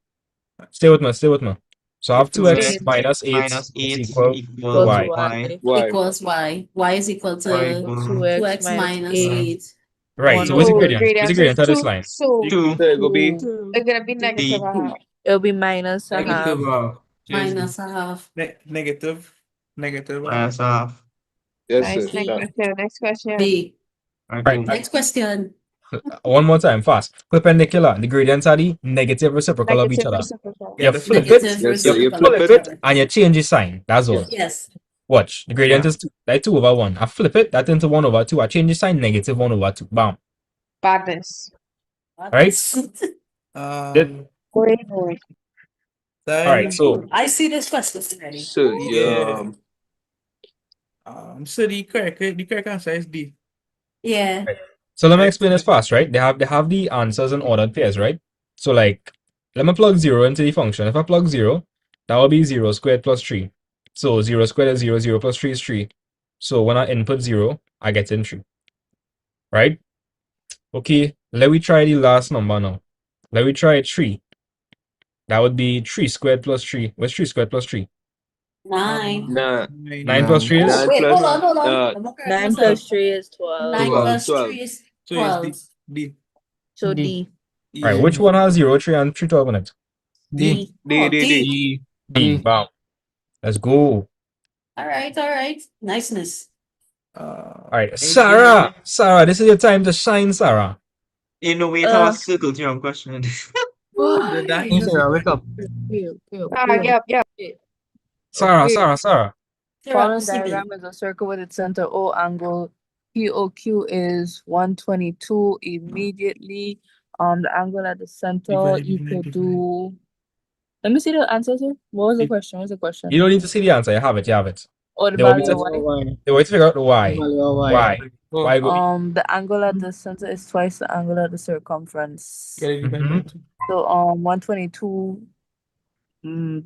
Stay with me, stay with me. So I have 2x minus 8 is equal to y. Equals y. Y is equal to 2x minus 8. Right, so what's the gradient? What's the gradient of this line? So It will be it's gonna be negative a half. It'll be minus a half. Minus a half. Negative. Minus a half. Yes, Nice. sir. Next question. B. Right. Next question. One more time, fast. Perpendicular. The gradients are the negative reciprocal of each Negative other. reciprocal. You flip Negative it, you reciprocal. flip it, and you change the sign. That's all. Yes. Watch. The gradient is 2, like 2 over 1. I flip it, that into 1 over 2. I change the sign, negative 1 over 2. Bam. Badness. Right? Boy. Alright, so I see this question already. So Yeah. So the correct answer is D. Yeah. so let me explain this fast, right? They have the answers in ordered pairs, right? So like let me plug 0 into the function. If I plug 0, that will be 0 squared plus 3. So 0 squared is 0, 0 plus 3 is 3. So when I input 0, I get in 3. Right? Okay, let me try the last number now. Let me try 3. That would be 3 squared plus 3. What's 3 squared plus 3? 9. 9 plus 3 is? Wait, hold on. 9 plus 3 is 12. 9 plus 12. 3 is So 12. it's D. So D. Alright, which one has 0, 3, and 3 12 in it? D. D. Bam. Let's go. All right. Niceness. Alright, Sarah, this is your time to shine, Sarah. You know, wait, I was circle to your question. Sarah, wake up. Yep. Sarah. Following diagram is a circle with its center O angle. POQ is 122. Immediately, the angle at the center, you could do. Let me see the answers here. What was the question? You don't need to see the answer. You have it. Or the They want me value to, of Y? they want to figure out the why. Why? Why go? The angle at the center is twice the angle at the circumference. So 122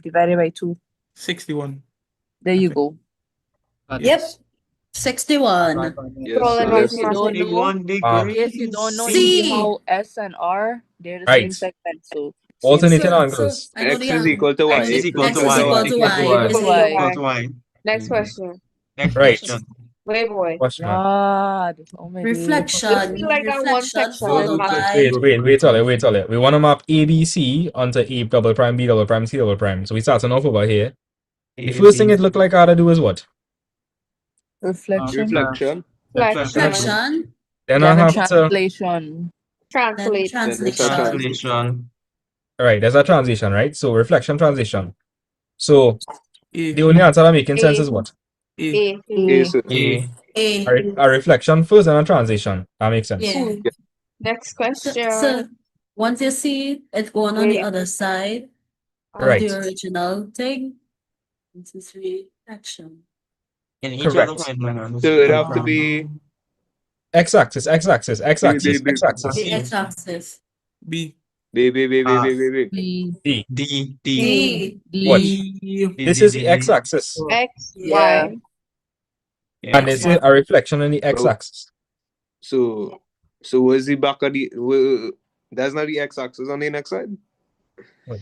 divided by 2. 61. There you go. Yep. 61. Yes, Yes, sir. you don't know. Yes, you don't know. You see how S and R, they're the same Right. segment. So Alternating angles. I know X the is equal to Y. X is equal X to is equal Y. to Y. Equal to Y. Next question. Next Right. question. Wait, boy. Question. God. Oh my Reflection. This is like that one section. followed by Wait, all it. We want to map ABC onto A double prime, B double prime, C double prime. So we starting off over here. The first thing it look like I ought to do is what? Reflection. Reflection. reflection. Then I Then a have to. translation. Translate. Translation. All right, there's a transition, right? So reflection, transition. So A. the only answer that making sense is what? A. A, sir. A. A reflection first and a transition. That makes sense. Yeah. Next question. So once you see it going on the other side of Right. the original thing, this is reflection. In each Correct. other timeline. So it have to be X-axis. The x-axis. x-axis. B. B. D. D. Watch. This is the x-axis. X. Yeah. Y. And this is a reflection on the x-axis. So where's the back of the? That's not the x-axis on the next side.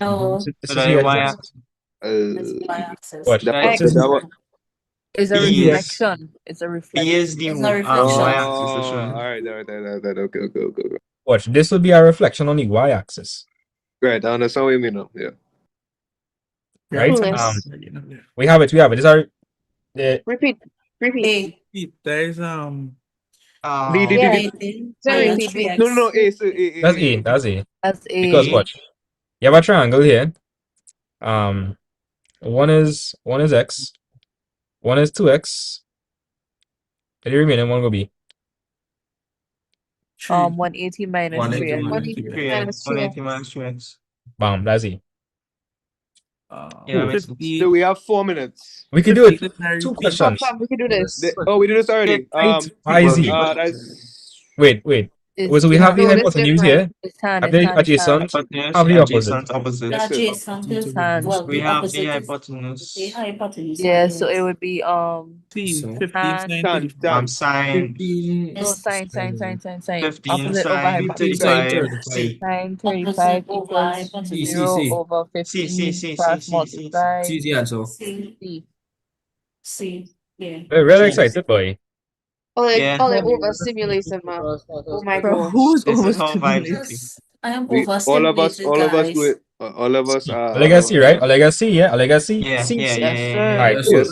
No. This So is the the Y x-axis. That's the y-axis. Watch. That, X. that one. It's a B is reflection. It's a B reflection. is the It's a reflection. y-axis for All sure. right. Okay. Watch, this would be a reflection on the y-axis, Right, I understand what you mean now. Yeah. right? Clueless. We have it. It's our Repeat. A. There is Yeah. So Minus repeat. 3x. No, A, so A. that's A. That's A. That's Because A. watch, you have a triangle here. One is x, one is 2x, and the remaining one will be 180 minus 180 3x. minus 3x, 180 minus 2x. bam. That's it. Yeah, makes sense. So we have 4 minutes. We could do it. 2 Come, questions. we can do this. We do this already. Right? Why is it? That's Wait. It's So we have the No, this hypotenuse different. here. It's tan. Have It's the tan. It's tan. adjacent. Hypotenuse, Have the opposite. adjacent, opposite. The adjacent is, Tan. well, We the have the opposite is the hypotenuse. hypotenuse. Yeah, so it would be 15, tan. 10. Sine 15. No, sine. 15 Opposite over sine hypotenuse. 35. Sine Opposite 35 over equals hypotenuse. 0 over C, 15 cross multiply. See the answer. C. C. Yeah. We're really excited, boy. Yeah. All the overstimulation, man. Oh my Bro, gosh. who's This is how vibes overstimulated? is. I am all of us overstimulated, do guys. it. All of us are. Legacy, right? Legacy, yeah. Legacy. Yeah, C. Yes, sir. Alright, Yes, cool.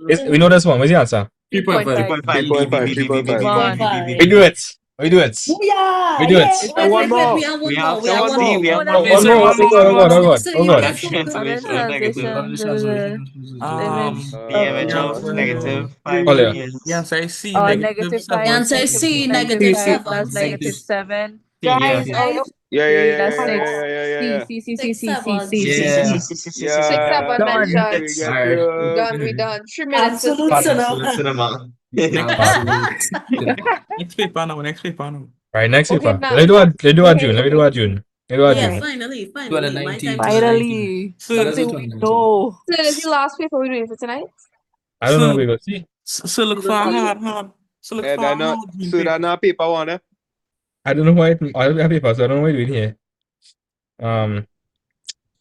yes. We know this one. What's the answer? 3.5. 3.5. Gone. We do it. We do it. Booyah! We do it. Yes. Wait, we have We one have more. We have one C, more. we have Oh, one that's One more. it. Oh God. That's cancellation of negative. Image The of image of negative 5 Oh, yeah. is Yeah, so I see negative 5. The answer is C, negative That's 7. negative 7. yeah. Guys, oh, Yeah. That's 6. Yeah. C. six, seven Done. mentioned. We get you. Done, we done. 3 minutes to Absolute spare. cinema. Cinema. Next paper now. Right, next Okay, paper. now. Let me do a June. Yeah, finally. My time. Finally. Something we know. So this is the last paper we're doing for tonight? I don't know. We go see. So look for hard. So look for hard. So that not paper one, eh? I don't know why I don't have paper, so I don't know what you're doing here.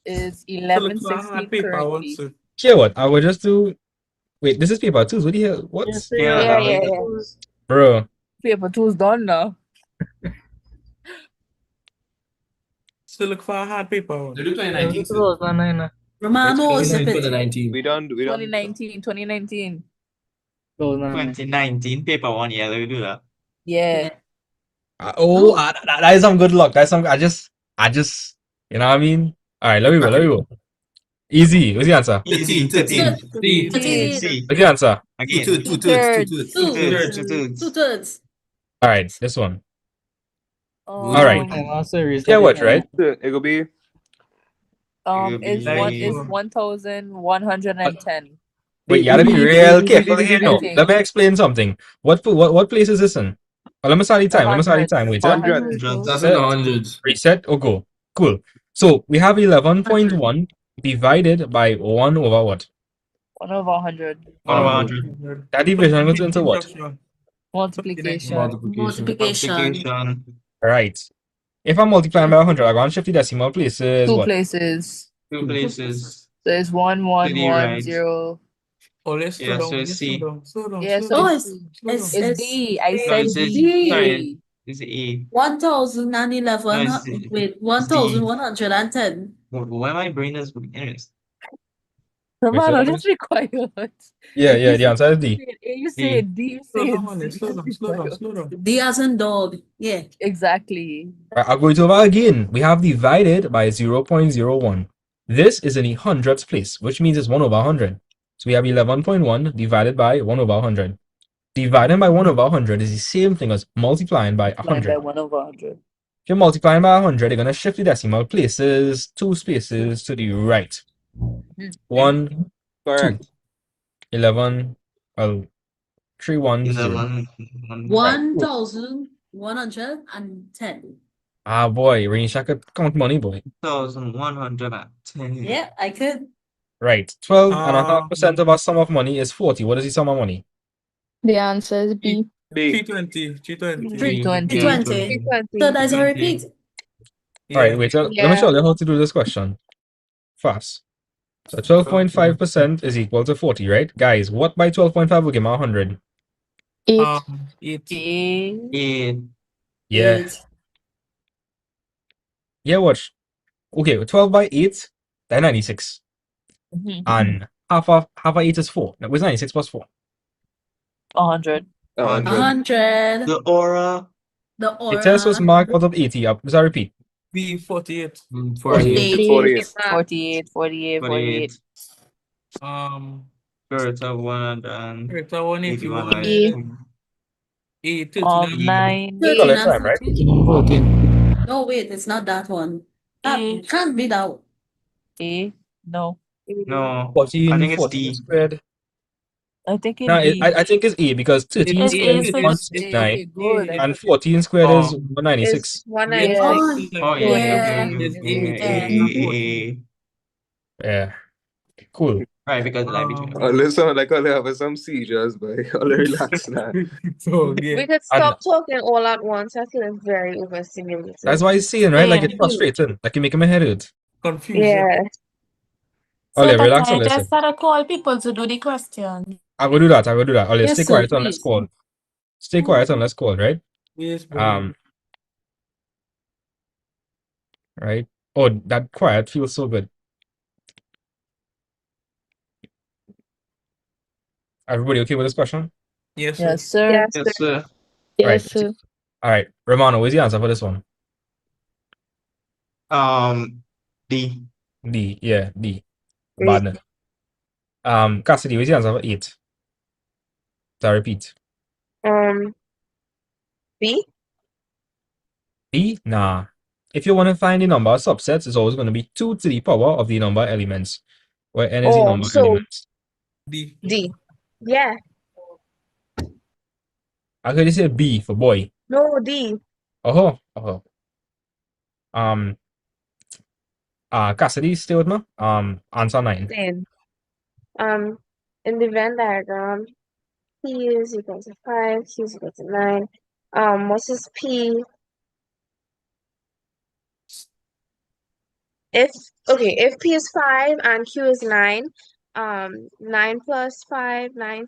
Is So look for 11:60 hard paper currently. also. Here, what? I will just do. Wait, this is paper 2. What do you hear? What? Yeah. Bro. Paper 2 is done now. So look for hard paper one. They do 2019. Romano, zip it. 2019. We done. 2019. 2019 paper 1, yeah, let me do that. Yeah. That is some good luck. That's some. I just. You know what I mean? All right, let me go. Easy. What's the answer? Easy, 13. C. What's the answer? Again. Two-thirds. All right, this one. All right. Yeah, what? Right? It will be. Is 1,110. Wait, you gotta be real careful here. No, let me explain something. What place is this in? Oh, let me start the time. Wait, sir. 100. That's in the hundreds. Reset or go. Cool. So we have 11.1 divided by 1 over what? 1 over 100. 1 over 100. That division goes into what? Multiplication. All right. If I'm multiplying by 100, I go and shift the decimal places. Two what? places. Two places. So it's 1,110. Oh, let's Yeah, slow so down. it's C. Yeah, so Oh, it's D. I said it's D. sorry, it's E. 1,011. No, it's- Wait, 1,110. Why my brain is anyways? Romano, just be quiet. Yeah, the answer is D. You say D. You say Slow down. D as in dog. Yeah. Exactly. Right, I'll go it over again. We have divided by 0.01. This is in the hundredths place, which means it's 1 over 100. So we have 11.1 divided by 1 over 100. Dividing by 1 over 100 is the same thing as multiplying by 100. By 1 over 100. If you're multiplying by 100, you're going to shift the decimal places 2 spaces to the right. 1, Correct. 2. 11, 3 ones, 0. 1,110. Ah, boy, Rainish, I could count money, boy. 1,110. Yeah, I could. Right, 12.5% of our sum of money is 40. What is the sum of money? The answer is B. 320. 320. So that's a repeat. All right, wait, let me show you how to do this question. Fast. So 12.5% is equal to 40, right? Guys, what by 12.5 will give me 100? 8. 8. 8. Yeah. 8. Yeah, watch. Okay, 12 by 8, then 96. Mhm. And half of 8 is 4. Now, what's 96 plus 4? 100. 100. 100. The aura. The The test was aura. marked out of 80. Does I repeat? B 48. 48. 48. 48, 48, 48. Spirits of 181 Spirits of 181. lives. 9. 13 Collect and time, right? 14. No, wait, it's not that one. That can't be that one. A? No. No, I 14, think it's 14 D. squared. I think No, it's B. I think it's A because 13 squared is 169 Okay, good. and 14 squared is 196. It's 196. Oh, Oh, yeah, yeah. Yeah, cool. Right, because like between them. Listen, like all they have some seizures, but all they relax now. We could stop talking all at once. I feel very overstimulated. That's why he's saying, right? Like it's frustrating. Like you make my head hurt. Yeah. Ollie, So relax I and listen. just had to call people to do the question. I will do that. I will do that. Ollie, Yes, stay sir, quiet and let's please. call. Stay quiet and let's call, right? Yes, Right. Oh, that quiet feels so good. Everybody okay with this question? Yes, Yes, sir. Yes, sir. Right. Yes, sir. All right. Romano, what's the answer for this one? D. D. Yeah, D. Badness. Cassidy, what's the answer for 8? So I repeat. B? B? Nah. If you want to find the number of subsets, it's always going to be 2 to the power of the number of elements, where n is the number of So elements. D. D. Yeah. I could say B for boy. No, D. Oh. Cassidy, stay with me. Answer 9. Same. In the Venn diagram, P is equal to 5, Q is equal to 9. What's this P? If P is 5 and Q is 9, 9 plus 5, 9,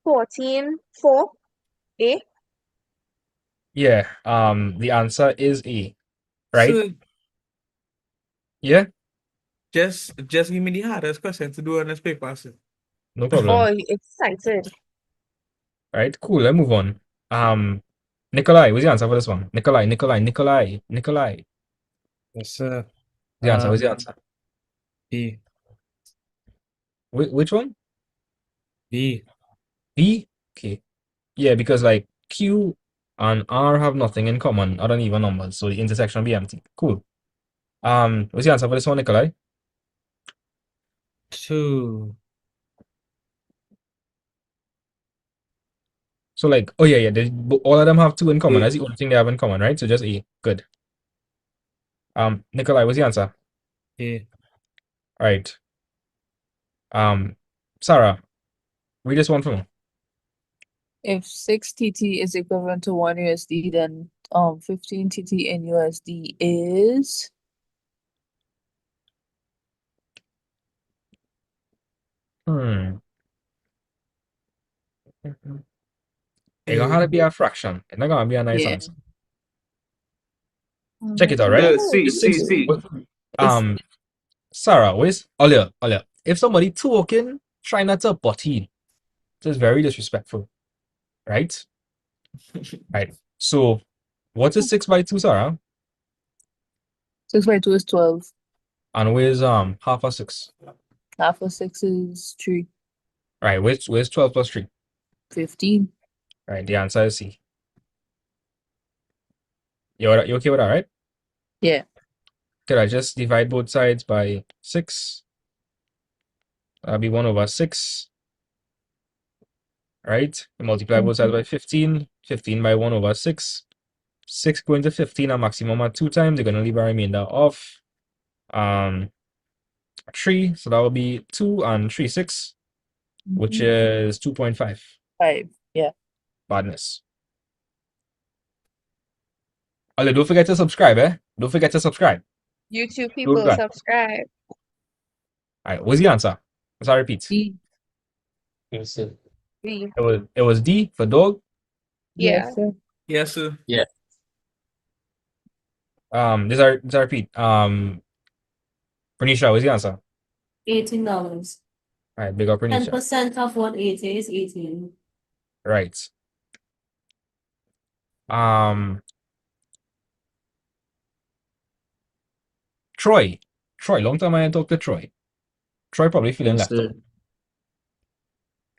14, 4, A. Yeah. The answer is A. Right? So Yeah. just give me the hardest question to do on this paper, sir. No Oh, problem. excited. Right. Cool. Let's move on. Nikolai, what's the answer for this one? Nikolai. Yes, sir. The answer. What's the answer? B. Which one? B. B? Okay. Yeah, because like Q and R have nothing in common other than even numbers, so the intersection will be empty. Cool. What's the answer for this one, Nikolai? 2. So like, oh yeah, all of them have 2 in common. That's the only thing they have in common, right? So just A. Good. Nikolai, what's the answer? A. All right. Sarah, read this one for me. If 6 TT is equivalent to 1 USD, then 15 TT in USD is It's gonna have to be a fraction. It's not gonna be a nice yeah. answer. Check it out, right? If six, Sarah, where's Olia? If somebody talking, try not to butt in. This is very disrespectful. Right? Right. So what is 6 by 2, Sarah? 6 by 2 is 12. And where's half of 6? Half of 6 is 3. Right, where's 12 plus 3? 15. Right, the answer is C. You okay with that, right? Yeah. Could I just divide both sides by 6? That'll be 1 over 6. Right? You multiply both sides by 15. 15 by 1 over 6. 6 going to 15 a maximum of 2 times. You're going to leave a remainder of 3. So that will be 2 and 3, 6, which is 2.5. 5. Yeah. Badness. Ollie, don't forget to subscribe, eh? Don't forget to subscribe. YouTube Don't do people that. subscribe. All right, what's the answer? Let's I repeat. D. Yes, sir. B. It was D for dog. Yeah. Yes, sir. Yes, sir. Yeah. This I repeat. Renisha, what's the answer? $18. All right, big up Renisha. 10% of 180 is 18. Right. Troy. Troy, long time I ain't talked to Troy. Troy probably feeling Yes, left sir. out.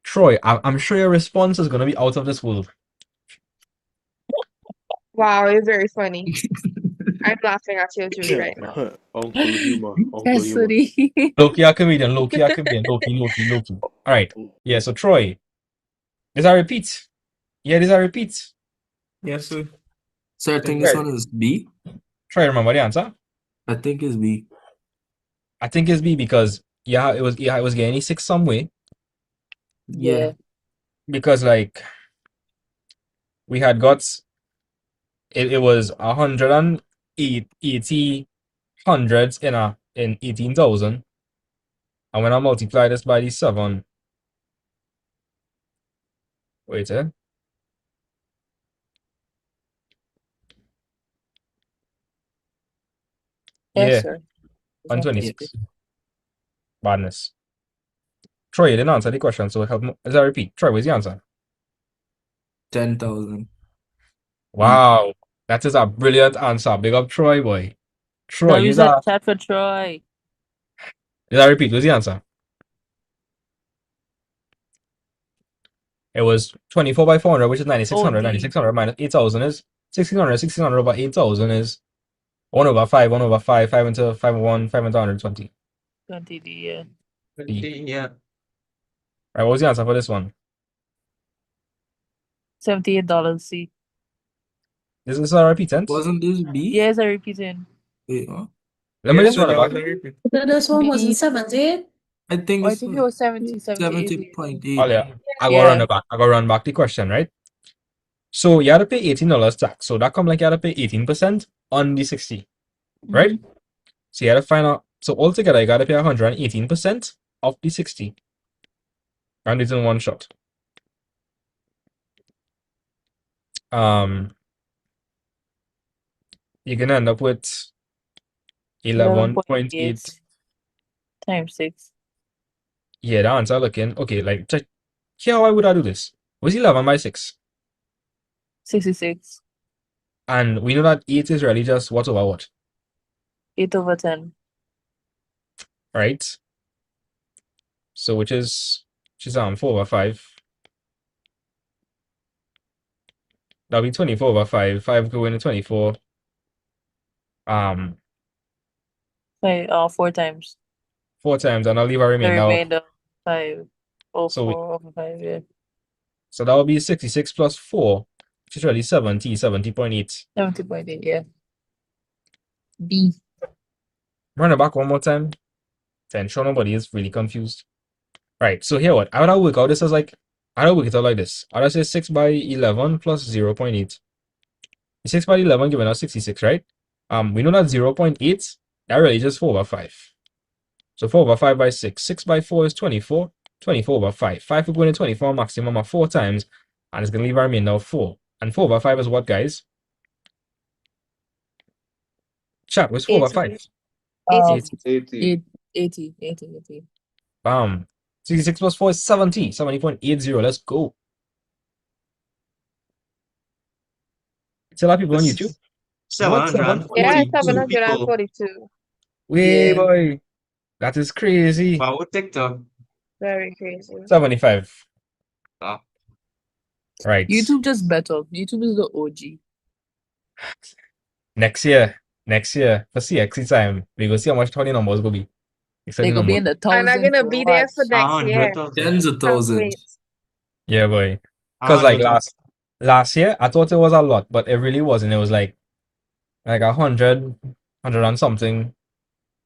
Troy, I'm sure your response is gonna be out of this world. Wow, it's very funny. I'm laughing at you, Julie, right now. Uncle Humor. Uncle Yes, Humor. sorry. Loki a comedian, Loki a comedian, Loki. All right. Yeah, so Troy. Does I repeat? Yeah, does I repeat? Yes, sir. So I think this one is B. Try to remember the answer. I think it's B. I think it's B because it was getting 6 some way. Yeah. Because like we had got it was 180 hundreds in 18,000. And when I multiply this by the 7, wait, Yes, yeah, sir. 126. Badness. Troy, you didn't answer the question, so help me. As I repeat, Troy, what's the answer? 10,000. Wow, that is a brilliant answer. Big up Troy, boy. Troy, W's in the chat for Troy. did I repeat? What's the answer? It was 24 by 400, which is 9,600. 9,600 minus 8,000 is 1,600. 1,600 over 8,000 is 1 over 5. 1 over 5. 5 into 5 1. 5 into 120. 20 D, yeah. Yeah. Right, what was the answer for this one? $78 C. Is this a repeatant? Wasn't this B? Yes, I repeating. Wait, huh? Let me Yes, just sir, run it that back. was a repeat. This one was B. in 70. I think I this think it one was 70, 78. 70.8. Oh, yeah. I go Yeah. run it back. I go run back the question, right? So you had to pay $18 tax. So that come like you had to pay 18% on the 60, right? So you had to find out. So altogether, you got to pay 118% of the 60. And it's in one shot. You're gonna end up with 11.8 times 6. Yeah, the answer looking okay. Like, check here. How would I do this? Was 11 by 6, 66. and we know that 8 is really just what over what, 8 over 10. right? So which is 4 over 5. That'll be 24 over 5. 5 go into 24. 4 times. 4 times, and I'll leave a The remainder. remainder 5. Oh, So 4 over 5, yeah. So that will be 66 plus 4, which is really 70.8. 70.8, yeah. B. Run it back one more time. To ensure nobody is really confused. Right, so here what? I would work out this as like, I would work it out like this. I would say 6 by 11 plus 0.8. 6 by 11 giving us 66, right? We know that 0.8, that really just 4 over 5. So 4 over 5 by 6. 6 by 4 is 24. 24 over 5. 5 will go into 24 maximum of 4 times, and it's going to leave our remainder of 4. And 4 over 5 is what, guys? Chat, what's 4 over 5? 80. 80. Bam. 66 plus 4 is 70. 70.80. Let's go. Tell our people on YouTube. What? 742 Yeah, people. 742. Way, Yeah. boy. That is crazy. Wow, TikTok. Very crazy. 75. Ah. Right. YouTube just better. YouTube is the OG. Next year for CXC time, we go see how much 20 numbers go be. They go be in the And I'm thousands. gonna be there for next year. Tens of Can't thousands. wait. Yeah, boy. Because like 100. last year, I thought it was a lot, but it really wasn't. It was like 100 and something.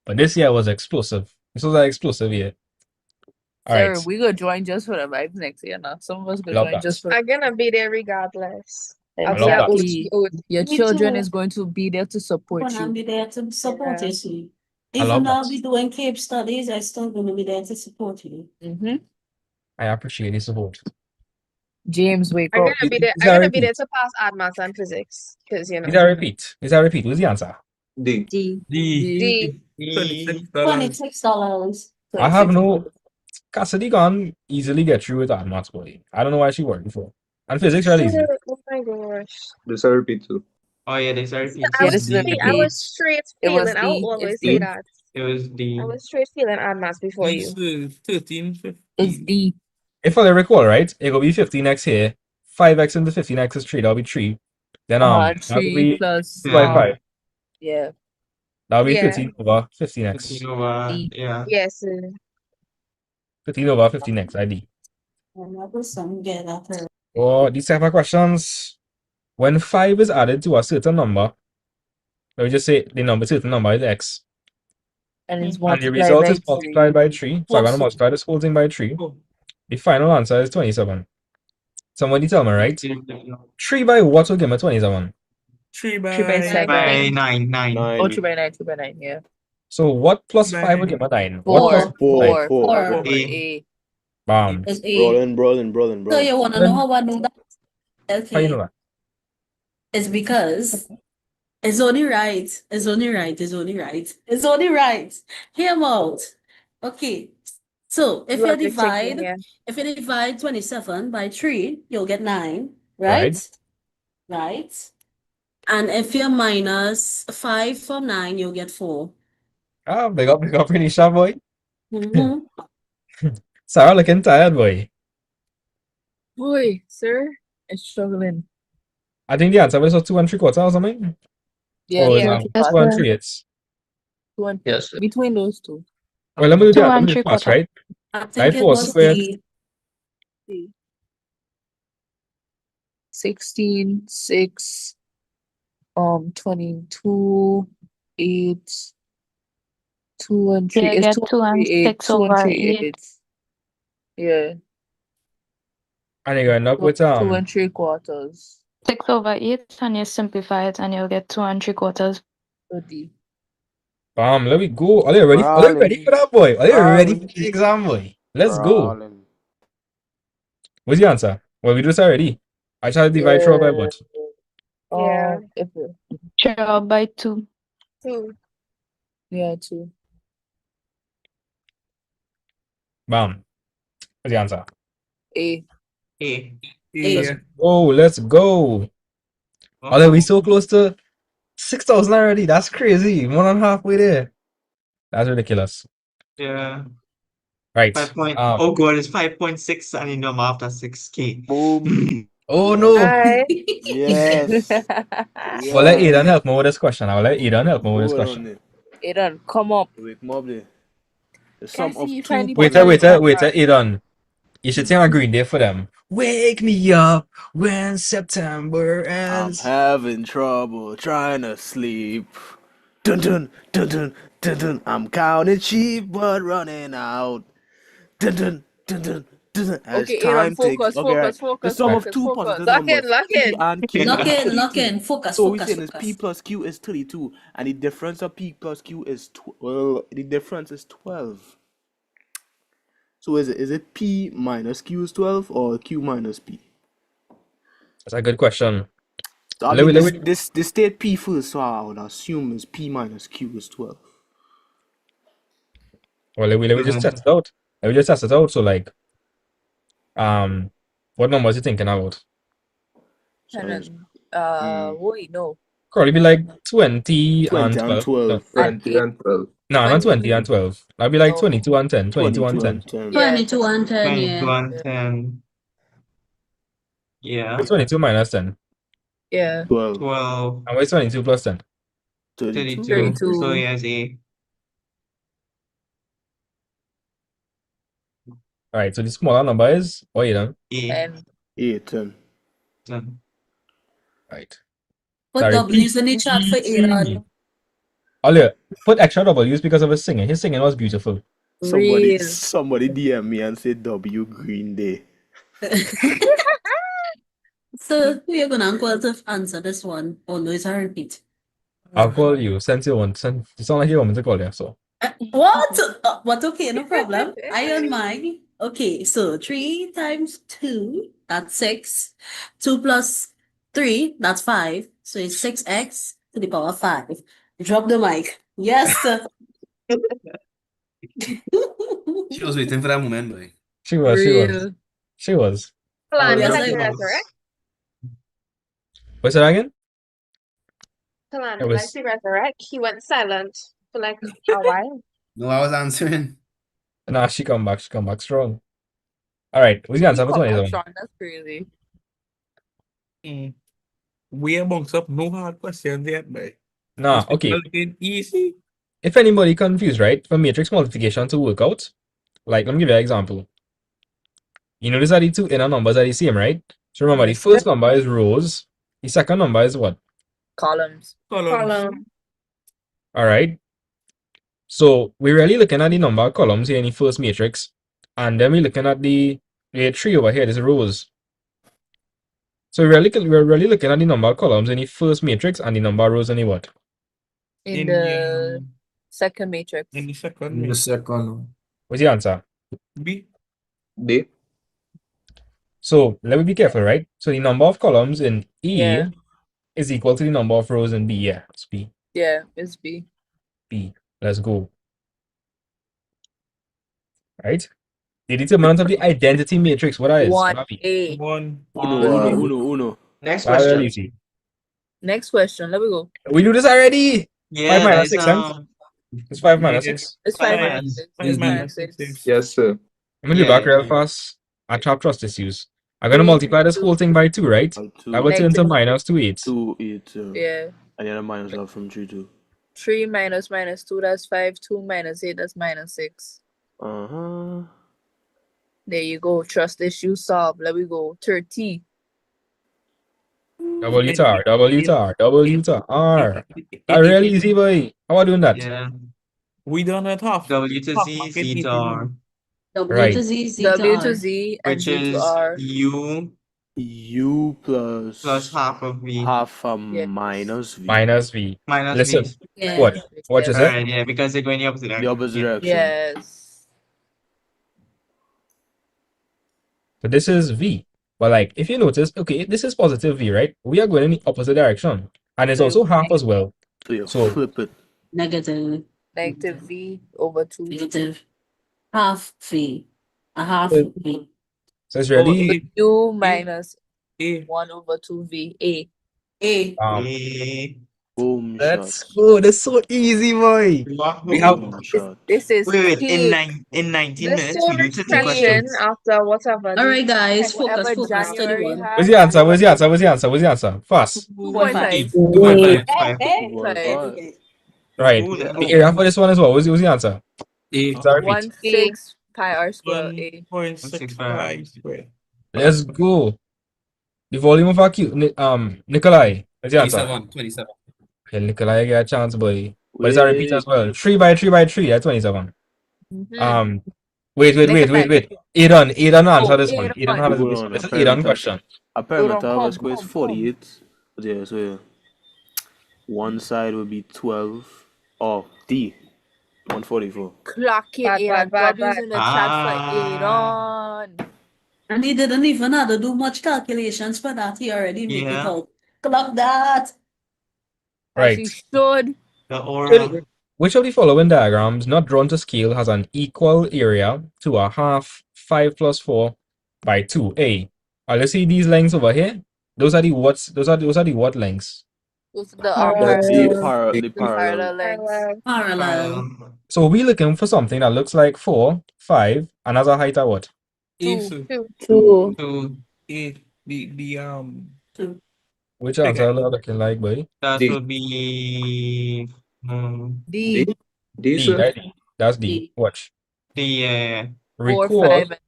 But this year was explosive. This was an explosive year. All Sarah, right. we go join just for the vibes next year now. Some of us go Love join that. just for I'm gonna be there regardless. I'll be love at that. exactly. OT. Your Me children too. is going to be there to support Gonna you. be there to support you. I love Even though I'll that. be doing Cape studies, I still gonna be there to support you. I appreciate the support. James, wake I'm up. gonna be there. Is I'm that a gonna be there repeat? to pass art, maths, and physics. Because Is that a repeat? Is that a repeat? What's the answer? D. D. D. $26. I have no Cassidy gone easily get through with that maths boy. I don't know why she working for. And physics are easy. Oh my gosh. This I repeat too. Oh yeah, they are repeats. I Yeah, was this is a see, I was repeat. straight It was feeling. I will D. It's always say D. that. It was D. I was straight feeling art maths before you. 13, 15. It's D. If I recall right, it will be 15x here. 5x into 15x is 3. That'll be 3. Then that'll 3 be plus 2 by 5. yeah. That'll be Yeah. 13 over 15x. 15 over, D. yeah. Yes. 15 over 15x, ID. Another song get that. Oh, these type of questions. When 5 is added to a certain number, let me just say the number, certain number is x. And it's And the multiplied result by is multiplied 3. by 3. So I'm going to multiply this whole thing by 3. The final answer is 27. Somebody tell me, right? 3 by what will give me 27? 3 3 by 7. By 9. Oh, 3 by 9, 3 by 9, yeah. So what plus By 5 will 9. give me 9? 4. What plus 5? 4. For A. A. Bam. It's A. Rolling. So you wanna know how I know that? How you know Okay. that? It's because it's only right. It's only right. It's only right. It's only right. Hear me out. Okay. So if you Logic taking, yeah. divide 27 by 3, you'll get 9, Right. right? Right. And if you minus 5 from 9, you'll get 4. Ah, big up, pretty sharp, boy. Mm-hmm. Sarah looking tired, boy. Boy, sir, it's struggling. I think the answer was 2 and 3/4 or something. Yeah, Or 2 is and it 3 2 and quarters. 3/8? 2 and Yes. between those two. Well, let me do 2 that. Let and me do 3 it fast, quarter. right? I Right, think it 4 was squared. D. 16, 6, 22, 8, 2 and 3. Yeah, It's get 2 2 and and 3, 8. 6 2 and over 3, 8. 8. Yeah. And you're gonna end up with 2 and 3 quarters. 6 over 8, and you simplify it, and you'll get 2 and 3 quarters. So D. bam, let me go. Are you ready? Are you ready for that, boy? Are you ready for the exam, boy? Let's go. What's the answer? Well, we do this already. I try to divide through by what? Yeah. If 3 by 2. 2. yeah, 2. Bam. What's the answer? A. A. Let's Yeah. go. Let's go. Are we so close to 6,000 already? That's crazy. More than halfway there. That's ridiculous. Yeah. Right. 5 point. Oh god, it's 5.6 and you know I'm after 6K. Boom. Oh no. Hi. Yes. Well, let Aidan help me with this question. I'll let Aidan help me with this Hold question. on there. Aidan, come up. Wake me up there. The Can I sum see of you 2 finally Wait, put on your camera? Aidan. You should sing a Green Day for them. Wake me up when September I'm ends. having trouble trying to sleep. Dun dun dun dun dun dun. I'm counting sheep but running out. Dun dun dun dun dun. As Okay, Aidan, time ticks. focus, Okay, right. focus, The focus, sum of focus, 2 focus. positive Lock in, numbers, lock P in. and Q, Lock is in, lock 32. in. Focus, So we're focus, saying is P focus. plus Q is 32, and the difference of P plus Q is the difference is 12. So is it P minus Q is 12 or Q minus P? That's a good question. So I Let mean me- this state P first, so I would assume is P minus Q is 12. Well, let me just test it out. Let me just test it out. So, like, what numbers you thinking about? Wait, no. Probably be like 20 20 and and 12. 12. 20 and 12. No, not 20 and 12. That'd be like Oh. 22 and 10. 22 and 22 10. and 10. 22 and 10, 22 yeah. and 10. Yeah. What's 22 minus 10? Yeah. 12. 12. And what's 22 plus 10? 32. 32. So yes, A. Alright, so the smaller number is, what you done? A. 10. 8, 10. 10. Right. Put Sorry, W's in the chat for Aidan. Ollie, put extra W's because of his singing. His singing was beautiful. Somebody Real. DM me and say W Green Day. So who you gonna uncle to answer this one? Oh no, it's a repeat. I'll call you. Since you want, you sound like you want me to call you, so. What? What? Okay, no problem. I on mine. Okay, so 3 times 2, that's 6. 2 plus 3, that's 5. So it's 6x to the power 5. Drop the mic. Yes. She was waiting for that moment, boy. She was. Real. She was. Kalani Yes, had I to was. resurrect. What's that again? It Kalani like was. to resurrect. He went silent for like a while. No, I was answering. Nah, she come back. She come back strong. All right, who's the He answer for come back 27? strong. That's crazy. We amongst up no hard questions yet, but Nah, it's okay. looking easy. If anybody confused, right, for matrix multiplication to work out, like, let me give you an example. You notice that the two inner numbers are the same, right? So remember, the Yes, sir. first number is rows. The second number is what? Columns. Column. All right. So we're really looking at the number of columns here in the first matrix, and then we're looking at the tree over here. There's rows. So we're really looking at the number of columns in the first matrix and the number of rows in the what? In In the second matrix. in the second In the matrix. second. What's the answer? B. D. So let me be careful, right? So the number of columns in E Yeah. is equal to the number of rows in B. Yeah, it's B. Yeah, it's B. B. Let's go. Right? The determinant of the identity matrix. What that is? What that be? 1A. One. Uno. Next That's really question. easy. Next question. Let me go. We do this already. 5 Yeah, minus there's 6, then? It's 5 minus Yeah. 6. It's Five 5 minus. minus 6. Five It's minus minus 6. six. Yes, sir. I'm gonna do back Yeah. real fast. I have trust issues. I'm gonna 3, multiply this whole thing by 2, right? By That will 2. turn to negative. minus 2 8. 2, 8. Yeah. And then a minus out from 3, 2. 3 minus minus 2, that's 5. 2 minus 8, that's minus 6. Uh-huh. There you go. Trust issue solved. Let me go. 30. W to R, W to R, W to R. That's really easy, boy. How are doing that? Yeah. We done it half. W to half Z, market Z to 18 R, minutes. W Right. to Z, Z to W to R. Z and which Z to is R. U U plus half of V half a Yes. minus V. Minus V. minus Listen. V. Yeah. What? What is it? Alright, yeah, because they're going the opposite The direction. opposite Yeah. direction. Yes. So this is V. But like, if you notice, okay, this is positive V, right? We are going in the opposite direction. And it's So also half as well. So you So flip it. Negative. negative V over 2. Negative. Half V. A half so V. it's Oh, really A. U minus A. 1 over 2V. A. A. A. Boom let's shot. go. That's so easy, boy. We have Boom shot. This is Wait, peak. in 19 There's minutes so we do much 30 pressure questions. after whatever. All right, guys. Whatever Focus. January 31. where's had. the answer? Where's the answer? Where's the answer? Where's the answer? Fast. 2.5. 2.5. 2.5. Right. Ooh, The area for this one as well. What's the answer? A. So I repeat. 1/6 pi r square A. 1.65 square. Let's go. The volume of our cube. Nikolai. What's the answer? 27. Okay, Nikolai get a chance, boy. But it's a repeat as well. 3 by 3 by 3. That's 27. Mhm. Wait. Aidan answer this one. Aidan Hold answer this on. one. This is Aidan question. A perimeter of a square is 48. Yeah, so yeah. One side would be 12. Oh, D. 144. Clock it, Bad, Aidan. bad, bad, W's in the chat for Aidan. And he didn't even have to do much calculations for that. He already made it Yeah. out. Clock that. As he Right. should. The aura. Which of the following diagrams not drawn to scale has an equal area to a half 5 plus 4 by 2? A. Let's see these lengths over here. Those are the what's those are the what lengths? Those are the The parallel parallel. lengths. Parallel. So we're looking for something that looks like 4, 5, and has a height of what? 2. 2. A. The Which answer are you looking like, boy? That D. would be D. D, D, sir. right? That's D. Watch. the 4, Recall. 5.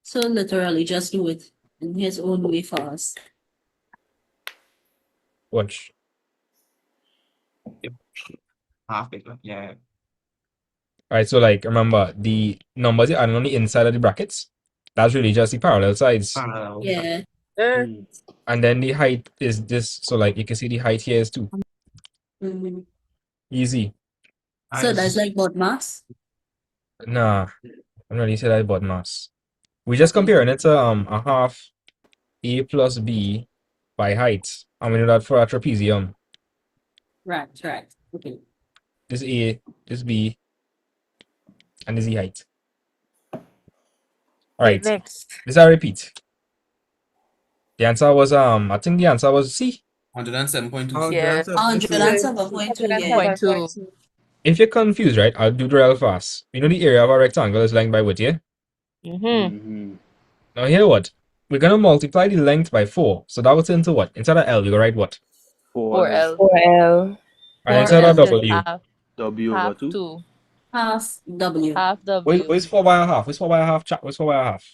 So literally just do it in his own way fast. Watch. half it. Yeah. Alright, so like remember the numbers you're adding on the inside of the brackets, that's really just the parallel sides. Parallel. Yeah. And then the height is this, so like you can see the height here is 2. Mhm. Easy. So that's like what mass? Nah, I'm not really say that about mass. We just comparing it to a half A plus B by height. And we know that for a trapezium. Right. Okay. This A, this B, and this E height. Okay, Alright. next. This I repeat. The answer was I think the answer was C. 107.2. Yeah. 107.2, yeah. 107.2. If you're confused, right, I'll do it real fast. You know the area of a rectangle is length by width, yeah? Mm-hmm. Now here what? We're gonna multiply the length by 4. So that was into what? Instead of L, you go write what? 4L. 4L. And instead of 4L is W. half. W over Half 2. 2. Half W. Half W. Where's 4 by a half? Where's 4 by a half? Chat, where's 4 by a half?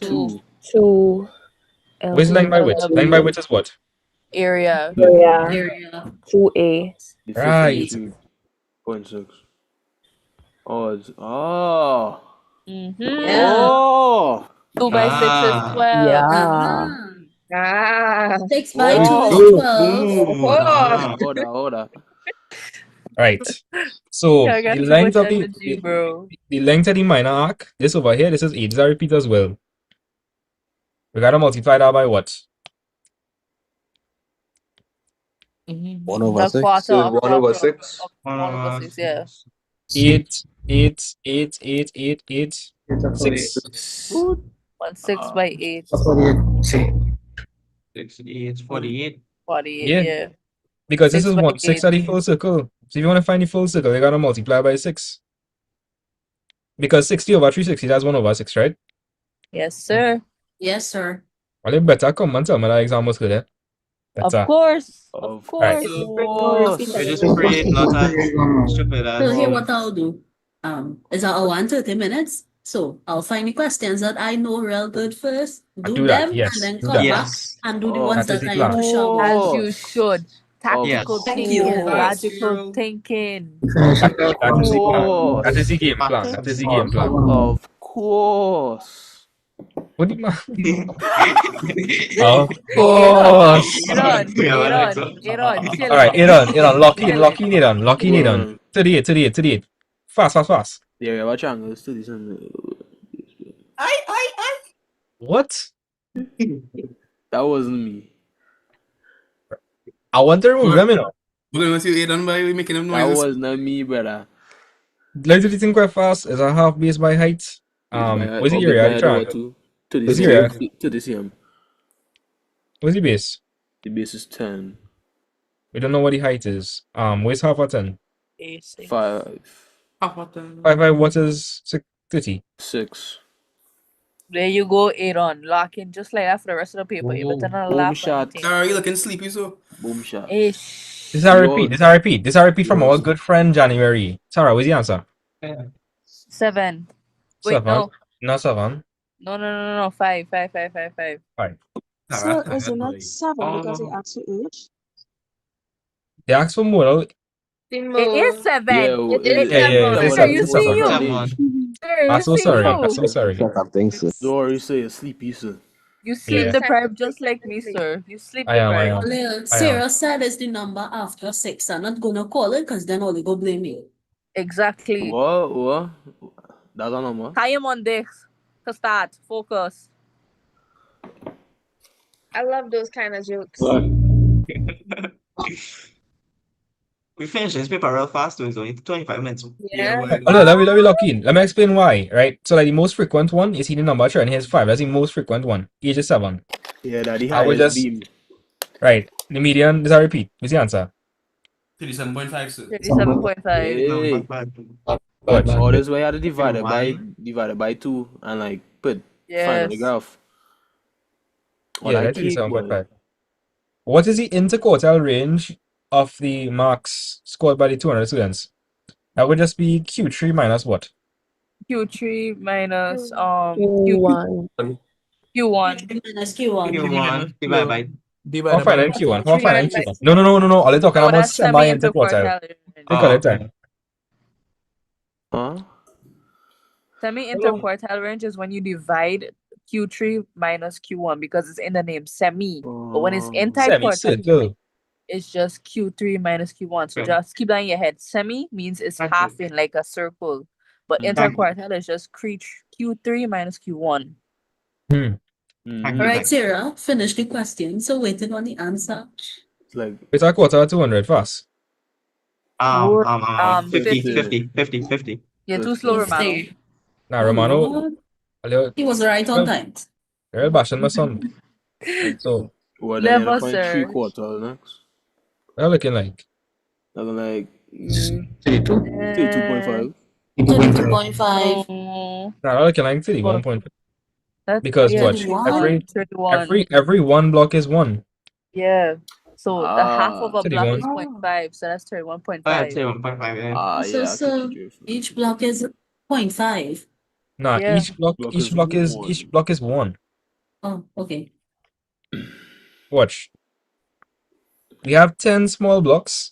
2. 2 L. Where's length by width? Length by W. width is what? Area. Area. 2A. The Right. 52.6. Oh, it's Mm-hmm. oh 2 by 6 is 12. Yeah. Ah. 6 by 2 oh. is 12. Hold on. Right. So I got the too length much of the energy, bro. the length of the minor arc, this over here, this is 8. This I repeat as well. We gotta multiply that by what? 1 over A 6. quarter, So a 1 over quarter, 6. 1 over 6, yeah. 8, 8, 8, 8, 8, 8, 6. 1 6 by 8. 6, 8, 48. 48, Yeah. yeah. Because this 6 is by 1 6 8. of the full circle. So if you want to find the full circle, you gotta multiply by 6. Because 60 over 360, that's 1 over 6, right? Yes, sir. Yes, sir. Well, you better come and tell me that exam was good, eh? Of Better. course. Of Of course. I just prayed not as stupid as. So here what I'll do. Is our 130 minutes. So I'll find the questions that I know real good first, I do do that, them, and yes. then Do come that. back and do the ones That is that the I need plan. to show. As you should. Tactical Thank thinking, you. logical thinking. That is the plan. That is the course. game plan. That is the game plan. Of course. What do you Of course. Aaron, chill. Alright, Aaron, lock in, Aaron. Well, 38. Fast. yeah, we have a triangle to this one. What? That wasn't me. I want to remove them, you know. We're gonna see you done by making them That noises. was not me, brother. Let's do the thing quite fast. Is a half base by height. What's the area of the triangle? To the What's the CM. area? To the CM. What's the base? The base is 10. We don't know what the height is. Where's half a 10? 5. Half a 10. 5, what is 30? 6. There you go, Aaron. Lock in just like that for the rest of the paper. You better not Boom laugh or shot. anything. Sarah, you looking sleepy, so? Boom shot. Ish. This is a repeat from our good friend January. Sarah, what's the answer? 7. Wait, 7. no. Not 7. No. 5. 5. So isn't it 7 because he asked your age? They asked for more. It is 7. Yeah, It's Sir, you 7. see you. Sir, I'm you so see sorry. you. I'm so sorry. Don't worry, say you're sleepy, sir. You sleep deprived just like me, sir. You sleep I am. deprived. Well, Sarah said it's the number after 6. I'm not gonna call it because then all they go blame me. Exactly. What? That's a number. I am on this. To start. Focus. I love those kind of jokes. We finished this paper real fast, so it's only 25 minutes. Yeah. Oh no, let me lock in. Let me explain why, right? So like the most frequent one is hidden number 3 and here's 5. That's the most frequent one. Age is 7. Yeah, that the I would highest just beam. right. The median, this I repeat. What's the answer? 37.5, sir. 37.5. Hey. What? Oh, this way I had to divide it by 2 and like find the Yes. graph. Oh, Yeah, that that's cake, boy. 37.5. What is the interquartile range of the marks scored by the 200 students? That would just be Q3 minus what? Q3 minus Q1. Q1. Minus Q1. Q1 divided by. How fine and Q1? How fine and Q1? No. All they're talking No, about that's semi-interquartile. semi-interquartile. Take all the time. Huh? Semi-interquartile range is when you divide Q3 minus Q1 because it's in the name semi. But when it's interquartile, Semicircle. is just Q3 minus Q1. So Okay. just keep that in your head. Semi means it's Got you. half in like a circle, but Thank you. interquartile is just Q3 minus Q1. Thank All you. right, Sarah, finish the question. So waiting on the answer. It's like It's a quarter of 200 fast. 50, 50. 50, 50, 50. You're too slow, Romano. 50. Nah, Oh, Romano, Lord. He was right on time. you're bashing my son. And So, what are you Never, gonna find three sir. quarters next? they're looking like I'm like 32.5. 32.5. No. nah, they're looking like 31 point. That's Because yeah, what? 31? 31. Every one block is one. Yeah. So the half of a block 31. is 0.5, so that's 31.5. I'd say 1.5, yeah. So each block is 0.5. Nah, Yeah. each block is one. Oh, okay. Watch. We have 10 small blocks,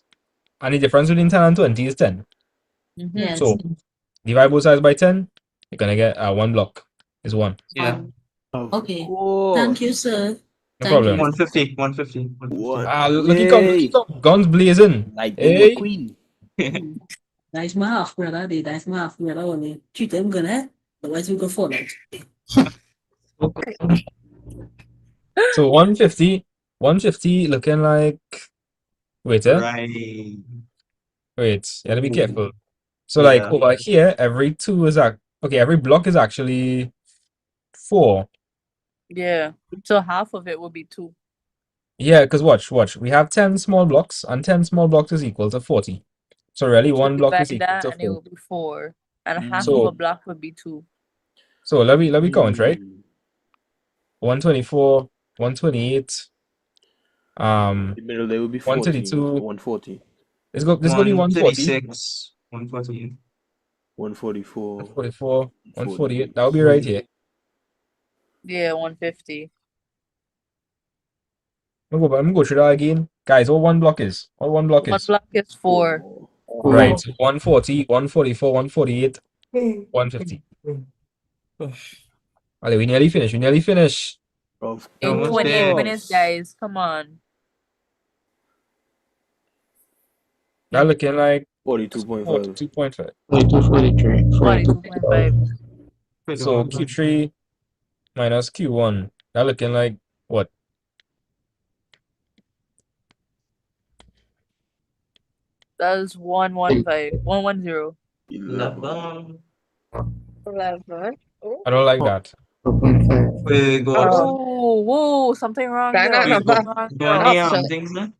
and the difference between 10 and 20 is 10. Yes. So divide both sides by 10, you're gonna get one block is one. Yeah. Okay. Thank you, sir. No Thank problem. you. 150, 150, 150. Looky come, guns blazing. Lightning Hey, McQueen. That's my half brother. That's my half brother. Only treat them good, eh? Otherwise we go forward. so 150 looking like wait, Right. wait, you gotta be careful. So like Yeah. over here, every two is every block is actually 4. Yeah. So half of it will be 2. Yeah, because watch. We have 10 small blocks, and 10 small blocks is equal to 40. So really, So one block is divide equal that to and it 4. will be 4. And half of So a block would be 2. so let me count, right? 124, 128, The middle there will be 40. 132. 140. This go be 140, 136, 140. 144. 144, 148. 148. That will be right here. Yeah, 150. I'm gonna go through that again. Guys, what one block is? What one block One is? block is 4. Right. So 140, 144, 148, 150. Alright, we nearly finished. Of In Almost 28 there. minutes, guys. Come on. That looking like 42.5. 42.5. 42, 42.5. So Q3 minus Q1. That looking like what? That is 115. 110. 11. 11. I don't like that. We go up. Oh, whoa, something wrong That here. not We number. Something wrong go on here. the things now.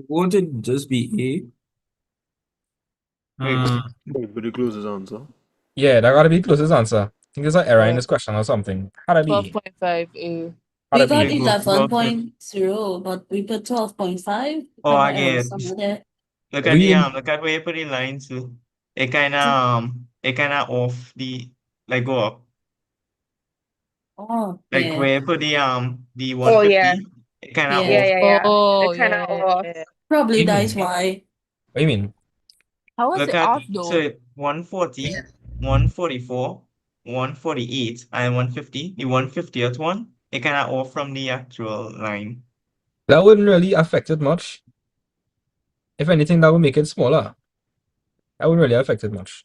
Won't it just be A? Pretty closest answer. Yeah, that gotta be closest answer. I think there's an error in this question or something. How that be? 12.5. How We that got be? Go up it. 11.0, but we put 12.5. Oh, Have an error again. somewhere. Look at We look at where you put the lines too. It kinda off the like go up. Oh, Like yeah. where you put the Oh, yeah. 150, it kinda Yeah. off. Yeah. Oh, It kind of off. yeah. Probably What do you that's mean? why. What do you mean? How is Look it at off though? so 140, 144, 148, and 150. The 150th one, it kinda off from the actual line. That wouldn't really affect it much. If anything, that would make it smaller. That wouldn't really affect it much.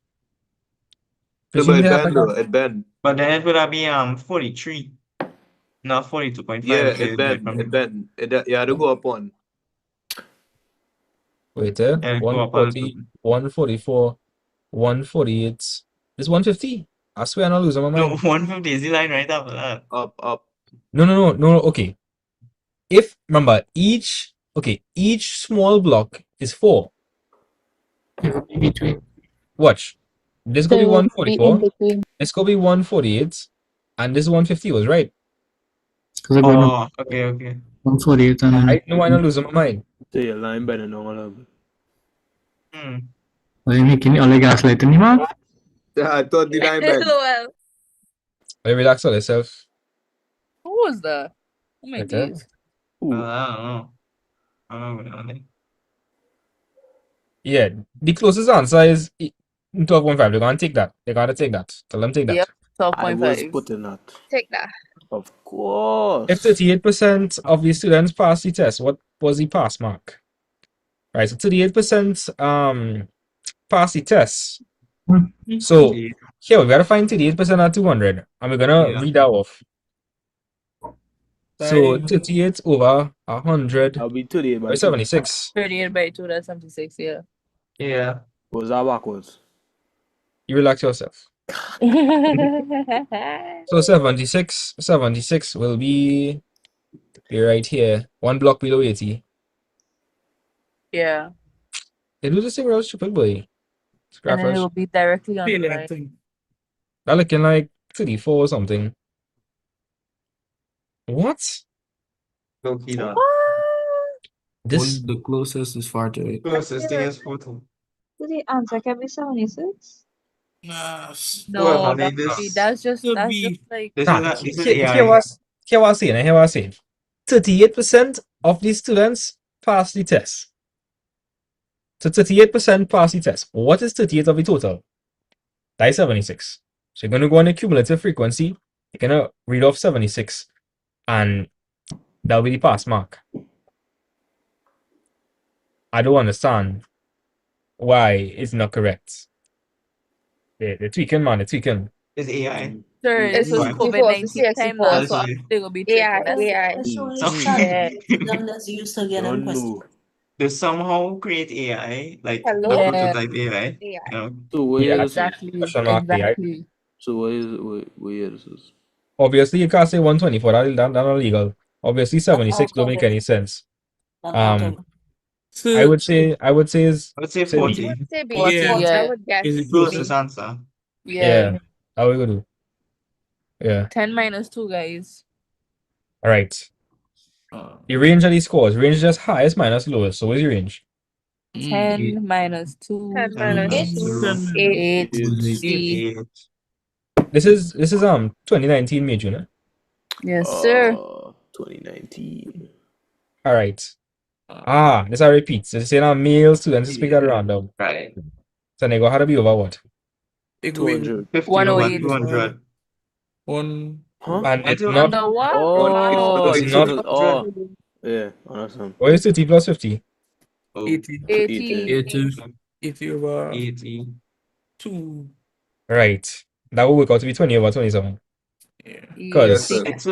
No, Presume but they it have like bend though. It bend. But then it would have be 43, not 42.5. Yeah, if you it do it bend. from It bend. You had to go up one. wait, yeah, go up a little 140, 144, 148. This 150. I swear I'm not losing my No, mind. 150 is the line right after that. Up. No. Okay. If remember each small block is 4. Watch. This could So be it will be in 144. between. This could be 148. And this 150 was right. Oh, okay. 148 and I know I'm not losing my mind. So your line better know all of it. making all the gaslighting ni man. I thought the line bend. LOL. Relax on yourself. Who was that? Who made Okay. these? I don't know. I don't know. Yeah, the closest answer is 12.5. They're gonna take that. They gotta take that. Tell them take that. Yep, I was 12.5. putting that. Take that. Of course. If 38% of the students pass the test, what was the pass mark? Right, so 38% pass the test. So here we gotta find 38% at 200, and we're gonna Yeah. read that off. So By 38 over 100 I'll be 38 by by 2. 76. 38 by 2, that's 76, yeah. yeah. Was that backwards? You relax yourself. So 76 will be right here. One block below 80. Yeah. It was the same route, stupid boy. And then it will be directly on the Feeling right. thing. That looking like 34 or something. What? Low key that. This The closest is far to it. Closest thing is photo. So the answer can be 76? Nah. Well, No, honey, that's just Could that's just be. like this nah, is here AI. was saying, here was saying. 38% of the students pass the test. So 38% pass the test. What is 38 of the total? That is 76. So you're gonna go on the cumulative frequency, you're gonna read off 76, and that'll be the pass mark. I don't understand why it's not correct. They're tweaking, man, they're tweaking. It's AI. sir, this was Fine. COVID-19 time now, That's so right. they will be AI, tricking. That's AI. So So it's yeah. them that's used to get them questions. they somehow create AI, like a Hello? Yeah. prototype AI. AI. You know? So what Yeah, year that's this is? Exactly. question mark AI. Exactly. So what year this is? Obviously, you can't say 124. That's not illegal. Obviously, 76 don't make any sense. So I would say is I would say say B. 40. I would say B. 40, yeah. I yeah. would guess Is The it B. closer? closest answer. Yeah. Yeah. How we gonna do? Yeah. 10 minus 2, guys. All right. The range of these scores. Range is just highest minus lowest. So what's your range? 10 minus 2. 10 minus 2. 8. 8. C. This is 2019 May June. Yes, sir. 2019. All right. This I repeat. So say now male students is picked at random. Right. So they go how to be over what? 200. 50 over 108. 200. Huh? And it's not Under what? Oh, it's you not took it. Oh, yeah, understand. what is 30 plus 50? 80. 80. 80 over 80. 2. Right. That will work out to be 20 over 27. Yeah. Because It's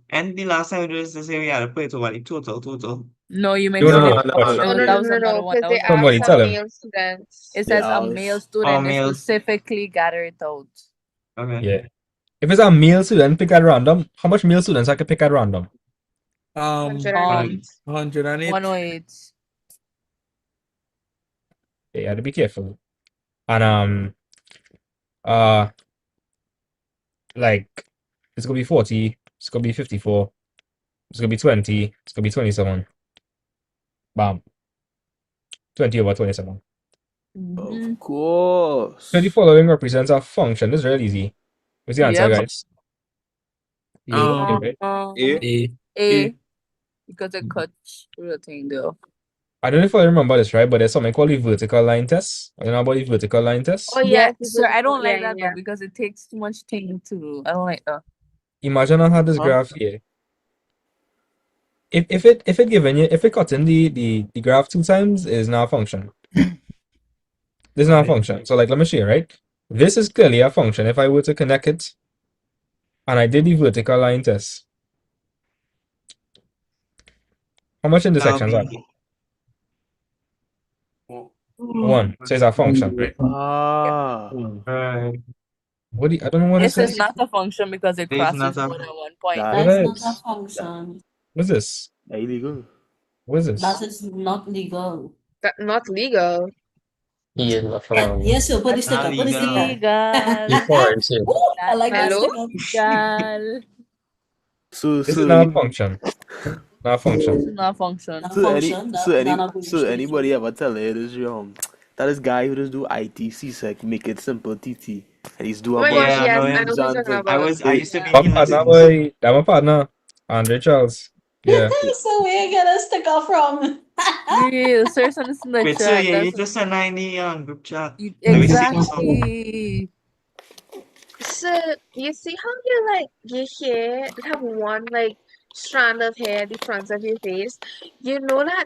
and the last time we did this to say we had to put it over the total. No, you no, mentioned no, it. no. Hush. That was another one. Because That they was asked Somebody some tell him. male students. It says a male student. They males. specifically gather it out. Okay. Yeah. If it's a male student pick at random, how much male students I can pick at random? 108. 108. 108. Yeah, you have to be careful. And like it's gonna be 40, it's gonna be 54, it's gonna be 20, it's gonna be 27. Bam. 20 over 27. Of course. So the following represents a function. This is real easy. What's the answer, Yep. guys? A. Right? A. Because it cuts through the thing though. I don't know if I remember this right, but there's something called the vertical line test. I don't know about the vertical line test. Oh, Yeah, yes. sir. I don't like Yeah, that yeah. though because it takes too much thing to do. I don't like that. Imagine I had this graph here. If it given you if it cut in the graph 2 times is now a function. This is not a function. So like let me show you, right? This is clearly a function. If I were to connect it and I did the vertical line test. How much intersections are there? 1. So it's a function, right? Right. I don't know what This this is not a function because it It's crosses not a- more than one point. It That's is. not a function. What's this? Illegal. What is this? That is not legal. Not legal. He is not from Yes, you put the That's not sticker. Put the sticker. Legal. He foreign too. Ooh, I like that Hello? sticker. Legal. So This is not a function. Not a function. This is not a function. Not So function. so anybody ever tell you this that this guy who just do IT CSEC make it simple TT and he's do Oh a my bunch gosh, of yes, I know memes who you're and talking thing. about. I used to be My in partner, lessons. boy. That's my partner. Andre Charles. Yeah. So where you get a sticker from? Yeah, sir, send this in the Wait, so chat. yeah, you That's just send that in the group chat. Let me see some. exactly. So you see how your hair have one strand of hair at the front of your face? You know that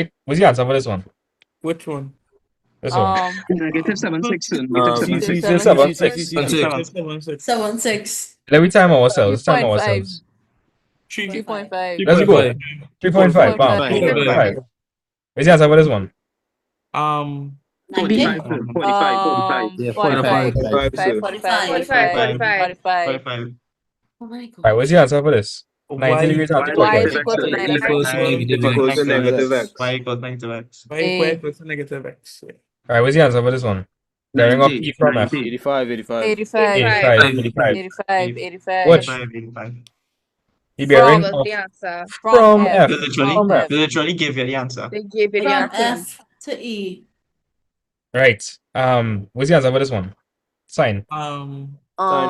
right? What's the answer for this one? Which one? This one. Negative 7.6. Negative C6, 7.6. C6. 7.6. Let me time ourselves. Time 3.5. ourselves. 3.5. Let's go. 3.5. Bam. 3.5. What's the answer for this one? 45. 45. Yeah, 45. 45. 45, 45, 45, 45. Oh my God. Alright, what's the answer for this? 90 Y degrees y Y is anti-clockwise. equal to minus equals to If negative I go to x. negative x. Y equals negative x. y A. equals to negative x. Yeah. Alright, what's the answer for this one? Bearing of 90. E from F. 85, 85. 85. 85. 85. 85. 85. Which? 85, 85. The C bearing was of the answer. From from F. F. They literally, From From F. F. they literally give you the answer. They gave you the From answer. F to E. Right. What's the answer for this one? Sign. Sin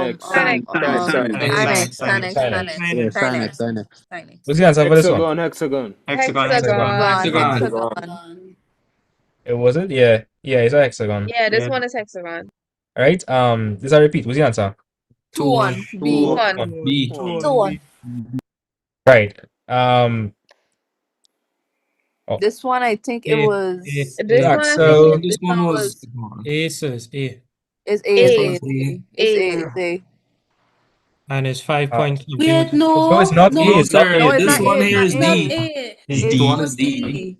X. Sin X. Sin. Tan X. Tan X. Sin Tan X. X. Yeah, Tan sign it, X. sign it. Tan X. What's the answer for this one? Hexagon, hexagon. Hexagon. Hexagon. Hexagon. It was it? Yeah. Yeah, it's a hexagon. Yeah, this Yeah. one is hexagon. Alright. This I repeat. What's the answer? 2-1. B. 1. B. 2-1. Right. Oh, This one, I think it A. was. This one I think Axel. This This one one was was. A, says A. It's A. A. It's This A. one's A. It's A. A. It's A. And it's 5 Uh, point something, Wait, which is no, it's not A. no, It's not sir. No, A. it's This not A. one It's here not is it's not A. D. A. This It's one is D. D.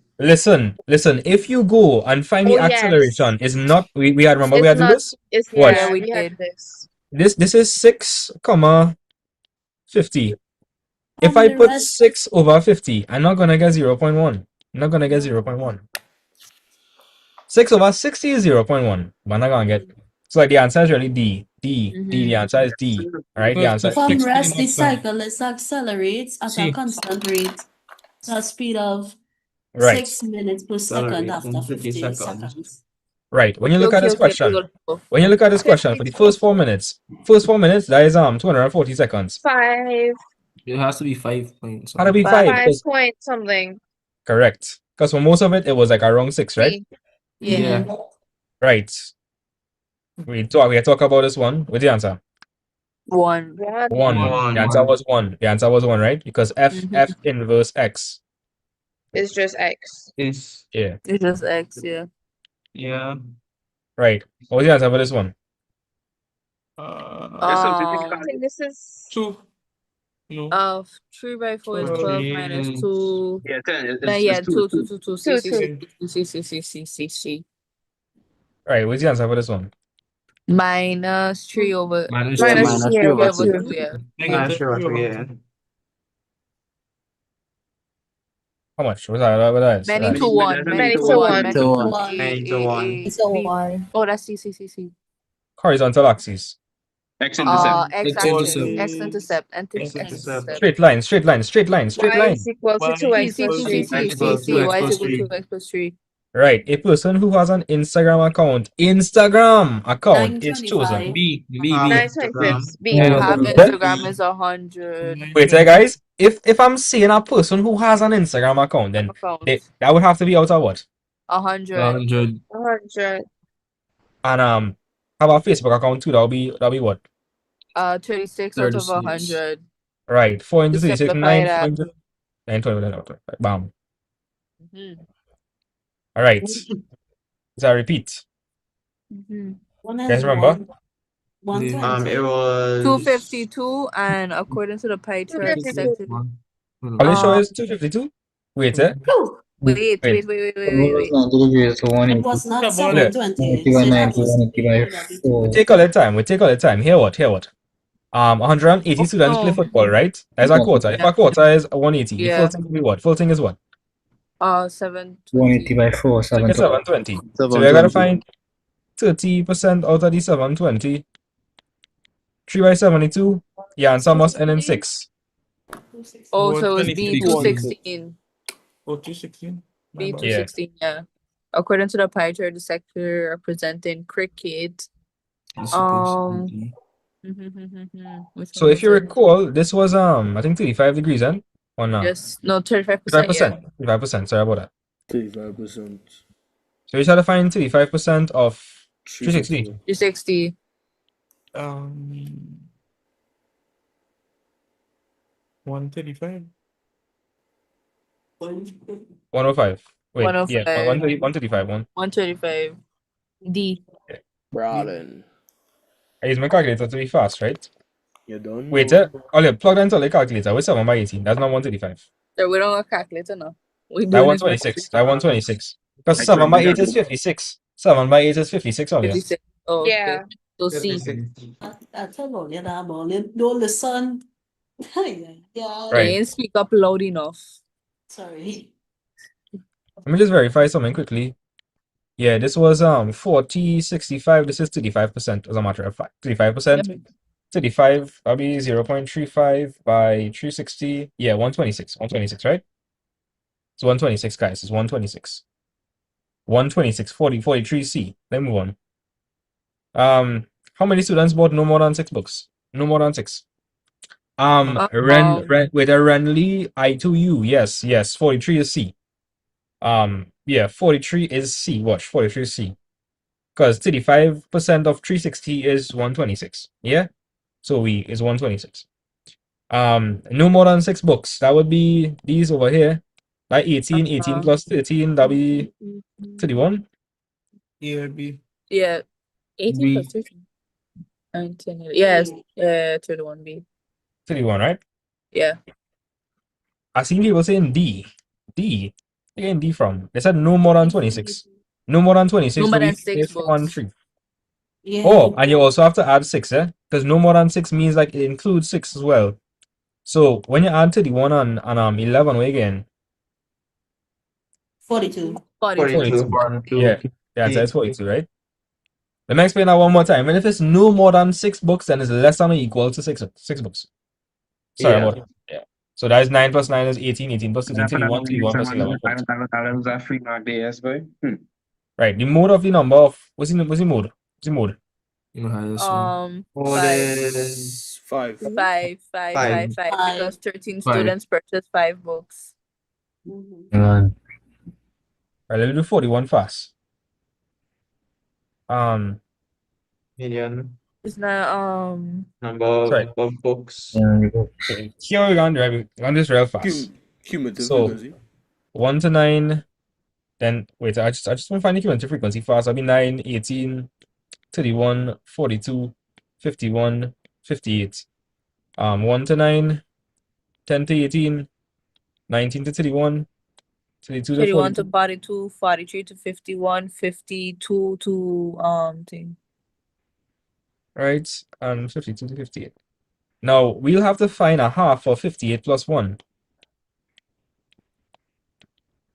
Listen. If you go and find Oh, the yes. acceleration, is not we had remember we It's had to do not. this? It's, Yeah, Watch. yeah, we we had did. this. This is 6, comma 50. If From I the put red. 6 over 50, I'm not gonna get 0.1. I'm not gonna get 0.1. 6 over 60 is 0.1. But I'm not gonna get. So like the answer is really D. D. D. The answer is D. Alright, the answer is From D. rest, the cycle accelerates at a C. constant rate, at a speed of Right. 6 minutes per second Accelerate after in 50 50 seconds. seconds. Right. When you Okay, look at okay, this okay. Let me question, go. when you look at this question for the first 4 minutes, that is 240 seconds. 5. It has to be 5 points. How to be 5? 5 Because point something. correct. Because for most of it, it was like around 6, right? B. Yeah. Right. We talk about this one. What's the answer? 1. 1. 1. The answer was 1. The answer was 1, right? Because F inverse X. It's just X. Is Yeah. It's just X, yeah. yeah. Right. What was the answer for this one? I think this is 2. No. 3 by 4 is 12 Three minus is 2. Yeah, 10. Yeah, It's 2, 2. 2, 2, 2. 2, C, 2. C, C, C, C, C, C, C. Right. What's the answer for this one? Minus 3 over. Minus Minus 2. 3 over 3 over 2. 2, yeah. not sure what we are. How much? What's that? What that is? Many to Many 1. Many Many to to 1. 1. Many To to one. 1. Many to 1. It's a Y. Oh, that's C, C, C, C. Horizontal axis. X intercept. X X axis. intercept. X intercept. X X intercept. intercept. Straight line. Straight line. Straight line. Straight Y is line. equal to Y 2x C, plus C, C, 3. C, X C, plus C. 2, X Y is plus equal 3. to X plus 3. Right. A person who has an Instagram account is chosen. 925. B. 926. B. Half What? Instagram is 100 Wait, guys. If I'm saying a person who has an Instagram account, then accounts. that would have to be out of what? 100. 100. 100. And how about Facebook account too? That'll be what? 36 out of 36. 100. Right. 4 into To 36, simplify 9, 4 that. into 9, 20. Bam. Mm-hmm. All right. So I repeat. Mm-hmm. One Guys, is remember? 120. It was 252, and according to the pie chart, the 252. sector. Are you sure it's 252? Wait, Wait. Wait. Wait. 90 degrees to It 180. was not Yeah, but 720. 90 by So it 90, has to 180 be by bigger because 4. We take all the time. Hear what? 180 students play No. football, right? That's a quarter. If Yeah. a quarter is 180, the full Yeah. thing will be what? Full thing is what? 720. 180 by 4, It's 720. 720. So we gotta 720. find 30% out of the 720. 3 by 72. Yeah, answer must end in 6. Oh, so it was 120. B 216. Oh, 216. My B bad. 216, yeah. According to the pie chart, the sector representing cricket. Which So one if was you it? recall, this was I think 35 degrees then? Or not? Yes, no, 35%, 35%. 35%, sorry about that. 35%. So you try to find 35% of 360. 360. 135. 105. Wait, yeah, 105. 135. 135. D. Brawling. I use my calculator to be fast, right? You don't Wait, know. plug that into the calculator. What's 7 by 18? That's not 135. So we don't have a calculator now. We're That doing this by 126. That freestyle. 126. Because I 7 tried by to 8 get is it. 56. 7 by 8 is 56 earlier. 56. Oh, okay. Yeah. So C. I tell you that about it. Don't listen. Yeah. They Right. ain't speak up loud enough. Sorry. Let me just verify something quickly. Yeah, this was 40, 65. This is 35%, as a matter of fact. 35%. 35, that'll be 0.35 by 360. Yeah, 126. 126, right? It's 126, guys. It's 126. 126, 40, 43C. Let me move on. How many students bought no more than 6 books? No more than 6. With a Renly I2U. Yes. 43 is C. Yeah, 43 is C. Watch, 43 is C. Because 35% of 360 is 126. Yeah? So is 126. No more than 6 books. That would be these over here. Like 18 plus 13, that'll be 31. Yeah, B. Yeah. 18 B. plus 13. 19. Yes. Yeah, 31B. 31, right? Yeah. I seen people saying D. D. Where getting D from? They said no more than 26. No more than 26 No more will be than 6 4 and books. 3. Yeah. Oh, and you also have to add 6, eh? Because no more than 6 means like it includes 6 as well. So when you add 31 and 11, what again? 42. 42. 42. Yeah, the answer is 42, right? Let me explain that one more time. And if it's no more than 6 books, then it's less than or equal to 6 books. Sorry Yeah. about that. Yeah. So that is 9 plus 9 is 18, 18 plus 13, That's another 31, 31 plus 11, 42. that was a free mark there, yes, boy. Right. The mode of the number of what's the mode? What's the mode? What 5. is 5. 5. Five. Because 13 students purchased 5 books. Right, let me do 41 fast. Million It's not number Sorry. of books. Okay, here we're going this real fast. Cumulative So frequency. 1 to 9. Then wait, I just want to find the cumulative frequency fast. I'll be 9, 18, 31, 42, 51, 58. 1 to 9, 10 to 18, 19 to 31, 32 to 31 to 42. 42, 43 to 51, 52 to thing. Right? And 52 to 58. Now we'll have to find a half for 58 plus 1.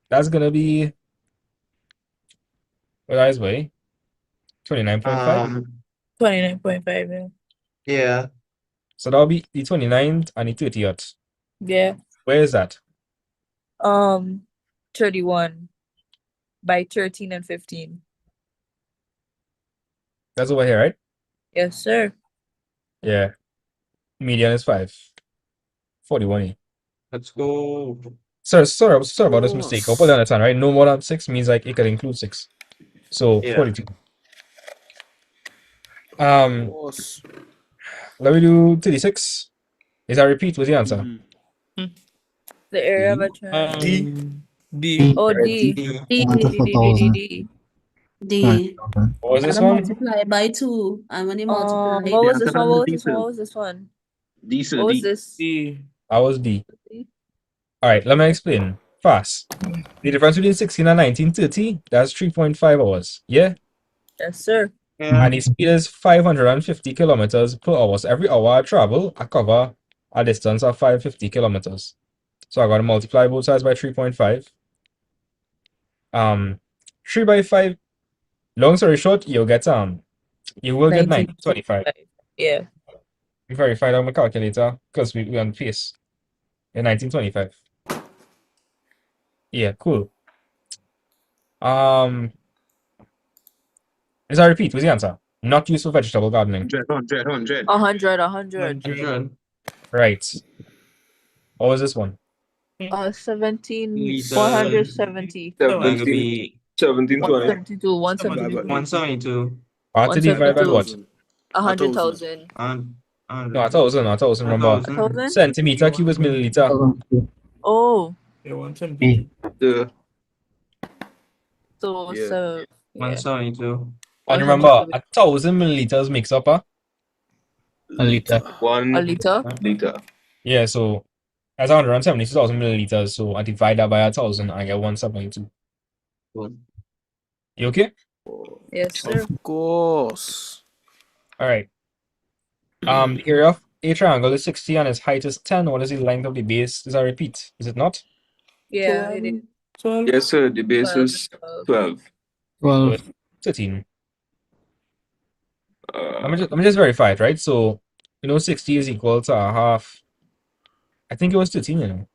That's gonna be what is way? 29.5. 29.5, yeah. Yeah. So that'll be the 29th and the 30th. Yeah. Where is that? 31 by 13 and 15. That's over here, right? Yes, sir. Yeah. Median is 5. 41. Let's go. Sorry about this mistake. I'll put down the time, right? No more than 6 means like it could include 6. So Yeah. 42. Let me do 36. Is that repeat? What's the answer? The area of a triangle. D. Oh, D. D. D. What was this Gotta one? multiply by 2. And when you multiply. What was this one? What was this one? D, sir, What was D. this? I was D. Alright, let me explain. Fast. The difference between 16 and 1930, that's 3.5 hours. Yeah? Yes, sir. And the speed is 550 kilometers per hour. So every hour I travel, I cover a distance of 550 kilometers. So I gotta multiply both sides by 3.5. 3 by 5. Long story short, you will get 1925. Yeah. We verified on my calculator because we on pace. In 1925. Yeah, cool. Is that repeat? What's the answer? Not used for vegetable gardening. 100. 100. Right. What was this one? 17. 470. 1720. 172. Hard to divide by what? 100,000. No, 1,000. Remember, 1,000? centimeter cube is milliliter. Oh. Yeah, 170. So, Yeah. so yeah. 172. And What's remember, about 1,000 milliliters makes up a liter. a 1 liter? liter. yeah. So that's 172,000 milliliters. So I divide that by 1,000, I get 1.72. You okay? Yes, sir. Of course. All right. The area of a triangle is 60 and its height is 10. What is the length of the base? Is a repeat? Is it not? Yeah, it is. 12. Yes, sir. The base 12, is 12. 12. So 12. it's 13. Let Uh, me just verify it, right? So 60 is equal to a half. I think it was 13,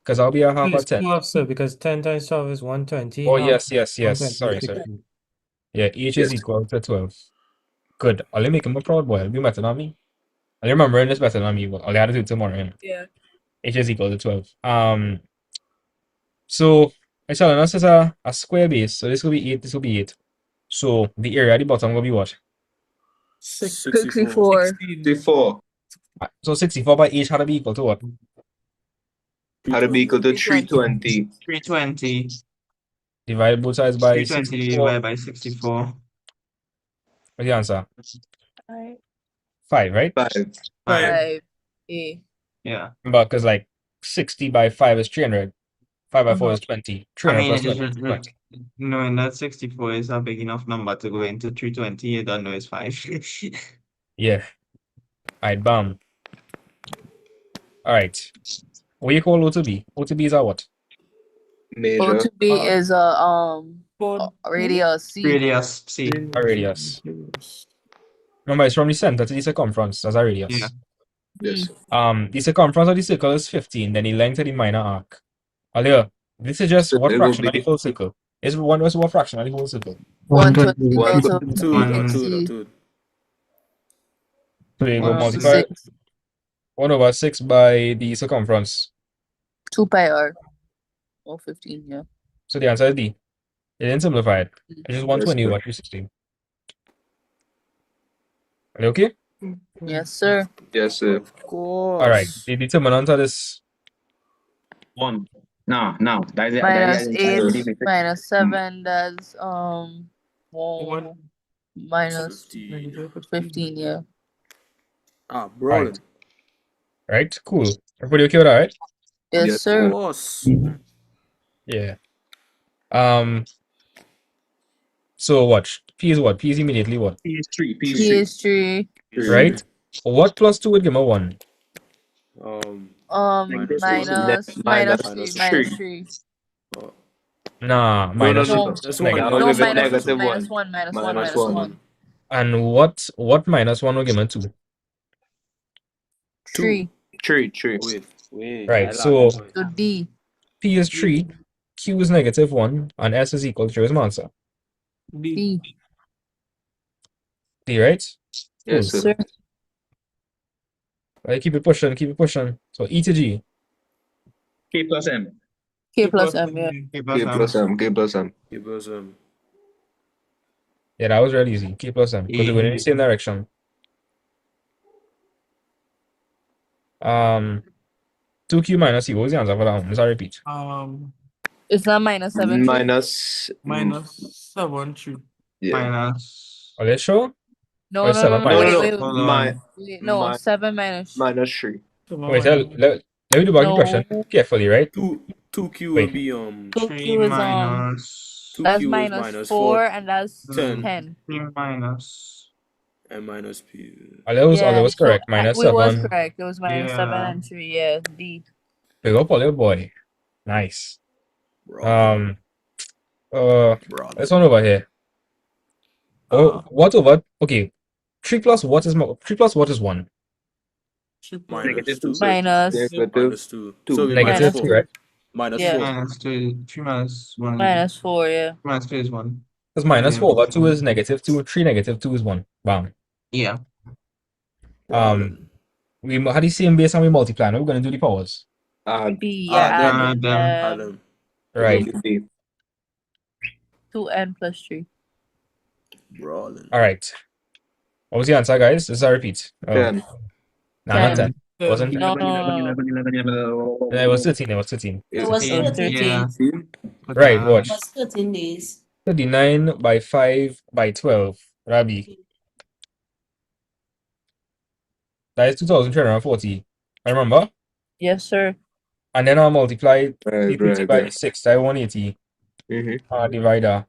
because I'll be a half It's at 10. 12, sir, because 10 times 12 is 120. Oh, Half yes. 120 is Sorry. 60. Yeah, each yes. is equal to 12. Good. I'll make him a proud boy. I'll be better than me. I remember this better than me, but I'll have to do it tomorrow. Yeah. Each is equal to 12. So it's telling us it's a square base. So this will be 8, this will be 8. So the area at the bottom will be what? 64. 64. So 64 by each had to be equal to what? How to be equal to 320. 320. 320. Divide both sides by 320 64. divided by 64. What's the answer? Alright. 5, right? 5. 5. A. Yeah. But because like 60 by 5 is 300. 5 by 4 Uh-huh. is 20. I 300 mean, plus 20 is 20. knowing that 64 is a big enough number to go into 320, you don't know it's 5. Yeah. Alright, bam. Alright. What you call O to B? O to B is a what? O Major. to B is a radius C. Radius C. A radius. Remember, it's from the center to the circumference. That's a radius. Yeah. Yes. The circumference of the circle is 15, then the length of the minor arc. Earlier, this is just So what it will fraction of the be whole circle. It's what fraction of the whole circle. 120 120. goes to 2. So you go 1 to multiply 6. 1 over 6 by the circumference. 2 pi r. Or 15, yeah. So the answer is D. It didn't simplify it. It's just 120 sir. over 360. Are you okay? Yes, sir. Yes, sir. Of course. Alright. The determinant of this 1. No. That is Minus it. 8 minus 7, that's 1. minus 15, yeah. Brawling. right? Cool. Everybody okay with that, right? Yes, Yes, sir. Of course. Yeah. So what? P is what? P is immediately what? P is 3. P is P 3. is 3. Right? What plus 2 would give me 1? Minus 3. Nah, No, minus no, 3 no. plus 2 is That negative. would No, give it minus negative minus 1. 1, minus 1, Minus minus 1. 1. And what minus 1 will give me 2? 3. 3. Right, so So D. P is 3, Q is negative 1, and S is equal to 3 is my answer. D. D, right? Cool. Yes, sir. Sir. Right, keep it pushing, keep it pushing. So E to G. K plus M. K plus M, yeah. K plus M. K plus M. Yeah, that was really easy. K plus M. Because they're going in the same direction. 2Q minus E. What was the answer for that one? Let's repeat. It's not minus 7. Minus. Minus 7 3. Yeah. Minus. Are you sure? No, Or is no, 7 no, no, minus? wait. Hold on. No, 7 minus 3. Minus 3. Wait, let me do back the question carefully, right? 2Q Wait. will be 2Q is minus. that's 2Q is minus 4 and that's 10. 10. 3 minus. And minus P. All was Yeah, correct. so Minus we was 7. correct. It was minus 7 Yeah. and 3. Yeah, D. Big up, little boy. Nice. This one over here. What over? Okay, 3 plus what is 1? Minus 2. Minus Minus 2. So we Negative minus 2, 4. right? Minus Yeah. 4. Minus 2. 3 minus 1. minus 4, yeah. Minus 3 is 1. Because minus Yeah. 4 over 2 is negative 2. 3 negative 2 is 1. Bam. Yeah. We had the same base and we multiply. Now we're going to do the powers. B, yeah, add Adam. Right. 2n plus 3. Brawling. All right. What was the answer, guys? This is a repeat. 10. Nah, not 10. 10. It wasn't 10. No. Yeah, it was 13. It was 13. It was 13 days. Right, watch. It was 13 days. 39 by 5 by 12 Rabbi. That is 2,340. I remember. Yes, sir. And then I multiply Right, 350 right, by right. 6, that 180. Divider.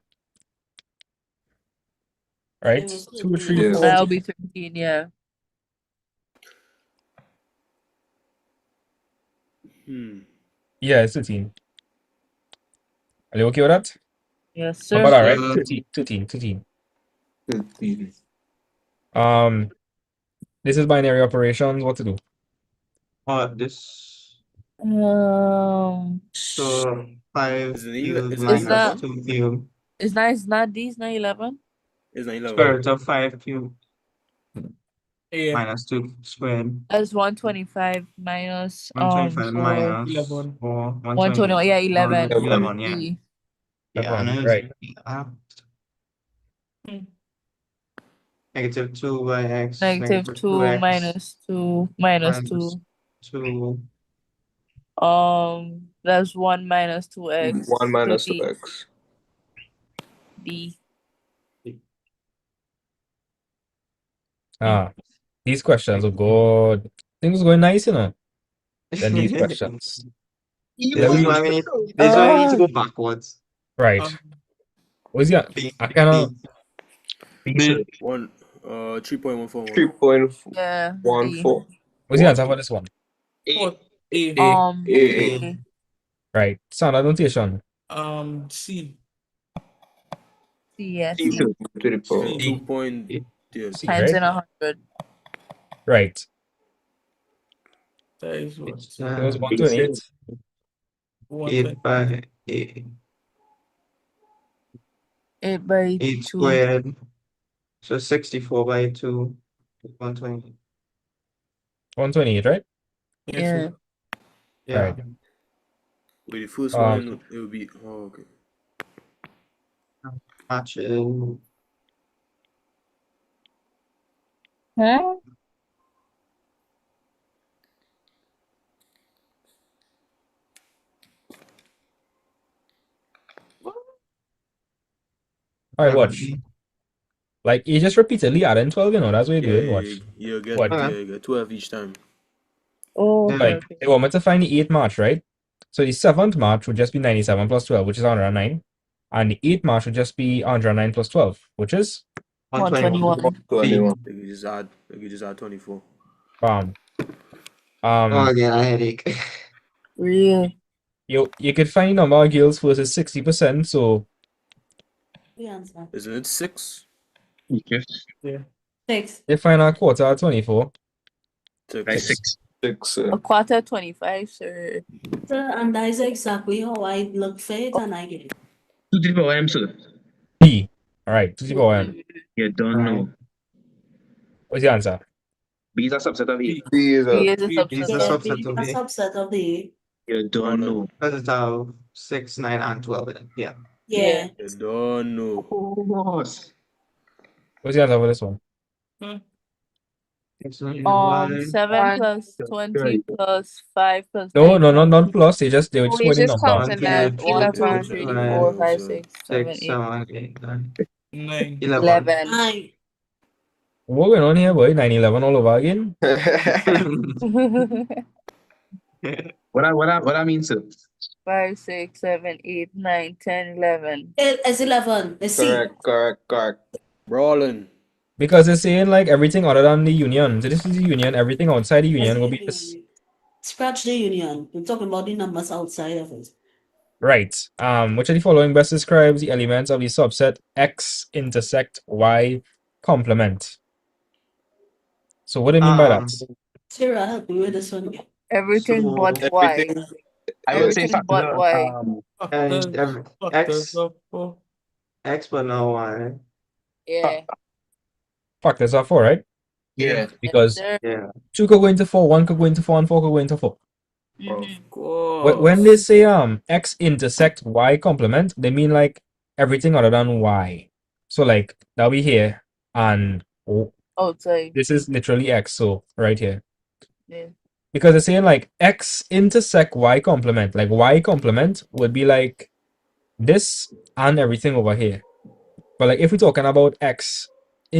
Right? 2, 3, Yes. 4. That'll be 13, yeah. Yeah, it's 13. Are you okay with that? Yes, How sir. about that, right? 13. This is binary operations. What to do? This. So 5 Is it cubed is it it's minus not 11? 2 cubed. it's not these, not 11. It's not 11. Square root of 5 cubed Yeah. minus 2 squared. That's 125 minus 125 4. minus 11. 4. 121. Yeah, 11. 11, yeah. D. Yeah, I know Right. Negative 2 by x. Negative 2 2x minus 2 minus 2. 2. That's 1 minus 2x. 1 minus D. 2x. D. These questions are good. Things going nice, you know. Then these questions. This is why we need to go backwards. Right. What's that? I cannot. B. 3.141. Yeah. D. 3.14. What's the answer for this one? A. A. Right. Sound annotation. C. C. Yeah. C C. to the power. 2 point. Yeah. C, Times right? in 100. Right. That is what? It was 128. 8 by 8. 8 by 8 2. squared. So 64 by 2. 120. 128, right? Yeah. Yeah. Right. With the first one, it will be. Oh, okay. Matching. Huh? All right, watch. Like, you just repeatedly adding 12, you know, that's what you're doing. Watch. You get, What? you get 12 each time. Oh, Like, they want me to find the 8th March, right? So the 7th March would just be 97 plus 12, which is 109. And the 8th March would just be 109 plus 12, which is 121. 21. You just add 24. bam. Oh, again, I headache. Real. You could find number of girls versus 60%, so Isn't it 6? Yeah. 6. you find a quarter at 24. 6. A quarter 25, sir. Sir, and that is exactly how I look for it and I get it. 2 to the power m, sir. P. Alright, 2 to the power m. You don't know. What's the answer? B is a subset of A. B is B a is a B is a subset. subset of A A. subset of the You don't know. Because it's have 6, 9, and 12 in it. Yeah. yeah. You don't know. What's the answer for this one? 7 plus 20 plus 5 plus No, 9 plus not plus. They just Oh, want he's the just number. counting that. 1, 2, 3, 4, 5, 6, 7, 6, 8. 7, 8, 9. 11. 9. What going on here, boy? 9/11 all over again? What I mean, sir? 5, 6, 7, 8, 9, 10, 11. It's 11. It's C. Correct. Brawling. Because they're saying like everything other than the union. So this is the union. Everything outside the union will be this. Scratch the union. We're talking about the numbers outside of it. Right. Which of the following best describes the elements of the subset X intersect Y complement? So what do you mean by that? Sarah, help me with this one. Everything but Y. I would say Everything but Y. And X but no Y. Yeah. Factors are 4, right? Yeah. Because Sir. 2 could go into 4, 1 could go into 4, and 4 could go into 4. Of course. When they say X intersect Y complement, they mean like everything other than Y. So like that'll be here, and Outside. this is literally X, so right here. Yeah. Because they're saying like X intersect Y complement. Like Y complement would be like this and everything over here. But like if we're talking about X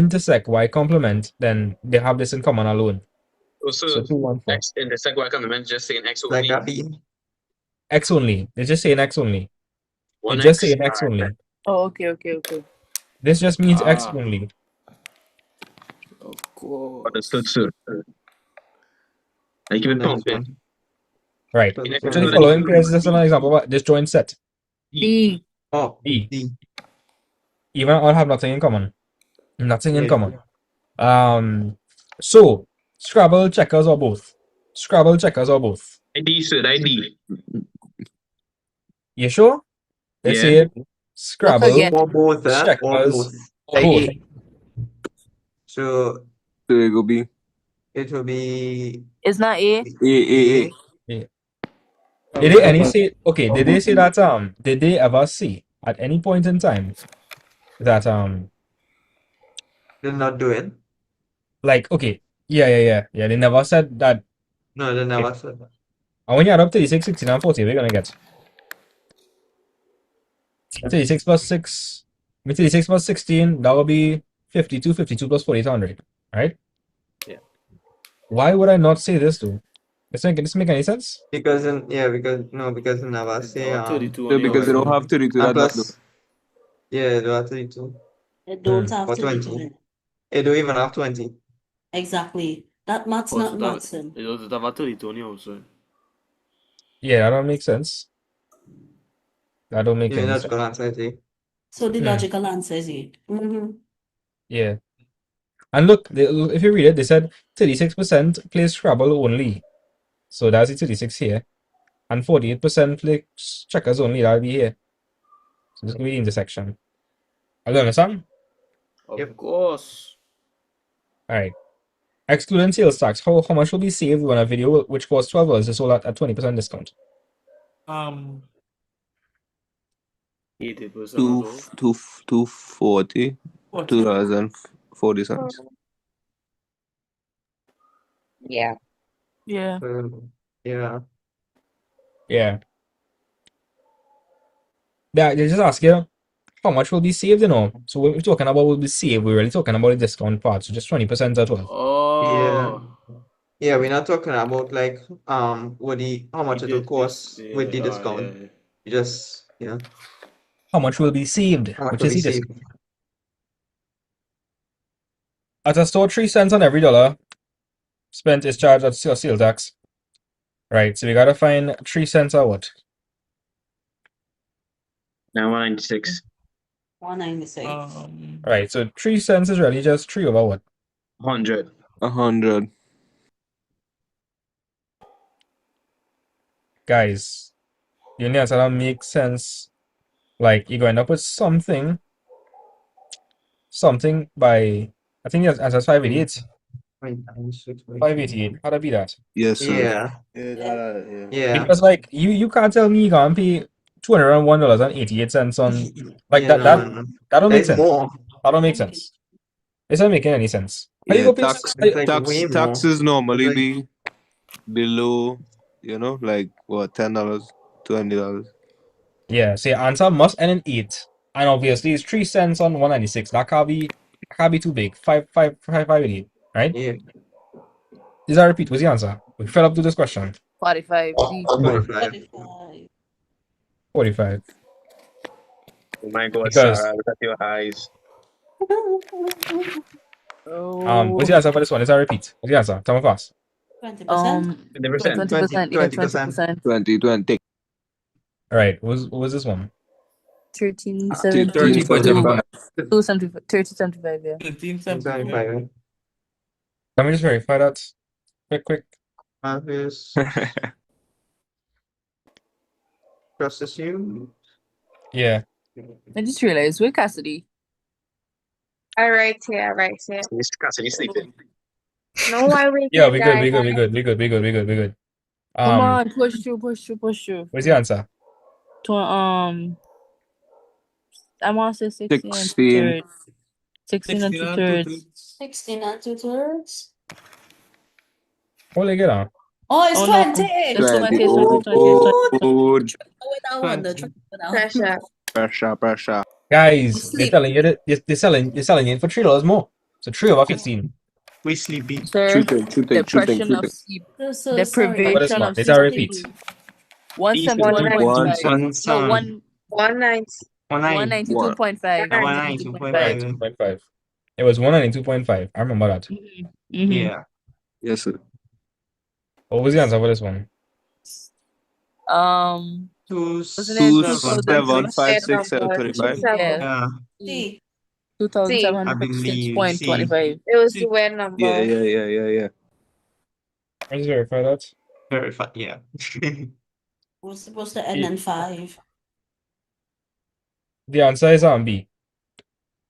intersect y complement, then they have this in common alone. Also, So 2, 1, 4. X intersect Y complement just saying X Like only. that. X only. They're just saying X only. They're One just X. saying X only. Oh, okay. This just means X Ah, only. of course. Understood, sir. I keep it Next pumping. one. Right. So Next Which of the one. following pairs is just an example of disjoint set? D. Oh, D. D. Even all have nothing in common. Nothing in Yeah. common. So Scrabble, checkers, or both? Scrabble, checkers, or both? ID, sir. ID. You sure? Let's Yeah. say it. Look Scrabble, again. Or both, or checkers, both. or both. So So it will be it will be It's not A. A. Yeah. Did they any say okay? Did they say that did they ever see at any point in time that Did not do it. like okay yeah they never said that. No, they never said that. And when you add up 36, 16, and 40, we're gonna get 36 plus 6. I mean, 36 plus 16, that would be 52. 52 plus 4800, right? Yeah. Why would I not say this though? Does this make any sense? Because because they never say 32 So because they don't have 32 and that much. plus yeah, they have 32. It don't have Or to be 20. It don't even have 20. exactly. That math's Oh, not so maths. it was about 32 on your side. Yeah, that don't make sense. That don't make Yeah, any that's sense. good answer, I think. So the logical answer is A. Yeah. And look, if you read it, they said 36% play Scrabble only. So that's the 36 here. And 48% play checkers only. That'll be here. So this will be the intersection. Are you understand? Of course. Alright. Excluding sales tax, how much will be saved when a video which costs $12 is sold at 20% discount? 80% Two, or so. 240, $2.40. Yeah. Yeah. Yeah. Yeah. They just ask you how much will be saved, you know. So when we're talking about will be saved, we're really talking about the discount part. So just 20% at 12. Oh. Yeah, we're not talking about like how much it will cost with the discount. Yeah. Just How much will be saved, how much which will is be the saved. discount. At a store, 3 cents on every dollar spent is charged at sales tax. Right, so we gotta find 3 cents or what? Now 196. 196. Right, so 3 cents is really just 3 over what? 100. 100. Guys, the only answer that makes sense. Like, you're going up with something by, I think that's answer 588. 588. How'd I be that? Yes, sir. Yeah. Because like you can't tell me you gonna pay $201.88 on like Yeah, that don't make it's sense. more. That don't make sense. It's not making any sense. How you Yeah, go pay taxes normally be below, like what, $10, $20. Yeah, so your answer must end in 8. And obviously it's 3 cents on 196. That can't be too big. 588, right? Yeah. Is that repeat? What's the answer? We fell up to this question. 45 D. 45. 45. Oh my God, Because Sarah, look at your eyes. what's the answer for this one? Is that repeat? What's the answer? Tell me fast. 20%? 20%. Yeah, 20%. 20. All right. What was this one? 1370. 30.75. 3075, yeah. 1375. Let me just verify that. Quick. Obvious. Process you. Yeah. I just realized we're Cassidy. All right here. Cassidy sleeping. No, I wait Yeah, here, we guys. good. Come on, push through. What's the answer? I want to say 16 and 16. 2/3. 16 and 2/3. 16 and 2/3. What they get on? Oh, it's Oh, 20. no. It's 20. Good. With that one, the trick with that one. Pressure. Pressure. Guys, they're Sleep. telling you that they're selling it for $3 more. So 3 over 15. We sleepy. Sir, Shooting. depression of sleep. So sorry. How about this Deprivation one? of Did I sleep. repeat? 172.5. No, 192.5. 192.5. 192.5. It was 192.5. I remember that. Yeah. Yes, sir. What was the answer for this one? Wasn't it 2756 25. Yeah. C. 2756.25. It was the weird number. Yeah. Let's verify that. Verify, yeah. What's supposed to end in 5? The answer is B.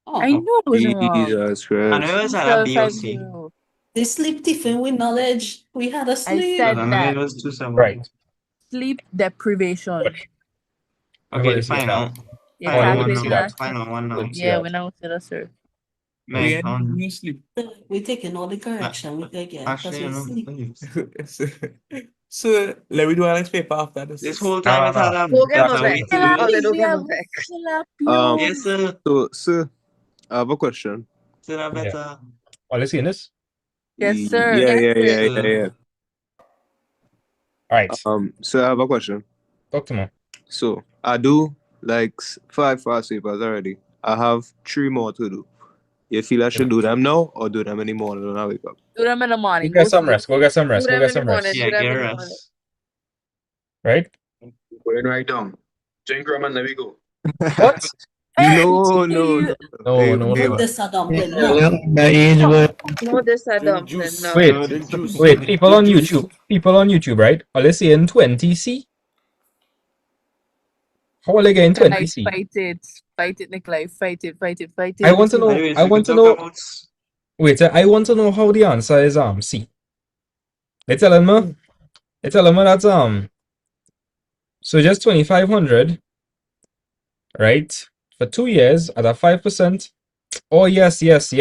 Oh. I know it wasn't wrong. Jesus Christ. I know it was a B or C. 2750. They sleep tiffin with knowledge. We had a I sleep. said I know that. it was 27. Right. Sleep deprivation. Okay, the final. Yeah, Final one calculation now. and Final one now. yeah, we now see that, sir. Meg, We taking all the correction we could get because actually, we no. sleep. So let me do our next paper after this. This whole time it had a Go get that's my a way vex. to Oh, they lose. don't get my vex. Yes, sir. So, sir, I have a question. Sir, I better. Oh, let's see in this. Yes, sir. Yeah. All right. So I have a question. Talk to me. So I do like 5 fast papers already. I have 3 more to do. You feel I should do them now or do them in the morning when I wake up? Do them in the morning. Go get some rest. Go get some rest. Do Go them get in the some morning. rest. Do Yeah, them get in the rest. morning. Right? Going right down. Drink rum and let me go. What? No. Put this a dumpling. No. No, this a dumpling. No. Wait. People on YouTube, right? Are they saying 20C? How are they getting Guys, 20C? fight it, Nikolai. Fight it. I want to know. Wait, I want to know how the answer is C. They telling me that so just 2,500, right? For 2 years at a 5%. Oh yes. It's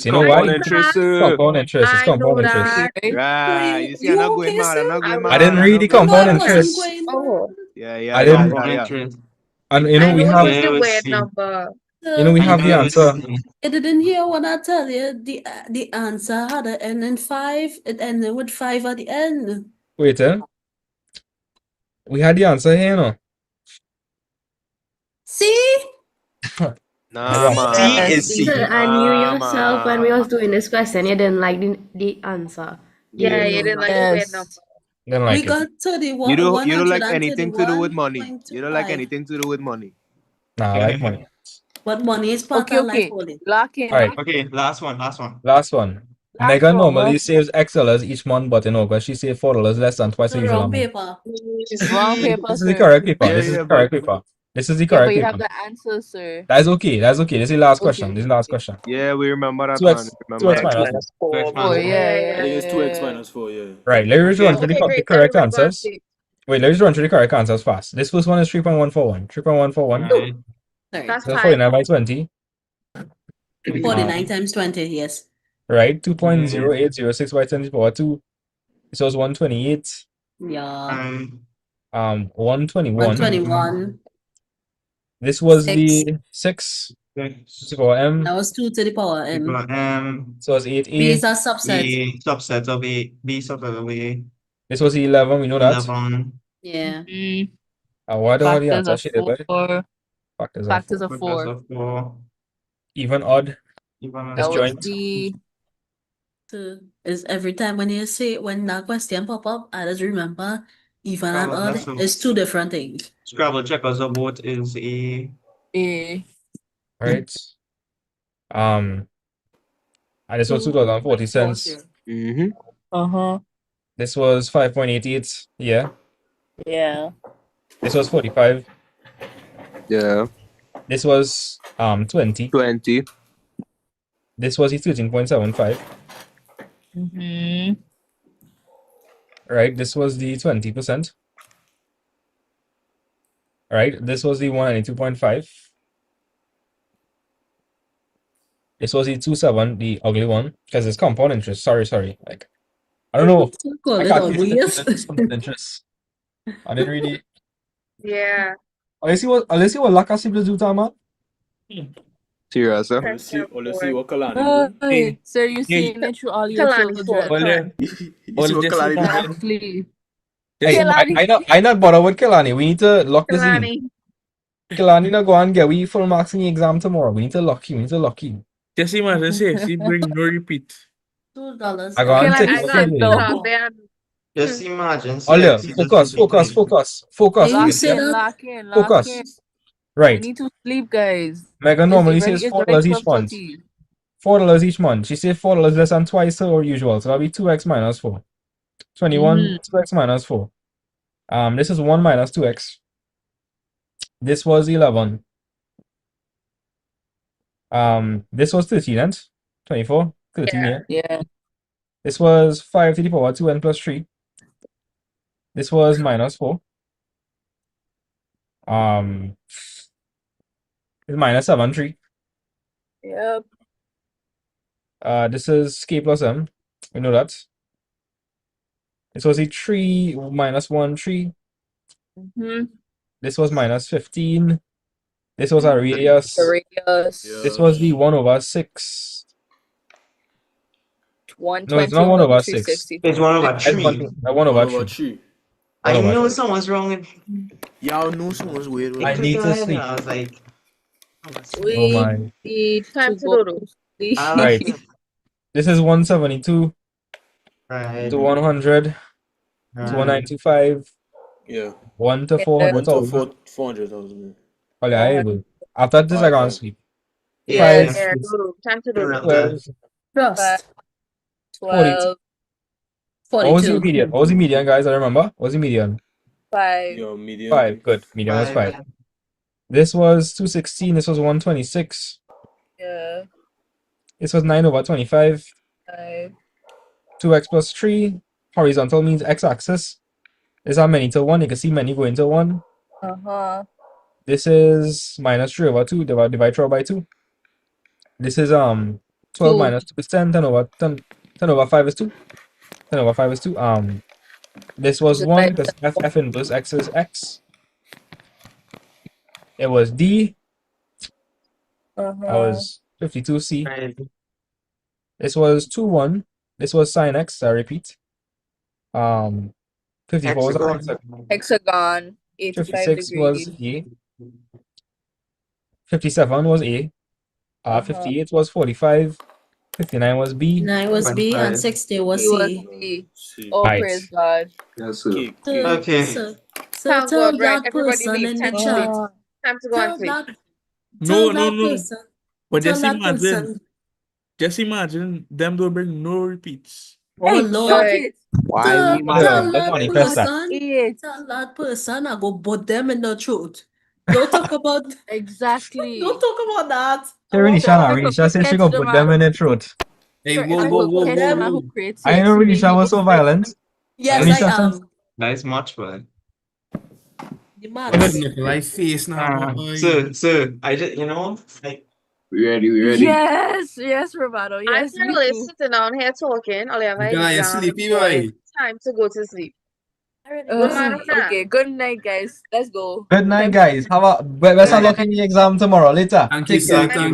You know why? compound interest, sir. Compound interest. It's I know compound interest. that. Right. You see, I'm not going mad. I didn't read the compound interest. Oh, I didn't. And you know I we know it have. was the weird number. You know we have the answer. You didn't hear what I tell you. The answer had an end in 5. It ended with 5 at the end. Wait, we had the answer here, no? See? Nah, man. Sir, and you yourself, when we was doing this question, you didn't like the answer. Yeah, you didn't like the weird number. Didn't like We it. got 31. You don't like anything to do with money. You don't like anything to do with money. Nah, I like money. But money is part of life only. Lock in. All right. Okay, last one. Last one. Megan normally saves $X each month, but in August she saved $4 less than twice the usual Wrong amount. paper. Wrong paper, This is the sir. correct paper. This is the correct paper. This is the Yeah, correct but you paper. have the answer, sir. That's okay. This is the last question. This is the last question. Yeah, we remember that 2x, one. 2x minus. Oh, yeah. I think it's 2x minus 4, yeah. Right, let me just run through Okay, the great. correct Everybody go and answers. sleep. Wait, let's run through the correct answers fast. This first one is 3.141. 3.141. That's So fine. 49 by 20. 49 times 20, yes. Right, 2.0806 by 10 to the power 2. This was 128. Yeah. 121. 121. This was 6. the 6 to the power M. That was 2 to the power M. So it's 8A. B is a subset. B subset of A. B subset of A. This was 11. We know that. 11. Yeah. What are the Factors answers of she did, right? 4. Factors of 4. Even odd. Even This That was joint. the... So is every time when that question pop up, I just remember even and Scrabble, odd that's all. is 2 different things. Scrabble checkers of both is A. Right. And this was 2040 cents. Uh-huh. This was 5.88. Yeah. Yeah. This was 45. Yeah. This was 20. 20. This was 13.75. Mm-hmm. Right. This was the 20%. Right. This was the 192.5. This was the 27, the ugly one, because it's compound interest. Sorry. Like, I don't know. Call I it can't ugly, use yes. compound interest. I didn't really. Yeah. Unless you want Laka Siblings do, man. Serious, huh? Let's see what Kalani doing. Hey, sir, you Yeah, seeing it through all your Kalani four. children. You see what just Kalani doing? Exactly. Hey, Kelani. I not bother with Kelani. We need to lock this in. Kalani. Kelani not go and get we full marks in the exam tomorrow. We need to lock you. We need to lock you. Just imagine CSE bring no repeat. $2. I go and take I what got you put doing. out there. Just imagine Olia, CSE just focus, focus, focus, focus, Hey, you please. say Yeah? that? Lock in. Focus. We Right. need to sleep, guys. Megan It's normally already, says it's $4 already each month. 12:30. $4 each month. She said $4 less than twice her usual. So that'll be 2x minus 4. 21, 2x minus 4. This is 1 minus 2x. This was 11. This was 13, and 24, 13, yeah. Yeah. This was 5 to the power 2n plus 3. This was minus 4. It's minus 7, 3. Yep. This is k plus m. We know that. This was a 3 minus 1, 3. This was minus 15. This was a radius. The radius. This was the 1 over 6. No, it's 120 not 1 over over 6. 360. It's 1 over It's 3. 1 over 3. I 1 over know 3. someone's wrong with Y'all know someone's weird. I need to sleep. I was like, Oh my. need Time to to go dodo. to sleep. Right. This is 172 right. to 100 to 1925. Yeah. 1 to Yeah. 400,000. 400,000. Oh, yeah, I will. After this, I can't sleep. Yeah. 5, Yeah, dodo. Time to dodo. 12, Trust. 42. 12, What was the 42. median? What was the median, guys? I remember. What was the median? 5. Your medium. 5. Good. Median was 5. This was 216. This was 126. Yeah. This was 9 over 25. 5. 2x plus 3. Horizontal means x-axis. Is how many to 1? You can see many going to 1. This is minus 3 over 2. Divide 12 by 2. This is 12 minus 2 is 10. 10 over 5 is 2. 10 over 5 is 2. This was 1 because f inverse x is x. It was D. I was 52C. This was 2, 1. This was sine x, I repeat. 54 was a Hexagon. 85 56 was degrees. A. 57 was A. 58 was 45. 59 was B. 9 was B and 60 was C. Oh, Right. praise God. Yes, sir. Okay. So Thank tell God, right? that Everybody person leave. in the Time to chat. sleep. Time to go and Tell sleep. that, No, tell no, that no. person. But Tell just that imagine. person. Just imagine them don't bring no repeats. Oh Hey, Lord. shut it. Why Tell, me, man? tell Let's that manifest that. person. Tell that person I go put them in the throat. Don't talk about Exactly. don't talk about that. Renisha said she gonna put them in the throat. Hey, Sir, whoa, if I whoa, could whoa, catch whoa, the man who whoa. creates I know CSE, Renisha was so violent. Yes, Renisha I said, am. That is much fun. The What maths. is Nikolai face now, boy? So I just like We ready. Yes, Roberto. I'm Yes, me finally too. sitting down here talking. All you have Nikolai, you exam sleepy, boy. boy? Time to go to sleep. Good man on that. Okay, good night, guys. Let's go. good night, Time- guys. Have a best of luck in the exam tomorrow. Later. Thank you, Take care. sir. Thank